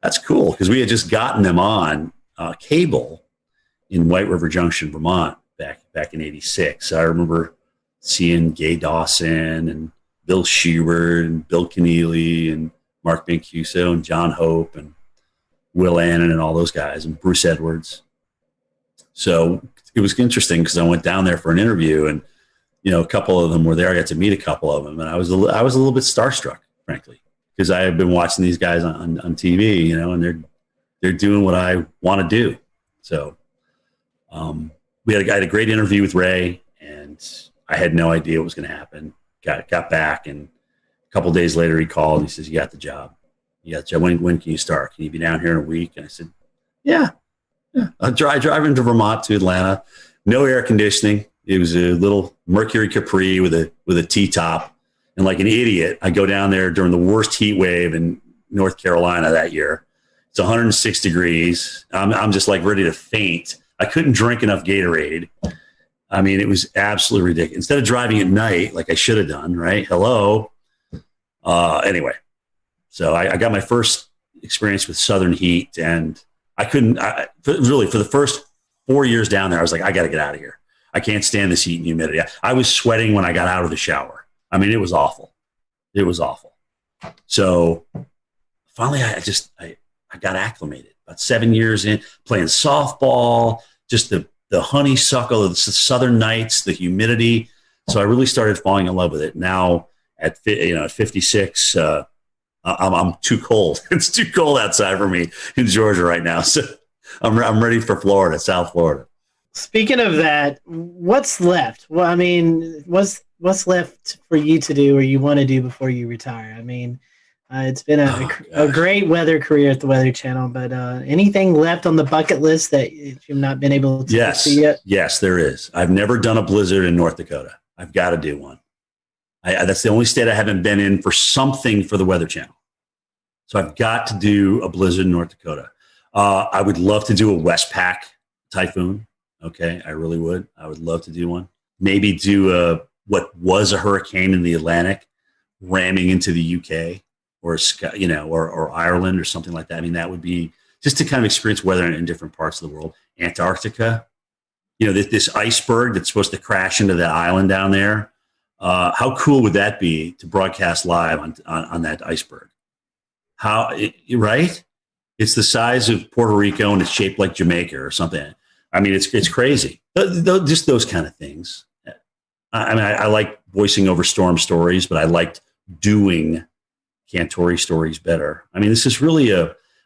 That's cool." Because we had just gotten them on cable in White River Junction, Vermont, back in '86. So I remember seeing Gay Dawson and Bill Schubert and Bill Keneally and Mark Mancuso and John Hope and Will Annan and all those guys and Bruce Edwards. So it was interesting because I went down there for an interview, and a couple of them were there. I got to meet a couple of them, and I was a little bit starstruck, frankly, because I had been watching these guys on TV, and they're doing what I want to do. So I had a great interview with Ray, and I had no idea what was going to happen. Got back, and a couple of days later he called and he says, "You got the job. You got the job. When can you start? Can you be down here in a week?" And I said, "Yeah." I drive into Vermont to Atlanta. No air conditioning. It was a little Mercury Capri with a T-top. And like an idiot, I go down there during the worst heat wave in North Carolina that year. It's 106 degrees. I'm just like ready to faint. I couldn't drink enough Gatorade. I mean, it was absolutely ridiculous. Instead of driving at night, like I should have done, right? Hello. Anyway, so I got my first experience with Southern heat, and I couldn't really, for the first 4 years down there, I was like, I got to get out of here. I can't stand this heat and humidity. I was sweating when I got out of the shower. I mean, it was awful. It was awful. So finally, I got acclimated. About 7 years in, playing softball, just the honeysuckle of the southern nights, the humidity. So I really started falling in love with it. Now at 56, I'm too cold. It's too cold outside for me in Georgia right now. So I'm ready for Florida, South Florida. Speaking of that, what's left? Well, I mean, what's left for you to do or you want to do before you retire? I mean, it's been a great weather career at the Weather Channel, but anything left on the bucket list that you've not been able to see yet? Yes, there is. I've never done a blizzard in North Dakota. I've got to do one. That's the only state I haven't been in for something for the Weather Channel. So I've got to do a blizzard in North Dakota. I would love to do a Westpac typhoon. Okay, I really would. I would love to do one. Maybe do what was a hurricane in the Atlantic ramming into the UK or Ireland or something like that. I mean, that would be just to kind of experience weather in different parts of the world. Antarctica, this iceberg that's supposed to crash into that island down there. How cool would that be to broadcast live on that iceberg? Right? It's the size of Puerto Rico and it's shaped like Jamaica or something. I mean, it's crazy. Just those kind of things. I mean, I like voicing over storm stories, but I liked doing Cantore stories better. I mean, this is really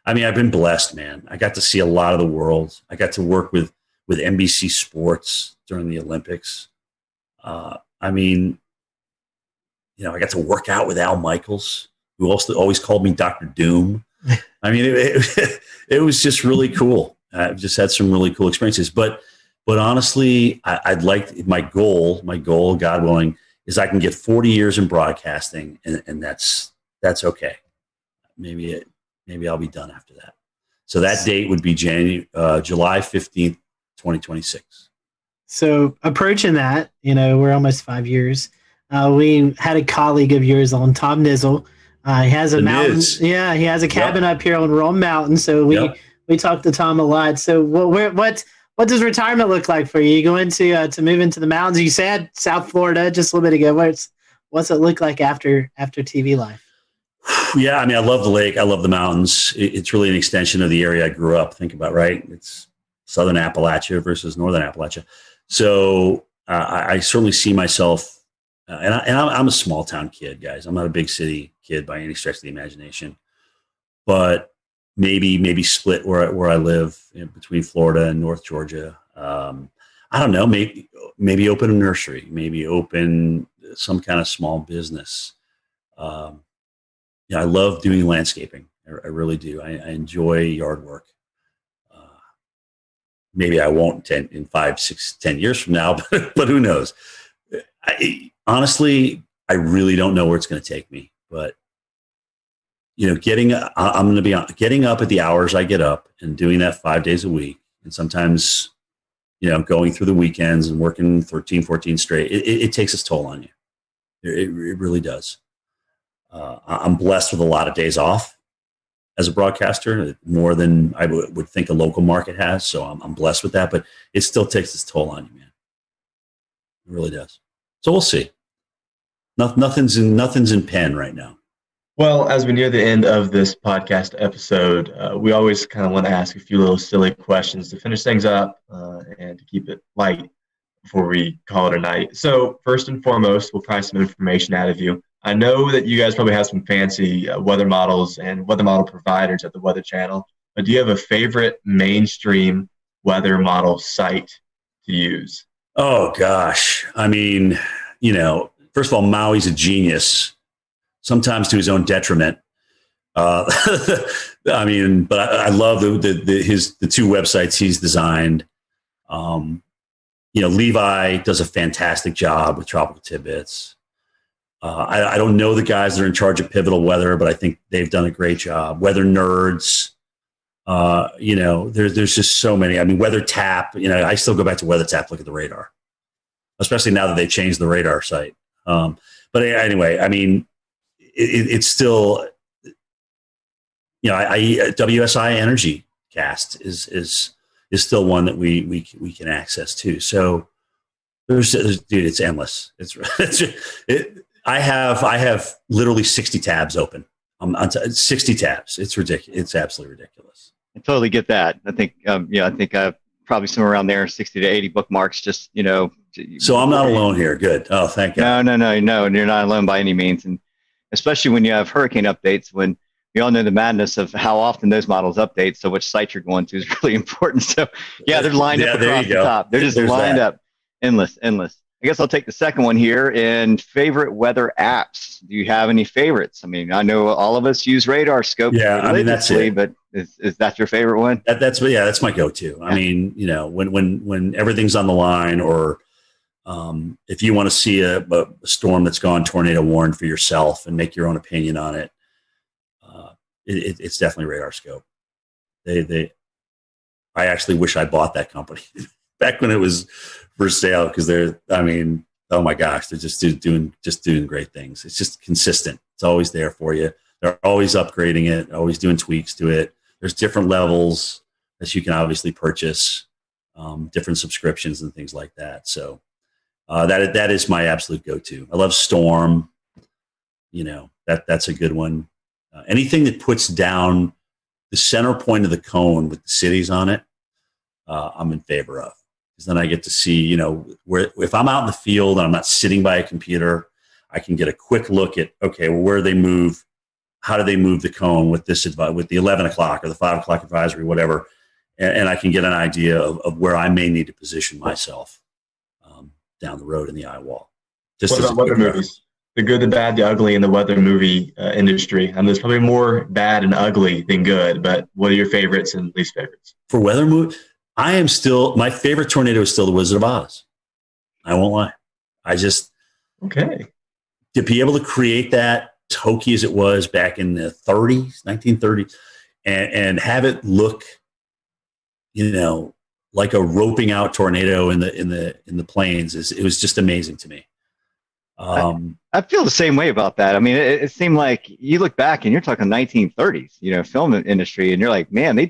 I've been blessed, man. I got to see a lot of the world. I got to work with NBC Sports during the Olympics. I got to work out with Al Michaels, who also always called me Dr. Doom. I mean, it was just really cool. I've just had some really cool experiences. But honestly, I'd like my goal, God willing, is I can get 40 years in broadcasting, and that's okay. Maybe I'll be done after that. So that date would be July 15th, 2026. So approaching that, we're almost 5 years. We had a colleague of yours on, Tom Nizzle. He has a mountain. Yeah, he has a cabin up here on Rome Mountain. So we talked to Tom a lot. So what does retirement look like for you? You going to move into the mountains? You said South Florida just a little bit ago. What's it look like after TV life? Yeah, I mean, I love the lake. I love the mountains. It's really an extension of the area I grew up. Think about, right? It's Southern Appalachia versus Northern Appalachia. So I certainly see myself, and I'm a small town kid, guys. I'm not a big city kid by any stretch of the imagination, but maybe split where I live between Florida and North Georgia. I don't know, maybe open a nursery, maybe open some kind of small business. I love doing landscaping. I really do. I enjoy yard work. Maybe I won't in 5, 6, 10 years from now, but who knows? Honestly, I really don't know where it's going to take me. But I'm going to be getting up at the hours I get up and doing that 5 days a week, and sometimes, going through the weekends and working 13, 14 straight. It takes its toll on you. It really does. I'm blessed with a lot of days off as a broadcaster, more than I would think a local market has. So I'm blessed with that, but it still takes its toll on you, man. It really does. So we'll see. Nothing's in pen right now. Well, as we near the end of this podcast episode, we always kind of want to ask a few little silly questions to finish things up and to keep it light before we call it a night. So first and foremost, we'll try some information out of you. I know that you guys probably have some fancy weather models and weather model providers at the Weather Channel, but do you have a favorite mainstream weather model site to use? Oh, gosh. I mean, first of all, Maui's a genius, sometimes to his own detriment. I mean, but I love the two websites he's designed. Levi does a fantastic job with Tropical Tidbits. I don't know the guys that are in charge of Pivotal Weather, but I think they've done a great job. Weather Nerds, there's just so many. I mean, Weather Tap, I still go back to Weather Tap, look at the radar, especially now that they changed the radar site. But anyway, I mean, it's still, WSI Energy Cast is still one that we can access too. So dude, it's endless. I have literally 60 tabs open. 60 tabs. It's ridiculous. It's absolutely ridiculous. I totally get that. I think, I think probably somewhere around there, 60 to 80 bookmarks. Just So I'm not alone here. Good. Oh, thank God. No, and you're not alone by any means. And especially when you have hurricane updates, when we all know the madness of how often those models update. So which site you're going to is really important. So yeah, they're lined up across the top. They're just lined up, endless. I guess I'll take the second one here. And favorite weather apps. Do you have any favorites? I mean, I know all of us use Radar Scope. Yeah, I mean, that's it. But is that your favorite one? That's my go-to. Yeah. I mean, when everything's on the line, or if you want to see a storm that's gone tornado warned for yourself and make your own opinion on it, it's definitely Radar Scope. I actually wish I bought that company back when it was for sale, because oh my gosh, they're just doing great things. It's just consistent. It's always there for you. They're always upgrading it, always doing tweaks to it. There's different levels that you can obviously purchase, different subscriptions and things like that. So that is my absolute go-to. I love Storm. That's a good one. Anything that puts down the center point of the cone with the cities on it, I'm in favor of. Because then I get to see, where, if I'm out in the field and I'm not sitting by a computer, I can get a quick look at, okay, well, where they move, how do they move the cone with with the 11 o'clock or the 5 o'clock advisory, whatever, and I can get an idea of where I may need to position myself down the road in the eye wall. What about weather movies? The good, the bad, the ugly in the weather movie industry. And there's probably more bad and ugly than good, but what are your favorites and least favorites? For weather movie, my favorite tornado is still the Wizard of Oz. I won't lie. To be able to create that hokey as it was back in the 1930s, and have it look, like a roping out tornado in the plains, it was just amazing to me. I feel the same way about that. I mean, it seemed like you look back and you're talking 1930s, film industry, and you're like, man, they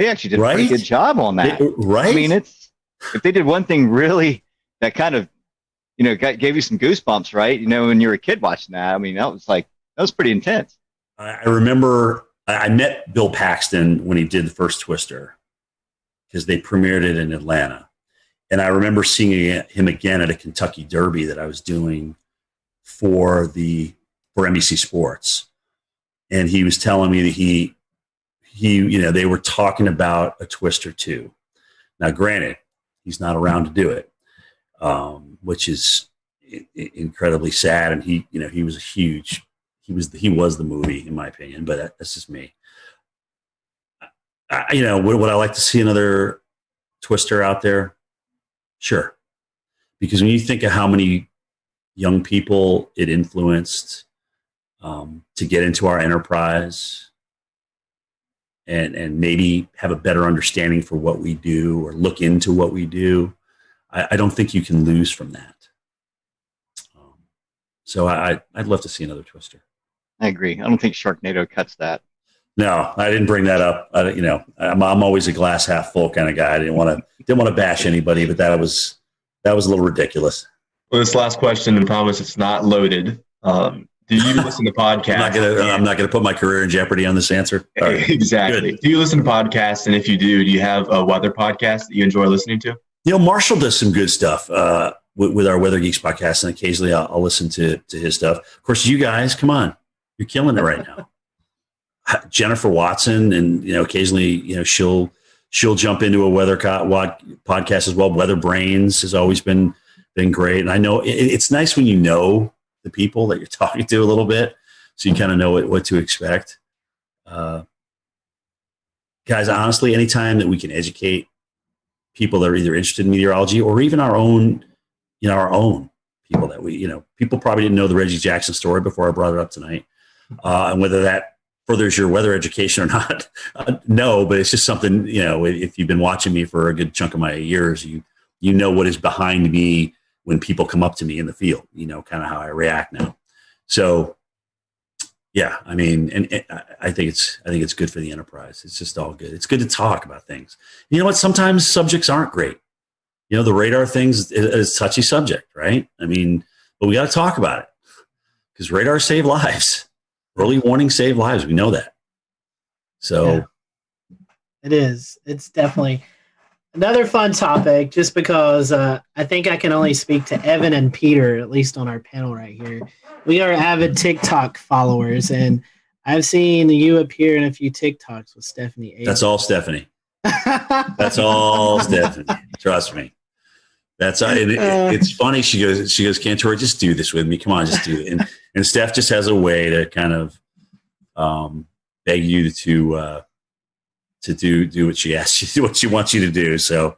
actually did a pretty good job on that. Right. I mean, if they did one thing really that kind of, gave you some goosebumps, right? When you were a kid watching that, I mean, that was pretty intense. I remember I met Bill Paxton when he did the first Twister. because they premiered it in Atlanta. And I remember seeing him again at a Kentucky Derby that I was doing for NBC Sports. And he was telling me that they were talking about a Twister 2. Now, granted, he's not around to do it, which is incredibly sad. And he was he was the movie, in my opinion, but that's just me. Would I like to see another Twister out there? Sure. Because when you think of how many young people it influenced to get into our enterprise and maybe have a better understanding for what we do or look into what we do, I don't think you can lose from that. So I'd love to see another Twister. I agree. I don't think Sharknado cuts that. No, I didn't bring that up. I'm always a glass half full kind of guy. I didn't want to bash anybody, but that was a little ridiculous. Well, this last question, and promise it's not loaded. Do you listen to podcasts? I'm not gonna put my career in jeopardy on this answer. Right. Exactly. Good. Do you listen to podcasts? And if you do you have a weather podcast that you enjoy listening to? Marshall does some good stuff with our Weather Geeks podcast, and occasionally I'll listen to his stuff. Of course, you guys, come on, you're killing it right now. Jennifer Watson, and occasionally she'll jump into a weather podcast as well. Weather Brains has always been great, and I know it's nice when you know the people that you're talking to a little bit, so you kind of know what to expect. Guys, honestly, anytime that we can educate people that are either interested in meteorology or even our own people that people probably didn't know the Reggie Jackson story before I brought it up tonight, and whether that furthers your weather education or not, no, but it's just something, if you've been watching me for a good chunk of my years, you know what is behind me when people come up to me in the field, kind of how I react now. So yeah, I mean, and I think it's good for the enterprise. It's just all good. It's good to talk about things. You know what? Sometimes subjects aren't great. The radar things is a touchy subject, right? I mean, but we got to talk about it because radar save lives. Early warning save lives. We know that. So yeah, it is. It's definitely another fun topic just because I think I can only speak to Evan and Peter, at least on our panel right here. We are avid TikTok followers, and I've seen you appear in a few TikToks with Stephanie A. That's all Stephanie. That's all Stephanie. Trust me. It's funny. She goes, Cantore, just do this with me. Come on, just do it. And Steph just has a way to kind of beg you to do what she asks you, what she wants you to do. So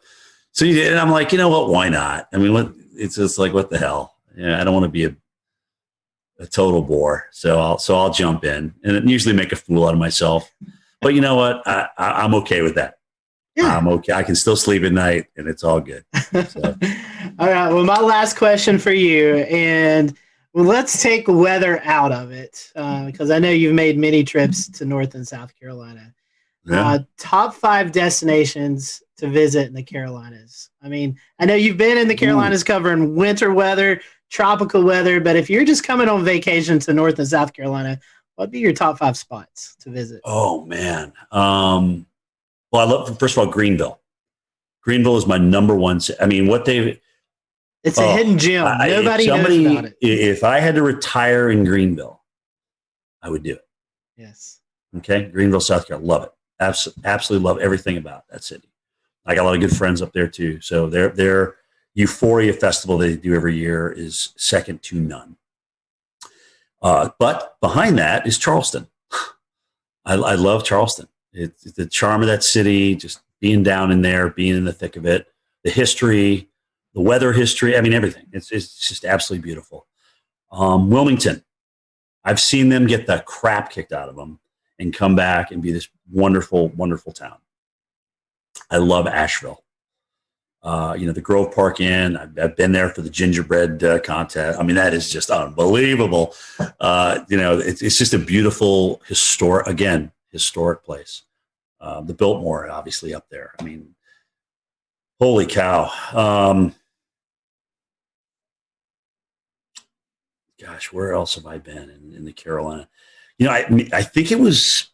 you did, and I'm like, you know what? Why not? I mean, it's just like, what the hell? Yeah, I don't want to be a total bore. So I'll jump in and usually make a fool out of myself. But you know what? I'm okay with that. Yeah. I'm okay. I can still sleep at night, and it's all good. So. All right. Well, my last question for you, and let's take weather out of it because I know you've made many trips to North and South Carolina. Yeah. Top 5 destinations to visit in the Carolinas. I mean, I know you've been in the Carolinas covering winter weather, tropical weather, but if you're just coming on vacation to North and South Carolina, what'd be your top 5 spots to visit? Oh, man. Well, I love, first of all, Greenville. Greenville is my number one. I mean, it's a hidden gem. Nobody knows about it. If I had to retire in Greenville, I would do it. Yes. Okay. Greenville, South Carolina. Love it. Absolutely love everything about that city. I got a lot of good friends up there too. So their Euphoria Festival they do every year is second to none. But behind that is Charleston. I love Charleston. It's the charm of that city, just being down in there, being in the thick of it, the history, the weather history. I mean, everything. It's just absolutely beautiful. Wilmington. I've seen them get the crap kicked out of them and come back and be this wonderful, wonderful town. I love Asheville. The Grove Park Inn. I've been there for the gingerbread contest. I mean, that is just unbelievable. It's just a beautiful historic place. The Biltmore, obviously, up there. I mean, holy cow. Gosh, where else have I been in the Carolina? I think it was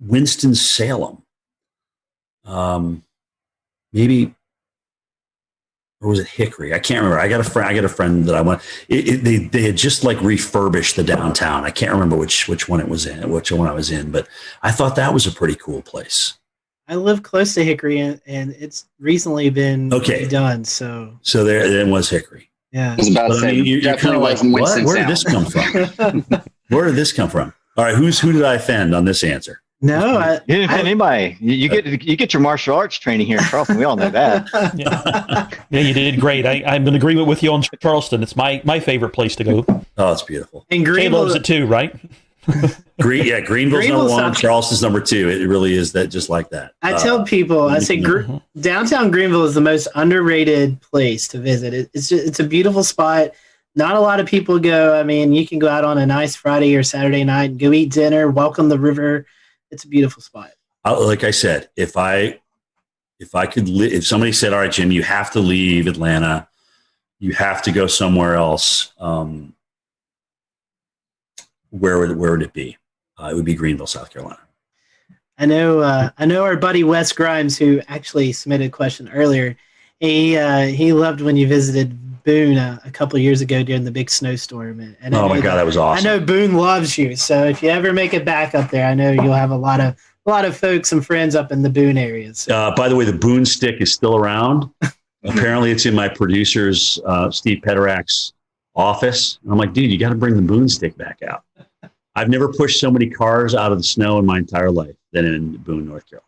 Winston-Salem. maybe, or was it Hickory? I can't remember. I got a friend that I went. They had just like refurbished the downtown. I can't remember which one it was in, which one I was in, but I thought that was a pretty cool place. I live close to Hickory, and it's recently been done. So there it was Hickory. Yeah, I was about to say, you're kind of like, what? Where did this come from? Where did this come from? All right, who did I offend on this answer? No, you didn't offend anybody. You get your martial arts training here in Charleston. We all know that. Yeah, you did great. I'm in agreement with you on Charleston. It's my favorite place to go. Oh, it's beautiful. And Greenville loves it too, right? Greenville's number one. Charleston's number two. It really is that, just like that. I tell people, I say downtown Greenville is the most underrated place to visit. It's a beautiful spot. Not a lot of people go. I mean, you can go out on a nice Friday or Saturday night and go eat dinner, welcome the river. It's a beautiful spot. Like I said, if somebody said, all right, Jim, you have to leave Atlanta, you have to go somewhere else, where would it be? It would be Greenville, South Carolina. I know our buddy Wes Grimes, who actually submitted a question earlier. He loved when you visited Boone a couple of years ago during the big snowstorm. And oh my God, that was awesome. I know Boone loves you, so if you ever make it back up there, I know you'll have a lot of folks and friends up in the Boone areas. So. By the way, the Boone stick is still around. Apparently, it's in my producer's Steve Pederak's office. And I'm like, dude, you got to bring the Boone stick back out. I've never pushed so many cars out of the snow in my entire life than in Boone, North Carolina.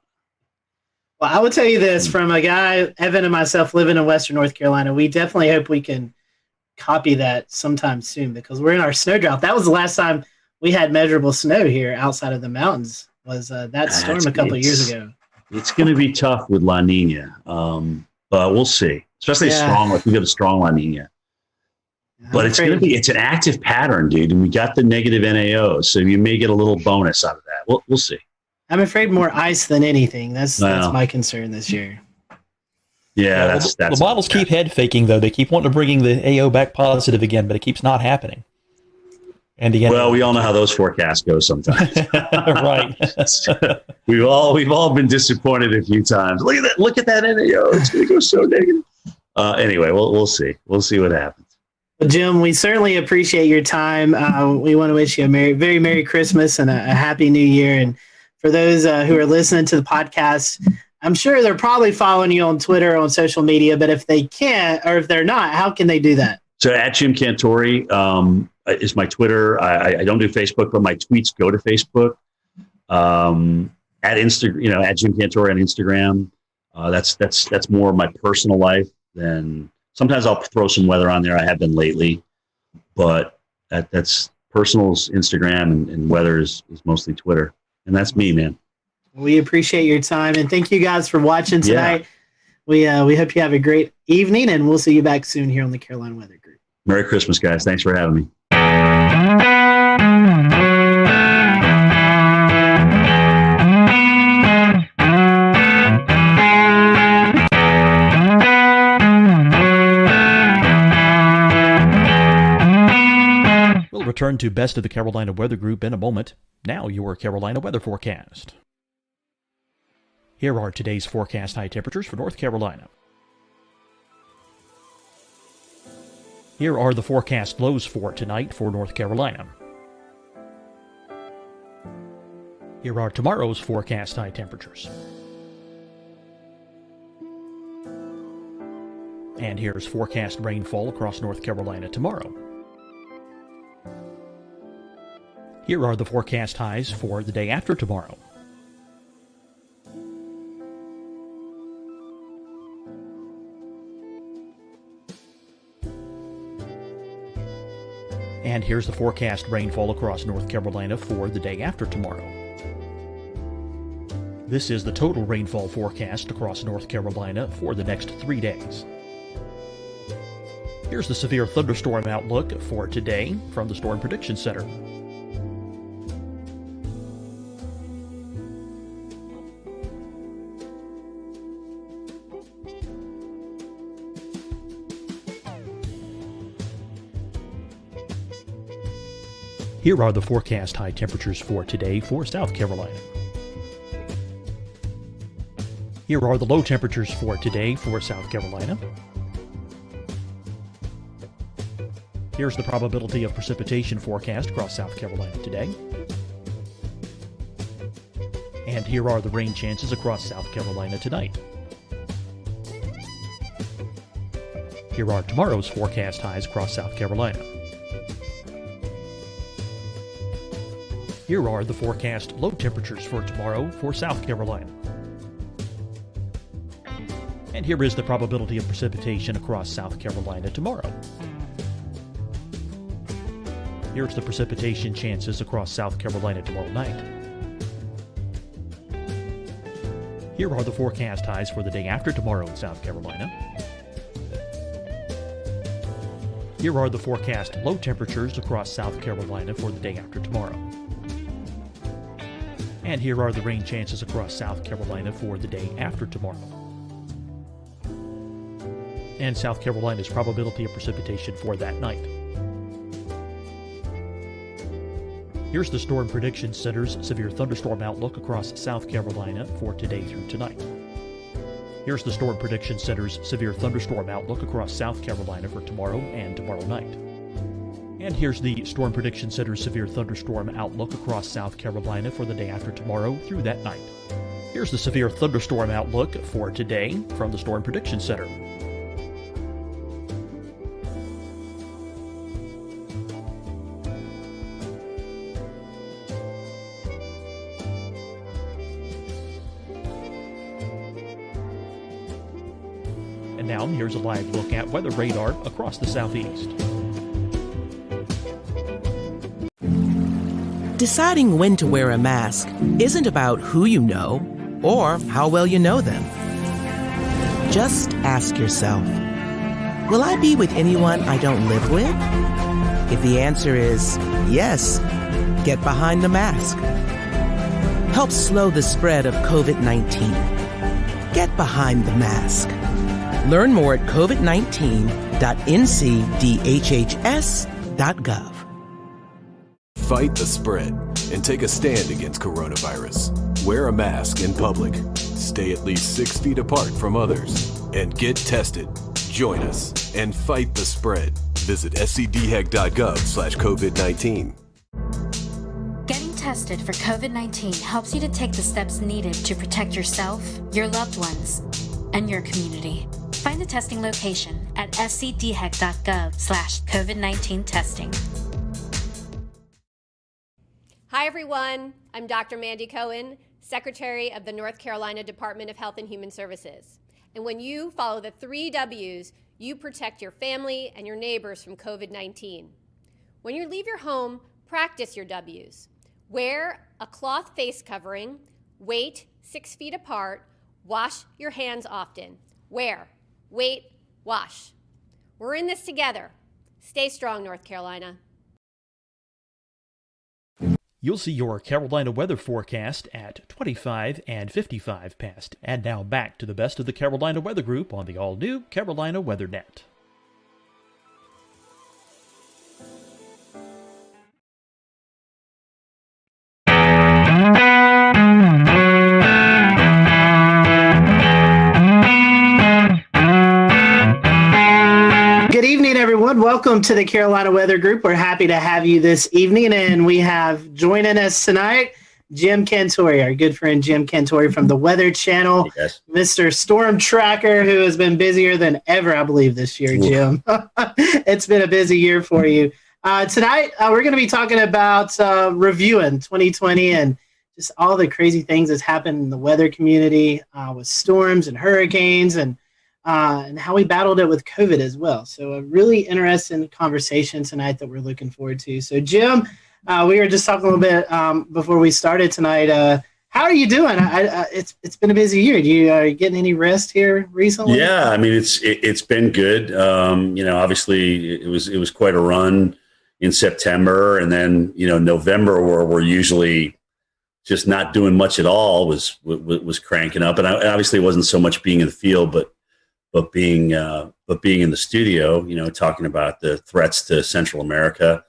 Well, I will tell you this, from a guy, Evan and myself living in Western North Carolina, we definitely hope we can copy that sometime soon, because we're in our snow drought. That was the last time we had measurable snow here outside of the mountains, was that storm a couple of years ago. It's going to be tough with La Nina, but we'll see. Especially strong, like we got a strong La Nina. But it's an active pattern, dude, and we got the negative NAO, so you may get a little bonus out of that. We'll see. I'm afraid more ice than anything. That's my concern this year. Yeah, that's the models keep head faking, though. They keep wanting to bringing the AO back positive again, but it keeps not happening. And again, well, we all know how those forecasts go sometimes. Right. we've all been disappointed a few times. Look at that NAO. It's going to go so negative. Anyway, we'll see. We'll see what happens. Well, Jim, we certainly appreciate your time. We want to wish you a very Merry Christmas and a Happy New Year. And for those who are listening to the podcast, I'm sure they're probably following you on Twitter, on social media, but if they can't, or if they're not, how can they do that? So at Jim Cantore is my Twitter. I don't do Facebook, but my tweets go to Facebook. At Instagram, at Jim Cantore on Instagram. That's more of my personal life than. Sometimes I'll throw some weather on there. I have been lately, but that's personal's Instagram, and weather is mostly Twitter. And that's me, man. We appreciate your time, and thank you guys for watching tonight. Yeah. We hope you have a great evening, and we'll see you back soon here on the Carolina Weather Group. Merry Christmas, guys. Thanks for having me. We'll return to Best of the Carolina Weather Group in a moment. Now your Carolina weather forecast. Here are today's forecast high temperatures for North Carolina. Here are the forecast lows for tonight for North Carolina. Here are tomorrow's forecast high temperatures. And here's forecast rainfall across North Carolina tomorrow. Here are the forecast highs for the day after tomorrow. And here's the forecast rainfall across North Carolina for the day after tomorrow. This is the total rainfall forecast across North Carolina for the next 3 days. Here's the severe thunderstorm outlook for today from the Storm Prediction Center. Here are the forecast high temperatures for today for South Carolina. Here are the low temperatures for today for South Carolina. Here's the probability of precipitation forecast across South Carolina today. And here are the rain chances across South Carolina tonight. Here are tomorrow's forecast highs across South Carolina. Here are the forecast low temperatures for tomorrow for South Carolina. And here is the probability of precipitation across South Carolina tomorrow. Here's the precipitation chances across South Carolina tomorrow night. Here are the forecast highs for the day after tomorrow in South Carolina. Here are the forecast low temperatures across South Carolina for the day after tomorrow. And here are the rain chances across South Carolina for the day after tomorrow. And South Carolina's probability of precipitation for that night. Here's the Storm Prediction Center's severe thunderstorm outlook across South Carolina for today through tonight. Here's the Storm Prediction Center's severe thunderstorm outlook across South Carolina for tomorrow and tomorrow night. And here's the Storm Prediction Center's severe thunderstorm outlook across South Carolina for the day after tomorrow through that night. Here's the severe thunderstorm outlook for today from the Storm Prediction Center. And now here's a live look at weather radar across the southeast. Deciding when to wear a mask isn't about who you know or how well you know them. Just ask yourself, will I be with anyone I don't live with? If the answer is yes, get behind the mask. Help slow the spread of COVID-19. Get behind the mask. Learn more at covid19.ncdhhs.gov. Fight the spread and take a stand against coronavirus. Wear a mask in public. Stay at least 6 feet apart from others. And get tested. Join us and fight the spread. Visit scdhec.gov/COVID-19. Getting tested for COVID-19 helps you to take the steps needed to protect yourself, your loved ones, and your community. Find the testing location at scdhec.gov/COVID-19 testing. Hi, everyone. I'm Dr. Mandy Cohen, Secretary of the North Carolina Department of Health and Human Services. And when you follow the 3 W's, you protect your family and your neighbors from COVID-19. When you leave your home, practice your W's. Wear a cloth face covering, wait 6 feet apart, wash your hands often. Wear, wait, wash. We're in this together. Stay strong, North Carolina. You'll see your Carolina weather forecast at 25 and 55 past. And now back to the best of the Carolina Weather Group on the all-new Carolina Weather Net. Good evening, everyone. Welcome to the Carolina Weather Group. We're happy to have you this evening, and we have joining us tonight Jim Cantore, our good friend Jim Cantore from the Weather Channel, Mr. Storm Tracker, who has been busier than ever, I believe, this year, Jim. It's been a busy year for you. Tonight, we're going to be talking about reviewing 2020 and just all the crazy things that's happened in the weather community with storms and hurricanes and how we battled it with COVID as well. So a really interesting conversation tonight that we're looking forward to. So Jim, we were just talking a little bit before we started tonight. How are you doing? It's been a busy year. Are you getting any rest here recently? Yeah, I mean it's been good. Obviously it was quite a run in September, and then November, where we're usually just not doing much at all, was cranking up. And obviously it wasn't so much being in the field, but being in the studio, talking about the threats to Central America.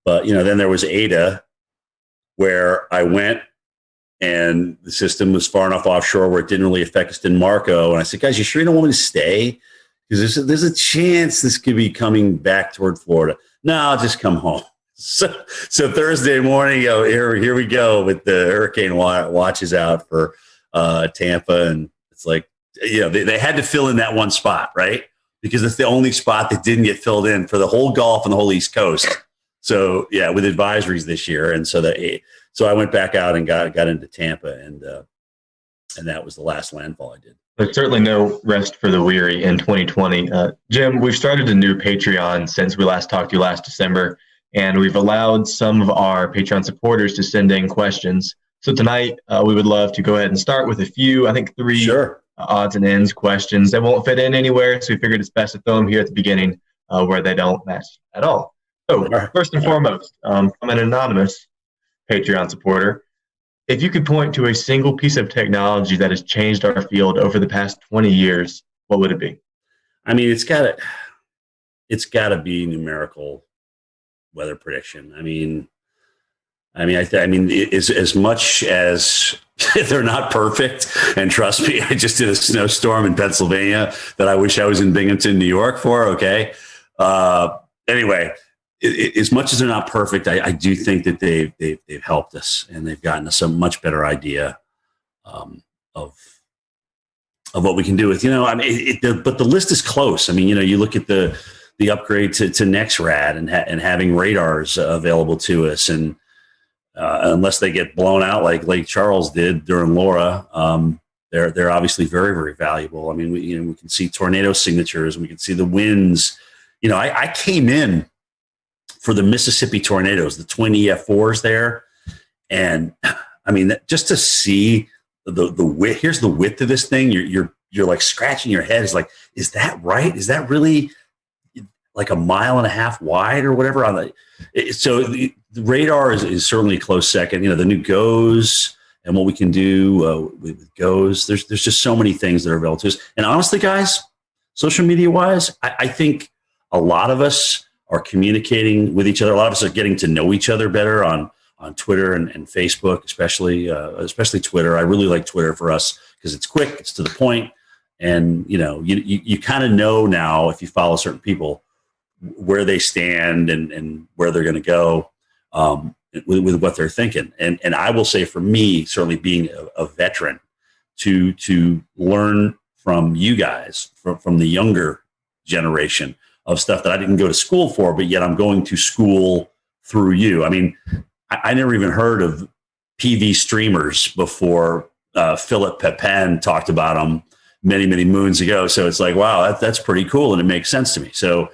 But then there was Ada, where I went and the system was far enough offshore where it didn't really affect us in Marco. And I said, guys, you sure you don't want me to stay? Because there's a chance this could be coming back toward Florida. No, I'll just come home. So Thursday morning, here we go with the hurricane watches out for Tampa. And it's like, they had to fill in that one spot, right? Because it's the only spot that didn't get filled in for the whole Gulf and the whole East Coast. So yeah, with advisories this year. And so I went back out and got into Tampa, and that was the last landfall I did. There's certainly no rest for the weary in 2020. Jim, we've started a new Patreon since we last talked to you last December, and we've allowed some of our Patreon supporters to send in questions. So tonight, we would love to go ahead and start with a few, I think 3 odds and ends questions. They won't fit in anywhere, so we figured it's best to throw them here at the beginning where they don't match at all. So first and foremost, from an anonymous Patreon supporter, if you could point to a single piece of technology that has changed our field over the past 20 years, what would it be? I mean, it's got to be numerical weather prediction. I mean, as much as they're not perfect, and trust me, I just did a snowstorm in Pennsylvania that I wish I was in Binghamton, New York for. Okay. Anyway, as much as they're not perfect, I do think that they've helped us, and they've gotten us a much better idea of what we can do with, but the list is close. I mean, you look at the upgrade to NexRad and having radars available to us, and unless they get blown out like Lake Charles did during Laura, they're obviously very, very valuable. I mean, we can see tornado signatures, and we can see the winds. I came in for the Mississippi tornadoes, the twin EF4s there. And I mean, just to see the width, here's the width of this thing. You're like scratching your head. It's like, is that right? Is that really like 1.5 miles wide or whatever? So the radar is certainly a close second. The new GOES and what we can do with GOES. There's just so many things that are available to us. And honestly, guys, social media wise, I think a lot of us are communicating with each other. A lot of us are getting to know each other better on Twitter and Facebook, especially Twitter. I really like Twitter for us because it's quick, it's to the point, and you kind of know now, if you follow certain people, where they stand and where they're going to go with what they're thinking. And I will say, for me, certainly being a veteran, to learn from you guys, from the younger generation, of stuff that I didn't go to school for, but yet I'm going to school through you. I mean, I never even heard of PV streamers before Philip Pepin talked about them many, many moons ago. So it's like, wow, that's pretty cool, and it makes sense to me. So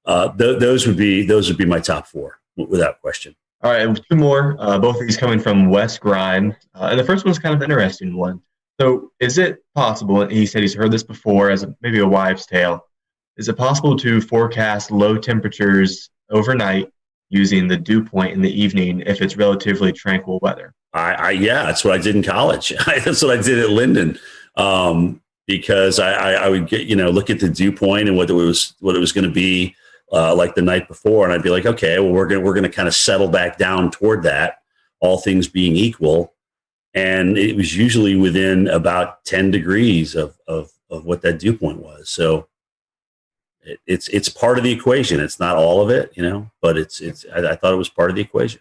those would be my top 4 without question. All right, 2 more. Both of these coming from Wes Grimes, and the first one's kind of an interesting one. So, is it possible? And he said he's heard this before as maybe a wives' tale. Is it possible to forecast low temperatures overnight using the dew point in the evening if it's relatively tranquil weather? Yeah, that's what I did in college. That's what I did at Linden, because I would get, look at the dew point and what it was going to be like the night before, and I'd be like, okay, well, we're going to kind of settle back down toward that, all things being equal, and it was usually within about 10 degrees of what that dew point was. So it's part of the equation. It's not all of it, but I thought it was part of the equation.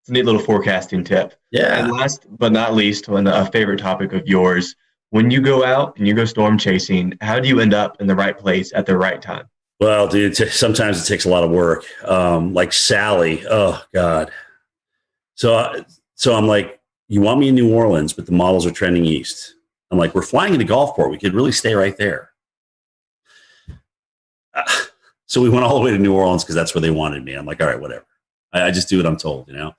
It's a neat little forecasting tip. Yeah. And last but not least, a favorite topic of yours, when you go out and you go storm chasing, how do you end up in the right place at the right time? Well, dude, sometimes it takes a lot of work. Like Sally. Oh God. So I'm like, you want me in New Orleans, but the models are trending east. I'm like, we're flying into Gulfport. We could really stay right there. So we went all the way to New Orleans because that's where they wanted me. I'm like, all right, whatever. I just do what I'm told, And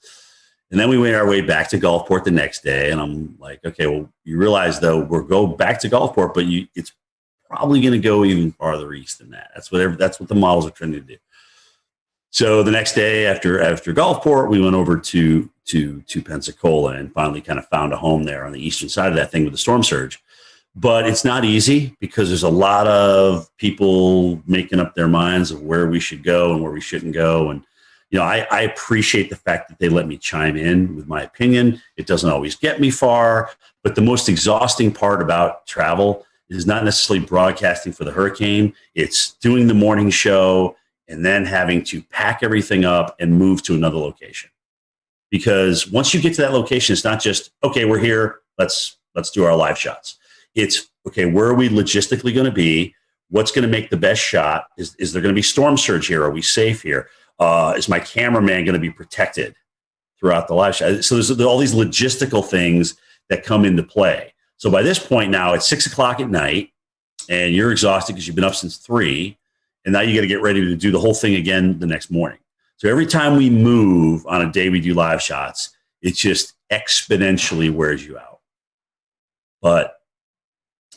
then we made our way back to Gulfport the next day, and I'm like, okay, well, you realize though we're go back to Gulfport, but it's probably going to go even farther east than that. That's what the models are trying to do. So the next day after Gulfport, we went over to Pensacola and finally kind of found a home there on the eastern side of that thing with the storm surge. But it's not easy because there's a lot of people making up their minds of where we should go and where we shouldn't go. And, I appreciate the fact that they let me chime in with my opinion. It doesn't always get me far, but the most exhausting part about travel is not necessarily broadcasting for the hurricane. It's doing the morning show and then having to pack everything up and move to another location. Because once you get to that location, it's not just, okay, we're here, let's do our live shots. It's, okay, where are we logistically going to be? What's going to make the best shot? Is there going to be storm surge here? Are we safe here? Is my cameraman going to be protected throughout the live shot? So there's all these logistical things that come into play. So by this point now, it's 6 o'clock at night, and you're exhausted because you've been up since 3, and now you got to get ready to do the whole thing again the next morning. So every time we move on a day we do live shots, it just exponentially wears you out. But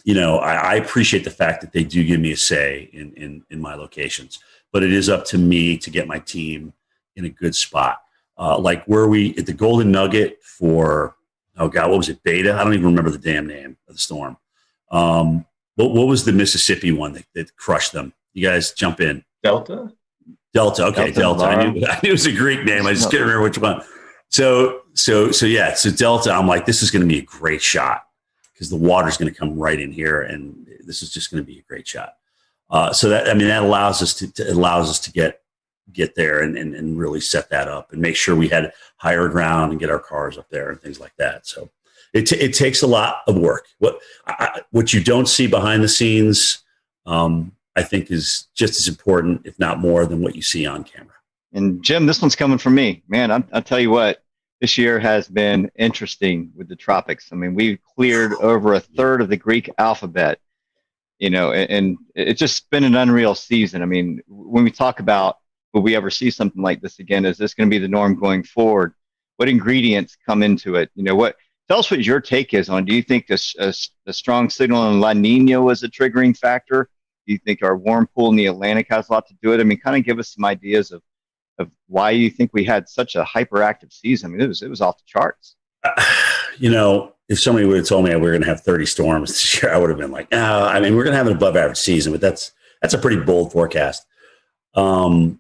I appreciate the fact that they do give me a say in my locations, but it is up to me to get my team in a good spot. Like where we at the Golden Nugget for, oh God, what was it? Beta? I don't even remember the damn name of the storm. What was the Mississippi one that crushed them? You guys jump in. Delta. Okay. Delta. I knew it was a Greek name. I just can't remember which one. So Delta, I'm like, this is going to be a great shot because the water's going to come right in here, and this is just going to be a great shot. So that allows us to get there and really set that up and make sure we had higher ground and get our cars up there and things like that. So it takes a lot of work. What you don't see behind the scenes, I think is just as important, if not more, than what you see on camera. And Jim, this one's coming from me, man. I'll tell you what, this year has been interesting with the tropics. I mean, we cleared over a third of the Greek alphabet, and it's just been an unreal season. I mean, when we talk about, will we ever see something like this again? Is this going to be the norm going forward? What ingredients come into it? Tell us what your take is on, do you think a strong signal in La Nina was a triggering factor? Do you think our warm pool in the Atlantic has a lot to do with it? I mean, kind of give us some ideas of why you think we had such a hyperactive season. I mean, it was off the charts. If somebody would have told me we were going to have 30 storms this year, I would have been like, no, I mean, we're going to have an above average season, but that's a pretty bold forecast. I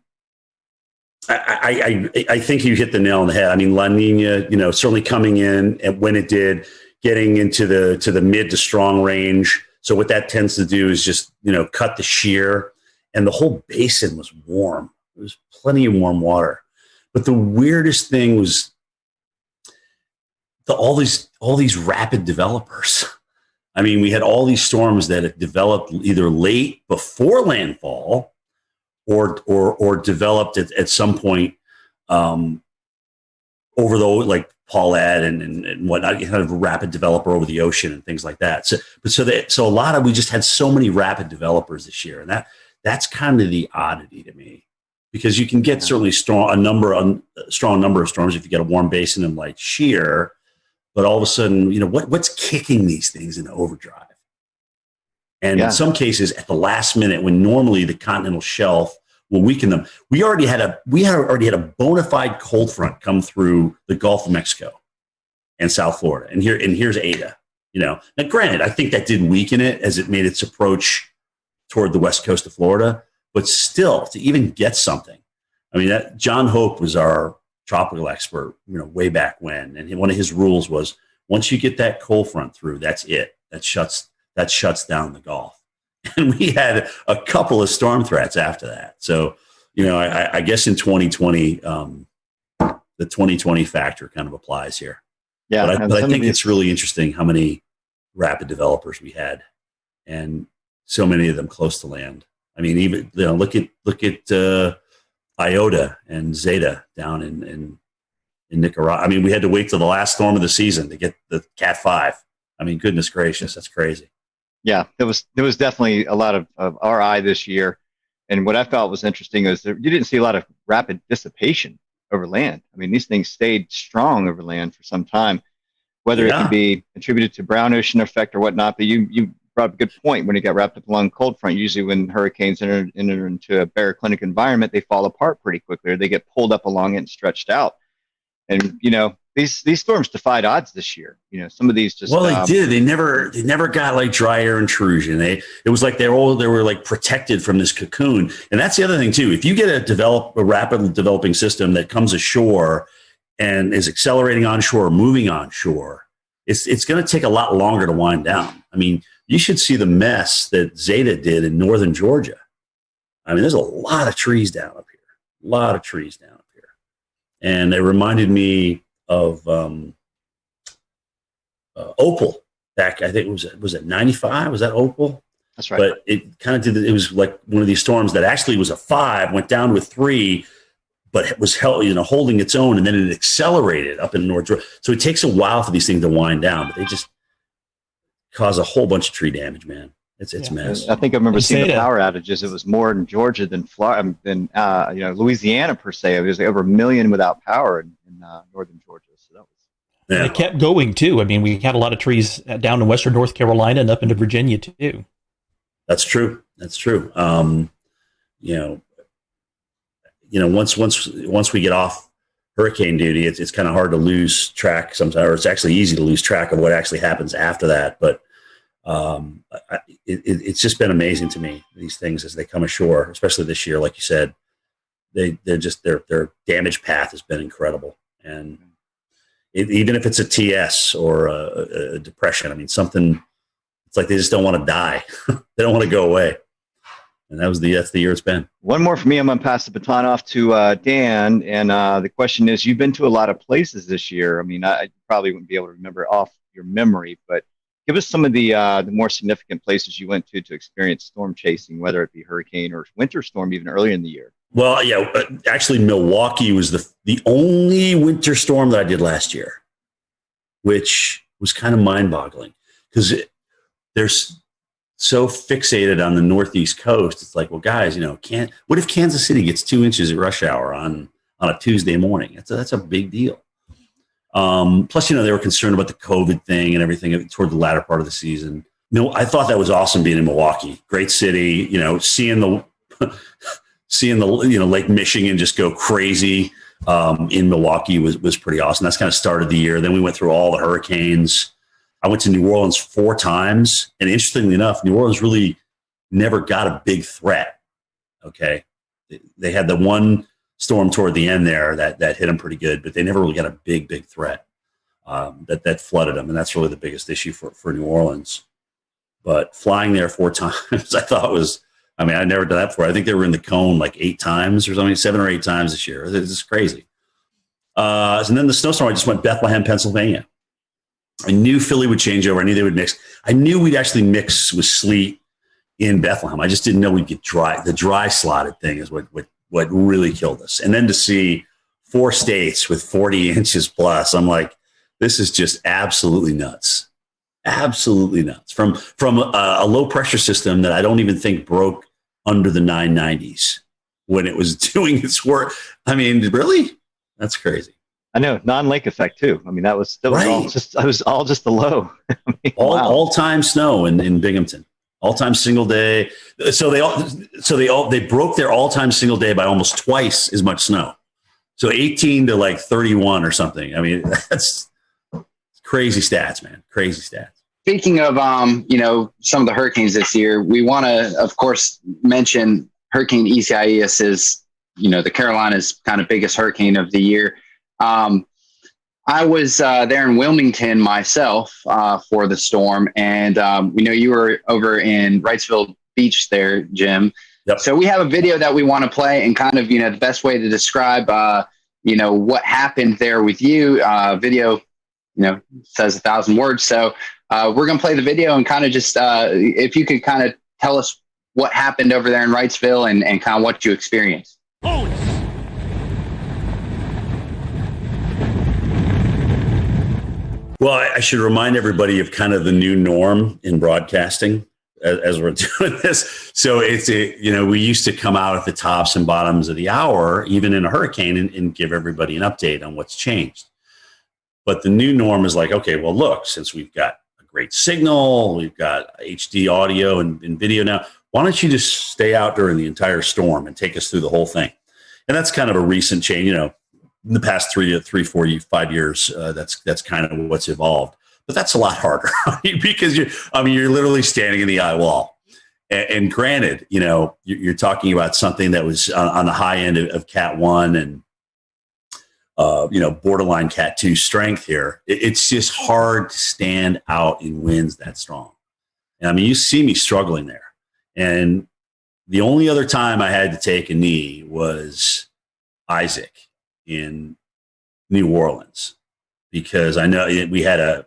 think you hit the nail on the head. I mean, La Nina, certainly coming in, and when it did, getting into the mid to strong range. So what that tends to do is just, cut the shear, and the whole basin was warm. There was plenty of warm water. But the weirdest thing was all these rapid developers. I mean, we had all these storms that had developed either late before landfall or developed at some point over like Paulette and whatnot, kind of a rapid developer over the ocean and things like that. So we just had so many rapid developers this year, and that's kind of the oddity to me, because you can get certainly strong number of storms if you get a warm basin and light shear, but all of a sudden, what's kicking these things into overdrive? And in some cases, at the last minute, when normally the continental shelf will weaken them, we already had a bona fide cold front come through the Gulf of Mexico and South Florida, and here's Ada. Now, granted, I think that did weaken it as it made its approach toward the west coast of Florida, but still, to even get something, I mean, John Hope was our tropical expert, way back when, and one of his rules was, once you get that cold front through, that's it. That shuts down the Gulf. And we had a couple of storm threats after that. So, I guess in 2020, the 2020 factor kind of applies here. Yeah, but I think it's really interesting how many rapid developers we had, and so many of them close to land. I mean, even look at Iota and Zeta down in Nicaragua. I mean, we had to wait till the last storm of the season to get the Cat 5. I mean, goodness gracious, that's crazy. Yeah, there was definitely a lot of RI this year. And what I felt was interesting is that you didn't see a lot of rapid dissipation over land. I mean, these things stayed strong over land for some time, whether it could be attributed to brown ocean effect or whatnot. But you brought up a good point. When it got wrapped up along cold front, usually when hurricanes enter into a baroclinic environment, they fall apart pretty quickly, or they get pulled up along it and stretched out. And, these storms defied odds this year. You know, some of these just they did. They never got like dry air intrusion. It was like they were like protected from this cocoon. And that's the other thing too. If you get a rapidly developing system that comes ashore and is accelerating onshore, moving onshore, it's going to take a lot longer to wind down. I mean, you should see the mess that Zeta did in northern Georgia. I mean, there's a lot of trees down up here. A lot of trees down up here. And it reminded me of Opal back, I think was it 95? Was that Opal? That's right. But it kind of did, it was like one of these storms that actually was a 5, went down to a 3, but it was holding its own, and then it accelerated up in North Georgia. So it takes a while for these things to wind down, but they just cause a whole bunch of tree damage, man. It's a mess. I think I remember seeing the power outages. It was more in Georgia than Florida, than Louisiana per se. It was like over 1 million without power in northern Georgia. So that was. And it kept going too. I mean, we had a lot of trees down in western North Carolina and up into Virginia too. That's true. That's true. Once we get off hurricane duty, it's kind of hard to lose track sometimes, or it's actually easy to lose track of what actually happens after that. But it's just been amazing to me, these things as they come ashore, especially this year. Like you said, their damage path has been incredible. And even if it's a TS or a depression, I mean, something, it's like they just don't want to die. They don't want to go away. And that's the year it's been. One more for me. I'm going to pass the baton off to Dan. And the question is, you've been to a lot of places this year. I mean, I probably wouldn't be able to remember off your memory, but give us some of the more significant places you went to experience storm chasing, whether it be hurricane or winter storm, even earlier in the year. Well, yeah, actually, Milwaukee was the only winter storm that I did last year, which was kind of mind-boggling because they're so fixated on the Northeast coast. It's like, well, guys, what if Kansas City gets 2 inches at rush hour on a Tuesday morning? That's a big deal. Plus, they were concerned about the COVID thing and everything toward the latter part of the season. I thought that was awesome being in Milwaukee. Great city, seeing the Lake Michigan just go crazy in Milwaukee was pretty awesome. That's kind of started the year. Then we went through all the hurricanes. I went to New Orleans 4 times. And interestingly enough, New Orleans really never got a big threat. Okay. They had the one storm toward the end there that hit them pretty good, but they never really got a big threat that flooded them. And that's really the biggest issue for New Orleans. But flying there 4 times, I thought I'd never done that before. I think they were in the cone like 8 times or something, 7 or 8 times this year. It's just crazy. And then the snowstorm, I just went Bethlehem, Pennsylvania. I knew Philly would change over. I knew they would mix. I knew we'd actually mix with sleet in Bethlehem. I just didn't know we'd get dry. The dry slotted thing is what really killed us. And then to see 4 states with 40 inches plus, I'm like, this is just absolutely nuts. Absolutely nuts. From a low pressure system that I don't even think broke under the 990s when it was doing its work. I mean, really? That's crazy. I know, non-lake effect too. I mean, that was all just the low. I mean, all-time snow in Binghamton. All-time single day. So they broke their all-time single day by almost twice as much snow. So 18 to like 31 or something. I mean, that's crazy stats, man. Crazy stats. Speaking of some of the hurricanes this year, we want to, of course, mention Hurricane Isaias is the Carolinas' kind of biggest hurricane of the year. I was there in Wilmington myself for the storm, and you were over in Wrightsville Beach there, Jim. Yep. So we have a video that we want to play, and kind of the best way to describe what happened there with you. Video says 1,000 words, so we're gonna play the video and kind of just if you could kind of tell us what happened over there in Wrightsville and kind of what you experienced. Well, I should remind everybody of kind of the new norm in broadcasting as we're doing this. So we used to come out at the tops and bottoms of the hour, even in a hurricane, and give everybody an update on what's changed. But the new norm is like, okay, well, look, since we've got a great signal, we've got HD audio and video now, why don't you just stay out during the entire storm and take us through the whole thing? And that's kind of a recent change. in the past 5 years, that's kind of what's evolved. But that's a lot harder because you're literally standing in the eye wall. And granted, you're talking about something that was on the high end of Cat 1 and borderline Cat 2 strength here. It's just hard to stand out in winds that strong. And I mean, you see me struggling there. And the only other time I had to take a knee was Isaac in New Orleans, because I know we had a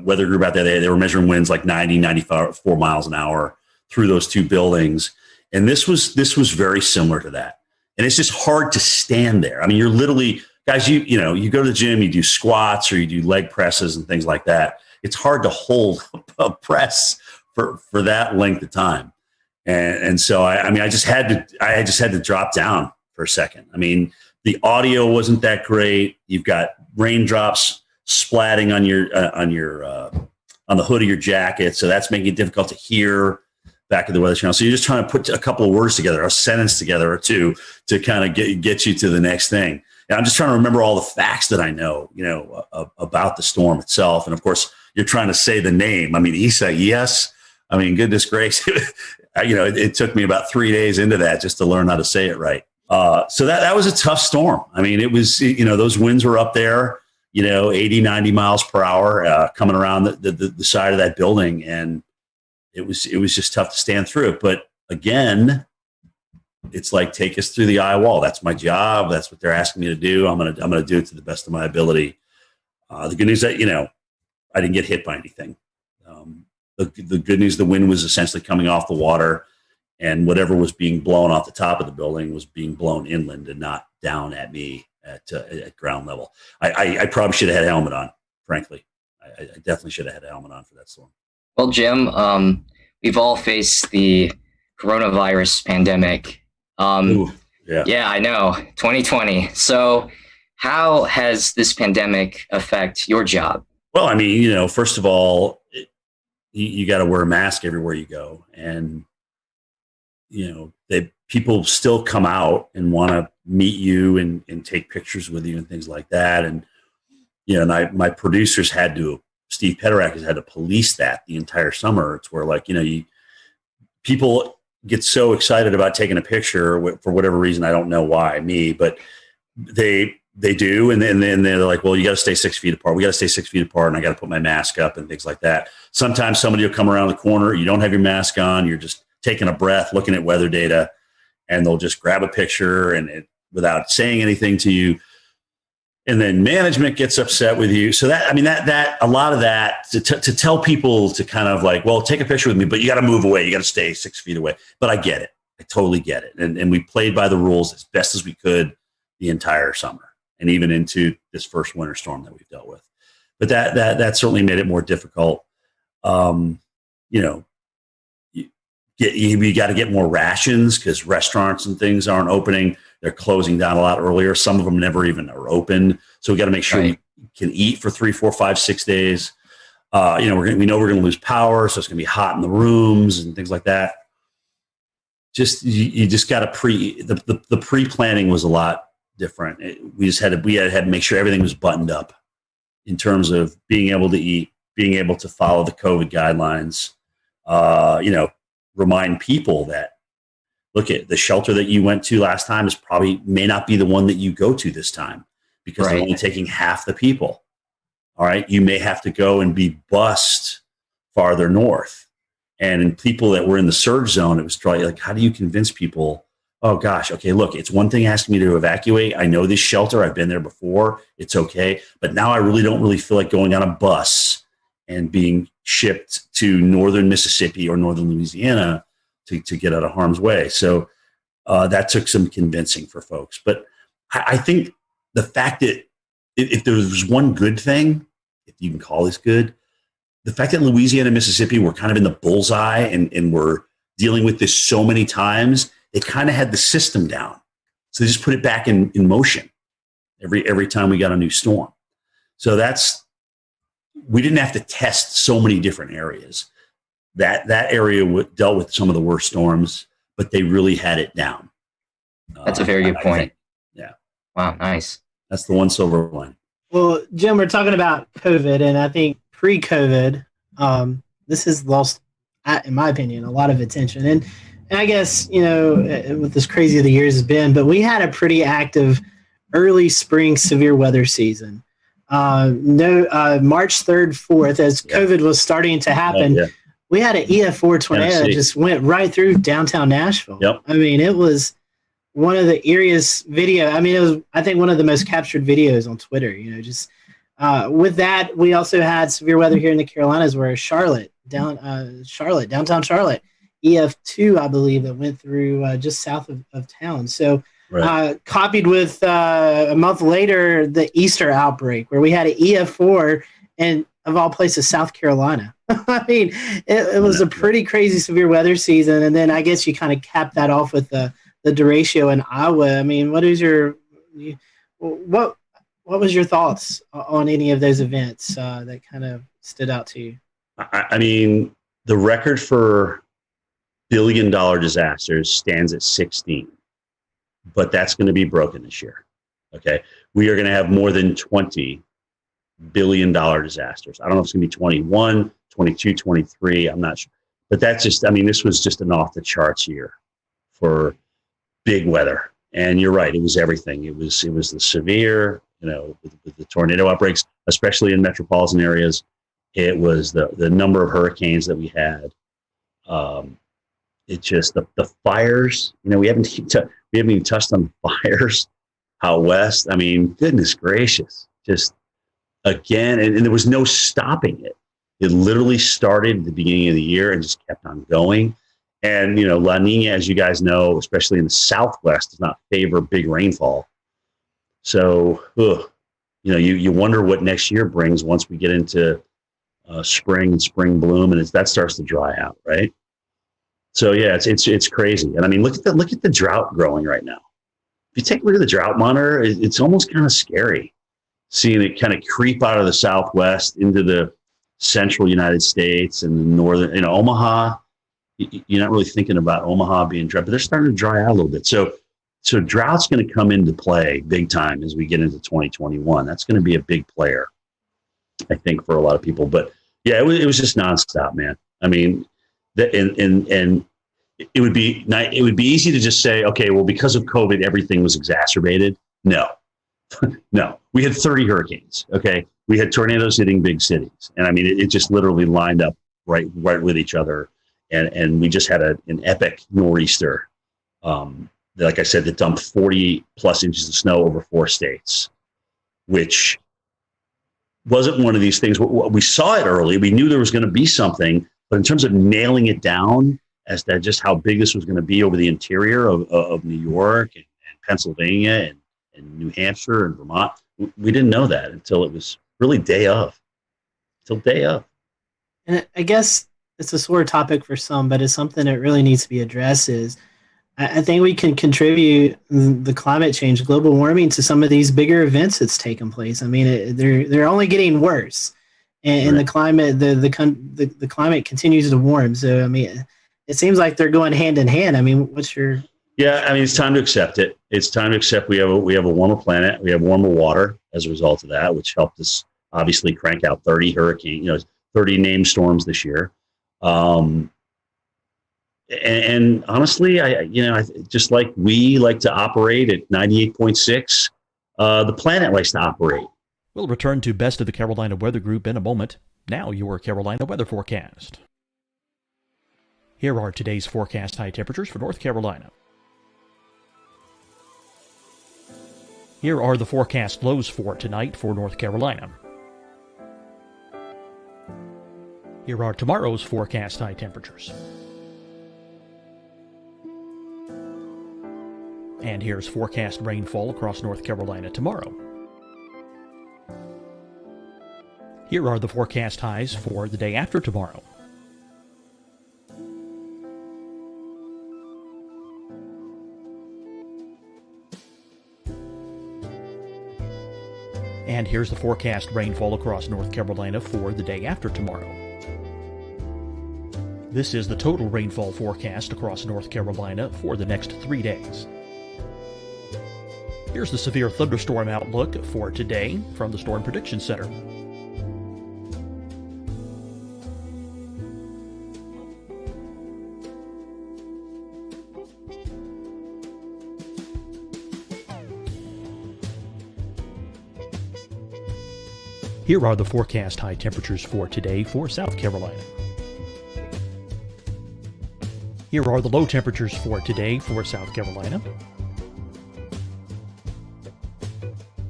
weather group out there. They were measuring winds like 90, 94 miles an hour through those two buildings. And this was very similar to that. And it's just hard to stand there. I mean, you're literally, guys, you go to the gym, you do squats or you do leg presses and things like that. It's hard to hold a press for that length of time. And so I just had to drop down for a second. I mean, the audio wasn't that great. You've got raindrops splatting on the hood of your jacket, so that's making it difficult to hear back at the Weather Channel. So you're just trying to put a couple of words together, a sentence together or two to kind of get you to the next thing. And I'm just trying to remember all the facts that I know, about the storm itself. And of course, you're trying to say the name. I mean, Isaias. I mean, goodness gracious. It took me about 3 days into that just to learn how to say it right. So that was a tough storm. I mean, it was, those winds were up there, 80, 90 miles per hour coming around the side of that building. And it was just tough to stand through it. But again, it's like, take us through the eye wall. That's my job. That's what they're asking me to do. I'm going to do it to the best of my ability. The good news that, I didn't get hit by anything. The good news, the wind was essentially coming off the water, and whatever was being blown off the top of the building was being blown inland and not down at me at ground level. I probably should have had a helmet on, frankly. I definitely should have had a helmet on for that storm. Well, Jim, we've all faced the coronavirus pandemic. Yeah, I know, 2020. So how has this pandemic affect your job? Well, I mean, first of all, you got to wear a mask everywhere you go. And, people still come out and want to meet you and take pictures with you and things like that. And, my producers Steve Pederak has had to police that the entire summer. It's where people get so excited about taking a picture for whatever reason. I don't know why but they do. And then they're like, well, you got to stay 6 feet apart. We got to stay 6 feet apart. And I got to put my mask up and things like that. Sometimes somebody will come around the corner. You don't have your mask on. You're just taking a breath, looking at weather data, and they'll just grab a picture without saying anything to you. And then management gets upset with you. So that a lot of that to tell people to kind of like, well, take a picture with me, but you got to move away. You got to stay 6 feet away. But I get it. I totally get it. And we played by the rules as best as we could the entire summer and even into this first winter storm that we've dealt with. But that certainly made it more difficult. You got to get more rations because restaurants and things aren't opening. They're closing down a lot earlier. Some of them never even are open. So we got to make sure we can eat for 3, 4, 5, 6 days. We know we're going to lose power, so it's going to be hot in the rooms and things like that. You just got to the pre-planning was a lot different. We had to make sure everything was buttoned up in terms of being able to eat, being able to follow the COVID guidelines. Remind people that, look, at the shelter that you went to last time may not be the one that you go to this time because they're only taking half the people. All right. You may have to go and be bused farther north. And in people that were in the surge zone, it was probably like, how do you convince people? Oh gosh. Okay. Look, it's one thing asking me to evacuate. I know this shelter. I've been there before. It's okay. But now I really don't feel like going on a bus and being shipped to northern Mississippi or northern Louisiana to get out of harm's way. So that took some convincing for folks. But I think the fact that if there was one good thing, if you can call this good, the fact that Louisiana and Mississippi were kind of in the bullseye and were dealing with this so many times, they kind of had the system down. So they just put it back in motion every time we got a new storm. So we didn't have to test so many different areas. That area dealt with some of the worst storms, but they really had it down. That's a very good point. Yeah. Wow, nice. That's the one silver lining. Well, Jim, we're talking about COVID, and I think pre-COVID, this has lost, in my opinion, a lot of attention. And I guess, with as crazy the years has been, but we had a pretty active early spring severe weather season. March 3rd, 4th, as COVID was starting to happen, we had an EF4 tornado that just went right through downtown Nashville. Yep. I mean, it was one of the eeriest video. I mean, it was, I think, one of the most captured videos on Twitter. With that, we also had severe weather here in the Carolinas, where downtown Charlotte, EF2, I believe, that went through just south of town. So, copied with a month later, the Easter outbreak, where we had an EF4 and, of all places, South Carolina. I mean, it was a pretty crazy severe weather season. And then I guess you kind of capped that off with the derecho in Iowa. I mean, what was your thoughts on any of those events that kind of stood out to you? I mean, the record for billion-dollar disasters stands at 16, but that's going to be broken this year. Okay, we are going to have more than 20 billion-dollar disasters. I don't know if it's going to be 21, 22, 23. I'm not sure, but that's just. I mean, this was just an off-the-charts year for big weather. And you're right; it was everything. It was the severe, with the tornado outbreaks, especially in metropolitan areas. It was the number of hurricanes that we had. It just the fires. We haven't even touched on fires out west. I mean, goodness gracious, just again, and there was no stopping it. It literally started at the beginning of the year and just kept on going. And La Nina, as you guys know, especially in the Southwest, does not favor big rainfall. So, you wonder what next year brings once we get into spring and spring bloom, and that starts to dry out, right? So yeah, it's crazy. And I mean, look at the drought growing right now. If you take a look at the drought monitor, it's almost kind of scary seeing it kind of creep out of the Southwest into the central United States and the northern, Omaha. You're not really thinking about Omaha being dry, but they're starting to dry out a little bit. So drought's going to come into play big time as we get into 2021. That's going to be a big player, I think, for a lot of people. But yeah, it was just nonstop, man. I mean, and it would be easy to just say, okay, well, because of COVID, everything was exacerbated. No, no, we had 30 hurricanes. Okay, we had tornadoes hitting big cities, and I mean, it just literally lined up right with each other. And we just had an epic nor'easter, like I said, that dumped 40 plus inches of snow over 4 states, which wasn't one of these things. We saw it early. We knew there was going to be something, but in terms of nailing it down as to just how big this was going to be over the interior of New York and Pennsylvania and New Hampshire and Vermont, we didn't know that until it was really day of. And I guess it's a sore topic for some, but it's something that really needs to be addressed. I think we can contribute the climate change, global warming, to some of these bigger events that's taken place. I mean, they're only getting worse, and right. the climate continues to warm. So I mean, it seems like they're going hand in hand. I mean, what's your? Yeah, I mean, it's time to accept it. It's time to accept we have a warmer planet. We have warmer water as a result of that, which helped us obviously crank out 30 hurricanes, 30 named storms this year. And honestly, I just like we like to operate at 98.6, the planet likes to operate. We'll return to Best of the Carolina Weather Group in a moment. Now your Carolina weather forecast. Here are today's forecast high temperatures for North Carolina. Here are the forecast lows for tonight for North Carolina. Here are tomorrow's forecast high temperatures. And here's forecast rainfall across North Carolina tomorrow. Here are the forecast highs for the day after tomorrow. And here's the forecast rainfall across North Carolina for the day after tomorrow. This is the total rainfall forecast across North Carolina for the next 3 days. Here's the severe thunderstorm outlook for today from the Storm Prediction Center. Here are the forecast high temperatures for today for South Carolina. Here are the low temperatures for today for South Carolina.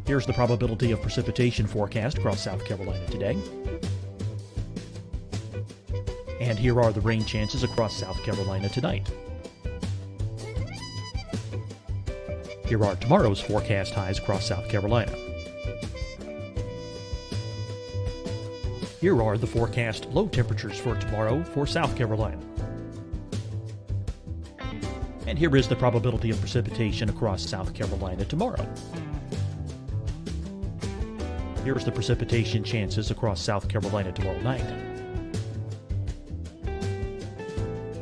Here's the probability of precipitation forecast across South Carolina today. And here are the rain chances across South Carolina tonight. Here are tomorrow's forecast highs across South Carolina. Here are the forecast low temperatures for tomorrow for South Carolina. And here is the probability of precipitation across South Carolina tomorrow. Here's the precipitation chances across South Carolina tomorrow night.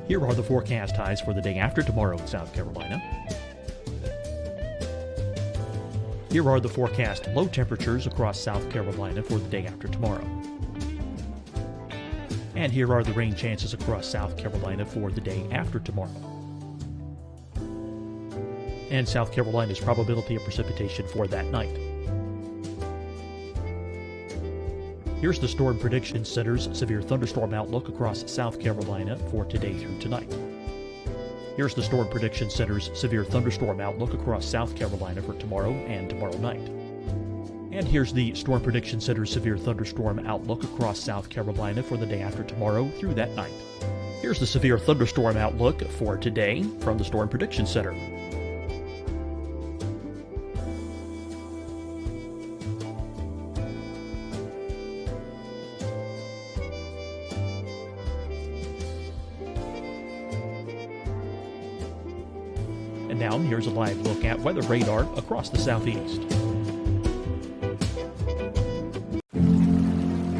Here are the forecast highs for the day after tomorrow in South Carolina. Here are the forecast low temperatures across South Carolina for the day after tomorrow. And here are the rain chances across South Carolina for the day after tomorrow. And South Carolina's probability of precipitation for that night. Here's the Storm Prediction Center's severe thunderstorm outlook across South Carolina for today through tonight. Here's the Storm Prediction Center's severe thunderstorm outlook across South Carolina for tomorrow and tomorrow night. And here's the Storm Prediction Center's severe thunderstorm outlook across South Carolina for the day after tomorrow through that night. Here's the severe thunderstorm outlook for today from the Storm Prediction Center. And now here's a live look at weather radar across the southeast.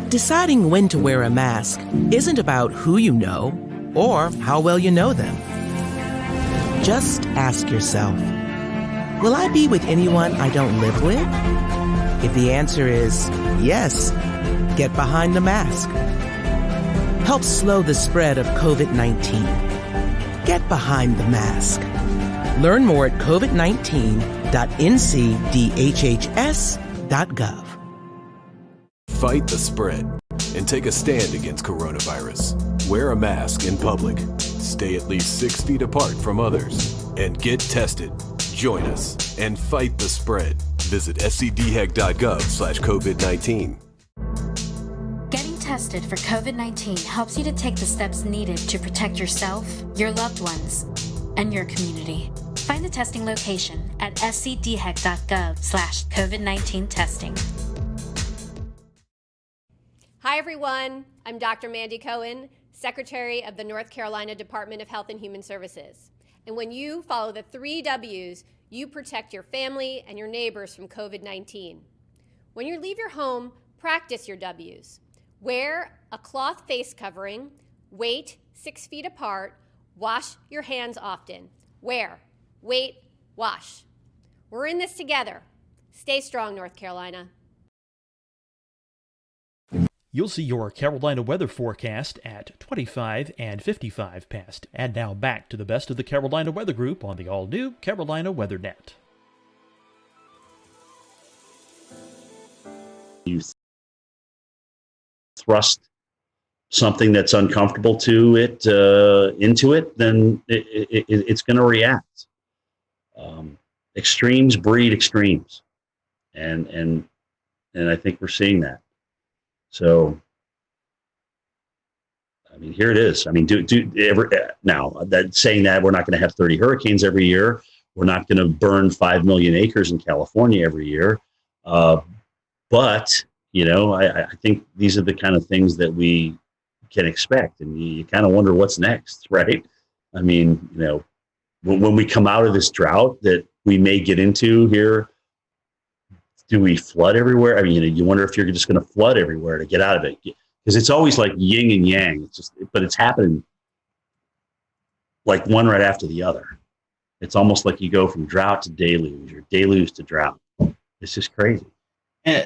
Deciding when to wear a mask isn't about who you know or how well you know them. Just ask yourself, will I be with anyone I don't live with? If the answer is yes, get behind the mask. Help slow the spread of COVID-19. Get behind the mask. Learn more at covid19.ncdhhs.gov. Fight the spread and take a stand against coronavirus. Wear a mask in public. Stay at least 6 feet apart from others. And get tested. Join us and fight the spread. Visit scdhec.gov/COVID-19. Getting tested for COVID-19 helps you to take the steps needed to protect yourself, your loved ones, and your community. Find the testing location at scdhec.gov/COVID-19 testing. Hi, everyone. I'm Dr. Mandy Cohen, Secretary of the North Carolina Department of Health and Human Services. And when you follow the 3 W's, you protect your family and your neighbors from COVID-19. When you leave your home, practice your W's. Wear a cloth face covering, wait 6 feet apart, wash your hands often. Wear, wait, wash. We're in this together. Stay strong, North Carolina. You'll see your Carolina weather forecast at 25 and 55 past. And now back to the best of the Carolina Weather Group on the all-new Carolina Weather Net. You thrust something that's uncomfortable to it into it, then it's going to react. Extremes breed extremes, and I think we're seeing that. So, I mean, here it is. I mean, now that saying that we're not going to have 30 hurricanes every year, we're not going to burn 5 million acres in California every year, but you know, I think these are the kind of things that we can expect, and you kind of wonder what's next, right? I mean, you know, when we come out of this drought that we may get into here, do we flood everywhere? I mean, you wonder if you're just going to flood everywhere to get out of it, because it's always like yin and yang. It's just, but it's happening like one right after the other. It's almost like you go from drought to deluge or deluge to drought. It's just crazy.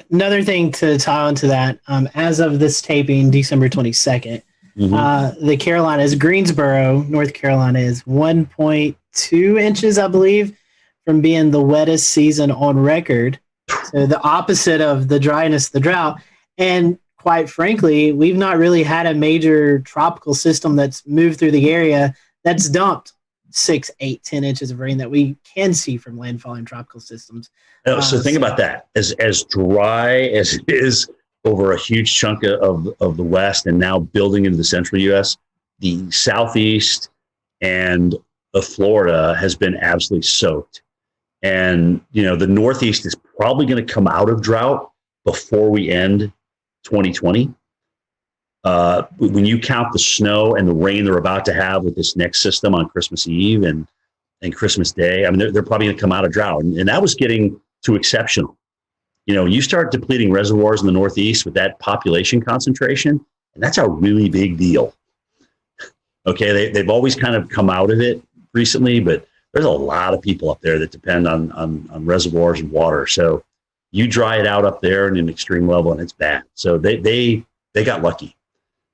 Another thing to tie onto that, as of this taping, December 22nd, the Carolinas, Greensboro, North Carolina, is 1.2 inches, I believe, from being the wettest season on record. So the opposite of the dryness, the drought. And quite frankly, we've not really had a major tropical system that's moved through the area that's dumped 6, 8, 10 inches of rain that we can see from landfalling tropical systems. So think about that. As dry as it is over a huge chunk of the West and now building into the central U.S., the Southeast and the Florida has been absolutely soaked. And, the Northeast is probably going to come out of drought before we end 2020. When you count the snow and the rain they're about to have with this next system on Christmas Eve and Christmas Day, I mean, they're probably going to come out of drought. And that was getting to exceptional. You start depleting reservoirs in the Northeast with that population concentration, and that's a really big deal. Okay, they've always kind of come out of it recently, but there's a lot of people up there that depend on reservoirs and water. So you dry it out up there in an extreme level, and it's bad. So they got lucky.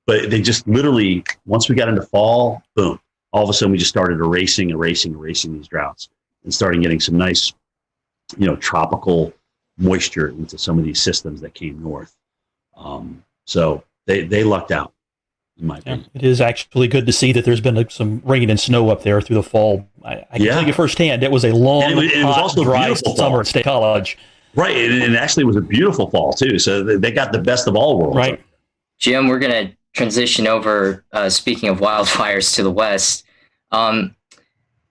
But they just literally, once we got into fall, boom, all of a sudden we just started erasing these droughts and starting getting some nice, tropical moisture into some of these systems that came north. So they lucked out, in my opinion. It is actually good to see that there's been some rain and snow up there through the fall. I can tell you firsthand, it was a long, it was also dry summer at State College. Right, and actually it was a beautiful fall, too. So they got the best of all worlds. Right. Jim, we're going to transition over, speaking of wildfires, to the West.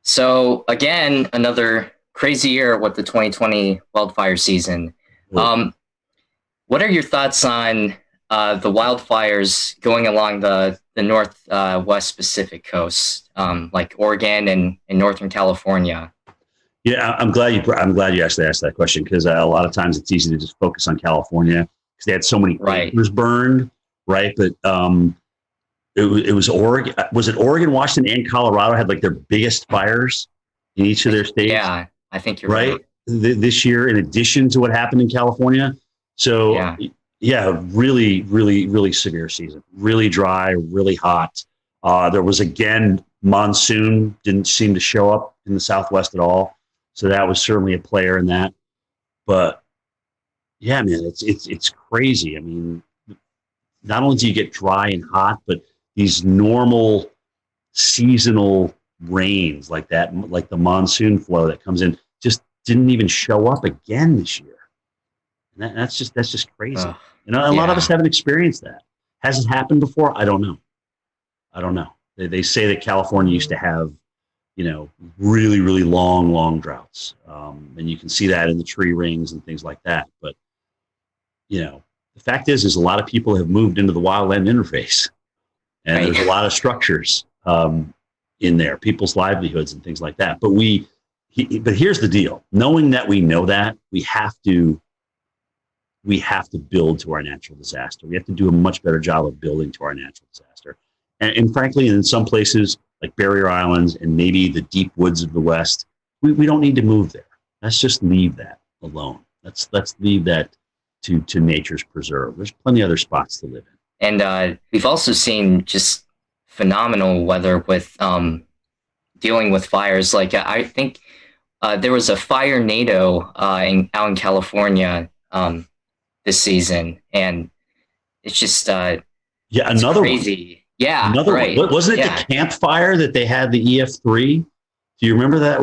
So again, another crazy year with the 2020 wildfire season. What are your thoughts on the wildfires going along the northwest Pacific coast, like Oregon and Northern California? Yeah, I'm glad you actually asked that question, because a lot of times it's easy to just focus on California because they had so many acres burned. Right, but it was Oregon. Was it Oregon, Washington, and Colorado had like their biggest fires in each of their states? Yeah, I think you're right. This year, in addition to what happened in California. So yeah, really, really, really severe season. Really dry, really hot. There was, again, monsoon didn't seem to show up in the Southwest at all. So that was certainly a player in that. But yeah, man, it's crazy. I mean, not only do you get dry and hot, but these normal seasonal rains like that, like the monsoon flow that comes in, just didn't even show up again this year. And that's just crazy. A lot of us haven't experienced that. Has it happened before? I don't know. They say that California used to have, really, really long droughts. And you can see that in the tree rings and things like that. But, the fact is a lot of people have moved into the wildland interface, and there's a lot of structures in there, people's livelihoods and things like that. But but here's the deal: knowing that we know that, we have to build to our natural disaster. We have to do a much better job of building to our natural disaster. And frankly, in some places like Barrier Islands and maybe the deep woods of the West, we don't need to move there. Let's just leave that alone. Let's leave that to nature's preserve. There's plenty of other spots to live in. And we've also seen just phenomenal weather with dealing with fires. Like I think there was a fire NATO out in California this season, and it's just another crazy. One. Yeah, another right. One. Wasn't it the campfire that they had the EF3? Do you remember that?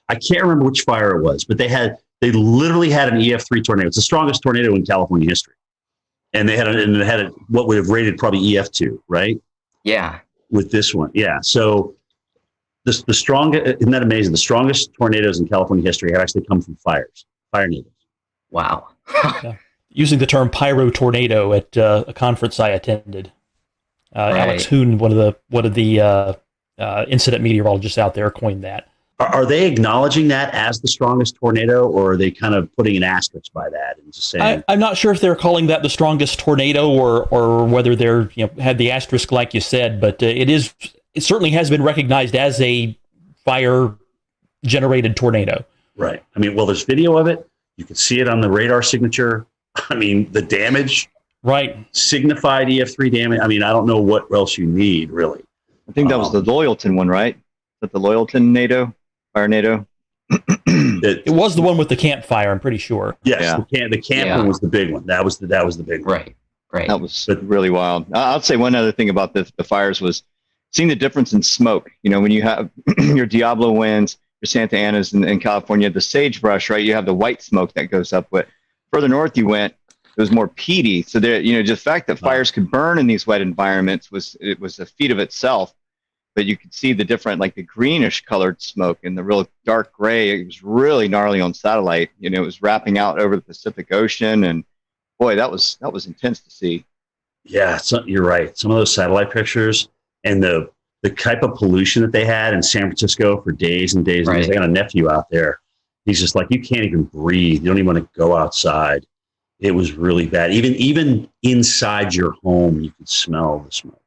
I can't remember which fire it was, but they literally had an EF3 tornado. It's the strongest tornado in California history. And it had what would have rated probably EF2, right? Yeah. With this one. Yeah. So the strongest, isn't that amazing? The strongest tornadoes in California history have actually come from fire natives. Wow. Using the term pyro tornado at a conference I attended. Alex Hoon, one of the incident meteorologists out there, coined that. Are they acknowledging that as the strongest tornado, or are they kind of putting an asterisk by that and just saying? I'm not sure if they're calling that the strongest tornado or whether they're had the asterisk like you said, but it certainly has been recognized as a fire generated tornado. Right. I mean, well, there's video of it. You can see it on the radar signature. I mean, the damage. Right. Signified EF3 damage. I mean, I don't know what else you need, really. I think that was the Loyalton one, right? Is that the Loyalton NATO? Fire NATO? It was the one with the campfire, I'm pretty sure. Yes, the camp one was the big one. That was the big one. Right. That was really wild. I'll say one other thing about the fires was seeing the difference in smoke. You know, when you have your Diablo winds, your Santa Anas in California, the sagebrush, right? You have the white smoke that goes up. But further north you went, it was more peaty. So there, you know, just the fact that fires could burn in these wet environments was a feat of itself. But you could see the different, like the greenish colored smoke and the real dark gray. It was really gnarly on satellite. You know, it was wrapping out over the Pacific Ocean, and boy, that was intense to see. Yeah, you're right. Some of those satellite pictures and the type of pollution that they had in San Francisco for days and days. I got a nephew out there. He's just like, you can't even breathe. You don't even want to go outside. It was really bad. Even inside your home, you could smell the smoke.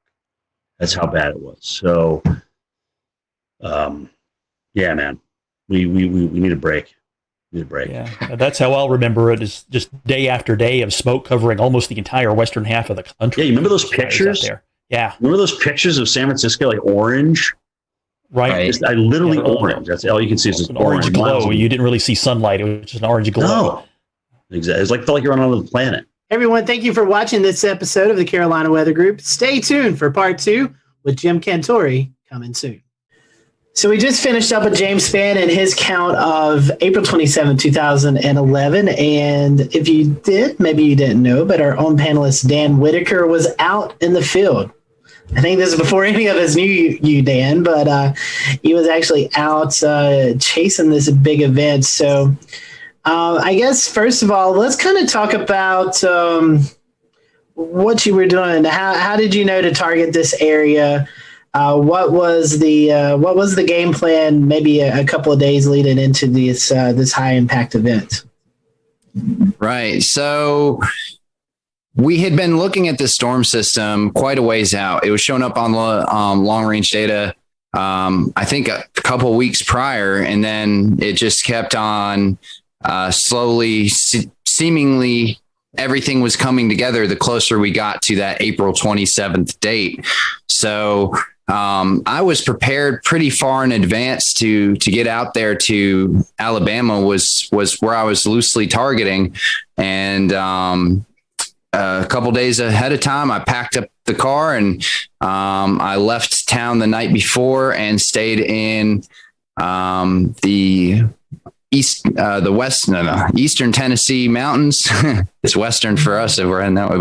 That's how bad it was. So, yeah, man, we need a break. We need a break. Yeah, that's how I'll remember it. Is just day after day of smoke covering almost the entire western half of the country. Yeah, you remember those pictures? Out there? Yeah, remember those pictures of San Francisco, like orange? Right. Just, literally orange. That's all you can see is an orange glow. You didn't really see sunlight. It was just an orange glow. No. Exactly. It's felt like you're on another planet. Everyone, thank you for watching this episode of the Carolina Weather Group. Stay tuned for part 2 with Jim Cantore coming soon. So we just finished up with James Spann and his count of April 27, 2011. And if you did, maybe you didn't know, but our own panelist, Dan Whitaker, was out in the field. I think this is before any of us knew you, Dan, but he was actually out chasing this big event. So I guess, first of all, let's kind of talk about what you were doing. How did you know to target this area? What was the game plan? Maybe a couple of days leading into this high impact event. Right. So we had been looking at the storm system quite a ways out. It was showing up on long range data. I think a couple of weeks prior, and then it just kept on slowly, seemingly. Everything was coming together the closer we got to that April 27th date. So I was prepared pretty far in advance to get out there to Alabama was where I was loosely targeting. And a couple days ahead of time, I packed up the car and I left town the night before and stayed in the Eastern Tennessee mountains. It's Western for us if we're in that way,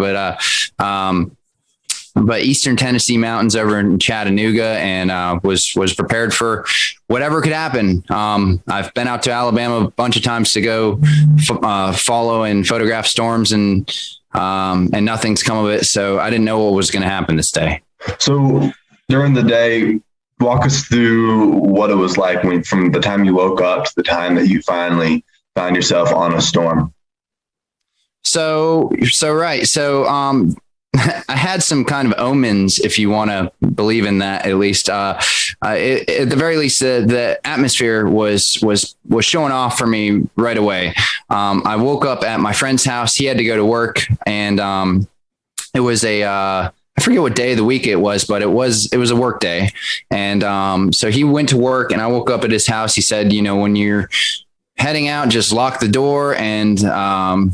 but Eastern Tennessee mountains over in Chattanooga, and was prepared for whatever could happen. I've been out to Alabama a bunch of times to go follow and photograph storms, and nothing's come of it. So I didn't know what was going to happen this day. So during the day, walk us through what it was like from the time you woke up to the time that you finally found yourself on a storm. So I had some kind of omens, if you want to believe in that, at least. At the very least, the atmosphere was showing off for me right away. I woke up at my friend's house. He had to go to work, and it was I forget what day of the week it was, but it was a work day. And so he went to work, and I woke up at his house. He said, when you're heading out, just lock the door and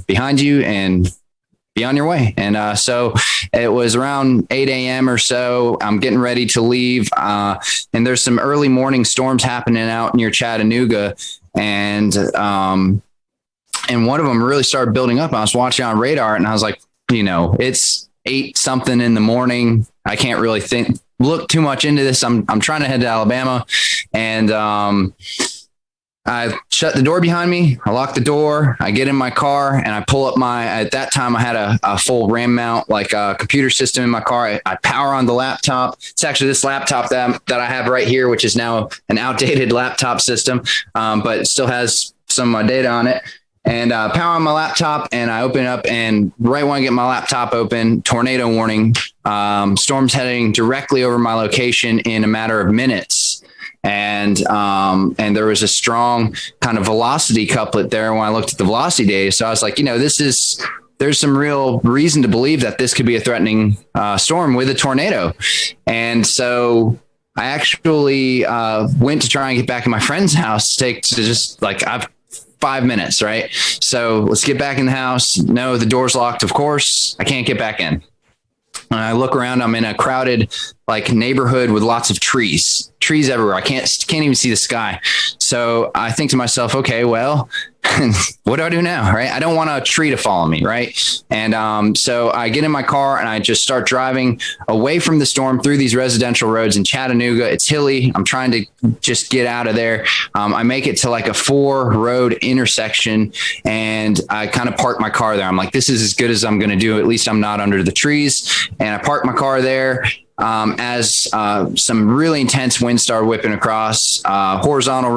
behind you and be on your way. And so it was around 8 a.m. or so. I'm getting ready to leave. And there's some early morning storms happening out near Chattanooga. And one of them really started building up. I was watching on radar, and I was like, it's 8 something in the morning. I can't really look too much into this. I'm trying to head to Alabama, and I shut the door behind me. I lock the door. I get in my car, and I pull up at that time I had a full RAM mount, like a computer system in my car. I power on the laptop. It's actually this laptop that I have right here, which is now an outdated laptop system, but it still has some of my data on it. And power on my laptop, and I open it up, and right when I get my laptop open, tornado warning, storms heading directly over my location in a matter of minutes. and there was a strong kind of velocity couplet there when I looked at the velocity data. So I was like, there's some real reason to believe that this could be a threatening storm with a tornado. And so I actually went to try and get back in my friend's house I've 5 minutes, right? So let's get back in the house. No, the door's locked, of course. I can't get back in. And I look around, I'm in a crowded neighborhood with lots of trees everywhere. I can't even see the sky. So I think to myself, okay, well, what do I do now? Right. I don't want a tree to follow me. Right. And so I get in my car and I just start driving away from the storm through these residential roads in Chattanooga. It's hilly. I'm trying to just get out of there. I make it to a 4-road intersection and I kind of park my car there. I'm like, this is as good as I'm going to do. At least I'm not under the trees. And I park my car there. As some really intense wind started whipping across, horizontal,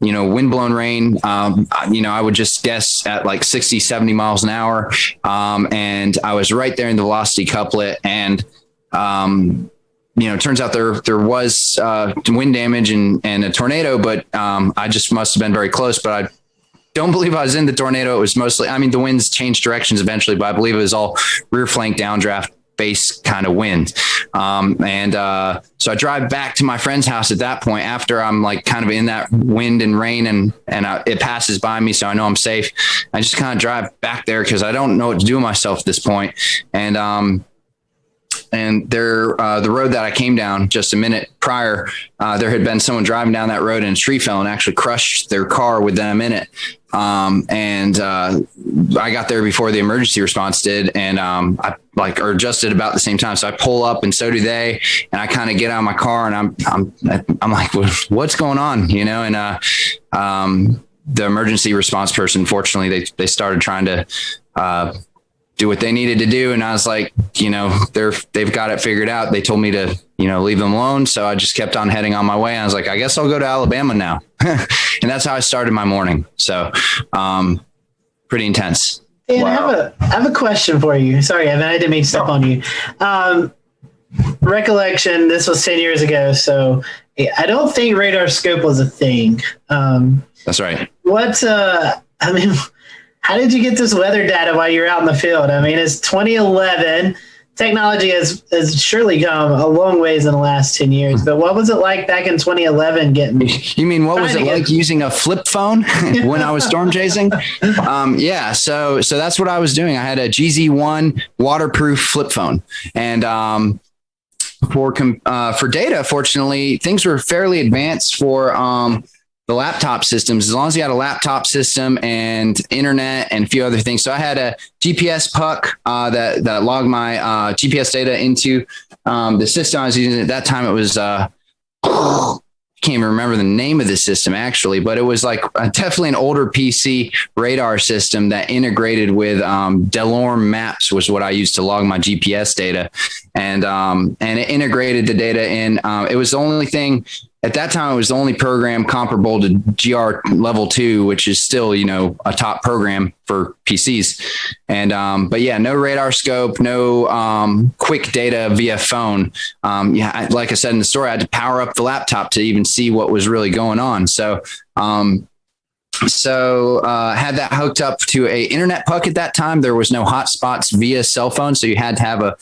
windblown rain, I would just guess at 60, 70 miles an hour. And I was right there in the velocity couplet. And, it turns out there was wind damage and a tornado, but I just must have been very close. But I don't believe I was in the tornado. It was mostly, the winds changed directions eventually, but I believe it was all rear flank downdraft base kind of wind. So I drive back to my friend's house at that point after I'm kind of in that wind and rain and it passes by me. So I know I'm safe. I just kind of drive back there because I don't know what to do with myself at this point. And there, the road that I came down just a minute prior, there had been someone driving down that road and a tree fell and actually crushed their car with them in it. I got there before the emergency response did. And, or just at about the same time. So I pull up and so do they, and I kind of get out of my car and I'm like, what's going on? And, the emergency response person, fortunately, they started trying to, do what they needed to do. And I was like, they've got it figured out. They told me to, leave them alone. So I just kept on heading on my way. I was like, I guess I'll go to Alabama now. And that's how I started my morning. So, pretty intense. Dan, wow. I have a question for you. Sorry, Evan, I didn't mean to step on you. Recollection, this was 10 years ago. So I don't think radar scope was a thing. That's right. How did you get this weather data while you're out in the field? It's 2011. Technology has surely come a long ways in the last 10 years, but what was it like back in 2011 getting? You mean, what was it like using a flip phone when I was storm chasing? Yeah. So that's what I was doing. I had a GZ1 waterproof flip phone, and for data, fortunately, things were fairly advanced for the laptop systems, as long as you had a laptop system and internet and a few other things. So I had a GPS puck that logged my GPS data into the system I was using at that time. It was I can't even remember the name of the system actually, but it was definitely an older PC radar system that integrated with Delorme Maps was what I used to log my GPS data, and it integrated the data in. It was the only thing. At that time, it was the only program comparable to GR Level 2, which is still, a top program for PCs. And, but yeah, no radar scope, no quick data via phone. Like I said in the story, I had to power up the laptop to even see what was really going on. So, had that hooked up to a internet puck at that time. There was no hotspots via cell phone. So you had to have a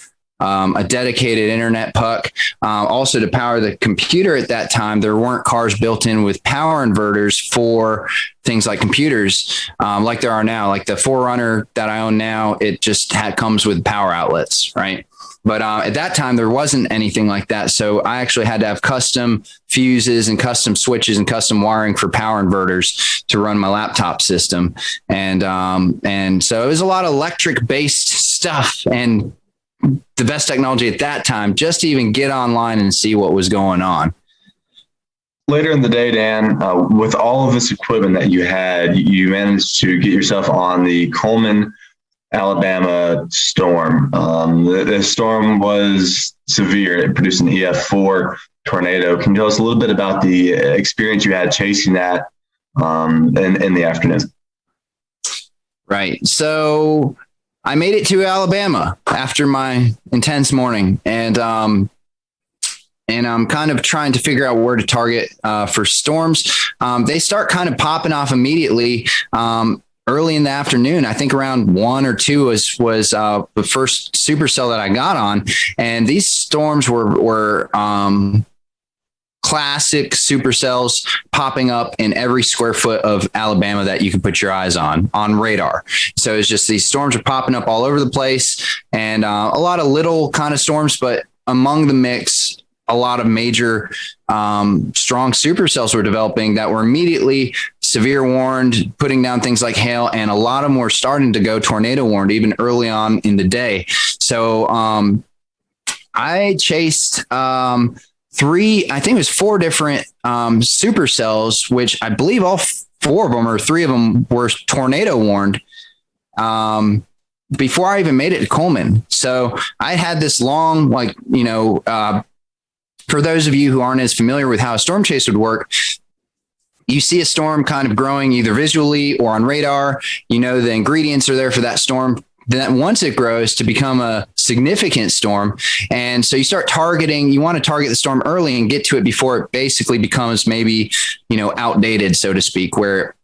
dedicated internet puck. Also to power the computer at that time, there weren't cars built in with power inverters for things like computers, like there are now. Like the 4Runner that I own now, it just comes with power outlets, right? But at that time, there wasn't anything like that. So I actually had to have custom fuses and custom switches and custom wiring for power inverters to run my laptop system. And so it was a lot of electric based stuff and the best technology at that time just to even get online and see what was going on. Later in the day, Dan, with all of this equipment that you had, you managed to get yourself on the Coleman, Alabama storm. The storm was severe. It produced an EF4 tornado. Can you tell us a little bit about the experience you had chasing that in the afternoon? Right. So I made it to Alabama after my intense morning, and and I'm kind of trying to figure out where to target for storms. They start kind of popping off immediately. Early in the afternoon, I think around 1 or 2 was the first supercell that I got on, and these storms were classic supercells popping up in every square foot of Alabama that you can put your eyes on radar. So it's just these storms are popping up all over the place, and a lot of little kind of storms, but among the mix, a lot of major strong supercells were developing that were immediately severe warned, putting down things like hail, and a lot of them were starting to go tornado warned even early on in the day. So I chased 3, I think it was 4 different supercells, which I believe all 4 of them or 3 of them were tornado warned before I even made it to Coleman. So I had this long, for those of you who aren't as familiar with how a storm chase would work, you see a storm kind of growing either visually or on radar. You know the ingredients are there for that storm. Then once it grows to become a significant storm, and so you start targeting, you want to target the storm early and get to it before it basically becomes maybe, outdated, so to speak, where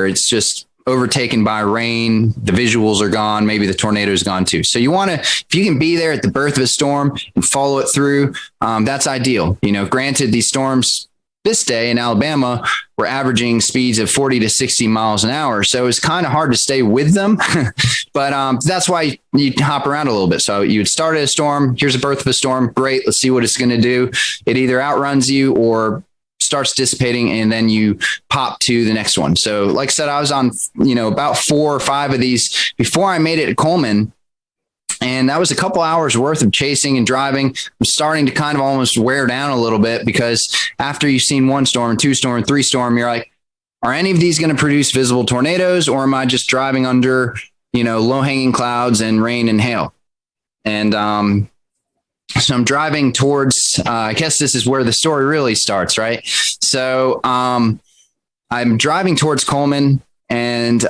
it's just overtaken by rain, the visuals are gone, maybe the tornado is gone too. So you want to, if you can be there at the birth of a storm and follow it through, that's ideal. Granted, these storms this day in Alabama were averaging speeds of 40 to 60 miles an hour. So it's kind of hard to stay with them, but that's why you hop around a little bit. So you would start at a storm. Here's the birth of a storm. Great. Let's see what it's going to do. It either outruns you or starts dissipating, and then you pop to the next one. So like I said, I was on, about 4 or 5 of these before I made it to Coleman. And that was a couple hours worth of chasing and driving. I'm starting to kind of almost wear down a little bit, because after you've seen 1 storm, 2 storm, 3 storm, you're like, are any of these going to produce visible tornadoes, or am I just driving under, low hanging clouds and rain and hail? And, so I'm driving towards, I guess this is where the story really starts, right? So I'm driving towards Coleman and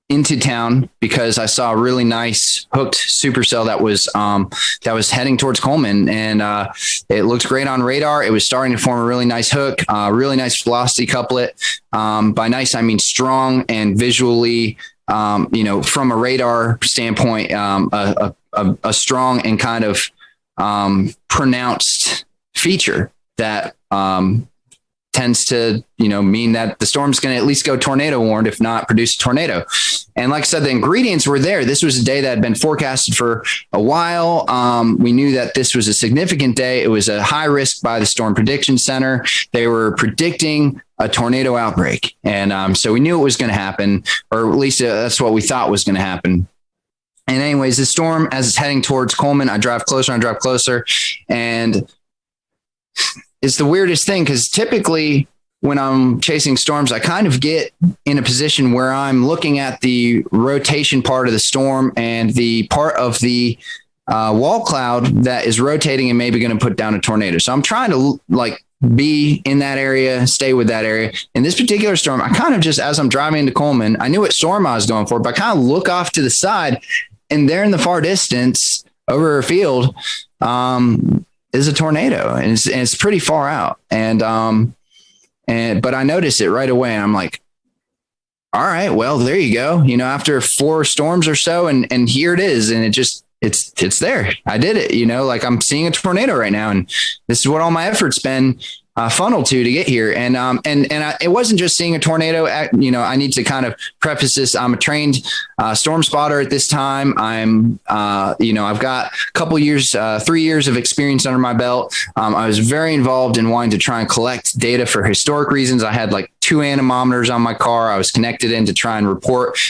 into town because I saw a really nice hooked supercell that was heading towards Coleman, and it looked great on radar. It was starting to form a really nice hook, really nice velocity couplet. By nice, I mean strong and visually, from a radar standpoint, a strong and kind of pronounced feature that tends to, mean that the storm's going to at least go tornado warned, if not produce a tornado. And like I said, the ingredients were there. This was a day that had been forecasted for a while. We knew that this was a significant day. It was a high risk by the Storm Prediction Center. They were predicting a tornado outbreak. And so we knew it was going to happen, or at least that's what we thought was going to happen. And anyways, the storm, as it's heading towards Coleman, I drive closer, and it's the weirdest thing, because typically when I'm chasing storms, I kind of get in a position where I'm looking at the rotation part of the storm and the part of the wall cloud that is rotating and maybe going to put down a tornado. So I'm trying to be in that area, stay with that area. In this particular storm, I kind of just, as I'm driving into Coleman, I knew what storm I was going for, but I kind of look off to the side, and there in the far distance over a field is a tornado, and it's pretty far out. But I noticed it right away, and I'm like, all right, well, there you go. After 4 storms or so, and here it is, and it's there. I did it. I'm seeing a tornado right now, and this is what all my effort's been funneled to get here. And it wasn't just seeing a tornado. I need to kind of preface this. I'm a trained storm spotter at this time. I've got a couple years, 3 years of experience under my belt. I was very involved in wanting to try and collect data for historic reasons. I had 2 anemometers on my car. I was connected in to try and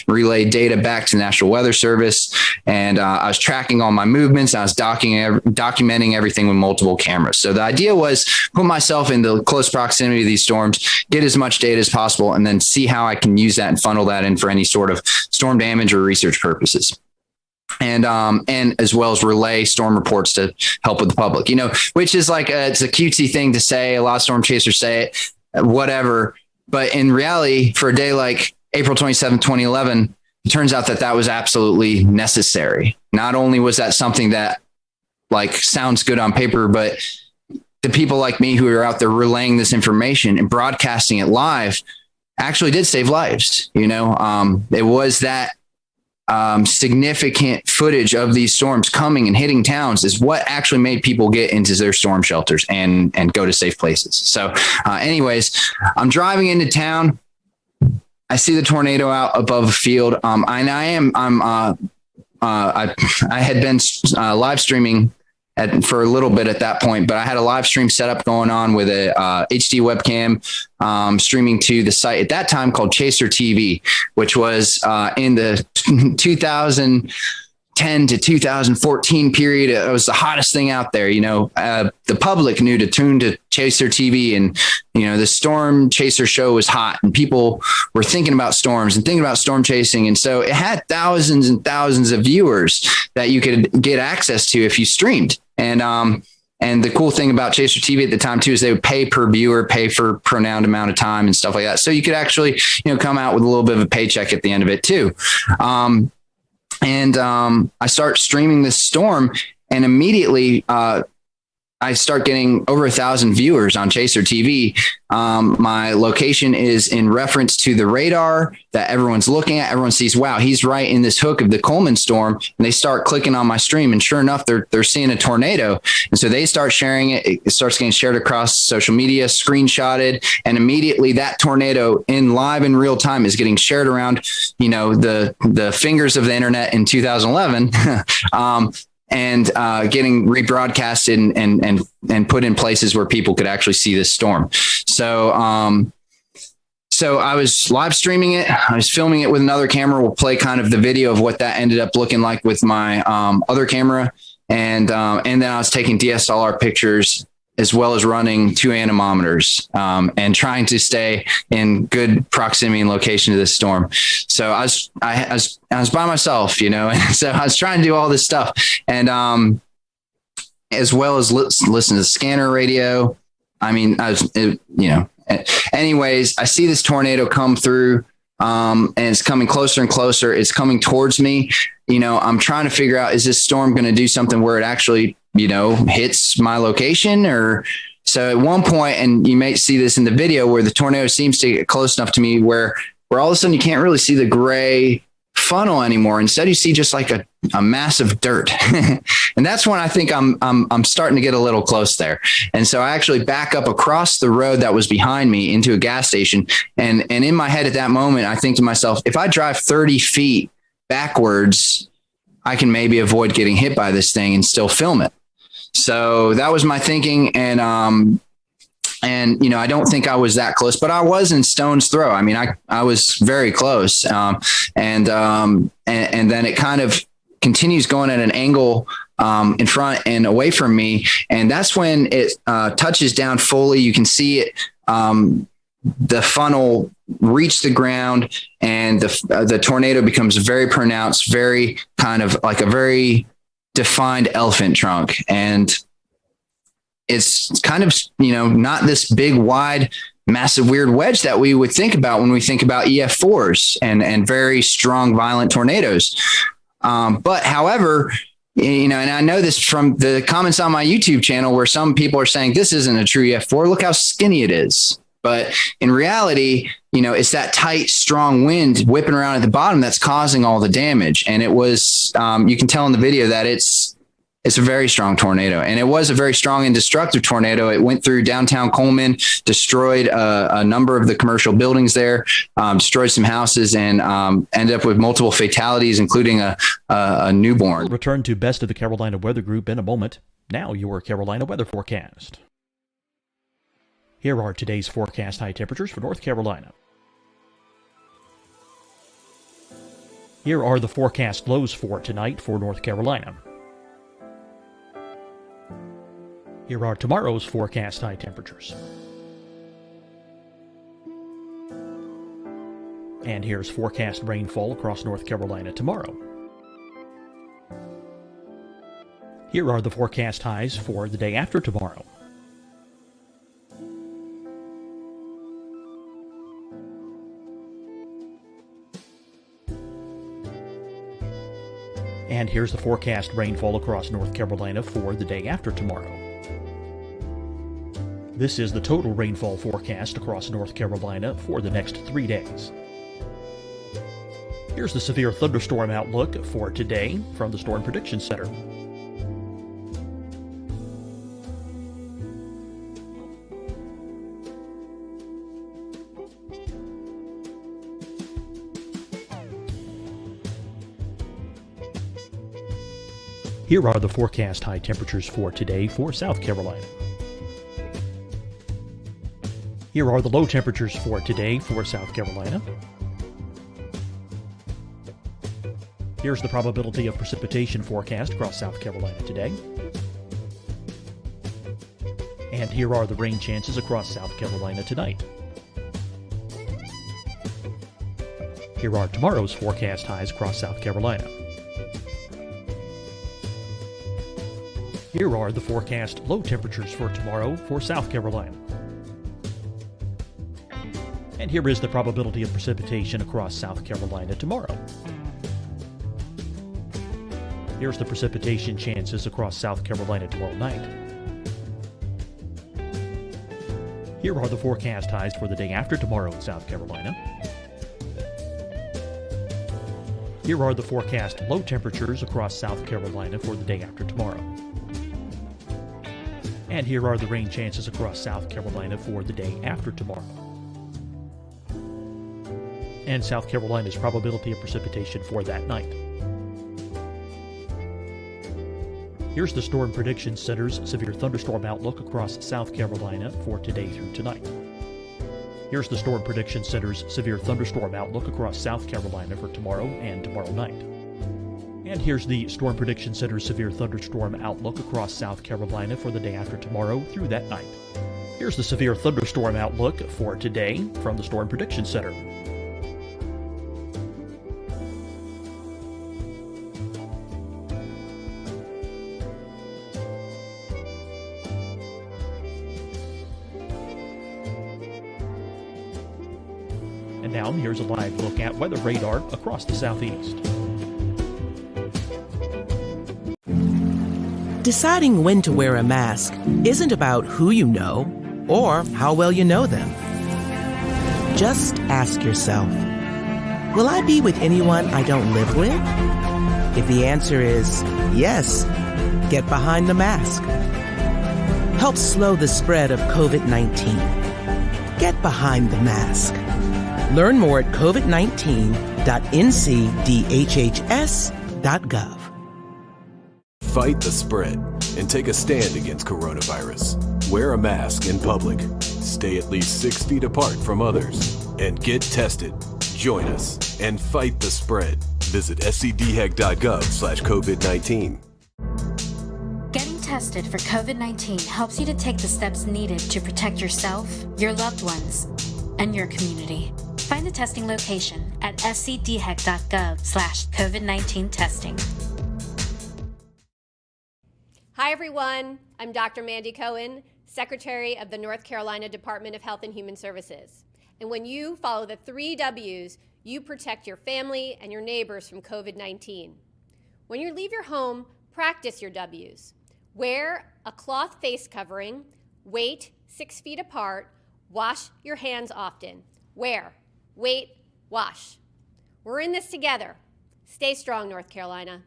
relay data back to the National Weather Service. And I was tracking all my movements. I was documenting everything with multiple cameras. So the idea was put myself in the close proximity of these storms, get as much data as possible, and then see how I can use that and funnel that in for any sort of storm damage or research purposes. And as well as relay storm reports to help with the public, which is it's a cutesy thing to say. A lot of storm chasers say it, whatever. But in reality, for a day like April 27, 2011, it turns out that was absolutely necessary. Not only was that something that sounds good on paper, but the people like me who are out there relaying this information and broadcasting it live actually did save lives. It was that significant footage of these storms coming and hitting towns is what actually made people get into their storm shelters and go to safe places. So anyways, I'm driving into town. I see the tornado out above a field. I had been live streaming for a little bit at that point, but I had a live stream setup going on with a HD webcam streaming to the site at that time called Chaser TV, which was in the 2010 to 2014 period. It was the hottest thing out there. The public knew to tune to Chaser TV, and the Storm Chaser show was hot, and people were thinking about storms and thinking about storm chasing. And so it had thousands and thousands of viewers that you could get access to if you streamed. And the cool thing about Chaser TV at the time too is they would pay per viewer, pay for pronounced amount of time and stuff like that. So you could actually, come out with a little bit of a paycheck at the end of it too. I start streaming this storm, and immediately I start getting over 1,000 viewers on Chaser TV. My location is in reference to the radar that everyone's looking at. Everyone sees, wow, he's right in this hook of the Coleman storm. And they start clicking on my stream, and sure enough, they're seeing a tornado. And so they start sharing it. It starts getting shared across social media, screenshotted, and immediately that tornado in real time is getting shared around, the fingers of the internet in 2011. And getting rebroadcasted and put in places where people could actually see this storm. So I was live streaming it. I was filming it with another camera. We'll play kind of the video of what that ended up looking like with my other camera. And then I was taking DSLR pictures, as well as running 2 anemometers and trying to stay in good proximity and location to this storm. So I was by myself, and so I was trying to do all this stuff, and as well as listen to the scanner radio. Anyways, I see this tornado come through, and it's coming closer and closer. It's coming towards me. I'm trying to figure out, is this storm going to do something where it actually hits my location? Or so at one point, and you may see this in the video, where the tornado seems to get close enough to me where all of a sudden you can't really see the gray funnel anymore. Instead, you see just like a mass of dirt. And that's when I think I'm starting to get a little close there. And so I actually back up across the road that was behind me into a gas station. And in my head at that moment, I think to myself, if I drive 30 feet backwards, I can maybe avoid getting hit by this thing and still film it. So that was my thinking. And I don't think I was that close, but I was in stone's throw. I was very close. And then it kind of continues going at an angle in front and away from me. And that's when it touches down fully. You can see it, the funnel reach the ground, and the tornado becomes very pronounced, very kind of like a very defined elephant trunk. And it's kind of, not this big, wide, massive, weird wedge that we would think about when we think about EF4s and very strong, violent tornadoes. But however, and I know this from the comments on my YouTube channel, where some people are saying this isn't a true EF4. Look how skinny it is. But in reality, it's that tight, strong wind whipping around at the bottom that's causing all the damage. And it was, you can tell in the video that it's a very strong tornado, and it was a very strong and destructive tornado. It went through downtown Coleman, destroyed a number of the commercial buildings there, destroyed some houses, and ended up with multiple fatalities, including a newborn. We'll return to Best of the Carolina Weather Group in a moment. Now your Carolina weather forecast. Here are today's forecast high temperatures for North Carolina. Here are the forecast lows for tonight for North Carolina. Here are tomorrow's forecast high temperatures. And here's forecast rainfall across North Carolina tomorrow. Here are the forecast highs for the day after tomorrow. And here's the forecast rainfall across North Carolina for the day after tomorrow. This is the total rainfall forecast across North Carolina for the next 3 days. Here's the severe thunderstorm outlook for today from the Storm Prediction Center. Here are the forecast high temperatures for today for South Carolina. Here are the low temperatures for today for South Carolina. Here's the probability of precipitation forecast across South Carolina today. And here are the rain chances across South Carolina tonight. Here are tomorrow's forecast highs across South Carolina. Here are the forecast low temperatures for tomorrow for South Carolina. And here is the probability of precipitation across South Carolina tomorrow. Here's the precipitation chances across South Carolina tomorrow night. Here are the forecast highs for the day after tomorrow in South Carolina. Here are the forecast low temperatures across South Carolina for the day after tomorrow. And here are the rain chances across South Carolina for the day after tomorrow. And South Carolina's probability of precipitation for that night. Here's the Storm Prediction Center's severe thunderstorm outlook across South Carolina for today through tonight. Here's the Storm Prediction Center's severe thunderstorm outlook across South Carolina for tomorrow and tomorrow night. And here's the Storm Prediction Center's severe thunderstorm outlook across South Carolina for the day after tomorrow through that night. Here's the severe thunderstorm outlook for today from the Storm Prediction Center. And now here's a live look at weather radar across the southeast. Deciding when to wear a mask isn't about who you know or how well you know them. Just ask yourself, will I be with anyone I don't live with? If the answer is yes, get behind the mask. Help slow the spread of COVID-19. Get behind the mask. Learn more at covid19.ncdhhs.gov. Fight the spread and take a stand against coronavirus. Wear a mask in public. Stay at least 6 feet apart from others. And get tested. Join us and fight the spread. Visit scdhec.gov/COVID-19. Getting tested for COVID-19 helps you to take the steps needed to protect yourself, your loved ones, and your community. Find the testing location at scdhec.gov/COVID-19 testing. Hi, everyone. I'm Dr. Mandy Cohen, Secretary of the North Carolina Department of Health and Human Services. And when you follow the 3 W's, you protect your family and your neighbors from COVID-19. When you leave your home, practice your W's. Wear a cloth face covering, wait 6 feet apart, wash your hands often. Wear, wait, wash. We're in this together. Stay strong, North Carolina.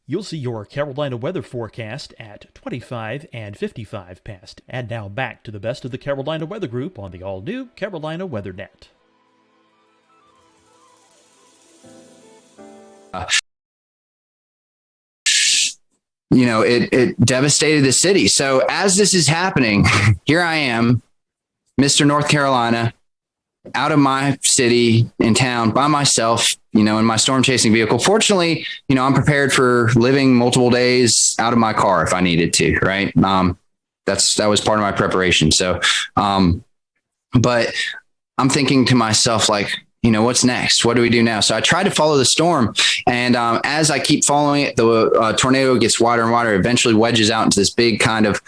You'll see your Carolina weather forecast at 25 and 55 past. And now back to the best of the Carolina Weather Group on the all-new Carolina WeatherNet. It devastated the city. So as this is happening, here I am, Mr. North Carolina, out of my city in town by myself, in my storm chasing vehicle. Fortunately, I'm prepared for living multiple days out of my car if I needed to, right? That was part of my preparation. So, but I'm thinking to myself, like, what's next? What do we do now? So I tried to follow the storm. And as I keep following it, the tornado gets wider and wider, eventually wedges out into this big kind of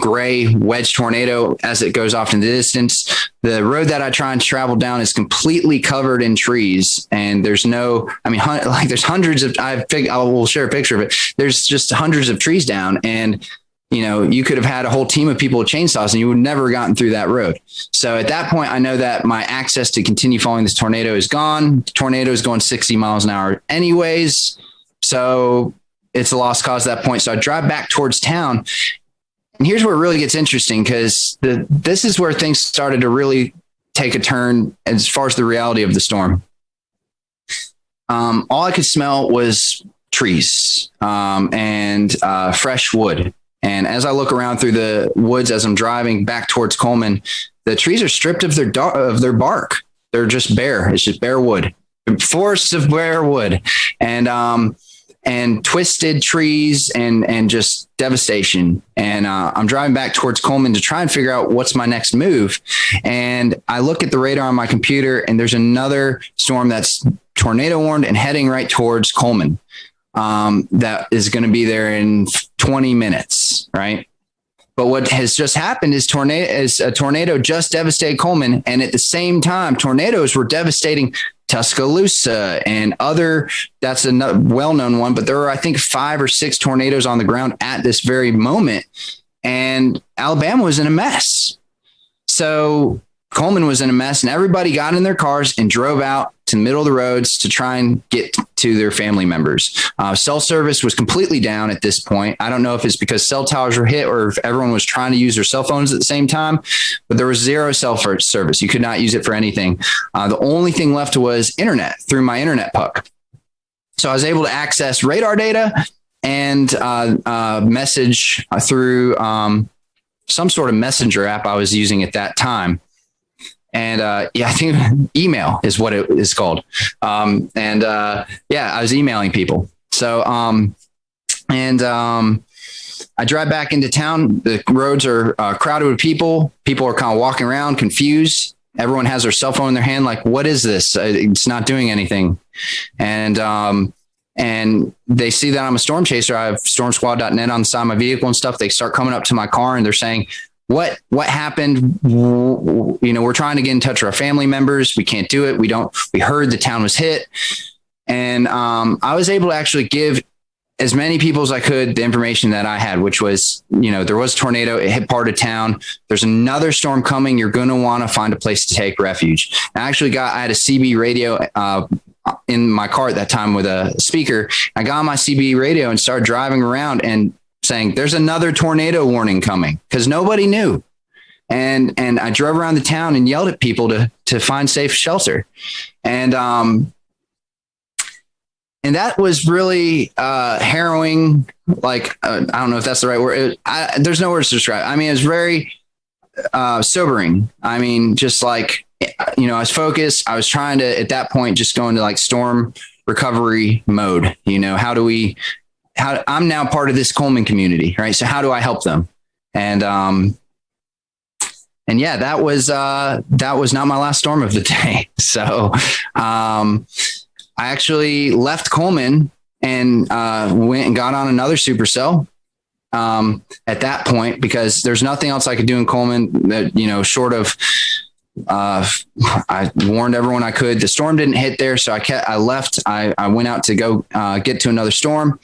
gray wedge tornado as it goes off in the distance. The road that I try and travel down is completely covered in trees, and there's there's hundreds of, I will share a picture of it. There's just hundreds of trees down, and you could have had a whole team of people with chainsaws and you would never have gotten through that road. So at that point, I know that my access to continue following this tornado is gone. The tornado is going 60 miles an hour anyways. So it's a lost cause at that point. So I drive back towards town. And here's where it really gets interesting, because this is where things started to really take a turn as far as the reality of the storm. All I could smell was trees and fresh wood. And as I look around through the woods as I'm driving back towards Coleman, the trees are stripped of their bark. They're just bare. It's just bare wood, forests of bare wood, and twisted trees and just devastation. And I'm driving back towards Coleman to try and figure out what's my next move. And I look at the radar on my computer, and there's another storm that's tornado warned and heading right towards Coleman. That is going to be there in 20 minutes, right? But what has just happened is a tornado just devastated Coleman, and at the same time, tornadoes were devastating Tuscaloosa and that's a well-known one, but there are, I think, 5 or 6 tornadoes on the ground at this very moment, and Alabama was in a mess. So Coleman was in a mess, and everybody got in their cars and drove out to the middle of the roads to try and get to their family members. Cell service was completely down at this point. I don't know if it's because cell towers were hit or if everyone was trying to use their cell phones at the same time, but there was zero cell service. You could not use it for anything. The only thing left was internet through my internet puck. So I was able to access radar data and message through some sort of messenger app I was using at that time. And I think email is what it is called. I was emailing people. So I drive back into town. The roads are crowded with people. People are kind of walking around confused. Everyone has their cell phone in their hand. Like, what is this? It's not doing anything. And they see that I'm a storm chaser. I have stormsquad.net on the side of my vehicle and stuff. They start coming up to my car and they're saying, what happened? We're trying to get in touch with our family members. We can't do it. We heard the town was hit. And I was able to actually give as many people as I could the information that I had, which was, there was a tornado. It hit part of town. There's another storm coming. You're going to want to find a place to take refuge. I had a CB radio in my car at that time with a speaker. I got on my CB radio and started driving around and saying there's another tornado warning coming, because nobody knew. And I drove around the town and yelled at people to find safe shelter. And that was really harrowing. Like, I don't know if that's the right word. There's no words to describe. I mean, it was very sobering. I mean, just like, I was focused. I was trying to, at that point, just go into like storm recovery mode. I'm now part of this Coleman community, right? So how do I help them? And that was not my last storm of the day. So I actually left Coleman and went and got on another supercell at that point, because there's nothing else I could do in Coleman that, short of, I warned everyone I could. The storm didn't hit there, so I left. I went out to go get to another storm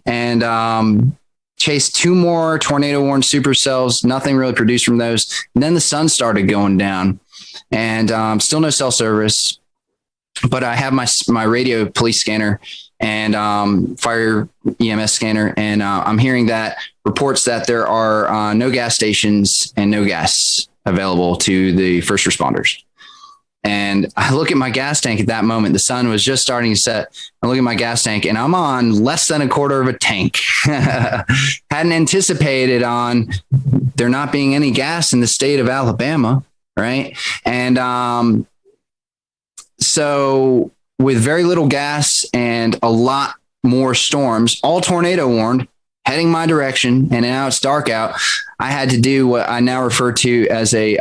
and chased 2 more tornado warned supercells. Nothing really produced from those. And then the sun started going down, and still no cell service. But I have my radio police scanner and fire EMS scanner, and I'm hearing that reports that there are no gas stations and no gas available to the first responders. And I look at my gas tank at that moment. The sun was just starting to set. I look at my gas tank and I'm on less than a quarter of a tank. Hadn't anticipated on there not being any gas in the state of Alabama, right? And so with very little gas and a lot more storms, all tornado warned, heading my direction, and now it's dark out, I had to do what I now refer to as a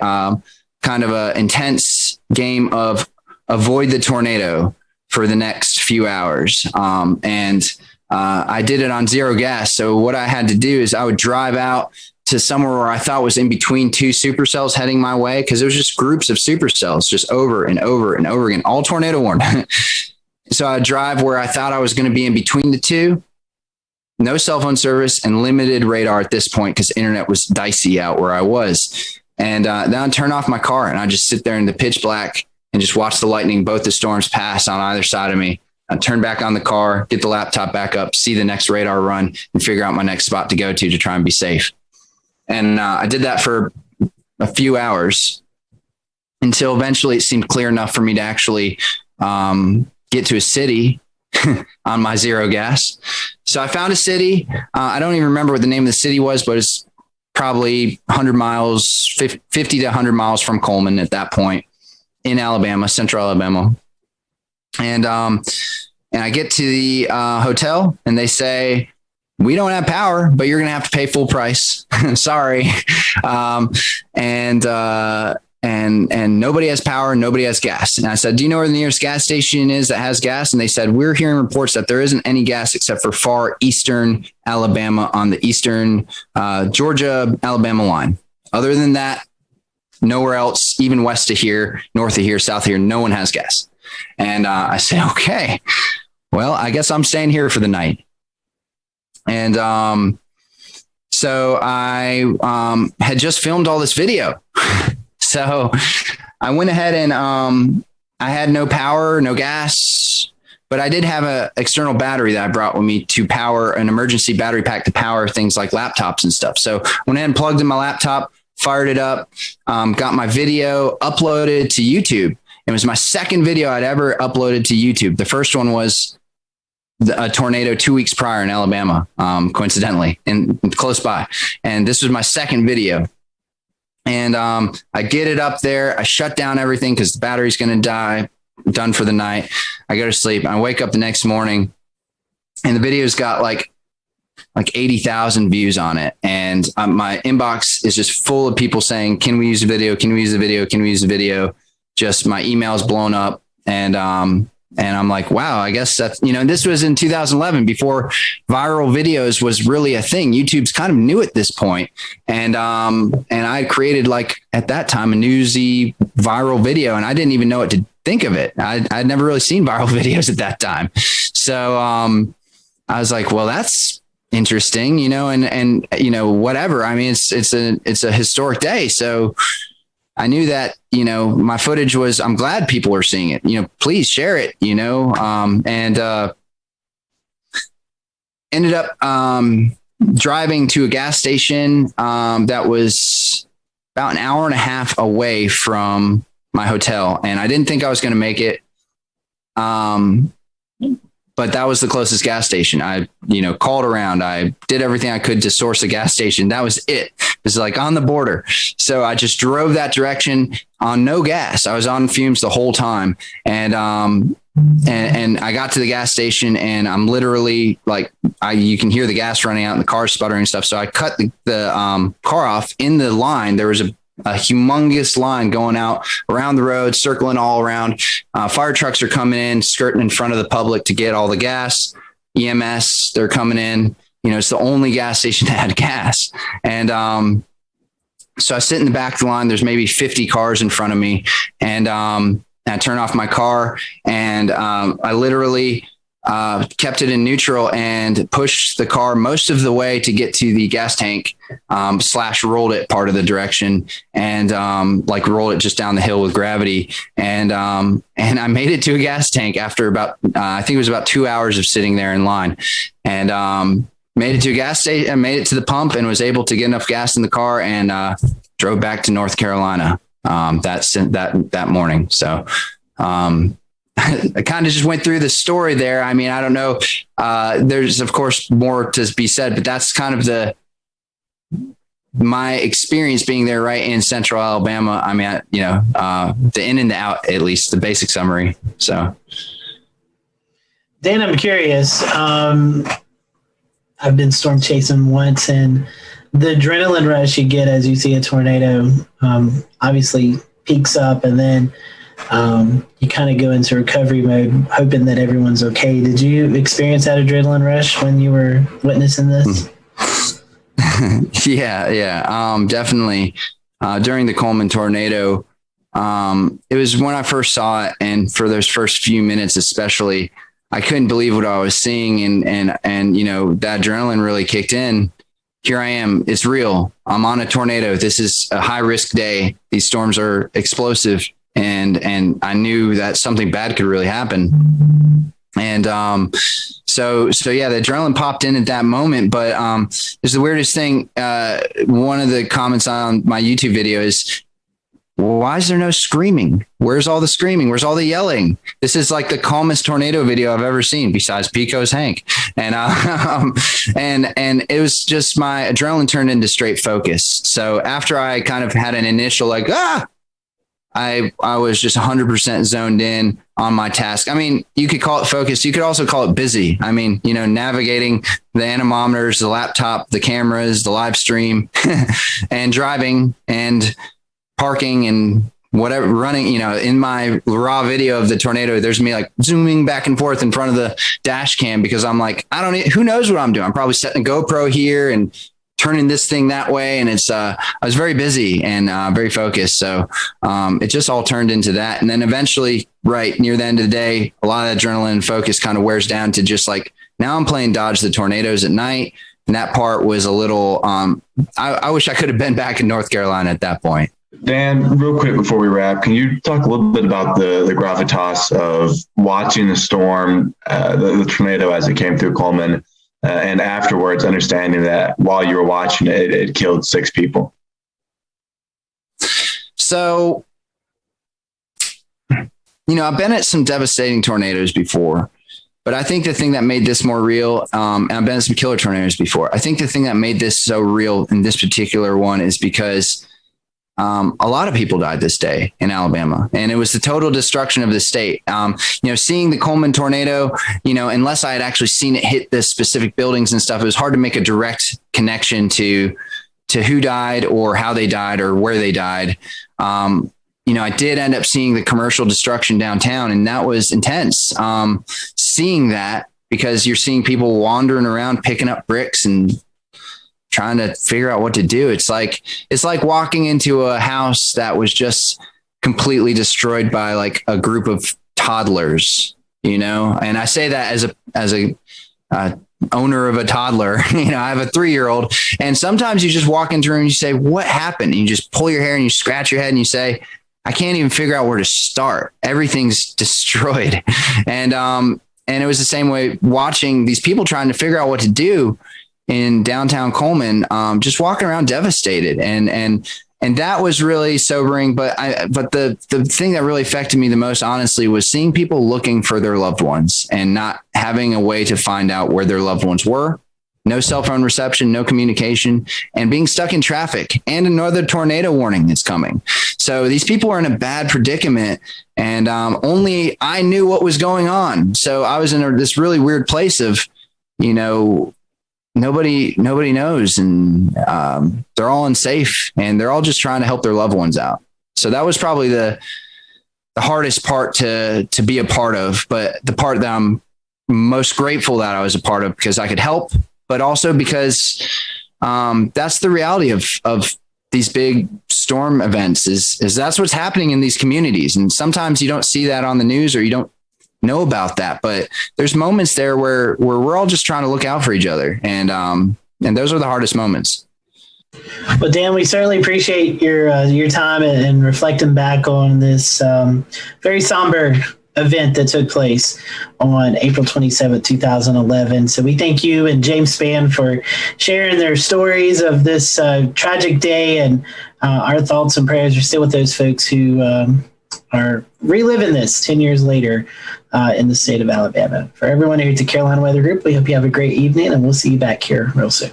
kind of a intense game of avoid the tornado for the next few hours. I did it on zero gas. So what I had to do is I would drive out to somewhere where I thought was in between 2 supercells heading my way, because it was just groups of supercells just over and over and over again, all tornado warned. So I'd drive where I thought I was going to be in between the 2. no cell phone service, and limited radar at this point because internet was dicey out where I was. And then I turn off my car and I just sit there in the pitch black and just watch the lightning, both the storms pass on either side of me. I turn back on the car, get the laptop back up, see the next radar run, and figure out my next spot to go to try and be safe. And I did that for a few hours until eventually it seemed clear enough for me to actually get to a city on my zero gas. So I found a city. I don't even remember what the name of the city was, but it's probably 100 miles, 50 to 100 miles from Coleman at that point in Alabama, central Alabama. And I get to the hotel and they say, we don't have power, but you're going to have to pay full price. Sorry. And nobody has power. Nobody has gas. And I said, do you know where the nearest gas station is that has gas? And they said, we're hearing reports that there isn't any gas except for far eastern Alabama on the eastern Georgia, Alabama line. Other than that, nowhere else, even west of here, north of here, south of here, no one has gas. And I said, okay, well, I guess I'm staying here for the night. And so I had just filmed all this video. So I went ahead and I had no power, no gas, but I did have an external battery that I brought with me to power an emergency battery pack to power things like laptops and stuff. So I went ahead and plugged in my laptop, fired it up, got my video uploaded to YouTube. It was my second video I'd ever uploaded to YouTube. The first one was a tornado 2 weeks prior in Alabama, coincidentally, and close by. And this was my second video. And I get it up there. I shut down everything because the battery's going to die. Done for the night. I go to sleep. I wake up the next morning, and the video's got like 80,000 views on it. And my inbox is just full of people saying, can we use a video? Can we use a video? Can we use a video? Just my email's blown up. And I'm like, wow, I guess that's, this was in 2011 before viral videos was really a thing. YouTube's kind of new at this point. And I created at that time, a newsy viral video, and I didn't even know what to think of it. I'd never really seen viral videos at that time. So I was like, well, that's interesting, and whatever. I mean, it's a historic day. So I knew that, my footage was, I'm glad people are seeing it, please share it, and ended up driving to a gas station that was about an hour and a half away from my hotel. And I didn't think I was going to make it. But that was the closest gas station. I, called around. I did everything I could to source a gas station. That was it. It was on the border. So I just drove that direction on no gas. I was on fumes the whole time. And I got to the gas station, and I'm literally you can hear the gas running out and the car sputtering and stuff. So I cut the car off in the line. There was a humongous line going out around the road, circling all around. Fire trucks are coming in, skirting in front of the public to get all the gas. EMS, they're coming in. It's the only gas station that had gas. And so I sit in the back of the line. There's maybe 50 cars in front of me. And I turn off my car, and I literally kept it in neutral and pushed the car most of the way to get to the gas tank, / rolled it part of the direction, and rolled it just down the hill with gravity. And I made it to a gas tank after about, I think it was about 2 hours of sitting there in line, and made it to a gas station and made it to the pump, and was able to get enough gas in the car, and drove back to North Carolina that morning. So, I kind of just went through the story there. I mean, I don't know. There's of course more to be said, but that's kind of my experience being there right in central Alabama. I mean, the in and the out, at least the basic summary. So, Dan, I'm curious. I've been storm chasing once, and the adrenaline rush you get as you see a tornado obviously peaks up, and then you kind of go into recovery mode, hoping that everyone's okay. Did you experience that adrenaline rush when you were witnessing this? Yeah. Definitely. During the Coleman tornado, it was when I first saw it. And for those first few minutes, especially, I couldn't believe what I was seeing, and that adrenaline really kicked in. Here I am. It's real. I'm on a tornado. This is a high risk day. These storms are explosive, and I knew that something bad could really happen. And so yeah, the adrenaline popped in at that moment. But it's the weirdest thing. One of the comments on my YouTube video is, why is there no screaming? Where's all the screaming? Where's all the yelling? This is like the calmest tornado video I've ever seen, besides Pico's Hank. And and it was just my adrenaline turned into straight focus. So after I kind of had an initial I was just 100% zoned in on my task. I mean, you could call it focus. You could also call it busy. I mean, navigating the anemometers, the laptop, the cameras, the live stream, and driving and parking and whatever, running, in my raw video of the tornado, there's me like zooming back and forth in front of the dash cam because I'm like, who knows what I'm doing? I'm probably setting a GoPro here and turning this thing that way. And it's, I was very busy and very focused. So it just all turned into that. And then eventually, right near the end of the day, a lot of adrenaline and focus kind of wears down to just like, now I'm playing dodge the tornadoes at night. And that part was a little, I wish I could have been back in North Carolina at that point. Dan, real quick before we wrap, can you talk a little bit about the gravitas of watching the storm, the tornado as it came through Coleman, and afterwards understanding that while you were watching it, it killed 6 people? So, I've been at some devastating tornadoes before, but I think the thing that made this more real, and I've been at some killer tornadoes before. I think the thing that made this so real in this particular one is because a lot of people died this day in Alabama, and it was the total destruction of the state. Seeing the Coleman tornado, unless I had actually seen it hit the specific buildings and stuff, it was hard to make a direct connection to who died or how they died or where they died. I did end up seeing the commercial destruction downtown, and that was intense. Seeing that, because you're seeing people wandering around picking up bricks and trying to figure out what to do. It's like walking into a house that was just completely destroyed by like a group of toddlers, and I say that as a owner of a toddler. I have a 3-year-old, and sometimes you just walk into a room and you say, what happened? And you just pull your hair and you scratch your head and you say, I can't even figure out where to start. Everything's destroyed. And it was the same way watching these people trying to figure out what to do in downtown Coleman, just walking around devastated. And that was really sobering. But the thing that really affected me the most, honestly, was seeing people looking for their loved ones and not having a way to find out where their loved ones were. No cell phone reception, no communication, and being stuck in traffic, and another tornado warning that's coming. So these people are in a bad predicament, and only I knew what was going on. So I was in this really weird place of, nobody knows, and they're all unsafe, and they're all just trying to help their loved ones out. So that was probably the hardest part to be a part of, but the part that I'm most grateful that I was a part of, because I could help, but also because that's the reality of these big storm events is that's what's happening in these communities. And sometimes you don't see that on the news, or you don't know about that, but there's moments there where we're all just trying to look out for each other. And those are the hardest moments. Well, Dan, we certainly appreciate your time and reflecting back on this very somber event that took place on April 27th, 2011. So we thank you and James Spann for sharing their stories of this tragic day, and our thoughts and prayers are still with those folks who are reliving this 10 years later in the state of Alabama. For everyone here at the Carolina Weather Group, we hope you have a great evening, and we'll see you back here real soon.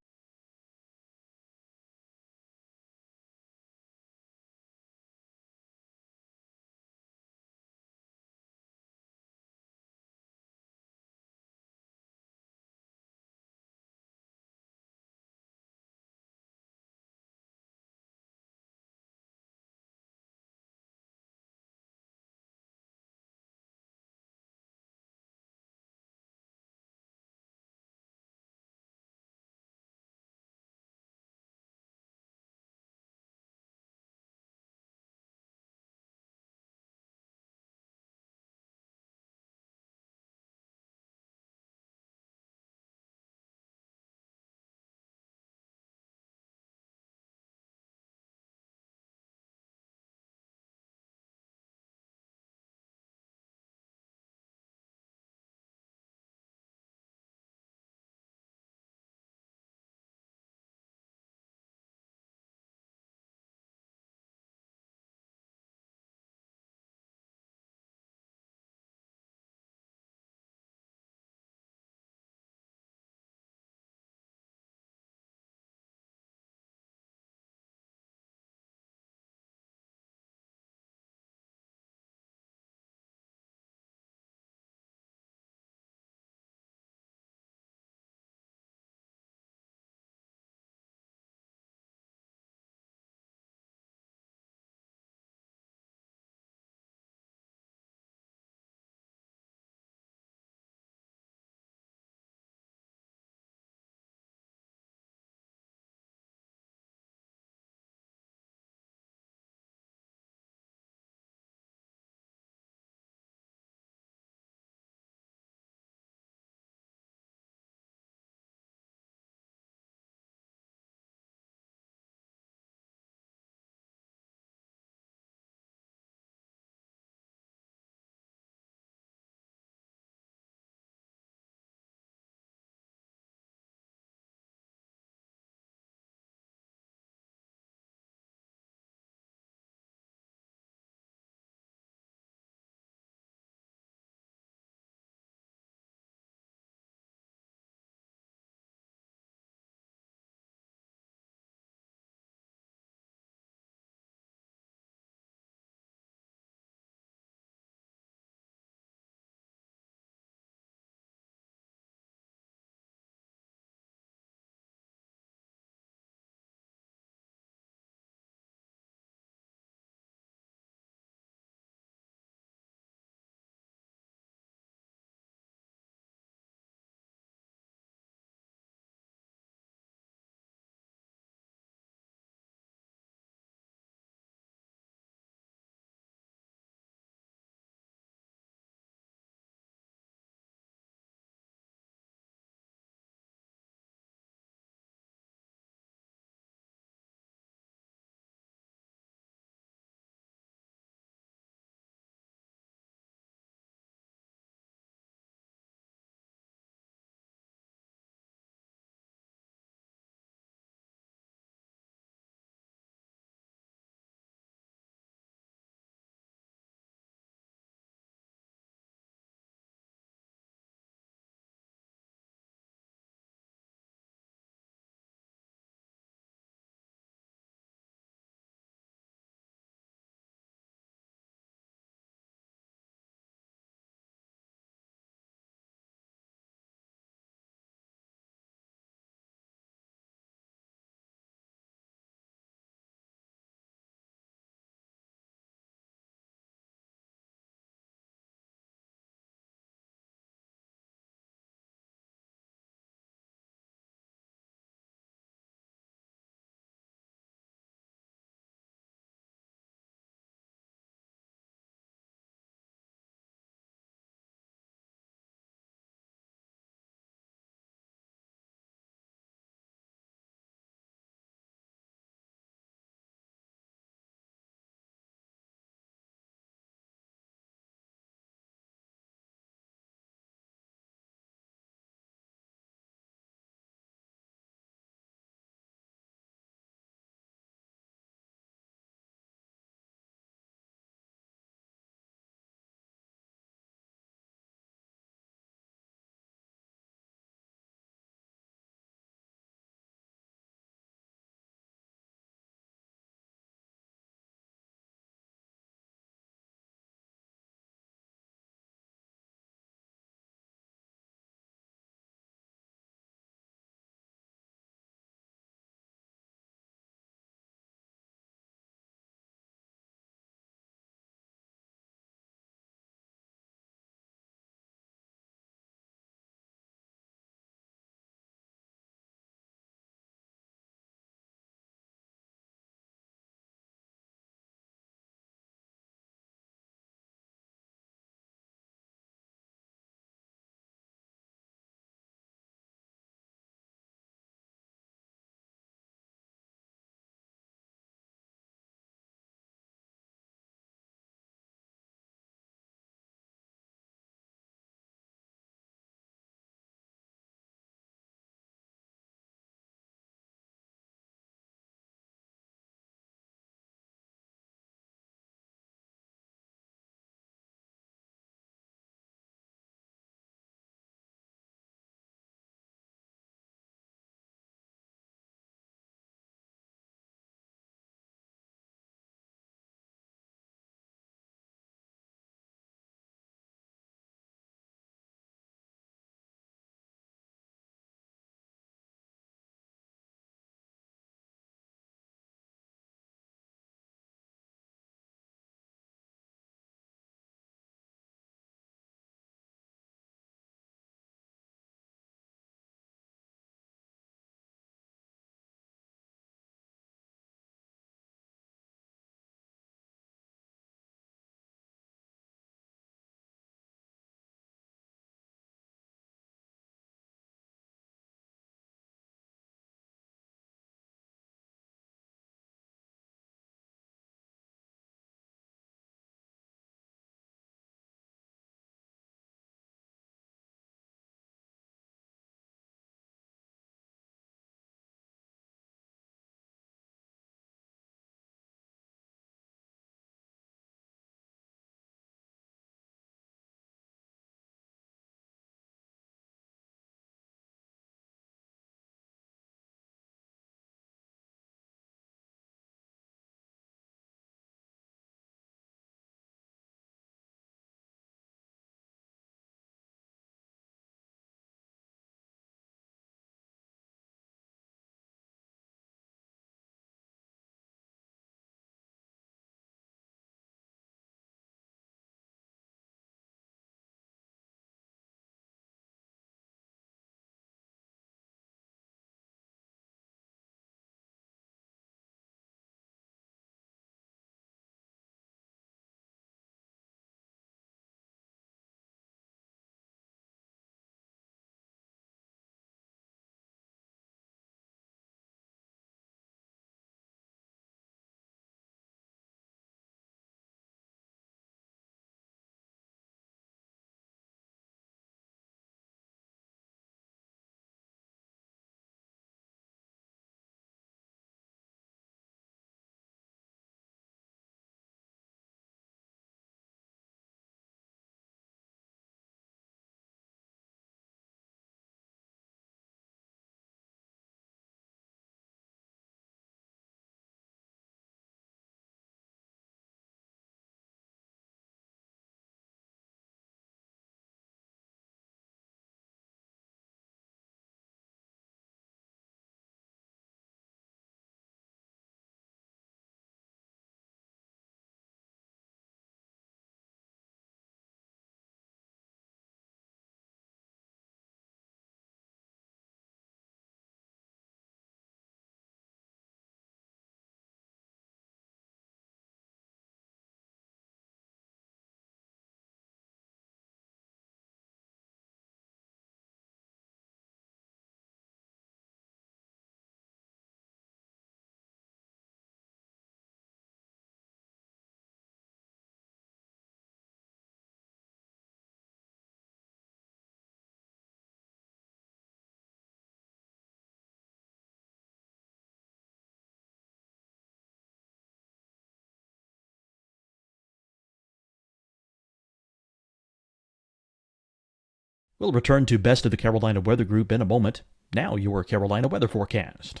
We'll return to Best of the Carolina Weather Group in a moment. Now your Carolina weather forecast.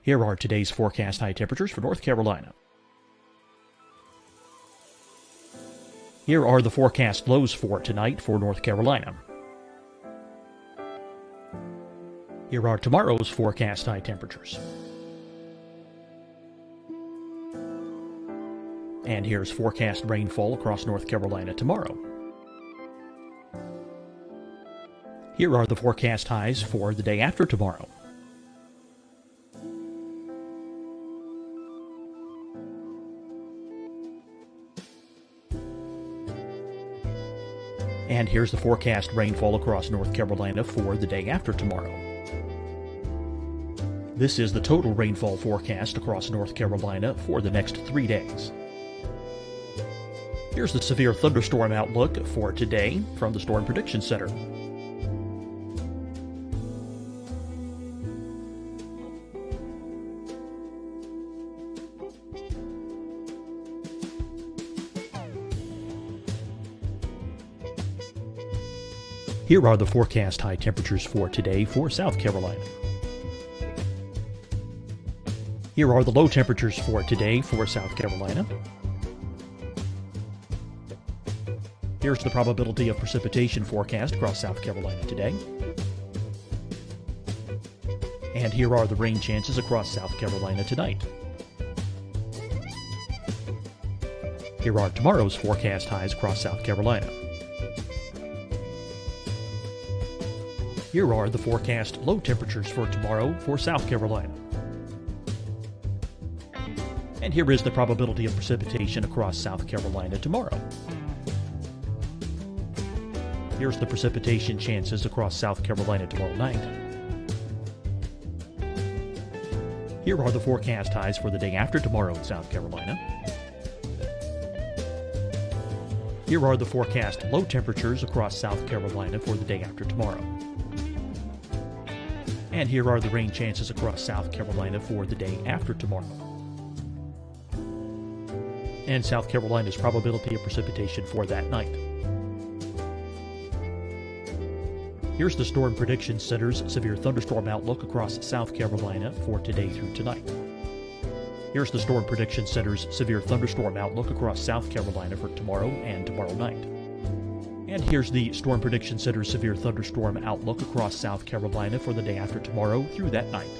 Here are today's forecast high temperatures for North Carolina. Here are the forecast lows for tonight for North Carolina. Here are tomorrow's forecast high temperatures. And here's forecast rainfall across North Carolina tomorrow. Here are the forecast highs for the day after tomorrow. And here's the forecast rainfall across North Carolina for the day after tomorrow. This is the total rainfall forecast across North Carolina for the next 3 days. Here's the severe thunderstorm outlook for today from the Storm Prediction Center. Here are the forecast high temperatures for today for South Carolina. Here are the low temperatures for today for South Carolina. Here's the probability of precipitation forecast across South Carolina today. And here are the rain chances across South Carolina tonight. Here are tomorrow's forecast highs across South Carolina. Here are the forecast low temperatures for tomorrow for South Carolina. And here is the probability of precipitation across South Carolina tomorrow. Here's the precipitation chances across South Carolina tomorrow night. Here are the forecast highs for the day after tomorrow in South Carolina. Here are the forecast low temperatures across South Carolina for the day after tomorrow. And here are the rain chances across South Carolina for the day after tomorrow. And South Carolina's probability of precipitation for that night. Here's the Storm Prediction Center's severe thunderstorm outlook across South Carolina for today through tonight. Here's the Storm Prediction Center's severe thunderstorm outlook across South Carolina for tomorrow and tomorrow night. And here's the Storm Prediction Center's severe thunderstorm outlook across South Carolina for the day after tomorrow through that night.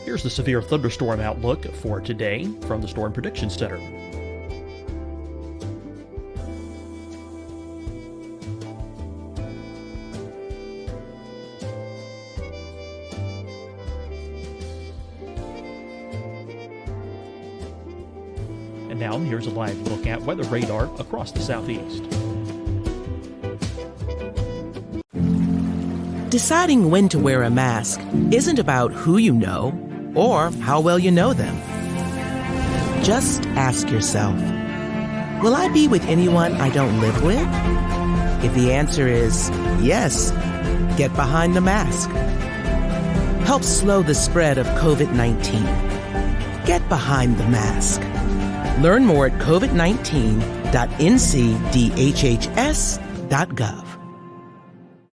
Here's the severe thunderstorm outlook for today from the Storm Prediction Center. And now here's a live look at weather radar across the southeast. Deciding when to wear a mask isn't about who you know or how well you know them. Just ask yourself, will I be with anyone I don't live with? If the answer is yes, get behind the mask. Help slow the spread of COVID-19. Get behind the mask. Learn more at covid19.ncdhhs.gov.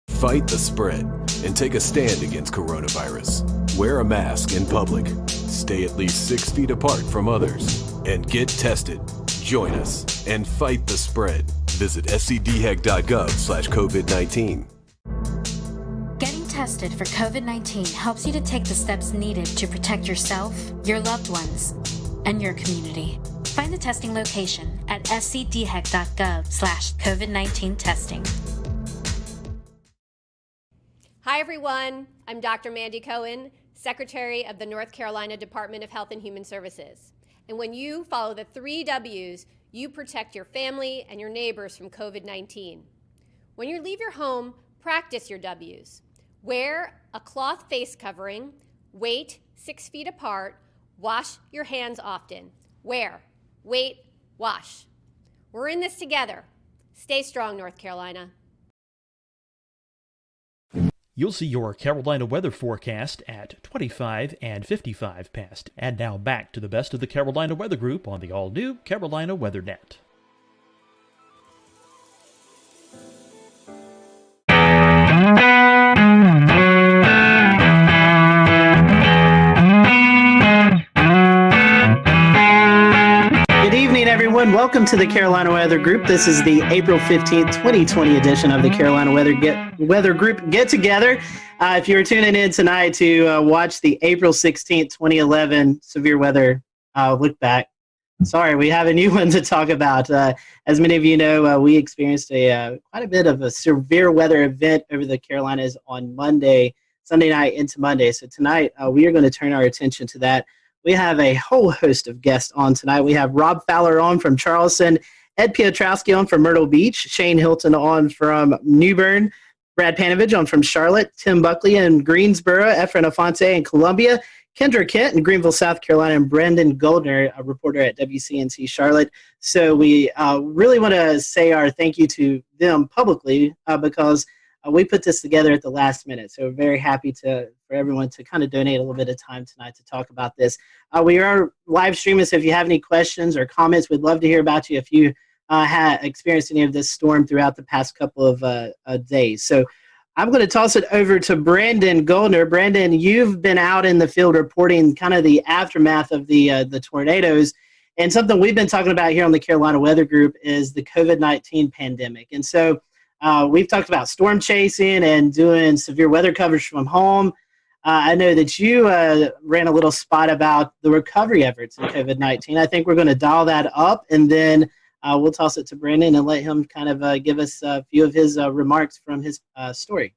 Fight the spread and take a stand against coronavirus. Wear a mask in public. Stay at least 6 feet apart from others. And get tested. Join us and fight the spread. Visit scdhec.gov/COVID-19. Getting tested for COVID-19 helps you to take the steps needed to protect yourself, your loved ones, and your community. Find the testing location at scdhec.gov/COVID-19 testing. Hi, everyone. I'm Dr. Mandy Cohen, Secretary of the North Carolina Department of Health and Human Services. And when you follow the 3 W's, you protect your family and your neighbors from COVID-19. When you leave your home, practice your W's. Wear a cloth face covering, wait 6 feet apart, wash your hands often. Wear, wait, wash. We're in this together. Stay strong, North Carolina. You'll see your Carolina weather forecast at 25 and 55 past. And now back to the best of the Carolina Weather Group on the all-new Carolina WeatherNet. welcome to the Carolina Weather Group. This is the April 15th, 2020 edition of the Carolina Weather Group Get Together. If you're tuning in tonight to watch the April 16th, 2011 severe weather look back, sorry, we have a new one to talk about. As many of you know, we experienced quite a bit of a severe weather event over the Carolinas on Sunday night into Monday. So tonight, we are going to turn our attention to that. We have a whole host of guests on tonight. We have Rob Fowler on from Charleston, Ed Piotrowski on from Myrtle Beach, Shane Hilton on from New Bern, Brad Panovich on from Charlotte, Tim Buckley in Greensboro, Efren Afonte in Columbia, Kendra Kent in Greenville, South Carolina, and Brendan Goldner, a reporter at WCNC Charlotte. So we really want to say our thank you to them publicly because we put this together at the last minute. So we're very happy for everyone to kind of donate a little bit of time tonight to talk about this. We are live streaming, so if you have any questions or comments, we'd love to hear about you if you had experienced any of this storm throughout the past couple of days. So I'm going to toss it over to Brandon Goldner. Brandon, you've been out in the field reporting kind of the aftermath of the tornadoes. And something we've been talking about here on the Carolina Weather Group is the COVID-19 pandemic. And so we've talked about storm chasing and doing severe weather coverage from home. I know that you ran a little spot about the recovery efforts in COVID-19. I think we're going to dial that up, and then we'll toss it to Brandon and let him kind of give us a few of his remarks from his story.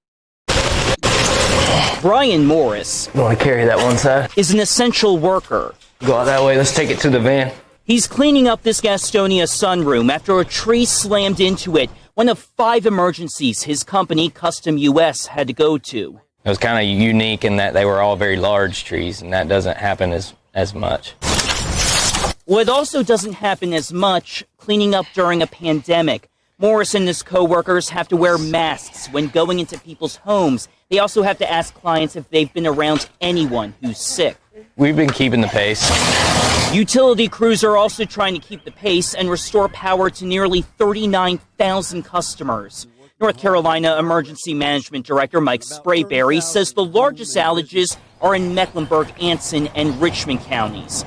Brian Morris. Oh, I carry that one side. Is an essential worker. Go out that way. Let's take it to the van. He's cleaning up this Gastonia sunroom after a tree slammed into it. One of 5 emergencies his company, Custom US, had to go to. It was kind of unique in that they were all very large trees, and that doesn't happen as much. Well, it also doesn't happen as much cleaning up during a pandemic. Morris and his co-workers have to wear masks when going into people's homes. They also have to ask clients if they've been around anyone who's sick. We've been keeping the pace. Utility crews are also trying to keep the pace and restore power to nearly 39,000 customers. North Carolina Emergency Management Director Mike Sprayberry says the largest outages are in Mecklenburg, Anson, and Richmond counties.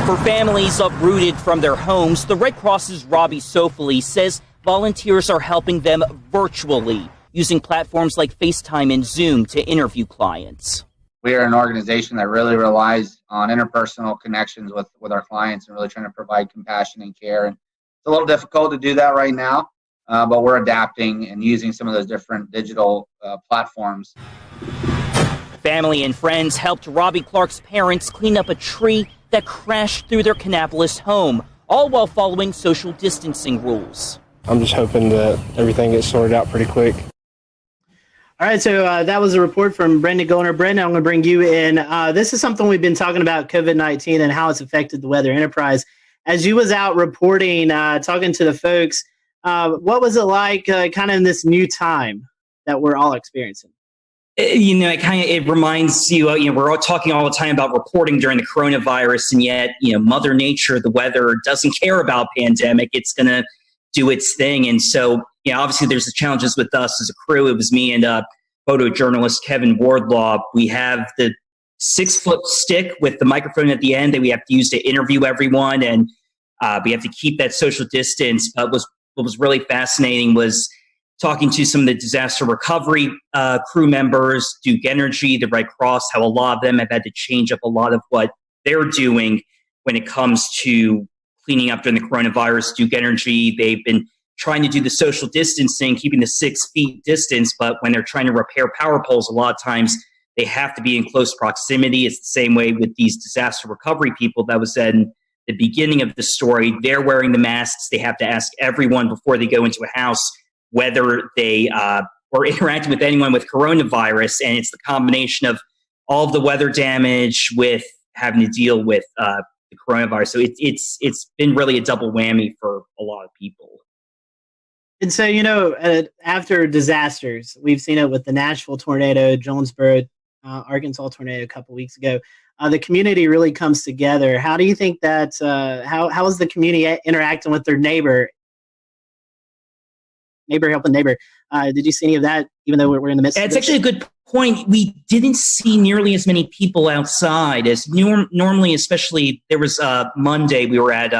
For families uprooted from their homes, the Red Cross's Robbie Sofoli says volunteers are helping them virtually, using platforms like FaceTime and Zoom to interview clients. We are an organization that really relies on interpersonal connections with our clients and really trying to provide compassion and care. And it's a little difficult to do that right now, but we're adapting and using some of those different digital platforms. Family and friends helped Robbie Clark's parents clean up a tree that crashed through their Kannapolis home, all while following social distancing rules. I'm just hoping that everything gets sorted out pretty quick. All right, so that was a report from Brendan Goldner. Brendan, I'm going to bring you in. This is something we've been talking about, COVID-19 and how it's affected the weather enterprise. As you was out reporting, talking to the folks, what was it like kind of in this new time that we're all experiencing? It reminds you, we're all talking all the time about reporting during the coronavirus, and yet, Mother Nature, the weather, doesn't care about pandemic. It's going to do its thing. And so, obviously there's the challenges with us as a crew. It was me and photojournalist Kevin Wardlaw. We have the 6-foot stick with the microphone at the end that we have to use to interview everyone. And we have to keep that social distance. But what was really fascinating was talking to some of the disaster recovery crew members, Duke Energy, the Red Cross, how a lot of them have had to change up a lot of what they're doing when it comes to cleaning up during the coronavirus. Duke Energy, they've been trying to do the social distancing, keeping the 6 feet distance, but when they're trying to repair power poles, a lot of times they have to be in close proximity. It's the same way with these disaster recovery people that was in the beginning of the story. They're wearing the masks. They have to ask everyone before they go into a house whether they were interacting with anyone with coronavirus. And it's the combination of all of the weather damage with having to deal with the coronavirus. So it's been really a double whammy for a lot of people. And so, after disasters, we've seen it with the Nashville tornado, Jonesboro, Arkansas tornado a couple weeks ago. The community really comes together. How do you think that, how is the community interacting with their neighbor helping neighbor? Did you see any of that, even though we're in the midst of It's actually a good point. We didn't see nearly as many people outside as normally, especially there was Monday, we were at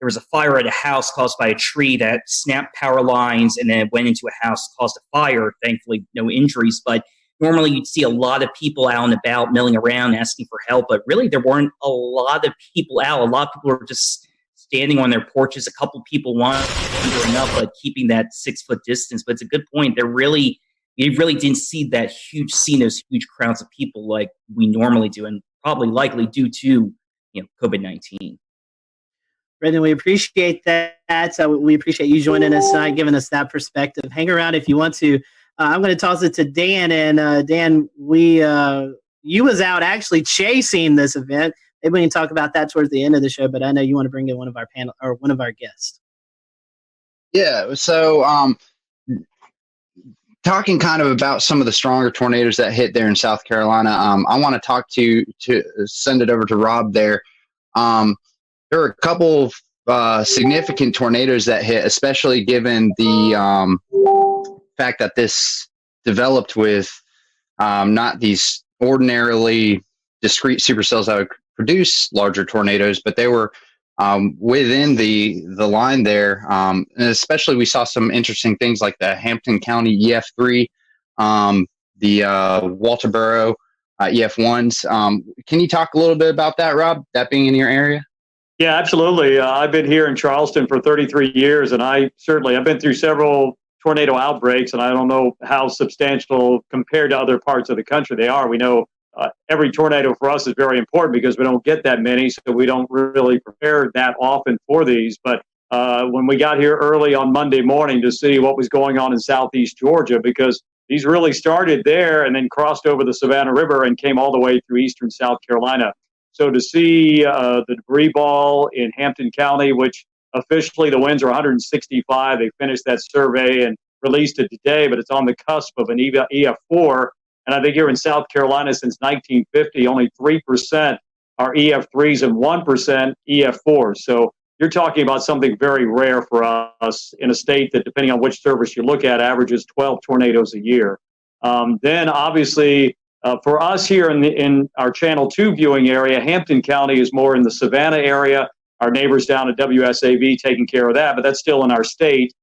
there was a fire at a house caused by a tree that snapped power lines and then it went into a house, caused a fire. Thankfully, no injuries. But normally you'd see a lot of people out and about milling around asking for help. But really, there weren't a lot of people out. A lot of people were just standing on their porches. A couple people wandering up, but keeping that 6 foot distance. But it's a good point. You really didn't see those huge crowds of people like we normally do, and probably likely due to COVID-19. Brendan, we appreciate that. We appreciate you joining us tonight, giving us that perspective. Hang around if you want to. I'm going to toss it to Dan, and Dan, you was out actually chasing this event. Maybe we can talk about that towards the end of the show, but I know you want to bring in one of our panel or one of our guests. Yeah. So, talking kind of about some of the stronger tornadoes that hit there in South Carolina, I want to send it over to Rob there. There were a couple of significant tornadoes that hit, especially given the fact that this developed with not these ordinarily discrete supercells that would produce larger tornadoes, but they were within the line there. And especially we saw some interesting things like the Hampton County EF3, the Walterboro EF1s. Can you talk a little bit about that, Rob, that being in your area? Yeah, absolutely. I've been here in Charleston for 33 years, and I've been through several tornado outbreaks, and I don't know how substantial compared to other parts of the country they are. We know every tornado for us is very important because we don't get that many, so we don't really prepare that often for these. But when we got here early on Monday morning to see what was going on in southeast Georgia, because these really started there and then crossed over the Savannah River and came all the way through eastern South Carolina. So to see the debris ball in Hampton County, which officially the winds are 165, they finished that survey and released it today, but it's on the cusp of an EF4. And I think here in South Carolina since 1950, only 3% are EF3s and 1% EF4s. So you're talking about something very rare for us in a state that, depending on which service you look at, averages 12 tornadoes a year. Then obviously, for us here in our Channel 2 viewing area, Hampton County is more in the Savannah area. Our neighbors down at WSAV taking care of that, but that's still in our state.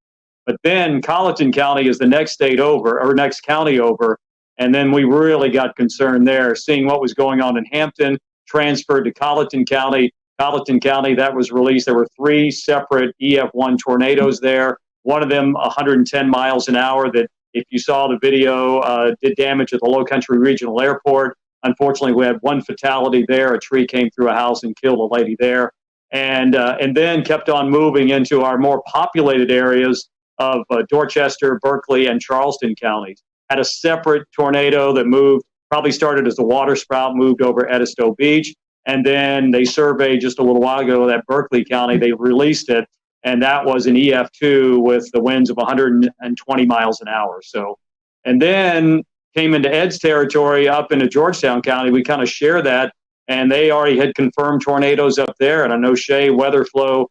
But then Colleton County is the next state over, or next county over. And then we really got concerned there, seeing what was going on in Hampton, transferred to Colleton County. Colleton County, that was released. There were 3 separate EF1 tornadoes there. One of them 110 miles an hour that, if you saw the video, did damage at the Low Country Regional Airport. Unfortunately, we had one fatality there. A tree came through a house and killed a lady there. And then kept on moving into our more populated areas of Dorchester, Berkeley, and Charleston counties. Had a separate tornado that moved, probably started as a water spout, moved over Edisto Beach. And then they surveyed just a little while ago that Berkeley County, they released it. And that was an EF2 with the winds of 120 miles an hour. So, and then came into Ed's territory up into Georgetown County. We kind of share that, and they already had confirmed tornadoes up there. And I know Shea Weatherflow,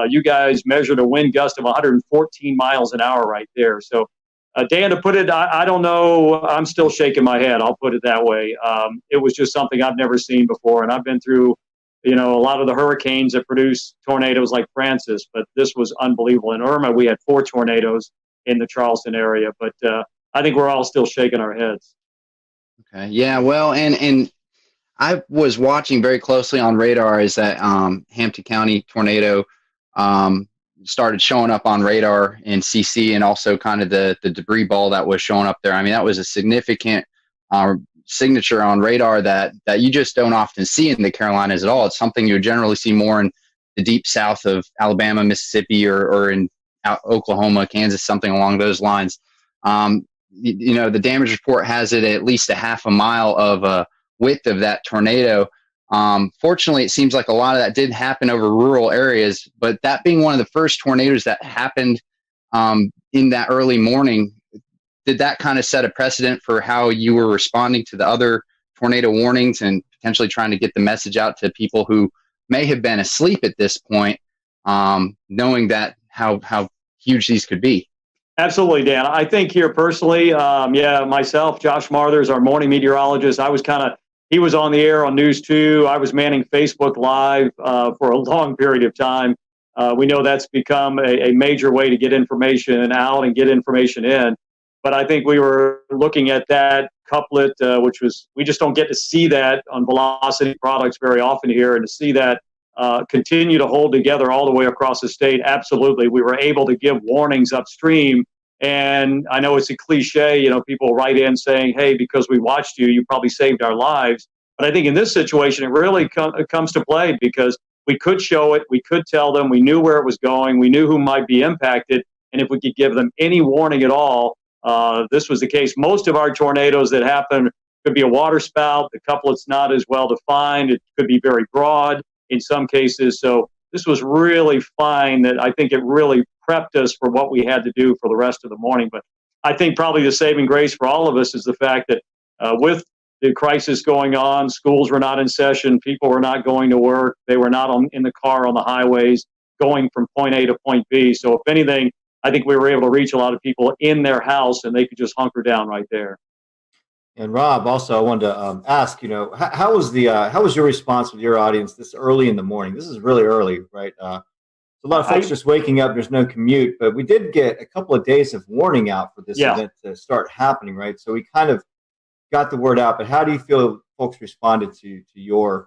you guys measured a wind gust of 114 miles an hour right there. So, Dan, to put it, I don't know. I'm still shaking my head. I'll put it that way. It was just something I've never seen before, and I've been through a lot of the hurricanes that produce tornadoes like Francis, but this was unbelievable. In Irma, we had 4 tornadoes in the Charleston area, but I think we're all still shaking our heads. Okay. Yeah. Well, and I was watching very closely on radar as that Hampton County tornado started showing up on radar in CC, and also kind of the debris ball that was showing up there. I mean, that was a significant signature on radar that you just don't often see in the Carolinas at all. It's something you generally see more in the deep south of Alabama, Mississippi, or in Oklahoma, Kansas, something along those lines. The damage report has it at least a half a mile of width of that tornado. Fortunately, it seems like a lot of that did happen over rural areas, but that being one of the first tornadoes that happened in that early morning, did that kind of set a precedent for how you were responding to the other tornado warnings and potentially trying to get the message out to people who may have been asleep at this point, knowing that how huge these could be? Absolutely, Dan. I think here personally, myself, Josh Marthers, our morning meteorologist, he was on the air on News 2. I was manning Facebook Live for a long period of time. We know that's become a major way to get information out and get information in. But I think we were looking at that couplet, which was, we just don't get to see that on Velocity products very often here, and to see that continue to hold together all the way across the state. Absolutely. We were able to give warnings upstream. And I know it's a cliche, people write in saying, hey, because we watched you, you probably saved our lives. But I think in this situation, it really comes to play, because we could show it, we could tell them, we knew where it was going, we knew who might be impacted. And if we could give them any warning at all, this was the case. Most of our tornadoes that happen could be a water spout. The couplet's not as well defined. It could be very broad in some cases. So this was really fine, that I think it really prepped us for what we had to do for the rest of the morning. But I think probably the saving grace for all of us is the fact that with the crisis going on, schools were not in session, people were not going to work, they were not in the car on the highways going from point A to point B. So if anything, I think we were able to reach a lot of people in their house, and they could just hunker down right there. And Rob, also, I wanted to ask, how was your response with your audience this early in the morning? This is really early, right? A lot of folks just waking up. There's no commute, but we did get a couple of days of warning out for this event to start happening, right? So we kind of got the word out. But how do you feel folks responded to your?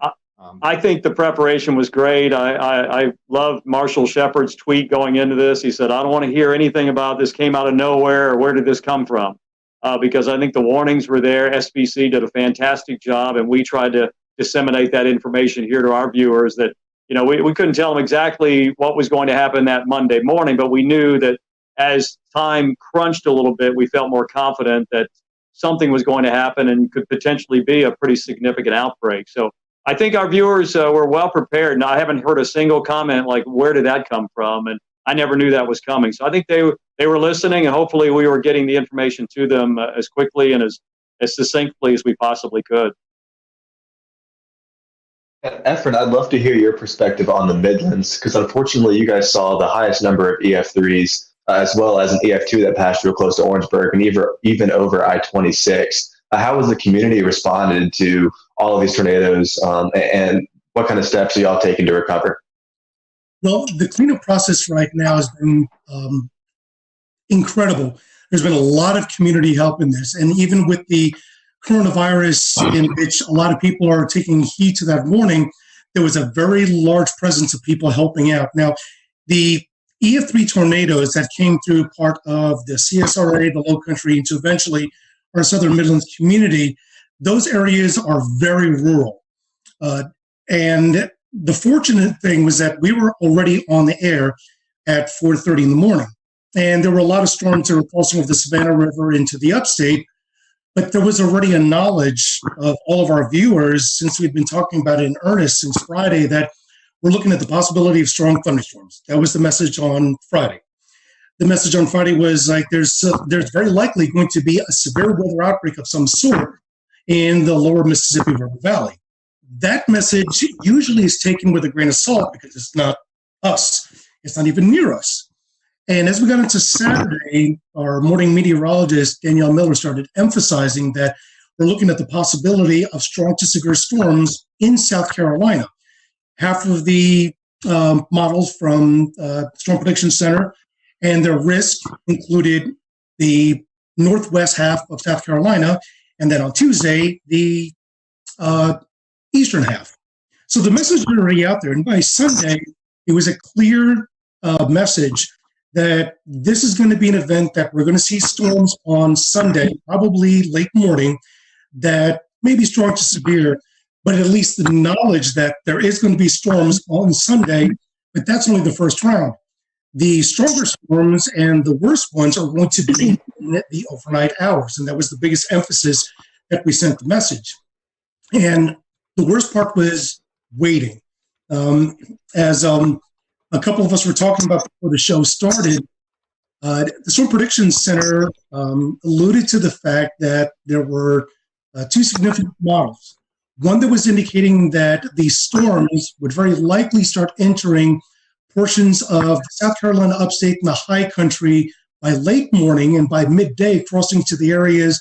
I think the preparation was great. I loved Marshall Shepard's tweet going into this. He said, "I don't want to hear anything about this. Came out of nowhere. Or where did this come from?" Because I think the warnings were there. SBC did a fantastic job, and we tried to disseminate that information here to our viewers. That we couldn't tell them exactly what was going to happen that Monday morning, but we knew that as time crunched a little bit, we felt more confident that something was going to happen and could potentially be a pretty significant outbreak. So I think our viewers were well prepared. And I haven't heard a single comment like, where did that come from? And I never knew that was coming. So I think they were listening, and hopefully we were getting the information to them as quickly and as succinctly as we possibly could. Efren, I'd love to hear your perspective on the Midlands, because unfortunately you guys saw the highest number of EF3s as well as an EF2 that passed real close to Orangeburg and even over I-26. How has the community responded to all of these tornadoes, and what kind of steps are y'all taking to recover? Well, the cleanup process right now has been incredible. There's been a lot of community help in this, and even with the coronavirus, in which a lot of people are taking heed to that warning, there was a very large presence of people helping out. Now, the EF3 tornadoes that came through part of the CSRA, the Low Country, into eventually our Southern Midlands community, those areas are very rural. And the fortunate thing was that we were already on the air at 4:30 in the morning. And there were a lot of storms that were crossing over the Savannah River into the upstate, but there was already a knowledge of all of our viewers, since we've been talking about it in earnest since Friday, that we're looking at the possibility of strong thunderstorms. That was the message on Friday. The message on Friday was like, there's very likely going to be a severe weather outbreak of some sort in the lower Mississippi River Valley. That message usually is taken with a grain of salt, because it's not us. It's not even near us. And as we got into Saturday, our morning meteorologist, Danielle Miller, started emphasizing that we're looking at the possibility of strong to severe storms in South Carolina. Half of the models from Storm Prediction Center and their risk included the northwest half of South Carolina, and then on Tuesday, the eastern half. So the message was already out there. And by Sunday, it was a clear message that this is going to be an event that we're going to see storms on Sunday, probably late morning, that may be strong to severe, but at least the knowledge that there is going to be storms on Sunday, but that's only the first round. The stronger storms and the worst ones are going to be in the overnight hours, and that was the biggest emphasis that we sent the message. And the worst part was waiting. As a couple of us were talking about before the show started, the Storm Prediction Center alluded to the fact that there were two significant models. One that was indicating that these storms would very likely start entering portions of South Carolina upstate and the high country by late morning, and by midday crossing to the areas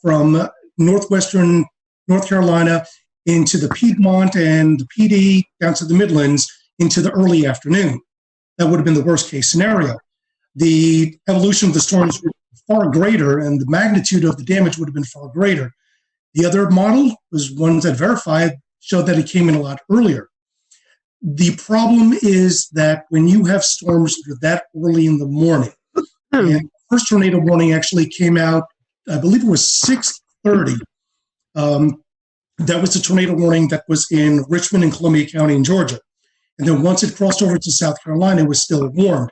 from northwestern North Carolina into the Piedmont and the PD down to the Midlands into the early afternoon. that would have been the worst case scenario. The evolution of the storms were far greater, and the magnitude of the damage would have been far greater. The other model was ones that verified showed that it came in a lot earlier. The problem is that when you have storms that early in the morning, and the first tornado warning actually came out, I believe it was 6:30. That was the tornado warning that was in Richmond and Columbia County in Georgia. And then once it crossed over to South Carolina, it was still warned.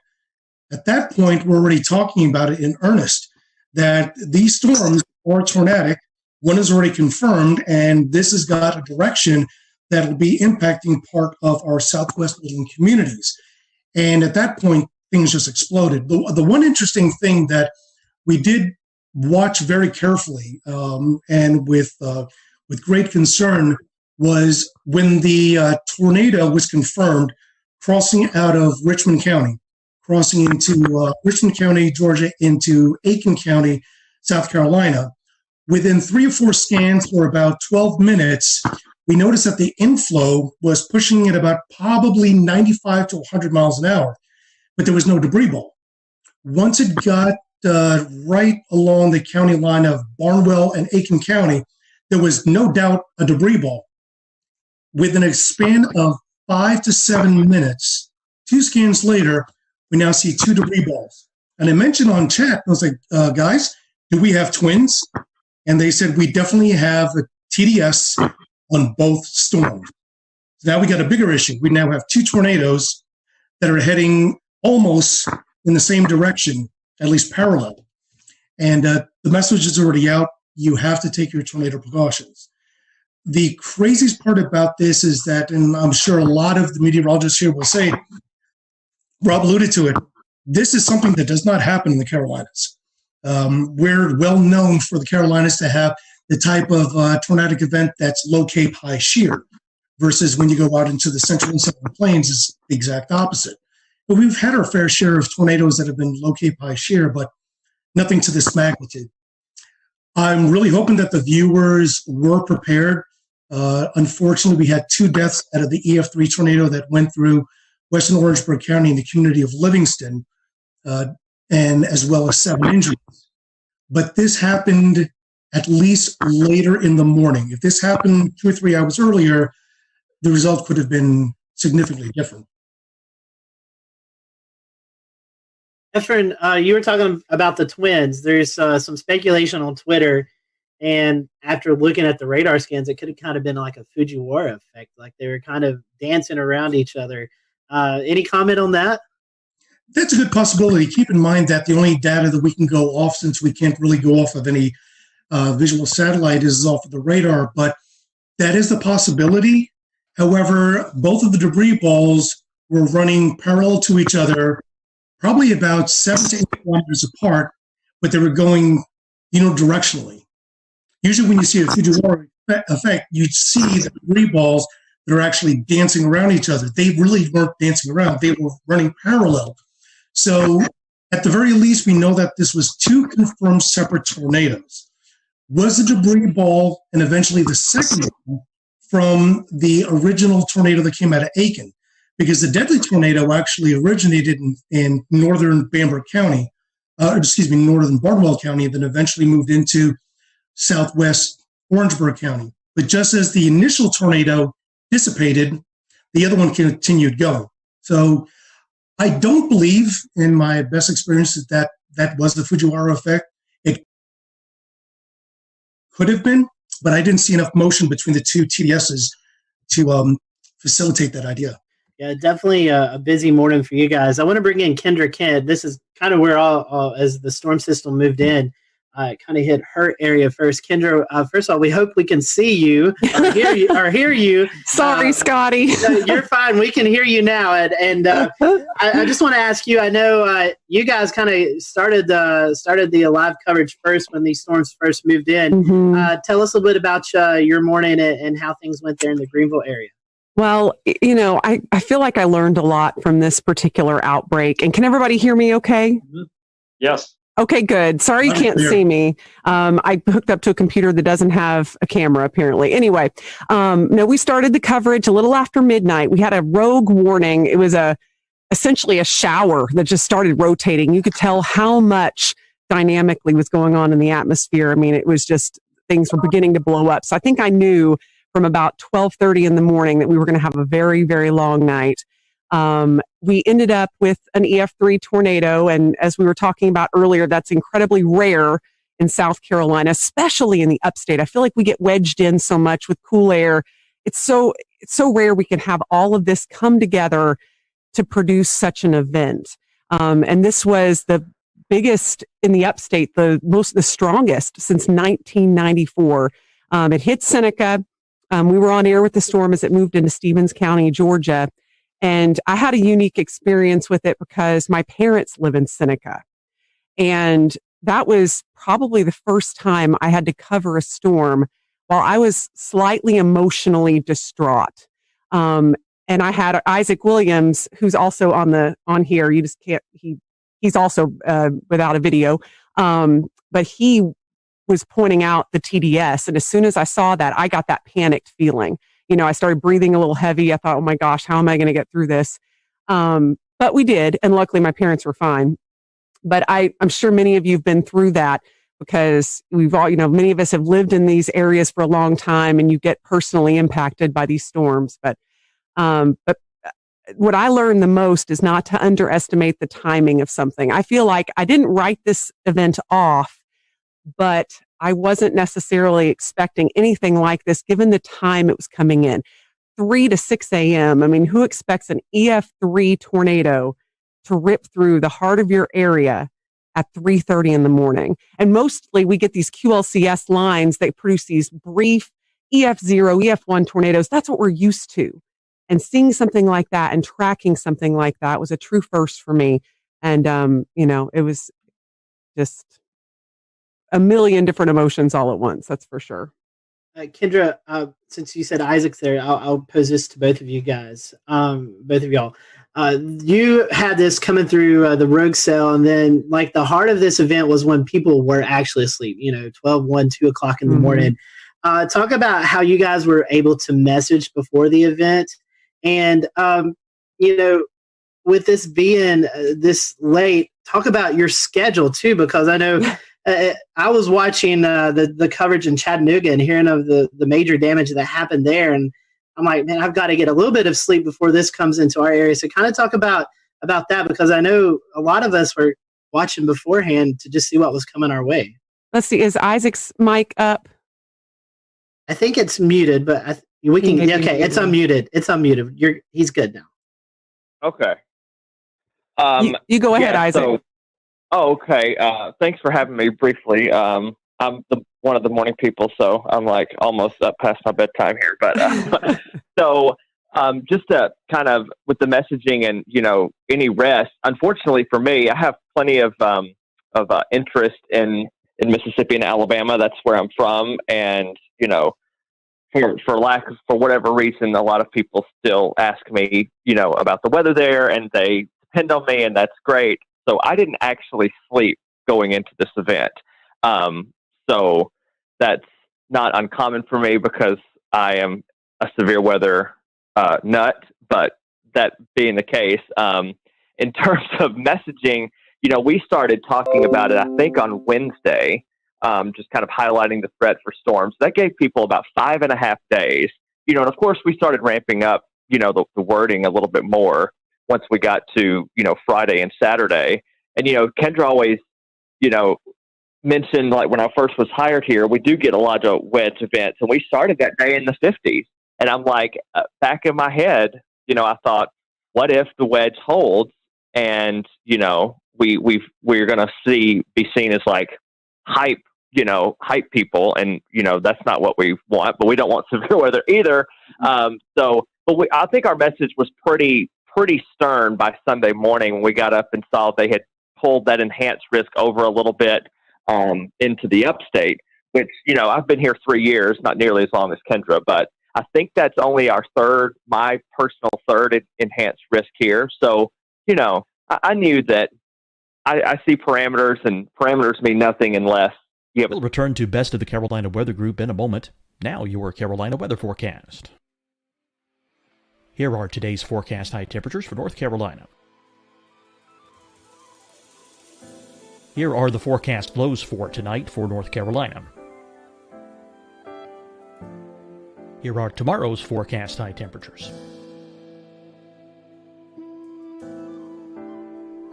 At that point, we're already talking about it in earnest, that these storms are tornadic. One is already confirmed, and this has got a direction that will be impacting part of our Southwest Midland communities. And at that point, things just exploded. The one interesting thing that we did watch very carefully and with great concern was when the tornado was confirmed crossing out of Richmond County, crossing into Richmond County, Georgia, into Aiken County, South Carolina. Within 3 or 4 scans for about 12 minutes, we noticed that the inflow was pushing at about probably 95 to 100 miles an hour, but there was no debris ball. Once it got right along the county line of Barnwell and Aiken County, there was no doubt a debris ball. Within a span of 5 to 7 minutes, 2 scans later, we now see 2 debris balls. And I mentioned on chat, I was like, guys, do we have twins? And they said, we definitely have a TDS on both storms. So now we got a bigger issue. We now have 2 tornadoes that are heading almost in the same direction, at least parallel. And the message is already out. You have to take your tornado precautions. The craziest part about this is that, and I'm sure a lot of the meteorologists here will say, Rob alluded to it, this is something that does not happen in the Carolinas. We're well known for the Carolinas to have the type of tornadic event that's low cape, high shear, versus when you go out into the central and southern plains, it's the exact opposite. But we've had our fair share of tornadoes that have been low cape, high shear, but nothing to this magnitude. I'm really hoping that the viewers were prepared. Unfortunately, we had 2 deaths out of the EF3 tornado that went through western Orangeburg County in the community of Livingston, and as well as 7 injuries. But this happened at least later in the morning. If this happened 2 or 3 hours earlier, the result could have been significantly different. Efren, you were talking about the twins. There's some speculation on Twitter, and after looking at the radar scans, it could have kind of been like a Fujiwara effect, like they were kind of dancing around each other. Any comment on that? That's a good possibility. Keep in mind that the only data that we can go off, since we can't really go off of any visual satellite, is off of the radar, but that is the possibility. However, both of the debris balls were running parallel to each other, probably about 7 to 8 kilometers apart, but they were going, directionally. Usually when you see a Fujiwara effect, you'd see the debris balls that are actually dancing around each other. They really weren't dancing around. They were running parallel. So at the very least, we know that this was 2 confirmed separate tornadoes. Was the debris ball and eventually the second one from the original tornado that came out of Aiken? Because the deadly tornado actually originated in northern Bamberg County, northern Barnwell County, and then eventually moved into southwest Orangeburg County. But just as the initial tornado dissipated, the other one continued going. So I don't believe, in my best experience, that was the Fujiwara effect. It could have been, but I didn't see enough motion between the 2 TDSs to facilitate that idea. Yeah, definitely a busy morning for you guys. I want to bring in Kendra Kent. This is kind of where as the storm system moved in, it kind of hit her area first. Kendra, first of all, we hope we can see you or hear you. Sorry, Scotty. You're fine. We can hear you now. And I just want to ask you, I know you guys kind of started the live coverage first when these storms first moved in. Mm-hmm. Tell us a little bit about your morning and how things went there in the Greenville area. Well, I feel like I learned a lot from this particular outbreak. And can everybody hear me okay? Yes. Okay, good. Sorry you can't see me. I hooked up to a computer that doesn't have a camera, apparently. Anyway, no, we started the coverage a little after midnight. We had a rogue warning. It was a essentially a shower that just started rotating. You could tell how much dynamically was going on in the atmosphere. I mean, it was just, things were beginning to blow up. So I think I knew from about 12:30 in the morning that we were going to have a very, very long night. We ended up with an EF3 tornado. And as we were talking about earlier, that's incredibly rare in South Carolina, especially in the upstate. I feel like we get wedged in so much with cool air. It's so rare we can have all of this come together to produce such an event. And this was the biggest in the upstate, the strongest since 1994. It hit Seneca. We were on air with the storm as it moved into Stevens County, Georgia. And I had a unique experience with it because my parents live in Seneca. And that was probably the first time I had to cover a storm while I was slightly emotionally distraught. And I had Isaac Williams, who's also on here. You just can't, he's also without a video. But he was pointing out the TDS. And as soon as I saw that, I got that panicked feeling. I started breathing a little heavy. I thought, oh my gosh, how am I going to get through this? But we did. And luckily my parents were fine. But I'm sure many of you have been through that because we've all, many of us have lived in these areas for a long time and you get personally impacted by these storms. But what I learned the most is not to underestimate the timing of something. I feel like I didn't write this event off, but I wasn't necessarily expecting anything like this given the time it was coming in. 3 to 6 a.m. I mean, who expects an EF3 tornado to rip through the heart of your area at 3:30 in the morning? And mostly we get these QLCS lines that produce these brief EF0, EF1 tornadoes. That's what we're used to. And seeing something like that and tracking something like that was a true first for me. And, it was just a million different emotions all at once. That's for sure. Kendra, since you said Isaac's there, I'll pose this to both of you guys, both of y'all. You had this coming through the rogue cell, and then like the heart of this event was when people were actually asleep, 12, 1, 2 o'clock in the morning. Talk about how you guys were able to message before the event. And, with this being this late, talk about your schedule too, because I know I was watching the coverage in Chattanooga and hearing of the major damage that happened there. And I'm like, man, I've got to get a little bit of sleep before this comes into our area. So kind of talk about that, because I know a lot of us were watching beforehand to just see what was coming our way. Let's see. Is Isaac's mic up? I think it's muted, but we can. Okay, it's unmuted. It's unmuted. He's good now. Okay. You go ahead, Isaac. Okay. Thanks for having me briefly. I'm one of the morning people, so I'm like almost up past my bedtime here. But just to kind of with the messaging and any rest. Unfortunately for me, I have plenty of interest in Mississippi and Alabama. That's where I'm from, and for whatever reason, a lot of people still ask me, about the weather there, and they depend on me, and that's great. So I didn't actually sleep going into this event. So that's not uncommon for me because I am a severe weather nut. But that being the case, in terms of messaging, we started talking about it, I think, on Wednesday. Just kind of highlighting the threat for storms. That gave people about 5.5 days, and of course we started ramping up, the wording a little bit more once we got to, Friday and Saturday. And, Kendra always, mentioned, like when I first was hired here, we do get a lot of wedge events, and we started that day in the 50s. And I'm like, back in my head, I thought, what if the wedge holds and, we're going to be seen as like hype people, and that's not what we want, but we don't want severe weather either. I think our message was pretty stern by Sunday morning when we got up and saw they had pulled that enhanced risk over a little bit into the upstate, which I've been here 3 years, not nearly as long as Kendra, but I think that's only my personal third enhanced risk here. So I knew that I see parameters, and parameters mean nothing unless. We'll return to Best of the Carolina Weather Group in a moment. Now your Carolina weather forecast. Here are today's forecast high temperatures for North Carolina. Here are the forecast lows for tonight for North Carolina. Here are tomorrow's forecast high temperatures.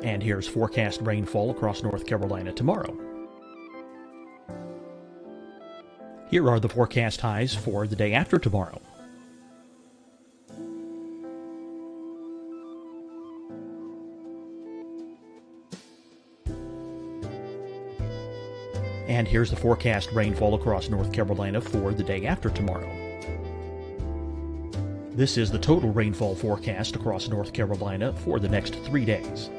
And here's forecast rainfall across North Carolina tomorrow. Here are the forecast highs for the day after tomorrow. And here's the forecast rainfall across North Carolina for the day after tomorrow. This is the total rainfall forecast across North Carolina for the next 3 days.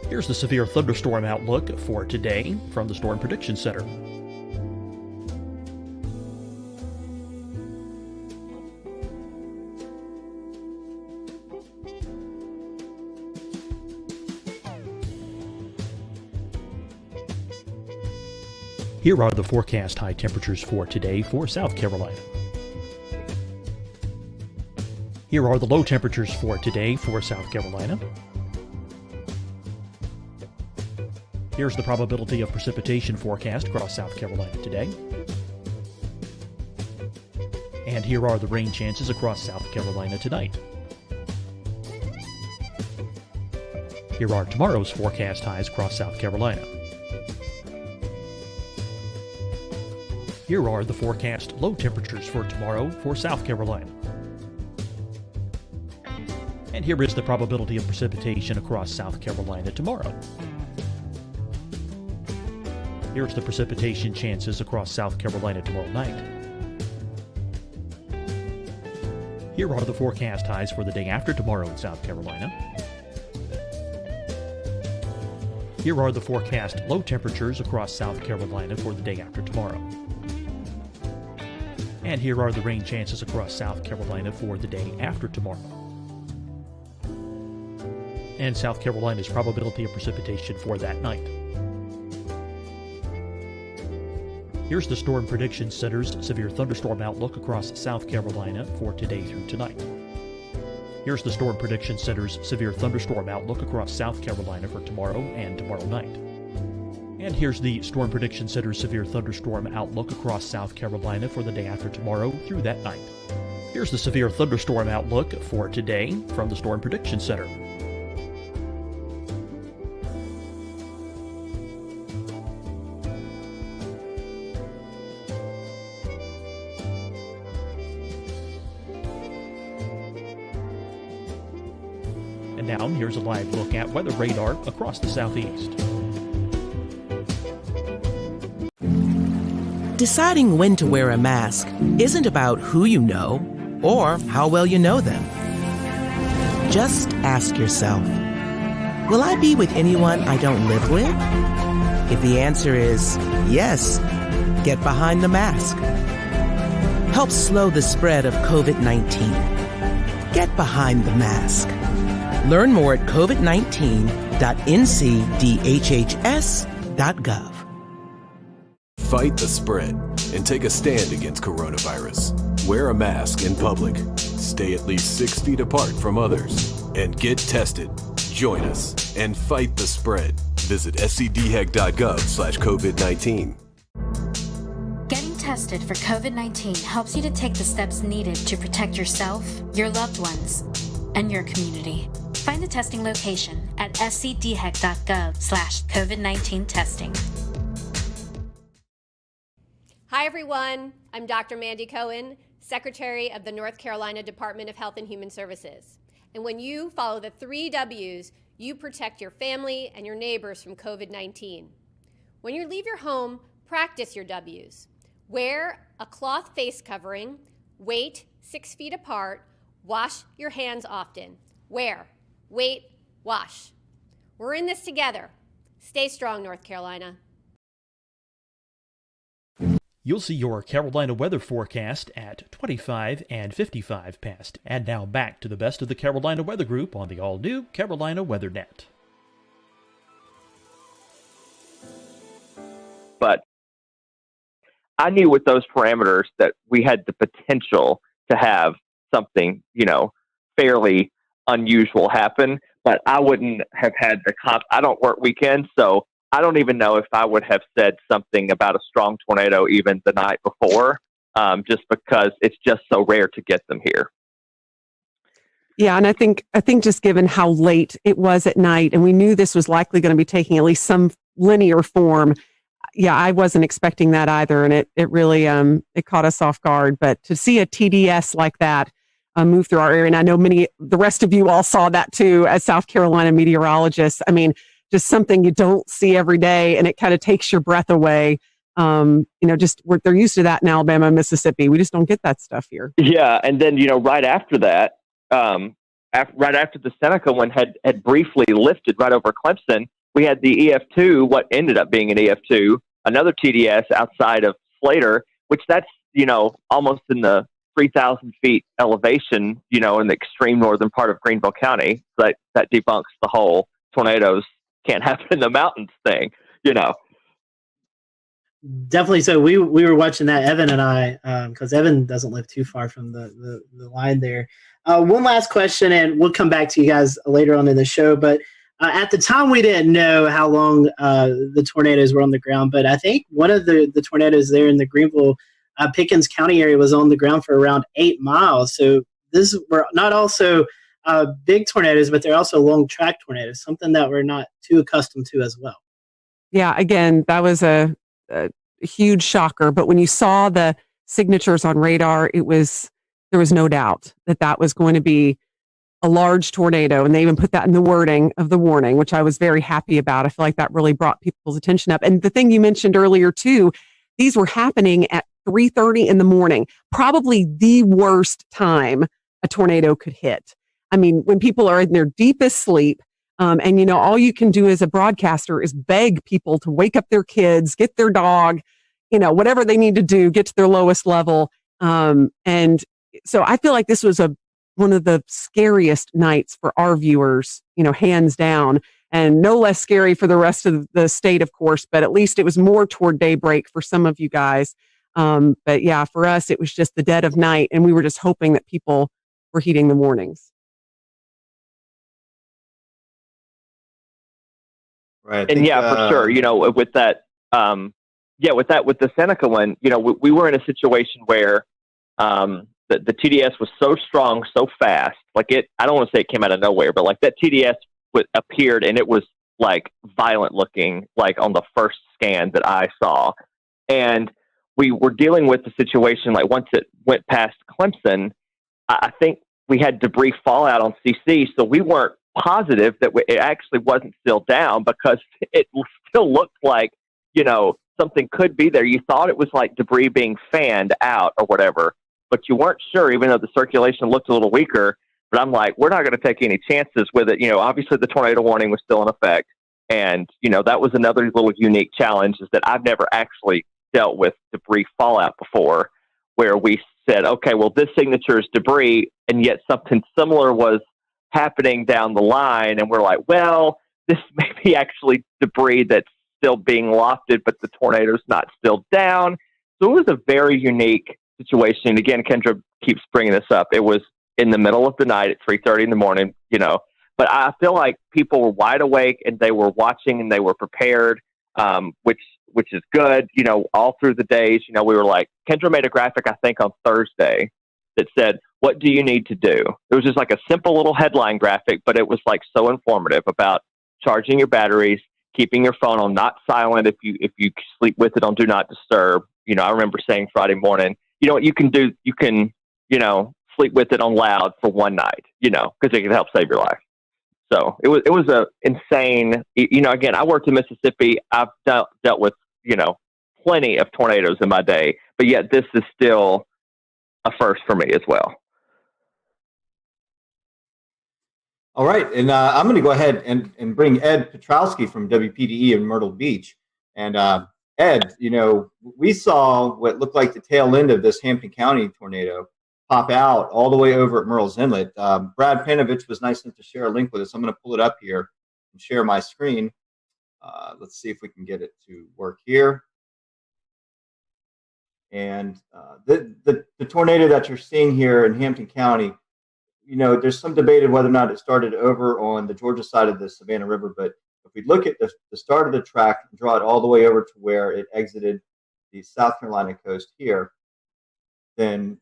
Here's the severe thunderstorm outlook for today from the Storm Prediction Center. Here are the forecast high temperatures for today for South Carolina. Here are the low temperatures for today for South Carolina. Here's the probability of precipitation forecast across South Carolina today. And here are the rain chances across South Carolina tonight. Here are tomorrow's forecast highs across South Carolina. Here are the forecast low temperatures for tomorrow for South Carolina. And here is the probability of precipitation across South Carolina tomorrow. Here's the precipitation chances across South Carolina tomorrow night. Here are the forecast highs for the day after tomorrow in South Carolina. Here are the forecast low temperatures across South Carolina for the day after tomorrow. And here are the rain chances across South Carolina for the day after tomorrow. And South Carolina's probability of precipitation for that night. Here's the Storm Prediction Center's severe thunderstorm outlook across South Carolina for today through tonight. Here's the Storm Prediction Center's severe thunderstorm outlook across South Carolina for tomorrow and tomorrow night. And here's the Storm Prediction Center's severe thunderstorm outlook across South Carolina for the day after tomorrow through that night. Here's the severe thunderstorm outlook for today from the Storm Prediction Center. And now here's a live look at weather radar across the southeast. Deciding when to wear a mask isn't about who you know or how well you know them. Just ask yourself, will I be with anyone I don't live with? If the answer is yes, get behind the mask. Help slow the spread of COVID-19. Get behind the mask. Learn more at covid19.ncdhhs.gov. Fight the spread and take a stand against coronavirus. Wear a mask in public. Stay at least 6 feet apart from others. And get tested. Join us and fight the spread. Visit scdhec.gov/COVID-19. Getting tested for COVID-19 helps you to take the steps needed to protect yourself, your loved ones, and your community. Find the testing location at scdhec.gov/COVID-19 testing. Hi, everyone. I'm Dr. Mandy Cohen, Secretary of the North Carolina Department of Health and Human Services. And when you follow the 3 W's, you protect your family and your neighbors from COVID-19. When you leave your home, practice your W's. Wear a cloth face covering, wait 6 feet apart, wash your hands often. Wear, wait, wash. We're in this together. Stay strong, North Carolina. You'll see your Carolina weather forecast at 25 and 55 past. And now back to the best of the Carolina Weather Group on the all-new Carolina Weather Net. But I knew with those parameters that we had the potential to have something, fairly unusual happen. but I wouldn't have had the I don't work weekends, so I don't even know if I would have said something about a strong tornado even the night before, just because it's just so rare to get them here. Yeah, and I think just given how late it was at night, and we knew this was likely going to be taking at least some linear form. Yeah, I wasn't expecting that either, and it really it caught us off guard. But to see a TDS like that move through our area, and I know the rest of you all saw that too as South Carolina meteorologists. I mean, just something you don't see every day, and it kind of takes your breath away. They're used to that in Alabama and Mississippi. We just don't get that stuff here. Yeah, and then right after that, right after the Seneca one had briefly lifted right over Clemson, we had the EF2, what ended up being an EF2, another TDS outside of Slater, which that's almost in the 3,000 feet elevation, in the extreme northern part of Greenville County. That debunks the whole tornadoes can't happen in the mountains thing, Definitely. So we were watching that, Evan and I, because Evan doesn't live too far from the line there. One last question, and we'll come back to you guys later on in the show. But at the time, we didn't know how long the tornadoes were on the ground. But I think one of the tornadoes there in the Greenville, Pickens County area was on the ground for around 8 miles. So this were not also big tornadoes, but they're also long track tornadoes, something that we're not too accustomed to as well. Yeah, again, that was a huge shocker. But when you saw the signatures on radar, there was no doubt that was going to be a large tornado. And they even put that in the wording of the warning, which I was very happy about. I feel like that really brought people's attention up. And the thing you mentioned earlier too, these were happening at 3:30 in the morning, probably the worst time a tornado could hit. I mean, when people are in their deepest sleep, and all you can do as a broadcaster is beg people to wake up their kids, get their dog, whatever they need to do, get to their lowest level. And so I feel like this was one of the scariest nights for our viewers, hands down, and no less scary for the rest of the state, of course, but at least it was more toward daybreak for some of you guys. But yeah, for us, it was just the dead of night, and we were just hoping that people were heeding the warnings. Right. And for sure, with that, with the Seneca one, we were in a situation where the TDS was so strong, so fast. Like I don't want to say it came out of nowhere, but like that TDS appeared and it was like violent looking, like on the first scan that I saw. And we were dealing with the situation, like once it went past Clemson, I think we had debris fallout on CC, so we weren't positive that it actually wasn't still down because it still looked like, something could be there. You thought it was like debris being fanned out or whatever, but you weren't sure, even though the circulation looked a little weaker. But I'm like, we're not going to take any chances with it. Obviously the tornado warning was still in effect. And, that was another little unique challenge, is that I've never actually dealt with debris fallout before, where we said, okay, well, this signature is debris, and yet something similar was happening down the line, and we're like, well, this may be actually debris that's still being lofted, but the tornado's not still down. So it was a very unique situation. And again, Kendra keeps bringing this up. It was in the middle of the night at 3:30 in the morning, but I feel like people were wide awake and they were watching and they were prepared, which is good. All through the days, we were like, Kendra made a graphic, I think on Thursday, that said, what do you need to do? It was just like a simple little headline graphic, but it was like so informative about charging your batteries, keeping your phone on not silent if you sleep with it on do not disturb. I remember saying Friday morning, what you can do, you can, sleep with it on loud for one night, because it can help save your life. So it was a insane, again, I worked in Mississippi. I've dealt with, plenty of tornadoes in my day, but yet this is still a first for me as well. All right, and I'm going to go ahead and bring Ed Petrowski from WPDE in Myrtle Beach. And Ed, we saw what looked like the tail end of this Hampton County tornado pop out all the way over at Murrells Inlet. Brad Panovich was nice enough to share a link with us. I'm going to pull it up here and share my screen. Let's see if we can get it to work here. And the tornado that you're seeing here in Hampton County, there's some debate of whether or not it started over on the Georgia side of the Savannah River, but if we look at the start of the track and draw it all the way over to where it exited the South Carolina coast here, then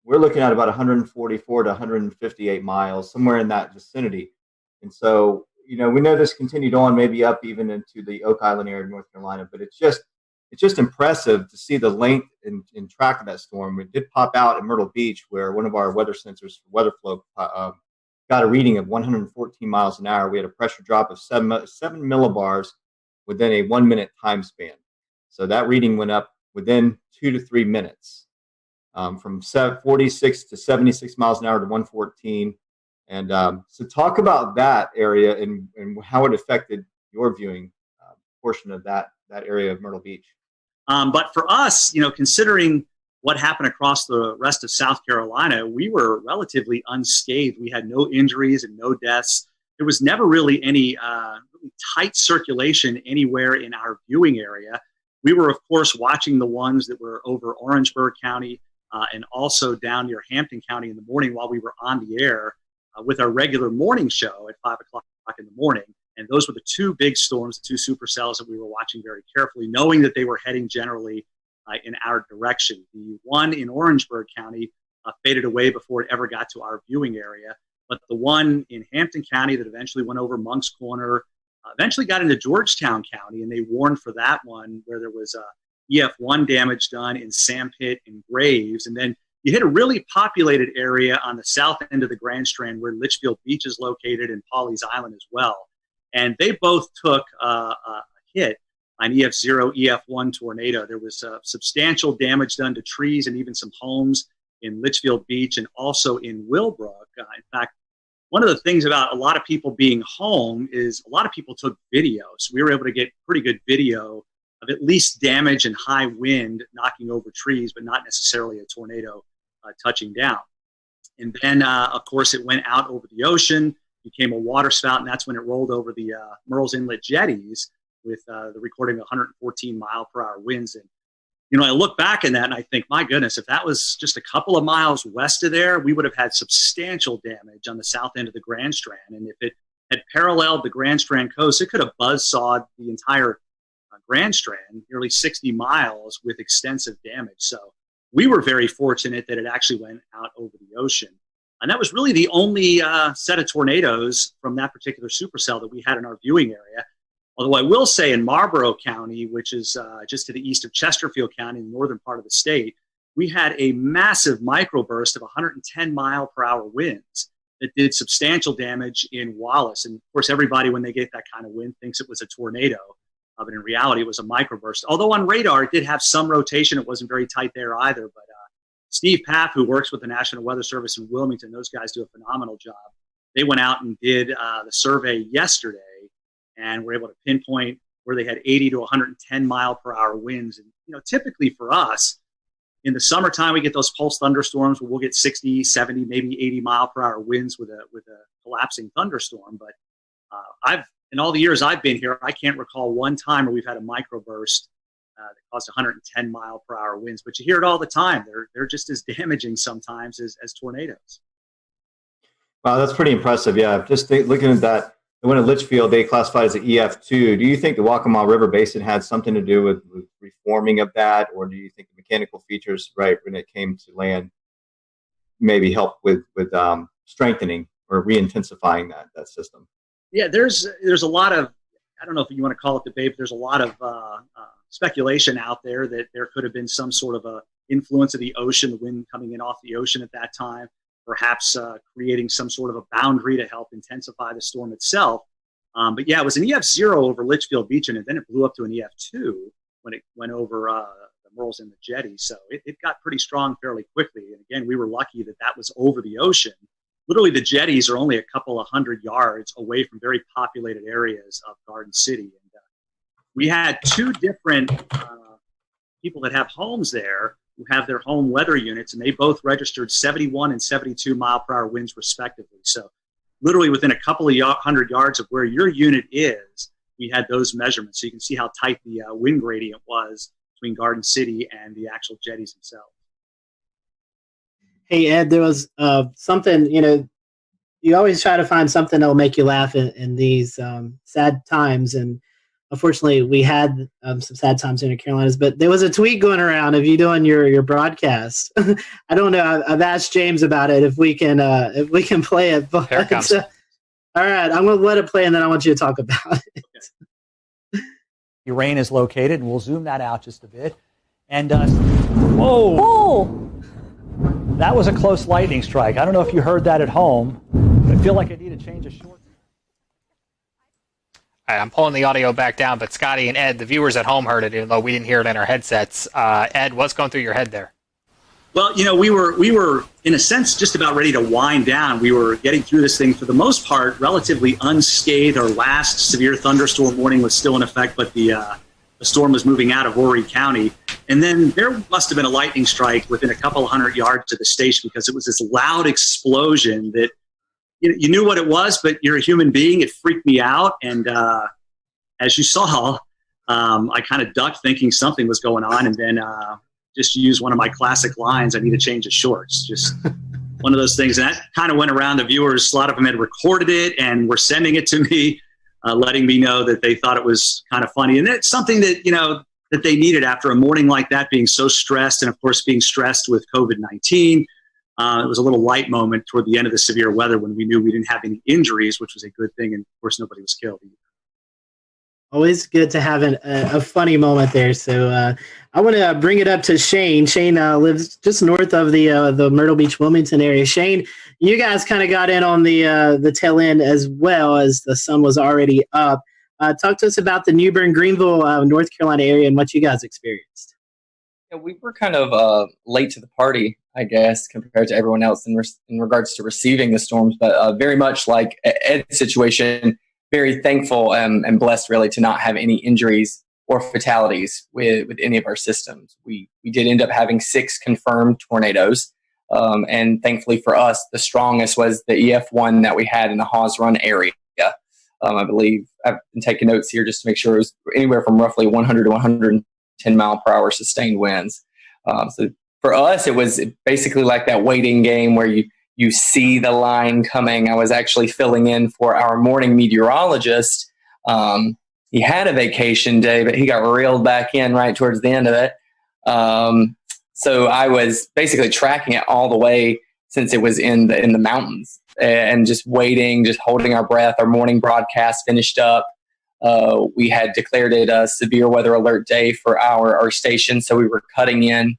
we're looking at about 144 to 158 miles, somewhere in that vicinity. And so, we know this continued on, maybe up even into the Oak Island area of North Carolina, but it's just impressive to see the length and track of that storm. It did pop out in Myrtle Beach, where one of our weather sensors for weather flow got a reading of 114 miles an hour. We had a pressure drop of 7 millibars within a 1 minute time span. So that reading went up within 2 to 3 minutes, from 46 to 76 miles an hour to 114. And so talk about that area and how it affected your viewing portion of that area of Myrtle Beach. But for us, considering what happened across the rest of South Carolina, we were relatively unscathed. We had no injuries and no deaths. There was never really any tight circulation anywhere in our viewing area. We were, of course, watching the ones that were over Orangeburg County and also down near Hampton County in the morning while we were on the air with our regular morning show at 5 o'clock in the morning. And those were the two big storms, the two supercells that we were watching very carefully, knowing that they were heading generally in our direction. The one in Orangeburg County faded away before it ever got to our viewing area. But the one in Hampton County that eventually went over Monk's Corner, eventually got into Georgetown County, and they warned for that one where there was EF1 damage done in Sandpit and Graves. And then you hit a really populated area on the south end of the Grand Strand where Litchfield Beach is located and Pawleys Island as well. And they both took a hit on EF0, EF1 tornado. There was substantial damage done to trees and even some homes in Litchfield Beach and also in Willbrook. In fact, one of the things about a lot of people being home is a lot of people took video. So we were able to get pretty good video of at least damage and high wind knocking over trees, but not necessarily a tornado touching down. And then, of course, it went out over the ocean, became a water spout, and that's when it rolled over the Murrells Inlet jetties with the recording of 114 mile per hour winds. And, I look back in that and I think, my goodness, if that was just a couple of miles west of there, we would have had substantial damage on the south end of the Grand Strand. And if it had paralleled the Grand Strand coast, it could have buzzsawed the entire Grand Strand, nearly 60 miles with extensive damage. So we were very fortunate that it actually went out over the ocean. And that was really the only set of tornadoes from that particular supercell that we had in our viewing area. Although I will say in Marlborough County, which is just to the east of Chesterfield County, in the northern part of the state, we had a massive microburst of 110 mile per hour winds that did substantial damage in Wallace. And of course, everybody, when they get that kind of wind, thinks it was a tornado. But in reality, it was a microburst. Although on radar, it did have some rotation. It wasn't very tight there either. But Steve Paff, who works with the National Weather Service in Wilmington, those guys do a phenomenal job. They went out and did the survey yesterday and were able to pinpoint where they had 80 to 110 mile per hour winds. And, typically for us, in the summertime, we get those pulse thunderstorms where we'll get 60, 70, maybe 80 mile per hour winds with a collapsing thunderstorm. But in all the years I've been here, I can't recall one time where we've had a microburst that caused 110 mile per hour winds. But you hear it all the time. They're just as damaging sometimes as tornadoes. Wow, that's pretty impressive. Yeah, just looking at that, the one at Litchfield, they classified as an EF2. Do you think the Waccamaw River Basin had something to do with reforming of that, or do you think the mechanical features, right, when it came to land, maybe help with strengthening or re-intensifying that system? Yeah, there's a lot of, I don't know if you want to call it debate, but there's a lot of speculation out there that there could have been some sort of a influence of the ocean, the wind coming in off the ocean at that time, perhaps creating some sort of a boundary to help intensify the storm itself. But yeah, it was an EF0 over Litchfield Beach, and then it blew up to an EF2 when it went over the Murrells and the jetty. So it got pretty strong fairly quickly. And again, we were lucky that was over the ocean. Literally, the jetties are only a couple of 100 yards away from very populated areas of Garden City. And we had two different people that have homes there who have their home weather units, and they both registered 71 and 72 mile per hour winds respectively. So literally within a couple of 100 yards of where your unit is, we had those measurements. So you can see how tight the wind gradient was between Garden City and the actual jetties themselves. Hey, Ed, there was something, you always try to find something that will make you laugh in these sad times. And unfortunately, we had some sad times in the Carolinas. But there was a tweet going around of you doing your broadcast. I don't know. I've asked James about it if we can play it. But, Here it comes. all right, I'm going to let it play, and then I want you to talk about it. Rain is located, and we'll zoom that out just a bit. And whoa! Oh. That was a close lightning strike. I don't know if you heard that at home, but I feel like I need to change a short. All right, I'm pulling the audio back down, but Scotty and Ed, the viewers at home heard it, even though we didn't hear it in our headsets. Ed, what's going through your head there? Well, we were in a sense just about ready to wind down. We were getting through this thing for the most part relatively unscathed. Our last severe thunderstorm warning was still in effect, but the storm was moving out of Horry County. And then there must have been a lightning strike within a couple of 100 yards to the station, because it was this loud explosion that you knew what it was, but you're a human being. It freaked me out. And as you saw, I kind of ducked thinking something was going on, and then just used one of my classic lines, I need to change the shorts. Just one of those things. And that kind of went around the viewers. A lot of them had recorded it and were sending it to me, letting me know that they thought it was kind of funny. And it's something that, that they needed after a morning like that, being so stressed, and of course being stressed with COVID-19. It was a little light moment toward the end of the severe weather when we knew we didn't have any injuries, which was a good thing. And of course, nobody was killed either. Always good to have a funny moment there. So I want to bring it up to Shane. Shane lives just north of the Myrtle Beach, Wilmington area. Shane, you guys kind of got in on the tail end as well, as the sun was already up. Talk to us about the New Bern, Greenville, North Carolina area and what you guys experienced. Yeah, we were kind of late to the party, I guess, compared to everyone else in regards to receiving the storms, but very much like Ed's situation, very thankful and blessed really to not have any injuries or fatalities with any of our systems. We did end up having 6 confirmed tornadoes, and thankfully for us, the strongest was the EF1 that we had in the Hawes Run area. I believe I've been taking notes here just to make sure it was anywhere from roughly 100 to 110 mile per hour sustained winds. So for us, it was basically like that waiting game where you see the line coming. I was actually filling in for our morning meteorologist. He had a vacation day, but he got reeled back in right towards the end of it. So I was basically tracking it all the way since it was in the mountains, and just waiting, just holding our breath. Our morning broadcast finished up. We had declared it a severe weather alert day for our station, so we were cutting in.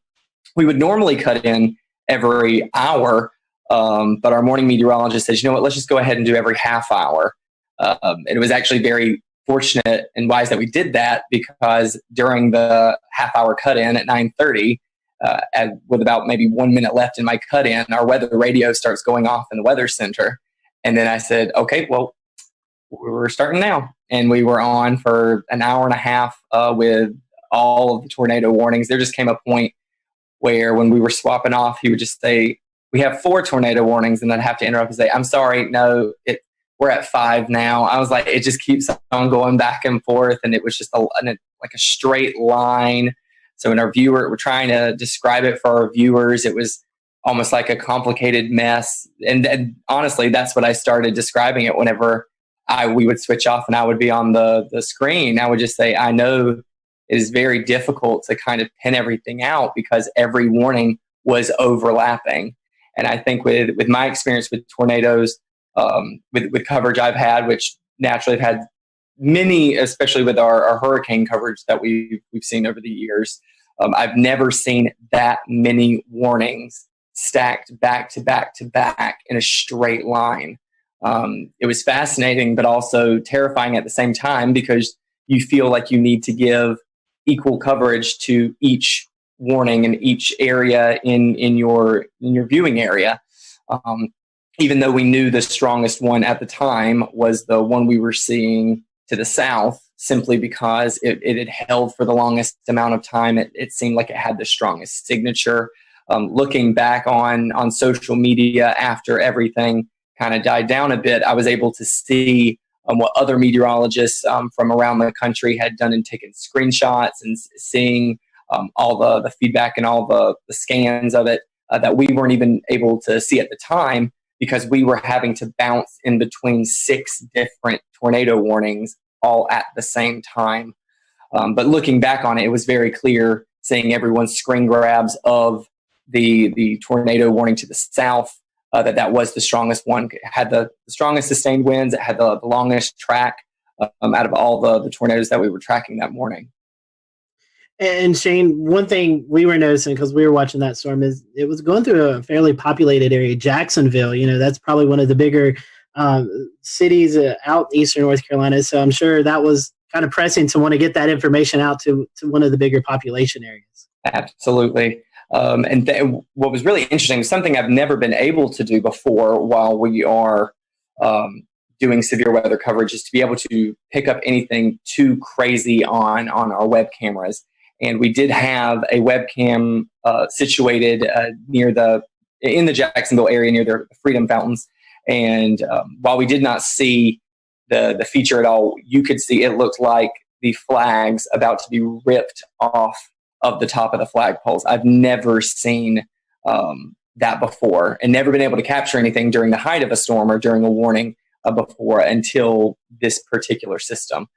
We would normally cut in every hour, but our morning meteorologist says, you know what, let's just go ahead and do every half hour. And it was actually very fortunate and wise that we did that, because during the half hour cut in at 9:30, with about maybe 1 minute left in my cut in, our weather radio starts going off in the weather center. And then I said, okay, well, we're starting now. And we were on for an hour and a half with all of the tornado warnings. There just came a point where when we were swapping off, he would just say, we have 4 tornado warnings, and then have to interrupt and say, I'm sorry, no, we're at 5 now. I was like, it just keeps on going back and forth, and it was just like a straight line. So when we're trying to describe it for our viewers, it was almost like a complicated mess. And honestly, that's what I started describing it whenever we would switch off and I would be on the screen. I would just say, I know it is very difficult to kind of pin everything out because every warning was overlapping. And I think with my experience with tornadoes, with coverage I've had, which naturally have had many, especially with our hurricane coverage that we've seen over the years, I've never seen that many warnings stacked back to back to back in a straight line. It was fascinating, but also terrifying at the same time, because you feel like you need to give equal coverage to each warning in each area in your viewing area. Even though we knew the strongest one at the time was the one we were seeing to the south, simply because it had held for the longest amount of time. It seemed like it had the strongest signature. Looking back on social media after everything kind of died down a bit, I was able to see what other meteorologists from around the country had done and taken screenshots and seeing all the feedback and all the scans of it that we weren't even able to see at the time. because we were having to bounce in between 6 different tornado warnings all at the same time. But looking back on it, it was very clear seeing everyone's screen grabs of the tornado warning to the south, that was the strongest one. It had the strongest sustained winds. It had the longest track out of all the tornadoes that we were tracking that morning. And Shane, one thing we were noticing because we were watching that storm is it was going through a fairly populated area, Jacksonville. That's probably one of the bigger cities out eastern North Carolina. So I'm sure that was kind of pressing to want to get that information out to one of the bigger population areas. Absolutely. What was really interesting, something I've never been able to do before while we are doing severe weather coverage, is to be able to pick up anything too crazy on our web cameras. And we did have a webcam situated in the Jacksonville area near the Freedom Fountains. And while we did not see the feature at all, you could see it looked like the flags about to be ripped off of the top of the flagpoles. I've never seen that before, and never been able to capture anything during the height of a storm or during a warning before until this particular system.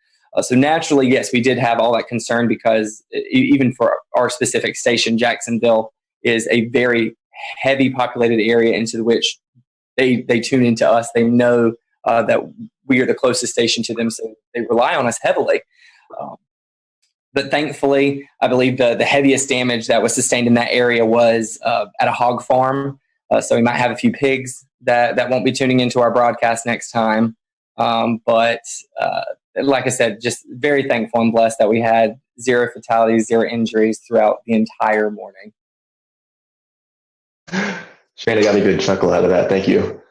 So naturally, yes, we did have all that concern because even for our specific station, Jacksonville is a very heavy populated area into which they tune into us. They know that we are the closest station to them, so they rely on us heavily. But thankfully, I believe the heaviest damage that was sustained in that area was at a hog farm. So we might have a few pigs that won't be tuning into our broadcast next time. But like I said, just very thankful and blessed that we had 0 fatalities, 0 injuries throughout the entire morning. Shane, I got a good chuckle out of that. Thank you.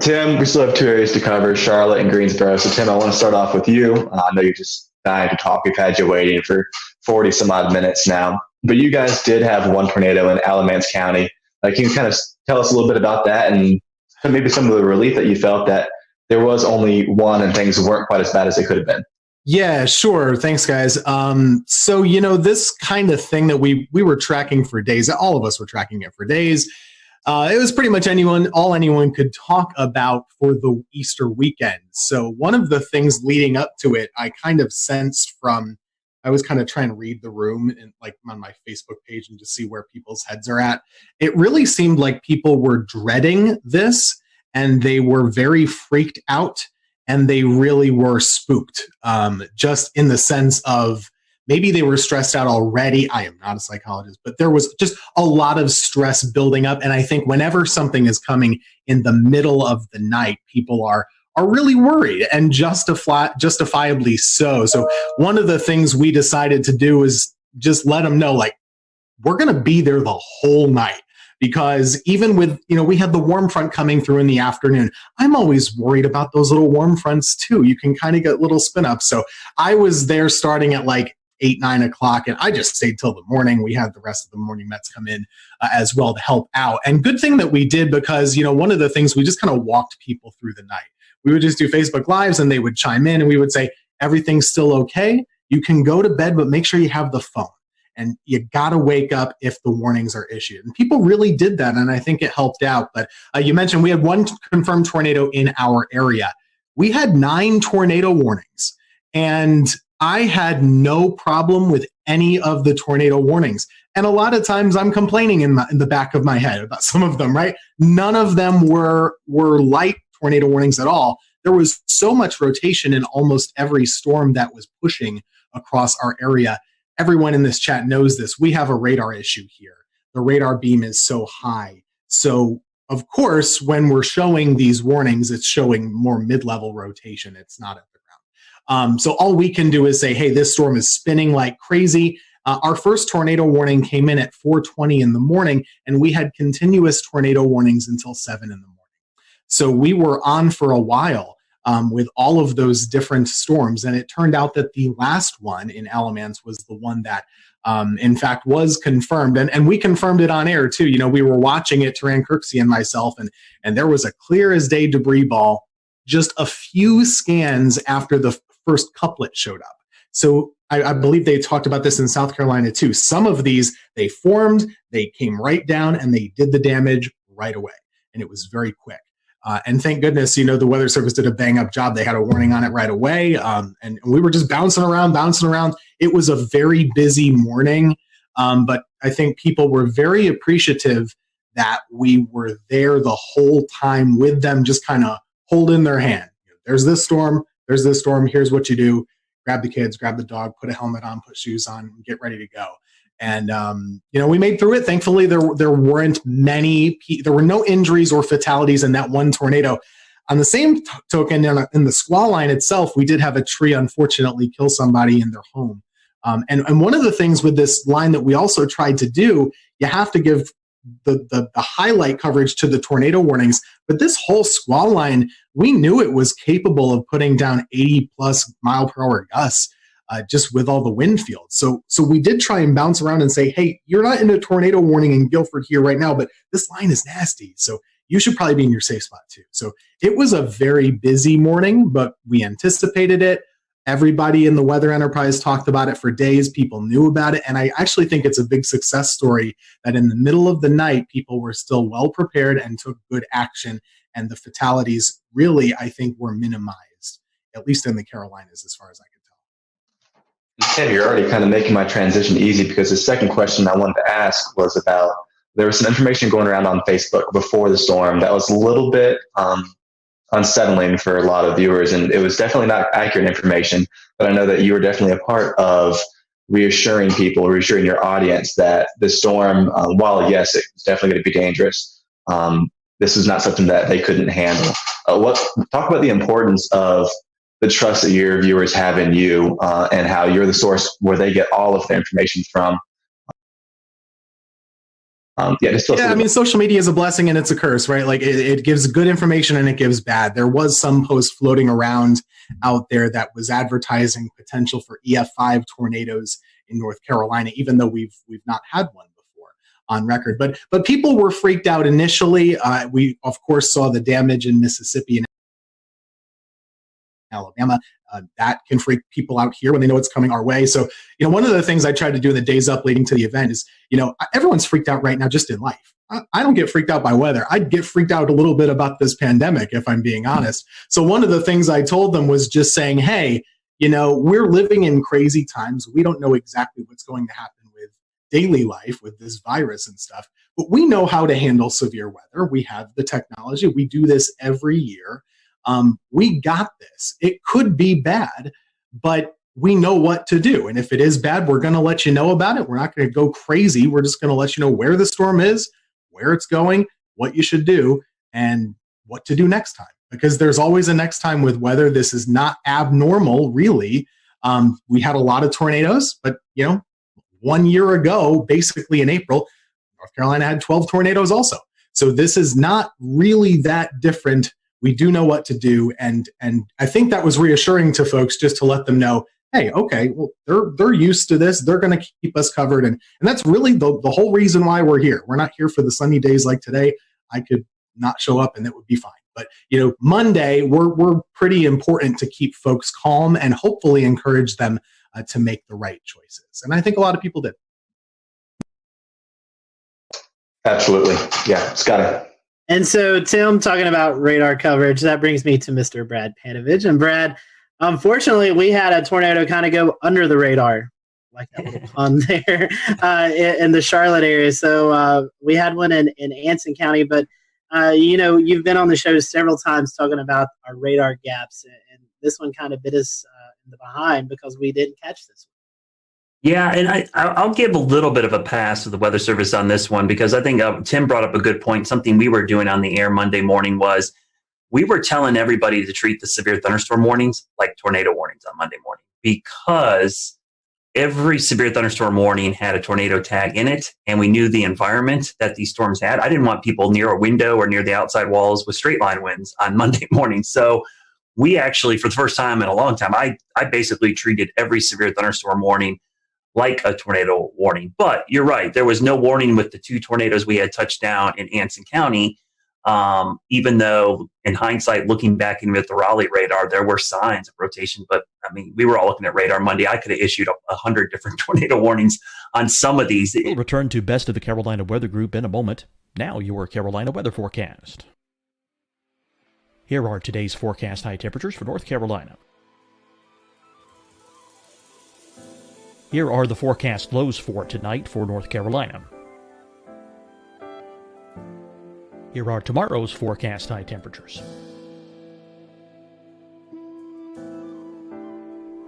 Tim, we still have 2 areas to cover, Charlotte and Greensboro. So Tim, I want to start off with you. I know you're just dying to talk. We've had you waiting for 40 some odd minutes now, but you guys did have 1 tornado in Alamance County. Can you kind of tell us a little bit about that and maybe some of the relief that you felt that there was only 1 and things weren't quite as bad as they could have been? Yeah, sure. Thanks, guys. So, this kind of thing that we were tracking for days, all of us were tracking it for days. It was pretty much all anyone could talk about for the Easter weekend. So one of the things leading up to it, I kind of sensed I was kind of trying to read the room and on my Facebook page and to see where people's heads are at. It really seemed like people were dreading this and they were very freaked out and they really were spooked, just in the sense of maybe they were stressed out already. I am not a psychologist, but there was just a lot of stress building up. And I think whenever something is coming in the middle of the night, people are really worried, and justifiably so. So one of the things we decided to do is just let them know, we're going to be there the whole night. Because even with, we had the warm front coming through in the afternoon. I'm always worried about those little warm fronts too. You can kind of get little spin ups. So I was there starting at 8, 9 o'clock, and I just stayed till the morning. We had the rest of the morning Mets come in as well to help out. And good thing that we did, because, one of the things, we just kind of walked people through the night. We would just do Facebook Lives and they would chime in and we would say, everything's still okay. You can go to bed, but make sure you have the phone. And you got to wake up if the warnings are issued. And people really did that, and I think it helped out. But you mentioned we had 1 confirmed tornado in our area. We had 9 tornado warnings, and I had no problem with any of the tornado warnings. And a lot of times I'm complaining in the back of my head about some of them, right? None of them were light tornado warnings at all. There was so much rotation in almost every storm that was pushing across our area. Everyone in this chat knows this. We have a radar issue here. The radar beam is so high. So, of course, when we're showing these warnings, it's showing more mid-level rotation. It's not at the ground. So all we can do is say, hey, this storm is spinning like crazy. Our first tornado warning came in at 4:20 in the morning, and we had continuous tornado warnings until 7 in the morning. So we were on for a while with all of those different storms. And it turned out that the last one in Alamance was the one that, in fact, was confirmed. And we confirmed it on air, too. We were watching it, Taran Kirksey and myself, and there was a clear as day debris ball just a few scans after the first couplet showed up. So I believe they talked about this in South Carolina, too. Some of these, they formed, they came right down, and they did the damage right away. And it was very quick. And thank goodness, the Weather Service did a bang up job. They had a warning on it right away. And we were just bouncing around. It was a very busy morning. But I think people were very appreciative that we were there the whole time with them, just kind of holding their hand. There's this storm. Here's what you do. Grab the kids, grab the dog, put a helmet on, put shoes on, and get ready to go. And, we made through it. Thankfully, there weren't there were no injuries or fatalities in that one tornado. On the same token, in the squall line itself, we did have a tree, unfortunately, kill somebody in their home. And one of the things with this line that we also tried to do, you have to give the highlight coverage to the tornado warnings. But this whole squall line, we knew it was capable of putting down 80 plus mile per hour gusts. Just with all the wind fields. So we did try and bounce around and say, hey, you're not in a tornado warning in Guilford here right now, but this line is nasty. So you should probably be in your safe spot too. So it was a very busy morning, but we anticipated it. Everybody in the weather enterprise talked about it for days. People knew about it. And I actually think it's a big success story that in the middle of the night, people were still well prepared and took good action. And the fatalities really, I think, were minimized, at least in the Carolinas, as far as I can. Tim, you're already kind of making my transition easy, because the second question I wanted to ask was about, there was some information going around on Facebook before the storm that was a little bit unsettling for a lot of viewers, and it was definitely not accurate information, but I know that you were definitely a part of reassuring reassuring your audience that the storm, while yes, it's definitely going to be dangerous, this is not something that they couldn't handle. Talk about the importance of the trust that your viewers have in you, and how you're the source where they get all of their information from. Social media is a blessing and it's a curse, right? Like it gives good information and it gives bad. There was some post floating around out there that was advertising potential for EF5 tornadoes in North Carolina, even though we've not had one before on record. But people were freaked out initially. We of course saw the damage in Mississippi and Alabama. That can freak people out here when they know it's coming our way. So, one of the things I tried to do in the days up leading to the event is, everyone's freaked out right now just in life. I don't get freaked out by weather. I'd get freaked out a little bit about this pandemic, if I'm being honest. So one of the things I told them was just saying, hey, we're living in crazy times. We don't know exactly what's going to happen with daily life with this virus and stuff, but we know how to handle severe weather. We have the technology. We do this every year. We got this. It could be bad, but we know what to do. And if it is bad, we're going to let you know about it. We're not going to go crazy. We're just going to let you know where the storm is, where it's going, what you should do, and what to do next time. Because there's always a next time with weather. This is not abnormal, really. We had a lot of tornadoes, but 1 year ago, basically in April, North Carolina had 12 tornadoes also. So this is not really that different. We do know what to do, and I think that was reassuring to folks, just to let them know, hey, okay, well, they're used to this. They're going to keep us covered, and that's really the whole reason why we're here. We're not here for the sunny days like today. I could not show up, and it would be fine. But Monday, we're pretty important to keep folks calm and hopefully encourage them to make the right choices. And I think a lot of people did. Absolutely, yeah, Scotty. And so, Tim, talking about radar coverage, that brings me to Mr. Brad Panovich. And Brad, unfortunately, we had a tornado kind of go under the radar, like that little pun there, in the Charlotte area. So we had one in Anson County. But, you've been on the show several times talking about our radar gaps. And this one kind of bit us in the behind because we didn't catch this one. Yeah, and I'll give a little bit of a pass to the Weather Service on this one, because I think Tim brought up a good point. Something we were doing on the air Monday morning was we were telling everybody to treat the severe thunderstorm warnings like tornado warnings on Monday morning, because every severe thunderstorm warning had a tornado tag in it, and we knew the environment that these storms had. I didn't want people near a window or near the outside walls with straight line winds on Monday morning. So we actually, for the first time in a long time, I basically treated every severe thunderstorm warning like a tornado warning. But you're right, there was no warning with the 2 tornadoes we had touched down in Anson County, even though in hindsight, looking back even at the Raleigh radar, there were signs of rotation. But I mean, we were all looking at radar Monday. I could have issued 100 different tornado warnings on some of these. We'll return to Best of the Carolina Weather Group in a moment. Now your Carolina weather forecast. Here are today's forecast high temperatures for North Carolina. Here are the forecast lows for tonight for North Carolina. Here are tomorrow's forecast high temperatures.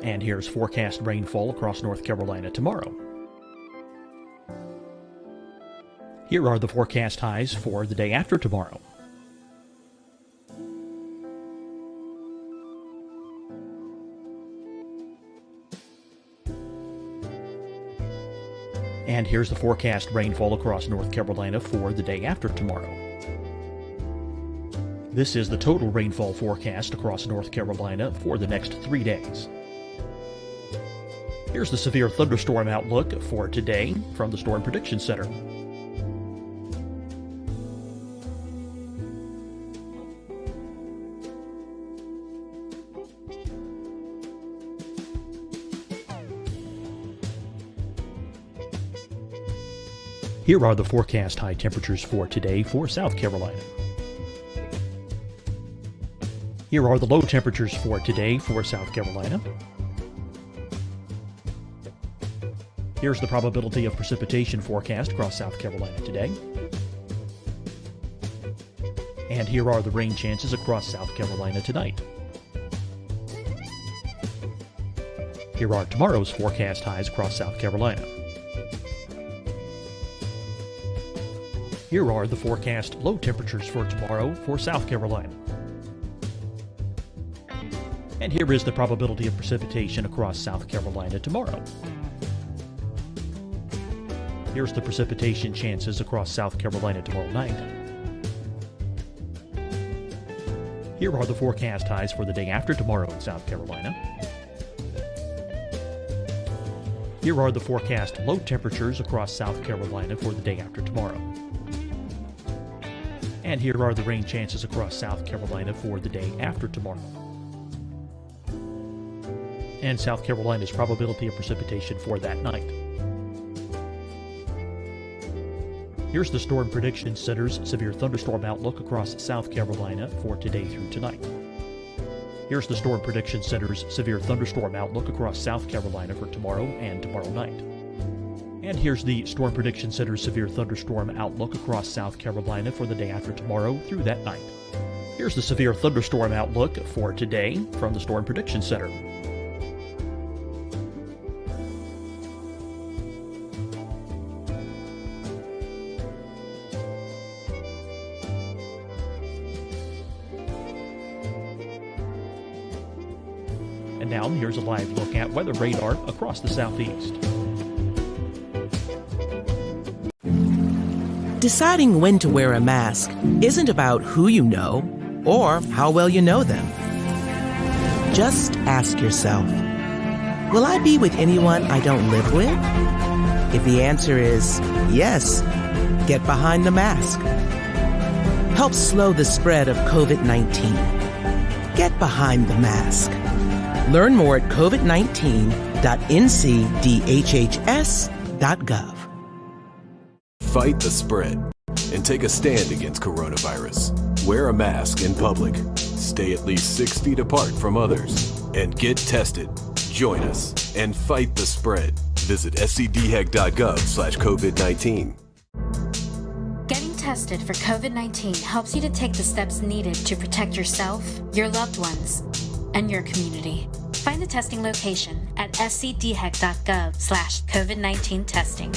And here's forecast rainfall across North Carolina tomorrow. Here are the forecast highs for the day after tomorrow. And here's the forecast rainfall across North Carolina for the day after tomorrow. This is the total rainfall forecast across North Carolina for the next 3 days. Here's the severe thunderstorm outlook for today from the Storm Prediction Center. Here are the forecast high temperatures for today for South Carolina. Here are the low temperatures for today for South Carolina. Here's the probability of precipitation forecast across South Carolina today. And here are the rain chances across South Carolina tonight. Here are tomorrow's forecast highs across South Carolina. Here are the forecast low temperatures for tomorrow for South Carolina. And here is the probability of precipitation across South Carolina tomorrow. Here's the precipitation chances across South Carolina tomorrow night. Here are the forecast highs for the day after tomorrow in South Carolina. Here are the forecast low temperatures across South Carolina for the day after tomorrow. And here are the rain chances across South Carolina for the day after tomorrow. And South Carolina's probability of precipitation for that night. Here's the Storm Prediction Center's severe thunderstorm outlook across South Carolina for today through tonight. Here's the Storm Prediction Center's severe thunderstorm outlook across South Carolina for tomorrow and tomorrow night. And here's the Storm Prediction Center's severe thunderstorm outlook across South Carolina for the day after tomorrow through that night. Here's the severe thunderstorm outlook for today from the Storm Prediction Center. And now here's a live look at weather radar across the southeast. Deciding when to wear a mask isn't about who you know or how well you know them. Just ask yourself, will I be with anyone I don't live with? If the answer is yes, get behind the mask. Help slow the spread of COVID-19. Get behind the mask. Learn more at covid19.ncdhhs.gov. Fight the spread and take a stand against coronavirus. Wear a mask in public. Stay at least 6 feet apart from others. And get tested. Join us and fight the spread. Visit scdhec.gov/COVID-19. Getting tested for COVID-19 helps you to take the steps needed to protect yourself, your loved ones, and your community. Find the testing location at scdhec.gov/COVID-19 testing.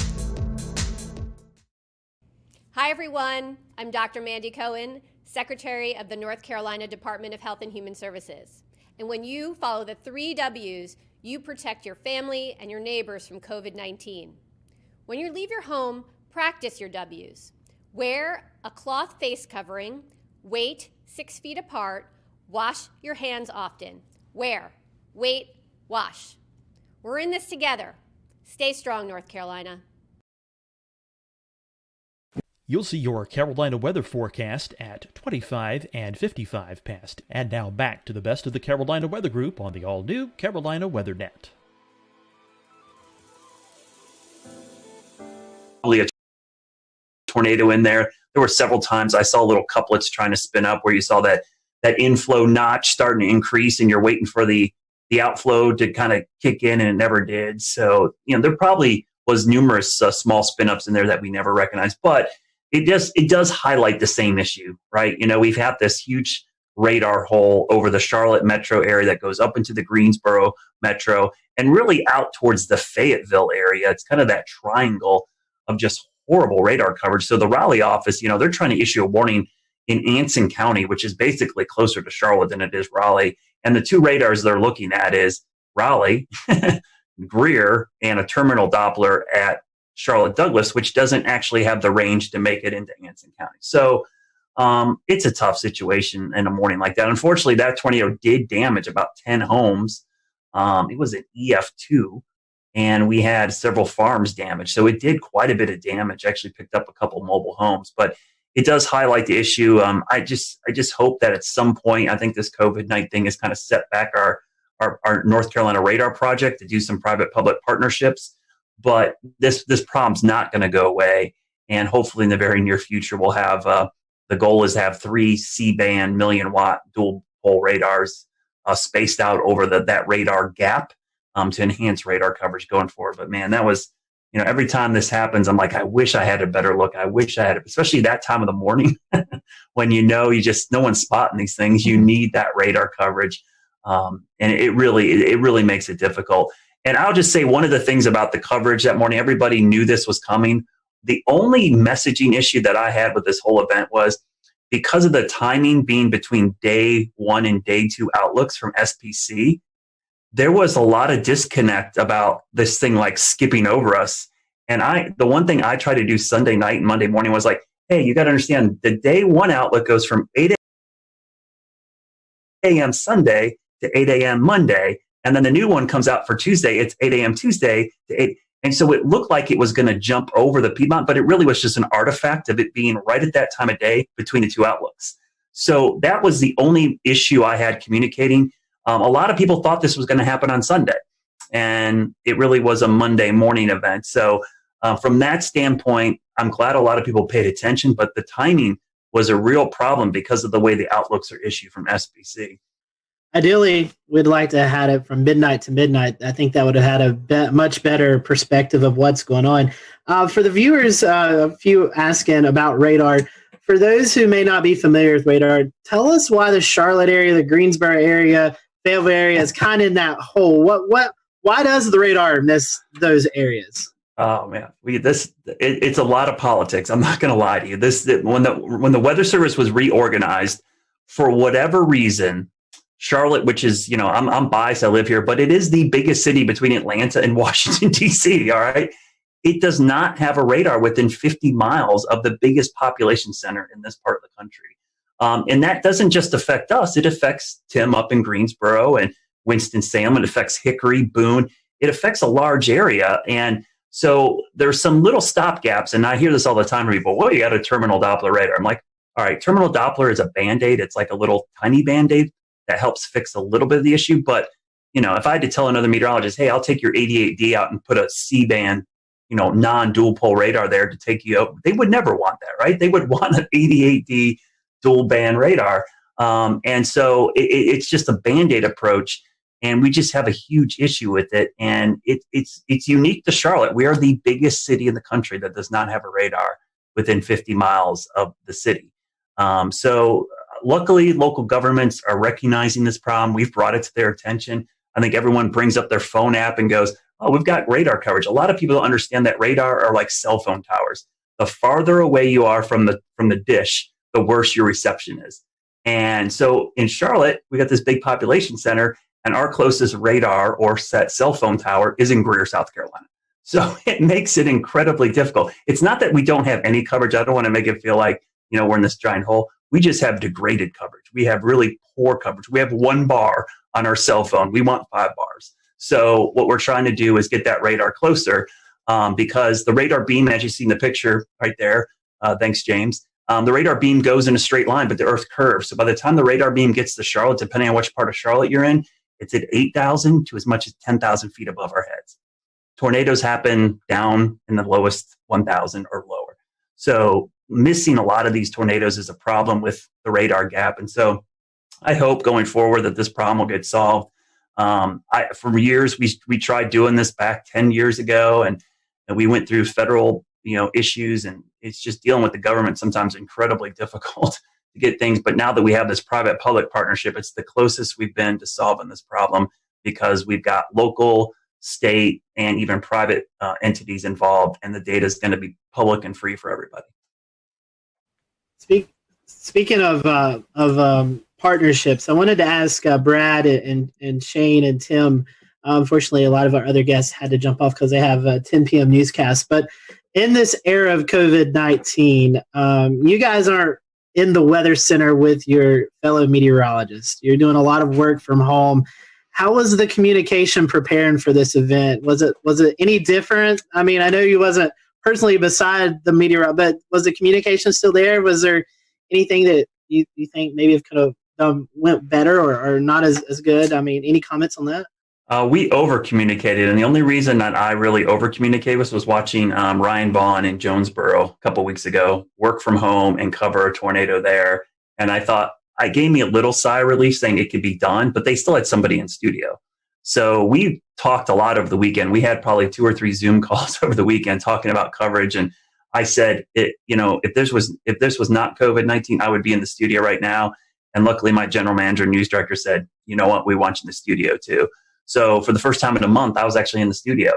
Hi, everyone. I'm Dr. Mandy Cohen, Secretary of the North Carolina Department of Health and Human Services. And when you follow the 3 W's, you protect your family and your neighbors from COVID-19. When you leave your home, practice your W's. Wear a cloth face covering, wait 6 feet apart, wash your hands often. Wear, wait, wash. We're in this together. Stay strong, North Carolina. You'll see your Carolina weather forecast at 25 and 55 past. And now back to the best of the Carolina Weather Group on the all-new Carolina Weather Net. Probably a tornado in there. There were several times I saw little couplets trying to spin up where you saw that that inflow notch starting to increase, and you're waiting for the outflow to kind of kick in, and it never did. So, there probably was numerous small spin-ups in there that we never recognized, but it does highlight the same issue, right? We've had this huge radar hole over the Charlotte metro area that goes up into the Greensboro metro and really out towards the Fayetteville area. It's kind of that triangle of just horrible radar coverage. So the Raleigh office, they're trying to issue a warning in Anson County, which is basically closer to Charlotte than it is Raleigh. And the two radars they're looking at is Raleigh, Greer, and a terminal Doppler at Charlotte Douglas, which doesn't actually have the range to make it into Anson County. So it's a tough situation in a morning like that. Unfortunately, that tornado did damage about 10 homes. It was an EF2, and we had several farms damaged. So it did quite a bit of damage, actually picked up a couple mobile homes. But it does highlight the issue. I just hope that at some point, I think this COVID-19 thing has kind of set back our North Carolina radar project to do some private-public partnerships. But this problem's not going to go away. And hopefully in the very near future, we'll have the goal is to have 3 C-band million-watt dual-pole radars spaced out over that radar gap to enhance radar coverage going forward. But man, that was, every time this happens, I'm like, I wish I had a better look. I wish I had, especially that time of the morning when no one's spotting these things. You need that radar coverage, and it really makes it difficult. And I'll just say one of the things about the coverage that morning, everybody knew this was coming. The only messaging issue that I had with this whole event was because of the timing being between day 1 and day 2 outlooks from SPC, there was a lot of disconnect about this thing like skipping over us. And the one thing I tried to do Sunday night and Monday morning was like, hey, you got to understand the day 1 outlook goes from 8 a.m. Sunday to 8 a.m. Monday. And then the new one comes out for Tuesday. It's 8 a.m. Tuesday to 8. And so it looked like it was going to jump over the Piedmont, but it really was just an artifact of it being right at that time of day between the two outlooks. So that was the only issue I had communicating. A lot of people thought this was going to happen on Sunday, and it really was a Monday morning event. So from that standpoint, I'm glad a lot of people paid attention, but the timing was a real problem because of the way the outlooks are issued from SPC. Ideally, we'd like to have had it from midnight to midnight. I think that would have had a much better perspective of what's going on. For the viewers, a few asking about radar. For those who may not be familiar with radar, tell us why the Charlotte area, the Greensboro area, Fayetteville area is kind of in that hole. Why does the radar miss those areas? Oh man, it's a lot of politics. I'm not going to lie to you. When the Weather Service was reorganized, for whatever reason, Charlotte, which is, I'm biased, I live here, but it is the biggest city between Atlanta and Washington, D.C., all right? It does not have a radar within 50 miles of the biggest population center in this part of the country. And that doesn't just affect us. It affects Tim up in Greensboro and Winston-Salem. It affects Hickory, Boone. It affects a large area. And so there's some little stopgaps, and I hear this all the time from people, well, you got a terminal Doppler radar. I'm like, all right, terminal Doppler is a Band-Aid. It's like a little tiny Band-Aid that helps fix a little bit of the issue. But, if I had to tell another meteorologist, hey, I'll take your 88D out and put a C-band, non-dual pole radar there to take you out, they would never want that, right? They would want an 88D dual band radar. And so it's just a Band-Aid approach. And we just have a huge issue with it. And it's unique to Charlotte. We are the biggest city in the country that does not have a radar within 50 miles of the city. So luckily, local governments are recognizing this problem. We've brought it to their attention. I think everyone brings up their phone app and goes, oh, we've got radar coverage. A lot of people don't understand that radar are like cell phone towers. The farther away you are from the dish, the worse your reception is. And so in Charlotte, we got this big population center, and our closest radar or set cell phone tower is in Greer, South Carolina. So it makes it incredibly difficult. It's not that we don't have any coverage. I don't want to make it feel like, we're in this giant hole. We just have degraded coverage. We have really poor coverage. We have 1 bar on our cell phone. We want 5 bars. So what we're trying to do is get that radar closer because the radar beam, as you see in the picture right there, thanks, James, the radar beam goes in a straight line, but the Earth curves. So by the time the radar beam gets to Charlotte, depending on which part of Charlotte you're in, it's at 8,000 to as much as 10,000 feet above our heads. Tornadoes happen down in the lowest 1,000 or lower. So missing a lot of these tornadoes is a problem with the radar gap. And so I hope going forward that this problem will get solved. For years, we tried doing this back 10 years ago, and we went through federal, issues, and it's just dealing with the government sometimes incredibly difficult to get things. But now that we have this private-public partnership, it's the closest we've been to solving this problem, because we've got local, state, and even private entities involved, and the data is going to be public and free for everybody. Speaking of partnerships, I wanted to ask Brad and Shane and Tim. Unfortunately, a lot of our other guests had to jump off because they have a 10 p.m. newscast. But in this era of COVID-19, you guys aren't in the weather center with your fellow meteorologists. You're doing a lot of work from home. How was the communication preparing for this event? Was it any different? I mean, I know you wasn't personally beside the meteor, but was the communication still there? Was there anything that you think maybe it could have went better or not as good? I mean, any comments on that? We over-communicated, and the only reason that I really over-communicated was watching Ryan Vaughn in Jonesboro a couple weeks ago work from home and cover a tornado there. And I thought, it gave me a little sigh of relief saying it could be done, but they still had somebody in studio. So we talked a lot over the weekend. We had probably 2 or 3 Zoom calls over the weekend talking about coverage. And I said, if this was not COVID-19, I would be in the studio right now. And luckily, my general manager and news director said, you know what, we want you in the studio too. So for the first time in a month, I was actually in the studio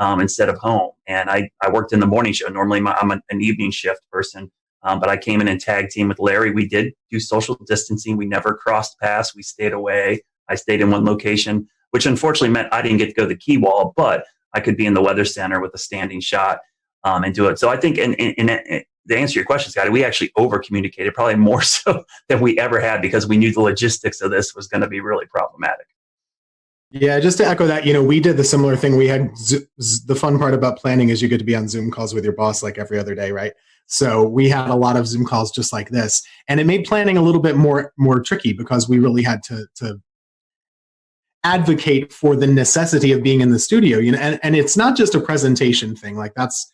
instead of home. And I worked in the morning show. Normally, I'm an evening shift person, but I came in and tag team with Larry. We did do social distancing. We never crossed paths. We stayed away. I stayed in one location, which unfortunately meant I didn't get to go to the key wall, but I could be in the weather center with a standing shot and do it. So I think, and to answer your question, Scotty, we actually over-communicated, probably more so than we ever had, because we knew the logistics of this was going to be really problematic. Yeah, just to echo that, we did the similar thing. We had the fun part about planning is you get to be on Zoom calls with your boss like every other day, right? So we had a lot of Zoom calls just like this, and it made planning a little bit more tricky, because we really had to advocate for the necessity of being in the studio. And it's not just a presentation thing, like that's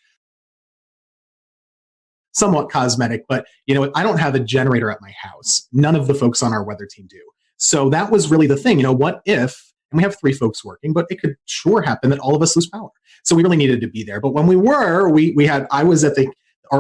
somewhat cosmetic, but I don't have a generator at my house. None of the folks on our weather team do. So that was really the thing. What if? And we have 3 folks working, but it could sure happen that all of us lose power. So we really needed to be there. But when we were, I was at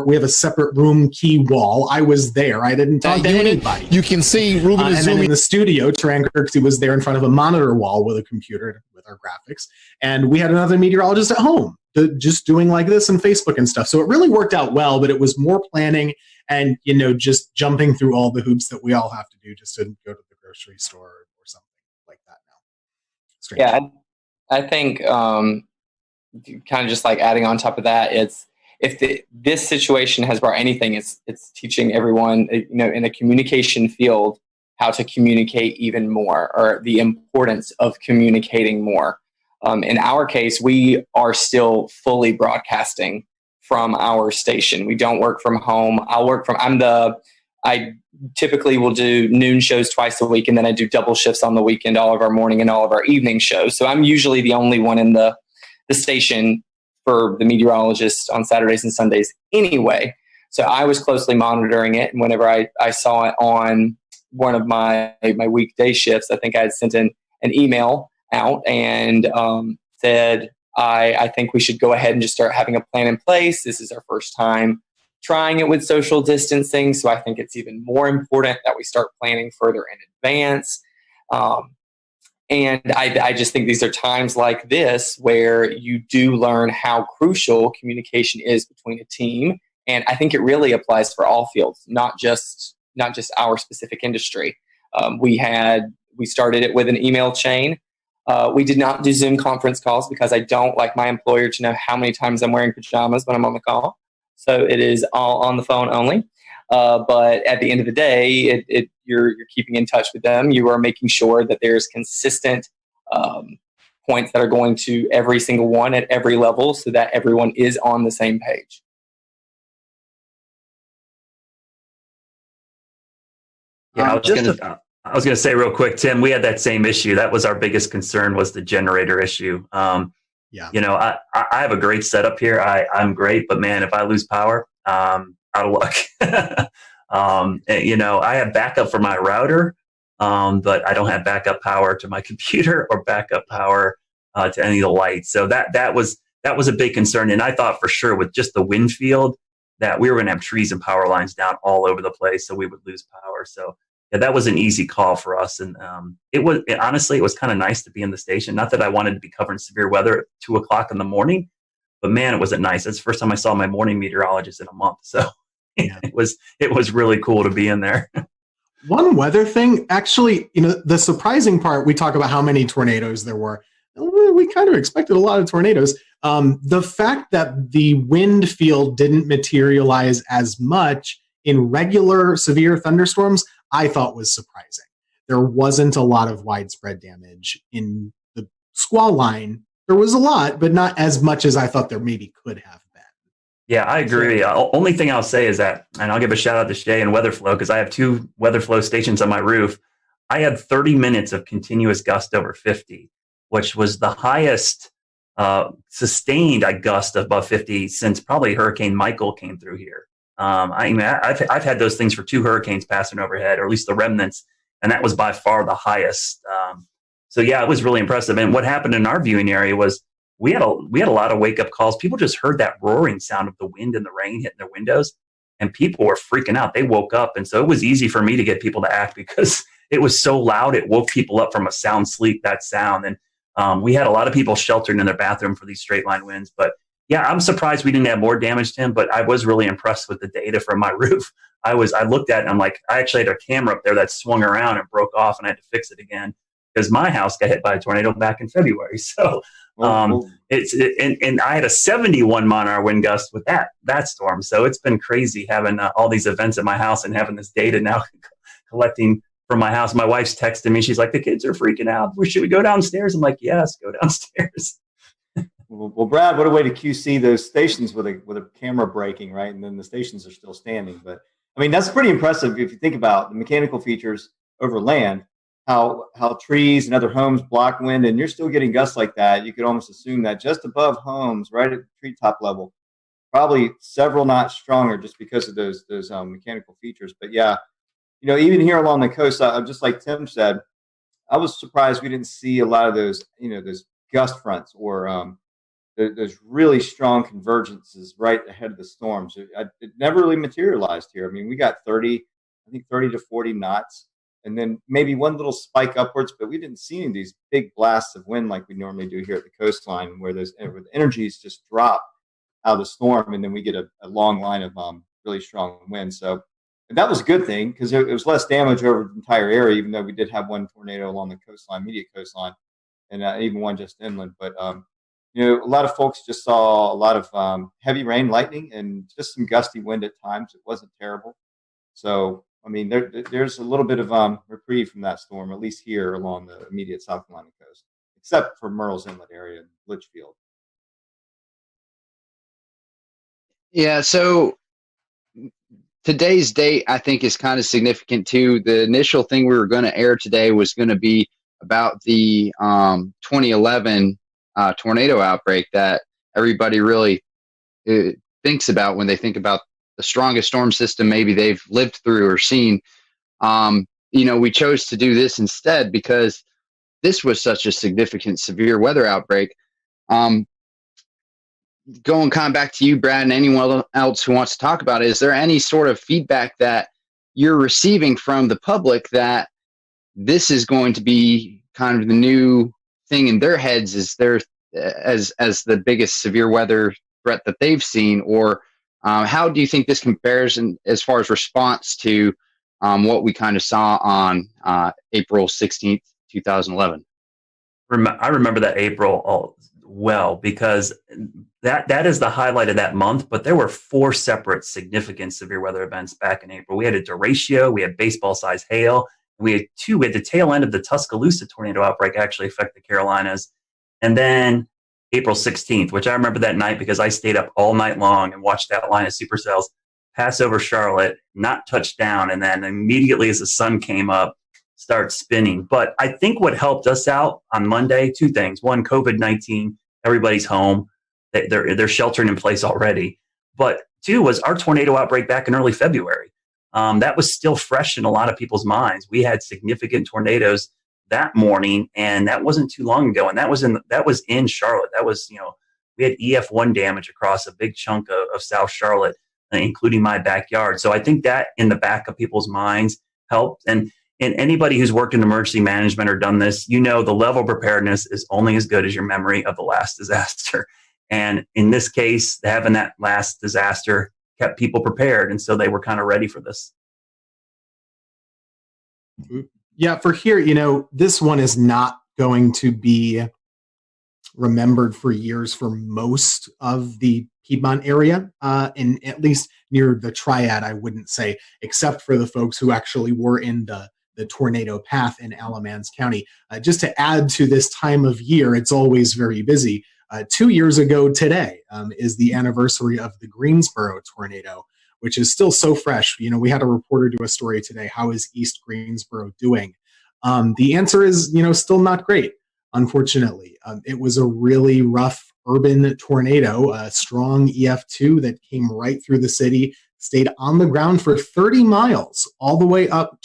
we have a separate room key wall. I was there. I didn't talk to anybody. You can see Ruben is and zooming. then in the studio, Taran Kirksey was there in front of a monitor wall with a computer with our graphics. And we had another meteorologist at home just doing like this and Facebook and stuff. So it really worked out well, but it was more planning and, just jumping through all the hoops that we all have to do just to go to the grocery store or something like that now. Strange. Yeah, I think kind of just like adding on top of that, this situation has brought anything, it's teaching everyone, in a communication field, how to communicate even more, or the importance of communicating more. In our case, we are still fully broadcasting from our station. We don't work from home. I typically will do noon shows twice a week, and then I do double shifts on the weekend, all of our morning and all of our evening shows. So I'm usually the only one in the station for the meteorologist on Saturdays and Sundays anyway. So I was closely monitoring it. And whenever I saw it on one of my weekday shifts, I think I had sent an email out and said, I think we should go ahead and just start having a plan in place. This is our first time trying it with social distancing. So I think it's even more important that we start planning further in advance. And I just think these are times like this where you do learn how crucial communication is between a team. And I think it really applies for all fields, not just our specific industry. We started it with an email chain. We did not do Zoom conference calls because I don't like my employer to know how many times I'm wearing pajamas when I'm on the call. So it is all on the phone only. But at the end of the day, you're keeping in touch with them. You are making sure that there's consistent points that are going to every single one at every level so that everyone is on the same page. Yeah, I was going to say real quick, Tim, we had that same issue. That was our biggest concern, was the generator issue. I have a great setup here. I'm great, but man, if I lose power, out of luck. I have backup for my router, but I don't have backup power to my computer or backup power to any of the lights. So that was a big concern. And I thought for sure with just the wind field that we were going to have trees and power lines down all over the place, so we would lose power. So yeah, that was an easy call for us. And honestly, it was kind of nice to be in the station. Not that I wanted to be covering severe weather at 2:00 in the morning, but man, it wasn't nice. That's the first time I saw my morning meteorologist in a month. So it was really cool to be in there. One weather thing, actually, the surprising part, we talk about how many tornadoes there were. We kind of expected a lot of tornadoes. The fact that the wind field didn't materialize as much in regular severe thunderstorms, I thought was surprising. There wasn't a lot of widespread damage in the squall line. There was a lot, but not as much as I thought there maybe could have been. Yeah, I agree. Only thing I'll say is that, and I'll give a shout out to Shay and WeatherFlow, because I have 2 WeatherFlow stations on my roof. I had 30 minutes of continuous gust over 50, which was the highest sustained gust above 50 since probably Hurricane Michael came through here. I've had those things for 2 hurricanes passing overhead, or at least the remnants, and that was by far the highest. So yeah, it was really impressive. And what happened in our viewing area was we had a lot of wake up calls. People just heard that roaring sound of the wind and the rain hitting their windows, and people were freaking out. They woke up, and so it was easy for me to get people to act because it was so loud. It woke people up from a sound sleep. That sound, and we had a lot of people sheltered in their bathroom for these straight line winds. But yeah, I'm surprised we didn't have more damage, Tim, but I was really impressed with the data from my roof. I looked at it and I'm like, I actually had a camera up there that swung around and broke off, and I had to fix it again because my house got hit by a tornado back in February. So and I had a 71 mile-an-hour wind gust with that storm. So it's been crazy having all these events at my house and having this data now collecting from my house. My wife's texting me. She's like, the kids are freaking out. Should we go downstairs? I'm like, yes, go downstairs. Well, Brad, what a way to QC those stations with a camera breaking, right? And then the stations are still standing. But I mean, that's pretty impressive if you think about the mechanical features over land, how trees and other homes block wind, and you're still getting gusts like that. You could almost assume that just above homes, right at the treetop level, probably several knots stronger just because of those mechanical features. But yeah, even here along the coast, just like Tim said, I was surprised we didn't see a lot of those, those gust fronts or there's really strong convergences right ahead of the storms. It never really materialized here. I mean, we got 30 to 40 knots, and then maybe one little spike upwards, but we didn't see any of these big blasts of wind like we normally do here at the coastline, where the energies just drop out of the storm, and then we get a long line of really strong wind. So that was a good thing because it was less damage over the entire area, even though we did have one tornado along the coastline, immediate coastline, and even one just inland. But a lot of folks just saw a lot of heavy rain, lightning, and just some gusty wind at times. It wasn't terrible. So, I mean, there's a little bit of reprieve from that storm, at least here along the immediate South Carolina coast, except for Murrells Inlet area and Litchfield. Yeah, so today's date, I think, is kind of significant, too. The initial thing we were going to air today was going to be about the 2011 tornado outbreak that everybody really thinks about when they think about the strongest storm system maybe they've lived through or seen. We chose to do this instead because this was such a significant severe weather outbreak. Going kind of back to you, Brad, and anyone else who wants to talk about it, is there any sort of feedback that you're receiving from the public that this is going to be kind of the new thing in their heads as the biggest severe weather threat that they've seen? Or how do you think this compares as far as response to what we kind of saw on April 16th, 2011? I remember that April well, because that is the highlight of that month, but there were 4 separate significant severe weather events back in April. We had a derecho, we had baseball-sized hail, and we had the tail end of the Tuscaloosa tornado outbreak actually affect the Carolinas. And then April 16th, which I remember that night because I stayed up all night long and watched that line of supercells pass over Charlotte, not touch down, and then immediately as the sun came up, start spinning. But I think what helped us out on Monday, 2 things. One, COVID-19, everybody's home. They're sheltering in place already. But 2 was our tornado outbreak back in early February. that was still fresh in a lot of people's minds. We had significant tornadoes that morning, and that wasn't too long ago. And that was in Charlotte. That was, we had EF1 damage across a big chunk of South Charlotte, including my backyard. So I think that in the back of people's minds helped. And anybody who's worked in emergency management or done this, the level of preparedness is only as good as your memory of the last disaster. And in this case, having that last disaster kept people prepared. And so they were kind of ready for this. Yeah, for here, this one is not going to be remembered for years for most of the Piedmont area, and at least near the Triad, I wouldn't say, except for the folks who actually were in the tornado path in Alamance County. Just to add to this time of year, it's always very busy. 2 years ago today is the anniversary of the Greensboro tornado, which is still so fresh. We had a reporter do a story today. How is East Greensboro doing? The answer is, still not great, unfortunately. It was a really rough urban tornado, a strong EF2 that came right through the city, stayed on the ground for 30 miles, all the way up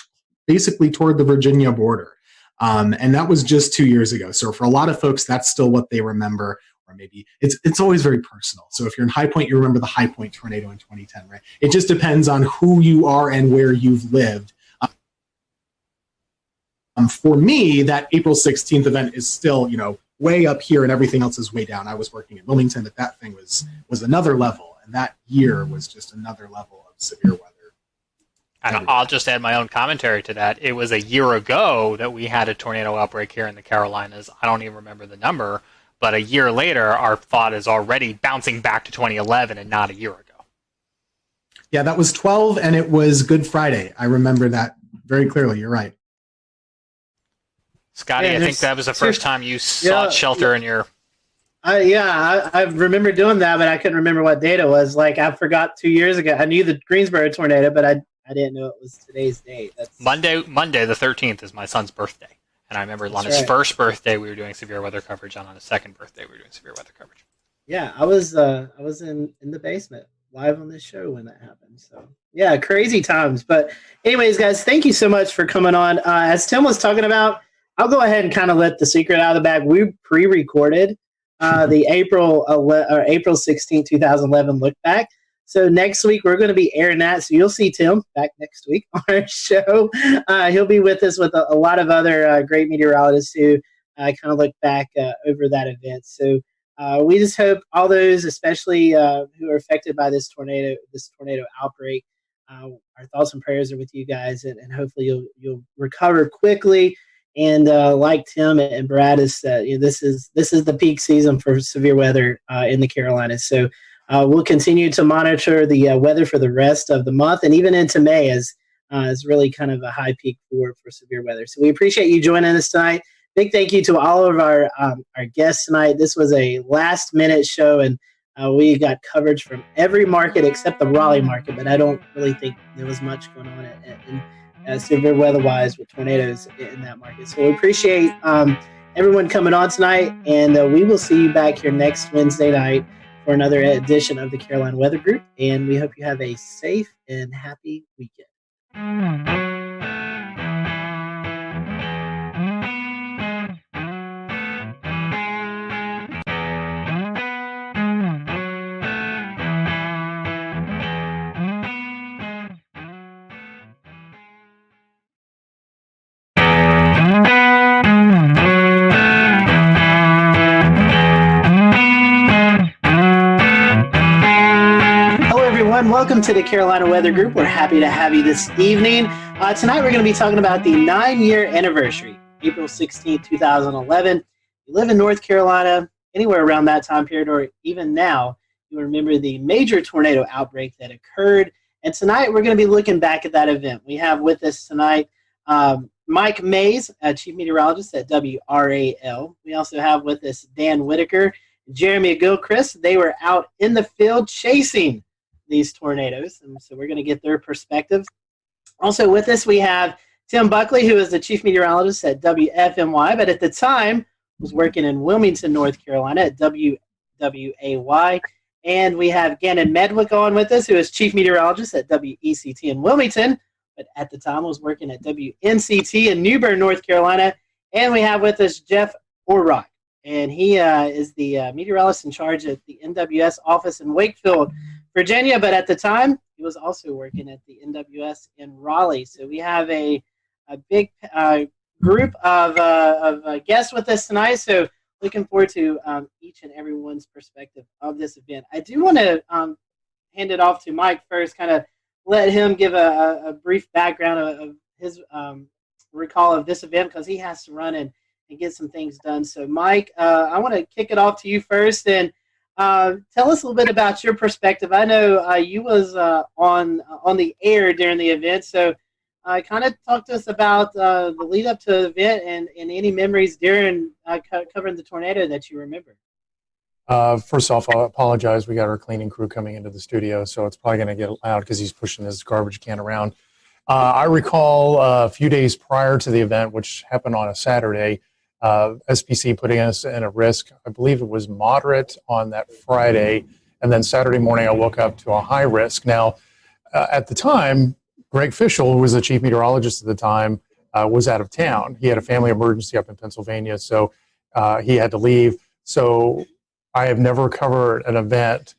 basically toward the Virginia border. And that was just 2 years ago. So for a lot of folks, that's still what they remember. Or maybe it's always very personal. So if you're in High Point, you remember the High Point tornado in 2010, right? It just depends on who you are and where you've lived. For me, that April 16th event is still, way up here and everything else is way down. I was working in Wilmington, but that thing was another level. And that year was just another level of severe weather. And I'll just add my own commentary to that. It was a year ago that we had a tornado outbreak here in the Carolinas. I don't even remember the number. But a year later, our thought is already bouncing back to 2011 and not a year ago. Yeah, that was 12, and it was Good Friday. I remember that very clearly. You're right. Scotty, I think that was the first time you sought shelter in your... I remember doing that, but I couldn't remember what date it was. Like, I forgot 2 years ago. I knew the Greensboro tornado, but I didn't know it was today's date. That's... Monday the 13th is my son's birthday. And I remember on his first birthday, we were doing severe weather coverage, and on his second birthday, we were doing severe weather coverage. Yeah, I was in the basement live on this show when that happened. So yeah, crazy times. But anyways, guys, thank you so much for coming on. As Tim was talking about, I'll go ahead and kind of let the secret out of the bag. We pre-recorded the April 16, 2011 look back. So next week, we're going to be airing that. So you'll see Tim back next week on our show. He'll be with us with a lot of other great meteorologists who kind of look back over that event. So we just hope all those, especially who are affected by this tornado outbreak, our thoughts and prayers are with you guys, and hopefully you'll recover quickly. And like Tim and Brad has said, this is the peak season for severe weather in the Carolinas. So we'll continue to monitor the weather for the rest of the month and even into May as is really kind of a high peak for severe weather. So we appreciate you joining us tonight. Big thank you to all of our guests tonight. This was a last-minute show, and we got coverage from every market except the Raleigh market, but I don't really think there was much going on in severe weather-wise with tornadoes in that market. So we appreciate everyone coming on tonight, and we will see you back here next Wednesday night for another edition of the Carolina Weather Group, and we hope you have a safe and happy weekend. Welcome to the Carolina Weather Group. We're happy to have you this evening. Tonight we're going to be talking about the 9-year anniversary, April 16, 2011. If you live in North Carolina, anywhere around that time period, or even now, you remember the major tornado outbreak that occurred. And tonight we're going to be looking back at that event. We have with us tonight Mike Mays, Chief Meteorologist at WRAL. We also have with us Dan Whitaker, Jeremy Gilchrist. They were out in the field chasing these tornadoes, and so we're going to get their perspective. Also with us, we have Tim Buckley, who is the Chief Meteorologist at WFMY, but at the time was working in Wilmington, North Carolina at WWAY. And we have Gannon Medwick on with us, who is chief meteorologist at WECT in Wilmington, but at the time was working at WNCT in New Bern, North Carolina. And we have with us Jeff Orrock, and he is the meteorologist in charge at the NWS office in Wakefield, Virginia. But at the time, he was also working at the NWS in Raleigh. So we have a big group of guests with us tonight. So looking forward to each and everyone's perspective of this event. I do want to hand it off to Mike first, kind of let him give a brief background of his recall of this event, because he has to run and get some things done. So Mike, I want to kick it off to you first, and tell us a little bit about your perspective. I know you was on the air during the event, so kind of talk to us about the lead up to the event and any memories during covering the tornado that you remember. First off, I'll apologize. We got our cleaning crew coming into the studio, so it's probably going to get loud because he's pushing his garbage can around. I recall a few days prior to the event, which happened on a Saturday, SPC putting us in a risk. I believe it was moderate on that Friday, and then Saturday morning I woke up to a high risk. Now, at the time, Greg Fischel, who was the chief meteorologist at the time, was out of town. He had a family emergency up in Pennsylvania, so he had to leave. So I have never covered an event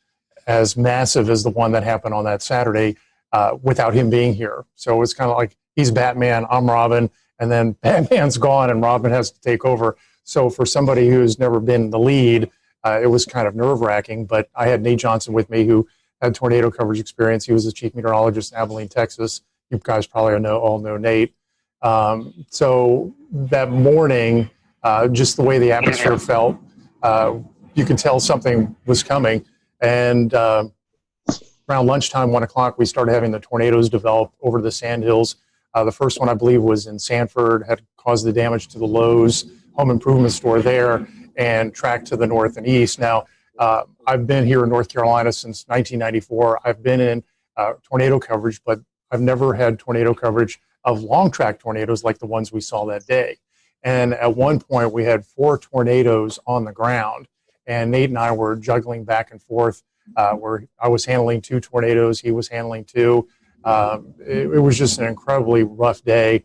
as massive as the one that happened on that Saturday without him being here. So it's kind of like he's Batman, I'm Robin, and then Batman's gone and Robin has to take over. So for somebody who's never been the lead, it was kind of nerve-wracking. But I had Nate Johnson with me, who had tornado coverage experience. He was the chief meteorologist in Abilene, Texas. You guys probably all know Nate. So that morning, just the way the atmosphere felt, you could tell something was coming. And around lunchtime, 1 o'clock, we started having the tornadoes develop over the Sandhills. The first one, I believe, was in Sanford, had caused the damage to the Lowe's home improvement store there and tracked to the north and east. Now, I've been here in North Carolina since 1994. I've been in tornado coverage, but I've never had tornado coverage of long track tornadoes like the ones we saw that day. And at one point, we had 4 tornadoes on the ground, and Nate and I were juggling back and forth, where I was handling 2 tornadoes, he was handling 2. It was just an incredibly rough day,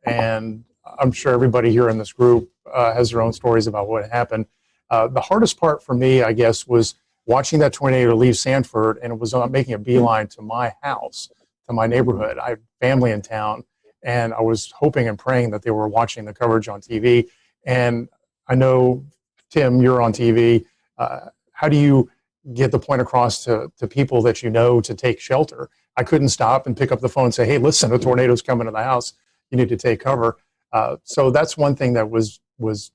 and I'm sure everybody here in this group has their own stories about what happened. The hardest part for me, I guess, was watching that tornado leave Sanford, and it was making a beeline to my house, to my neighborhood. I have family in town, and I was hoping and praying that they were watching the coverage on TV. And I know, Tim, you're on TV. How do you get the point across to people that you know to take shelter? I couldn't stop and pick up the phone and say, hey, listen, a tornado's coming to the house. You need to take cover. So that's one thing that was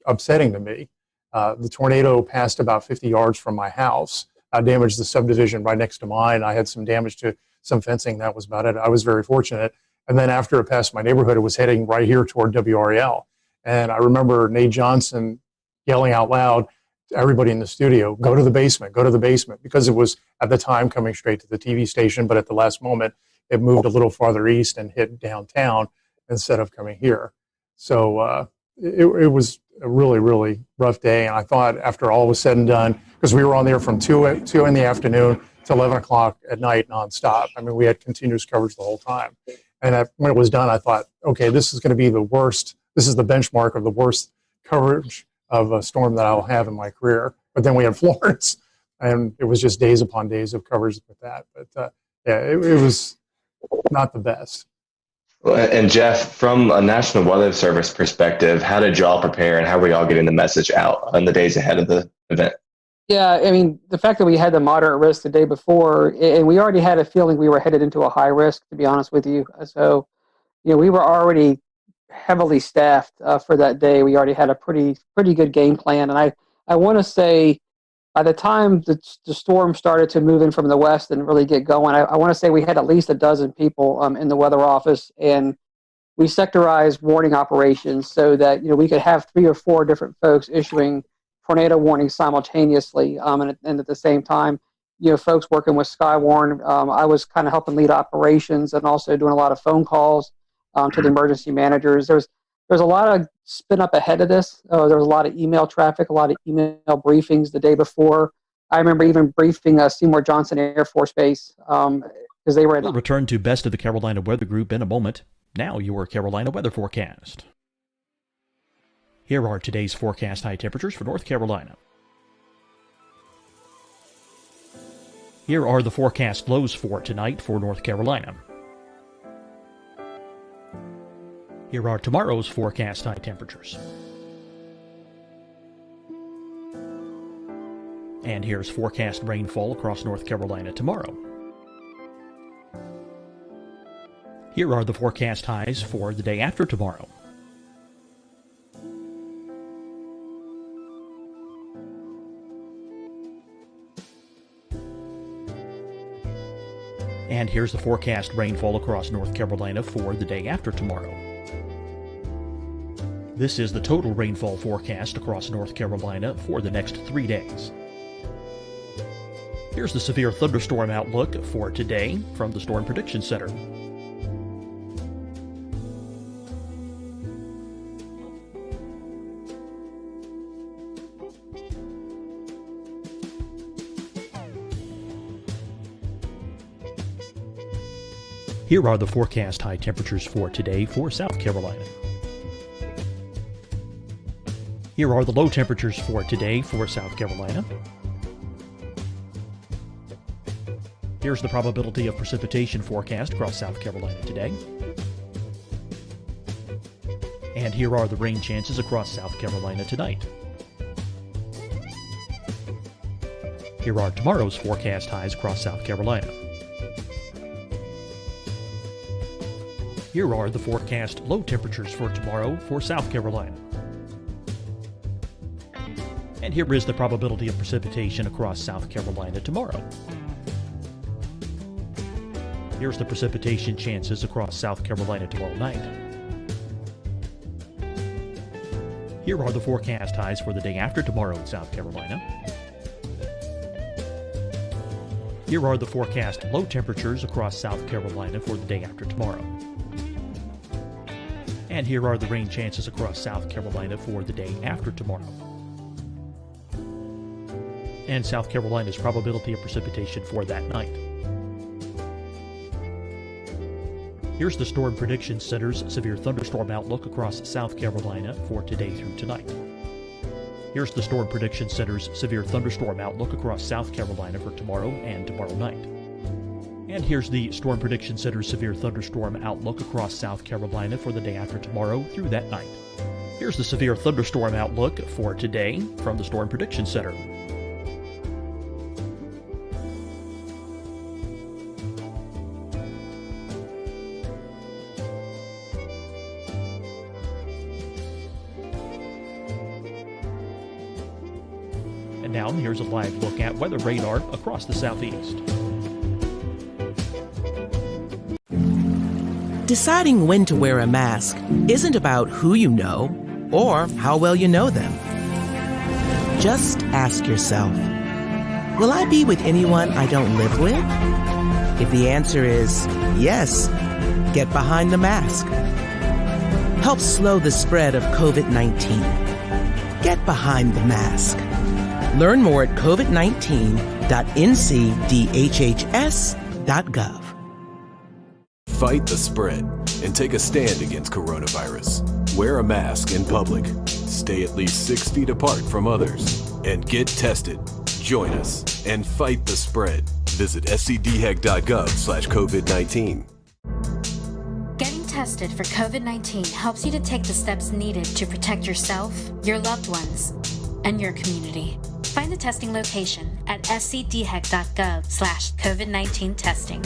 upsetting to me. The tornado passed about 50 yards from my house. I damaged the subdivision right next to mine. I had some damage to some fencing. That was about it. I was very fortunate. And then after it passed my neighborhood, it was heading right here toward WREL. And I remember Nate Johnson yelling out loud to everybody in the studio, go to the basement, because it was at the time coming straight to the TV station, but at the last moment, it moved a little farther east and hit downtown instead of coming here. So it was a really, really rough day. And I thought after all was said and done, because we were on there from 2 in the afternoon to 11 o'clock at night nonstop. I mean, we had continuous coverage the whole time. And when it was done, I thought, okay, this is going to be the worst. This is the benchmark of the worst coverage of a storm that I'll have in my career. But then we had Florence, and it was just days upon days of coverage with that. But yeah, it was not the best. And Jeff, from a National Weather Service perspective, how did y'all prepare, and how were y'all getting the message out in the days ahead of the event? Yeah, I mean, the fact that we had the moderate risk the day before, and we already had a feeling we were headed into a high risk, to be honest with you. So, we were already heavily staffed for that day. We already had a pretty good game plan. And I want to say by the time the storm started to move in from the west and really get going, I want to say we had at least a dozen people in the weather office, and we sectorized warning operations so that we could have 3 or 4 different folks issuing tornado warnings simultaneously, and at the same time, folks working with Skywarn. I was kind of helping lead operations and also doing a lot of phone calls to the emergency managers. There's a lot of spin up ahead of this. There was a lot of email traffic, a lot of email briefings the day before. I remember even briefing Seymour Johnson Air Force Base because they were. We'll return to Best of the Carolina Weather Group in a moment. Now your Carolina weather forecast. Here are today's forecast high temperatures for North Carolina. Here are the forecast lows for tonight for North Carolina. Here are tomorrow's forecast high temperatures. And here's forecast rainfall across North Carolina tomorrow. Here are the forecast highs for the day after tomorrow. And here's the forecast rainfall across North Carolina for the day after tomorrow. This is the total rainfall forecast across North Carolina for the next 3 days. Here's the severe thunderstorm outlook for today from the Storm Prediction Center. Here are the forecast high temperatures for today for South Carolina. Here are the low temperatures for today for South Carolina. Here's the probability of precipitation forecast across South Carolina today. And here are the rain chances across South Carolina tonight. Here are tomorrow's forecast highs across South Carolina. Here are the forecast low temperatures for tomorrow for South Carolina. And here is the probability of precipitation across South Carolina tomorrow. Here's the precipitation chances across South Carolina tomorrow night. Here are the forecast highs for the day after tomorrow in South Carolina. Here are the forecast low temperatures across South Carolina for the day after tomorrow. And here are the rain chances across South Carolina for the day after tomorrow. And South Carolina's probability of precipitation for that night. Here's the Storm Prediction Center's severe thunderstorm outlook across South Carolina for today through tonight. Here's the Storm Prediction Center's severe thunderstorm outlook across South Carolina for tomorrow and tomorrow night. And here's the Storm Prediction Center's severe thunderstorm outlook across South Carolina for the day after tomorrow through that night. Here's the severe thunderstorm outlook for today from the Storm Prediction Center. And now here's a live look at weather radar across the southeast. Deciding when to wear a mask isn't about who you know or how well you know them. Just ask yourself, will I be with anyone I don't live with? If the answer is yes, get behind the mask. Help slow the spread of COVID-19. Get behind the mask. Learn more at covid19.ncdhhs.gov. Fight the spread and take a stand against coronavirus. Wear a mask in public. Stay at least 6 feet apart from others. And get tested. Join us and fight the spread. Visit scdhec.gov/COVID-19. Getting tested for COVID-19 helps you to take the steps needed to protect yourself, your loved ones, and your community. Find the testing location at scdhec.gov/COVID-19 testing.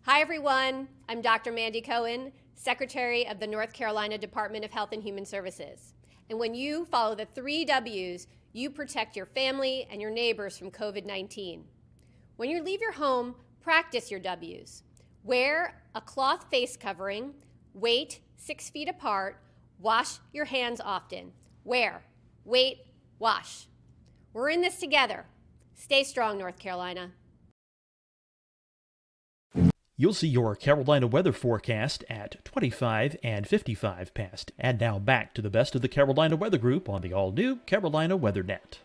Hi, everyone. I'm Dr. Mandy Cohen, Secretary of the North Carolina Department of Health and Human Services. And when you follow the 3 W's, you protect your family and your neighbors from COVID-19. When you leave your home, practice your W's. Wear a cloth face covering, wait 6 feet apart, wash your hands often. Wear, wait, wash. We're in this together. Stay strong, North Carolina. You'll see your Carolina weather forecast at 25 and 55 past. And now back to the best of the Carolina Weather Group on the all-new Carolina Weather Net.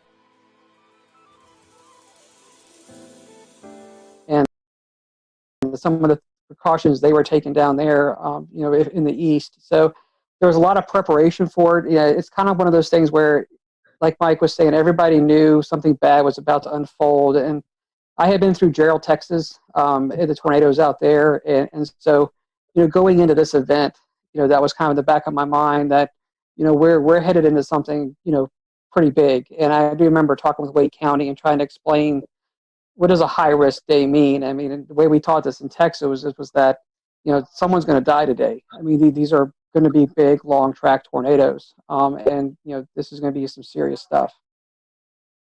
and some of the precautions they were taking down there, in the east. So there was a lot of preparation for it. Yeah, it's kind of one of those things where, like Mike was saying, everybody knew something bad was about to unfold. And I had been through Gerald, Texas, in the tornadoes out there, and so going into this event, that was kind of the back of my mind that we're headed into something pretty big. And I do remember talking with Wake County and trying to explain what does a high risk day mean. I mean, the way we taught this in Texas was that someone's going to die today. I mean, these are going to be big, long track tornadoes, and this is going to be some serious stuff.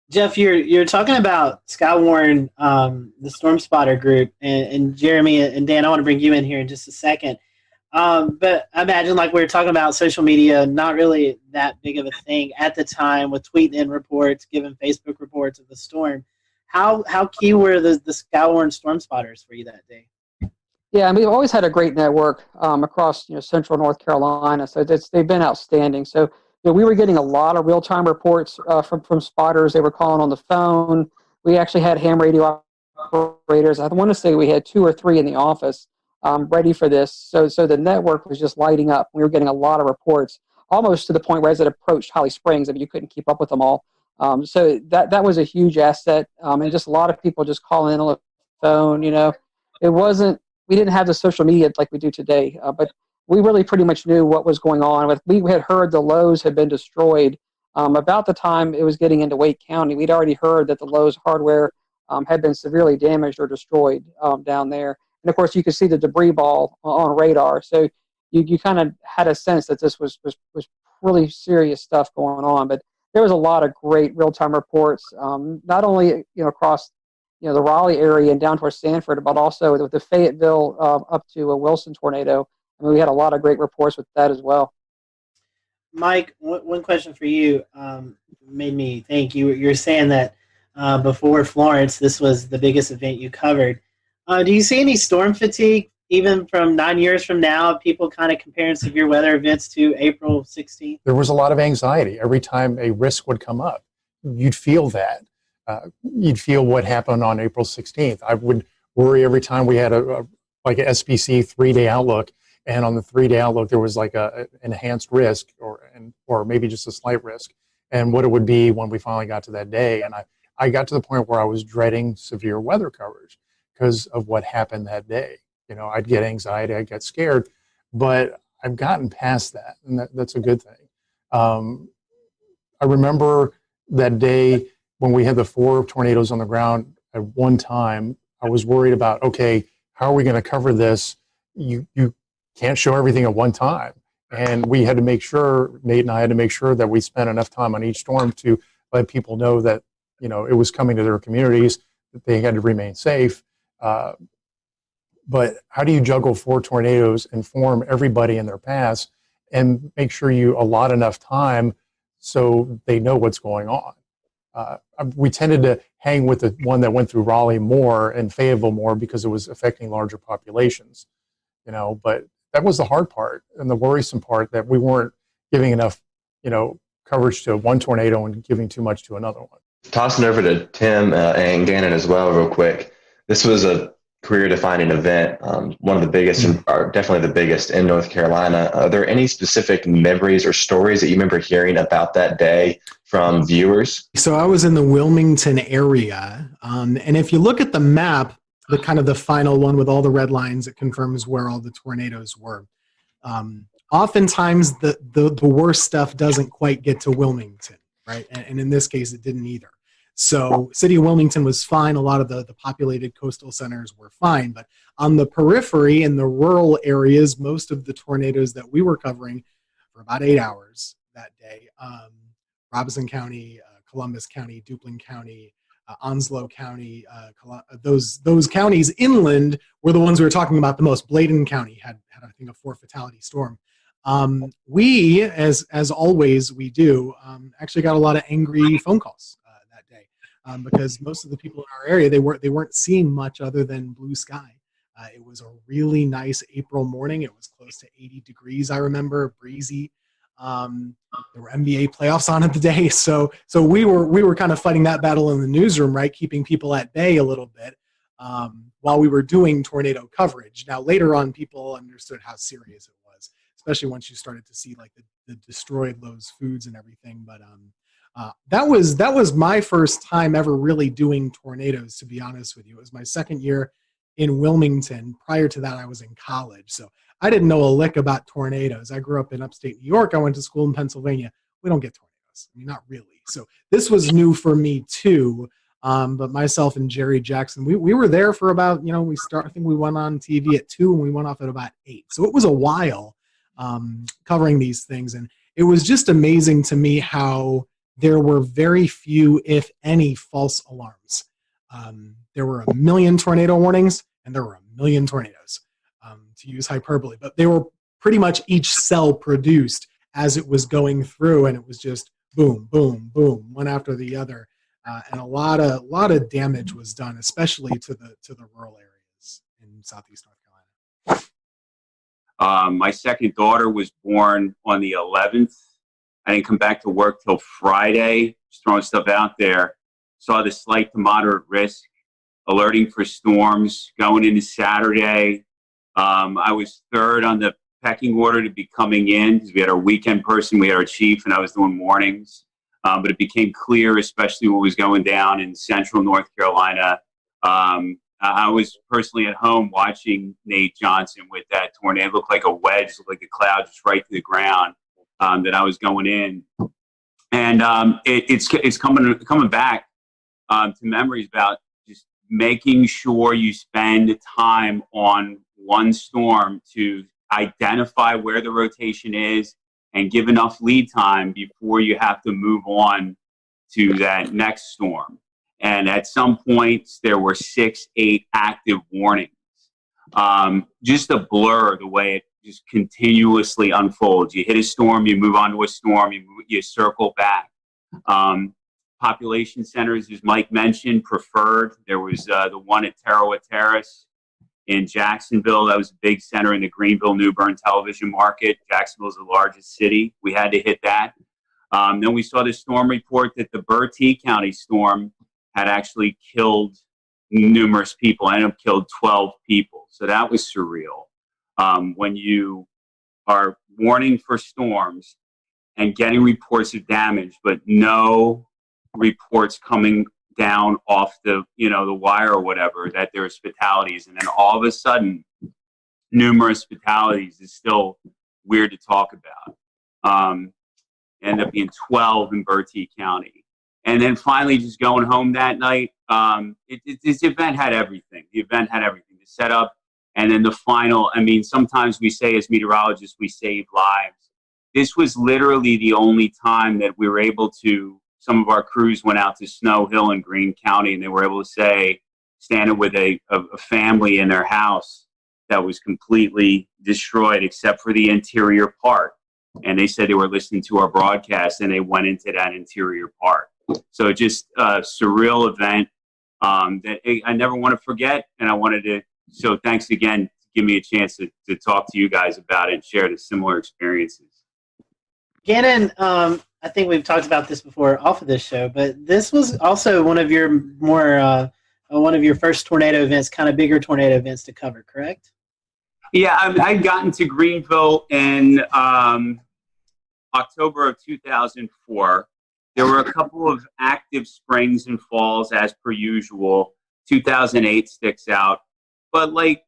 Jeff, you're talking about Skywarn, the Storm Spotter group, and Jeremy and Dan. I want to bring you in here in just a second. But I imagine, like we were talking about, social media, not really that big of a thing at the time, with tweeting in reports, giving Facebook reports of the storm. How key were the Skywarn Storm Spotters for you that day? Yeah, we've always had a great network across central North Carolina, so they've been outstanding. So we were getting a lot of real-time reports from spotters. They were calling on the phone. We actually had ham radio operators. I want to say we had 2 or 3 in the office ready for this. So the network was just lighting up. We were getting a lot of reports, almost to the point where as it approached Holly Springs, you couldn't keep up with them all. So that was a huge asset, and just a lot of people just calling in on the phone. We didn't have the social media like we do today, but we really pretty much knew what was going on. We had heard the Lowe's had been destroyed. About the time it was getting into Wake County, we'd already heard that the Lowe's hardware had been severely damaged or destroyed down there. And of course, you could see the debris ball on radar. So you kind of had a sense that this was really serious stuff going on. But there was a lot of great real-time reports, not only across the Raleigh area and down towards Sanford, but also with the Fayetteville up to a Wilson tornado. We had a lot of great reports with that as well. Mike, one question for you made me think. You're saying that before Florence, this was the biggest event you covered. Do you see any storm fatigue, even from 9 years from now, people kind of comparing severe weather events to April 16th? There was a lot of anxiety every time a risk would come up. You'd feel that. You'd feel what happened on April 16th. I would worry every time we had a SPC 3-day outlook, and on the 3-day outlook there was like an enhanced risk or maybe just a slight risk, and what it would be when we finally got to that day. And I got to the point where I was dreading severe weather coverage because of what happened that day. I'd get anxiety, I'd get scared, but I've gotten past that, and that's a good thing. I remember that day when we had the 4 tornadoes on the ground at one time. I was worried about, okay, how are we going to cover this? You can't show everything at one time. And we had to make sure, Nate and I had to make sure that we spent enough time on each storm to let people know that, it was coming to their communities, that they had to remain safe. But how do you juggle 4 tornadoes, inform everybody in their paths, and make sure you allot enough time so they know what's going on? We tended to hang with the one that went through Raleigh more and Fayetteville more because it was affecting larger populations, but that was the hard part and the worrisome part, that we weren't giving enough, coverage to one tornado and giving too much to another one. Tossing over to Tim and Gannon as well real quick. This was a career-defining event, one of the biggest, or definitely the biggest in North Carolina. Are there any specific memories or stories that you remember hearing about that day from viewers? So I was in the Wilmington area, and if you look at the map, the kind of the final one with all the red lines, it confirms where all the tornadoes were. Oftentimes, the worst stuff doesn't quite get to Wilmington, right? And in this case, it didn't either. So city of Wilmington was fine. A lot of the populated coastal centers were fine. But on the periphery, in the rural areas, most of the tornadoes that we were covering for about 8 hours that day, Robeson County, Columbus County, Duplin County, Onslow County, those counties inland were the ones we were talking about the most. Bladen County had I think, a 4 fatality storm. We, as always we do, actually got a lot of angry phone calls that day because most of the people in our area, they weren't seeing much other than blue sky. It was a really nice April morning. It was close to 80 degrees, I remember, breezy. There were NBA playoffs on at the day, so we were kind of fighting that battle in the newsroom, right, keeping people at bay a little bit. while we were doing tornado coverage. Now, later on, people understood how serious it was, especially once you started to see like the destroyed those foods and everything. But that was my first time ever really doing tornadoes, to be honest with you. It was my second year in Wilmington. Prior to that, I was in college. So I didn't know a lick about tornadoes. I grew up in upstate New York. I went to school in Pennsylvania. We don't get tornadoes. I mean, not really. So this was new for me too. But myself and Jerry Jackson, we were there for about, I think we went on TV at 2 and we went off at about 8. So it was a while covering these things. And it was just amazing to me how there were very few, if any, false alarms. There were a million tornado warnings and there were a million tornadoes, to use hyperbole. But they were pretty much each cell produced as it was going through, and it was just boom, boom, boom, one after the other. And a lot of damage was done, especially to the rural areas in southeast North Carolina. My second daughter was born on the 11th. I didn't come back to work till Friday. Just throwing stuff out there. Saw the slight to moderate risk, alerting for storms going into Saturday. I was third on the pecking order to be coming in because we had our weekend person, we had our chief, and I was doing mornings. But it became clear, especially what was going down in central North Carolina. I was personally at home watching Nate Johnson with that tornado. It looked like a wedge, looked like a cloud just right to the ground that I was going in. And it's coming back to memories about just making sure you spend time on one storm to identify where the rotation is and give enough lead time before you have to move on to that next storm. And at some points, there were 6, 8 active warnings. Just a blur the way it just continuously unfolds. You hit a storm, you move on to a storm, you circle back. Population centers, as Mike mentioned, preferred. There was the one at Tarawa Terrace in Jacksonville. That was a big center in the Greenville-New Bern television market. Jacksonville is the largest city. We had to hit that. Then we saw the storm report that the Bertie County storm had actually killed numerous people, ended up killed 12 people. So that was surreal. When you are warning for storms and getting reports of damage, but no reports coming down off the wire or whatever, that there's fatalities, and then all of a sudden numerous fatalities is still weird to talk about. End up being 12 in Bertie County. And then finally just going home that night, this event had everything. The event had everything. The setup, and then the final. I mean, sometimes we say as meteorologists, we save lives. This was literally the only time that we were able to, some of our crews went out to Snow Hill in Greene County, and they were able to say, standing with a family in their house that was completely destroyed except for the interior part. And they said they were listening to our broadcast, and they went into that interior part. So just a surreal event that I never want to forget. And I wanted to, so thanks again to give me a chance to talk to you guys about it and share the similar experiences. Gannon, I think we've talked about this before off of this show, but this was also one of your one of your first tornado events, kind of bigger tornado events to cover, correct? Yeah, I'd gotten to Greenville in October of 2004. There were a couple of active springs and falls as per usual. 2008 sticks out. But like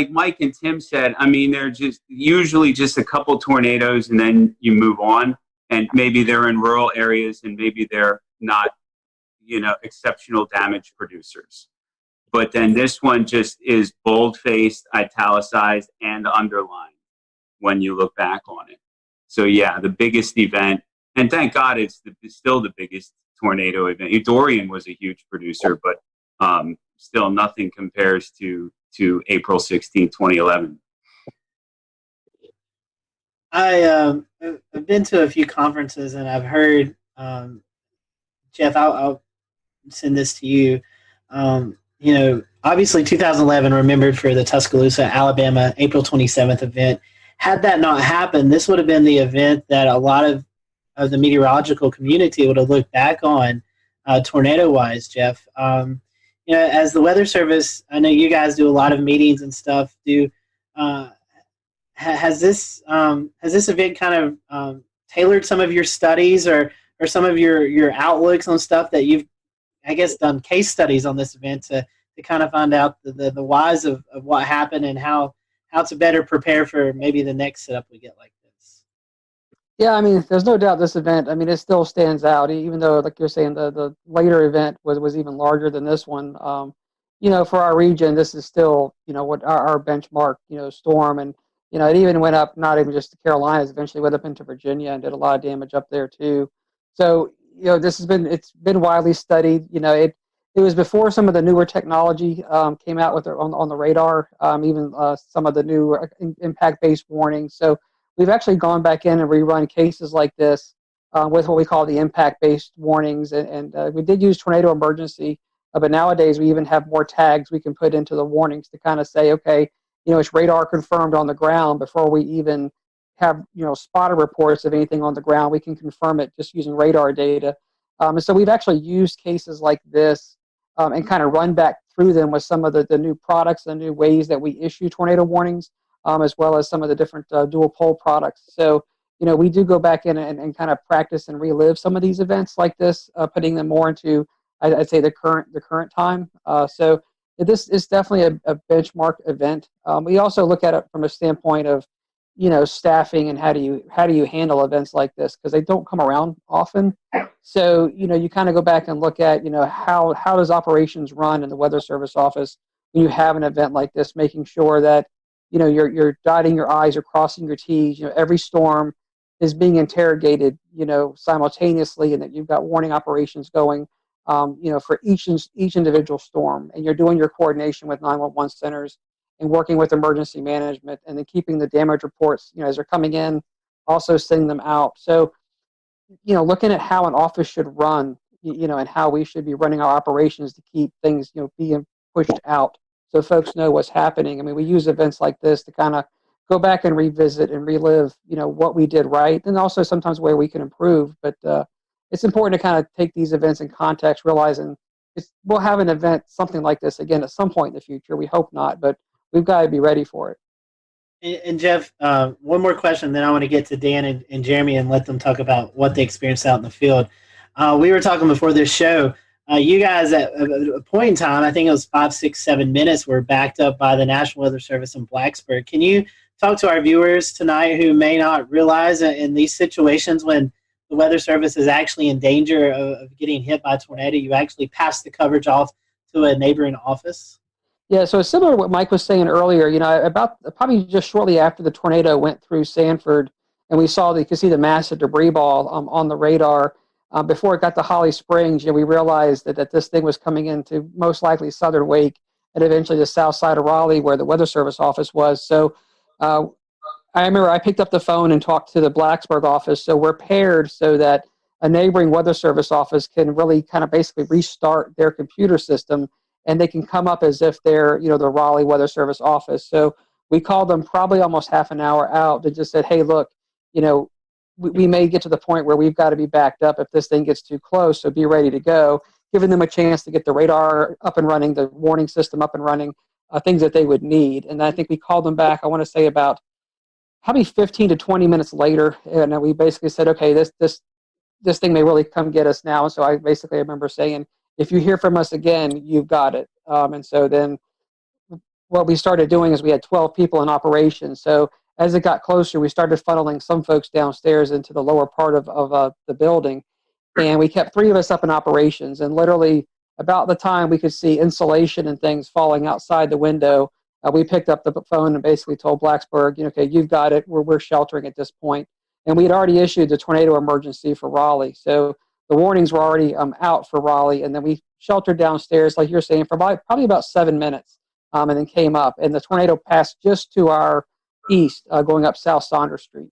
Mike and Tim said, I mean, they're just usually just a couple tornadoes and then you move on. And maybe they're in rural areas and maybe they're not, exceptional damage producers. But then this one just is bold-faced, italicized, and underlined when you look back on it. So yeah, the biggest event, and thank God it's still the biggest tornado event. Dorian was a huge producer, but still nothing compares to April 16, 2011. I've been to a few conferences, and I've heard, Jeff, I'll send this to you. Obviously 2011 remembered for the Tuscaloosa, Alabama, April 27th event. Had that not happened, this would have been the event that a lot of the meteorological community would have looked back on tornado-wise, Jeff. as the Weather Service, I know you guys do a lot of meetings and stuff. Has this event kind of tailored some of your studies or some of your outlooks on stuff that you've, I guess, done case studies on this event to kind of find out the whys of what happened and how to better prepare for maybe the next setup we get like this? Yeah, I mean, there's no doubt this event, I mean, it still stands out, even though, like you're saying, the later event was even larger than this one. For our region, this is still, what our benchmark, storm. And, it even went up, not even just the Carolinas, eventually went up into Virginia and did a lot of damage up there too. So, it's been widely studied. It was before some of the newer technology came out with on the radar, even some of the new impact-based warnings. So we've actually gone back in and rerun cases like this with what we call the impact-based warnings. And we did use tornado emergency, but nowadays we even have more tags we can put into the warnings to kind of say, okay, it's radar confirmed on the ground before we even have, spotter reports of anything on the ground. We can confirm it just using radar data. And so we've actually used cases like this and kind of run back through them with some of the new products and new ways that we issue tornado warnings, as well as some of the different dual pole products. So, we do go back in and kind of practice and relive some of these events like this, putting them more into, I'd say, the current time. So this is definitely a benchmark event. We also look at it from a standpoint of, staffing and how do you handle events like this, because they don't come around often. So, you kind of go back and look at, how does operations run in the Weather Service office when you have an event like this, making sure that, you're dotting your I's, you're crossing your T's, every storm is being interrogated, simultaneously, and that you've got warning operations going, for each individual storm, and you're doing your coordination with 911 centers and working with emergency management, and then keeping the damage reports, as they're coming in, also sending them out. So, looking at how an office should run, and how we should be running our operations to keep things, being pushed out so folks know what's happening. I mean, we use events like this to kind of go back and revisit and relive, what we did right, and also sometimes where we can improve. But it's important to kind of take these events in context, realizing we'll have an event, something like this again at some point in the future. We hope not, but we've got to be ready for it. And Jeff, one more question, then I want to get to Dan and Jeremy and let them talk about what they experienced out in the field. We were talking before this show. You guys, at a point in time, I think it was 5, 6, 7 minutes, were backed up by the National Weather Service in Blacksburg. Can you talk to our viewers tonight who may not realize that in these situations when the Weather Service is actually in danger of getting hit by a tornado, you actually pass the coverage off to a neighboring office? Yeah, so it's similar to what Mike was saying earlier. About probably just shortly after the tornado went through Sanford, and you could see the massive debris ball on the radar. Before it got to Holly Springs, we realized that this thing was coming into most likely southern Wake and eventually the south side of Raleigh, where the Weather Service office was. So I remember I picked up the phone and talked to the Blacksburg office. So we're paired so that a neighboring Weather Service office can really kind of basically restart their computer system, and they can come up as if they're, the Raleigh Weather Service office. So we called them probably almost half an hour out and just said, hey, look, we may get to the point where we've got to be backed up if this thing gets too close, so be ready to go, giving them a chance to get the radar up and running, the warning system up and running, things that they would need. And I think we called them back, I want to say about probably 15 to 20 minutes later, and we basically said, okay, this thing may really come get us now. So I remember saying, if you hear from us again, you've got it. And so then what we started doing is we had 12 people in operation. So as it got closer, we started funneling some folks downstairs into the lower part of the building. And we kept 3 of us up in operations. And literally about the time we could see insulation and things falling outside the window, we picked up the phone and basically told Blacksburg, okay, you've got it. We're sheltering at this point. And we had already issued the tornado emergency for Raleigh. So the warnings were already out for Raleigh. And then we sheltered downstairs, like you're saying, for probably about 7 minutes, and then came up. And the tornado passed just to our east, going up South Saunders Street.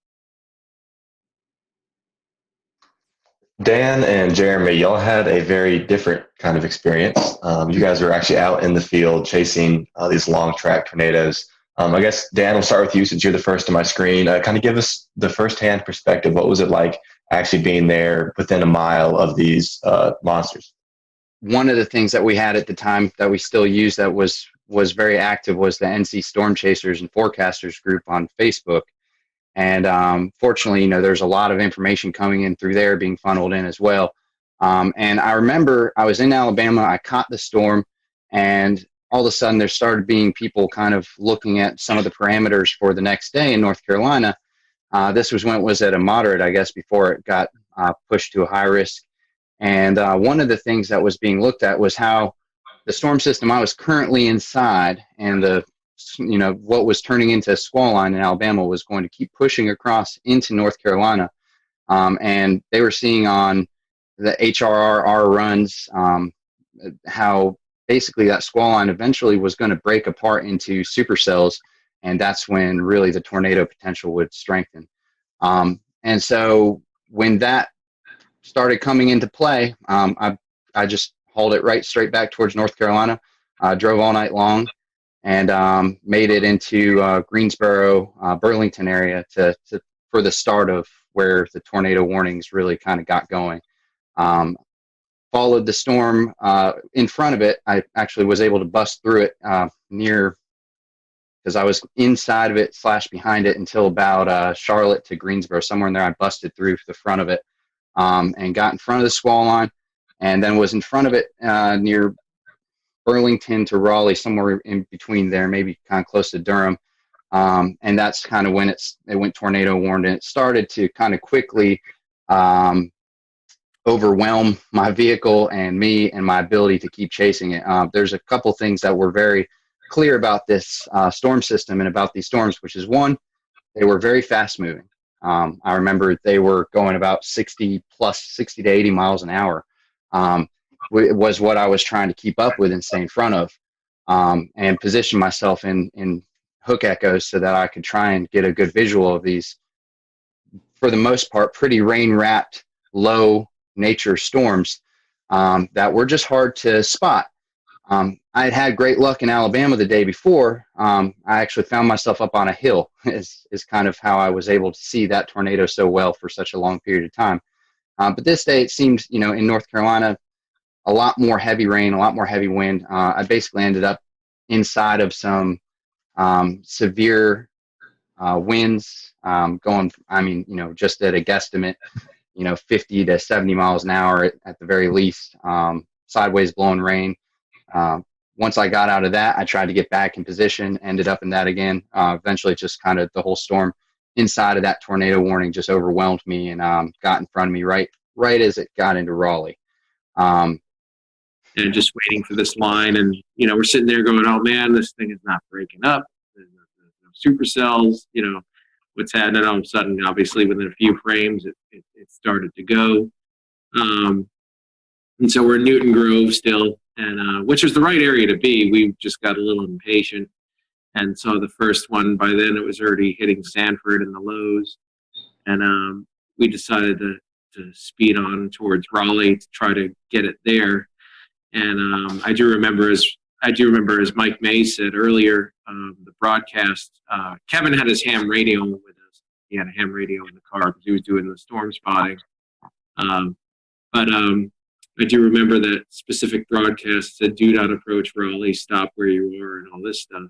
Dan and Jeremy, y'all had a very different kind of experience. You guys were actually out in the field chasing these long track tornadoes. I guess, Dan, we'll start with you since you're the first on my screen. Kind of give us the firsthand perspective. What was it like actually being there within a mile of these monsters? one of the things that we had at the time that we still use that was very active was the NC Storm Chasers and Forecasters group on Facebook. And fortunately, there's a lot of information coming in through there being funneled in as well. And I remember I was in Alabama, I caught the storm, and all of a sudden there started being people kind of looking at some of the parameters for the next day in North Carolina. This was when it was at a moderate, I guess, before it got pushed to a high risk. And one of the things that was being looked at was how the storm system I was currently inside and what was turning into a squall line in Alabama was going to keep pushing across into North Carolina. And they were seeing on the HRR runs how basically that squall line eventually was going to break apart into supercells, and that's when really the tornado potential would strengthen. And so when that started coming into play, I just hauled it straight back towards North Carolina, drove all night long, and made it into Greensboro, Burlington area for the start of where the tornado warnings really kind of got going. Followed the storm in front of it. I actually was able to bust through it because I was inside of it / behind it until about Charlotte to Greensboro, somewhere in there. I busted through the front of it and got in front of the squall line, and then was in front of it near Burlington to Raleigh, somewhere in between there, maybe kind of close to Durham. And that's kind of when it went tornado warned, and it started to kind of quickly overwhelm my vehicle and me and my ability to keep chasing it. There's a couple things that were very clear about this storm system and about these storms, which is one, they were very fast moving. I remember they were going about 60 to 80 miles an hour. It was what I was trying to keep up with and stay in front of, and position myself in hook echoes so that I could try and get a good visual of these, for the most part, pretty rain-wrapped, low nature storms that were just hard to spot. I had had great luck in Alabama the day before. I actually found myself up on a hill is kind of how I was able to see that tornado so well for such a long period of time. But this day it seemed, in North Carolina, a lot more heavy rain, a lot more heavy wind. I basically ended up inside of some severe winds going, just at a guesstimate, 50 to 70 miles an hour at the very least, sideways blowing rain. Once I got out of that, I tried to get back in position, ended up in that again. Eventually just kind of the whole storm inside of that tornado warning just overwhelmed me and got in front of me right as it got into Raleigh. And just waiting for this line, and we're sitting there going, "Oh man, this thing is not breaking up. There's no supercells. What's happening?" All of a sudden, obviously, within a few frames, it started to go. And so we're in Newton Grove still, and which was the right area to be. We just got a little impatient and saw the first one. By then, it was already hitting Sanford in the lows, and we decided to speed on towards Raleigh to try to get it there. And I do remember, as Mike May said earlier, the broadcast, Kevin had his ham radio with us. He had a ham radio in the car because he was doing the storm spotting. But I do remember that specific broadcast said, "Do not approach Raleigh, stop where you are," and all this stuff.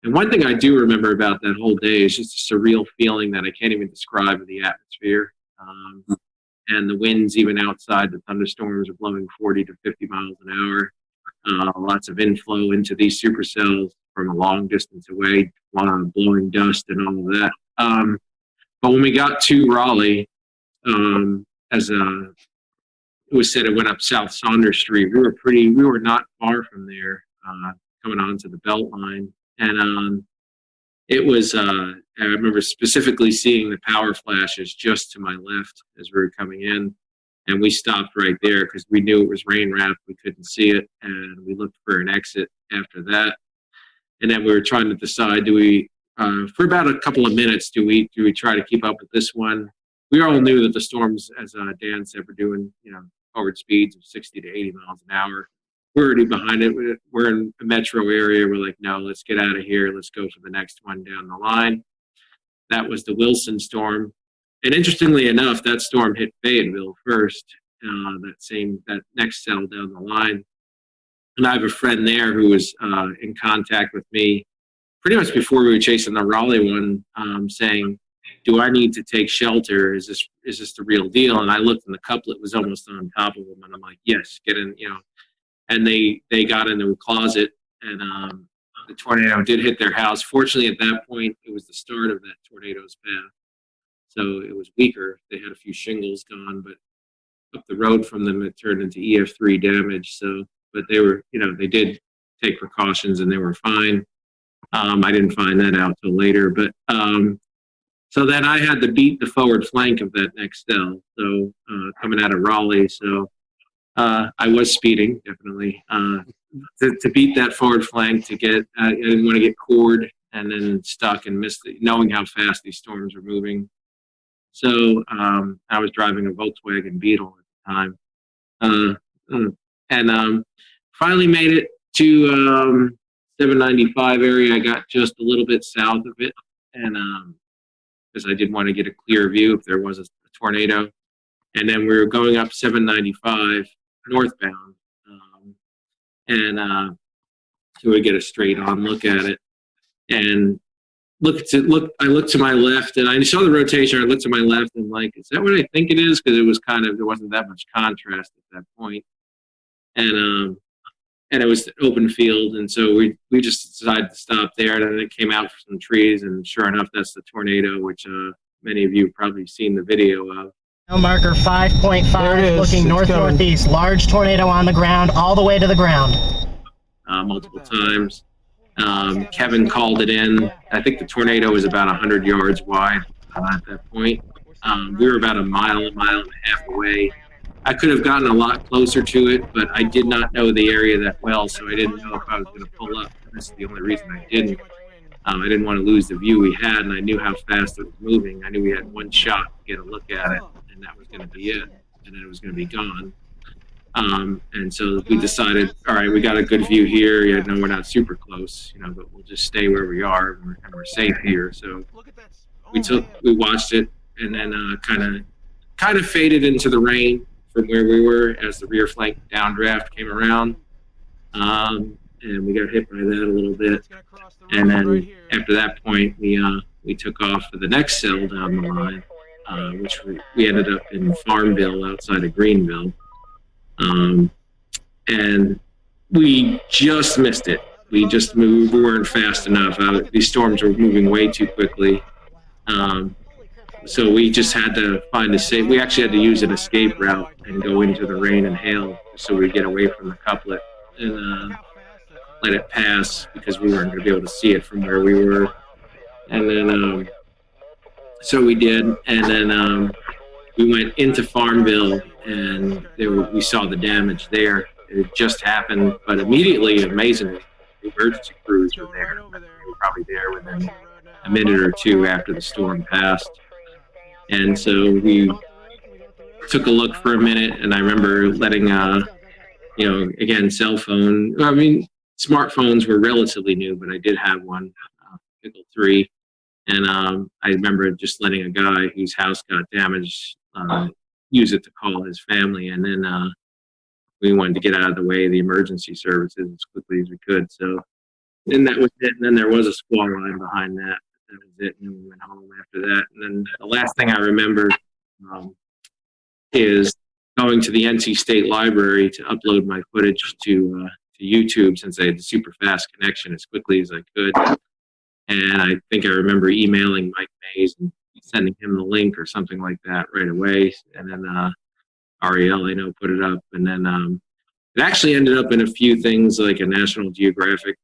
And one thing I do remember about that whole day is just a surreal feeling that I can't even describe in the atmosphere. And the winds, even outside the thunderstorms, are blowing 40 to 50 miles an hour. Lots of inflow into these supercells from a long distance away, blowing dust and all of that. But when we got to Raleigh, as it was said, it went up South Saunders Street. We were not far from there, coming onto the Beltline. And it was, I remember specifically seeing the power flashes just to my left as we were coming in. And we stopped right there because we knew it was rain wrapped. We couldn't see it. And we looked for an exit after that. And then we were trying to decide, do we, for about a couple of minutes, do we try to keep up with this one? We all knew that the storms, as Dan said, were doing, forward speeds of 60 to 80 miles an hour. We're already behind it. We're in a metro area. We're like, no, let's get out of here. Let's go for the next one down the line. That was the Wilson storm. And interestingly enough, that storm hit Fayetteville first. that next cell down the line. And I have a friend there who was in contact with me pretty much before we were chasing the Raleigh one, saying, do I need to take shelter? Is this the real deal? And I looked, and the couplet was almost on top of them, and I'm like, yes, get in, And they got into a closet, and the tornado did hit their house. Fortunately, at that point, it was the start of that tornado's path, so it was weaker. They had a few shingles gone, but up the road from them, it turned into EF3 damage. So, but they were, they did take precautions, and they were fine. I didn't find that out till later, but so then I had to beat the forward flank of that next cell. So coming out of Raleigh, so I was speeding definitely to beat that forward flank to get. I didn't want to get cored and then stuck and miss knowing how fast these storms were moving. So I was driving a Volkswagen Beetle at the time, and finally made it to 795 area. I got just a little bit south of it, and because I did want to get a clear view if there was a tornado. And then we were going up 795 northbound, and so we get a straight on look at it. And I looked to my left, and I saw the rotation. I looked to my left, and like, is that what I think it is? Because it was there wasn't that much contrast at that point. And it was open field, and so we just decided to stop there. And then it came out from some trees, and sure enough, that's the tornado, which many of you have probably seen the video of. Marker 5.5, looking north-northeast. Large tornado on the ground, all the way to the ground. Multiple times. Kevin called it in. I think the tornado was about 100 yards wide at that point. We were about a mile and a half away. I could have gotten a lot closer to it, but I did not know the area that well, so I didn't know if I was going to pull up. That's the only reason I didn't. I didn't want to lose the view we had, and I knew how fast it was moving. I knew we had one shot to get a look at it, and that was going to be it, and then it was going to be gone. And so we decided, all right, we got a good view here. Yeah, no, we're not super close, but we'll just stay where we are, and we're safe here. So we watched it, and then kind of faded into the rain from where we were as the rear flank downdraft came around. And we got hit by that a little bit. And then after that point, we took off for the next cell down the line, which we ended up in Farmville outside of Greenville. And we just missed it. We weren't fast enough. These storms were moving way too quickly. So we just had to find we actually had to use an escape route and go into the rain and hail so we get away from the couplet and let it pass because we weren't going to be able to see it from where we were. And then, so we did. And then we went into Farmville, and we saw the damage there. It just happened, but immediately, amazingly, the emergency crews were there. They were probably there within a minute or two after the storm passed. And so we took a look for a minute, and I remember letting, again, cell phone. I mean, smartphones were relatively new, but I did have one, Pickle 3. And I remember just letting a guy whose house got damaged use it to call his family. And then we wanted to get out of the way of the emergency services as quickly as we could. So then that was it. And then there was a squall line behind that. That was it, and then we went home after that. And then the last thing I remember is going to the NC State Library to upload my footage to YouTube, since I had the super fast connection, as quickly as I could. And I think I remember emailing Mike Mays and sending him the link or something like that right away. And then Ariel, I know, put it up. And then it actually ended up in a few things, like a National Geographic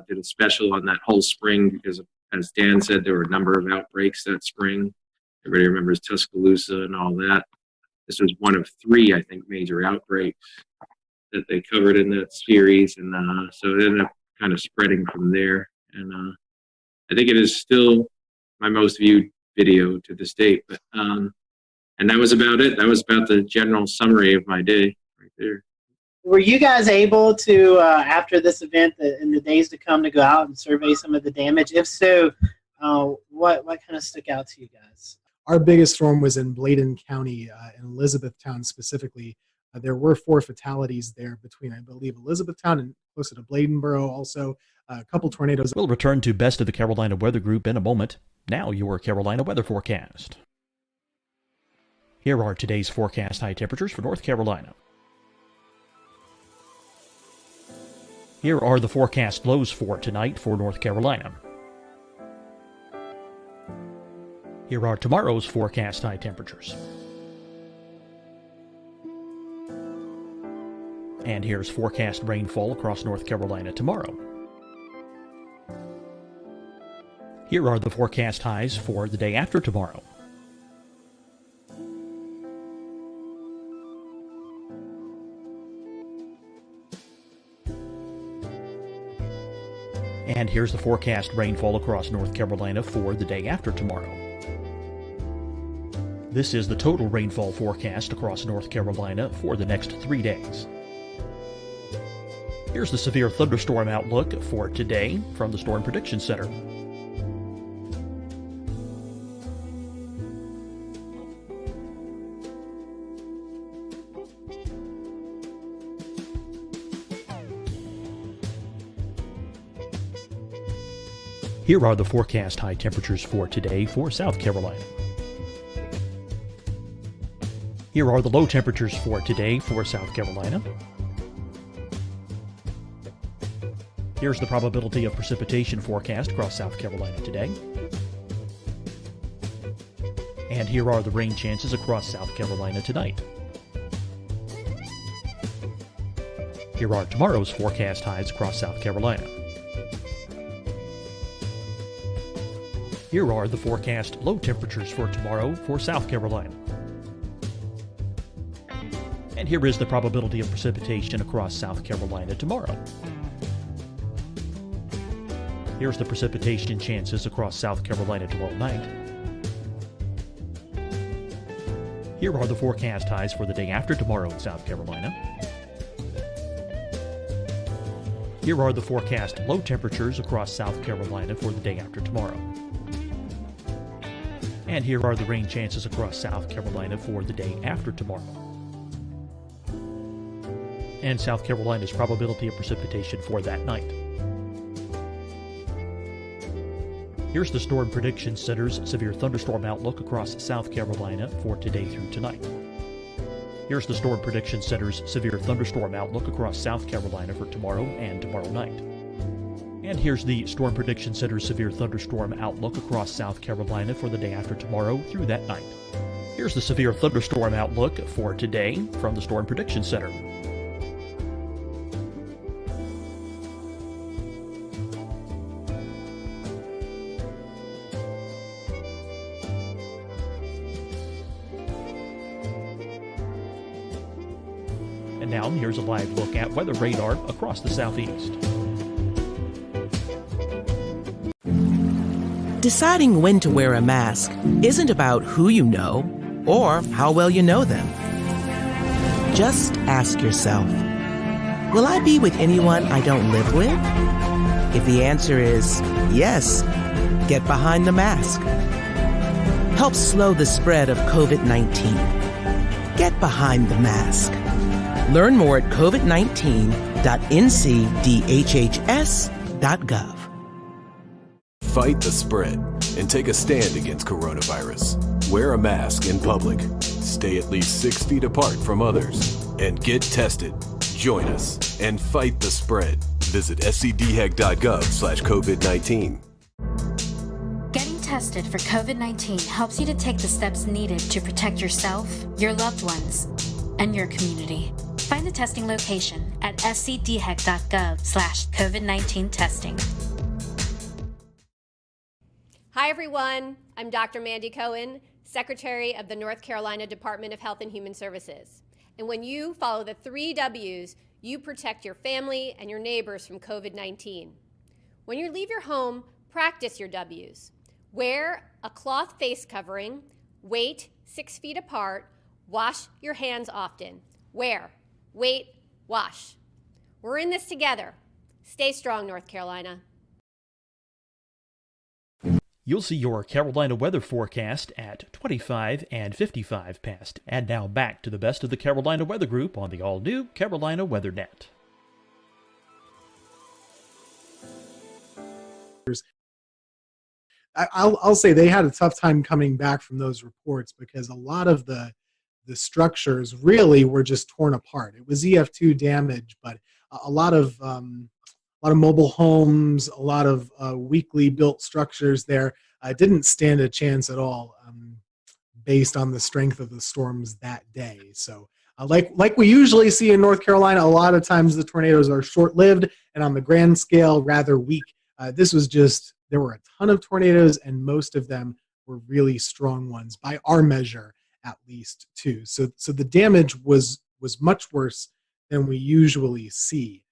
did a special on that whole spring because, as Dan said, there were a number of outbreaks that spring. Everybody remembers Tuscaloosa and all that. This was one of 3, I think, major outbreaks that they covered in that series. And so it ended up kind of spreading from there. And I think it is still my most viewed video to this date. But and that was about it. That was about the general summary of my day right there. Were you guys able to, after this event, in the days to come, to go out and survey some of the damage? If so, what kind of stuck out to you guys? our biggest storm was in Bladen County, in Elizabethtown specifically. There were 4 fatalities there between, I believe, Elizabethtown and closer to Bladenboro. Also, a couple tornadoes. We'll return to Best of the Carolina Weather Group in a moment. Now, your Carolina weather forecast. Here are today's forecast high temperatures for North Carolina. Here are the forecast lows for tonight for North Carolina. Here are tomorrow's forecast high temperatures. And here's forecast rainfall across North Carolina tomorrow. Here are the forecast highs for the day after tomorrow. And here's the forecast rainfall across North Carolina for the day after tomorrow. This is the total rainfall forecast across North Carolina for the next 3 days. Here's the severe thunderstorm outlook for today from the Storm Prediction Center. Here are the forecast high temperatures for today for South Carolina. Here are the low temperatures for today for South Carolina. Here's the probability of precipitation forecast across South Carolina today. And here are the rain chances across South Carolina tonight. Here are tomorrow's forecast highs across South Carolina. Here are the forecast low temperatures for tomorrow for South Carolina. And here is the probability of precipitation across South Carolina tomorrow. Here's the precipitation chances across South Carolina tomorrow night. Here are the forecast highs for the day after tomorrow in South Carolina. Here are the forecast low temperatures across South Carolina for the day after tomorrow. And here are the rain chances across South Carolina for the day after tomorrow. And South Carolina's probability of precipitation for that night. Here's the Storm Prediction Center's severe thunderstorm outlook across South Carolina for today through tonight. Here's the Storm Prediction Center's severe thunderstorm outlook across South Carolina for tomorrow and tomorrow night. And here's the Storm Prediction Center's severe thunderstorm outlook across South Carolina for the day after tomorrow through that night. Here's the severe thunderstorm outlook for today from the Storm Prediction Center. And now, here's a live look at weather radar across the southeast. Deciding when to wear a mask isn't about who you know or how well you know them. Just ask yourself, will I be with anyone I don't live with? If the answer is yes, get behind the mask. Help slow the spread of COVID-19. Get behind the mask. Learn more at covid19.ncdhhs.gov. Fight the spread and take a stand against coronavirus. Wear a mask in public. Stay at least 6 feet apart from others. And get tested. Join us and fight the spread. Visit scdhec.gov/COVID-19. Getting tested for COVID-19 helps you to take the steps needed to protect yourself, your loved ones, and your community. Find the testing location at scdhec.gov/COVID-19 testing. Hi, everyone. I'm Dr. Mandy Cohen, Secretary of the North Carolina Department of Health and Human Services. And when you follow the 3 W's, you protect your family and your neighbors from COVID-19. When you leave your home, practice your W's. Wear a cloth face covering, wait 6 feet apart, wash your hands often. Wear, wait, wash. We're in this together. Stay strong, North Carolina. You'll see your Carolina weather forecast at 25 and 55 past. And now back to the best of the Carolina Weather Group on the all-new Carolina WeatherNet. I'll say they had a tough time coming back from those reports because a lot of the structures really were just torn apart. It was EF2 damage, but a lot of mobile homes, a lot of weakly built structures there didn't stand a chance at all based on the strength of the storms that day. So like we usually see in North Carolina, a lot of times the tornadoes are short-lived and on the grand scale rather weak. This was just, there were a ton of tornadoes and most of them were really strong ones by our measure at least too. So the damage was much worse than we usually see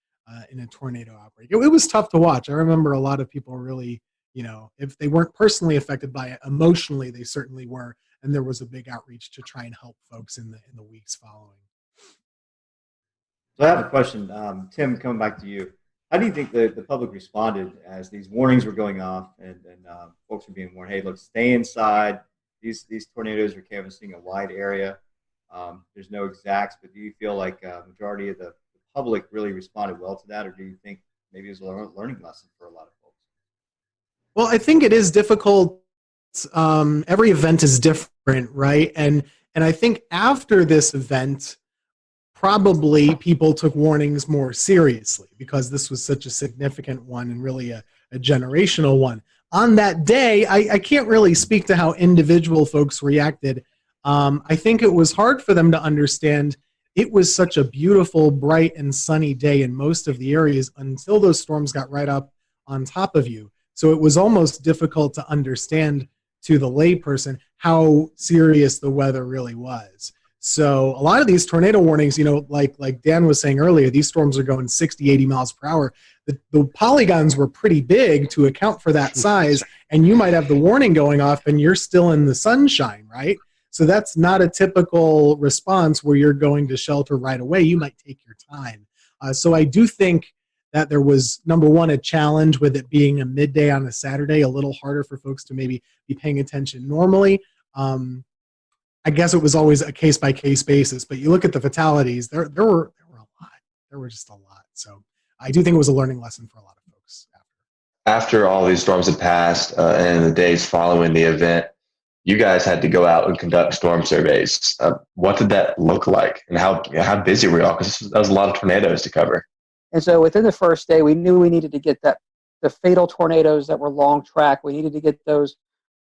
in a tornado outbreak. It was tough to watch. I remember a lot of people really, if they weren't personally affected by it, emotionally they certainly were, and there was a big outreach to try and help folks in the weeks following. So I have a question, Tim, coming back to you. How do you think the public responded as these warnings were going off and folks were being warned, hey, look, stay inside. These tornadoes are canvassing a wide area. There's no exacts, but do you feel like a majority of the public really responded well to that, or do you think maybe it was a learning lesson for a lot of folks? Well, I think it is difficult. Every event is different, right? And I think after this event, probably people took warnings more seriously because this was such a significant one and really a generational one. On that day, I can't really speak to how individual folks reacted. I think it was hard for them to understand. It was such a beautiful, bright, and sunny day in most of the areas until those storms got right up on top of you. So it was almost difficult to understand to the layperson how serious the weather really was. So a lot of these tornado warnings, like Dan was saying earlier, these storms are going 60, 80 miles per hour. The polygons were pretty big to account for that size, and you might have the warning going off and you're still in the sunshine, right? So that's not a typical response where you're going to shelter right away. You might take your time. So I do think that there was, number one, a challenge with it being a midday on a Saturday, a little harder for folks to maybe be paying attention normally. I guess it was always a case-by-case basis, but you look at the fatalities, there were a lot. There were just a lot. So I do think it was a learning lesson for a lot of folks. After all these storms had passed and the days following the event, you guys had to go out and conduct storm surveys. What did that look like, and how busy were y'all? Because that was a lot of tornadoes to cover. And so within the first day, we knew we needed to get the fatal tornadoes that were long track. We needed to get those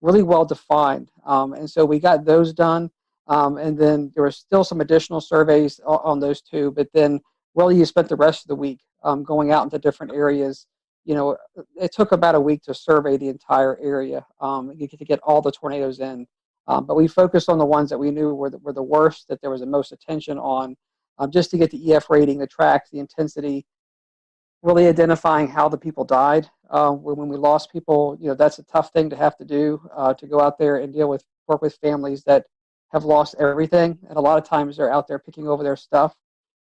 really well defined. And so we got those done. And then there were still some additional surveys on those two. But then really you spent the rest of the week going out into different areas. It took about a week to survey the entire area to get all the tornadoes in. But we focused on the ones that we knew were the worst, that there was the most attention on, just to get the EF rating, the tracks, the intensity, really identifying how the people died. When we lost people, that's a tough thing to have to do, to go out there and work with families that have lost everything. And a lot of times they're out there picking over their stuff.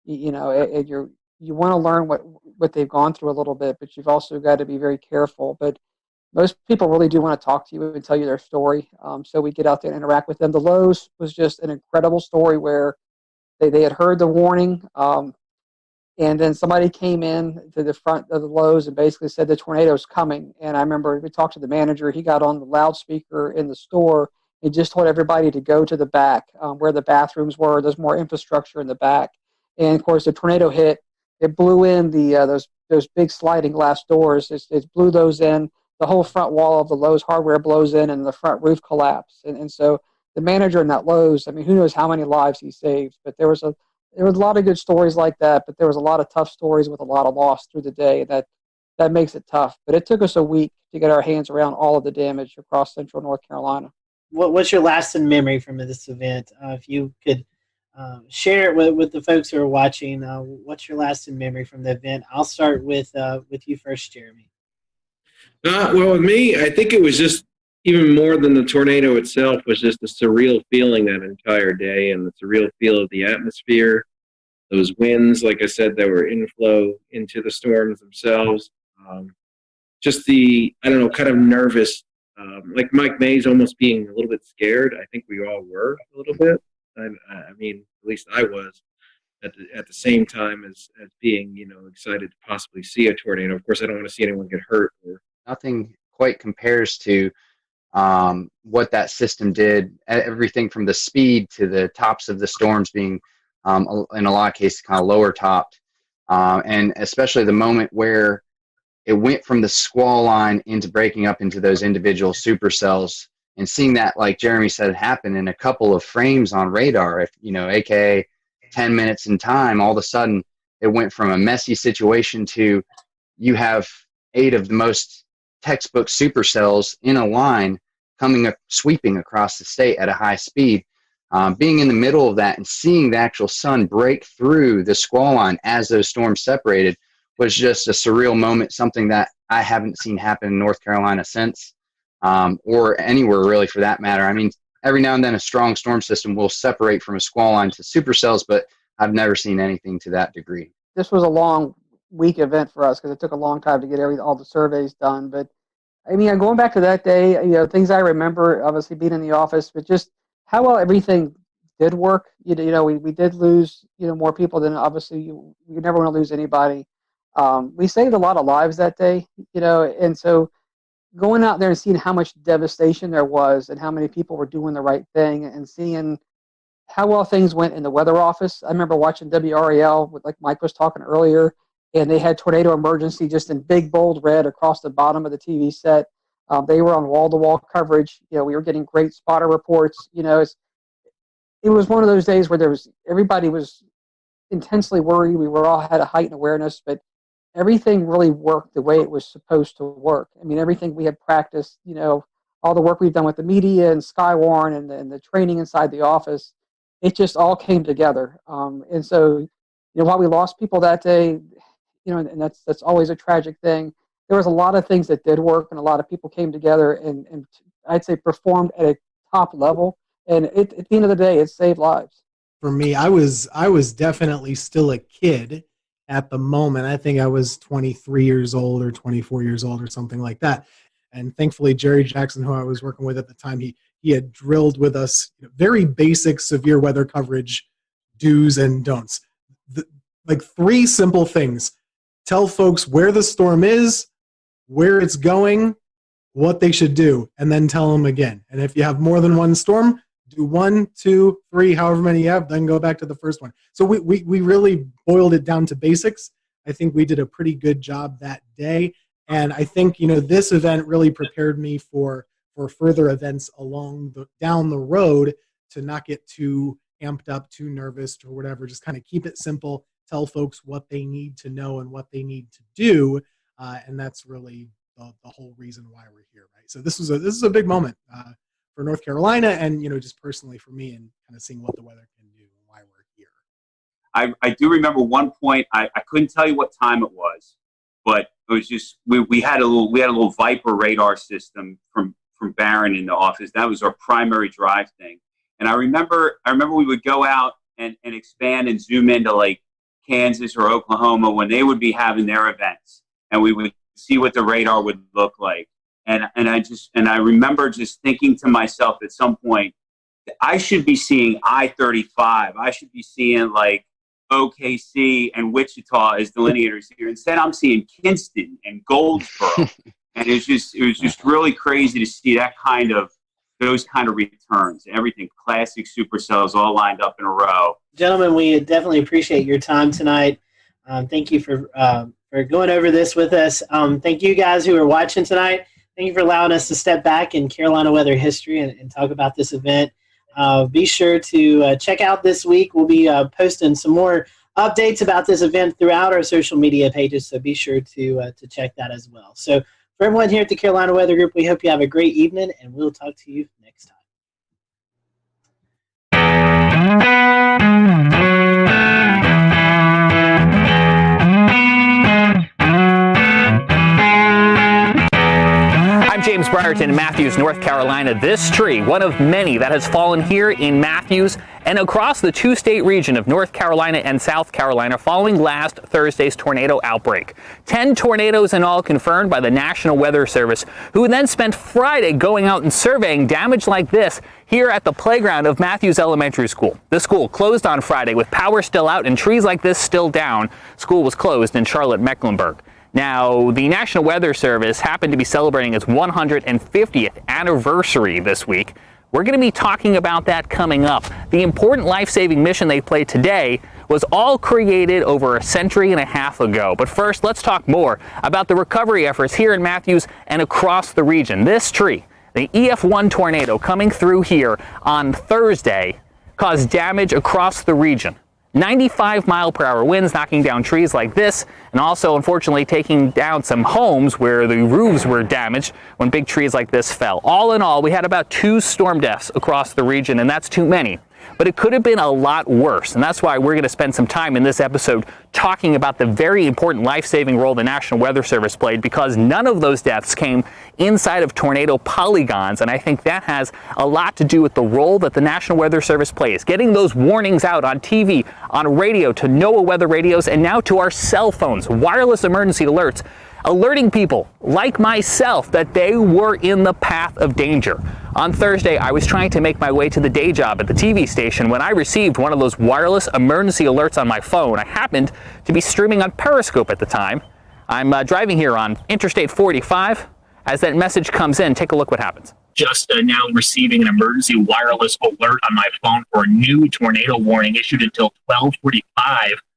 You want to learn what they've gone through a little bit, but you've also got to be very careful. But most people really do want to talk to you and tell you their story. So we get out there and interact with them. The Lowe's was just an incredible story where they had heard the warning, and then somebody came in to the front of the Lowe's and basically said the tornado's coming. And I remember we talked to the manager. He got on the loudspeaker in the store and just told everybody to go to the back where the bathrooms were. There's more infrastructure in the back. And, of course, the tornado hit. It blew in those big sliding glass doors. It blew those in. The whole front wall of the Lowe's hardware blows in, and the front roof collapsed. And so the manager in that Lowe's, who knows how many lives he saved. But there was a lot of good stories like that, but there was a lot of tough stories with a lot of loss through the day. That makes it tough. But it took us a week to get our hands around all of the damage across central North Carolina. What's your lasting memory from this event? If you could share it with the folks who are watching, what's your lasting memory from the event? I'll start with you first, Jeremy. Well, with me, I think it was just even more than the tornado itself, was just a surreal feeling that entire day, and the surreal feel of the atmosphere, those winds, like I said, that were inflow into the storms themselves. Just the, kind of nervous like Mike Mays almost being a little bit scared. I think we all were a little bit. I mean, at least I was at the same time as being, excited to possibly see a tornado. Of course, I don't want to see anyone get hurt. Nothing quite compares to what that system did. Everything from the speed to the tops of the storms being, in a lot of cases, kind of lower topped. And especially the moment where it went from the squall line into breaking up into those individual supercells, and seeing that, like Jeremy said, happen in a couple of frames on radar, aka 10 minutes in time, all of a sudden it went from a messy situation to you have 8 of the most textbook supercells in a line sweeping across the state at a high speed. Being in the middle of that and seeing the actual sun break through the squall line as those storms separated was just a surreal moment, something that I haven't seen happen in North Carolina since, or anywhere really for that matter. I mean, every now and then a strong storm system will separate from a squall line to supercells, but I've never seen anything to that degree. This was a long week event for us because it took a long time to get all the surveys done. But I mean, going back to that day, things I remember, obviously being in the office, but just how well everything did work. We did lose, more people than obviously you never want to lose anybody. We saved a lot of lives that day, and so going out there and seeing how much devastation there was and how many people were doing the right thing and seeing how well things went in the weather office. I remember watching WRAL, like Mike was talking earlier, and they had tornado emergency just in big, bold red across the bottom of the TV set. They were on wall-to-wall coverage. We were getting great spotter reports. It was one of those days where everybody was intensely worried. We all had a heightened awareness, but everything really worked the way it was supposed to work. I mean, everything we had practiced, all the work we've done with the media and Skywarn and the training inside the office, it just all came together. And so, while we lost people that day, and that's always a tragic thing, there was a lot of things that did work and a lot of people came together and I'd say performed at a top level. And at the end of the day, it saved lives. For me, I was definitely still a kid at the moment. I think I was 23 years old or 24 years old or something like that. And thankfully, Jerry Jackson, who I was working with at the time, he had drilled with us very basic severe weather coverage do's and don'ts. Like 3 simple things. Tell folks where the storm is, where it's going, what they should do, and then tell them again. And if you have more than one storm, do 1, 2, 3, however many you have, then go back to the first one. So we really boiled it down to basics. I think we did a pretty good job that day. And I think, this event really prepared me for further events down the road to not get too amped up, too nervous or whatever. Just kind of keep it simple, tell folks what they need to know and what they need to do. And that's really the whole reason why we're here, right? So this is a big moment for North Carolina and, just personally for me and kind of seeing what the weather can do and why we're here. I do remember one point, I couldn't tell you what time it was, but it was just, we had a little Viper radar system from Barron in the office. That was our primary drive thing. And I remember we would go out and expand and zoom into like Kansas or Oklahoma when they would be having their events, and we would see what the radar would look like. And I remember just thinking to myself at some point, I should be seeing I-35. I should be seeing like OKC and Wichita as delineators here. Instead, I'm seeing Kinston and Goldsboro. And it was just really crazy to see those kind of returns. Everything, classic supercells all lined up in a row. Gentlemen, we definitely appreciate your time tonight. Thank you for going over this with us. Thank you guys who are watching tonight. Thank you for allowing us to step back in Carolina weather history and talk about this event. Be sure to check out this week. We'll be posting some more updates about this event throughout our social media pages, so be sure to check that as well. So for everyone here at the Carolina Weather Group, we hope you have a great evening, and we'll talk to you next time. I'm James Brierton in Matthews, North Carolina. This tree, one of many that has fallen here in Matthews and across the two-state region of North Carolina and South Carolina following last Thursday's tornado outbreak. 10 tornadoes in all confirmed by the National Weather Service, who then spent Friday going out and surveying damage like this here at the playground of Matthews Elementary School. The school closed on Friday with power still out and trees like this still down. School was closed in Charlotte, Mecklenburg. Now, the National Weather Service happened to be celebrating its 150th anniversary this week. We're going to be talking about that coming up. The important life-saving mission they played today was all created over a century and a half ago. But first, let's talk more about the recovery efforts here in Matthews and across the region. This tree, the EF1 tornado coming through here on Thursday, caused damage across the region. 95-mile-per-hour winds knocking down trees like this, and also, unfortunately, taking down some homes where the roofs were damaged when big trees like this fell. All in all, we had about 2 storm deaths across the region, and that's too many. But it could have been a lot worse, and that's why we're going to spend some time in this episode talking about the very important life-saving role the National Weather Service played, because none of those deaths came inside of tornado polygons, and I think that has a lot to do with the role that the National Weather Service plays, getting those warnings out on TV, on radio, to NOAA weather radios, and now to our cell phones, wireless emergency alerts, alerting people like myself that they were in the path of danger. On Thursday, I was trying to make my way to the day job at the TV station when I received one of those wireless emergency alerts on my phone. I happened to be streaming on Periscope at the time. I'm driving here on Interstate 45. As that message comes in, take a look what happens. Just now receiving an emergency wireless alert on my phone for a new tornado warning issued until 12:45.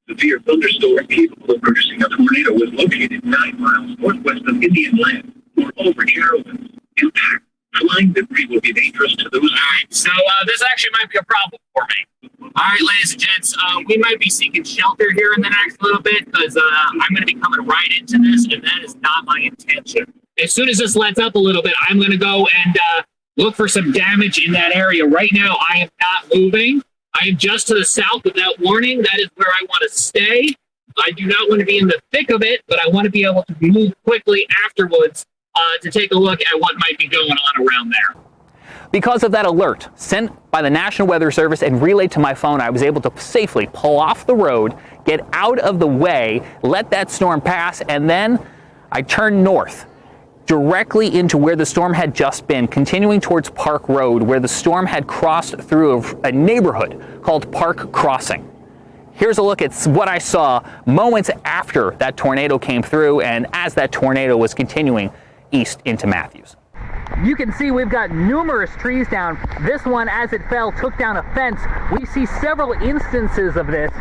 Severe thunderstorm capable of producing a tornado was located 9 miles northwest of Indian Land or over Carolyn. Impact. Flying debris will be dangerous to those. All right, so this actually might be a problem for me. All right, ladies and gents, we might be seeking shelter here in the next little bit because I'm going to be coming right into this, and that is not my intention. As soon as this lets up a little bit, I'm going to go and look for some damage in that area. Right now, I am not moving. I am just to the south of that warning. That is where I want to stay. I do not want to be in the thick of it, but I want to be able to move quickly afterwards to take a look at what might be going on around there. Because of that alert sent by the National Weather Service and relayed to my phone, I was able to safely pull off the road, get out of the way, let that storm pass, and then I turned north, directly into where the storm had just been, continuing towards Park Road, where the storm had crossed through a neighborhood called Park Crossing. Here's a look at what I saw moments after that tornado came through and as that tornado was continuing east into Matthews. You can see we've got numerous trees down. This one, as it fell, took down a fence. We see several instances of this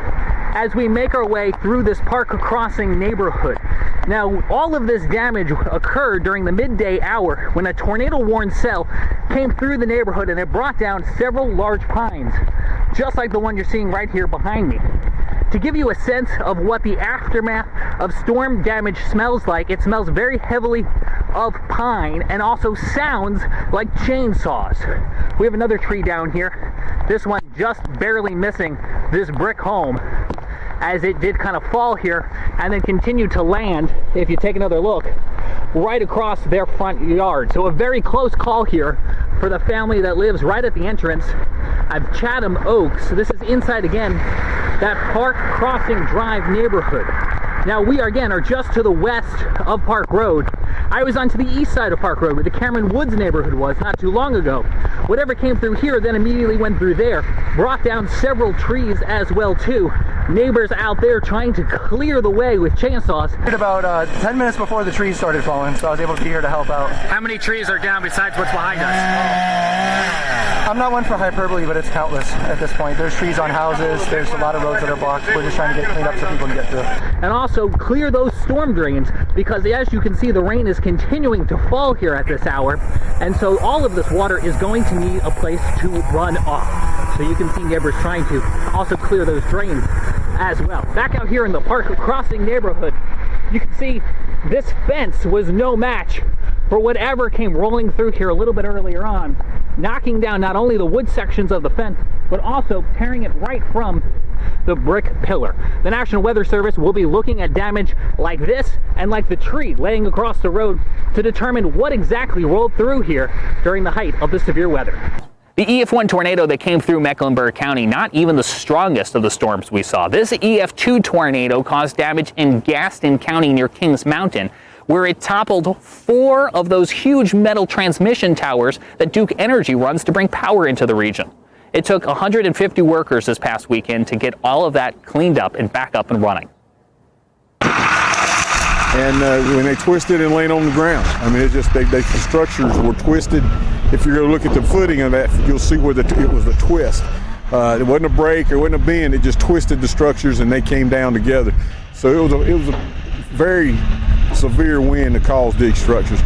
as we make our way through this Park Crossing neighborhood. Now, all of this damage occurred during the midday hour when a tornado-warned cell came through the neighborhood and it brought down several large pines, just like the one you're seeing right here behind me. To give you a sense of what the aftermath of storm damage smells like, it smells very heavily of pine and also sounds like chainsaws. We have another tree down here. This one just barely missing this brick home as it did kind of fall here and then continue to land, if you take another look, right across their front yard. So a very close call here for the family that lives right at the entrance of Chatham Oaks. So this is inside, again, that Park Crossing Drive neighborhood. Now we are just to the west of Park Road. I was onto the east side of Park Road where the Cameron Woods neighborhood was not too long ago. Whatever came through here then immediately went through there, brought down several trees as well too. Neighbors out there trying to clear the way with chainsaws. About 10 minutes before the trees started falling, so I was able to be here to help out. How many trees are down besides what's behind us? I'm not one for hyperbole, but it's countless at this point. There's trees on houses, there's a lot of roads that are blocked. We're just trying to get cleaned up so people can get through. And also clear those storm drains, because as you can see, the rain is continuing to fall here at this hour, and so all of this water is going to need a place to run off. So you can see neighbors trying to also clear those drains as well. Back out here in the Park Crossing neighborhood, you can see this fence was no match for whatever came rolling through here a little bit earlier on, knocking down not only the wood sections of the fence, but also tearing it right from the brick pillar. The National Weather Service will be looking at damage like this and like the tree laying across the road to determine what exactly rolled through here during the height of the severe weather. The EF1 tornado that came through Mecklenburg County, not even the strongest of the storms we saw. This EF2 tornado caused damage in Gaston County near Kings Mountain, where it toppled 4 of those huge metal transmission towers that Duke Energy runs to bring power into the region. It took 150 workers this past weekend to get all of that cleaned up and back up and running. And when they twisted and laid on the ground, I mean, it just the structures were twisted. If you're going to look at the footing of that, you'll see where it was a twist. It wasn't a break, it wasn't a bend. It just twisted the structures and they came down together. So it was a very severe wind that caused these structures.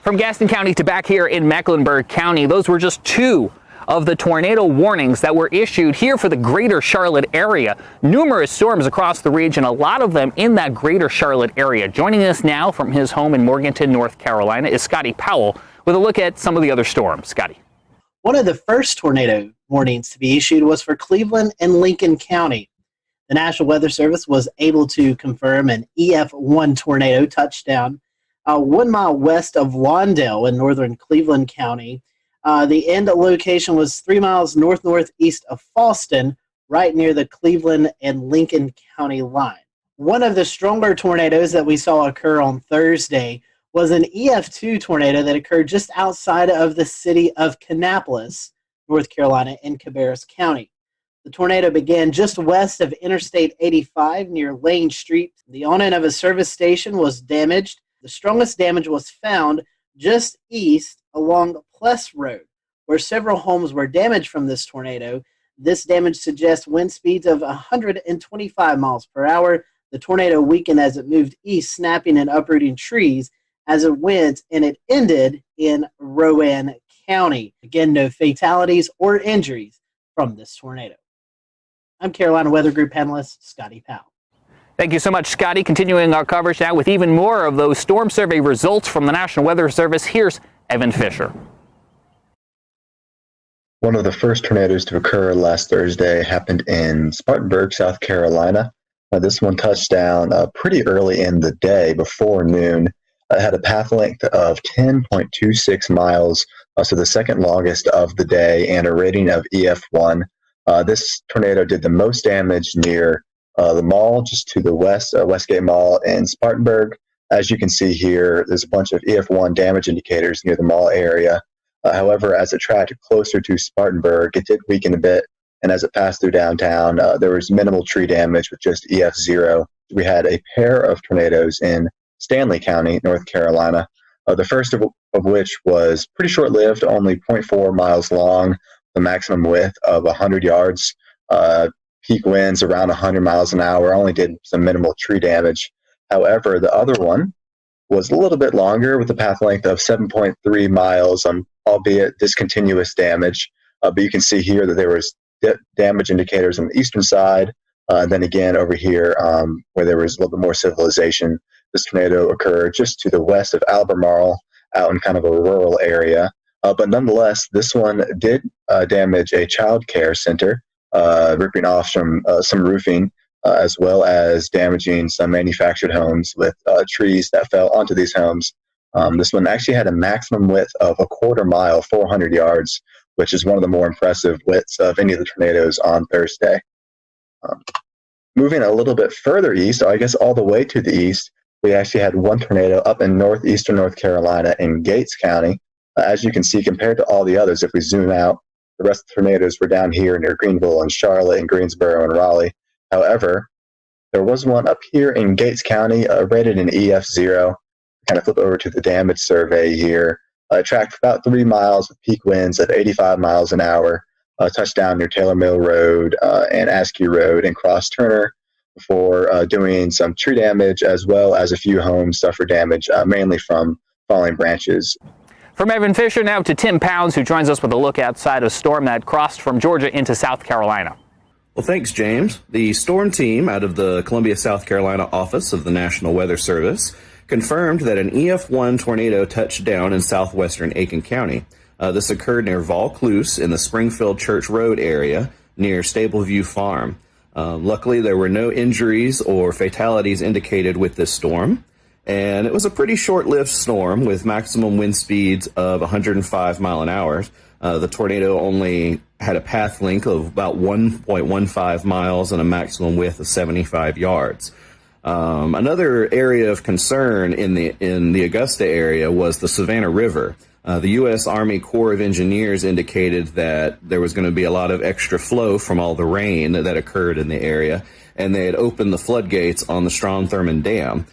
From Gaston County to back here in Mecklenburg County, those were just 2 of the tornado warnings that were issued here for the greater Charlotte area. Numerous storms across the region, a lot of them in that greater Charlotte area. Joining us now from his home in Morganton, North Carolina, is Scotty Powell with a look at some of the other storms. Scotty. One of the first tornado warnings to be issued was for Cleveland and Lincoln County. The National Weather Service was able to confirm an EF1 tornado touchdown 1 mile west of Lawndale in northern Cleveland County. The end location was 3 miles northeast of Fallston, right near the Cleveland and Lincoln County line. One of the stronger tornadoes that we saw occur on Thursday was an EF2 tornado that occurred just outside of the city of Kannapolis, North Carolina, in Cabarrus County. The tornado began just west of Interstate 85 near Lane Street. The awning of a service station was damaged. The strongest damage was found just east along Pless Road, where several homes were damaged from this tornado. This damage suggests wind speeds of 125 miles per hour. The tornado weakened as it moved east, snapping and uprooting trees as it went, and it ended in Rowan County. Again, no fatalities or injuries from this tornado. I'm Carolina Weather Group panelist Scotty Powell. Thank you so much, Scotty. Continuing our coverage now with even more of those storm survey results from the National Weather Service. Here's Evan Fisher. One of the first tornadoes to occur last Thursday happened in Spartanburg, South Carolina. This one touched down pretty early in the day, before noon. It had a path length of 10.26 miles, so the second longest of the day, and a rating of EF1. This tornado did the most damage near the mall, just to the west, Westgate Mall in Spartanburg. As you can see here, there's a bunch of EF1 damage indicators near the mall area. However, as it tracked closer to Spartanburg, it did weaken a bit, and as it passed through downtown, there was minimal tree damage with just EF0. We had a pair of tornadoes in Stanley County, North Carolina, the first of which was pretty short-lived, only 0.4 miles long, the maximum width of 100 yards. Peak winds around 100 miles an hour, only did some minimal tree damage. However, the other one was a little bit longer with a path length of 7.3 miles, albeit discontinuous damage. But you can see here that there was damage indicators on the eastern side. Then again over here where there was a little bit more civilization. This tornado occurred just to the west of Albemarle, out in kind of a rural area. But nonetheless, this one did damage a child care center, ripping off some roofing, as well as damaging some manufactured homes with trees that fell onto these homes. This one actually had a maximum width of a quarter mile, 400 yards, which is one of the more impressive widths of any of the tornadoes on Thursday. Moving a little bit further east, I guess all the way to the east, we actually had one tornado up in northeastern North Carolina in Gates County. As you can see, compared to all the others, if we zoom out, the rest of the tornadoes were down here near Greenville and Charlotte and Greensboro and Raleigh. However, there was one up here in Gates County, rated an EF0. Kind of flip over to the damage survey here. Tracked about 3 miles with peak winds of 85 miles an hour. Touched down near Taylor Mill Road and Askew Road, and crossed Turner before doing some tree damage, as well as a few homes suffered damage, mainly from falling branches. From Evan Fisher now to Tim Pounds, who joins us with a look outside a storm that crossed from Georgia into South Carolina. Well, thanks, James. The storm team out of the Columbia, South Carolina office of the National Weather Service confirmed that an EF1 tornado touched down in southwestern Aiken County. This occurred near Vaucluse in the Springfield Church Road area near Stableview Farm. Luckily, there were no injuries or fatalities indicated with this storm. And it was a pretty short-lived storm with maximum wind speeds of 105 mile an hour. The tornado only had a path length of about 1.15 miles and a maximum width of 75 yards. Another area of concern in the Augusta area was the Savannah River. The U.S. Army Corps of Engineers indicated that there was going to be a lot of extra flow from all the rain that occurred in the area, and they had opened the floodgates on the Strom-Thurmond Dam,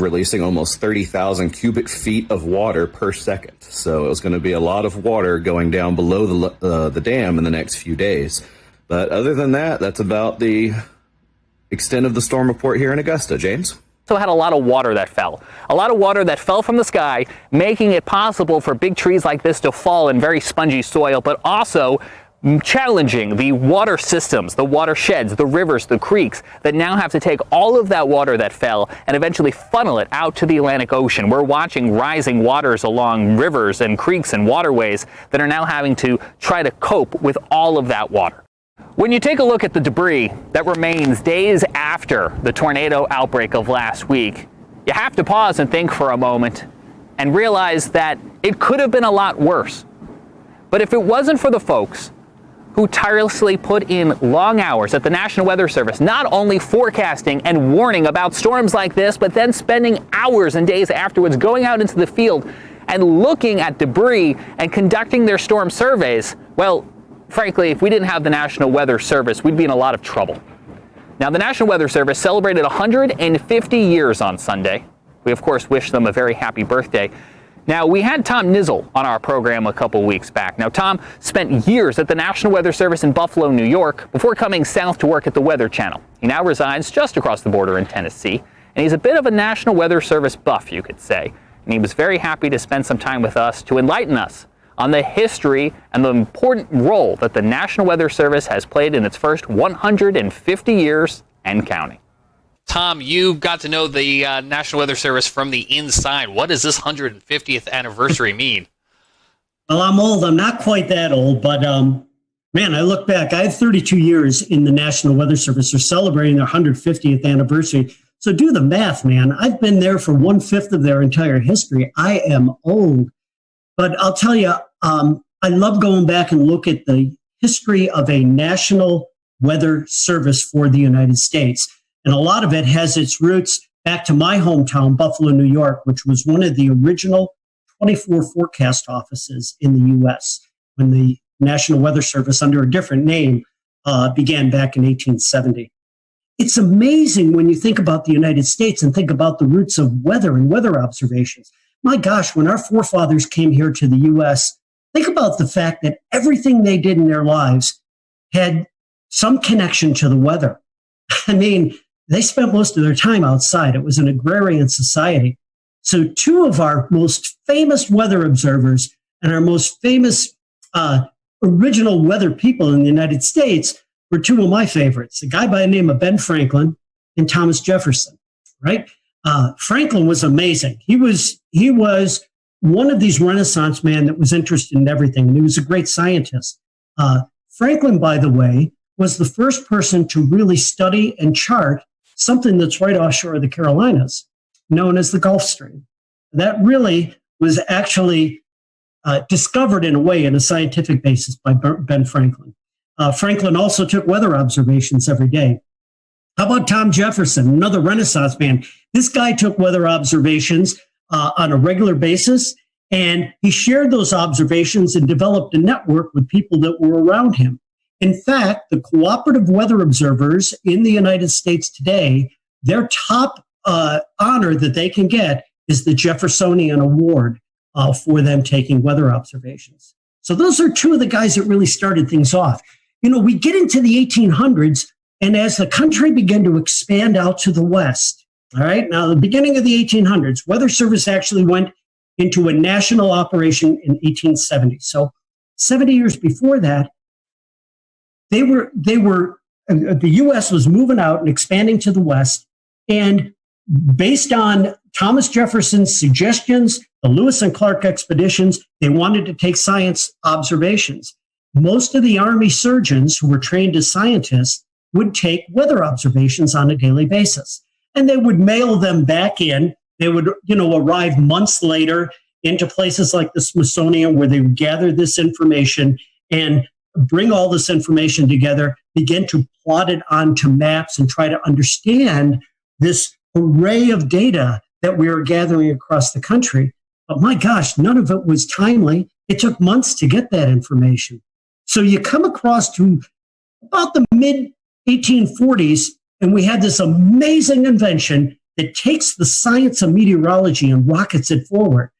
releasing almost 30,000 cubic feet of water per second. So it was going to be a lot of water going down below the dam in the next few days. But other than that, that's about the extent of the storm report here in Augusta. James? Also had a lot of water that fell. A lot of water that fell from the sky, making it possible for big trees like this to fall in very spongy soil, but also challenging the water systems, the watersheds, the rivers, the creeks that now have to take all of that water that fell and eventually funnel it out to the Atlantic Ocean. We're watching rising waters along rivers and creeks and waterways that are now having to try to cope with all of that water. When you take a look at the debris that remains days after the tornado outbreak of last week, you have to pause and think for a moment and realize that it could have been a lot worse. But if it wasn't for the folks who tirelessly put in long hours at the National Weather Service, not only forecasting and warning about storms like this, but then spending hours and days afterwards going out into the field and looking at debris and conducting their storm surveys, well, frankly, if we didn't have the National Weather Service, we'd be in a lot of trouble. Now, the National Weather Service celebrated 150 years on Sunday. We, of course, wish them a very happy birthday. Now, we had Tom Nizzle on our program a couple weeks back. Now, Tom spent years at the National Weather Service in Buffalo, New York, before coming south to work at the Weather Channel. He now resides just across the border in Tennessee, and he's a bit of a National Weather Service buff, you could say. And he was very happy to spend some time with us to enlighten us on the history and the important role that the National Weather Service has played in its first 150 years and counting. Tom, you got to know the National Weather Service from the inside. What does this 150th anniversary mean? Well, I'm old. I'm not quite that old, but man, I look back. I have 32 years in the National Weather Service. They're celebrating their 150th anniversary. So do the math, man. I've been there for 1/5 of their entire history. I am old. But I'll tell you, I love going back and look at the history of a National Weather Service for the United States. And a lot of it has its roots back to my hometown, Buffalo, New York, which was one of the original 24 forecast offices in the U.S. when the National Weather Service, under a different name, began back in 1870. It's amazing when you think about the United States and think about the roots of weather and weather observations. My gosh, when our forefathers came here to the U.S., think about the fact that everything they did in their lives had some connection to the weather. I mean, they spent most of their time outside. It was an agrarian society. So two of our most famous weather observers and our most famous original weather people in the United States were two of my favorites, a guy by the name of Ben Franklin and Thomas Jefferson, right? Franklin was amazing. He was one of these Renaissance men that was interested in everything, and he was a great scientist. Franklin, by the way, was the first person to really study and chart something that's right offshore of the Carolinas, known as the Gulf Stream. That really was actually discovered in a way in a scientific basis by Ben Franklin. Franklin also took weather observations every day. How about Tom Jefferson, another Renaissance man? This guy took weather observations on a regular basis, and he shared those observations and developed a network with people that were around him. In fact, the cooperative weather observers in the United States today, their top honor that they can get is the Jeffersonian Award for them taking weather observations. So those are two of the guys that really started things off. You know, we get into the 1800s, and as the country began to expand out to the west, all right, now the beginning of the 1800s, Weather Service actually went into a national operation in 1870. So 70 years before that, the U.S. was moving out and expanding to the west, and based on Thomas Jefferson's suggestions, the Lewis and Clark expeditions, they wanted to take science observations. Most of the Army surgeons who were trained as scientists would take weather observations on a daily basis, and they would mail them back in. They would, arrive months later into places like the Smithsonian where they would gather this information and bring all this information together, begin to plot it onto maps and try to understand this array of data that we are gathering across the country. But my gosh, none of it was timely. It took months to get that information. So you come across to about the mid 1840s, and we had this amazing invention that takes the science of meteorology and rockets it forward.